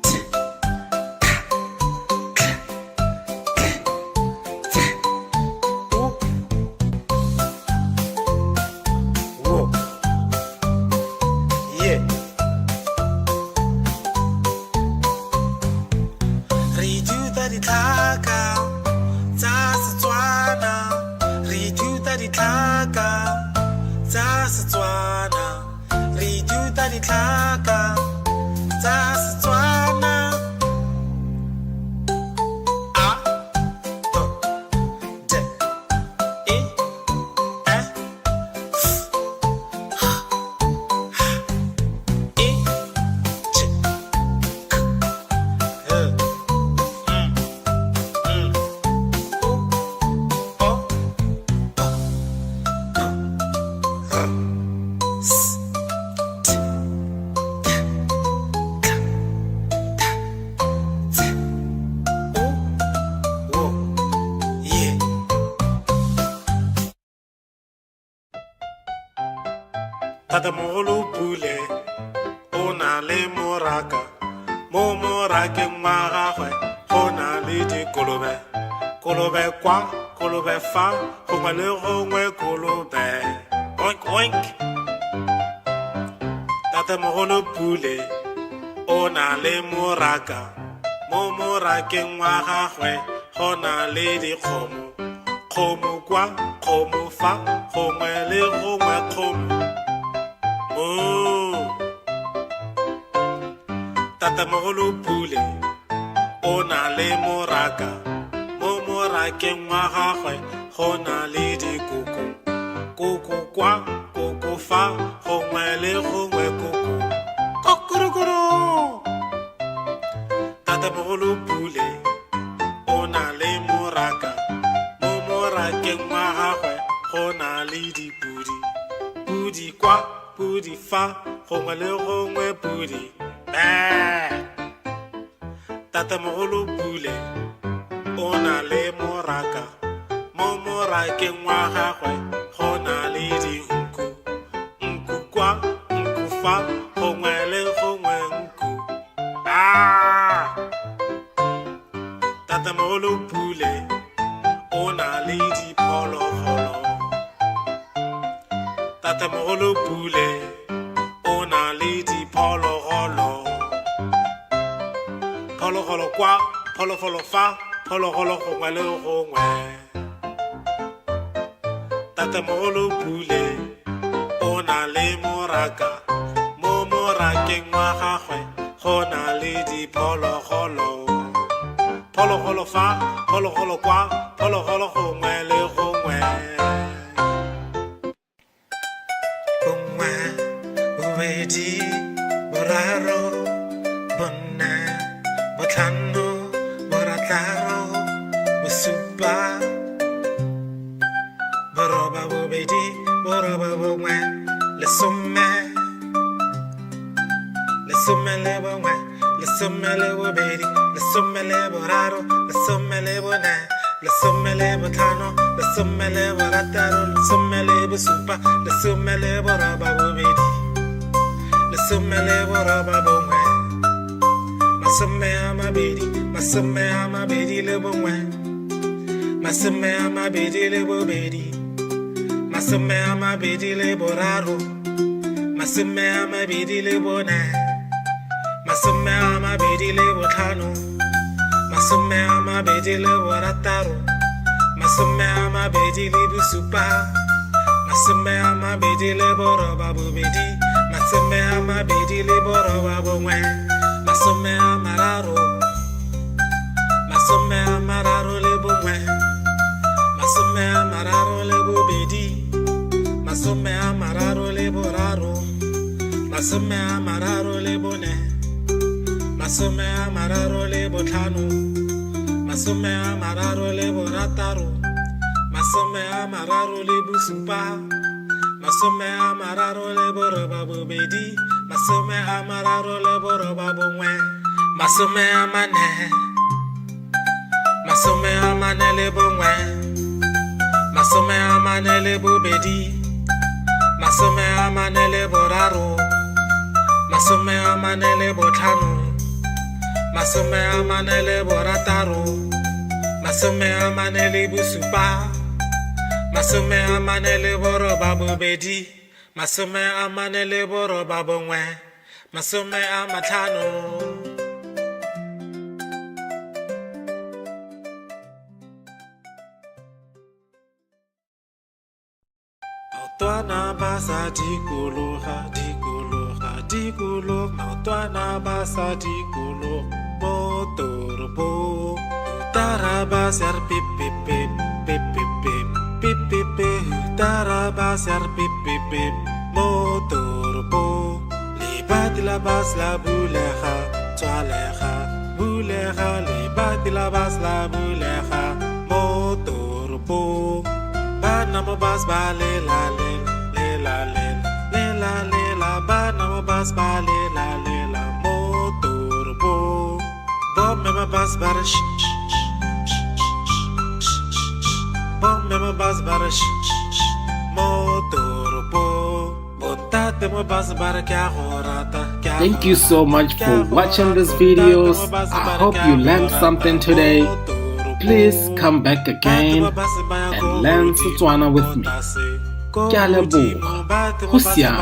T, K, T, U, W, Y. Reduta di tlhaka tsa Setswana Reduta di tlhaka tsa Setswana Reduta di tlhaka tsa Setswana A, B, D, E, F, H, I, J, K, L, Tatamogolo pule o na le moraka mo morakeng wa gagwe go na le dikolobe kolobe kwa kolobe fa gongwe le gongwe kolobe oink oink Tatamogolo pule o na le moraka mo morakeng wa gagwe go na le dikgomo kgomo kwa kgomo fa gongwe le gongwe kgomo Tatamogolo pule o na le moraka mo morakeng wa gagwe go na le dikoko koko kwa koko fa gongwe le gongwe koko kokorokoro Tatamogolo pule o na le moraka mo morakeng wa le dipudi pudi kwa pudi fa gongwe le gongwe pudi tatamogolo Pule o na le moraka mo morakeng wa gagwe go na le dinku nku kwa nku fa gongwe le gongwe nku tatamogolo Pule o na le diphologolo tatamogolo Pule o na le diphologolo phologolo kwa phologolo fa phologolo gongwe le gongwe tatamogolo Pule o na le moraka mo morakeng wa gagwe go na le diphologolo phologolo fa phologolo kwa phologolo gongwe le gongwe bongwe bobedi boraro bone botlhano borataro bosupa boroba bobedi boroba bongwe lesome lesome le bongwe lesome le bobedi lesome le boraro lesome le bone lesome le botlhano lesome le borataro lesome le bosupa lesome le boroba bobedi lesome le boroba bongwe masome a mabedi le bongwe masome a mabedi le bobedi masome a mabedi le boraro masome a mabedi le bone masome a mabedi le botlhano masome a mabedi le borataro masome a mabedi le bosupa masome a mabedi le boroba bobedi masome a mabedi le boroba bongwe masome a mararo le bongwe masome a mararo le bobedi masome a mararo le boraro masome a mararo le bone masome a mararo le botlhano masome a mararo le borataro masome a mararo le bosupa masome a mararo le boroba bobedi masome a mararo le boroba bongwe masome a mane le bongwe masome a mane le bobedi masome a mane le boraro masome a mane le botlhano masome a mane le borataro masome a mane le bosupa masome a mane le boroba bobedi masome a mane le boroba bongwe masome a matlhano Maotwana ba sa dikologa maotwana ba sa dikologa mo toropong utara ba ser pip pip pip pip pip pip pip pip pip utara ba ser pip pip pip mo toropong lebati la bas la bulega tswalega bulega lebati la bas la bulega mo toropong bana mo bas ba le la bana mo bas ba le la mo toropong bomme mo bas ba bomme mo bas ba mo toropong bontate mo bas ba kya gorata. Thank you so much for watching these videos. I hope you learned something today. Please come back again and learn Setswana with me. Ke a leboga. Go siame.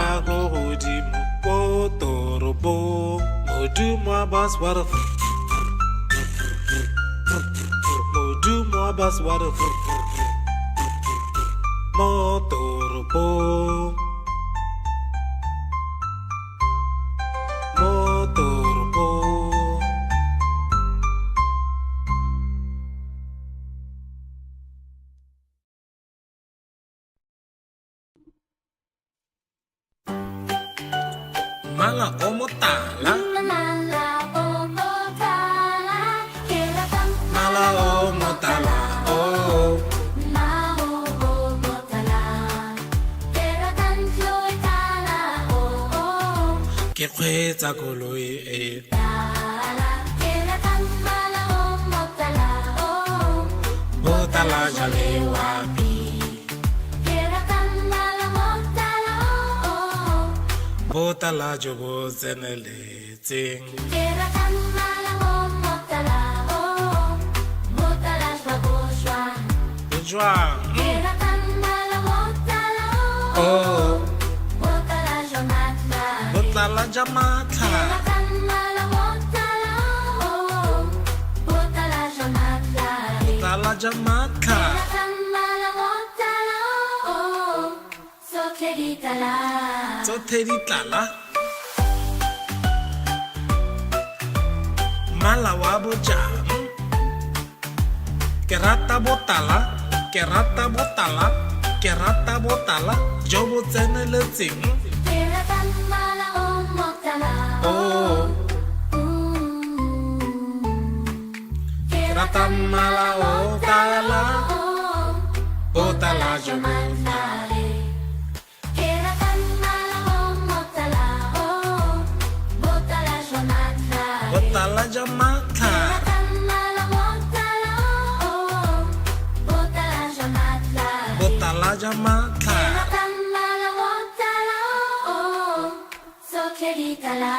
Mala o motala, Mala o motala, kiratang mala o motala, oh. mala o motala. kgweetsa koloi e Tala, ke rata mmala o motala o. botala jale wapi Ke rata mmala motala o. botala jo bo tseneletseng Ke rata mmala o motala o. Motala jwa bošwa. e jwang Ke rata mmala motala o. oh Motala jwa matla. botala ja Ke matlha rata mmala motala o. Motala jwa matla. botala ja matlha Rata mmala motala o. Sotlhe di tala. tsotlhe di tlala mmala wa bojang ke rata botala ke rata botala ke rata botala jo bo tseneletseng Ke rata mmala o motala o. oh Ke rata mmala o tala o. botala jo bo Matla. Ke rata mmala o motala o. Botala jwa matla. botala ja matlha Rata mmala motala o. Botala jwa matla. botala ja matlha Rata mmala motala o. Sotlhe di tala.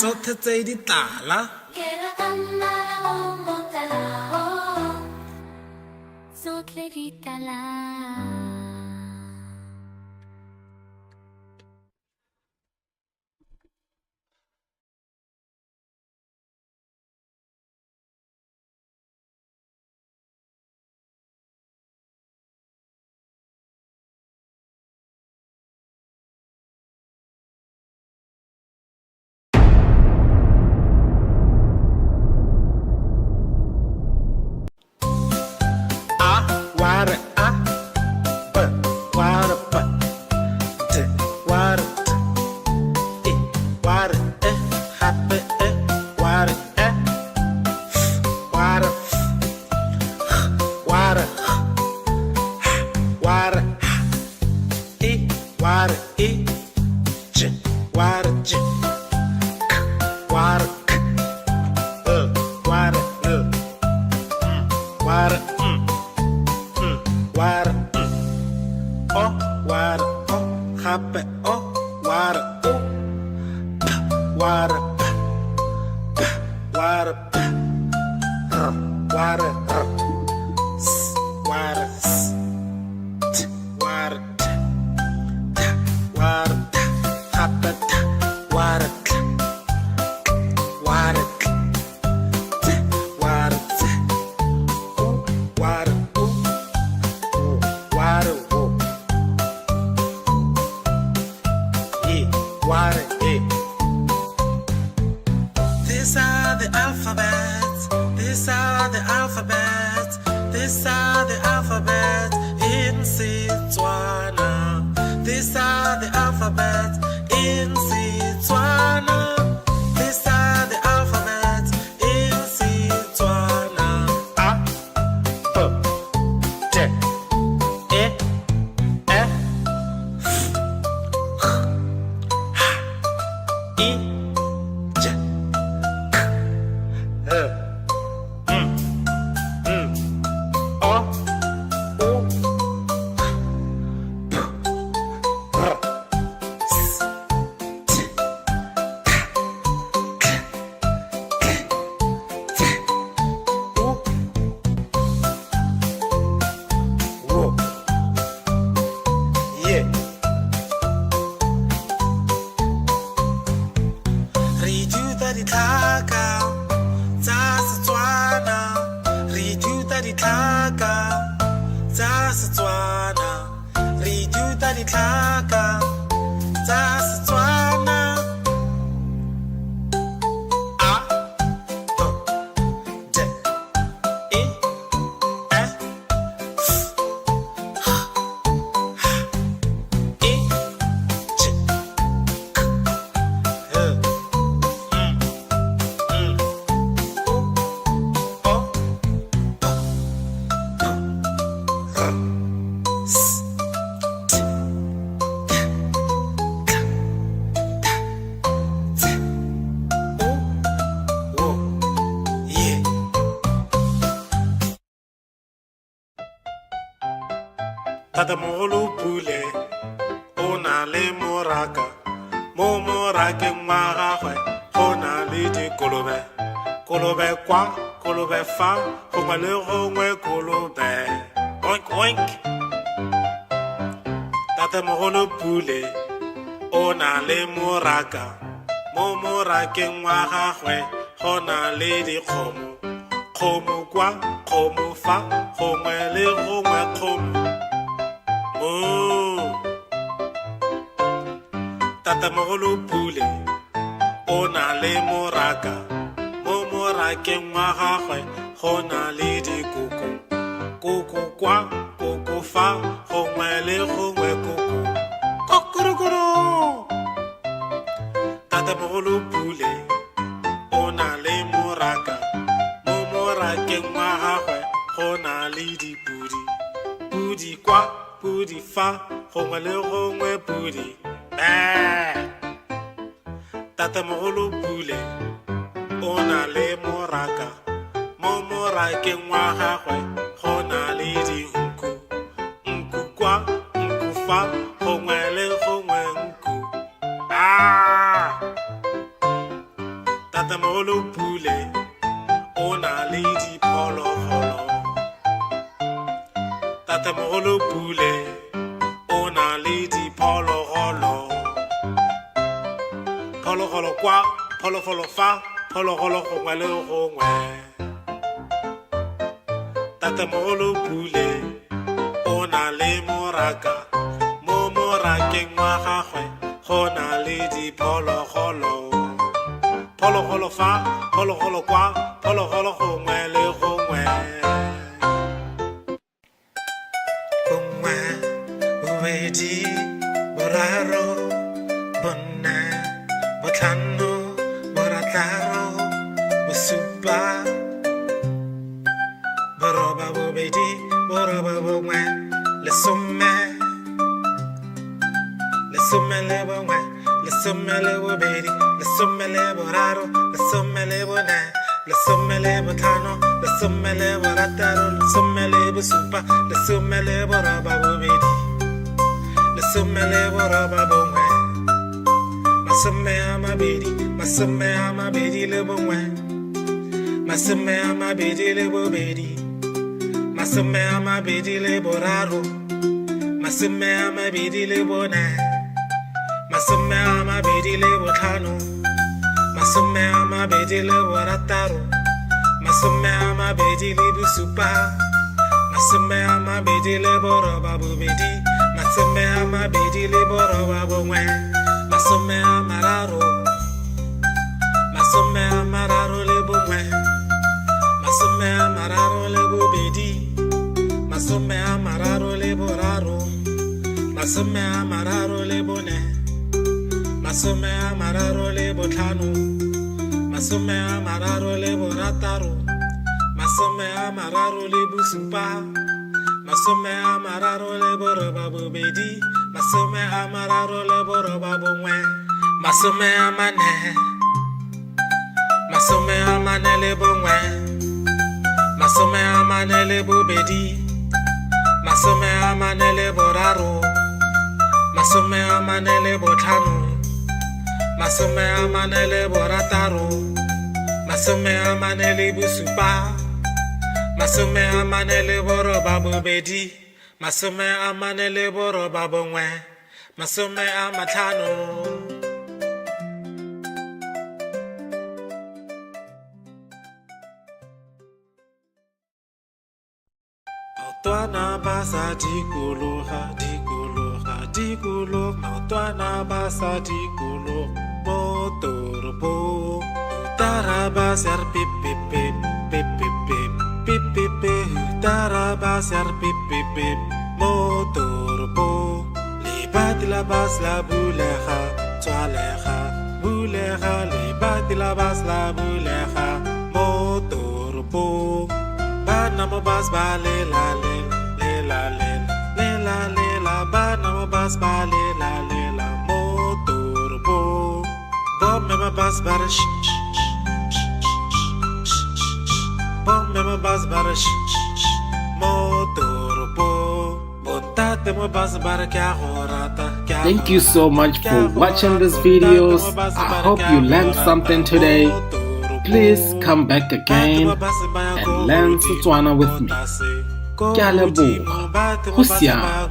tsotlhe tse di tlala Ke rata mmala o motala o. Sotlhe di tala. a ware a b ware b t ware t e ware e hape e ware e ware ware ware e ware e j ware j k ware k ware ware ware o ware o hape o ware o p ware p ware p r ware r s ware s t ware t t ware t hape t ware t ware t t ware t o ware o ware o e ware e these are the alphabets these are the alphabets these are the alphabets in Setswana these are the alphabets in Setswana these are the alphabets in Setswana a b t e f I J K L O O P R S T K K K T U W Yeah re ithuta ditlhaka tsa Setswana re ithuta ditlhaka tsa Setswana re ithuta ditlhaka tsa Setswana a b d e f h i j k l tatamogolo pule o na le moraka mo morakeng wa gagwe go na le dikolobe kolobe kwa kolobe fa gongwe le gongwe kolobe oink oink tatamogolo pule o na le moraka mo morakeng wa gagwe go na le dikgomo kgomo kwa kgomo fa gongwe le gongwe kgomo tatamogolo pule o na le moraka mo morakeng wa gagwe go na le dikoko koko kwa koko fa gongwe le gongwe koko kokorokoro tatamogolo pule o na le moraka mo morakeng wa gagwe go na le dipudi pudi kwa pudi fa gongwe le gongwe pudi tatamogolo pule o na le moraka mo morakeng wa gagwe go na le dinku nku kwa nku fa gongwe le gongwe nku tatamogolo pule o na le diphologolo tatamogolo pule o na le diphologolo phologolo kwa phologolo fa phologolo gongwe le gongwe tatamogolo pule o na le moraka mo morakeng wa gagwe go na le diphologolo phologolo fa phologolo kwa phologolo gongwe le gongwe bongwe bobedi boraro bone botlhano borataro bosupa boroba bobedi boroba bongwe lesome lesome le bongwe lesome le bobedi lesome le boraro lesome le bone lesome le botlhano lesome le borataro lesome le bosupa lesome le boroba bobedi lesome le boroba bongwe masome a mabedi le bongwe masome a mabedi le bobedi masome a mabedi le boraro masome a mabedi le bone masome a mabedi le botlhano masome a mabedi le borataro masome a mabedi le bosupa masome a mabedi le boroba bobedi masome a mabedi le boroba bongwe masome a mararo le bongwe masome a mararo le bobedi masome a mararo le boraro masome a mararo le bone masome a mararo le botlhano masome a mararo le borataro masome a mararo le bosupa masome a mararo le boroba bobedi masome a mararo le boroba bongwe masome a mane le bongwe masome a mane le bobedi masome a mane le boraro masome a mane le botlhano masome a mane le borataro masome a mane le bosupa masome a mane le boroba bobedi masome a mane le boroba bongwe masome a matlhano maotwana ba sa dikologa maotwana ba sa dikologa mo toropong taraba ser pip pip pip pip pip pip pip pip pip taraba ser pip pip pip mo toropong libat la bas la bulega tswalega bulega libat la bas la bulega mo toropong bana mo bas ba le la bana mo bas ba le la mo toropong bom me bas bar bom me bas bar mo toropong bontate Thank you so much for watching these videos. I hope you learned something today. Please come back again and learn Setswana with me. Ke a leboga. Go siame.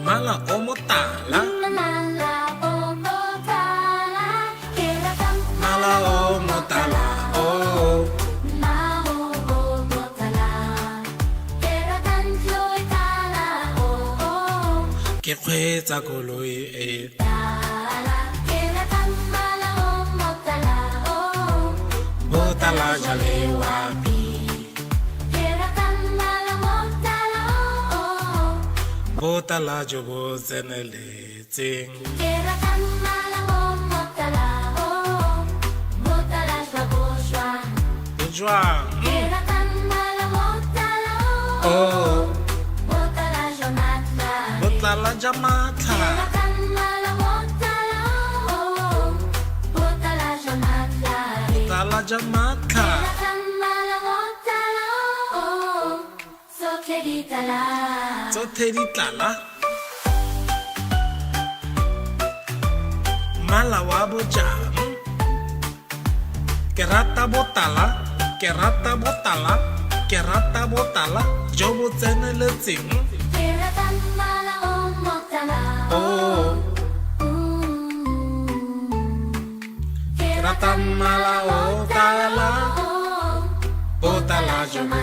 Mala o motala, Mala o motala, keratang mala o motala, oh. Mala o motala, keratang loy tala o Ke kgweetsa koloi e tala, keratang mala o motala o botala jale wapi, keratang mala motala o botala jo bo tseneletseng. keratang mala o motala o botala shwa Jwang, keratang mala motala o oh, botala jonatla botala jamatla, keratang mala motala o botala jonatla botala jamatla, keratang mala motala o so keditala tsotlhe di tlala. Mala wa bojang, ke rata botala, ke rata botala, ke rata botala jo bo tseneletseng. keratang mala o motala Oh, ke rata mala o tala, botala jo bo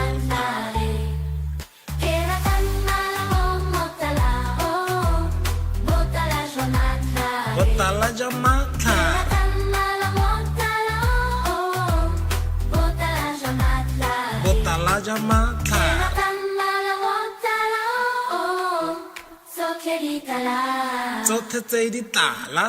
botala jamatla, botala jamatla, tsotlhe tse di tlala.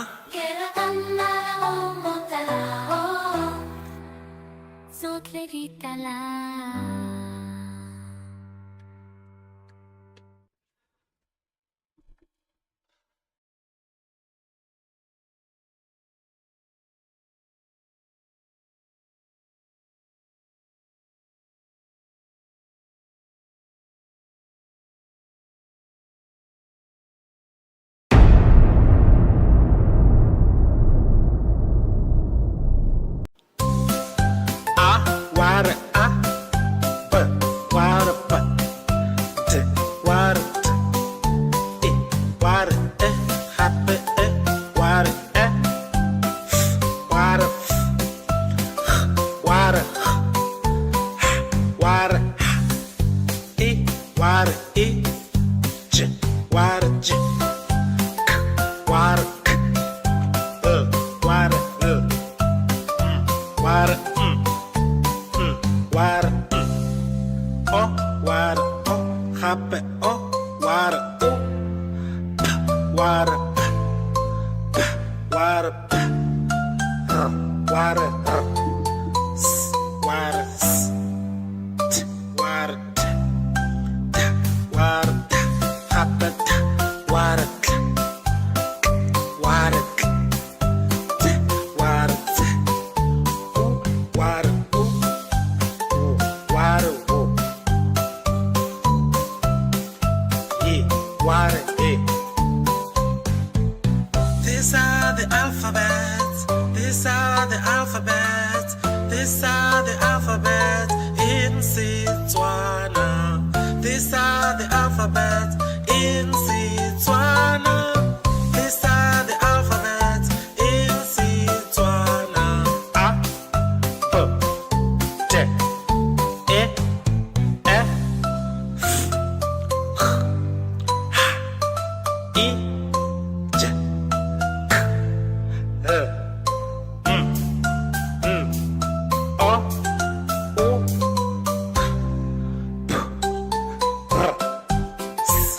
Wada p, wada p, t, wada t, e, wada e, happy e, wada e, wada f, wada h, wada h, e, wada e, j, wada j, k, wada k, wada wada wada oh wada oh happy oh wada oh p wada p wada p wada s wada s t wada t t wada t happy t wada t wada t t wada t wada wada wada These are the alphabets. These are the alphabets. These are the alphabets in Setswana. These are the alphabets in Setswana. These are the alphabets in Setswana. A, B, T, E, F, H, I, J, K, L, O, O, P, R, S,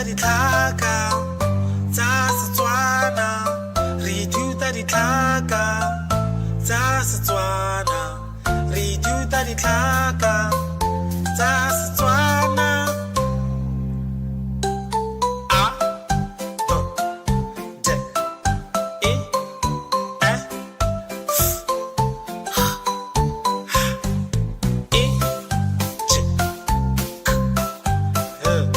ditlhaka tsa Setswana re ithuta ditlhaka tsa Setswana re ithuta ditlhaka tsa Setswana a b d e f h i j k l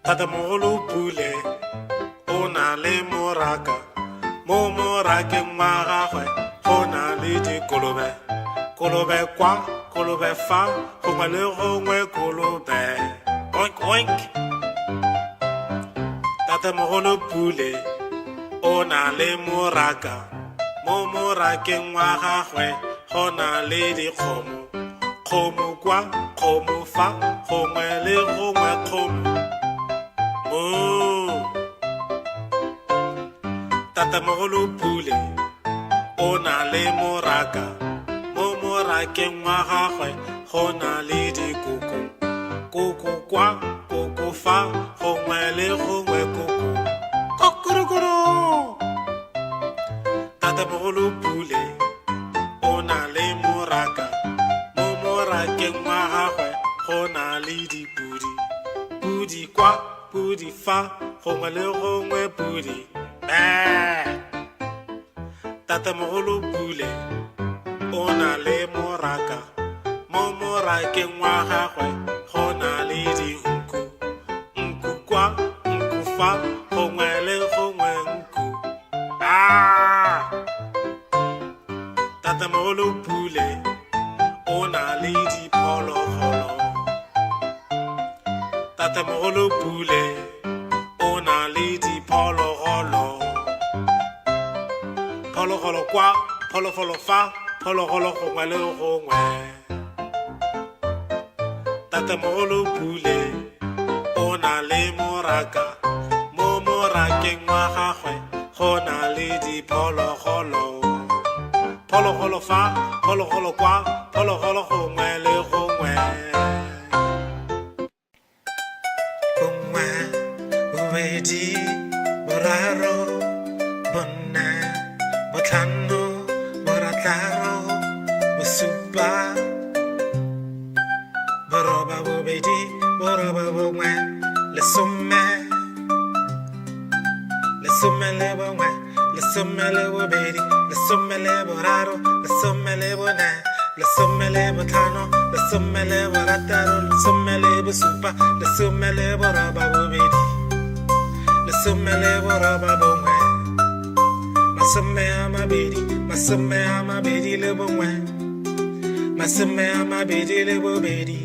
Tatamogolo Pule o na le moraka mo morakeng wa gagwe go na le dikolobe kolobe kwa kolobe fa gongwe le gongwe kolobe oink oink Tatamogolo Pule o na le moraka mo morakeng wa gagwe go na le dikgomo kgomo kwa kgomo fa gongwe le gongwe kgomo Tatamogolo Pule o na le moraka mo morakeng wa gagwe go na le dikoko koko kwa koko fa gongwe le gongwe koko kokorokoro Tatamogolo Pule o na le moraka mo morakeng wa gagwe go na le dipudi pudi kwa pudi fa gongwe le gongwe pudi Tatamogolo Pule o na le moraka mo morakeng wa gagwe go na le dinku nku kwa nku fa gongwe le gongwe nku Tatamogolo Pule o na le diphologolo Tatamogolo Pule o na le diphologolo phologolo kwa phologolo fa phologolo gongwe le gongwe Tatamogolo Pule o na le moraka mo morakeng wa gagwe go na le diphologolo phologolo fa phologolo kwa phologolo gongwe le gongwe bongwe bobedi boraro bone botlhano borataro bosupa boroba bobedi boroba bongwe lesome lesome le bongwe lesome le bobedi lesome le boraro lesome le bone lesome le botlhano lesome le borataro lesome le bosupa lesome le boroba bobedi lesome le boroba bongwe masome a mabedi le bongwe masome a mabedi le bobedi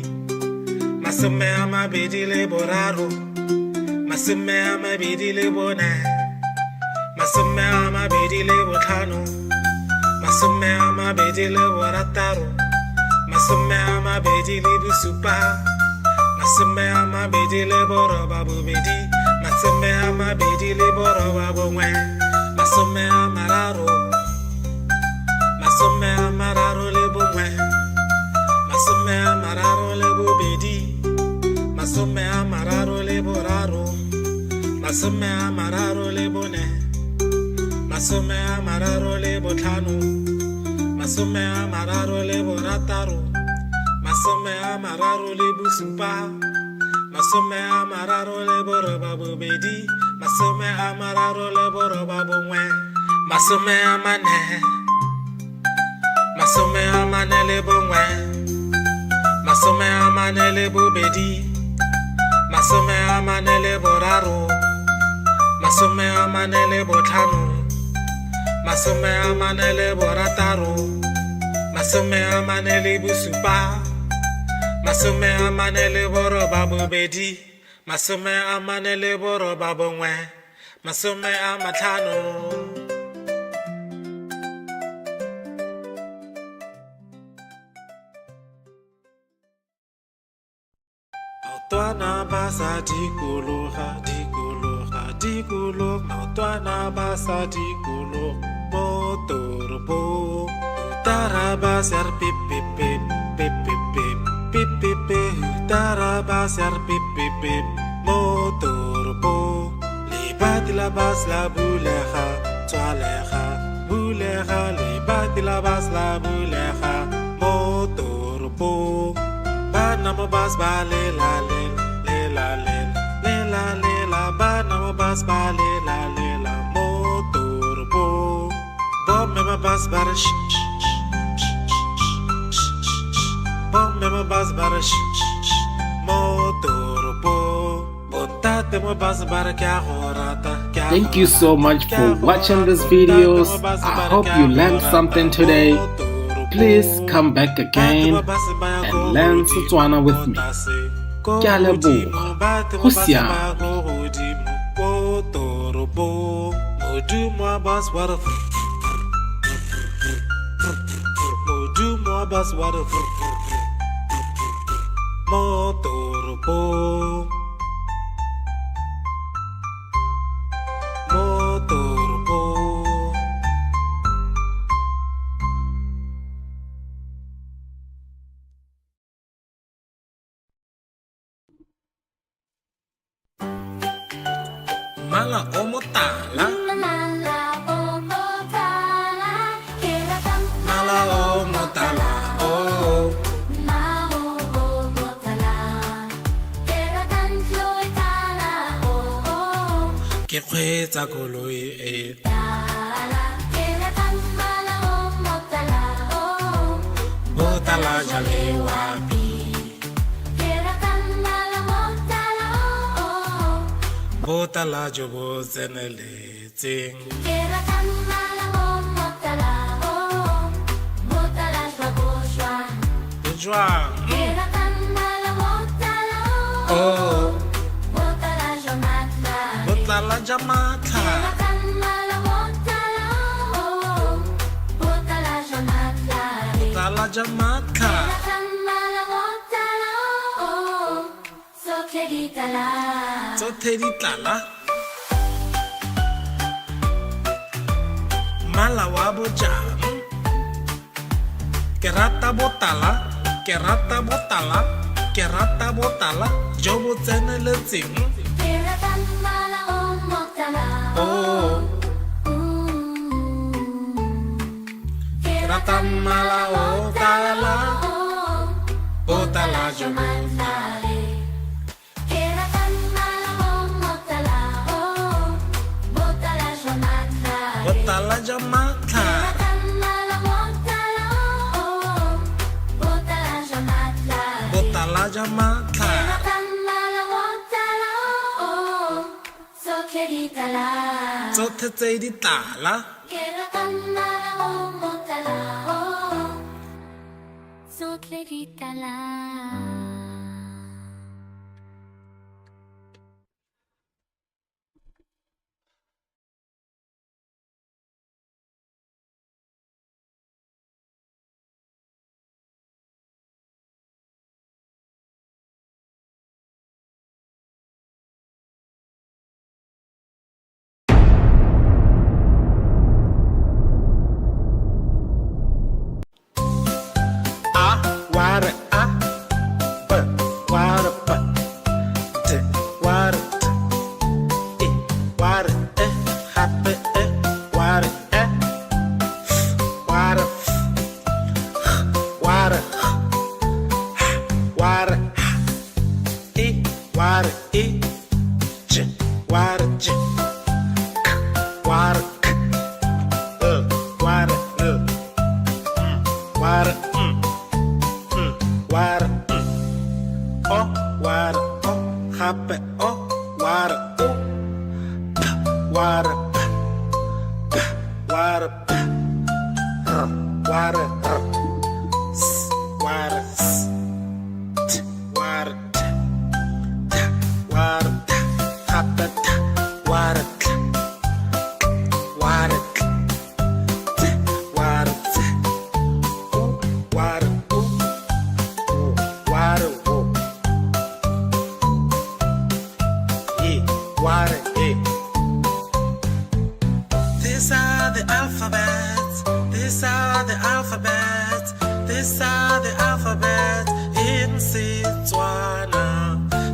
masome a mabedi le boraro masome a mabedi le bone masome a mabedi le botlhano masome a mabedi le borataro masome a mabedi le bosupa masome a mabedi le boroba bobedi masome a mabedi le boroba bongwe masome a mararo le bongwe masome a mararo le bobedi masome a mararo le boraro masome a mararo le bone masome a mararo le botlhano masome a mararo le borataro masome a mararo le bosupa masome a mararo le boroba bobedi masome a mararo le boroba bongwe masome a mane le bongwe masome a mane le bobedi masome a mane le boraro masome a mane le botlhano masome a mane le borataro masome a mane le bosupa masome a mane le boroba bobedi masome a mane le boroba bongwe masome a matlhano basa tikologa tikologa tikologa maotwana basa tikologa mo toropong Tarabasar pip pip pip pip pip pip pip pip pip Tarabasar pip pip pip motorpo Libat labas la buleja Tualeja buleja Libat labas la buleja motorpo Banamo bas ba le la le le la le le la le la Banamo bas ba le la motorpo Bob me ma bas bar Mema bas bara motorpo Botate mo bas bara kya horata Thank you so much for watching these videos. I hope you learned something today. Please come back again and learn Setswana with me. Ke a leboga. Go siame. Modumo bas wara Modumo bas wara Motorpo Motorpo Mala omotala Mala omotala Keratang Mala omotala Oh Ke kgweetsa koloi e botala jale wapi botala jo bo tseneletseng jwang oh botala jamatla botala jamatla Tsotlhe di tlala Mala wa bojang Ke rata botala Ke rata botala Ke rata botala Jo bo tseneletseng Oh Ke rata mala otala Botala jo Botala jamatla Botala jamatla Tsotlhe tse di tlala Wada but wada but wada wada happy wada wada wada wada wada j wada j wada wada wada Wada, oh, wada, oh, happy, oh, wada, oh, wada, wada, wada, wada, wada, happy, wada, wada, wada, These are the alphabets. These are the alphabets. These are the alphabets in Setswana.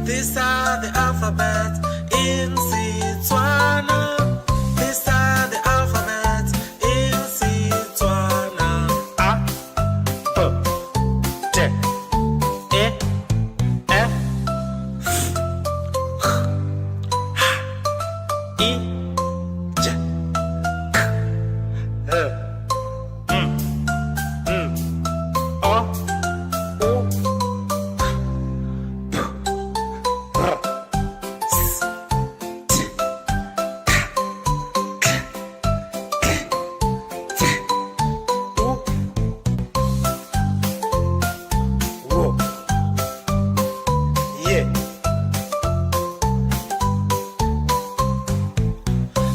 These are the alphabets in Setswana. These are the alphabets in Setswana. A, B, D, E, F, H, I, J, K, L, M, N, O, O, P, R, S, T, K, K, T, U, W, yeah.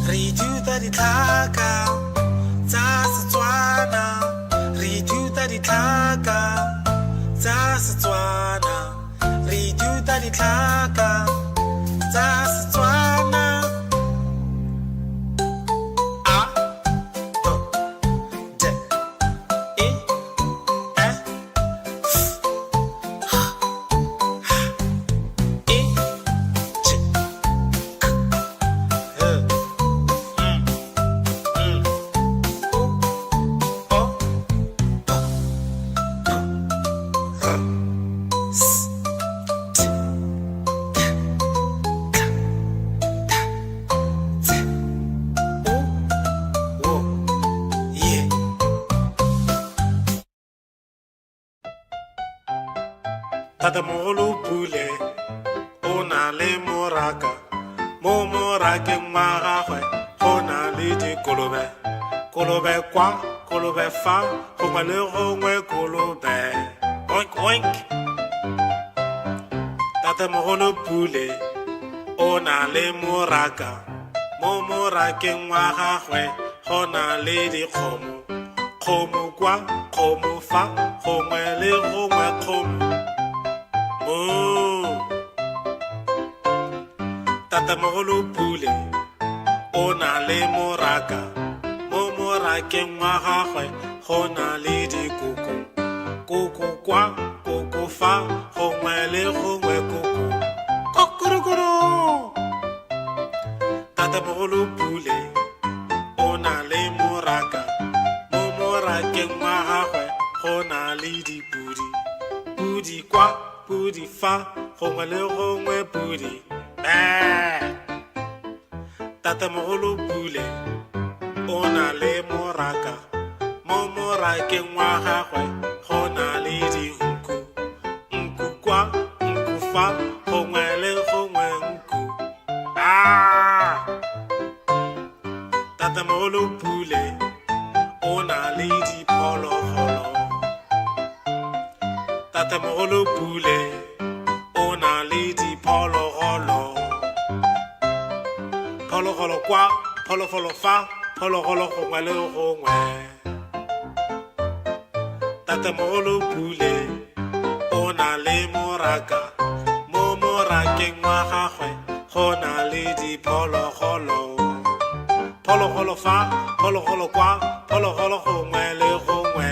Re ithuta ditlhaka tsa Setswana. Re ithuta ditlhaka tsa Setswana. Re ithuta ditlhaka tsa Setswana. A, B, D, E, F, H, I, J, K, L, M, N, O, O, P, R, S, T, K, K, T, U, W, yeah. Tatamogolo Pule o na le moraka. Mo morakeng wa gagwe go na le dikolobe. Kolobe kwa, kolobe fa, gongwe le gongwe kolobe. Oink oink. Tatamogolo Pule o na le moraka. Mo morakeng wa gagwe go na le dikgomo. Kgomo kwa, kgomo fa, gongwe le gongwe kgomo. Moo. Tatamogolo Pule o na le moraka. Mo morakeng wa gagwe go na le dikoko. Koko kwa, koko fa, gongwe le gongwe koko. Kokorokoro. Tatamogolo Pule o na le moraka. Mo morakeng wa gagwe go na le dipudi. Pudi kwa, pudi fa, gongwe le gongwe pudi. Tatamogolo Pule o na le moraka. Mo morakeng wa gagwe go na le dinku. Nku kwa, nku fa, gongwe le gongwe nku. Tatamogolo Pule o na le diphologolo. Tatamogolo Pule o na le diphologolo. Phologolo kwa, phologolo fa, phologolo gongwe le gongwe. Tatamogolo Pule o na le moraka. Mo morakeng wa gagwe go na le diphologolo. Phologolo fa, phologolo kwa, phologolo gongwe le gongwe.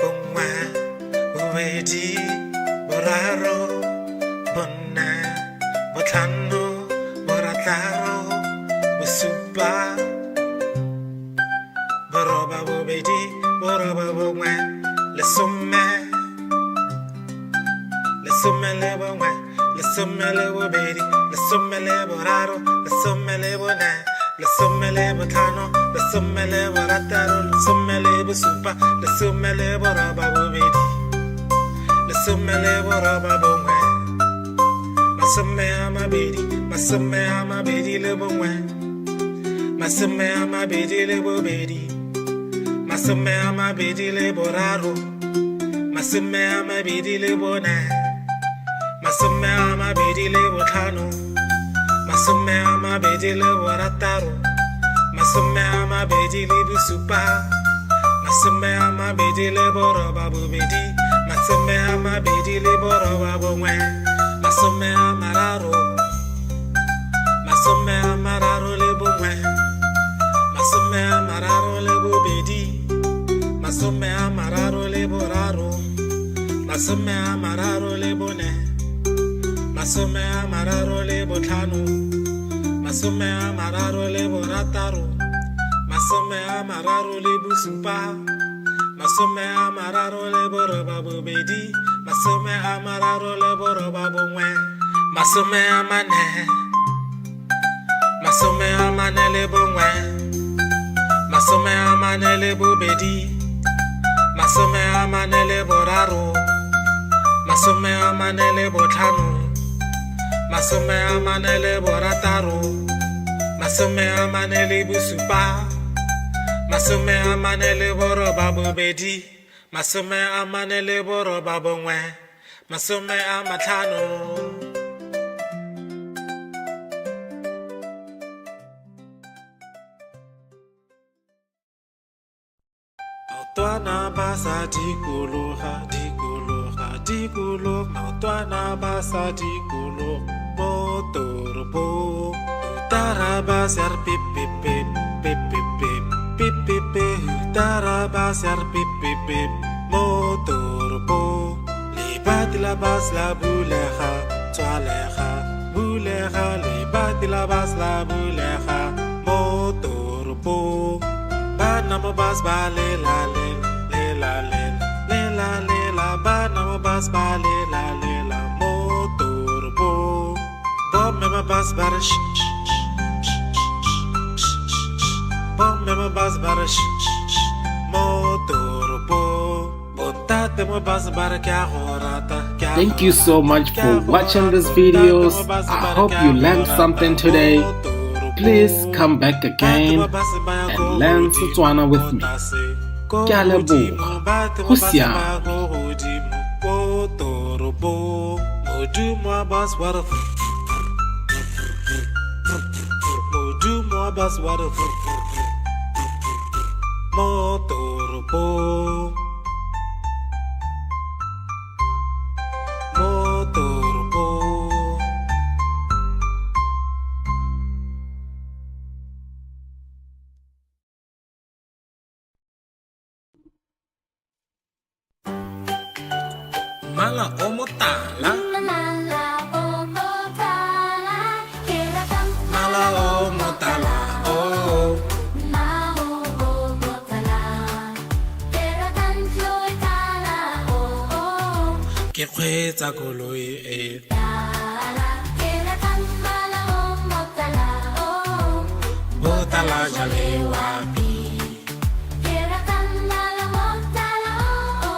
Bongwe, bobedi, boraro, bone, botlhano, borataro, bosupa, boroba bobedi, boroba bongwe, lesome. Lesome le bongwe, lesome le bobedi, lesome le boraro, lesome le bone, lesome le botlhano, lesome le borataro, lesome le bosupa, lesome le boroba bobedi, lesome le boroba bongwe. Masome a mabedi, masome a mabedi le bongwe. Masome a mabedi le bobedi, masome a mabedi le boraro, masome a mabedi le bone, masome a mabedi le botlhano, masome a mabedi le borataro, masome a mabedi le bosupa, masome a mabedi le boroba bobedi, masome a mabedi le boroba bongwe, masome a mararo, masome a mararo. masome a mararo le bone, masome a mararo le botlhano, masome a mararo le borataro, masome a mararo le bosupa, masome a mararo le boroba bobedi, masome a mararo le boroba bongwe, masome a mane, masome a mane le bongwe, masome a mane le bobedi, masome a mane le boraro, masome a mane le botlhano, masome a mane le borataro, masome a mane le bosupa, masome a mane le boroba bobedi, masome a mane le boroba bongwe, masome a matlhano. Maotwana ba sa dikologa, dikologa, dikologa, maotwana ba sa dikologa mo toropong. Taraba ser pip pip pip pip pip pip pip pip pip. Taraba ser pip pip pip mo toropong. Libat la bas la bulega, toalega, bulega. Libat la bas la bulega mo toropong. Bana mo bas ba le la le le la le le la le la. Bana mo bas ba le la mo toropong. Bob me ma bas ba sh sh sh sh sh. Bob me ma bas ba sh sh sh mo toropong. Bontate mo bas ba kya horata kya. Thank you so much for watching these videos. I hope you learned something today. Please come back again and learn Setswana with me. Ke a leboga. Go siame. Mala o motala, Mala o motala, keratang mala o motala, oh. Mao o motala, keratang floy tala o. Ke kgweetsa koloi e, Tala, keratang mala o motala o. botala jale wapi. Keratang mala motala o.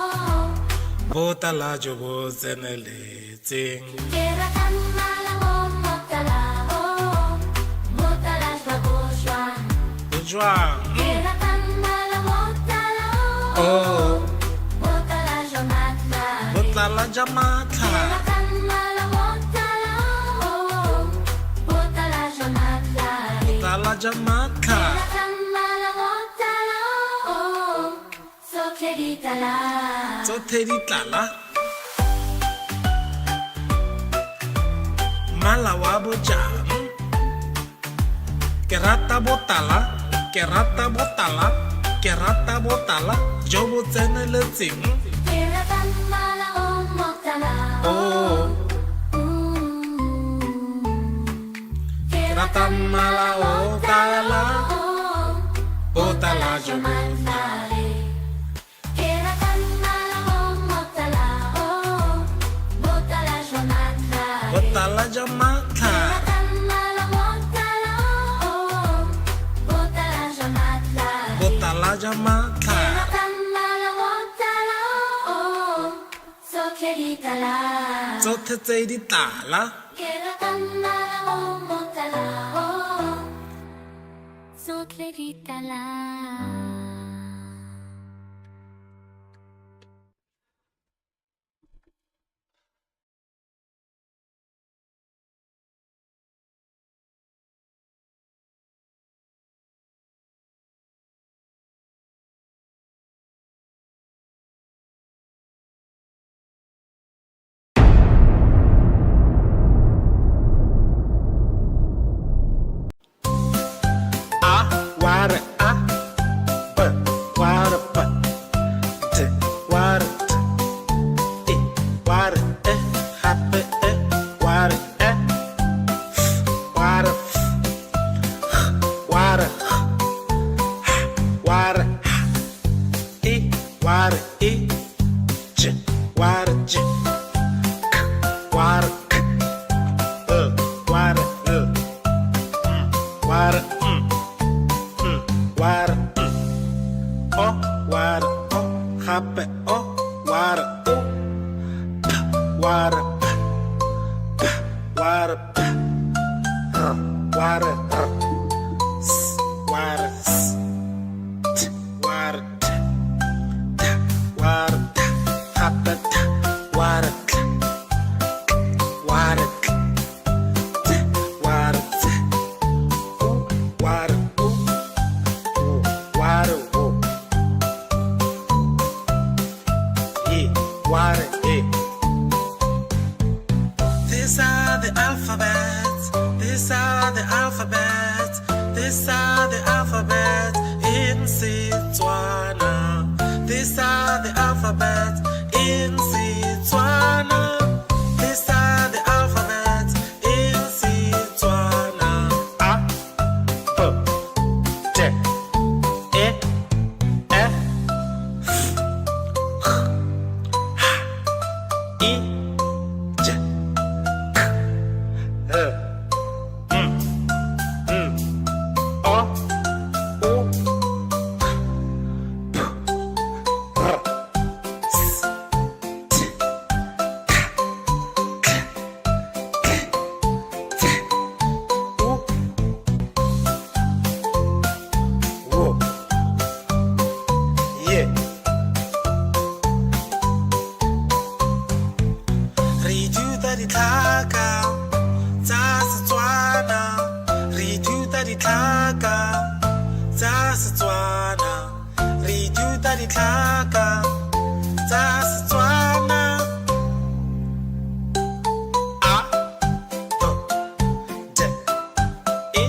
Botala jo bo tseneletseng. Keratang mala o motala o. Motala shwaboswa. Jwang, Keratang mala motala o. oh. Motala shwamatla. Botala jamatla, Keratang mala motala o. Motala shwamatla. botala jamatla. Keratang mala motala o. Sokheritala. Tsothe di tlala. Mala wa bojang. Ke rata botala, ke rata botala, ke rata botala jo bo tseneletseng. Keratang mala o motala o. Oh, ke rata mala o tala, botala jo bo. Botala jamatla, botala jamatla. Tsothe tse di tlala. Ware water s water s t water t ta water ta hata ta water t water t water t water water yeah water yeah. These are the alphabets. These are the alphabets. These are the alphabets in Setswana. These are the alphabets in Setswana. These are the alphabets in Setswana. A, B, D, E, F, H, I, J, K, L, O, U, P, R, S, T, K, T, U, W, yeah. Re ithuta ditlhaka tsa Setswana. Re ithuta ditlhaka tsa Setswana. Re ithuta ditlhaka tsa Setswana. A, B, D, E,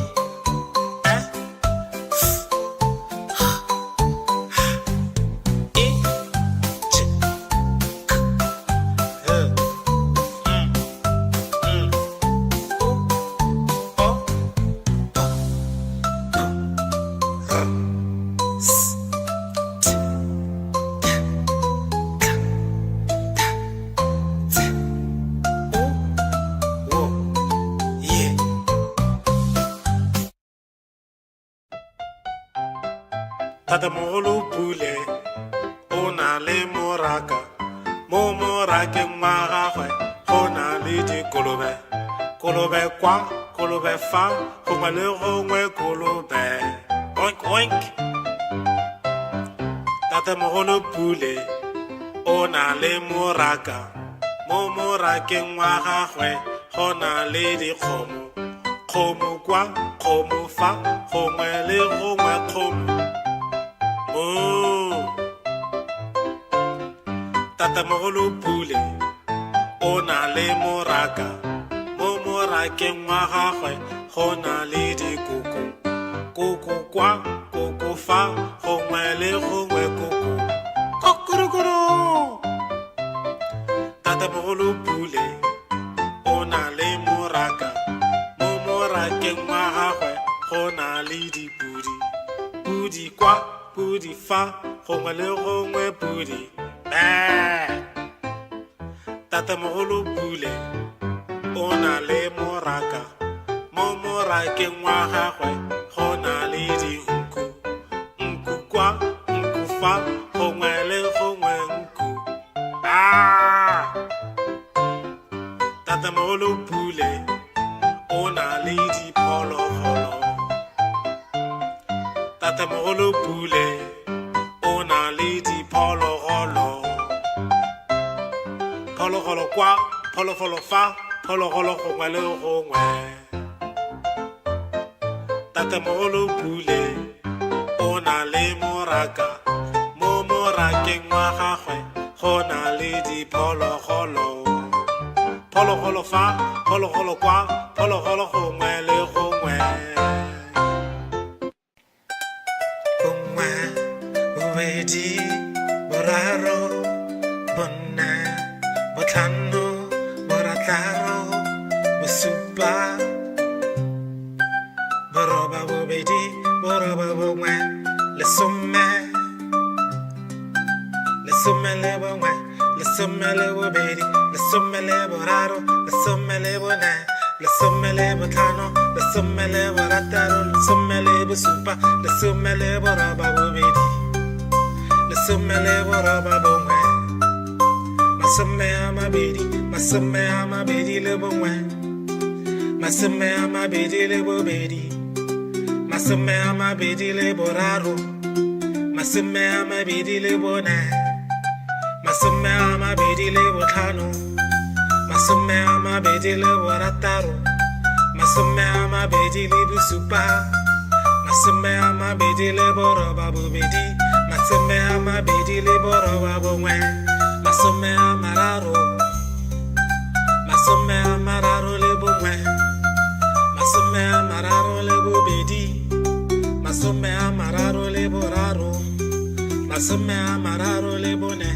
F, H, I, J, K, L, O, S, T, K, T, U, yeah. Tatamogolo Pule o na le moraka mo morakeng wa gagwe go na le dikolobe kolobe kwa kolobe fa gongwe le gongwe kolobe oink oink. Tatamogolo Pule o na le moraka mo morakeng wa gagwe go na le dikgomo kgomo kwa kgomo fa gongwe le gongwe kgomo. Tatamogolo Pule o na le moraka mo morakeng wa gagwe go na le dikoko koko kwa koko fa gongwe le gongwe koko kokorokoro. Tatamogolo Pule o na le moraka mo morakeng wa gagwe go na le dipudi pudi kwa pudi fa gongwe le gongwe pudi Tatamogolo Pule o na le moraka mo morakeng wa gagwe go na le dinku nku kwa nku fa gongwe le gongwe nku Tatamogolo Pule o na le diphologolo. Tatamogolo Pule o na le diphologolo phologolo kwa phologolo fa phologolo gongwe le gongwe. Tatamogolo Pule o na le moraka mo morakeng wa gagwe go na le diphologolo phologolo fa phologolo kwa phologolo gongwe le gongwe. Bongwe bobedi boraro bone botlhano borataro bosupa boroba bobedi boroba bongwe lesome lesome le bongwe lesome le bobedi lesome le boraro lesome le bone lesome le botlhano lesome le borataro lesome le bosupa lesome le boroba bobedi lesome le boroba bongwe masome a mabedi le bongwe masome a mabedi le bobedi, masome a mabedi le boraro, masome a mabedi le bone, masome a mabedi le botlhano, masome a mabedi le borataro, masome a mabedi le bosupa, masome a mabedi le boroba bobedi, masome a mabedi le boroba bongwe, masome a mararo, masome a mararo le bongwe, masome a mararo le bobedi, masome a mararo le boraro, masome a mararo le bone,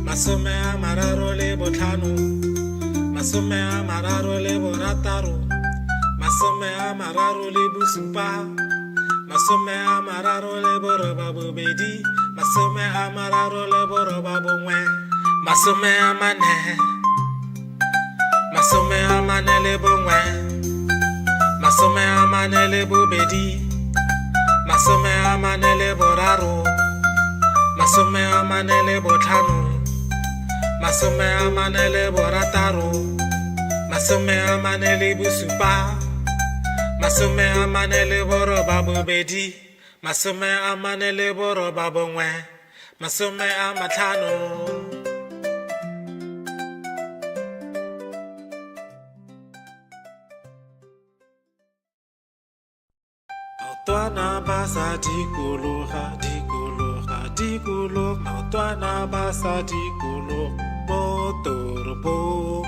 masome a mararo le botlhano, masome a mararo le borataro, masome a mararo le bosupa, masome a mararo le boroba bobedi, masome a mararo le boroba bongwe, masome a mane, masome a mane le bongwe, masome a mane le bobedi, masome a mane le boraro, masome a mane le botlhano, masome a mane le borataro, masome a mane le bosupa, masome a mane le boroba bobedi, masome a mane le boroba bongwe, masome a matlhano. Maotwana ba sa dikologa, dikologa, dikologa, maotwana ba sa dikologa, mo toropong.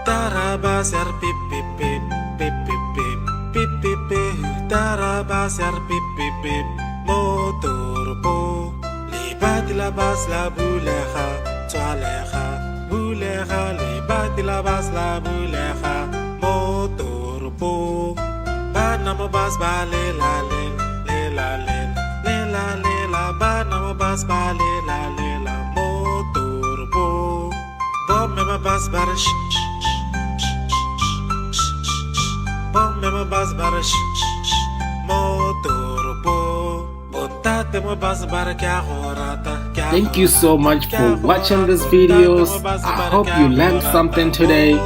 Taraba ser pip pip pip, pip pip pip, pip pip pip, taraba ser pip pip pip, mo toropong. Libat la bas la bulega, toalega, bulega, libat la bas la bulega, mo toropong. Bana mo bas ba le la le, le la le, le la le la, bana mo bas ba le la mo toropong. Bob me ma bas ba re sh sh sh sh sh sh, bob me ma bas ba re sh sh sh, mo toropong. Botate mo bas ba re kya gorata. Thank you so much for watching these videos. I hope you learned something today.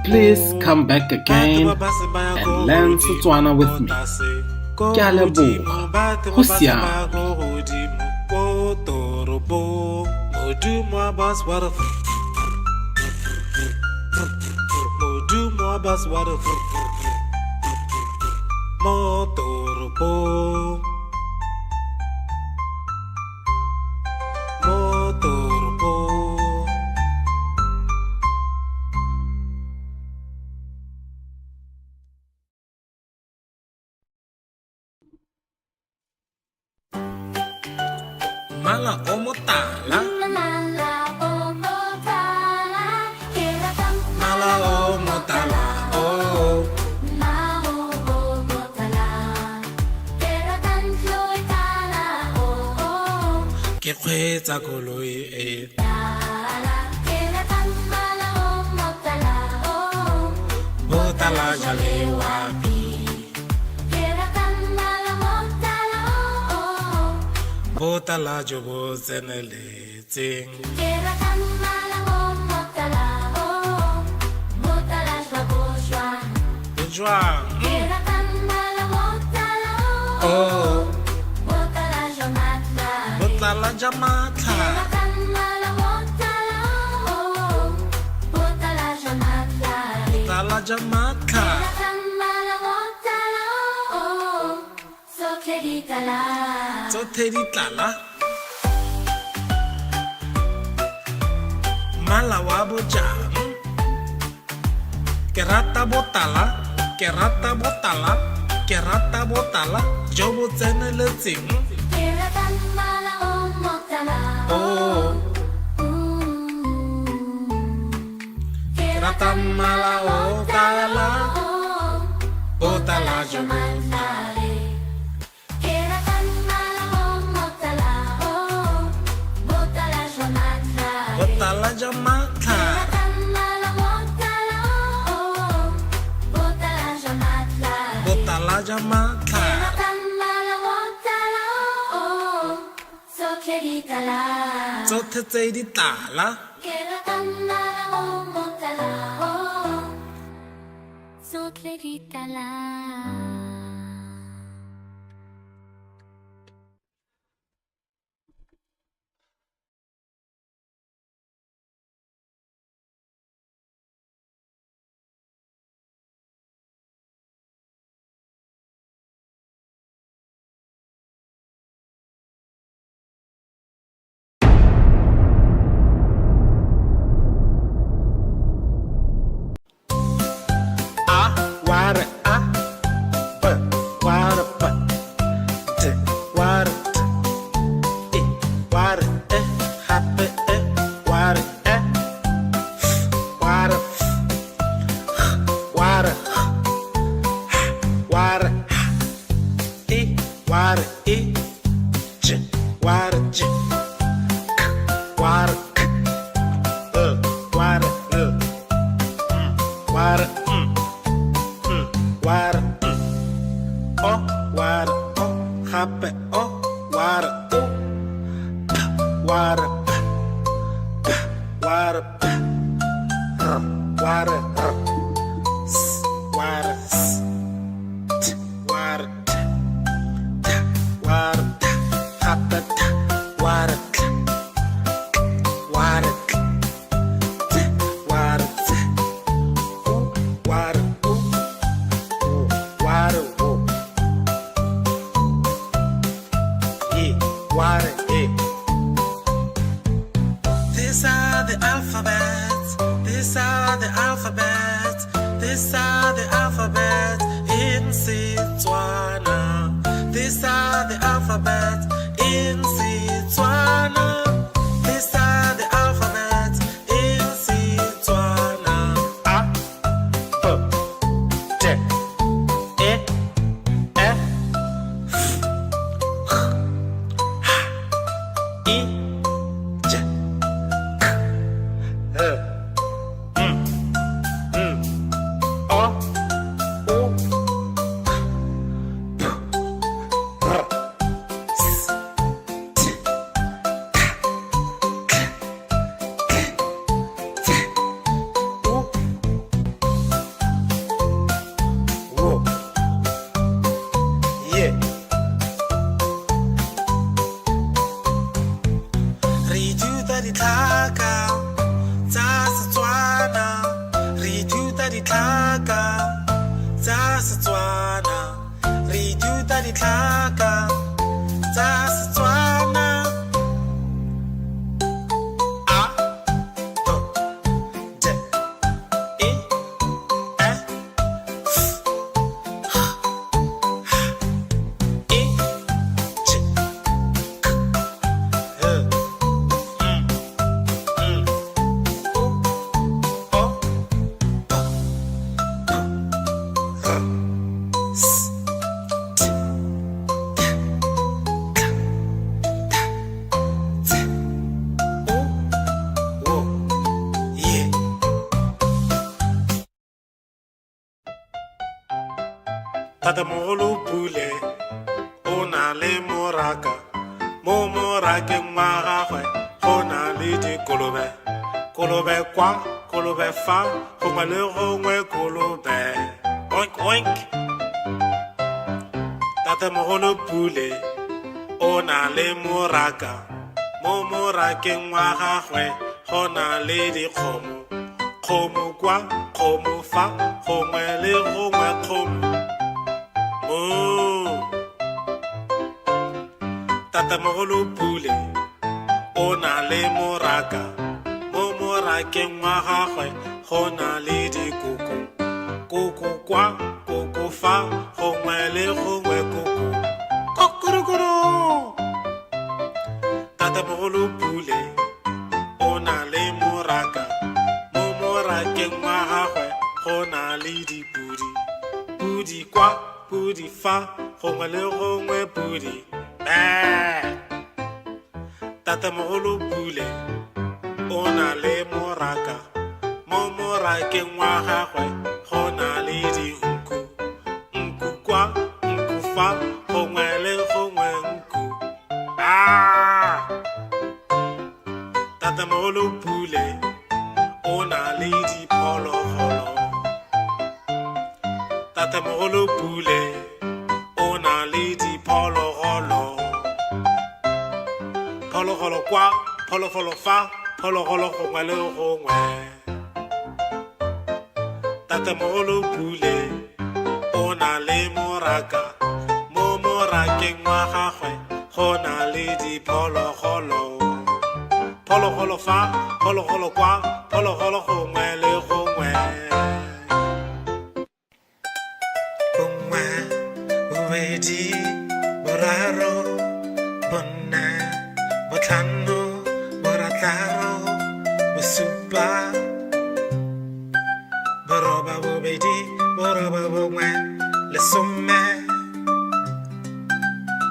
Please come back again and learn Setswana with me. Ke a leboga. Go siame. Mala o motala, Mala o motala, keratang mala o motala, oh. Mala o motala, keratang floy tala, oh. Ke kgweetsa koloi e, Tala, keratang mala o motala, oh. botala jale wapi, Keratang mala motala, oh. botala jo bo tseneletseng. Keratang mala o motala, oh. Motala shwa bo shwa. Jwang, Keratang mala motala, oh. oh, Motala shwa matla. botala ja matlha, Keratang mala motala, oh. Motala shwa matla. botala ja matlha, Keratang mala motala, oh. So keditala. tsotlhe di tlala. Mala wa bojang, ke rata botala, ke rata botala, ke rata botala jo bo tseneletseng. Keratang mala o motala, Oh, Keratang mala o tala, oh. botala jo bo. Matale. Keratang mala o motala, oh. Botala shwa matale. Botala ja matlha, Keratang mala motala, oh. Botala shwa matale. botala ja matlha, Keratang mala motala, oh. So keditala. tsotlhe tse di tlala. Keratang mala o motala, oh. tsotlhe di tala. Water, but water, but water, water, happy, water, water, water, water, water, water, water, water, water, water, oh, water, oh, happy, oh, water, oh, water, water, water, water, water, water, happy, water, water, water, water, water, yeah, water, yeah. These are the alphabets. These are the alphabets. These are the alphabets in Setswana. These are the alphabets in Setswana. These are the alphabets in Setswana. A, B, D, E, F, G, I, J, K, L, O, U, P, R, S, T, K, K, T, U, W, yeah. Re ithuta ditlhaka tsa Setswana. Re ithuta ditlhaka tsa Setswana. Re ithuta ditlhaka tsa Setswana. A, B, D, E, F, G, I, J, K, L, O, P, R, S, T, K, T, U, yeah. Tatamogolo Pule o na le moraka. Mo morakeng wa gagwe go na le dikolobe. Kolobe kwa, kolobe fa, gongwe le gongwe kolobe. Oink, oink. Tatamogolo Pule o na le moraka. Mo morakeng wa gagwe go na le dikgomo. Kgomo kwa, kgomo fa, gongwe le gongwe kgomo. Moo. Tatamogolo Pule o na le moraka. Mo morakeng wa gagwe go na le dikoko. Koko kwa, koko fa, gongwe le gongwe koko. Kokorokoro. Tatamogolo Pule o na le moraka. Mo morakeng wa gagwe go na le dipudi. Pudi kwa, pudi fa, gongwe le gongwe pudi. Tatamogolo Pule o na le moraka. Mo morakeng wa gagwe go na le dinku. Nku kwa, nku fa, gongwe le gongwe nku. Tatamogolo Pule o na le diphologolo. phologolo kwa phologolo fa phologolo gongwe le gongwe tatemogolo Pule o na le moraka mo morakeng wa gagwe go na le diphologolo phologolo fa phologolo kwa phologolo gongwe le gongwe bongwe bobedi boraro bone botlhano borataro bosupa boroba bobedi boroba bongwe lesome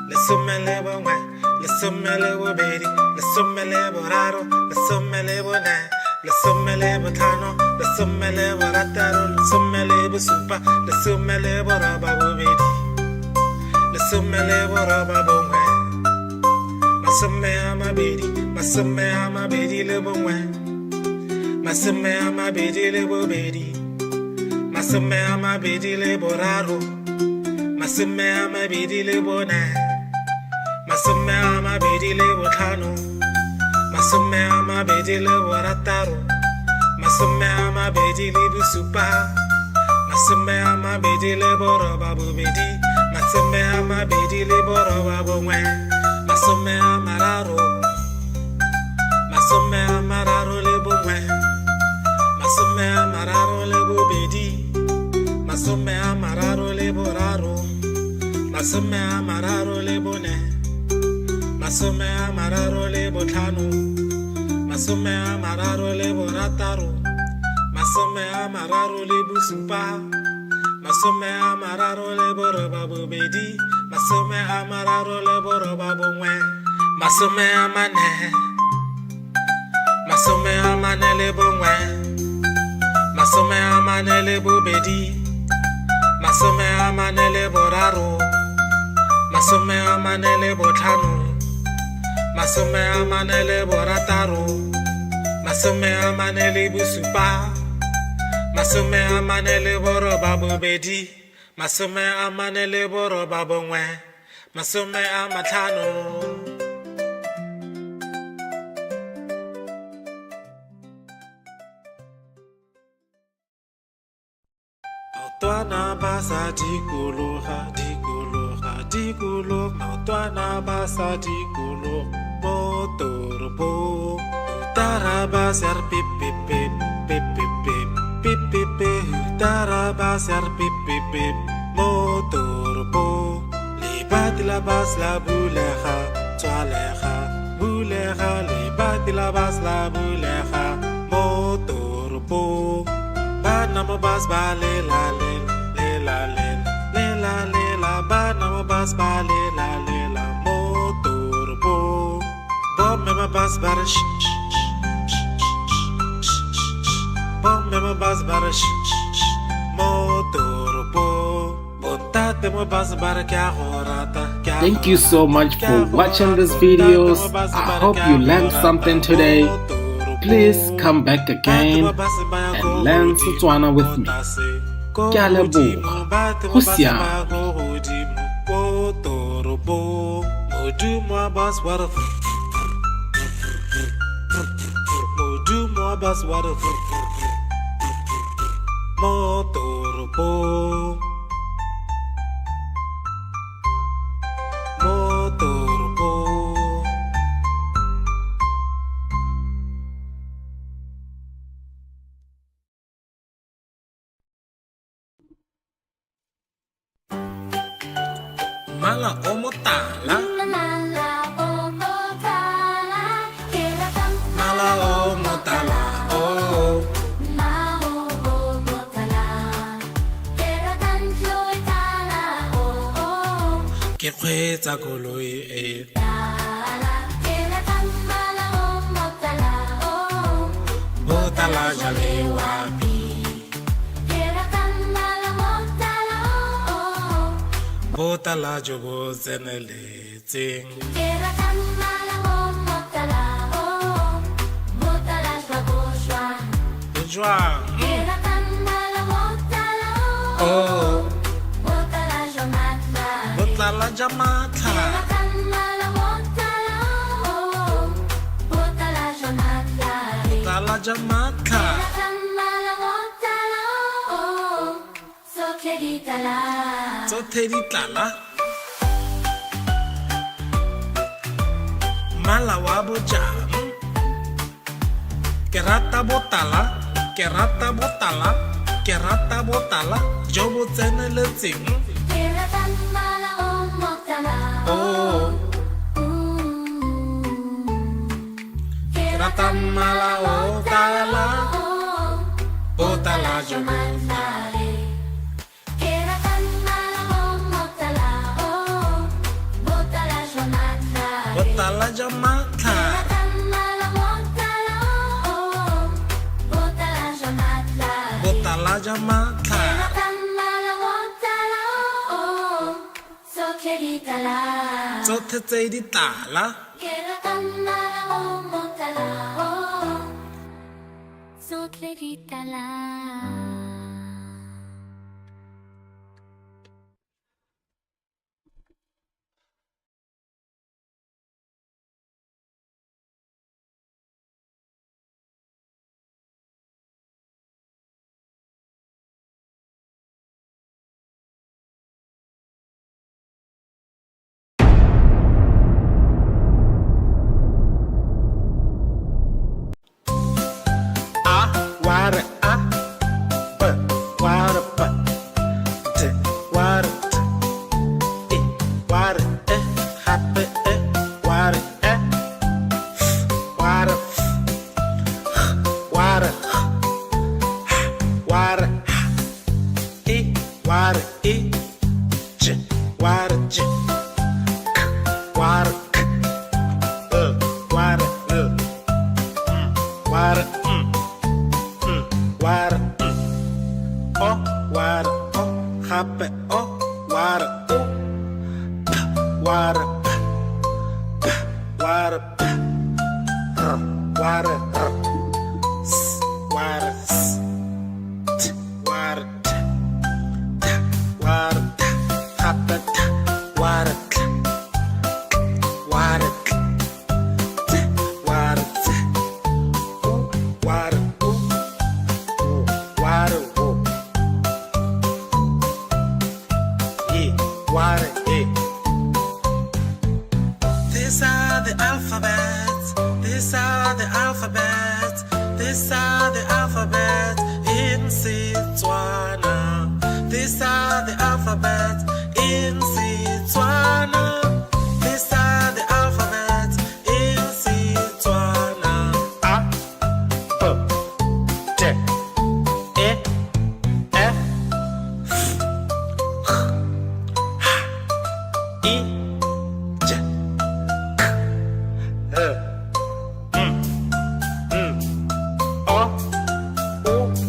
lesome le bongwe lesome le bobedi lesome le boraro lesome le bone lesome le botlhano lesome le borataro lesome le bosupa lesome le boroba bobedi lesome le boroba bongwe masome a mabedi le bongwe masome a mabedi le bobedi masome a mabedi le boraro masome a mabedi le bone masome a mabedi le botlhano masome a mabedi le borataro masome a mabedi le bosupa masome a mabedi le boroba bobedi masome a mabedi le boroba bongwe masome a mararo le bongwe masome a mararo le bobedi masome a mararo le boraro masome a mararo le bone masome a mararo le botlhano masome a mararo le borataro masome a mararo le bosupa masome a mararo le boroba bobedi masome a mararo le boroba bongwe masome a mane le bongwe masome a mane le bobedi masome a mane le boraro masome a mane le botlhano masome a mane le borataro masome a mane le bosupa masome a mane le boroba bobedi masome a mane le boroba bongwe masome a matlhano Maotwana ba sa dikologa maotwana ba sa dikologa mo toropong taraba ser pip pip pip pip pip pip pip pip pip taraba ser pip pip pip mo toropong libati la bas la bulega tswalega bulega libati la bas la bulega mo toropong bana mo bas ba le la bana mo bas ba le la motor bo bom me bas bar bom me bas bar motor bo bontate mo bas bar kya horata. Thank you so much for watching these videos. I hope you learned something today. Please come back again and learn Setswana with me. Ke a leboga. Go siame. Mala omotala, Mala omotala, keratang mala omotala, oh. Mao omotala, keratang floitala, oh. Ke kgweetsa koloi e Tala, keratang mala omotala, oh. botala jale wapi, Keratang mala omotala, oh. botala jo bo tseneletseng. Keratang mala omotala, oh. Botala shwaboswa. Jwang, Keratang mala omotala, oh. oh, Botala shwamatla. botala jamatla, Keratang mala omotala, oh. jamatla tsotlhe di tlala mala wa bojang ke rata botala ke rata botala ke rata botala jo bo tseneletseng oh ke rata mala o tala botala jo botala jamatla botala jamatla tsotlhe tse di tala ware a b ware b d ware d e ware e happy e ware e ware ware ware e ware e j ware j k ware k ware ware ware o ware o happy o ware o p ware p ware p r ware r s ware s t ware t t ware t happy t ware k ware k t ware t o ware o ware o e ware e these are the alphabets these are the alphabets these are the alphabets in Setswana these are the alphabets in Setswana these are the alphabets in Setswana a b d e f g h i j k l o o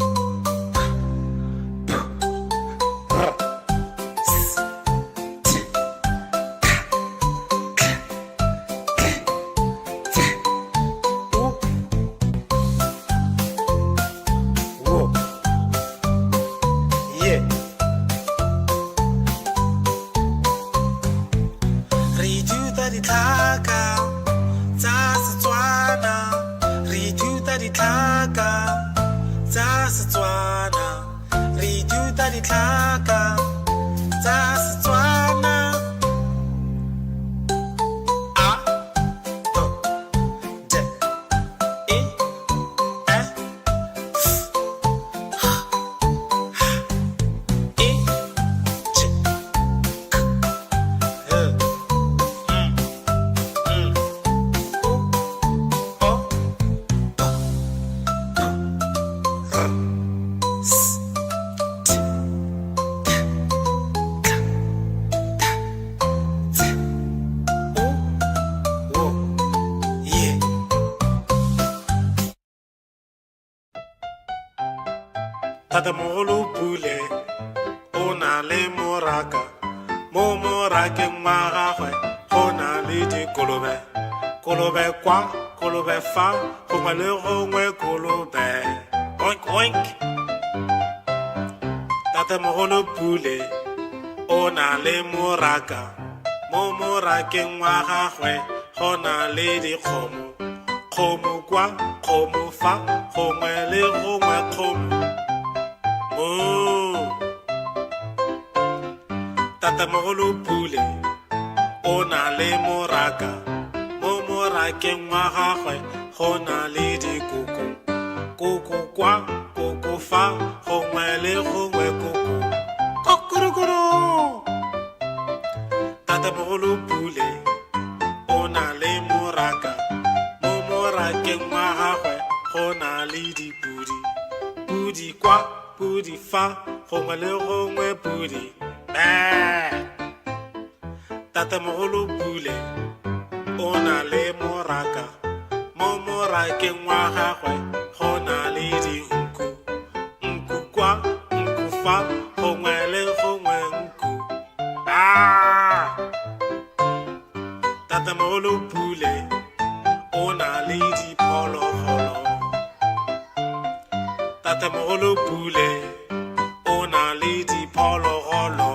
p r s t k k k t u wo ye re ithuta ditlhaka tsa Setswana re ithuta ditlhaka tsa Setswana re ithuta ditlhaka tsa Setswana a b d e f g h i j k l o p r s t k k t u wo ye Tatamogolo Pule o na le moraka mo morakeng wa gagwe go na le dikolobe kolobe kwa kolobe fa gongwe le gongwe kolobe oink oink Tatamogolo Pule o na le moraka mo morakeng wa gagwe go na le dikgomo kgomo kwa kgomo fa gongwe le gongwe kgomo mo tatamogolo Pule o na le moraka mo morakeng wa gagwe go na le dikoko koko kwa koko fa gongwe le gongwe koko kokorokoro tatamogolo Pule o na le moraka mo morakeng wa gagwe go na le dipudi pudi kwa pudi fa gongwe le gongwe pudi tatamogolo Pule o na le moraka mo morakeng wa gagwe go na le dinku nku kwa nku fa gongwe le gongwe nku tatamogolo Pule o na le diphologolo tatamogolo Pule o na le diphologolo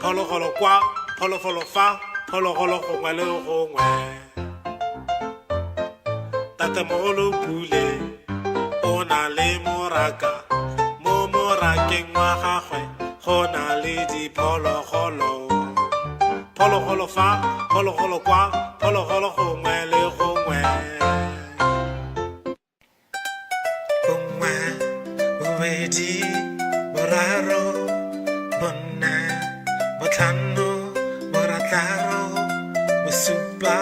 phologolo kwa phologolo fa phologolo gongwe le gongwe tatamogolo Pule o na le moraka mo morakeng wa gagwe go na le diphologolo phologolo fa phologolo kwa phologolo gongwe le gongwe gongwe bobedi boraro bonna botlhano borataro bosupa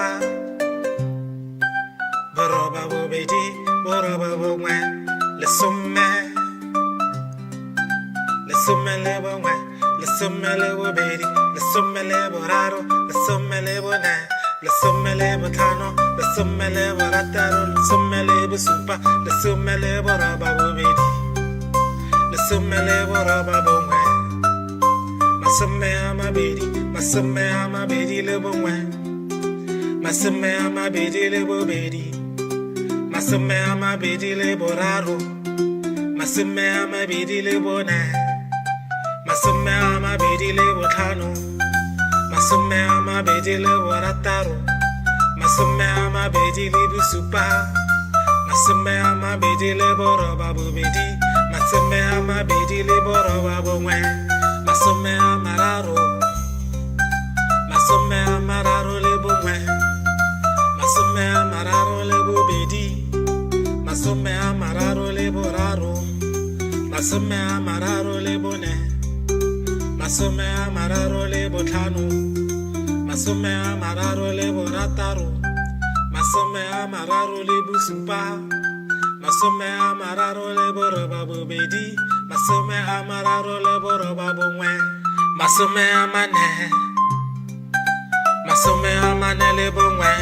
boroba bobedi boroba bongwe lesome lesome le bongwe lesome le bobedi lesome le boraro lesome le bone lesome le botlhano lesome le borataro lesome le bosupa lesome le boroba bobedi lesome le boroba bongwe masome a mabedi le bongwe masome a mabedi le bobedi masome a mabedi le boraro masome a mabedi le bone masome a mabedi le botlhano masome a mabedi le borataro masome a mabedi le bosupa masome a mabedi le boroba bobedi masome a mabedi le boroba bongwe masome a mararo masome a mararo le bongwe masome a mararo le bobedi masome a mararo le boraro masome a mararo le bone masome a mararo le botlhano masome a mararo le borataro masome a mararo le bosupa masome a mararo le boroba bobedi masome a mararo le boroba bongwe masome a mane le bongwe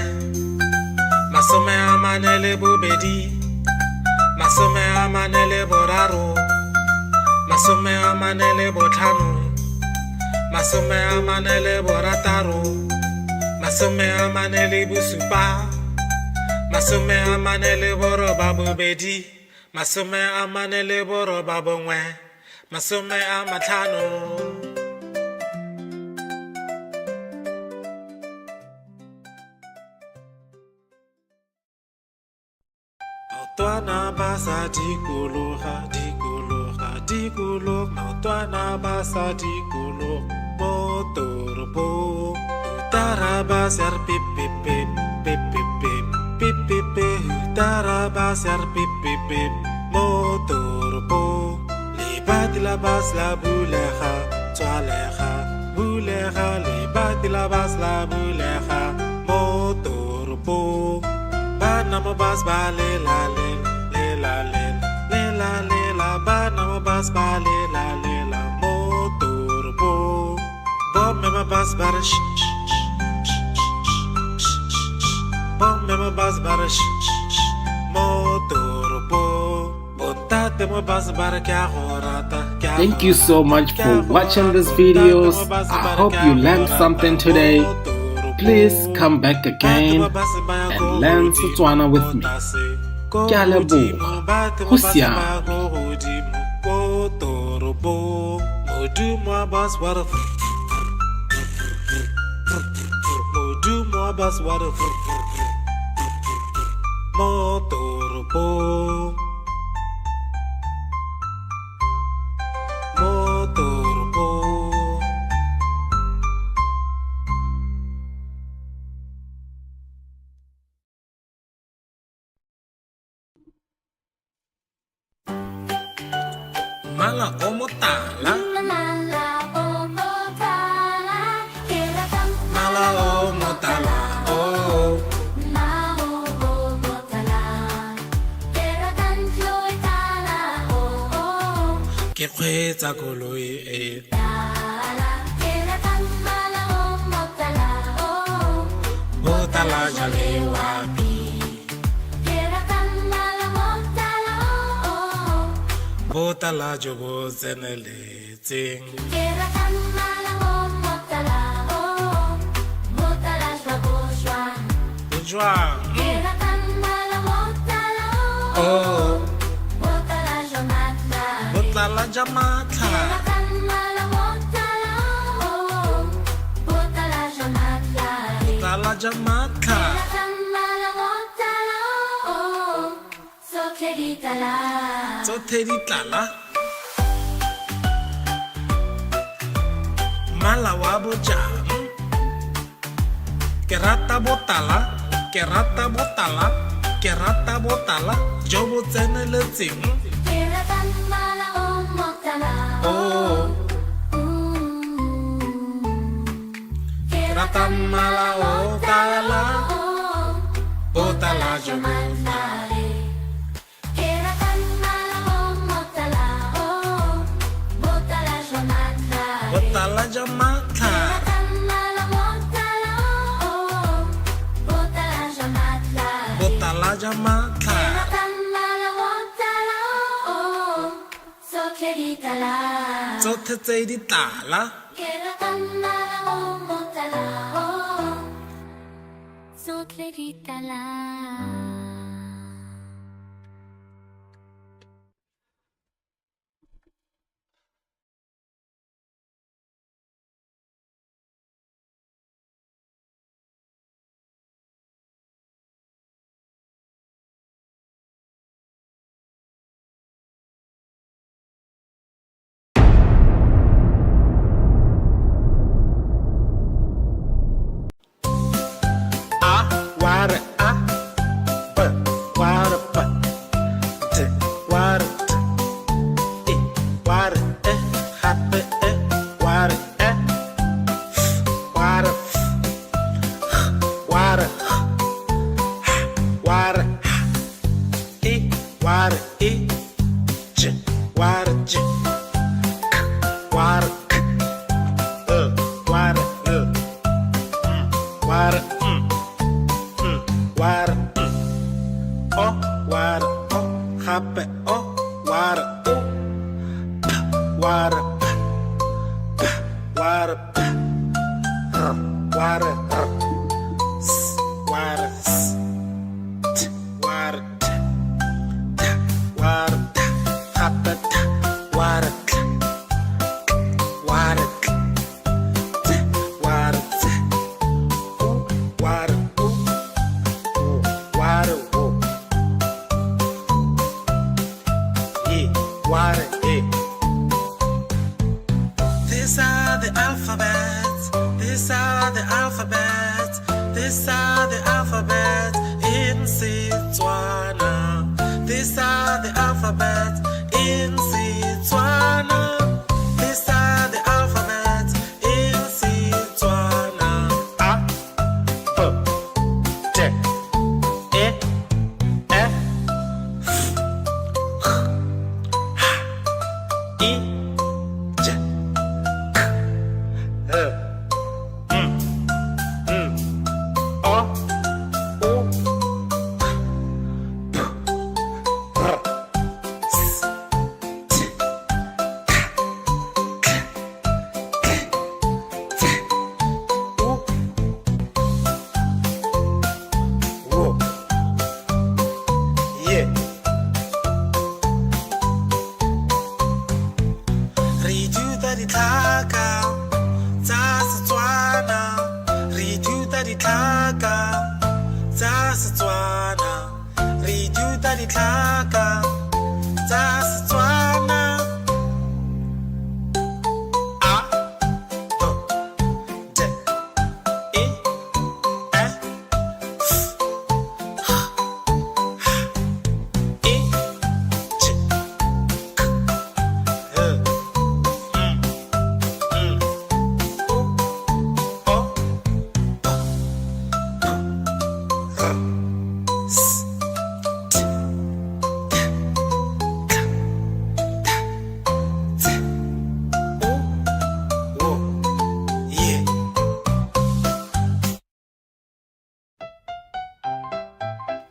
masome a mane le bobedi masome a mane le boraro masome a mane le botlhano masome a mane le borataro masome a mane le bosupa masome a mane le boroba bobedi masome a mane le boroba bongwe masome a matlhano Maotwana ba sa dikologa dikologa dikologa maotwana ba sa dikologa mo toropong taraba ser pip pip pip pip pip pip pip pip pip taraba ser pip pip pip mo toropong lebati la bas la bulega tswalega bulega lebati la bas la bulega mo toropong bana mo bas ba le la le le la le le la le la bana mo bas ba le la mo toropong bom me ma bas ba sh bom me ma bas ba sh mo toropong bontate mo bas ba kya horata kya. Thank you so much for watching these videos. I hope you learned something today. Please come back again and learn Setswana with me. Ke a leboga. Go siame. motoropo motoropo mala o motala Mala o motala, ke ratang mala o motala oh Mao o motala, ke ratang tloi tala o ke kgweetsa koloi e Tala, ke ratang mala o motala o botala jale wa Ke ratang mala motala o botala jo bo tseneletseng Ke ratang mala o motala o Motala shwa bo shwa jwang Ke ratang mala motala o oh Motala shwa matla botlala ja matlha Ratang mala motala o Motala shwa matla botlala ja matlha Ratang mala motala o So keditala tsotlhe di tlala mala wa bojang ke rata botala ke rata botala ke rata botala jo bo tseneletseng Ke ratang mala o motala oh Ke rata mala o tala o botala jo bo Ke ratang mala o motala o Motala shwa matla botala ja matlha Ratang mala motala o Motala shwa matla botala ja matlha Ratang mala motala o So keditala tsotlhe tse di tlala Ke ratang mala o motala o So keditala ware a b ware b t ware t e ware e hape e ware e ware f ware h ware h e ware e j ware j k ware k ware ware ware o ware o hape o ware o p ware p p ware p r ware r s ware s t ware t t ware t hape t ware t ware t t ware t o ware o ware o e ware e these are the alphabets these are the alphabets these are the alphabets in Setswana these are the alphabets in Setswana these are the alphabets in Setswana a b t e f I J K L M N O O P R S T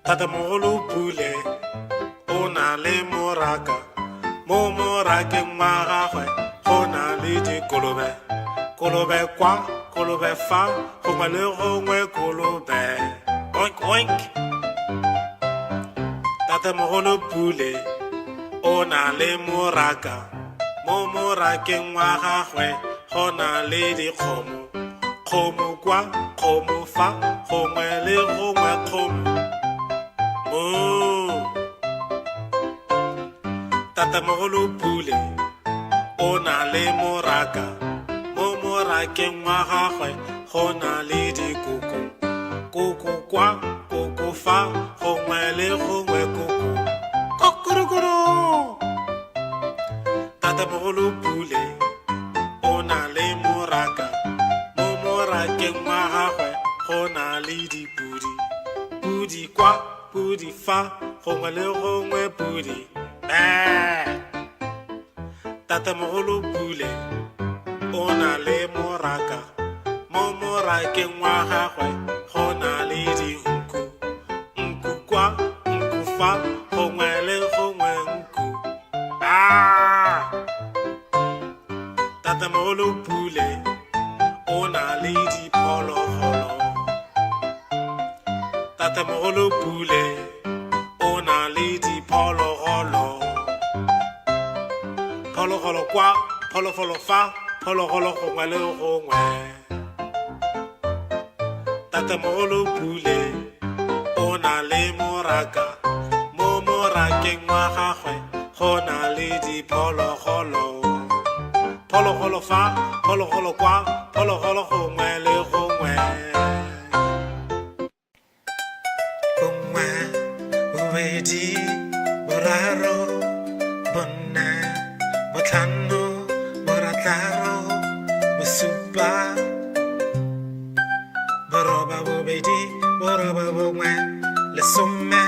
tatamogolo pule o na le moraka mo morakeng wa gagwe go na le dikolobe kolobe kwa kolobe fa gongwe le gongwe kolobe oink oink tatamogolo pule o na le moraka mo morakeng wa gagwe go na le dikgomo kgomo kwa kgomo fa gongwe le gongwe kgomo tatamogolo pule o na le moraka mo morakeng wa gagwe go na le dikoko koko kwa koko fa gongwe le gongwe koko kokorokoro tatamogolo pule o na le moraka mo morakeng wa gagwe go na le dipudi pudi kwa pudi fa gongwe le gongwe pudi tatamogolo pule o na le moraka mo morakeng wa gagwe go na le dinku nku kwa nku fa gongwe le gongwe nku tatamogolo pule o na le diphologolo tatamogolo pule o na le diphologolo phologolo kwa phologolo fa phologolo gongwe le gongwe tatamogolo pule o na le moraka mo morakeng wa gagwe go na le diphologolo phologolo fa phologolo kwa phologolo gongwe le gongwe bongwe bobedi boraro bone botlhano borataro bosupa boroba bobedi boroba bongwe lesome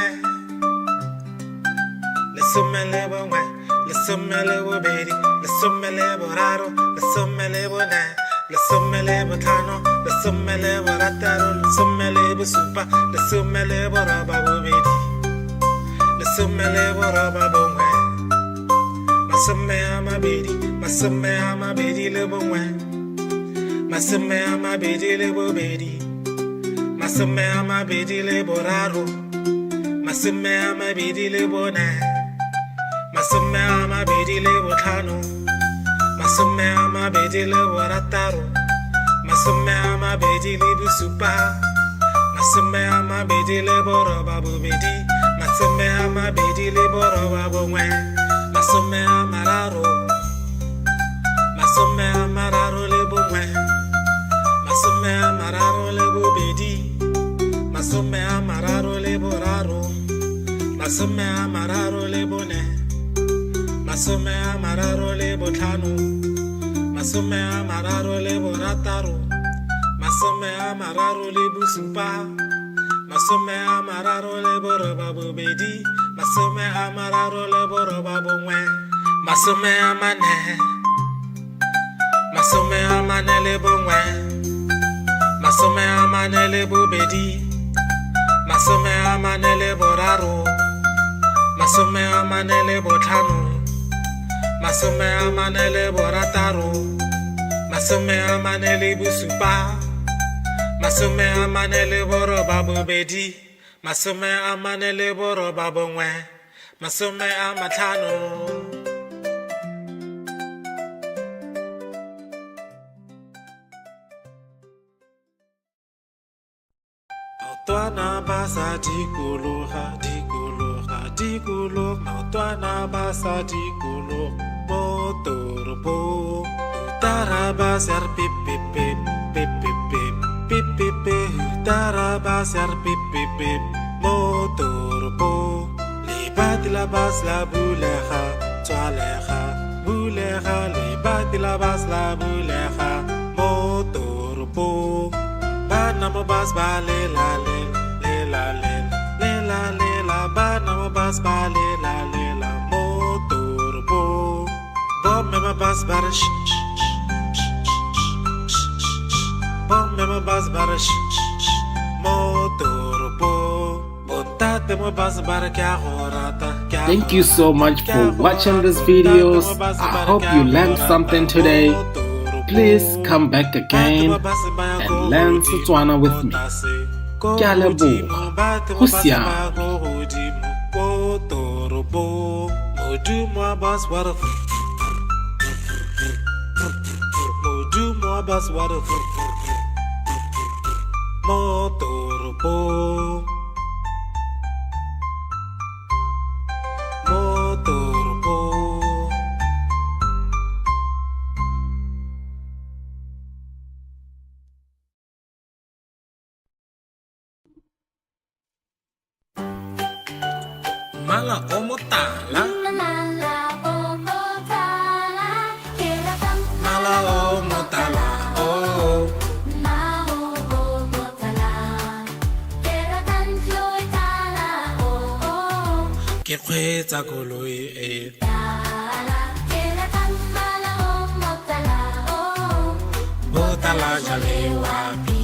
lesome le bongwe lesome le bobedi lesome le boraro lesome le bone lesome le botlhano lesome le borataro lesome le bosupa lesome le boroba bobedi lesome le boroba bongwe masome a mabedi le bongwe masome a mabedi le bobedi masome a mabedi le boraro masome a mabedi le bone masome a mabedi le botlhano masome a mabedi le borataro masome a mabedi le bosupa masome a mabedi le boroba bobedi masome a mabedi le boroba bongwe masome a mararo le bongwe masome a mararo le bobedi masome a mararo le boraro masome a mararo le bone masome a mararo le botlhano masome a mararo le borataro masome a mararo le bosupa masome a mararo le boroba bobedi masome a mararo le boroba bongwe masome a mane le bongwe masome a mane le bobedi masome a mane le boraro masome a mane le botlhano masome a mane le borataro masome a mane le bosupa masome a mane le boroba bobedi masome a mane le boroba bongwe masome a matlhano Maotwana ba sa dikologa dikologa dikologa maotwana ba sa dikologa mo toropong taraba ser pip pip pip pip pip pip pip pip pip taraba ser pip pip pip mo toropong lebati la bas la bulega tswalega bulega lebati la bas la bulega mo toropong bana mo bas ba le la bana mo bas ba le la motorbo bom me ma bas ba bom me ma bas ba motorbo bonta Thank you so much for watching these videos. I hope you learned something today. Please come back again and learn Setswana with me. Ke a leboga. Go siame. Mala o motala, Mala o motala, kera tam mala o motala, oh. Mala o motala, kera tam tloi tala o Ke kgweetsa koloi e tala, kera tam mala o motala o botala jale wapi,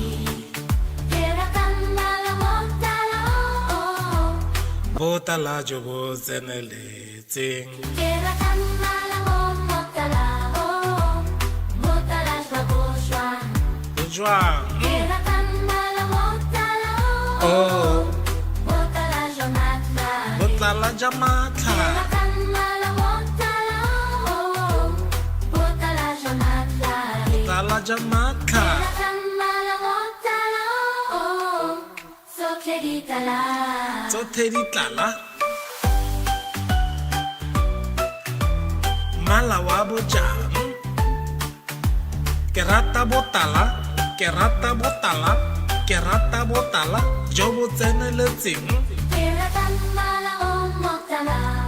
kera tam mala motala o botala jo bo tseneletseng. kera tam mala o motala o botala shwa Jwang, kera tam mala motala o oh, botala jonatla botala ja matla, botala ja matla, tsotlhe di tlala. Mala wa bojang, ke rata botala, ke rata botala, ke rata botala jo bo tseneletseng.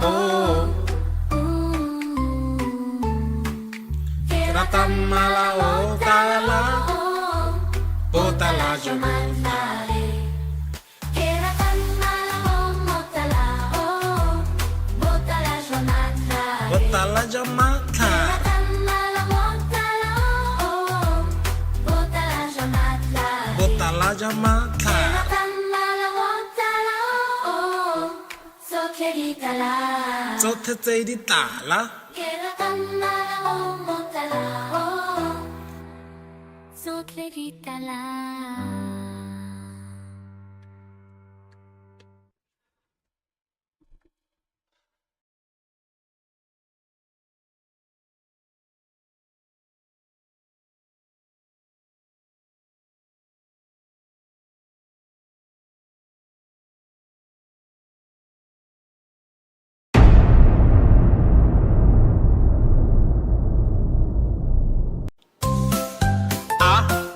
Oh, ke rata mala o tala, botala jo bo botala ja matla, botala ja matla, tsotlhe tse di tlala.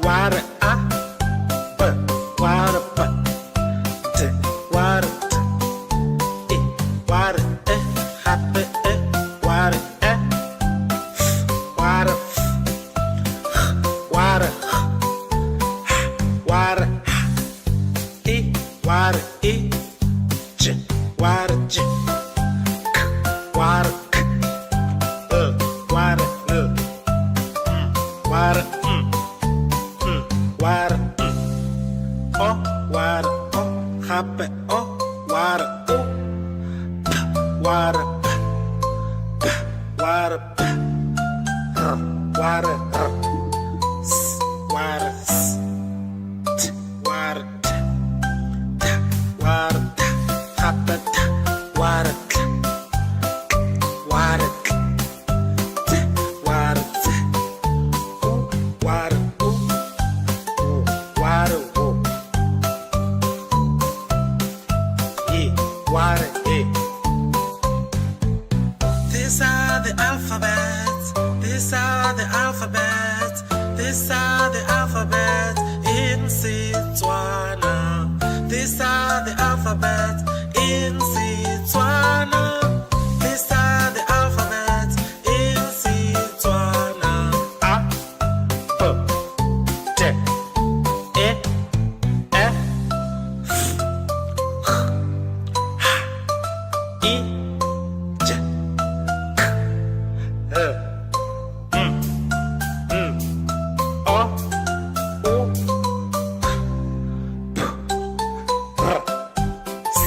Wada b, wada b, t, wada t, e, wada e, happy e, wada e, wada f, wada wada e, wada e, j, wada j, k, wada k, wada wada wada oh wada oh happy oh wada oh p wada p wada p wada s wada s t wada t t wada t happy t wada k wada k t wada t wada wada oh yeah wada eh. These are the alphabets. These are the alphabets. These are the alphabets in Setswana. These are the alphabets in Setswana. These are the alphabets in Setswana. A, B, T, E, F, H, I, J, K, L, O, O, P, R, S,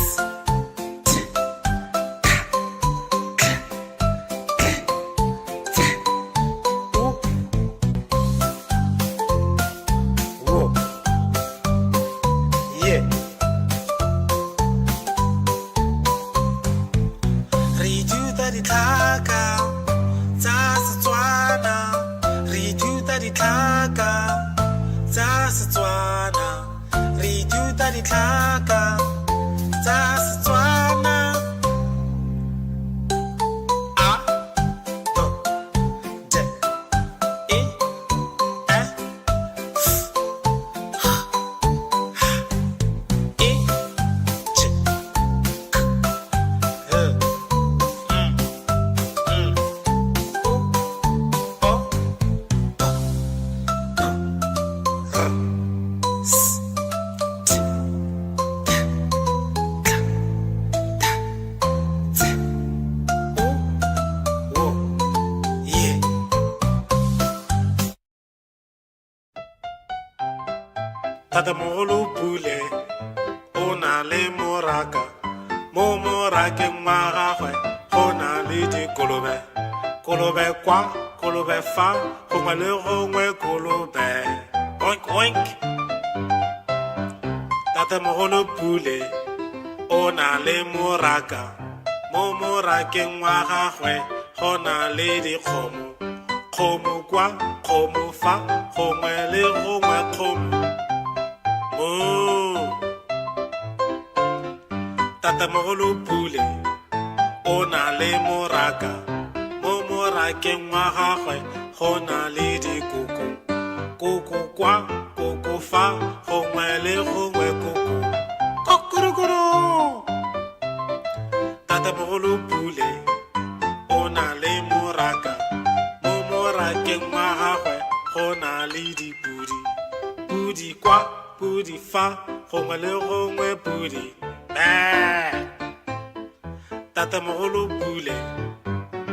tatamogolo pule o na le moraka mo morakeng wa gagwe go na le dikolobe kolobe kwa kolobe fa gongwe le gongwe kolobe oink oink tatamogolo pule o na le moraka mo morakeng wa gagwe go na le dikgomo kgomo kwa kgomo fa gongwe le gongwe kgomo tatamogolo pule o na le moraka mo morakeng wa gagwe go na le dikoko koko kwa koko fa gongwe le gongwe koko kokorokoro tatamogolo pule o na le moraka mo morakeng wa gagwe go na le dipudi pudi kwa pudi fa gongwe le gongwe pudi tatamogolo pule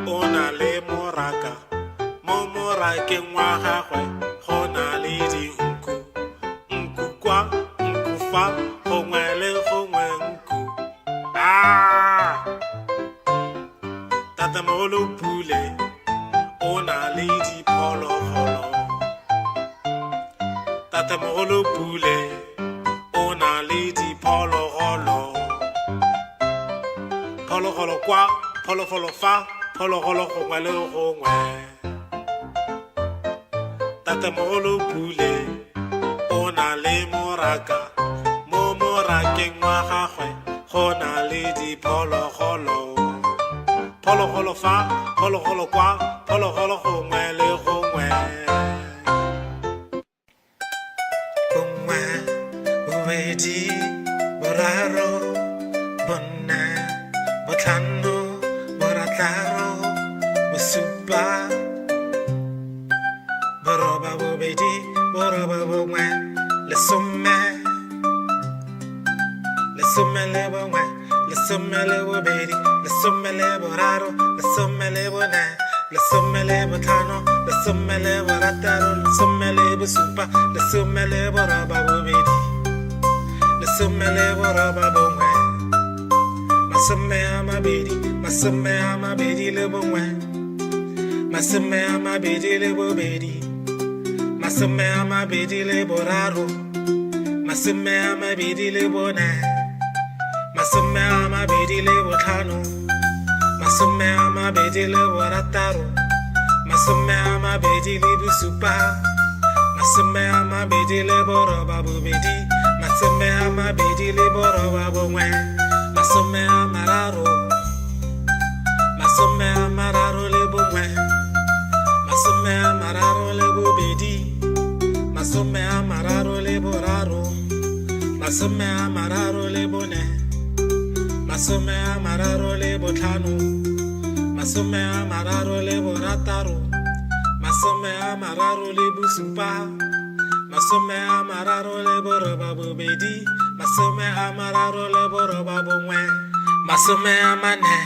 o na le moraka mo morakeng wa gagwe go na le dinku nku kwa nku fa gongwe le gongwe nku tatamogolo pule o na le diphologolo tatamogolo pule o na le diphologolo phologolo kwa phologolo fa phologolo gongwe le gongwe tatamogolo pule o na le moraka mo morakeng wa gagwe go na le diphologolo phologolo fa phologolo kwa phologolo gongwe le gongwe bongwe bobedi boraro bone botlhano borataro bosupa boroba bobedi boroba bongwe lesome lesome le bongwe lesome le bobedi lesome le boraro lesome le bone lesome le botlhano lesome le borataro lesome le bosupa lesome le boroba bobedi lesome le boroba bongwe masome a mabedi le bongwe masome a mabedi le bobedi masome a mabedi le boraro masome a mabedi le bone masome a mabedi le botlhano masome a mabedi le borataro masome a mabedi le bosupa masome a mabedi le boroba bobedi masome a mabedi le boroba bongwe masome a mararo le bongwe masome a mararo le bobedi masome a mararo le boraro masome a mararo le bone masome a mararo le botlhano masome a mararo le borataro masome a mararo le bosupa masome a mararo le boroba bobedi masome a mararo le boroba bongwe masome a mane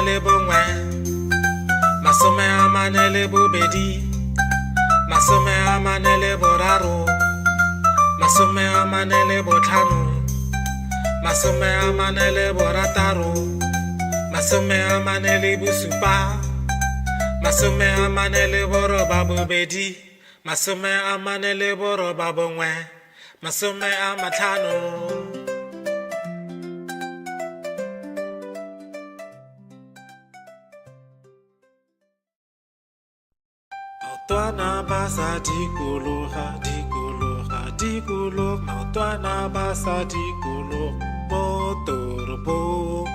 le bongwe masome a mane le bobedi masome a mane le boraro masome a mane le botlhano masome a mane le borataro masome a mane le bosupa masome a mane le boroba bobedi masome a mane le boroba bongwe masome a matlhano maotwana ba sa dikologa maotwana ba sa dikologa mo toropong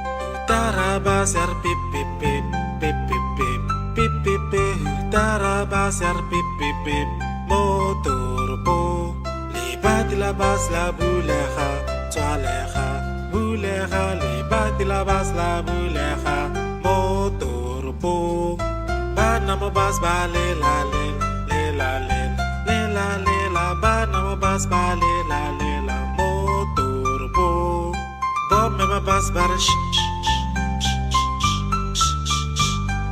taraba ser pip pip pip pip pip pip pip pip pip taraba ser pip pip pip mo toropong libat la bas la bulega tswalega bulega libat la bas la bulega mo toropong bana mo bas ba le la bana mo bas ba le la mo toropong bombe mo bas bar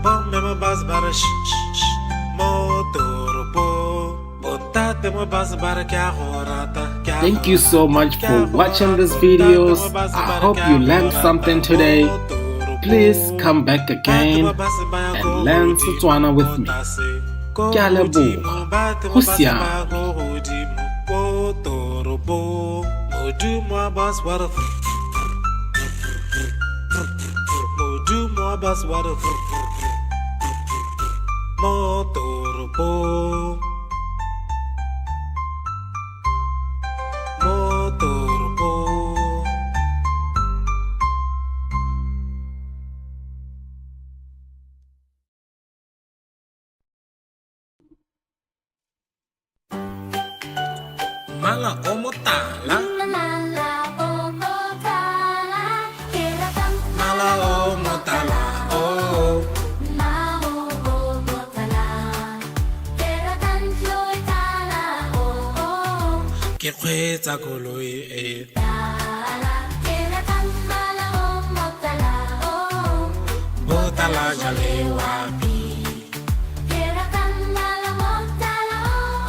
bombe mo bas bar mo toropong bota Thank you so much for watching these videos. I hope you learned something today. Please come back again and learn Setswana with me. Ke a leboga. Go siame. Motoropo. Mala o motala. Mala o motala, keratang Mala o motala. Oh. Mala o motala, keratang loy tala o. Ke kgweetsa koloi e. Tala, keratang mala o motala o. Botala jale wapi. Keratang mala motala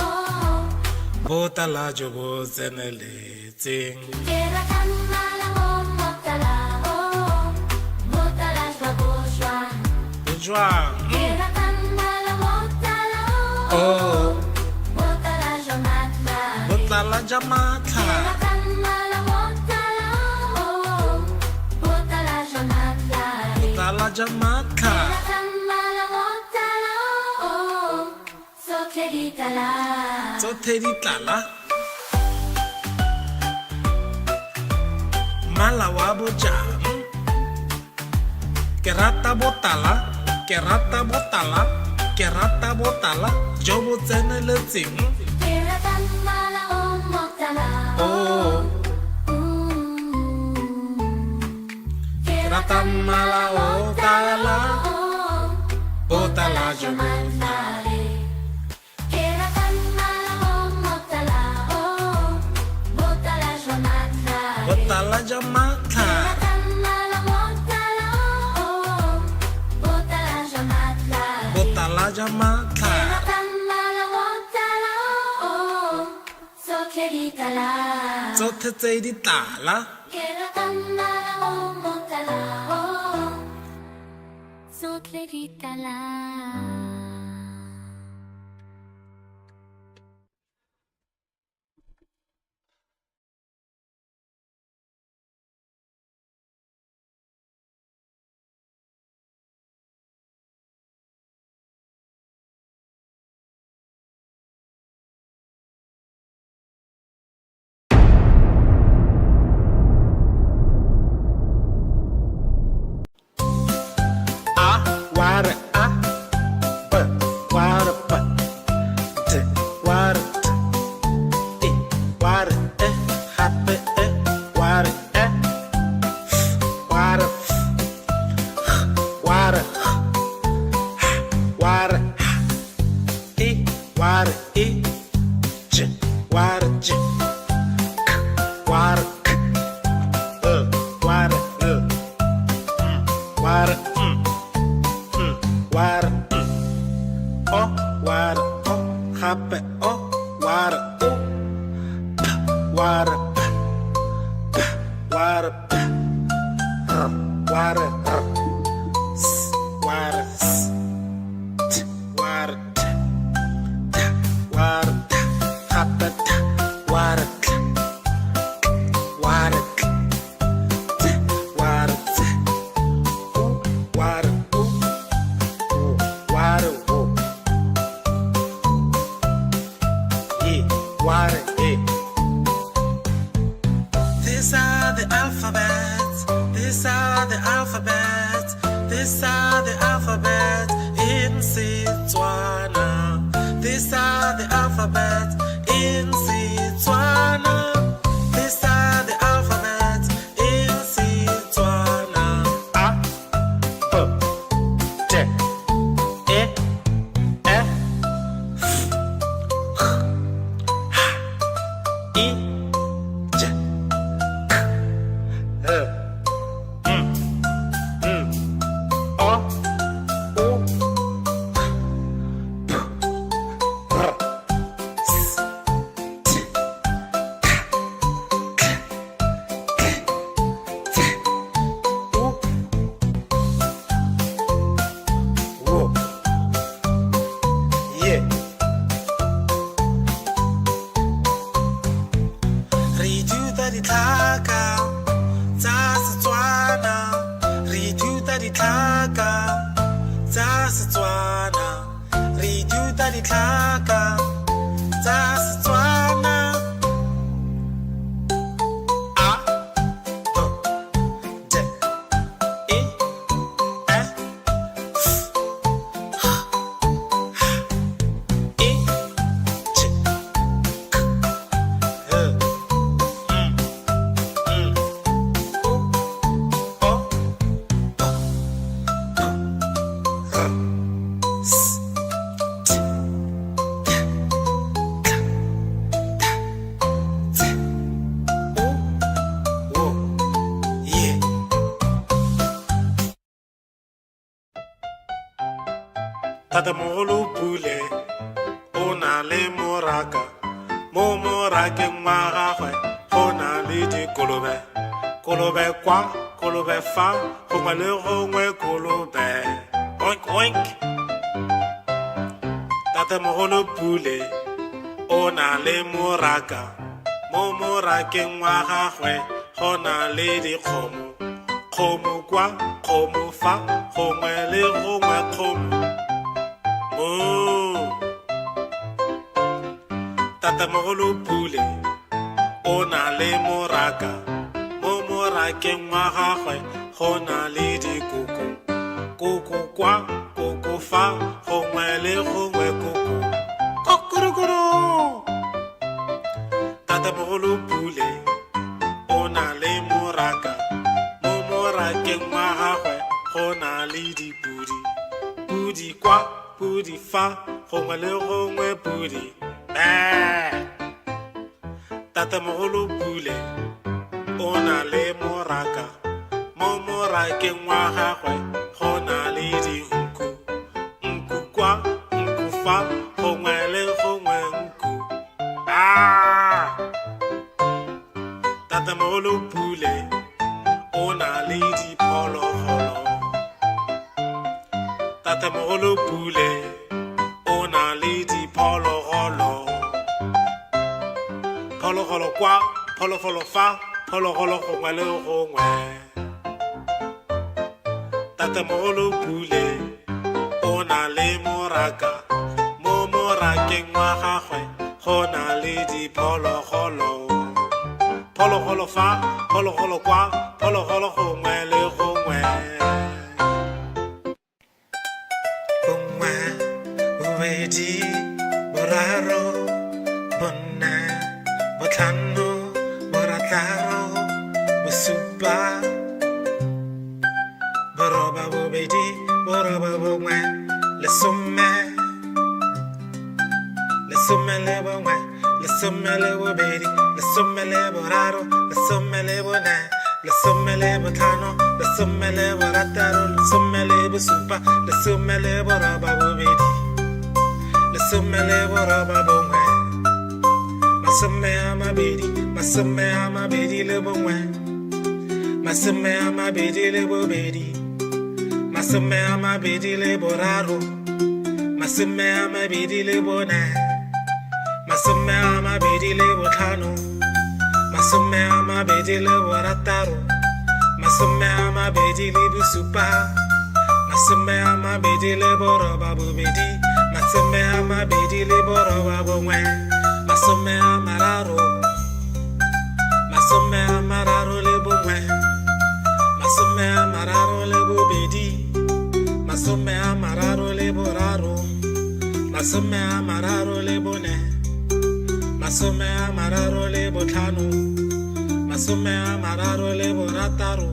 o. Botala jo bo tseneletseng. Keratang mala o motala o. Motala shwaboswa. Jwang. Keratang mala motala o. Oh. Motala shwamatla. Botala jamatla. Keratang mala motala o. Motala shwamatla. Botala jamatla. Keratang mala motala o. Sokleditala. Tsotlhe di tlala. Mala wa bojang. Ke rata botala. Ke rata botala. Ke rata botala jo bo tseneletseng. Keratang mala o motala o. Oh. Ke rata mala o tala. Botala jo bo. Botala jamatla. Botala jamatla. Tsotlhe tse di tlala. Wada b wada b t wada t e wada e happy e wada e wada wada wada e wada e j wada j k wada k wada wada wada oh wada oh happy oh wada oh p wada p wada p wada s wada s t wada t t wada t happy t wada t wada t t wada t wada wada wada These are the alphabets. These are the alphabets. These are the alphabets in Setswana. These are the alphabets in Setswana. These are the alphabets in Setswana. A, B, T, E, F, H, I, J, K, L, M, N, O, U, P, R, S, ditlhaka tsa Setswana re ithuta ditlhaka tsa Setswana re ithuta ditlhaka tsa Setswana a t d e f h i ch k l o r s t o yeah. Tatamogolo Pule o na le moraka mo morakeng wa gagwe go na le dikolobe kolobe kwa kolobe fa gongwe le gongwe kolobe oink oink Tatamogolo Pule o na le moraka mo morakeng wa gagwe go na le dikgomo kgomo kwa kgomo fa gongwe le gongwe kgomo moo Tatamogolo Pule o na le moraka mo morakeng wa gagwe go na le dikoko koko kwa koko fa gongwe le gongwe koko kokorokoro Tatamogolo Pule o na le moraka mo morakeng wa gagwe go na le dipudi pudi kwa pudi fa gongwe le gongwe pudi Tatamogolo Pule o na le moraka mo morakeng wa gagwe go na le dinku nku kwa nku fa gongwe le gongwe nku Tatamogolo Pule o na le diphologolo Tatamogolo Pule o na le diphologolo phologolo kwa phologolo fa phologolo gongwe le gongwe Tatamogolo Pule o na le moraka mo morakeng wa gagwe go na le diphologolo phologolo fa phologolo kwa phologolo gongwe le gongwe bongwe bobedi boraro bone botlhano borataro bosupa boroba bobedi boroba bongwe lesome lesome le bongwe lesome le bobedi lesome le boraro lesome le bone lesome le botlhano lesome le borataro lesome le bosupa lesome le boroba bobedi lesome le boroba bongwe masome a mabedi le bongwe masome a mabedi le bobedi masome a mabedi le boraro masome a mabedi le bone masome a mabedi le botlhano masome a mabedi le borataro masome a mabedi le bosupa masome a mabedi le boroba bobedi masome a mabedi le boroba bongwe masome a mararo masome a mararo le bongwe masome a mararo le bobedi masome a mararo le boraro masome a mararo le bone masome a mararo le botlhano masome a mararo le borataro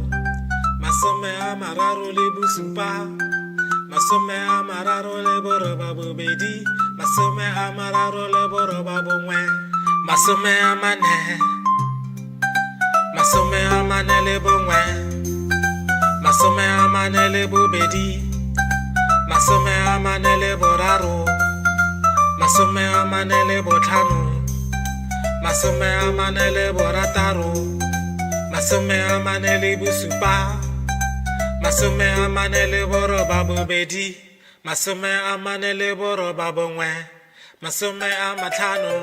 masome a mararo le bosupa masome a mararo le boroba bobedi masome a mararo le boroba bongwe masome a mane le bongwe masome a mane le bobedi masome a mane le boraro masome a mane le botlhano masome a mane le borataro masome a mane le bosupa masome a mane le boroba bobedi masome a mane le boroba bongwe masome a matlhano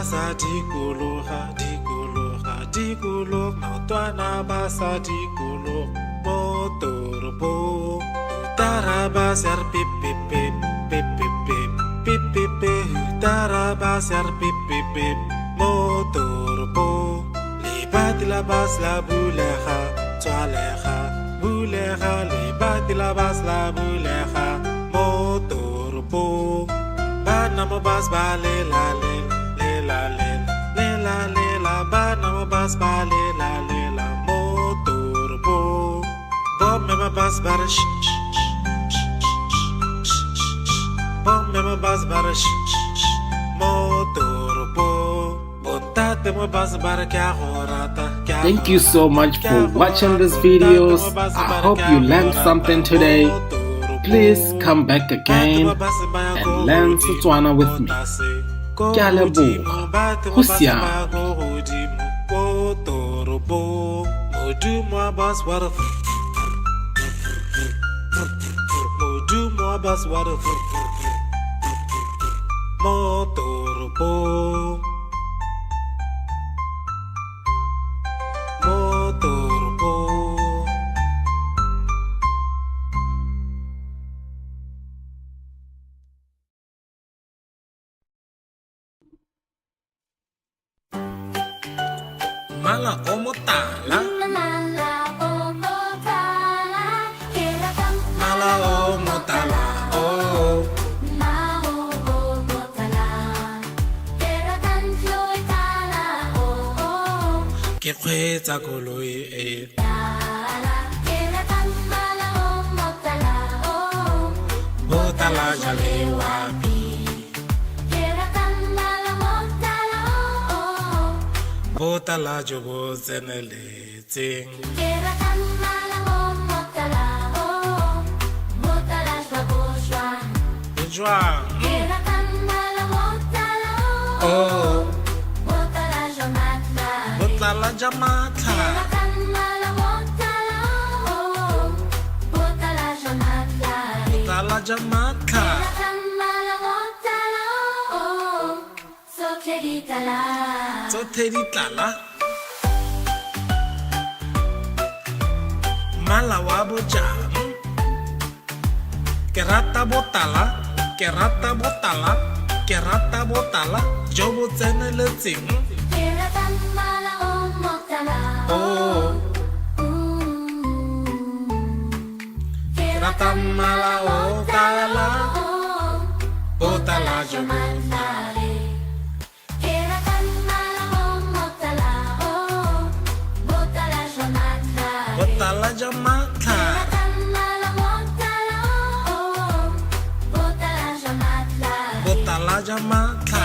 basa tikologa tikologa tikologa maotwana basa tikologa mo toropong tarabasar pipipip pipipip pipipip tarabasar pipipip mo toropong libat labas la bulega tswalega bulega libat labas la bulega mo toropong bana mabas ba lela lela lela lela bana mabas ba lela lela mo toropong bom me mabas bar bom me mabas bar mo toropong bontate mabas bar kya horata. Thank you so much for watching these videos. I hope you learned something today. Please come back again and learn Setswana with me. Ke a leboga. Go siame. Mala o motala, Mala o motala, keratang mala o motala, oh. Mao o motala, keratang floy tala o Ke kgweetsa koloi e tala, keratang mala o motala o botala jale wapi, keratang mala motala o botala jo bo tseneletseng. keratang mala o motala o motala shwaboswa, Jwang, keratang mala motala o oh, motala shwamatla. botala jamatla, botala jamatla, tsotlhe di tlala. Mala wa bojang, ke rata botala, ke rata botala, ke rata botala jo bo tseneletseng. Oh, ke rata mala o tala, botala jo bo botala jamatla, botala jamatla,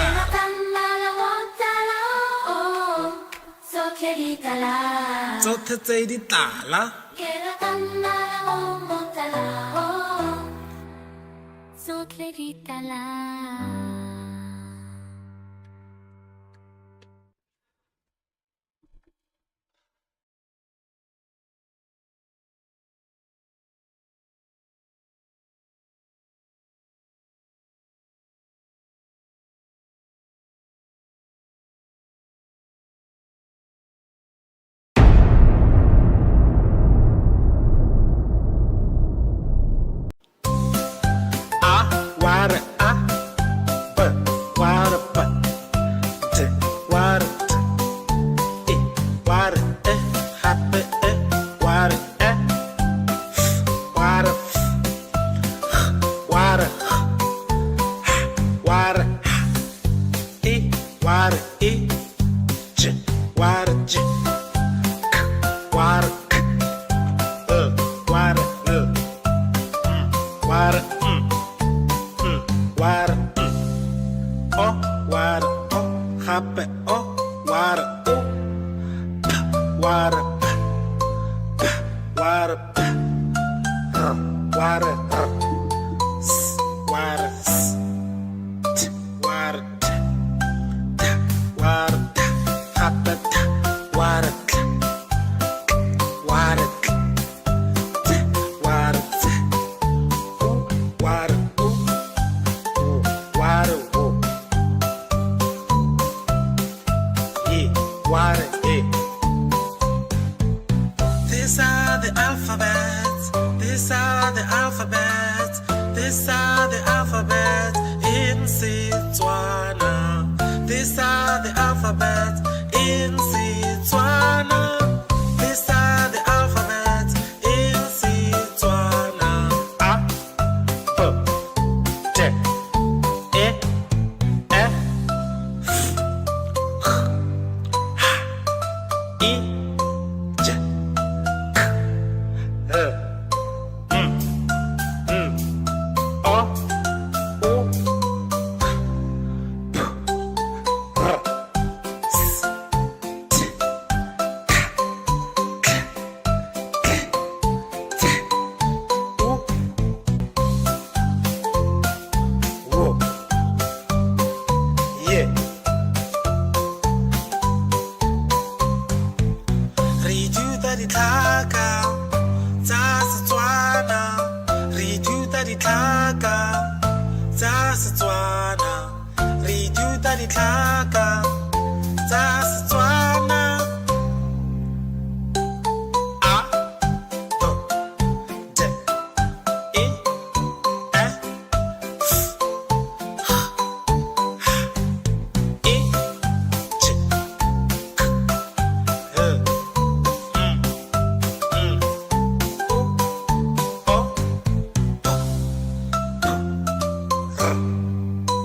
tsotlhe tse di tlala. Wada b wada b t wada t e wada e happy e wada e wada wada wada e wada e j wada j k wada k wada wada wada oh wada oh happy oh wada oh p wada p wada p wada s wada s t wada t t wada t happy t wada t wada t t wada t wada wada These are the alphabets. These are the alphabets. These are the alphabets in Setswana. These are the alphabets in Setswana. These are the alphabets in Setswana. A, B, D, E, F, G, H, I, J, K, L, O, U, P, R, S, T, K, U, W, yeah. Re ithuta ditlhaka tsa Setswana. Re ithuta ditlhaka tsa Setswana. Re ithuta ditlhaka tsa Setswana. A, B, D, E, F, G, H, I, J, K, L, O, P, R,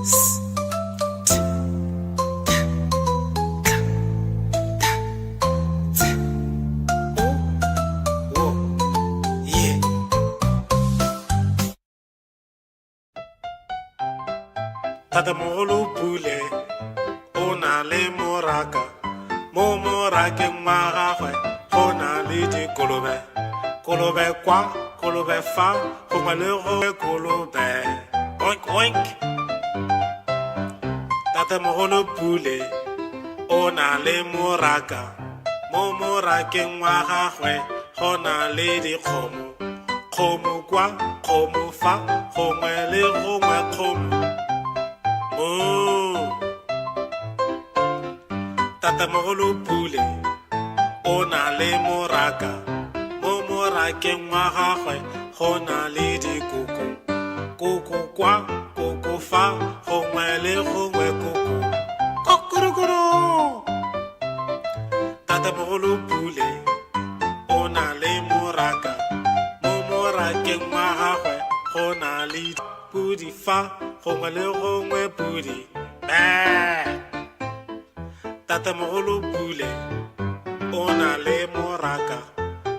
S, T, K, Z, O, W, yeah. Tatamogolo Pule o na le moraka. Mo morakeng wa gagwe go na le dikolobe. Kolobe kwa, kolobe fa, gongwe le gongwe kolobe. Oink oink. Tatamogolo Pule o na le moraka. Mo morakeng wa gagwe go na le dikgomo. Kgomo kwa, kgomo fa, gongwe le gongwe kgomo. Moo. Tatamogolo Pule o na le moraka. Mo morakeng wa gagwe go na le dikoko. Koko kwa, koko fa, gongwe le gongwe koko. Kokorokoro. Tatamogolo Pule o na le moraka. Mo morakeng wa gagwe go na le pudi fa, gongwe le gongwe pudi. Tatamogolo Pule o na le moraka.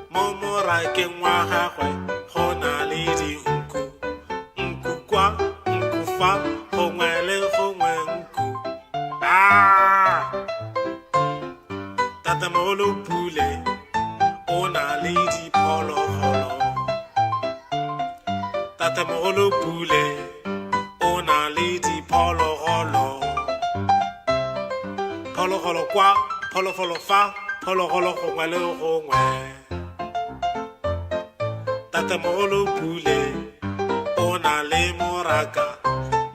Mo morakeng wa gagwe go na le dinku. Nku kwa, nku fa, gongwe le gongwe nku. Tatamogolo Pule o na le diphologolo. Tatamogolo Pule o na le diphologolo. Phologolo kwa, phologolo fa, phologolo gongwe le gongwe. Tatamogolo Pule o na le moraka.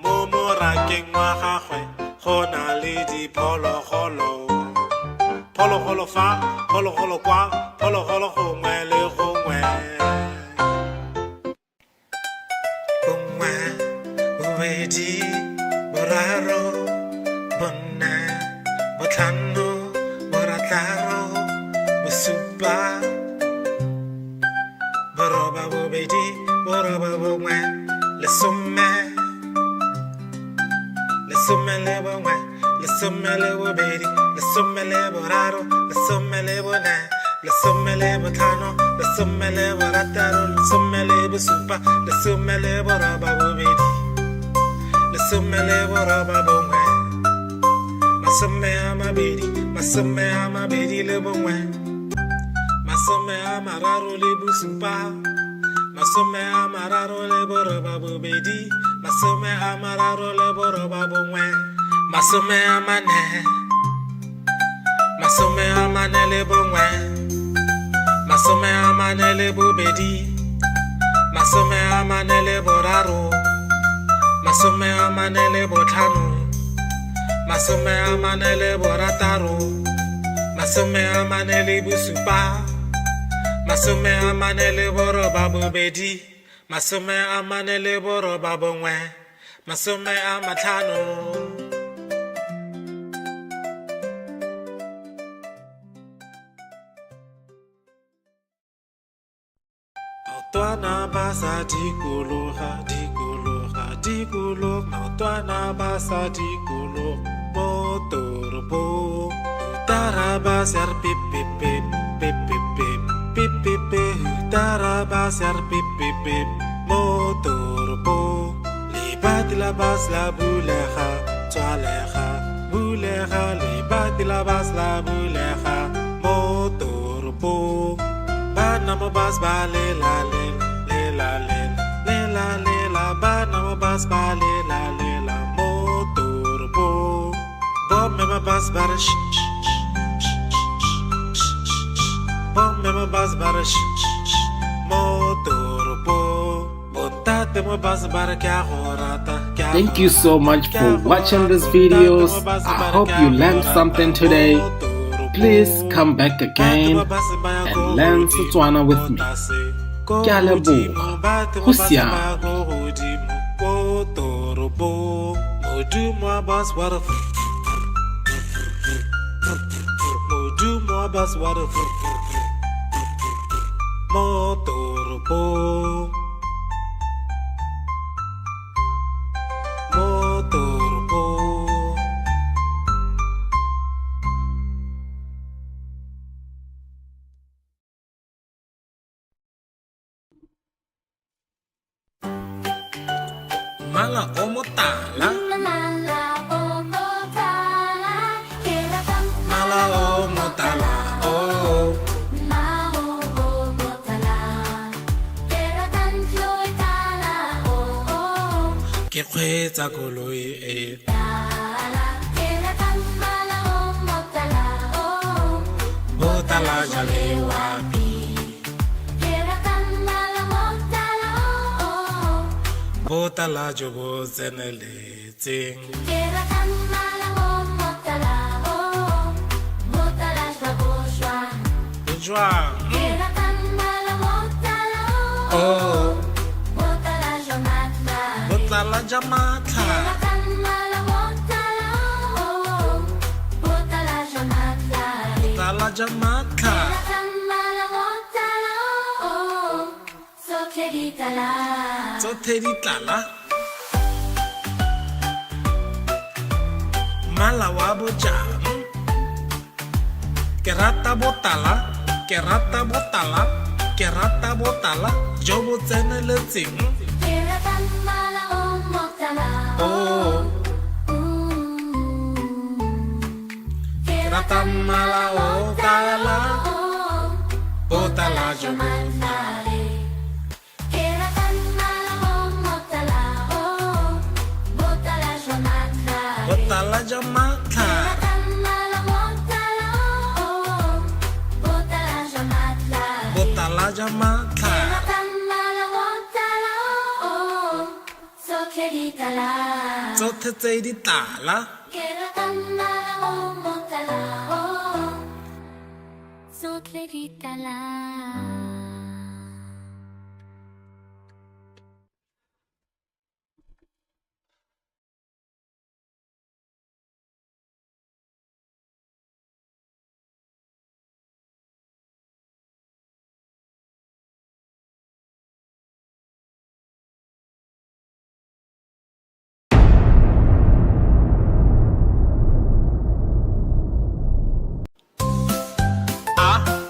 Mo morakeng wa gagwe go na le diphologolo. Phologolo fa, phologolo kwa, phologolo gongwe le gongwe. Bongwe, bobedi, boraro, bone, botlhano, borataro, bosupa, boroba bobedi, boroba bongwe, lesome. Lesome le bongwe, lesome le bobedi, lesome le boraro, lesome le bone, lesome le botlhano, lesome le borataro, lesome le bosupa, lesome le boroba bobedi, lesome le boroba bongwe. Masome a mabedi, masome a mabedi le bongwe. Masome a mararo le bosupa, masome a mararo le boroba bobedi, masome a mararo le boroba bongwe. Masome a mane, masome a mane le bongwe. Masome a mane le bobedi, masome a mane le boraro, masome a mane le botlhano, masome a mane le borataro, masome a mane le bosupa, Masome a mane le boroba bobedi, masome a mane le boroba bongwe, masome a matlhano. Maotwana ba sa dikologa, dikologa, dikologa. Maotwana ba sa dikologa mo toropong. Taraba ser pip pip pip pip pip pip pip pip pip. Taraba ser pip pip pip mo toropong. Libati la bas la bulega, tswalega, bulega. Libati la bas la bulega mo toropong. Bana mo bas ba le la le la le le la le la. Bana mo bas ba le la mo toropong. Bom me ma bas ba sh sh sh sh sh. Bom me ma bas ba sh sh sh mo toropong. Bontate mo bas ba kya horata kya. Thank you so much for watching these videos. I hope you learned something today. Please come back again and learn Setswana with me. Ke a leboga. Go siame. Modumo bas wara Modumo bas wara Motoropo Motoropo. Mala omotala, Mala o motala, kera tam mala omotala, oh. Mao o motala, kera tam floy tala o Ke kgweetsa koloi e, tala, kera tam mala o motala o botala jale wapi, kera tam mala motala o botala jo bo tseneletseng. kera tam mala o motala o motala shwa bo shwa. Jwang, Kera tam mala motala o oh, motala shwa matla. botala ja matlha, Kera tam mala motala o motala shwa matla. botala ja matlha. Kera tam mala motala o sotle di tala. Tsotlhe di tlala, mala wa bojang. Ke rata botala, ke rata botala, ke rata botala jo bo tseneletseng. Kera tam mala o motala o Oh, ke rata mala o tala, botala jo bo. Kera tam mala o motala o botala shwa matla. Botala ja matlha, botala ja matlha. Tsotlhe tse di tlala,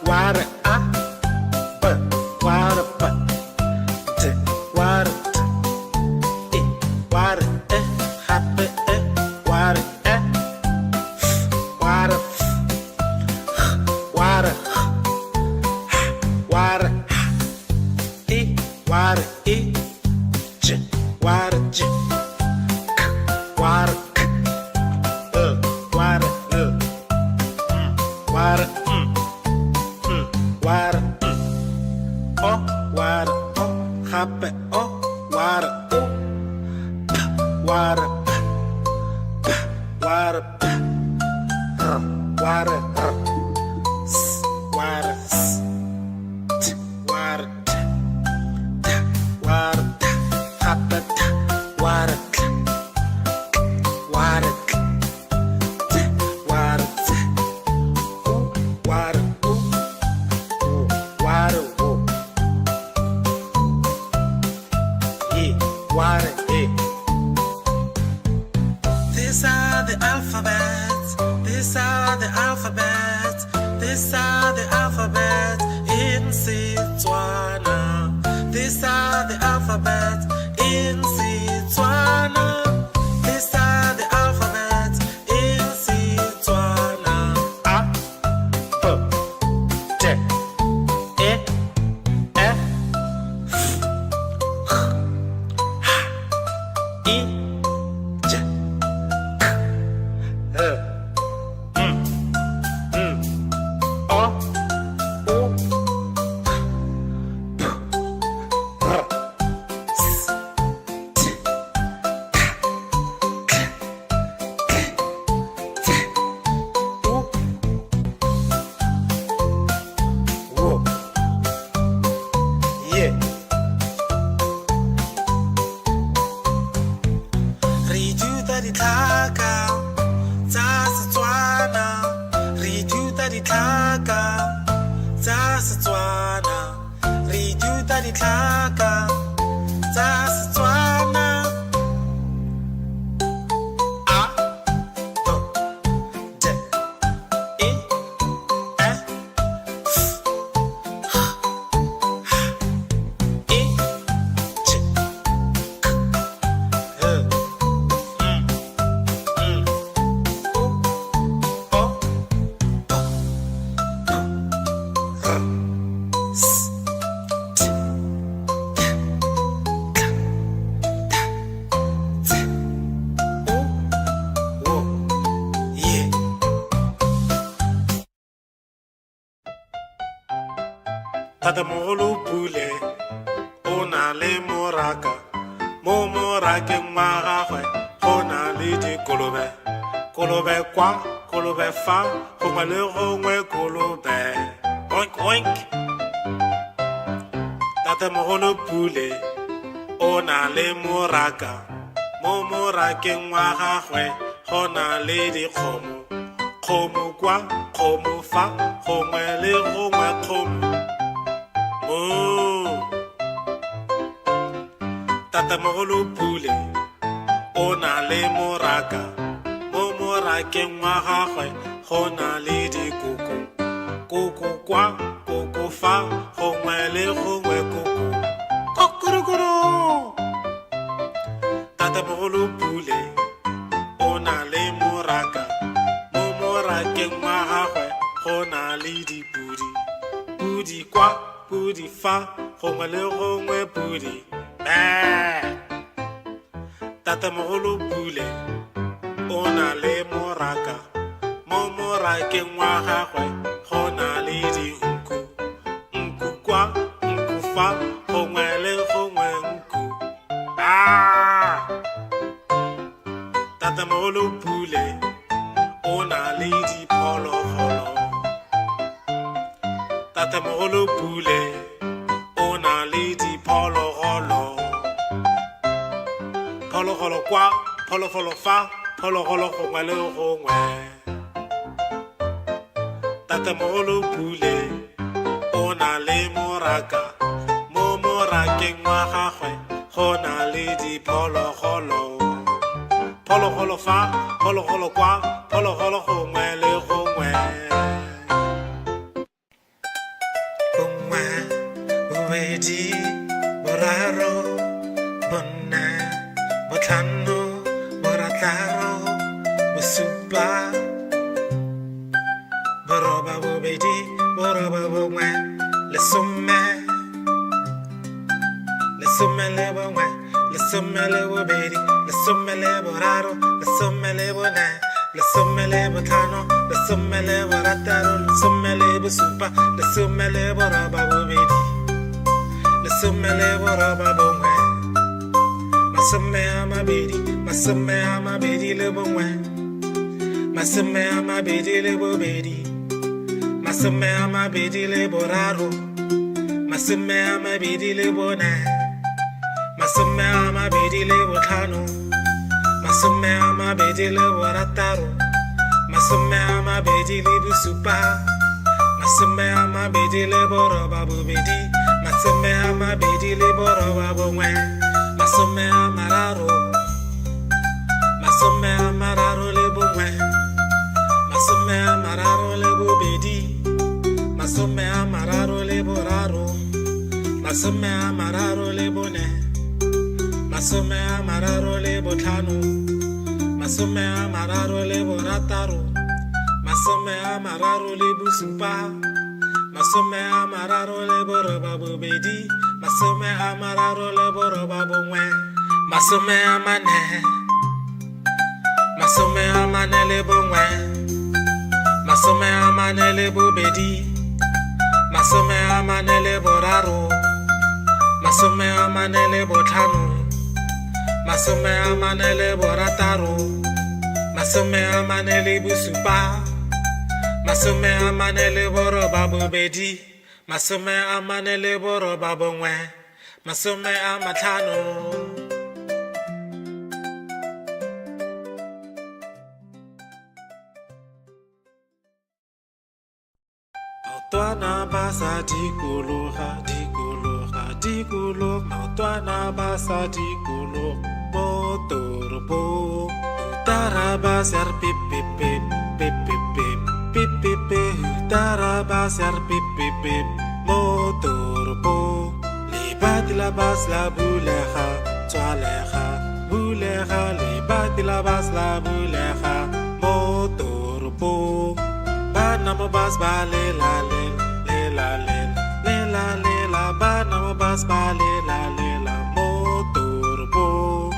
wara a, b wara b, t wara t, e wara e, happy e, wara e, wara f, wara h, wara h, e wara e, j wara j, k wara k, wara wara wara o wara o happy o wara o p wara p wara p wara s wara s t What? Hey. These are the alphabets. These are the alphabets. These are the alphabets in Setswana. These are the alphabets in Setswana. These are the alphabets in Setswana. A, B, D, E, F, H, I, J, K, L, M, N, O, O, P, R, S, T, K, T, U, W, Y. Re ithuta ditlhaka tsa Setswana. Re ithuta ditlhaka tsa Setswana. Re ithuta ditlhaka tsa Setswana. A, B, D, E, F, H, I, J, K, L, M, N, O, P, R, S, T, K, T, U, W, Y. Tatamogolo Pule o na le moraka. Mo morakeng wa gagwe go na le dikolobe. Kolobe kwa, kolobe fa, gongwe le gongwe kolobe. Oink oink. Tatamogolo Pule o na le moraka. Mo morakeng wa gagwe go na le dikgomo. Kgomo kwa, kgomo fa, gongwe le gongwe kgomo. Oh. Tatamogolo Pule o na le moraka. Mo morakeng wa gagwe go na le dikoko. Koko kwa, koko fa, gongwe le gongwe koko. Kokorokoro. Tatamogolo Pule o na le moraka. Mo morakeng wa gagwe go na le dipudi. Pudi kwa, pudi fa, gongwe le gongwe pudi. Tatamogolo Pule o na le moraka. Mo morakeng wa gagwe go na le dinku. Nku kwa, nku fa, gongwe le gongwe nku. Tatamogolo Pule o na le diphologolo. Tatamogolo Pule o na le diphologolo. Phologolo kwa, phologolo fa, phologolo gongwe le gongwe. Tatamogolo Pule o na le moraka. Mo morakeng wa gagwe go na le diphologolo. Phologolo fa, phologolo kwa, phologolo gongwe le gongwe. Bongwe, bobedi, boraro, bone, botlhano, borataro, bosupa, boroba bobedi, boroba bongwe, lesome. Lesome le bongwe, lesome le bobedi, lesome le boraro, lesome le bone, lesome le botlhano, lesome le borataro, lesome le bosupa, lesome le boroba bobedi, lesome le boroba bongwe. Masome a mabedi, masome a mabedi le bongwe, masome a mabedi le bobedi, masome a mabedi le boraro, masome a mabedi le bone, masome a mabedi le botlhano, masome a mabedi le borataro, masome a mabedi le bosupa, masome a mabedi le boroba bobedi, masome a mabedi le boroba bongwe, masome a mararo, masome a mararo le bongwe, masome a mararo le bobedi, masome a mararo le boraro, masome a mararo le bone, masome a mararo le botlhano, masome a mararo le borataro, masome a mararo le bosupa, masome a mararo le boroba bobedi, masome a mararo le boroba bongwe, masome a mane, masome a mane le bongwe, masome a mane le bobedi, masome a mane le boraro, masome a mane le botlhano, masome a mane le borataro, masome a mane le bosupa, masome a mane le boroba bobedi, masome a mane le boroba bongwe, masome a matlhano. Maotwana ba sa dikologa, dikologa, dikologa, maotwana ba sa dikologa mo toropong. Taraba ser pip pip pip pip pip pip pip pip pip. Taraba ser pip pip pip mo toropong. Libat la bas la bulega, twalega, bulega. Libat la bas la bulega mo toropong. Bana mo bas ba le la le le la le le la le la. Bana mo bas ba le la mo toropong.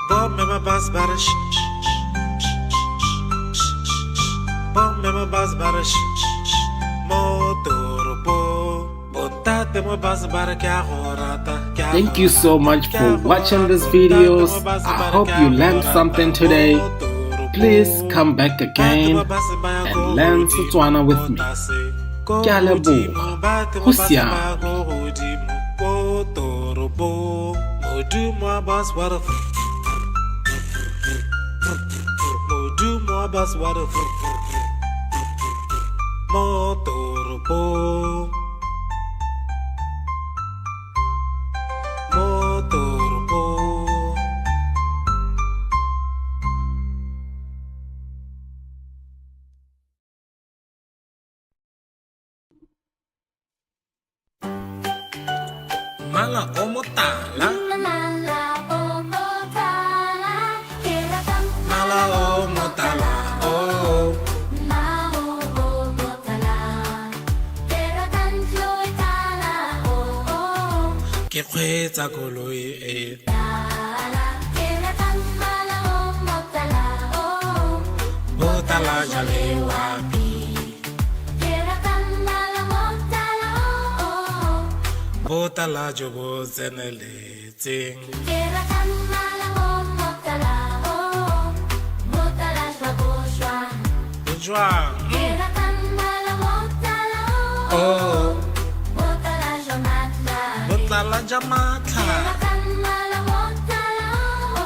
Bom me ma bas ba sh sh sh sh sh. Bom me ma bas ba sh sh sh mo toropong. Bontate mo bas ba kya horata. Thank you so much for watching these videos. I hope you learned something today. Please come back again and learn Setswana with me. Ke a leboga. Go siame. Mala omotala, Mala o motala, keratang mala omotala, oh. Mao o motala, keratang floy tala o Ke kgweetsa koloi e tala, keratang mala o motala o botala jale wapi, keratang mala motala o botala jo bo tseneletseng. keratang mala o motala o motala shwa Jwang, keratang mala motala o oh, motala jamatla botala jamatla, keratang mala motala o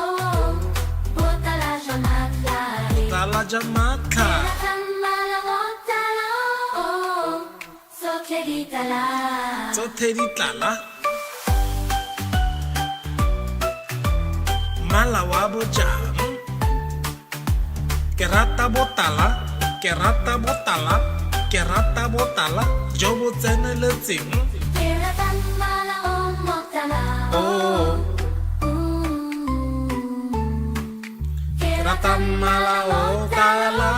motala jamatla botala jamatla, keratang mala motala o so keditala tsotlhe di tlala. Mala wa bojang, ke rata botala, ke rata botala, ke rata botala jo bo tseneletseng. keratang mala o motala Oh, ke rata mala o tala,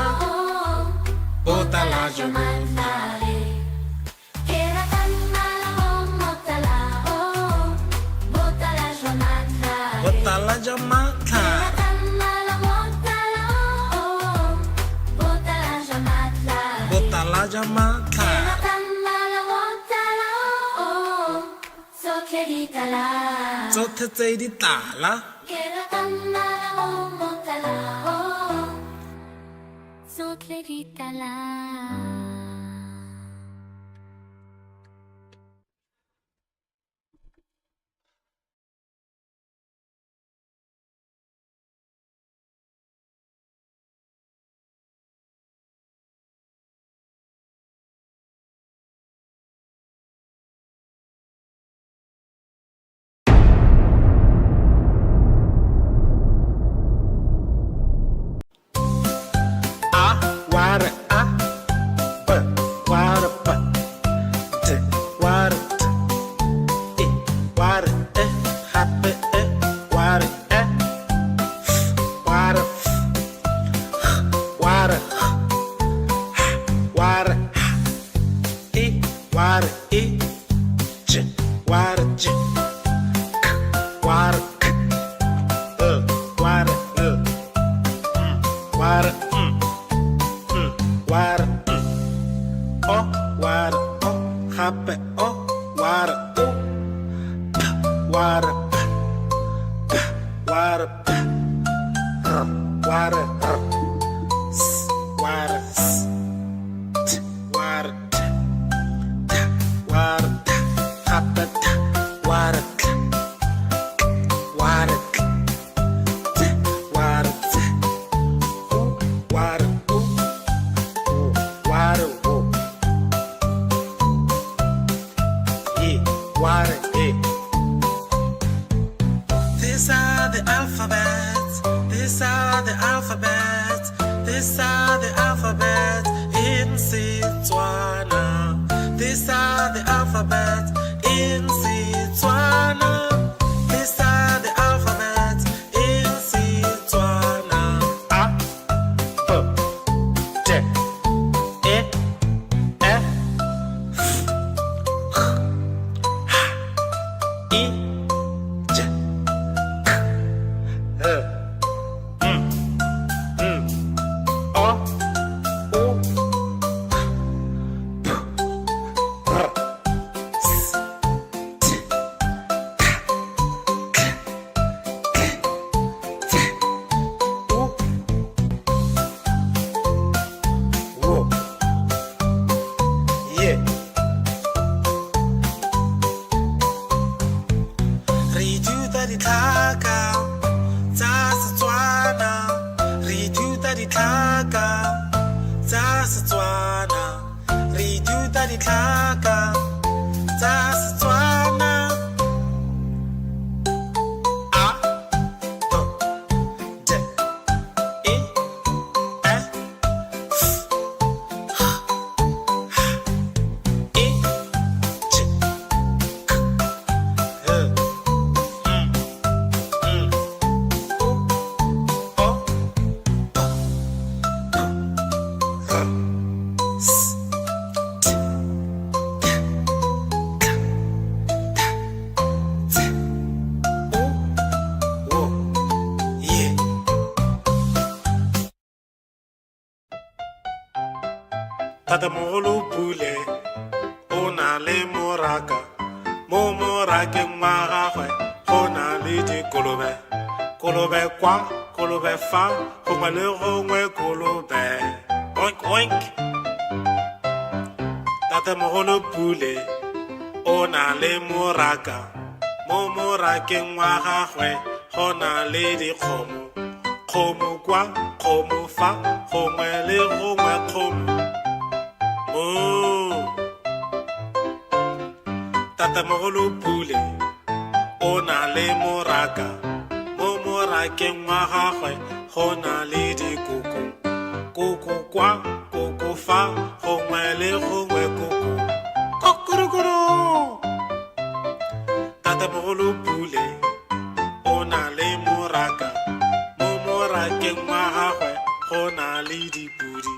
botala jo bo botala jamatla, botala jamatla, tsotlhe tse di tlala. water j water water water water oh water oh happy oh water oh water water water water water water happy water water water water water yeah water yeah. These are the alphabets. These are the alphabets. These are the alphabets in Setswana. These are the alphabets in Setswana. These are the alphabets in Setswana. A, B, D, E, F, H, I, J, K, L, O, O, P, R, S, T, K, T, U, W, yeah. Re ithuta ditlhaka tsa Setswana. Re ithuta ditlhaka tsa Setswana. Re ithuta ditlhaka tsa Setswana. A, B, D, E, F, H, I, J, K, L, O, R, S, T, K, T, U, yeah. Tatamogolo Pule o na le moraka mo morakeng wa gagwe go na le dikolobe kolobe kwa kolobe fa gongwe le gongwe kolobe oink oink. Tatamogolo Pule o na le moraka mo morakeng wa gagwe go na le dikgomo kgomo kwa kgomo fa gongwe le gongwe kgomo moo. Tatamogolo Pule o na le moraka mo morakeng wa gagwe go na le dikoko koko kwa koko fa gongwe le gongwe koko kokorokoro. Tatamogolo Pule o na le moraka mo morakeng wa gagwe go na le dipudi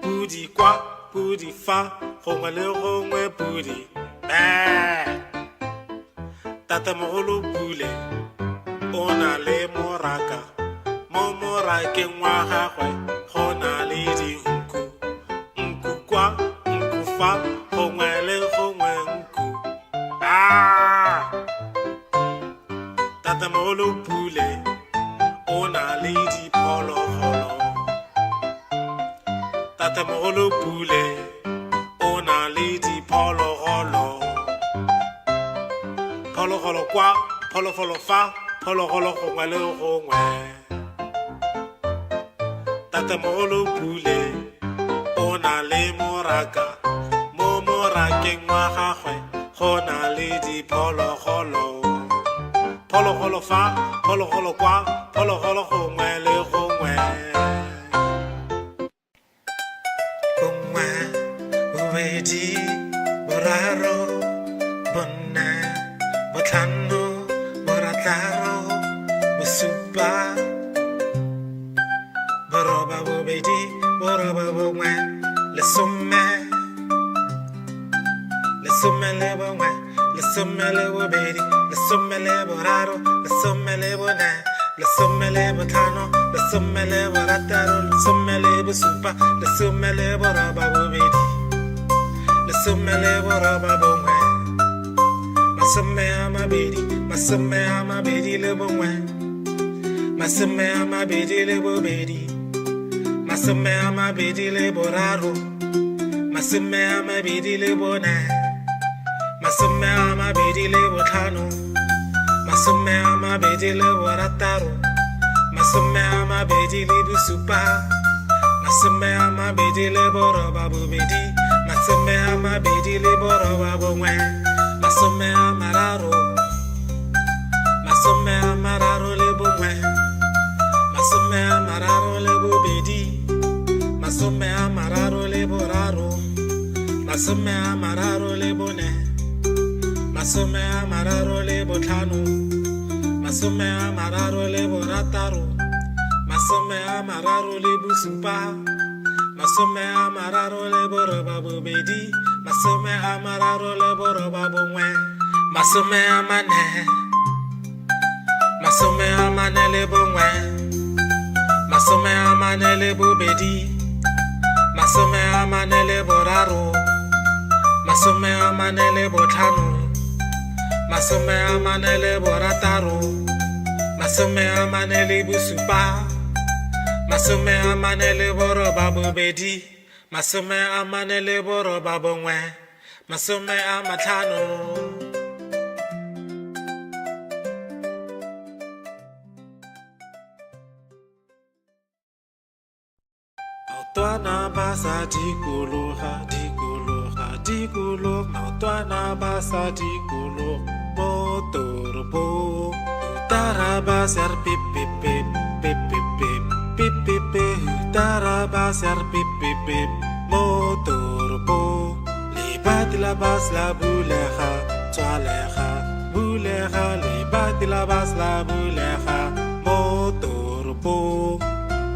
pudi kwa pudi fa gongwe le gongwe pudi Tatamogolo Pule o na le moraka mo morakeng wa gagwe go na le dinku nku kwa nku fa gongwe le gongwe nku Tatamogolo Pule o na le diphologolo. Tatamogolo Pule o na le diphologolo phologolo kwa phologolo fa phologolo gongwe le gongwe. Tatamogolo Pule o na le moraka mo morakeng wa gagwe go na le diphologolo phologolo fa phologolo kwa phologolo gongwe le gongwe. Bongwe bobedi boraro bone botlhano borataro bosupa boroba bobedi boroba bongwe lesome lesome le bongwe lesome lesome le bobedi, lesome le boraro, lesome le bone, lesome le botlhano, lesome le borataro, lesome le bosupa, lesome le boroba bobedi, lesome le boroba bongwe, masome a mabedi, masome a mabedi le bongwe, masome a mabedi le bobedi, masome a mabedi le boraro, masome a mabedi le bone, masome a mabedi le botlhano, masome a mabedi le borataro, masome a mabedi le bosupa, masome a mabedi le boroba bobedi, masome a mabedi le boroba bongwe, masome a mararo, masome a mararo le bongwe, masome a mararo le bobedi, masome a mararo le boraro, masome a mararo le bone, masome a mararo le botlhano, masome a mararo le borataro, masome a mararo le bosupa, masome a mararo le boroba bobedi, masome a mararo le boroba bongwe, masome a mane, masome a mane le bongwe, masome a mane le bobedi, masome a mane le boraro, masome a mane le botlhano, masome a mane le borataro, masome a mane le bosupa, masome a mane le boroba bobedi, masome a mane le boroba bongwe, masome a matlhano. Maotwana ba sa dikologa, dikologa, dikologa, maotwana ba sa dikologa mo toropong. Taraba ser pip pip pip pip pip pip pip pip pip. Taraba ser pip pip pip mo toropong. Libat la bas la bulega, twalega, bulega. Libat la bas la bulega mo toropong.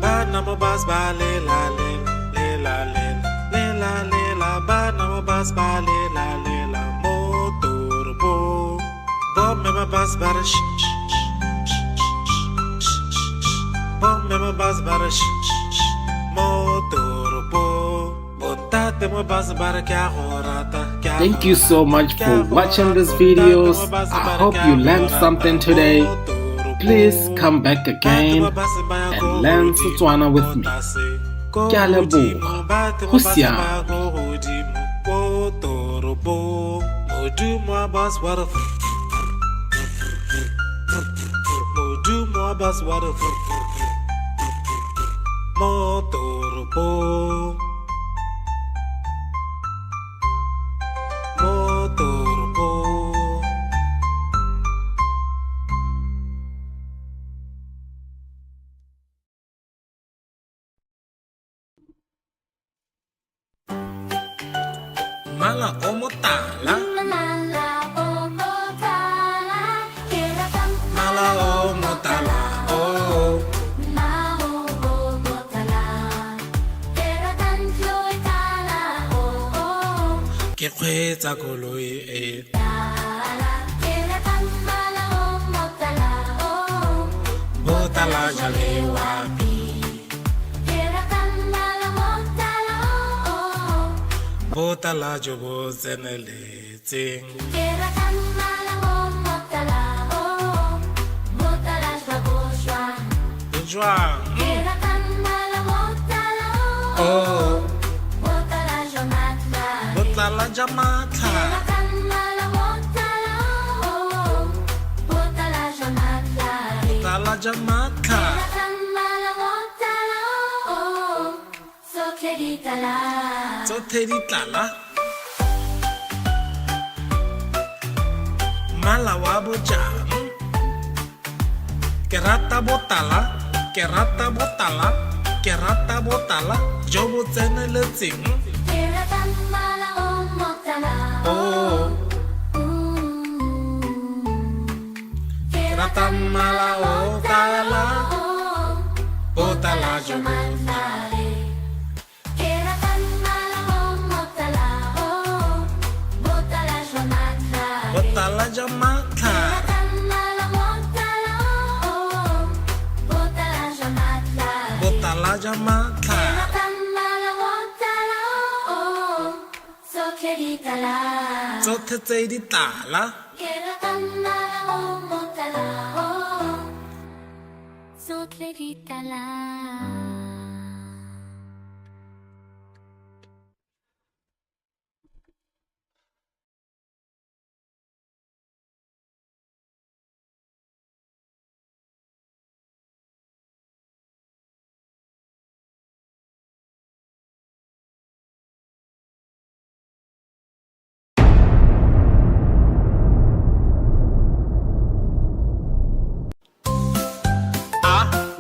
Bana mo bas ba le la le le la le le la le la. Bana mo bas ba le la mo toropong. Bob me ma bas ba sh sh sh sh sh. Bob me ma bas ba sh sh sh mo toropong. Bontate mo bas ba kya horata. Thank you so much for watching these videos. I hope you learned something today. Please come back again and learn Setswana with me. Ke a leboga. Go siame. Mala o motala, Mala o motala, keratang mala o motala, oh. Mala o motala, keratang floy tala, oh. Ke kgweetsa koloi e Tala, keratang mala o motala, oh. botala jale wapi, Keratang mala motala, oh. botala jo bo tseneletseng. Keratang mala o motala, oh. Motala shwa. Jwang, Keratang mala motala, oh. oh, Motala jomatla. botala jamatla, Keratang mala motala, oh. Motala jomatla. botala jamatla. Keratang mala motala, oh. So keritala. So tedi tlala, mala wa bojang. Ke rata botala, ke rata botala, ke rata botala jo bo tseneletseng. Keratang mala o motala, Oh, Keratang mala o tala, oh. botala jo bo Jomatla. Keratang mala o motala, oh. Botala jomatla. botala jwa matlha botala jwa matlha tsotlhe tse di tala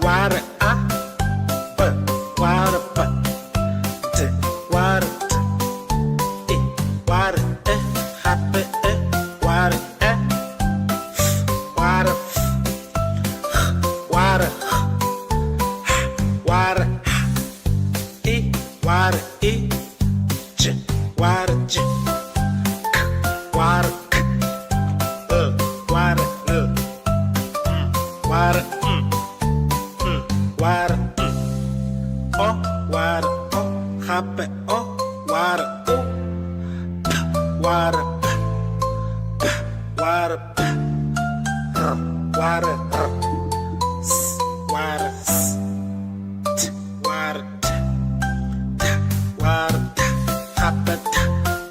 water b water b t water t e water e happy e water e water water water e water e j water j water k water water water oh water oh happy oh water oh water water water water water water happy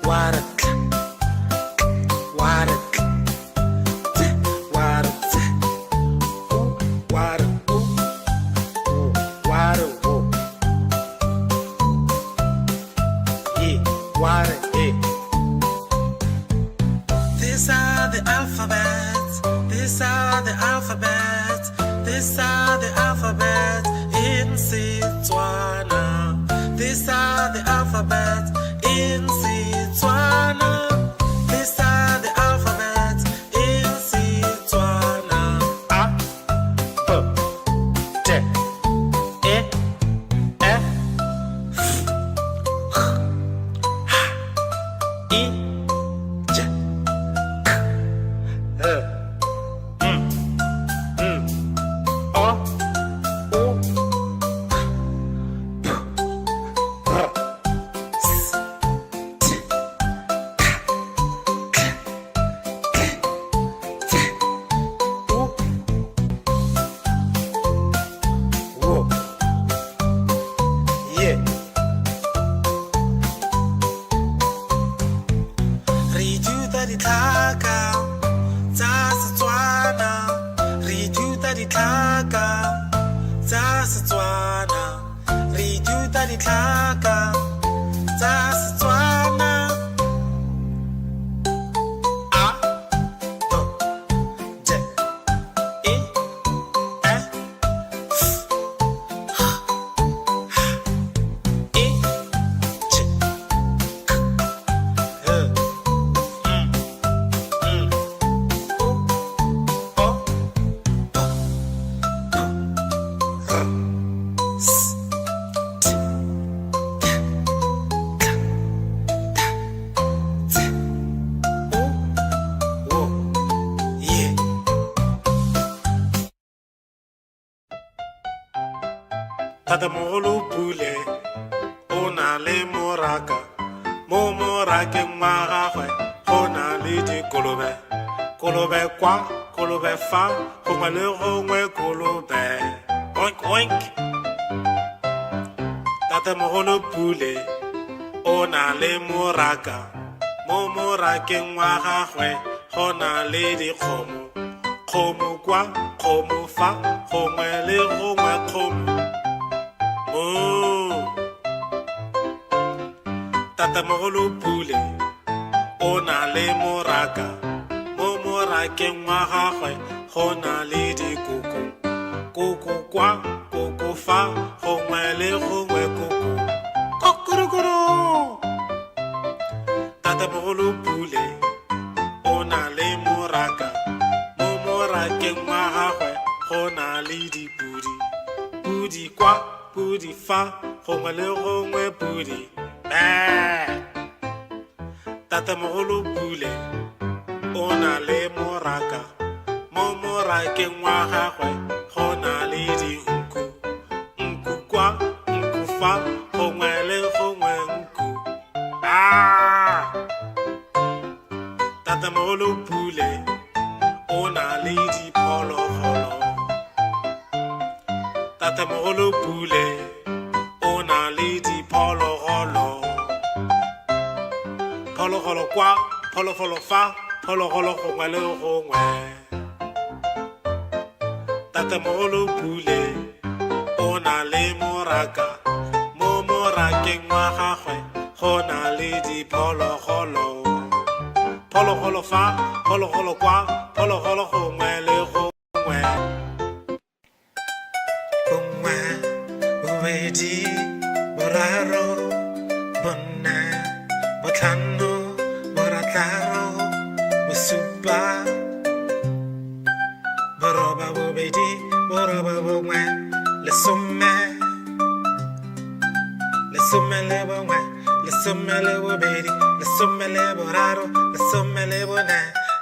water water water water water these are the alphabets these are the alphabets these are the alphabets in Setswana these are the alphabets in Setswana these are the alphabets in Setswana a b t e f I j k o u p r s t k t u w ye re ithuta ditlhaka tsa Setswana re ithuta ditlhaka tsa Setswana re ithuta ditlhaka tsa Setswana a b j e f I j k Tatamogolo Pule o na le moraka mo morakeng wa gagwe go na le dikolobe kolobe kwa kolobe fa gongwe le gongwe kolobe oink oink Tatamogolo Pule o na le moraka mo morakeng wa gagwe go na le dikgomo kgomo kwa kgomo fa gongwe le gongwe kgomo Tatamogolo Pule o na le moraka mo morakeng wa gagwe go na le dikoko koko kwa koko fa gongwe le gongwe koko kokorokoro Tatamogolo Pule o na le moraka mo morakeng wa gagwe go na le dipudi pudi kwa pudi fa gongwe le gongwe pudi Tatamogolo Pule o na le moraka mo morakeng wa gagwe go na le dinku nku kwa nku fa gongwe le gongwe nku tatamogolo pule o na le diphologolo tatamogolo pule o na le diphologolo phologolo kwa phologolo fa phologolo gongwe le gongwe tatamogolo pule o na le moraka mo morakeng wa gagwe go na le diphologolo phologolo fa phologolo kwa phologolo gongwe le gongwe bongwe bobedi boraro bone botlhano borataro bosupa boroba bobedi boroba bongwe lesome lesome le bongwe lesome le bobedi lesome le boraro lesome le bone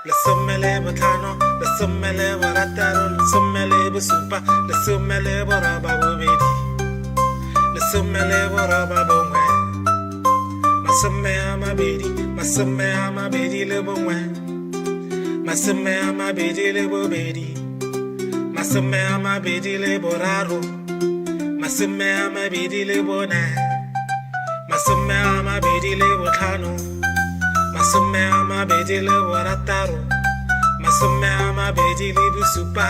lesome le botlhano lesome le borataro lesome le bosupa lesome le boroba bobedi lesome le boroba bongwe masome a mabedi le bongwe masome a mabedi le bobedi masome a mabedi le boraro masome a mabedi le bone masome a mabedi le botlhano masome a mabedi le borataro masome a mabedi le bosupa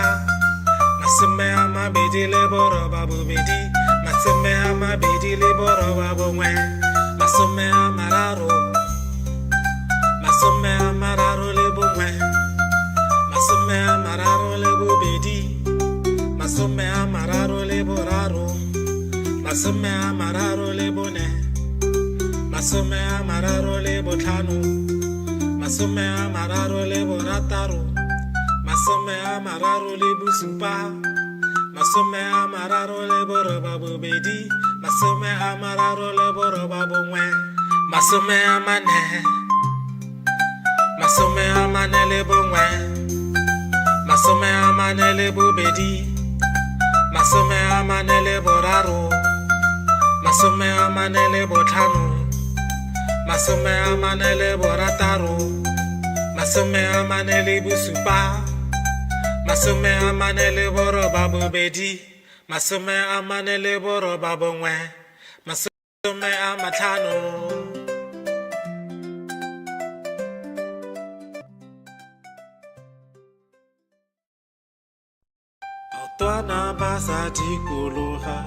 masome a mabedi le boroba bobedi masome a mabedi le boroba bongwe masome a mararo le bongwe masome a mararo le bobedi masome a mararo le boraro masome a mararo le bone masome a mararo le botlhano masome a mararo le borataro masome a mararo le bosupa masome a mararo le boroba bobedi masome a mararo le boroba bongwe masome a mane le bongwe masome a mane le bobedi masome a mane le boraro masome a mane le botlhano masome a mane le borataro masome a mane le bosupa masome a mane le boroba bobedi masome a mane le boroba bongwe masome a matlhano Maotwana ba sa dikologa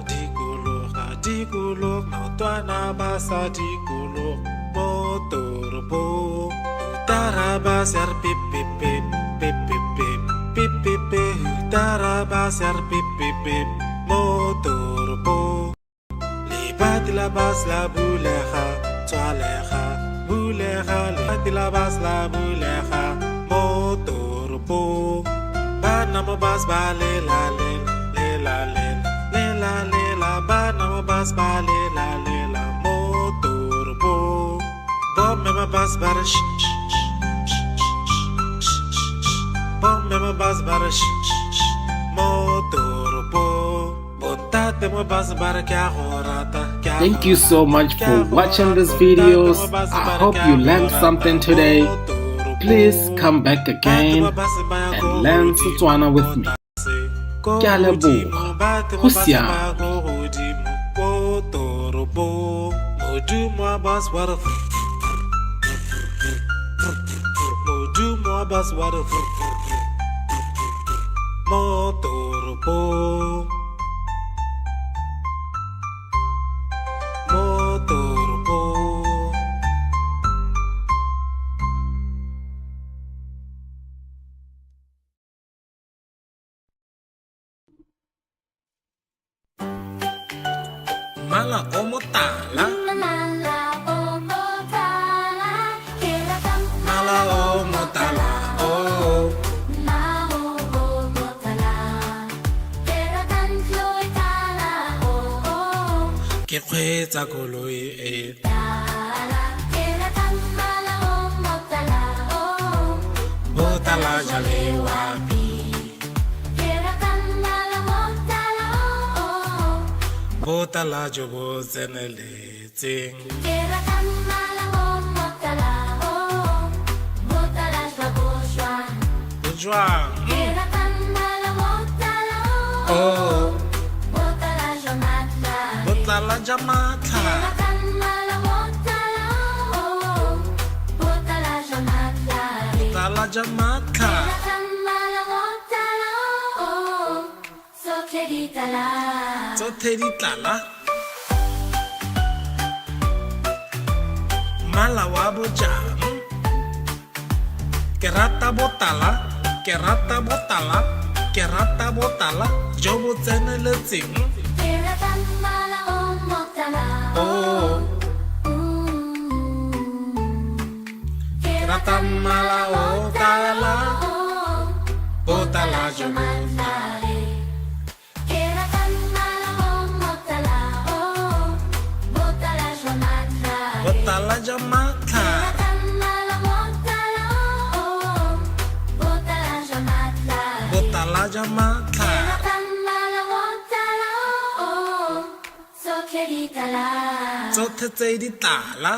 maotwana ba sa dikologa mo toropong utara ba ser pip pip pip pip pip pip pip pip pip utara ba ser pip pip pip mo toropong libat la bas la bulega tswalega bulega libat la bas la bulega mo toropong bana mo bas ba le la bana mo bas ba le la motorbo bom me ma bas bar bom me ma bas bar motorbo botate mo bas bar kya horata. Thank you so much for watching these videos. I hope you learned something today. Please come back again and learn Setswana with me. Ke a leboga. Go siame. Mala omo tala, Mala omo tala, kerakam mala omo tala, oh. Mala omo tala, kerakam floy tala, oh. Ke kgweetsa koloi Tala, kerakam mala omo tala, oh. Botala jale wapi Kerakan mala botala oh Botala jobo zenele ting Kerakan mala botala oh Botala jaboswa Ujwang Kerakan mala botala Oh Botala jamatla Botala jamata Kerakan mala botala oh Botala jamatla Botala jamata Kerakan mala botala oh So kreditala So tedi tlala Mala wa bojang Kerata botala Kerata botala Kerata botala Jobo zenele ting Kerakan mala botala Oh Kerata mala otala Botala jobo Botala jamata Botala jamata So tedi tlala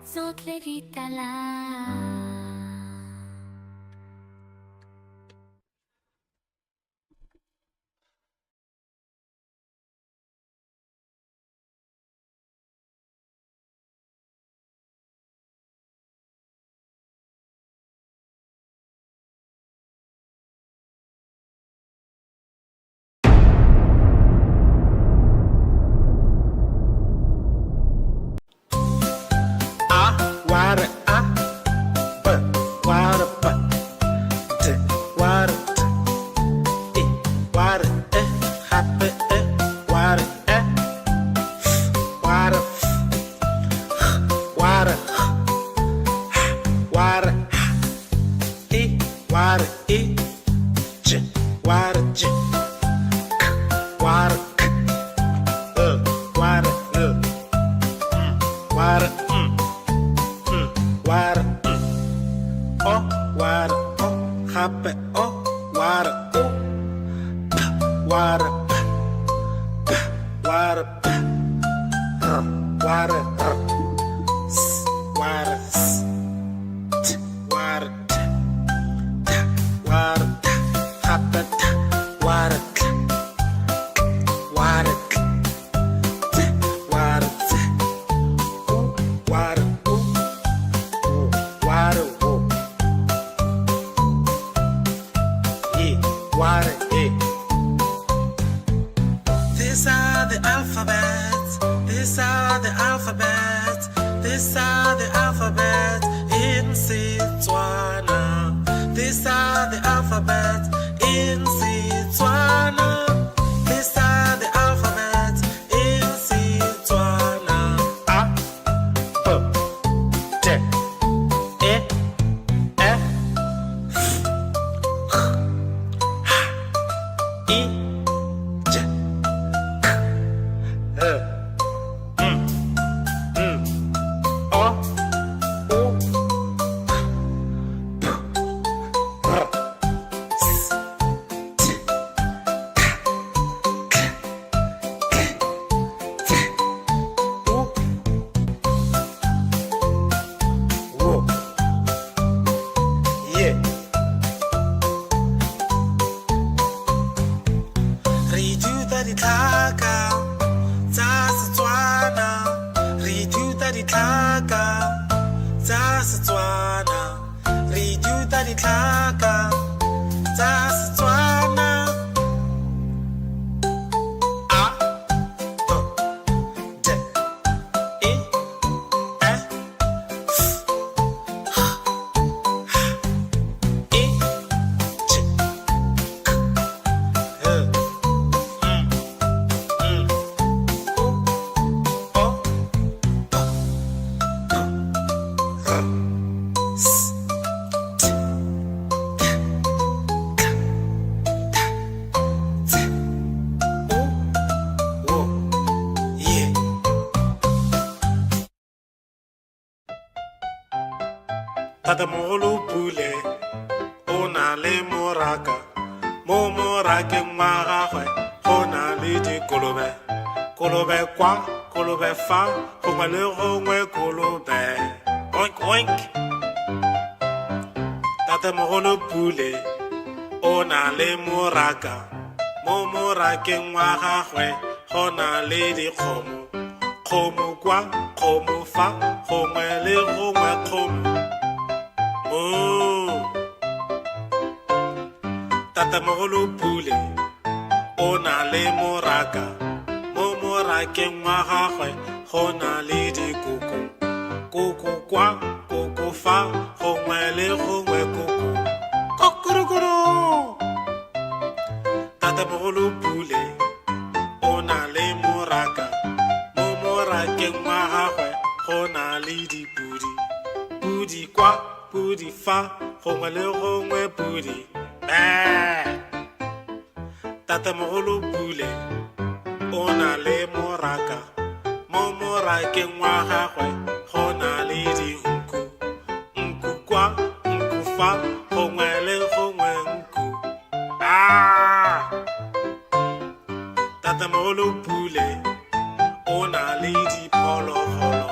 So cleritala Wada B Wada B D Wada D E Wada E Happy E Wada E Wada Wada Wada E Wada E J Wada J K Wada K Wada Wada Wada oh wada oh happy oh wada oh p wada p wada p wada s wada s t wada t t wada t happy t wada t wada t t wada t wada Water, yeah, water, yeah. These are the alphabets. These are the alphabets. These are the alphabets in Setswana. These are the alphabets in Setswana. These are the alphabets in Setswana. A, B, D. ditlhaka tsa Setswana, re ithuta ditlhaka tsa Setswana, re ithuta ditlhaka tsa Setswana. A, B, D, E, F, H, I, J, K, L, Tatamogolo Pule o na le moraka mo morakeng wa gagwe go na le dikolobe kolobe kwa kolobe fa gongwe le gongwe kolobe oink oink Tatamogolo Pule o na le moraka mo morakeng wa gagwe go na le dikgomo kgomo kwa kgomo fa gongwe le gongwe kgomo Tatamogolo Pule o na le moraka mo morakeng wa gagwe go na le dikoko koko kwa koko fa gongwe le gongwe koko kokorokoro Tatamogolo Pule o na le moraka mo morakeng wa gagwe go na le dipudi pudi kwa pudi fa gongwe le gongwe pudi Tatamogolo Pule o na le moraka mo morakeng wa gagwe go na le dinku nku kwa nku fa gongwe le gongwe nku Tatamogolo Pule o na le diphologolo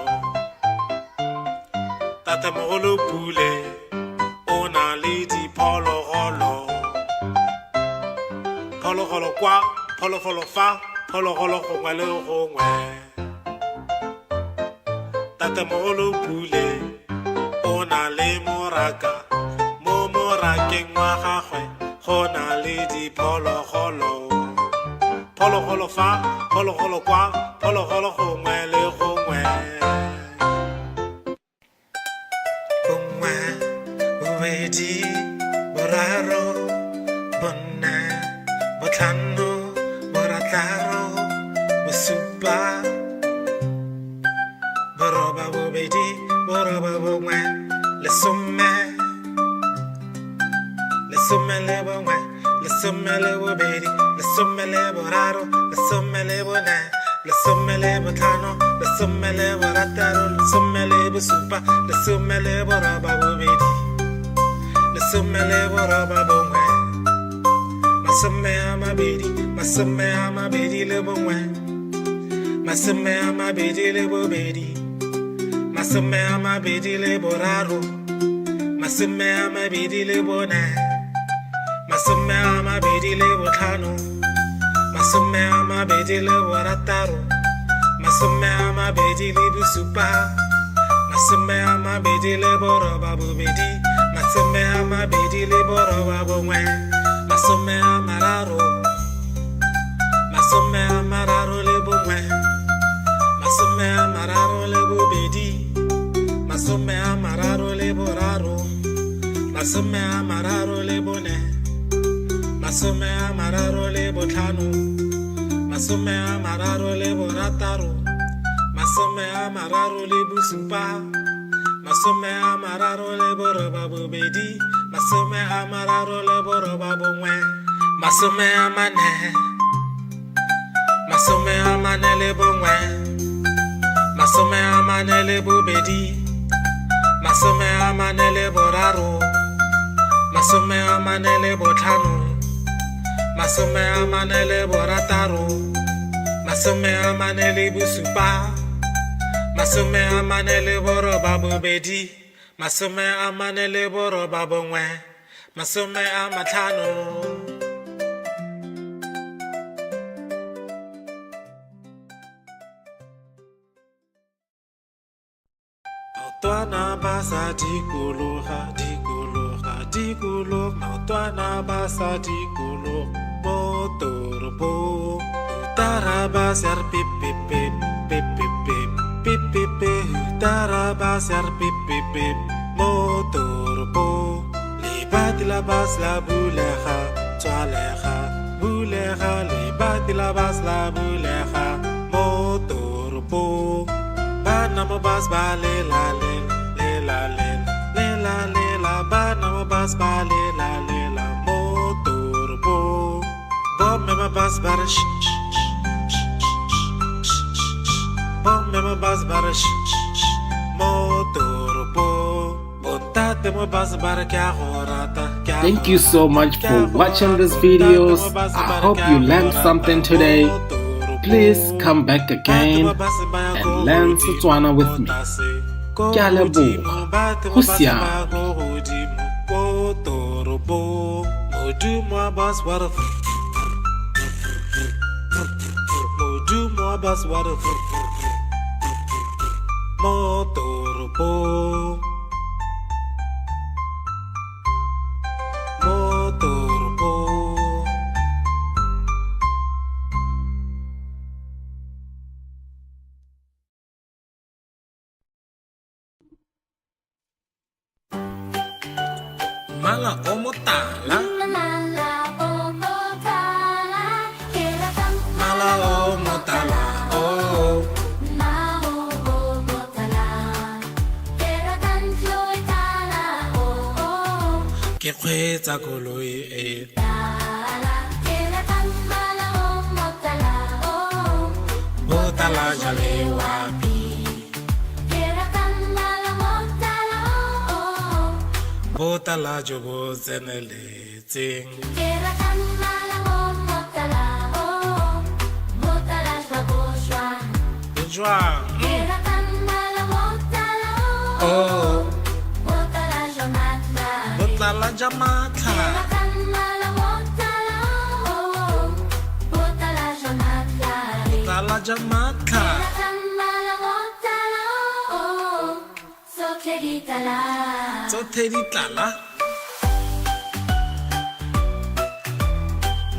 Tatamogolo Pule o na le diphologolo phologolo kwa phologolo fa phologolo gongwe le gongwe Tatamogolo Pule o na le moraka mo morakeng wa gagwe go na le diphologolo phologolo fa phologolo kwa phologolo gongwe le gongwe bongwe bobedi boraro bone botlhano borataro bosupa boroba bobedi boroba bongwe lesome lesome le bongwe lesome le bobedi lesome le boraro lesome le bone lesome le botlhano lesome le borataro lesome le bosupa lesome le boroba bobedi lesome le boroba bongwe masome a mabedi le bongwe masome a mabedi le bobedi masome a mabedi le boraro masome a mabedi le bone masome a mabedi le botlhano masome a mabedi le borataro masome a mabedi le bosupa masome a mabedi le boroba bobedi masome a mabedi le boroba bongwe masome a mararo masome a mararo le bongwe masome a mararo le bobedi masome a mararo le boraro masome a mararo le bone masome a mararo le botlhano masome a mararo le borataro masome a mararo le bosupa masome a mararo le boroba bobedi masome a mararo le boroba bongwe masome a mane le bongwe masome a mane le bobedi masome a mane le boraro masome a mane le botlhano masome a mane le borataro masome a mane le bosupa masome a mane le boroba bobedi masome a mane le boroba bongwe masome a matlhano Maotwana ba sa dikologa dikologa dikologa maotwana ba sa dikologa mo toropong Tarabasar pip pip pip pip pip pip pip pip pip Tarabasar pip pip pip motorpo Libat labas la buleja Tualeja buleja Libat labas la buleja motorpo Banamo bas ba le la le la le la Banamo bas ba le la motorpo Bob me ma bas bar Bob me ma bas bar motorpo Botate Thank you so much for watching these videos. I hope you learned something today. Please come back again and learn Setswana with me. Ke a leboga. Go siame. Motoropo. Mala o motala. Mala o motala, keratang Mala o motala. Oh. Maho o motala, keratang floy tala o Ke kgweetsa koloi e. tala, keratang mala o motala o Botala jale wapi. keratang mala motala o Botala jo bo tseneletseng. keratang mala o motala o motala shwa Jwang. keratang mala motala o Oh. motala jamatla Botala jamatla. keratang mala motala o motala jamatla Botala jamatla. keratang mala motala o so keritala Tsothe di tlala.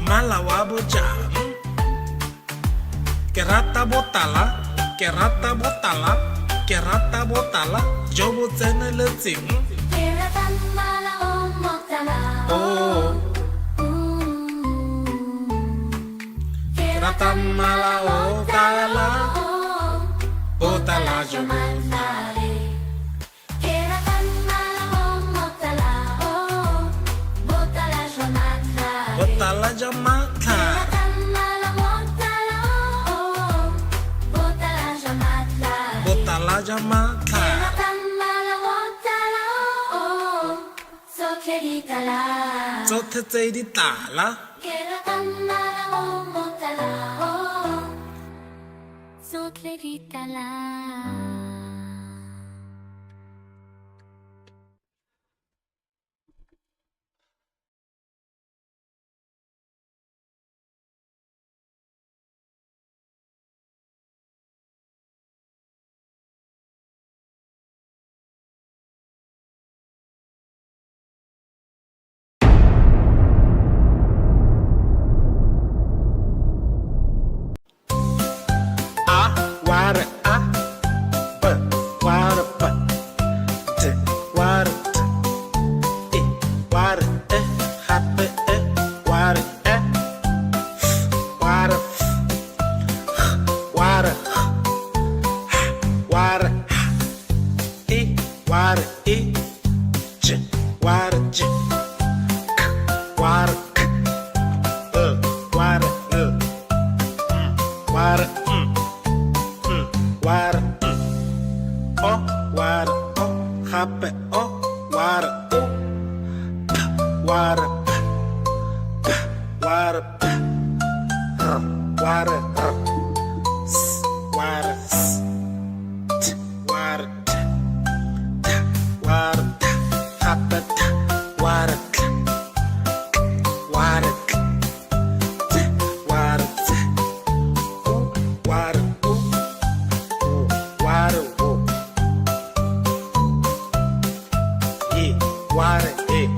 Mala wa bojang. Ke rata botala. Ke rata botala. Ke rata botala. Jo bo tseneletseng. keratang mala o motala Oh. keratang mala o tala. o Botala jo bo. Jamatare, keratang mala o motala o botala jamatare, Botala jamatla. keratang mala motala o botala jamatare, Botala jamatla. keratang mala motala o so keritala, Tsothe tse di tlala. keratang mala o motala o so keritala. Water, but water, but water, water, happy, water, water, water, water, water, water, water, water, water, water, oh, water, oh, happy, oh, water, oh, water, water, water, water, water, water, happy, water, water, water, water, water, yeah, water, yeah.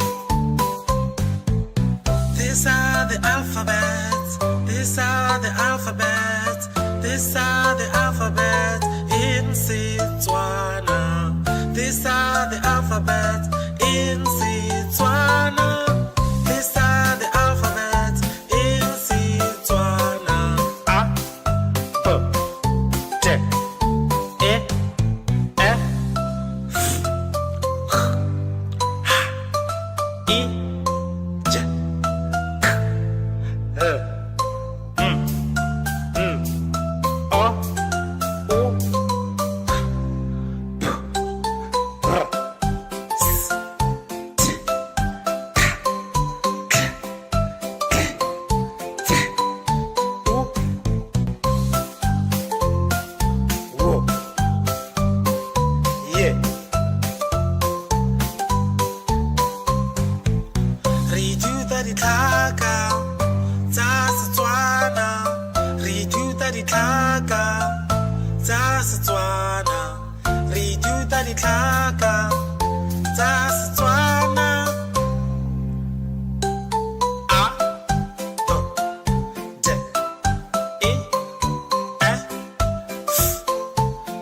These are the alphabets. These are the alphabets. These are the alphabets in Setswana. These are the alphabets in Setswana. These are the alphabets in Setswana. A, B, D, E, F, G, I, J, K, L, O, U, P, R, S, ditlhaka tsa Setswana. Re ithuta ditlhaka tsa Setswana. Re ithuta ditlhaka tsa Setswana. A, B, D, E, F,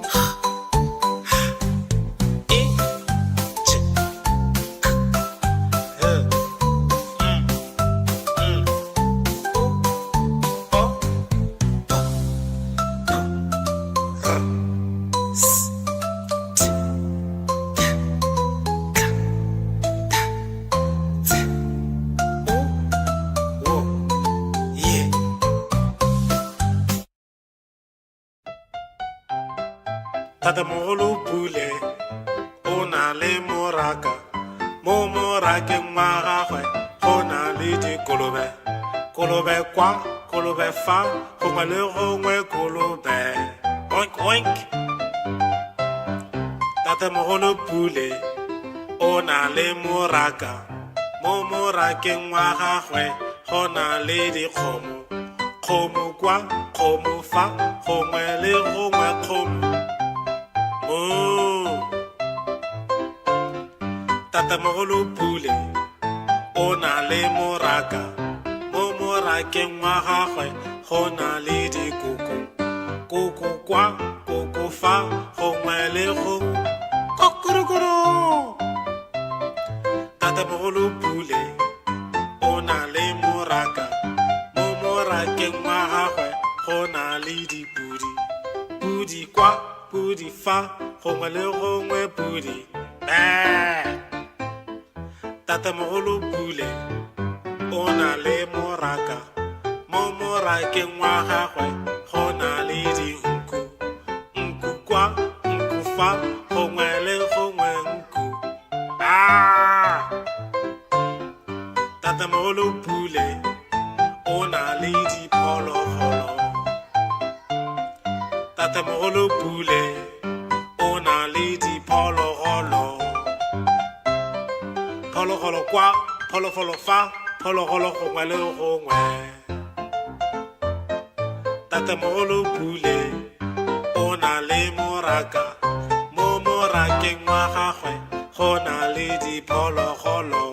H, I, J, K, L, O, P, R, S, T, K, Z, O, W, Y. Tatamogolo Pule o na le moraka, mo morakeng wa gagwe go na le dikolobe. Kolobe kwa, kolobe fa, gongwe le gongwe kolobe. Oink oink. Tatamogolo Pule o na le moraka, mo morakeng wa gagwe go na le dikgomo. Kgomo kwa, kgomo fa, gongwe le gongwe kgomo. Moo. Tatamogolo Pule o na le moraka, mo morakeng wa gagwe go na le dikoko. Koko kwa, koko fa, gongwe le gongwe kokorokoro. Tatamogolo Pule o na le moraka, mo morakeng wa gagwe go na le dipudi. Pudi kwa, pudi fa, gongwe le gongwe pudi. Tatamogolo Pule o na le moraka, mo morakeng wa gagwe go na le dinku. Nku kwa, nku fa, gongwe le gongwe nku. Tatamogolo Pule o na le diphologolo. Tatamogolo Pule o na le diphologolo. Phologolo kwa, phologolo fa, phologolo gongwe le gongwe. Tatamogolo Pule o na le moraka, mo morakeng wa gagwe go na le diphologolo.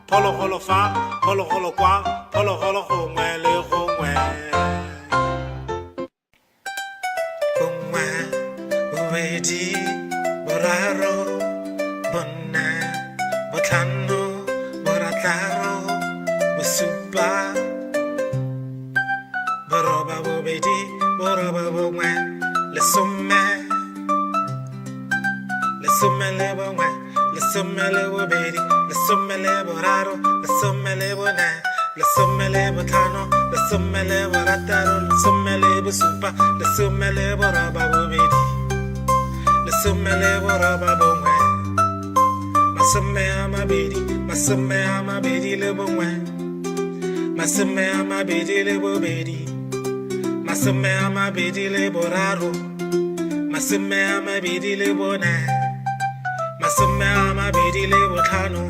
Phologolo fa, phologolo kwa, phologolo gongwe le gongwe. Bongwe, bobedi, boraro, bone, botlhano, borataro, bosupa, boroba bobedi, boroba bongwe, lesome. Lesome le bongwe, lesome le bobedi, lesome le boraro, lesome le bone, lesome le botlhano, lesome le borataro, lesome le bosupa, lesome le boroba bobedi, lesome le boroba bongwe. Masome a mabedi, masome a mabedi le bongwe, masome a mabedi le bobedi, masome a mabedi le boraro, masome a mabedi le bone, masome a mabedi le botlhano,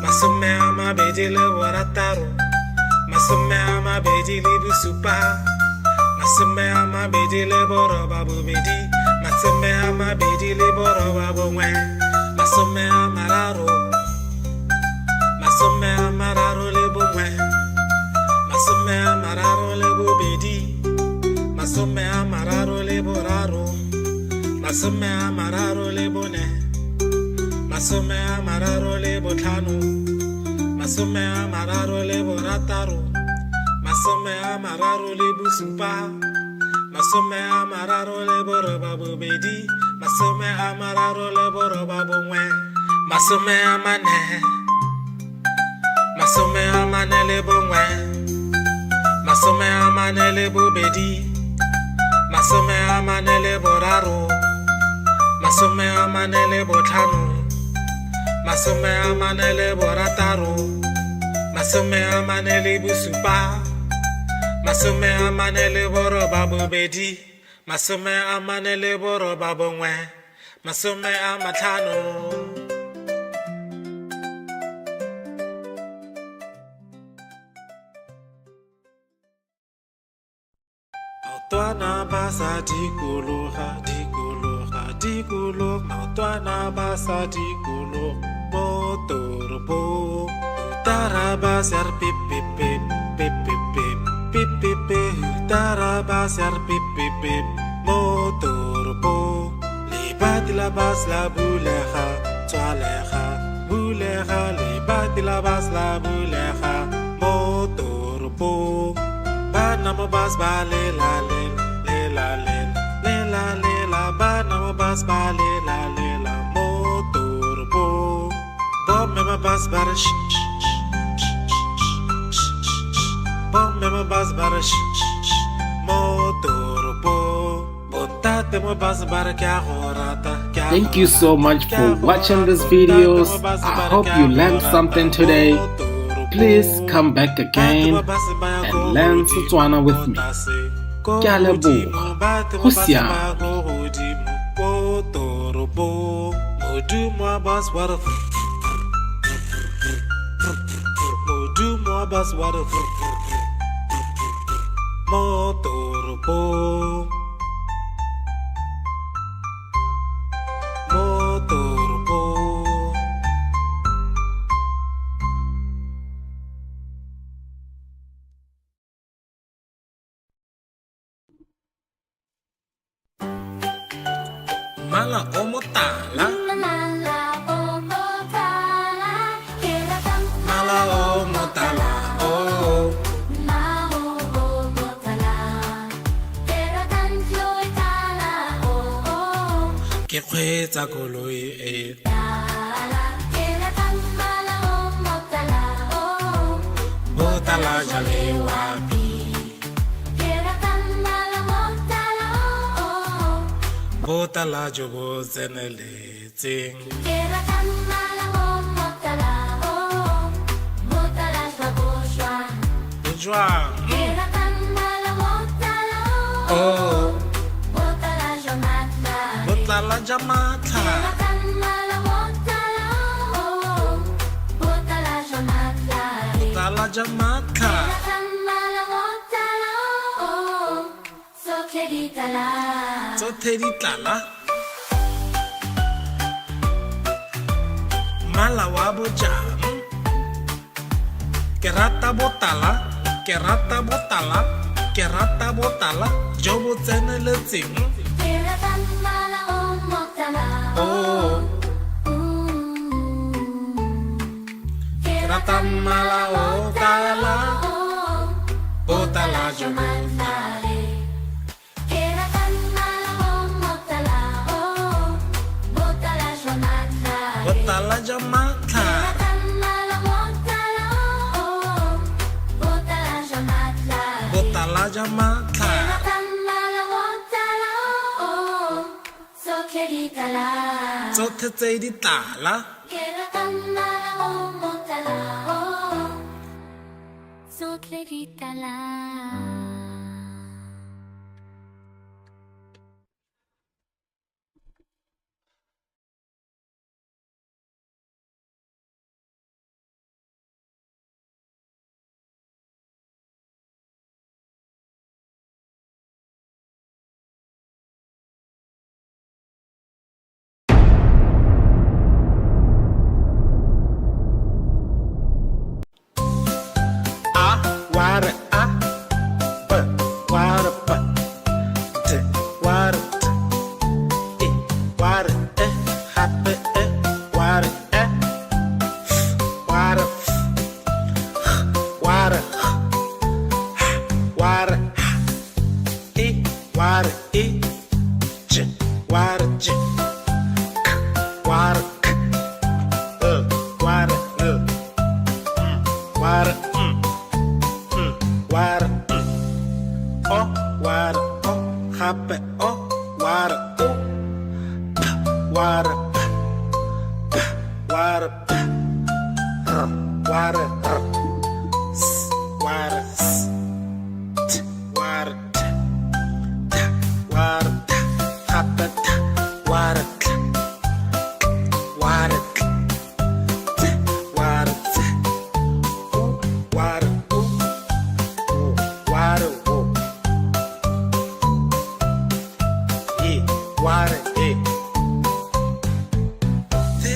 masome a mabedi le borataro, masome a mabedi le bosupa, masome a mabedi le boroba bobedi, masome a mabedi le boroba bongwe, masome a mararo, masome a mararo le bongwe, masome a mararo le bobedi, masome a mararo le boraro, masome a mararo le bone, masome a mararo le botlhano, masome a mararo le borataro, masome a mararo le bosupa, masome a mararo le boroba bobedi, masome a mararo le boroba bongwe, masome a mane, masome a mane le bongwe, masome a mane le bobedi, masome a mane le boraro, masome a mane le botlhano, masome a mane le borataro, masome a mane le bosupa, masome a mane le boroba bobedi, masome a mane le boroba bongwe, masome a matlhano. maotwana ba sa dikologa dikologa dikologa maotwana ba sa dikologa mo toropong tarabasar pip pip pip pip pip pip pip pip pip tarabasar pip pip pip mo toropong libat labas la bulega tswalega bulega libat labas la bulega mo toropong bana mabas ba le la bana mabas ba le la mo toropong bom me mabas bar bom me mabas bar mo toropong bontate mabas bar kya horata. Thank you so much for watching these videos. I hope you learned something today. Please come back again and learn Setswana with me. Ke a leboga. Go siame. Mala o motala, Mala o motala, keratang mala o motala, oh. Mao o motala, keratang floy tala o Ke kgweetsa koloi e tala, keratang mala o motala o botala jale wapi, keratang mala motala o botala jo bo tseneletseng. keratang mala o motala o motala shwaboshwa. Jwang, Keratang mala motala o oh, motala shwamatla. botala jamatla, Keratang mala motala o motala shwamatla. botala jamatla, Keratang mala motala o sokheritala. tsothe di tlala. Mala wa bojang, ke rata botala, ke rata botala, ke rata botala, jo bo tseneletseng. Keratang mala o motala o Oh, keratang mala o tala o botala jo bo. Mantare, keratang mala o motala o botala shwamatla. Botala jamatla, Keratang mala motala o botala shwamatla. botala jamatla, Keratang mala motala o sokheritala. tsothe tse di tlala. Keratang mala o motala o sokheritala. Ah, ware, ah, ba, ware, ba, te, ware, te, ware, happy, ware, ware, ware, ware, ware, j, ware, j, ware, ware, ware, ware, oh, ware, oh, happy, oh, ware, oh, ware, ware, ware, ware, ware, ware, happy, ware, ware, ware, ware, ware,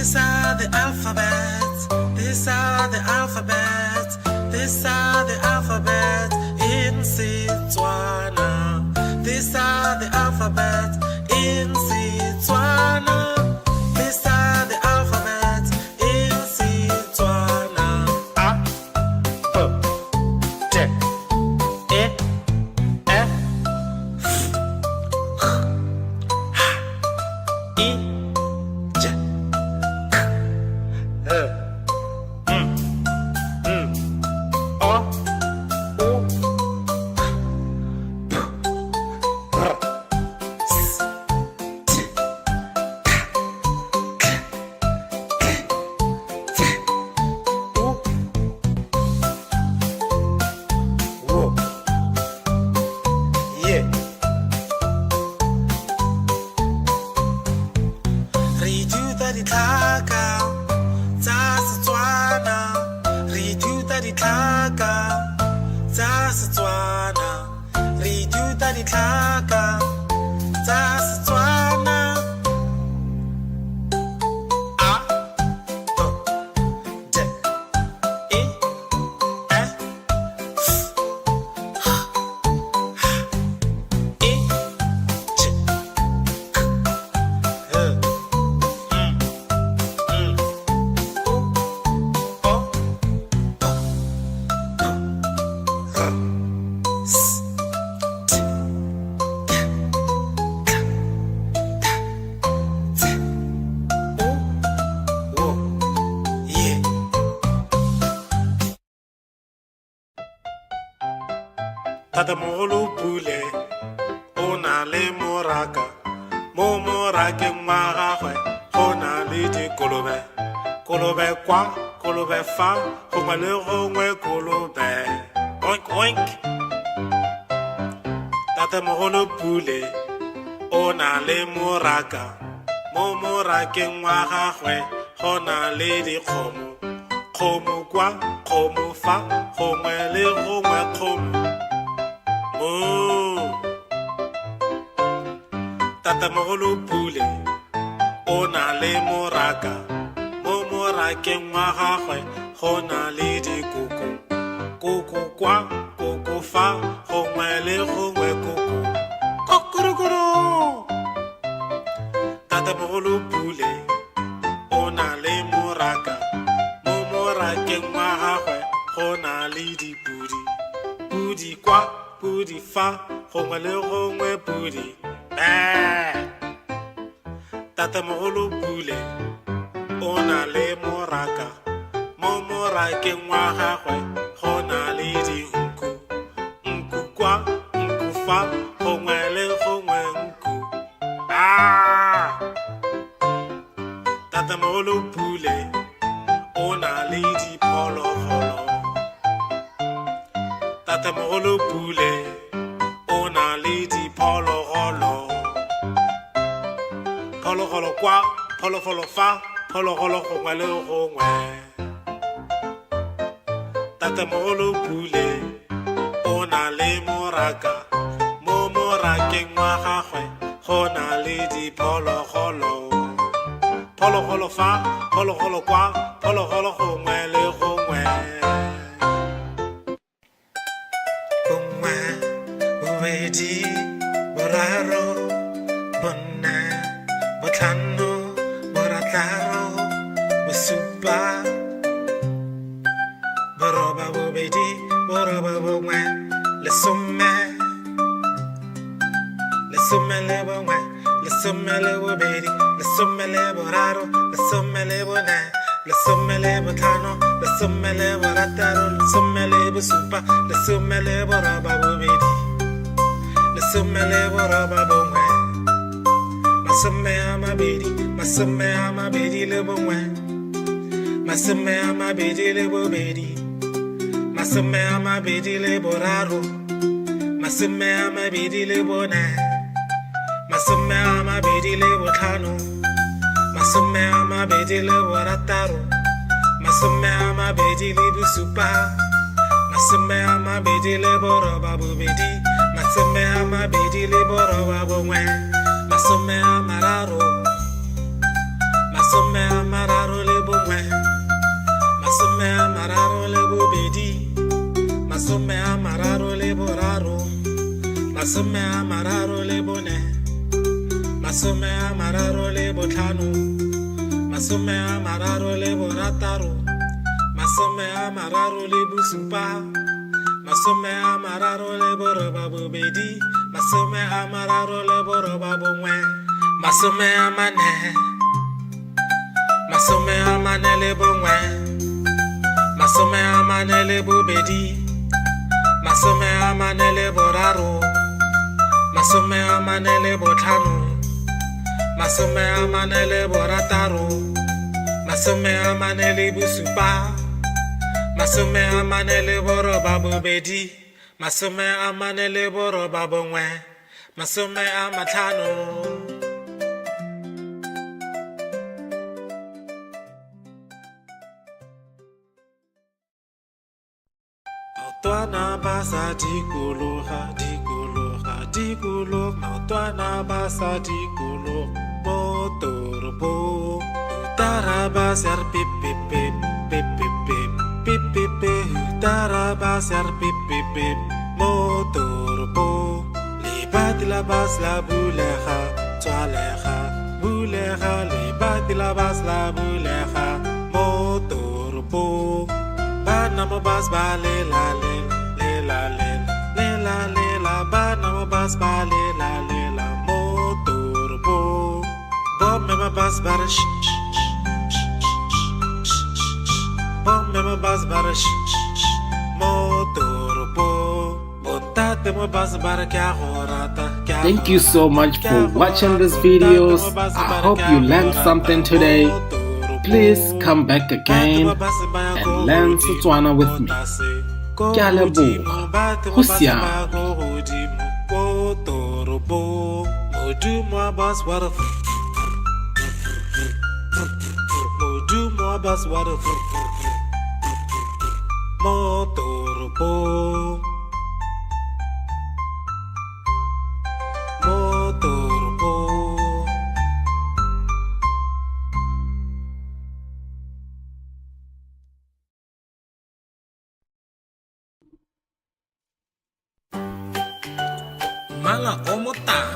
These are the alphabets. These are the alphabets. These are the alphabets in Setswana. These are the alphabets in Setswana. These are the alphabets in Setswana. A, B, D, E, F, H, I, J, K, L, M, N, O, O, P, R, S, T, K, K, T, U, W, Y. Re ithuta ditlhaka tsa Setswana. Re ithuta ditlhaka tsa Setswana. Re ithuta ditlhaka tsa Setswana. A, B, D, E, F, H, I, J, K, L, M, N, O, O, P, R, S, T, K, K, T, U, W, Y. Tatamogolo Pule o na le moraka. Mo morakeng wa gagwe go na le dikolobe. Kolobe kwa, kolobe fa, gongwe le gongwe kolobe. Oink oink. Tatamogolo Pule o na le moraka. Mo morakeng wa gagwe go na le dikgomo. Kgomo kwa, kgomo fa, gongwe le gongwe kgomo. Moo. Tatamogolo Pule o na le moraka. Mo morakeng wa gagwe go na le dikoko. Koko kwa, koko fa, gongwe le gongwe koko. Kokorokoro. Tatamogolo Pule o na le moraka. Mo morakeng wa gagwe go na le dipudi. Pudi kwa, pudi fa, gongwe le gongwe pudi. Tatamogolo Pule o na le moraka. Mo morakeng wa gagwe go na le dinku. Nku kwa, nku fa, gongwe le gongwe nku. Tatamogolo Pule o na le diphologolo. Tatamogolo Pule o na le diphologolo. Phologolo kwa, phologolo fa, phologolo gongwe le gongwe. Tatamogolo Pule o na le moraka. Mo morakeng wa gagwe go na le diphologolo. Phologolo fa, phologolo kwa, phologolo gongwe le gongwe. Bongwe, bobedi, boraro, bone, botlhano, borataro, bosupa, boroba bobedi, boroba bongwe, lesome. Lesome le bongwe, lesome le bobedi, lesome le boraro, lesome le bone, lesome le botlhano, lesome le borataro, lesome le bosupa, lesome le boroba bobedi, lesome le boroba bongwe. Masome a mabedi le bongwe. Masome a mabedi le bobedi. Masome a mabedi le boraro. Masome a mabedi le bone. Masome a mabedi le botlhano. Masome a mabedi le borataro. Masome a mabedi le bosupa. Masome a mabedi le boroba bobedi. Masome a mabedi le boroba bongwe. Masome a mararo. Masome a mararo. masome a mararo le boraro, masome a mararo le bone, masome a mararo le botlhano, masome a mararo le borataro, masome a mararo le bosupa, masome a mararo le boroba bobedi, masome a mararo le boroba bongwe, masome a mane, masome a mane le bongwe, masome a mane le bobedi, masome a mane le boraro, masome a mane le botlhano, masome a mane le borataro, masome a mane le bosupa, masome a mane le boroba bobedi, masome a mane le boroba bongwe, masome a matlhano. Maotwana ba sa dikologa, dikologa, dikologa, maotwana ba sa dikologa mo toropong. Utaraba ser pip pip pip pip pip pip pip pip pip. Utaraba ser pip pip pip mo toropong. Libat la bas la bulega, toalega, bulega. Libat la bas la bulega mo toropong. Bana mo bas ba le la le le la le le la le la. Bana mo bas ba le la motorbo. Bob me ma bas ba sh Bob me ma bas ba sh motorbo. Bontate mo bas ba kya horata. Thank you so much for watching these videos. I hope you learned something today. Please come back again and learn Setswana with me. Ke a leboga. Go siame. Motorbo. Mala o motala